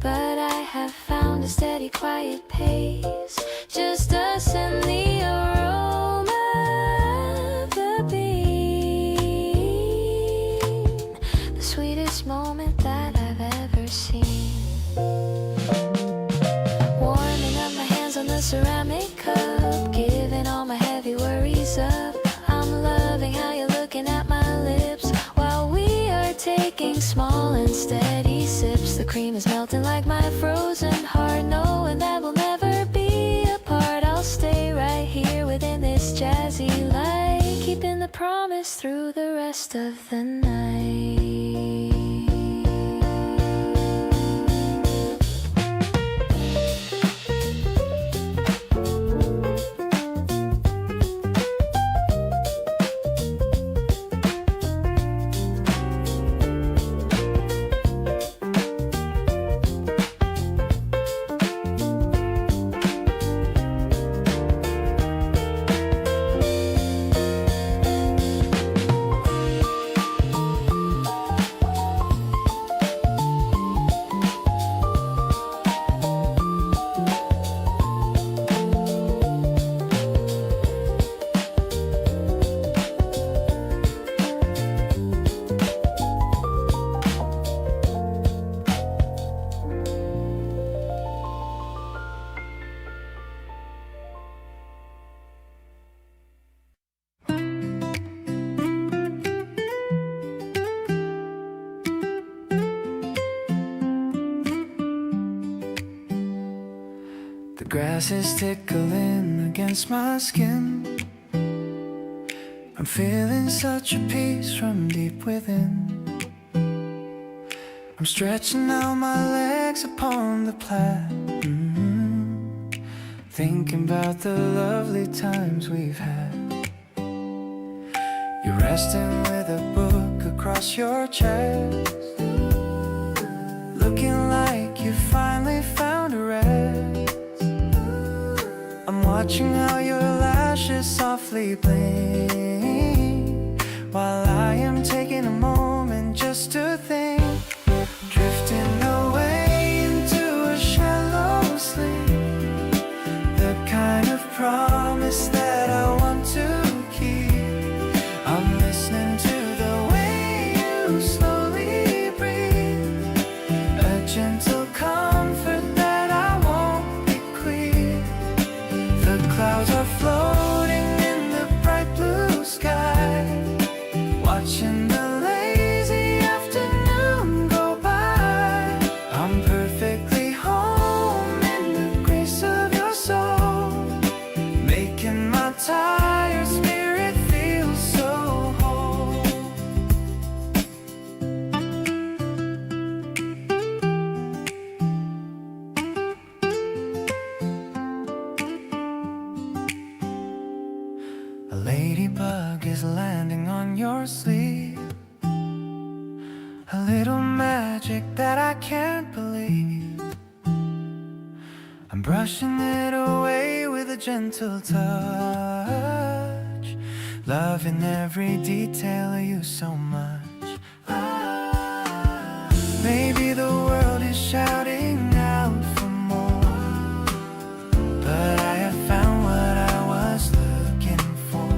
[SPEAKER 3] but I have found a steady, quiet pace. Just us and the aroma of the bean, the sweetest moment that I've ever seen. Warming up my hands on the ceramic cup, giving all my heavy worries up. I'm loving how you're looking at my lips while we are taking small and steady sips. The cream is melting like my frozen heart, knowing that we'll never be apart. I'll stay right here within this jazzy light, keeping the promise through the rest of the night.
[SPEAKER 2] The grass is tickling against my skin. I'm feeling such a peace from deep within. I'm stretching out my legs upon the plat, thinking about the lovely times we've had. You're resting with a book across your chest, looking like you finally found a rest. I'm watching how your lashes softly blink, while I am taking a moment just to think, drifting away into a shallow sleep, the kind of promise that I want to keep. I'm listening to the way you slowly breathe, a gentle comfort that I won't bequeath. The clouds are floating in the bright blue sky, watching the lazy afternoon go by. I'm perfectly home in the grace of your soul, making my tired spirit feel so whole. A ladybug is landing on your sleeve, a little magic that I can't believe. I'm brushing it away with a gentle touch, loving every detail of you so much. Maybe the world is shouting out for more, but I have found what I was looking for.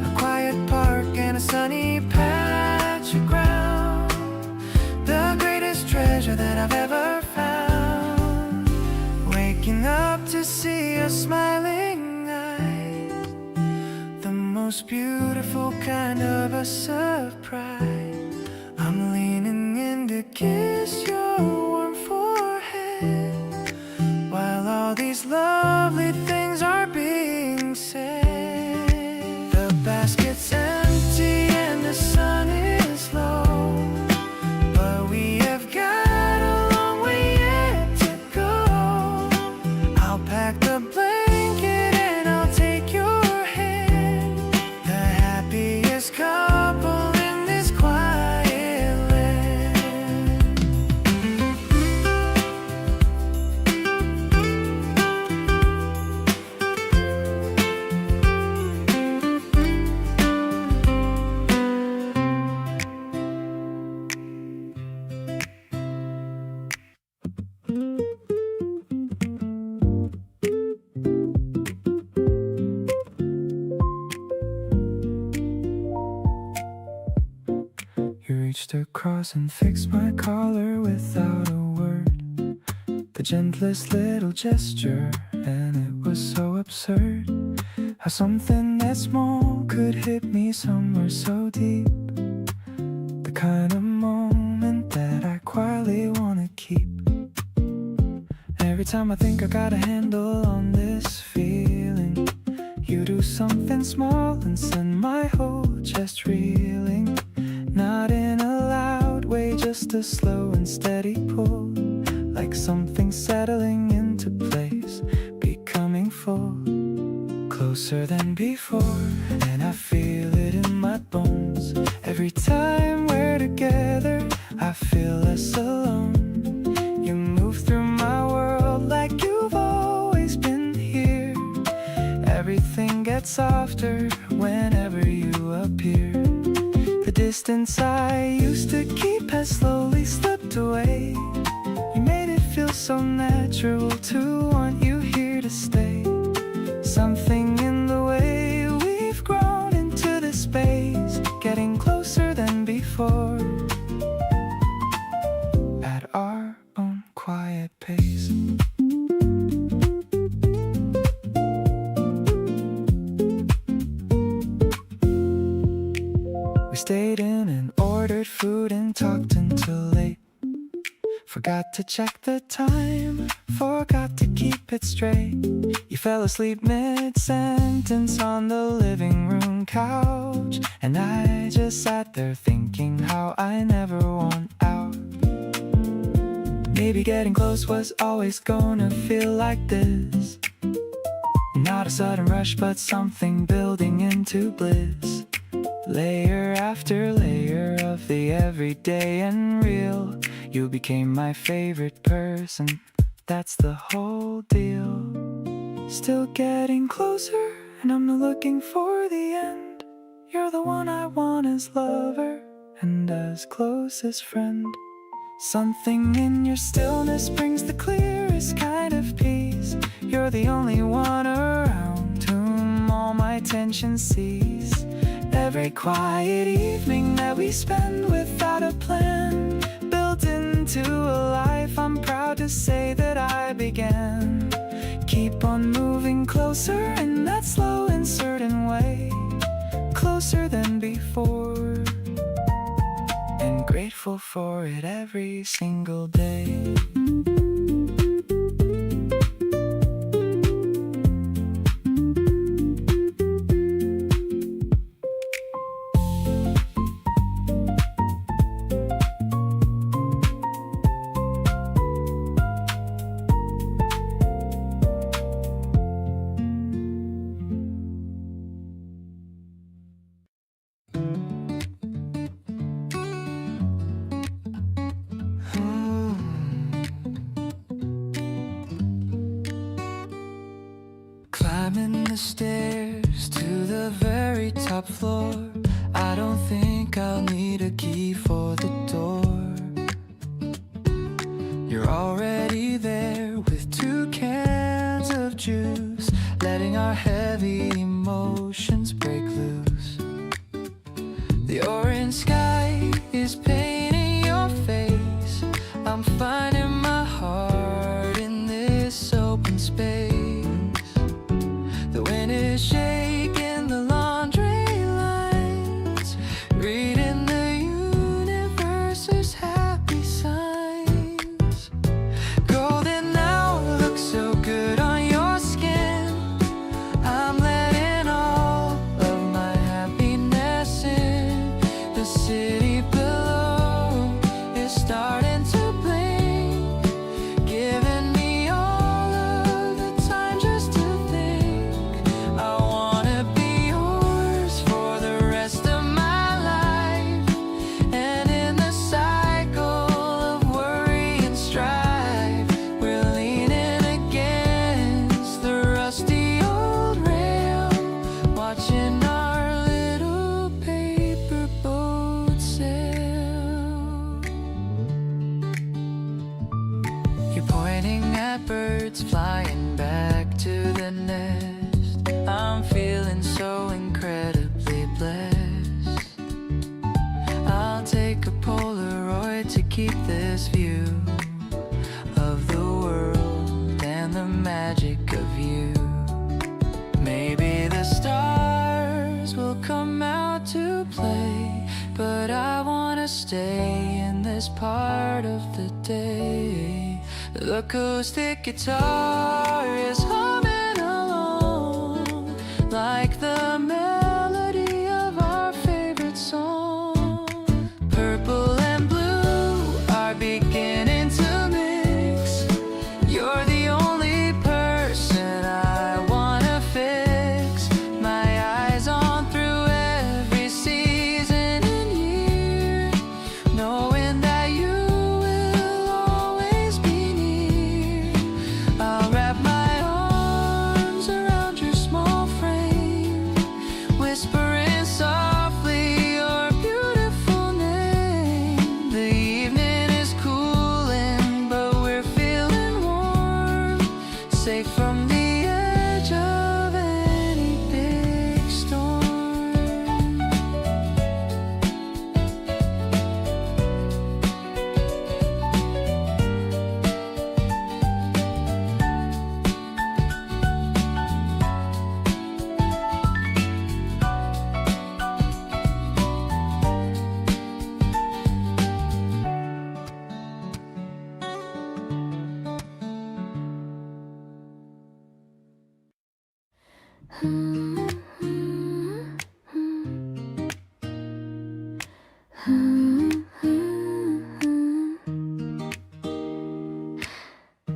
[SPEAKER 2] A quiet park and a sunny patch of ground, the greatest treasure that I've ever found. most beautiful kind of a surprise. I'm leaning in to kiss your warm forehead while all these lovely things are being said. The basket's empty and the sun is low, but we have got a long way yet to go. I'll pack the blanket and I'll take your hand, the happiest couple in this quiet land. You reached across and fixed my collar without a word, the gentlest little gesture, and it was so absurd how something that small could hit me somewhere so deep. The kind of moment that I quietly wanna keep. Every time I think I got a handle on this feeling, you do something small and send my whole chest reeling. Not in a loud way, just a slow and steady pull, like something settling into place, becoming full, closer than before. And I feel it in my bones. Every time we're together, I feel less alone. You move through my world like you've always been here. Everything gets softer whenever you appear. The distance I used to keep has slowly slipped away. You made it feel so natural to want you here to stay. Something in the way we've grown into this space, getting closer than before, at our own quiet pace. We stayed in and ordered food and talked until late. Forgot to check the time, forgot to keep it straight. You fell asleep mid-sentence on the living room couch, and I just sat there thinking how I never want out. Maybe getting close was always gonna feel like this. Not a sudden rush, but something building into bliss. Layer after layer of the everyday and real. You became my favorite person, that's the whole deal. Still getting closer, and I'm not looking for the end. You're the one I want as lover, and as close as friend. Something in your stillness brings the clearest kind of peace. You're the only one around whom all my tension cease. Every quiet evening that we spend without a plan, built into a life I'm proud to say that I began. Keep on moving closer in that slow and certain way, closer than before, and grateful for it every single day. Climbing the stairs to the very top floor, I don't think I'll need a key for the door. You're already there with 2 cans of juice, letting our heavy emotions break loose. The orange sky is painting your face. I'm finding my heart in this open space. The wind is shaking the laundry windowsill. You're pointing at birds flying back to the nest. I'm feeling so incredibly blessed. I'll take a Polaroid to keep this view of the world and the magic of you. Maybe the stars will come out to play, but I wanna stay in this part of the day. The acoustic guitar is humming along like the melody of our favorite song. Purple and blue are beginning to mix. You're the only person I wanna fix my eyes on through every season and year, knowing that you will always be near. I'll wrap my arms around your small frame, whispering softly your beautiful name. The evening is cooling, but we're feeling warm, safe from the edge of any big storm.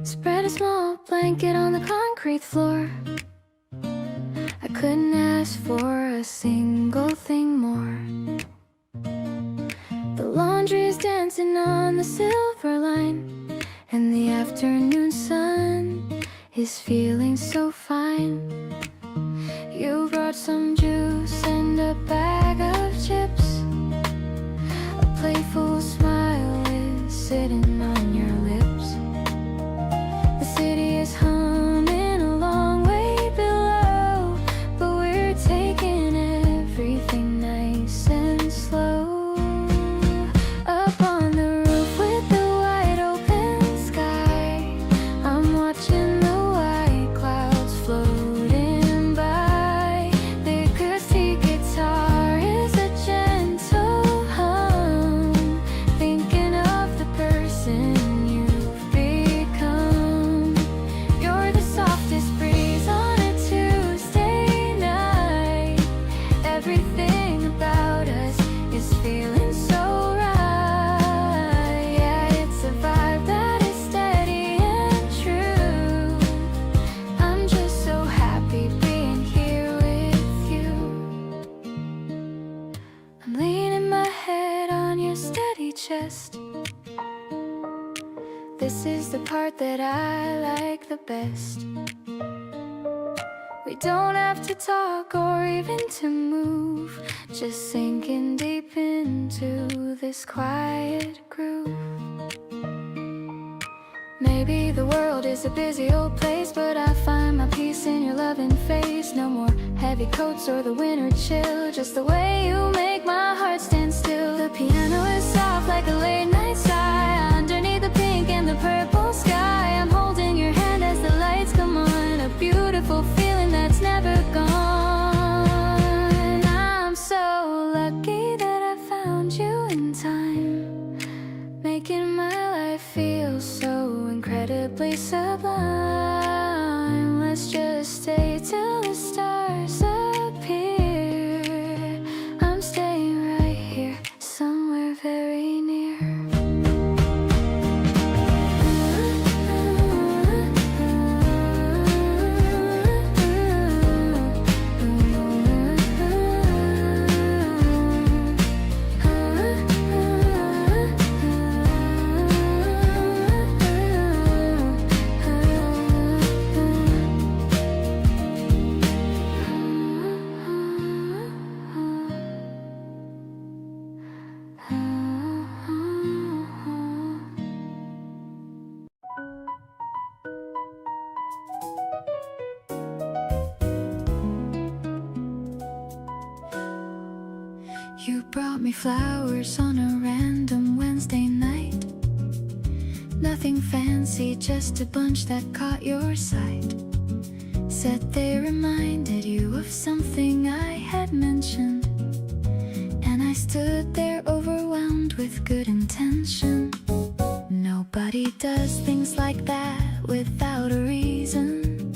[SPEAKER 3] Spread a small blanket on the concrete floor. I couldn't ask for a single thing more. The laundry is dancing on the silver line, and the afternoon sun is feeling so fine. You brought some juice and a bag of chips. A playful smile is sitting on your lips. The city is humming a long way below, but we're taking everything nice and slow. Up on the roof with the wide open sky, I'm watching the white clouds floating by. The acoustic guitar is a gentle hum, thinking of the person you've become. You're the softest breeze on a Tuesday night. Everything about us is feeling so right. Yeah, it's a vibe that is steady and true. I'm just so happy being here with you. I'm leaning my head on your steady chest. This is the part that I like the best. We don't have to talk or even to move, just sinking deep into this quiet groove. Maybe the world is a busy old place, but I find my peace in your loving face. No more heavy coats or the winter chill, just the way you make my heart stand still. The piano is soft like a late night sigh underneath the pink and the purple sky. I'm holding your hand as the lights come on, a beautiful feeling that's never gone. I'm so lucky that I found you in time, making my life feel so incredibly sublime. Let's just stay till the stars appear. I'm staying right here, somewhere very near. me flowers on a random Wednesday night. Nothing fancy, just a bunch that caught your sight. Said they reminded you of something I had mentioned, and I stood there overwhelmed with good intention. Nobody does things like that without a reason,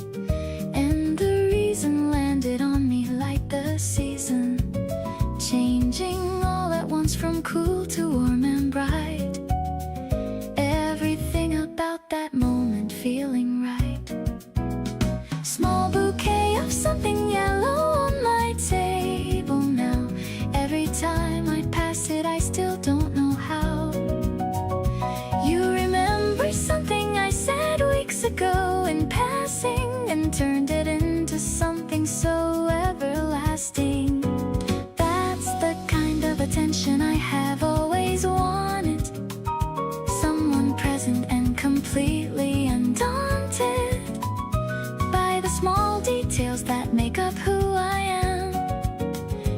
[SPEAKER 3] and the reason landed on me like the season, changing all at once from cool to warm and bright. Everything about that moment feeling right. Small bouquet of something yellow on my table now. Every time I pass it I still don't know how. You remember something I said weeks ago in passing, and turned it into something so everlasting. That's the kind of attention I have always wanted. Someone present and completely undaunted by the small details that make up who I am.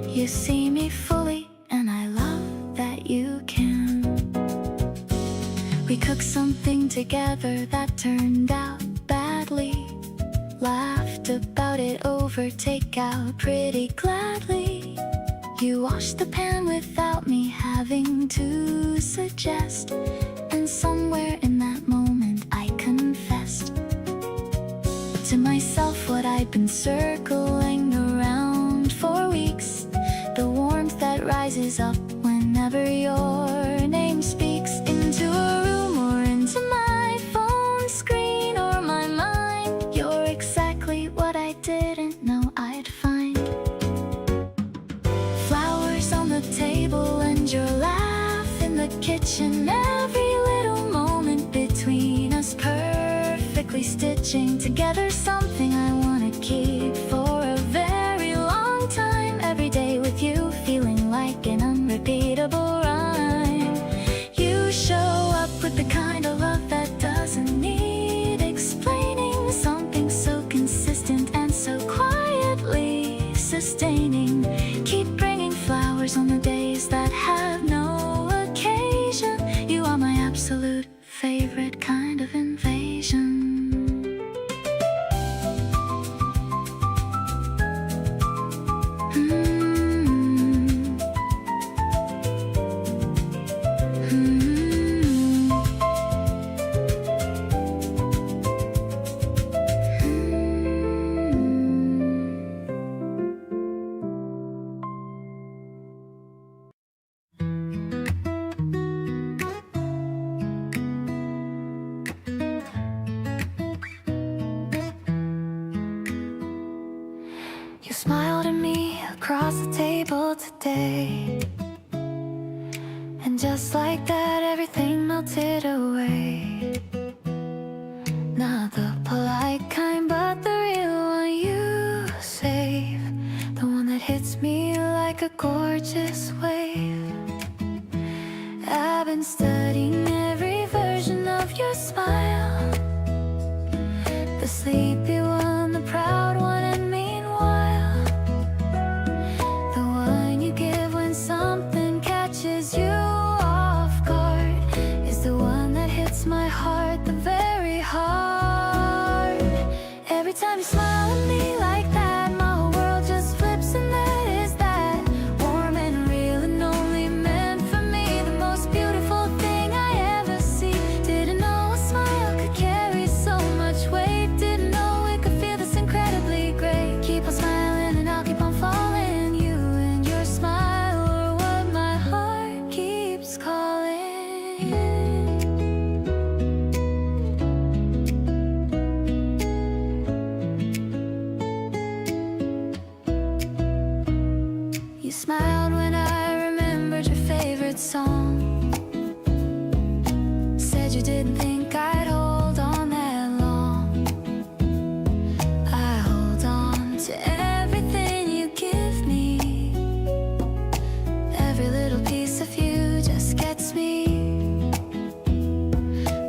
[SPEAKER 3] You see me fully, and I love that you can. We cooked something together that turned out badly, laughed about it over takeout pretty gladly. You washed the pan without me having to suggest, and somewhere in that moment I confessed to myself what I'd been circling around for weeks. The warmth that rises up whenever your name speaks into a room or into my phone screen or my mind. You're exactly what I didn't know I'd find. Flowers on the table and your laugh in the kitchen. Every little moment between us, perfectly stitching together something I wanna keep for a very long time. Every day with you feeling like an unrepeatable rhyme. You show up with the kind of love that doesn't need explaining, something so consistent and so quietly sustaining. Keep bringing flowers on the days that have no occasion. You are my absolute favorite kind of invasion. You smiled at me across the table today, and just like that everything melted away. Not the polite kind, but the real one you save, the one that hits me like a gorgeous wave. I've been studying every version of your smile, the sleepy one, the proud one, and meanwhile the one you give when something catches you off guard is the one that hits my heart the very heart. Every time you smile at me like that, my whole world just flips, and that is that. Warm and real and only meant for me, the most beautiful thing I ever see. Didn't know a smile could carry so much weight, didn't know it could feel this incredibly great. Keep on smiling and I'll keep on falling. You and your smile are what my heart keeps calling. You smiled when I remembered your favorite song, said you didn't think I'd hold on that long. I hold on to everything you give me, every little piece of you just gets me.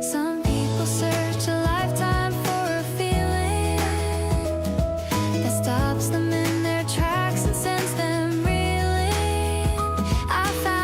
[SPEAKER 3] Some people search a lifetime for a feeling that stops them in their tracks and sends them reeling. I found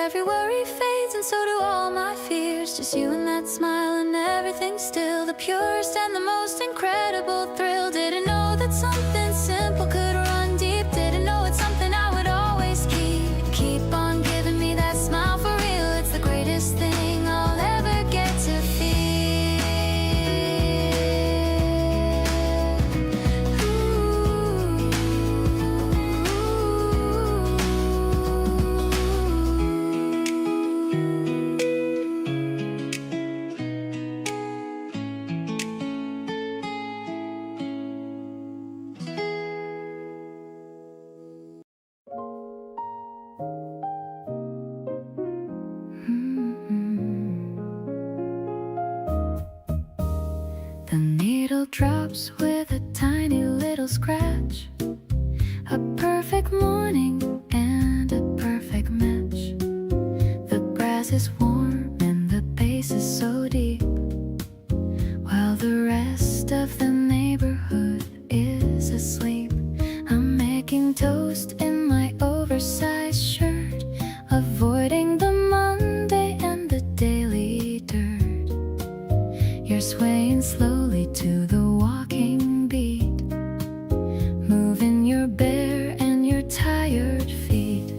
[SPEAKER 3] every worry fades, and so do all my fears. Just you and that smile and everything's still the purest and the most incredible thrill. Didn't know that something simple could run deep. Didn't know it's something I would always keep. Keep on giving me that smile for real. It's the greatest thing I'll ever get to feel. The needle drops with a tiny little scratch. A perfect morning and a perfect match. The grass is warm and the bass is so deep, while the rest of the neighborhood is asleep. I'm making toast in my oversized shirt, avoiding the Monday and the daily dirt. You're swaying slowly to the walking beat, moving your bare and your tired feet,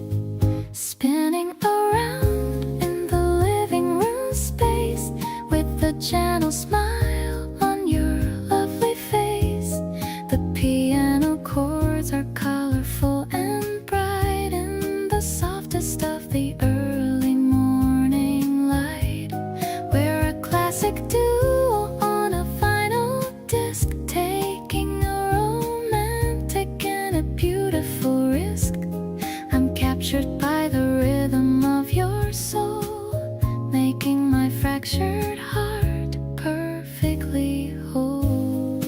[SPEAKER 3] spinning around in the living room space with the gentle smile on your lovely face. The piano chords are colorful and bright in the softest of the early morning light. We're a classic duo on a vinyl disc, taking a romantic and a beautiful risk. I'm captured by the rhythm of your soul, making my fractured heart perfectly whole.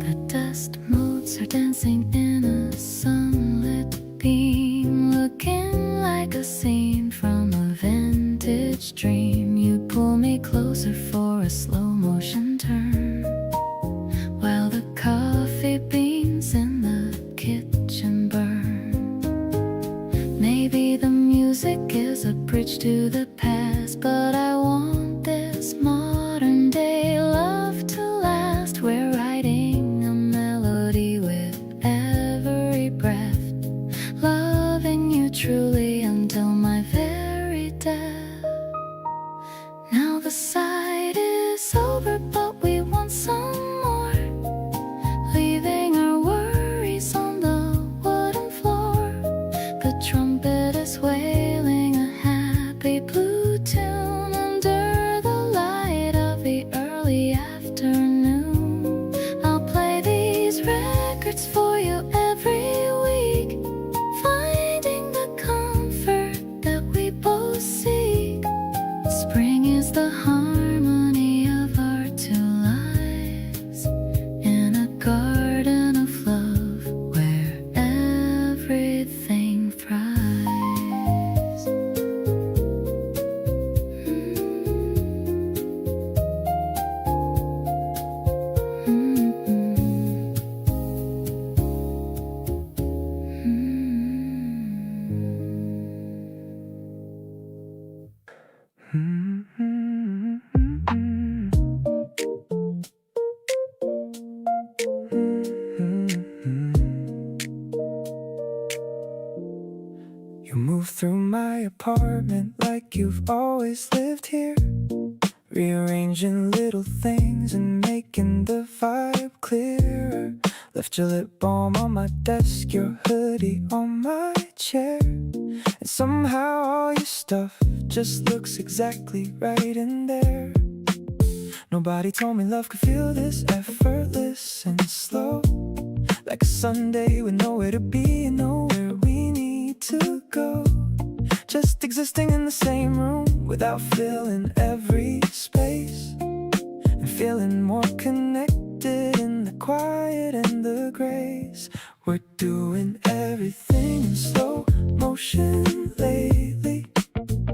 [SPEAKER 3] The dust motes are dancing in a sunlit beam, looking like a scene from a vintage dream. You pull me closer for a slow motion turn, while the coffee beans in the kitchen burn. Maybe the music is a bridge to the past, but I want this modern day love to last. We're writing a melody with every breath, loving you truly until my very death. Now the sight is over, but we want some more, leaving our worries on the wooden floor. The trumpet is wailing a happy blue tune under the light of the early afternoon. I'll play these records for you every week, finding the comfort that we both seek. Spring is the harmony of our two lives, in a garden of love where everything thrives.
[SPEAKER 2] You move through my apartment like you've always lived here, rearranging little things and making the vibe clearer. Left your lip balm on my desk, your hoodie on my chair, and somehow all your stuff just looks exactly right in there. Nobody told me love could feel this effortless and slow, like a Sunday with nowhere to be and nowhere we need to go. Just existing in the same room without filling every space, and feeling more connected in the quiet and the grace. We're doing everything in slow motion lately,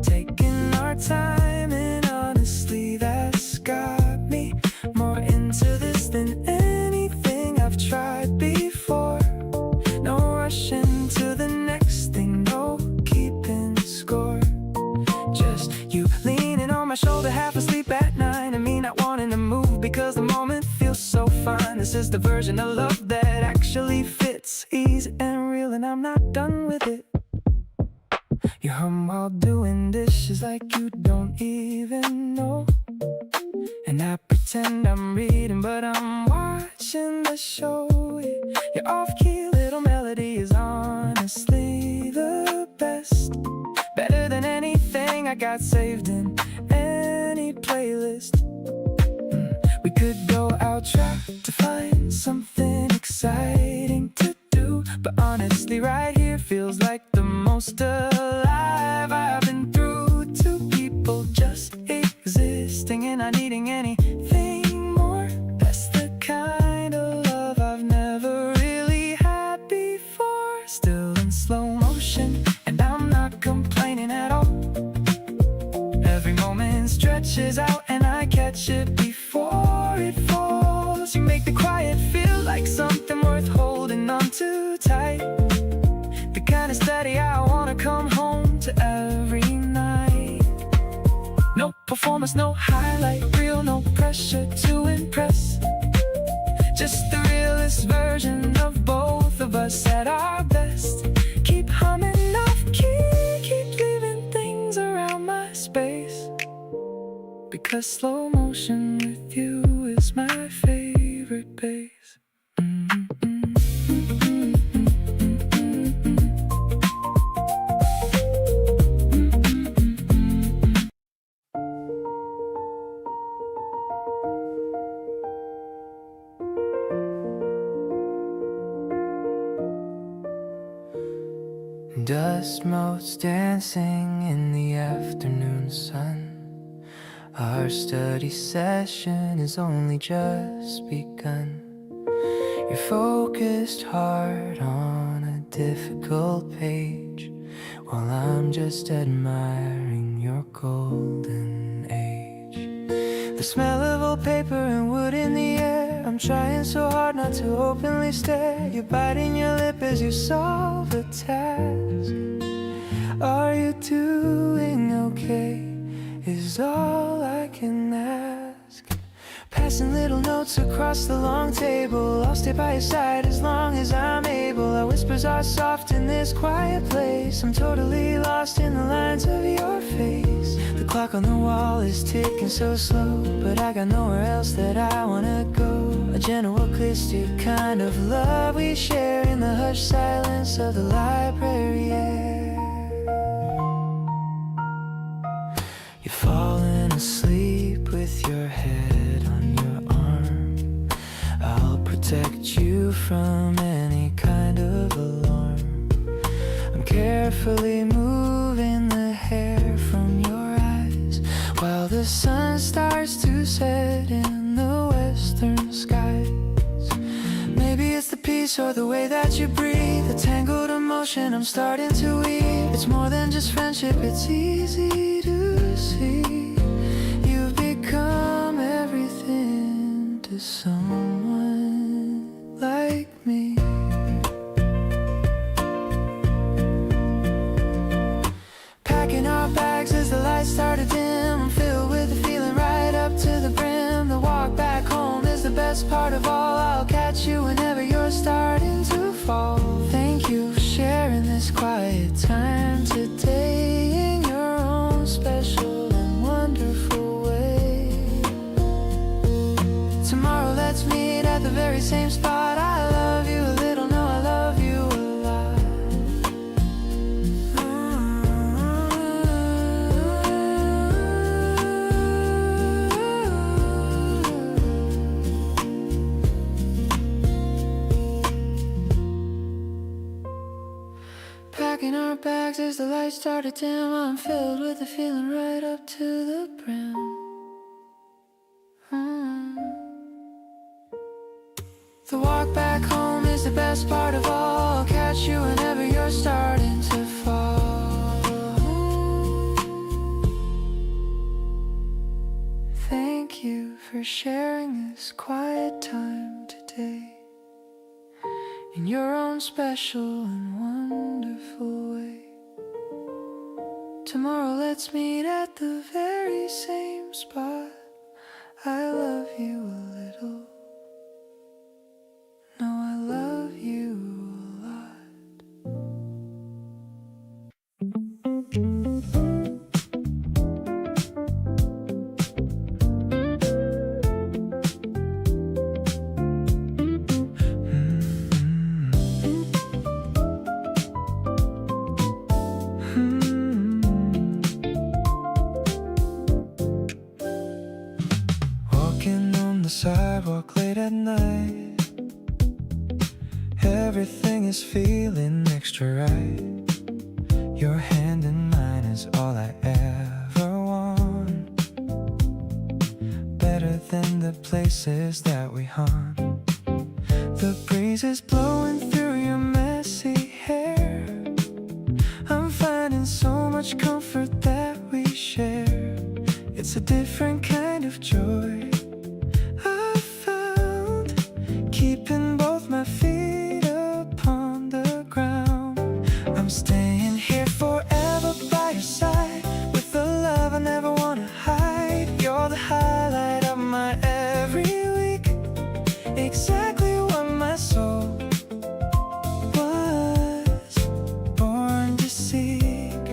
[SPEAKER 2] taking our time, and honestly that's got me more into this than anything I've tried before. No rushing to the next thing, is the version of love that actually fits, easy and real, and I'm not done with it. You hum while doing dishes like you don't even know, and I pretend I'm reading, but I'm watching the show. Your off-key little melody is honestly the best, better than anything I got saved in any playlist. We could go out, try to find something exciting to do, but honestly right here feels like the most alive I've been through. Two people just existing and not needing anything more. That's the kind of love I've never really had before. Still in slow motion, and I'm not complaining at all. Every moment stretches out and I catch it before it falls. You make the quiet feel like something worth holding on to tight, the kind of steady I wanna come home to every night. No performance, no highlight reel, no pressure to impress, just the realest version of both of us at our best. Keep humming off key, keep leaving things around my space, because slow motion with you is my favorite pace. Dust motes dancing in the afternoon sun. Our study session has only just begun. You're focused hard on a difficult page, while I'm just admiring your golden age. The smell of old paper and wood in the air, I'm trying so hard not to openly stare. You're biting your lip as you solve a task. Are you doing okay, is all I can ask. Passing little notes across the long table, I'll stay by your side as long as I'm able. Our whispers are soft in this quiet place, I'm totally lost in the lines of your face. The clock on the wall is ticking so slow, but I got nowhere else that I wanna go. A gentle acoustic kind of love we share in the hushed silence of the library air. You're falling asleep with your head on your arm. I'll protect you from any kind of alarm. I'm carefully moving the hair from your eyes, while the sun starts to set in the western skies. Maybe it's the peace or the way that you breathe, the tangled emotion I'm starting to weave. It's more than just friendship, it's easy to see. You've become everything to someone like me. Packing our bags as the lights start to dim, I'm filled with the feeling right up to the brim. The walk back home is the best part of all. I'll catch you whenever you're starting to fall. Thank you for sharing this quiet time today in your own special and wonderful way. Tomorrow let's meet at the very same spot. I love you a little, no I love you a lot. Packing our bags as the lights start to dim, I'm filled with the feeling right up to the brim. The walk back home is the best part of all. I'll catch you whenever you're starting to fall. Thank you for sharing this quiet time today in your own special and wonderful way. Tomorrow let's meet at the very same spot. I love you a little, sidewalk late at night. Everything is feeling extra right. Your hand in mine is all I ever want. Better than the places that we haunt. The breeze is blowing through your messy hair. I'm finding so much comfort that we share. It's a different kind of joy I found, keeping both my feet upon the ground. I'm staying here forever by your side, with the love I never wanna hide. You're the highlight of my every week, exactly what my soul was born to seek.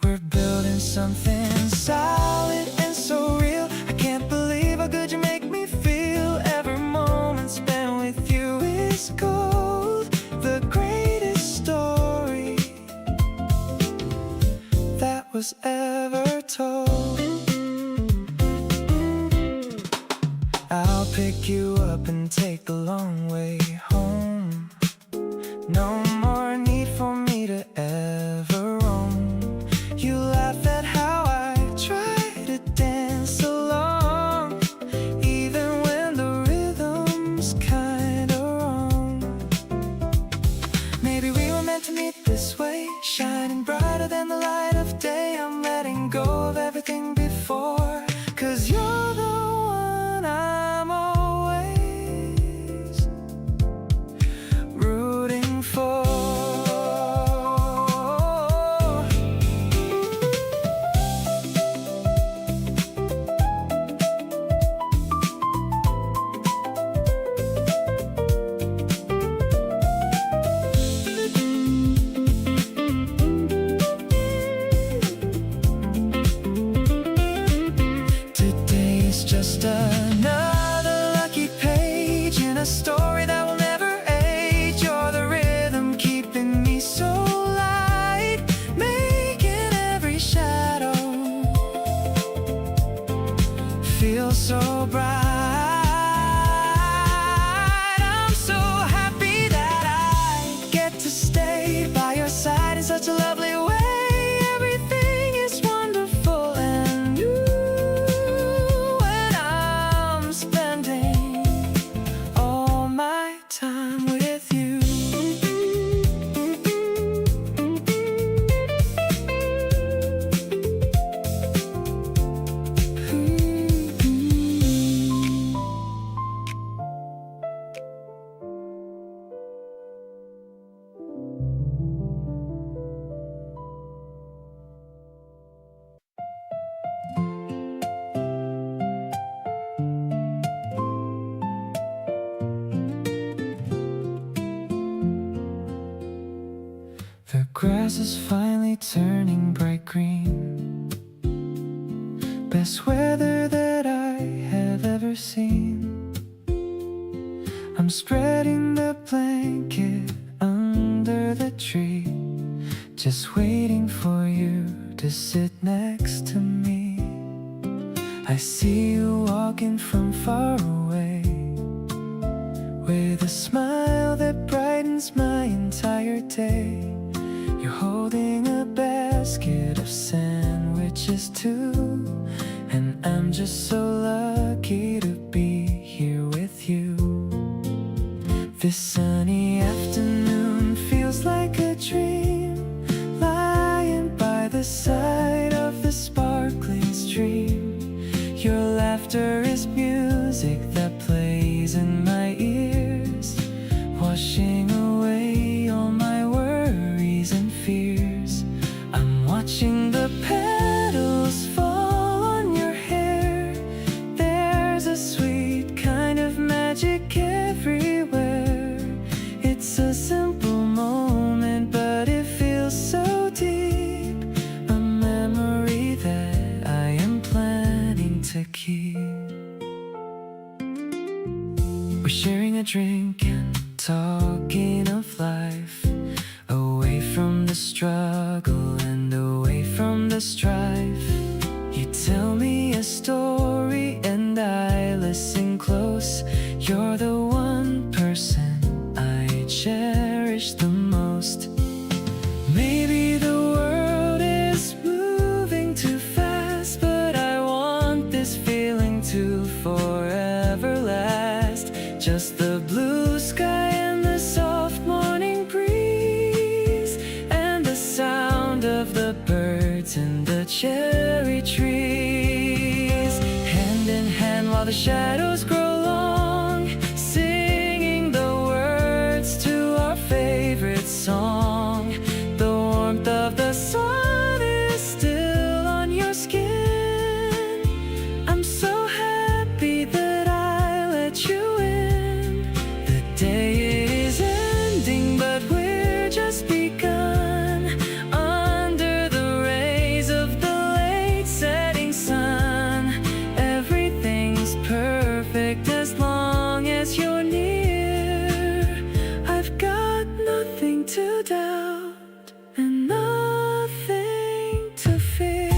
[SPEAKER 2] We're building something solid and so real. I can't believe how good you make me feel. Every moment spent with you is gold. The greatest story that was ever told. I'll pick you up and take the long way home. No more need for me to ever roam. You laugh at how I try to dance along, even when the rhythm's kinda wrong. Maybe we were meant to meet this way, shining brighter than the light of day. I'm letting go of everything before, 'cause you're the one I'm always rooting for. Today is just another lucky page in a story that will never age. You're the rhythm keeping me so light, making every shadow feel so bright. I'm so happy that I get to stay by your side in such a lovely way. Everything is wonderful and new when I'm spending all my time with you. The grass is finally turning bright green. Best weather that I have ever seen. I'm spreading the blanket under the tree, just waiting for you to sit next to me. I see you walking from far away, with a smile that brightens my entire day. You're holding a basket of sandwiches too, and I'm just so lucky to be here with you. This sunny afternoon feels like a dream, lying by the side of the sparkling stream. Your laughter is music that plays in my ears, washing away all my worries and fears. I'm watching the petals fall on your hair. There's a sweet kind of magic everywhere. It's a simple moment, but it feels so deep. A memory that I am planning to keep. We're sharing a drink and talking of life, away from the struggle and away from the strife. You tell me a story and the birds and the cherry trees, hand in hand while the shadows grow long, singing the words to our favorite song. The warmth of the sun is still on your skin. I'm so happy that I let you in. The day is ending, but we're just begun. Under the rays of the late setting sun, everything's perfect as long as you're near. I've got nothing to doubt and nothing to fear.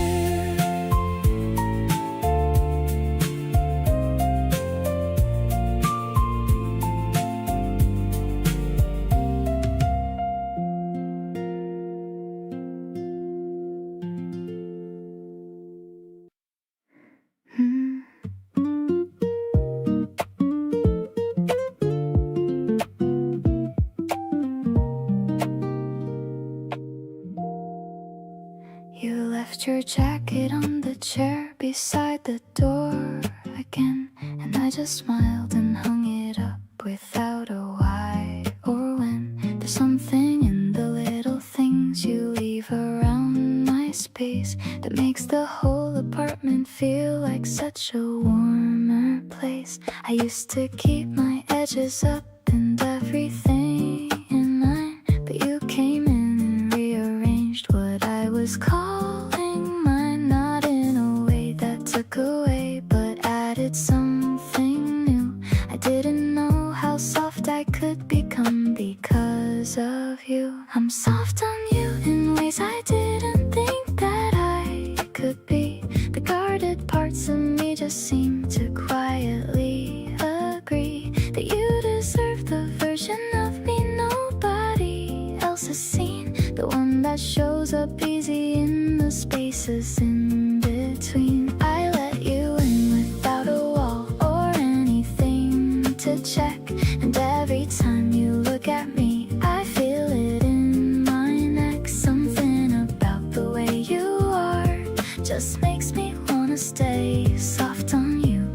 [SPEAKER 3] You left your jacket on the chair beside the door again, and I just smiled and hung it up without a why or when. There's something in the little things you leave around my space that makes the whole apartment feel like such a warmer place. I used to keep my edges up and everything in line, but you came in and rearranged what I was calling mine. Not in a way that took away, but added something new. I didn't know how soft I could become because of you. I'm soft on you in ways I didn't think that I could be. The guarded parts of me just seem to quietly agree that you deserve the version of me nobody else has seen. The one that shows up easy in the spaces in between. I let you in without a wall or anything to check, and every time you look at me I feel it in my neck. Something about the way you are just makes me wanna stay soft on you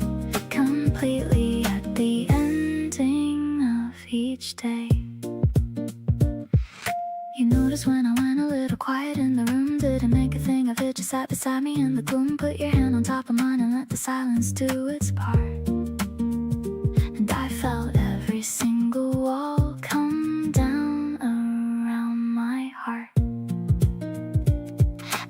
[SPEAKER 3] completely at the ending of each day. You noticed when I went a little quiet in the room, didn't make a thing of it, just sat beside me in the gloom. Put your hand on top of mine and let the silence do its part. And I felt every single wall come down around my heart.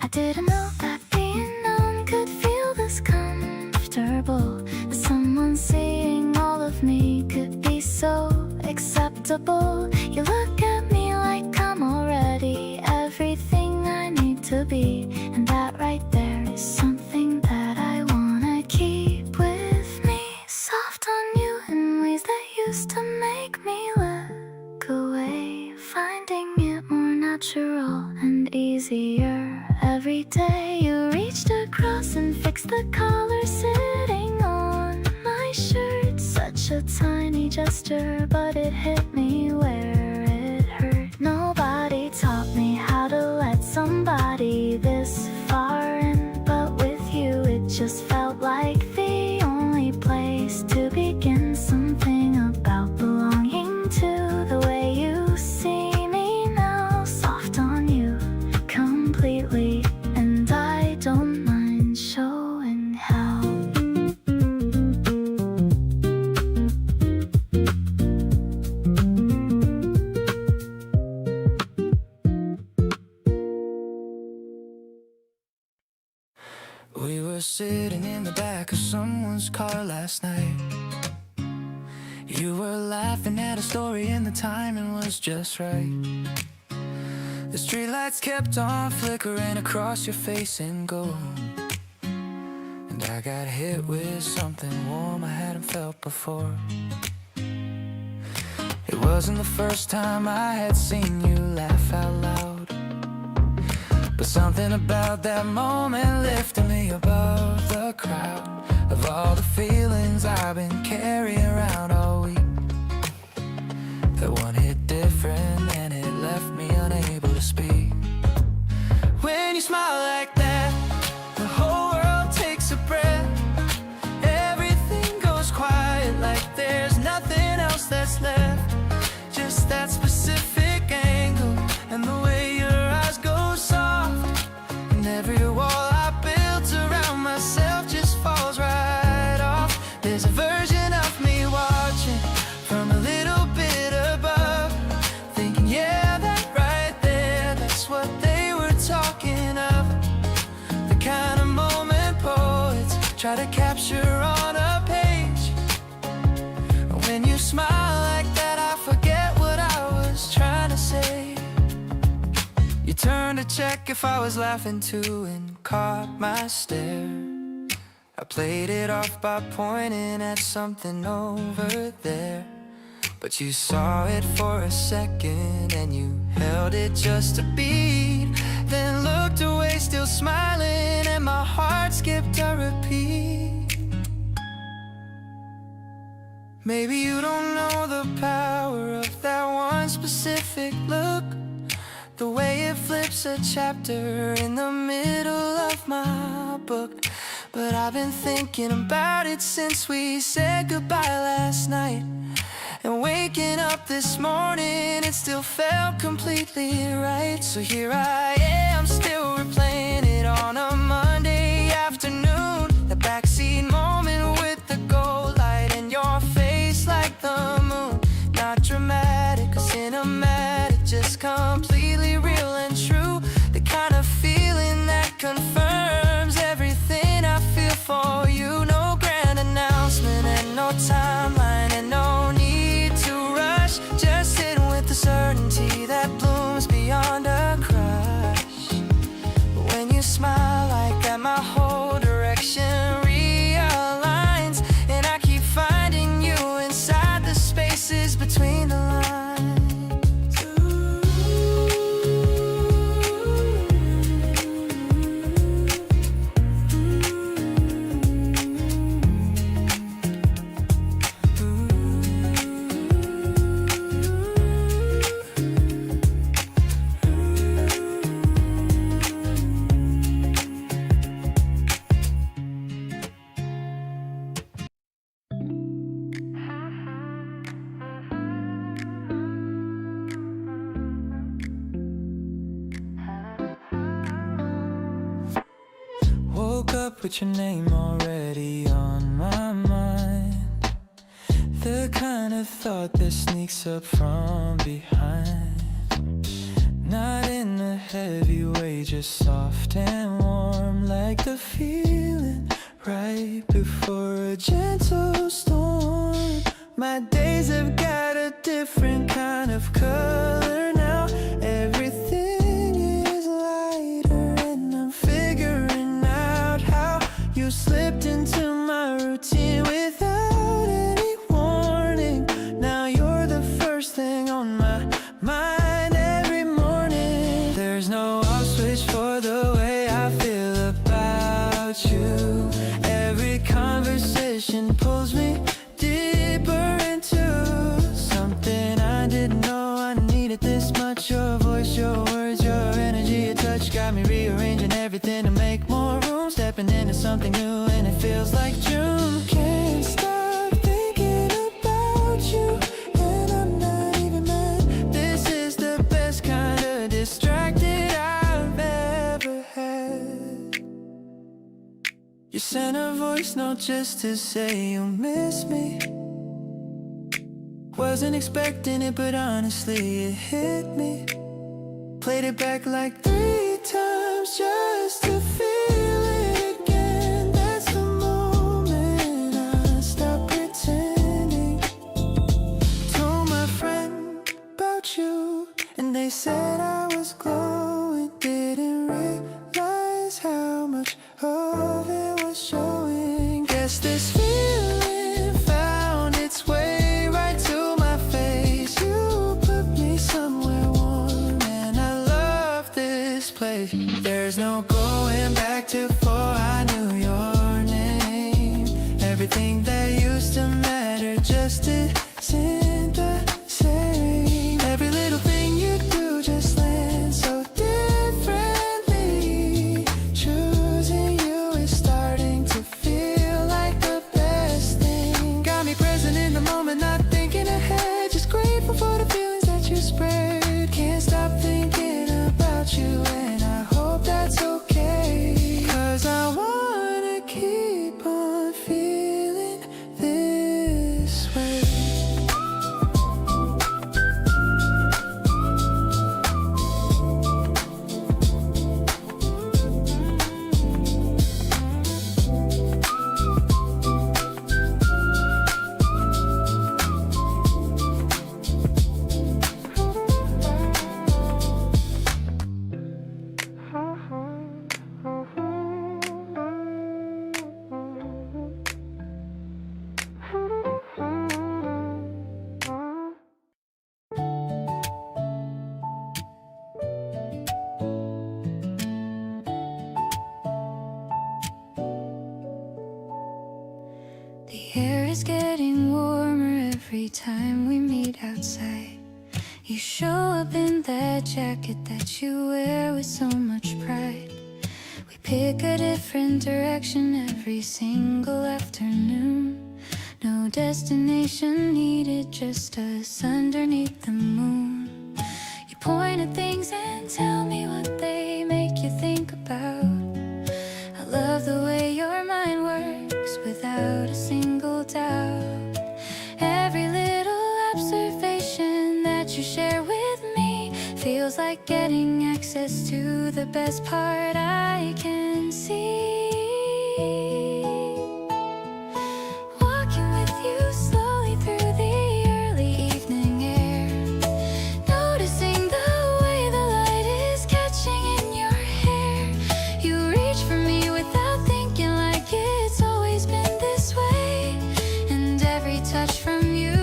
[SPEAKER 3] I didn't know that being known could feel this comfortable, that someone seeing all of me could be so acceptable. You look at me like I'm already everything I need to be, and that right there is something that I wanna keep with me. Soft on you in ways that used to make me look away, finding it more natural and easier every day. You reached across and fixed the collar sitting on my shirt. Such a tiny gesture, but it hit me where it hurt. Nobody taught me how to let somebody this far in, but with you it just felt like the only place to begin. Something about belonging to the way you see me now. Soft on you completely, and I don't mind showing how.
[SPEAKER 2] We were sitting in the back of someone's car last night. You were laughing at a story and the timing was just right. The streetlights kept on flickering across your face in gold, and I got hit with something warm I hadn't felt before. It wasn't the first time I had seen you laugh out loud, but something about that moment lifted me above the crowd of all the feelings I've been carrying around all week. That one hit different and it left me unable to speak. When you
[SPEAKER 1] try to capture on a page. When you smile like that, I forget what I was trying to say. You turned to check if I was laughing too and caught my stare. I played it off by pointing at something over there. But you saw it for a second and you held it just a beat. Then looked away still smiling and my heart skipped a repeat. Maybe you don't know the power of that one specific look, the way it flips a chapter in the middle of my book. But I've been thinking about it since we said goodbye last night. And waking up this morning, it still felt completely right. So here I am, still replaying it on a Monday afternoon. The backseat moment with the gold light and your face like the moon. Not dramatic or cinematic, just completely real and true. The kind of feeling that confirms everything I feel for you. No grand announcement and no timeline and no need to rush. Just sitting with the certainty that blooms beyond a crush. But when you smile like that, my whole direction realigns. And I keep finding you inside the spaces between the lines. Woke up with your name already on my mind. The kind of thought that sneaks up from behind. Not in a heavy way, just soft and warm, like the feeling right before a gentle storm. My days have got a different kind of color now. Everything is lighter and I'm figuring out how you slipped into my routine without any warning. Now you're the first thing on my mind every morning. There's no off switch for the way I feel about you. Every conversation pulls me deeper into something I didn't know I needed this much. Your voice, your words, your energy, your touch got me rearranging everything to make more room. Stepping into something new and it feels like June. Can't stop thinking about you and I'm not even mad. This is the best kind of distracted I've ever had. You sent a voice note just to say you miss me. Wasn't expecting it, but honestly it hit me. Played it back like 3 times just to feel it again. That's the moment I stopped pretending. Told my friend about you and they said I was glowing. Didn't realize how much of it was showing. Guess this feeling found its way right to my face. You put me somewhere warm and I love this place. There's no going back to before I knew your name. Everything that used to matter just isn't the same. Every little thing you do just lands so differently. Choosing you is starting to feel like the best thing. Got me present in the moment, not thinking ahead. Just grateful for the feelings that you spread. Can't stop thinking about you and I hope that's okay. 'Cause I wanna keep on feeling this
[SPEAKER 3] weather's getting warmer every time we meet outside. You show up in that jacket that you wear with so much pride. We pick a different direction every single afternoon. No destination needed, just us underneath the moon. You point at things and tell me what they make you think about. I love the way your mind works without a single doubt. Every little observation that you share with me feels like getting access to the best part I can see. Walking with you slowly through the early evening air, noticing the way the light is catching in your hair. You reach for me without thinking, like it's always been this way. And every touch from you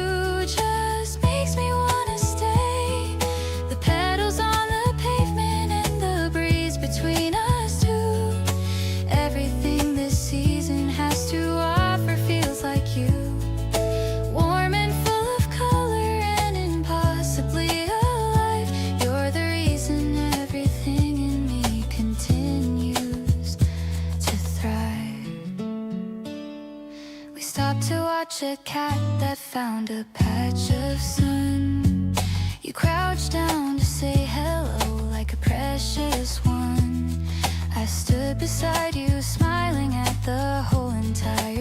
[SPEAKER 3] just makes me wanna stay. The petals on the pavement and the breeze between us two. Everything this season has to offer feels like you. Warm and full of color and impossibly alive. You're the reason everything in me continues to thrive. We stopped to watch a cat that found a patch of sun. You crouched down to say hello like a precious one. I stood beside you, smiling at the whole entire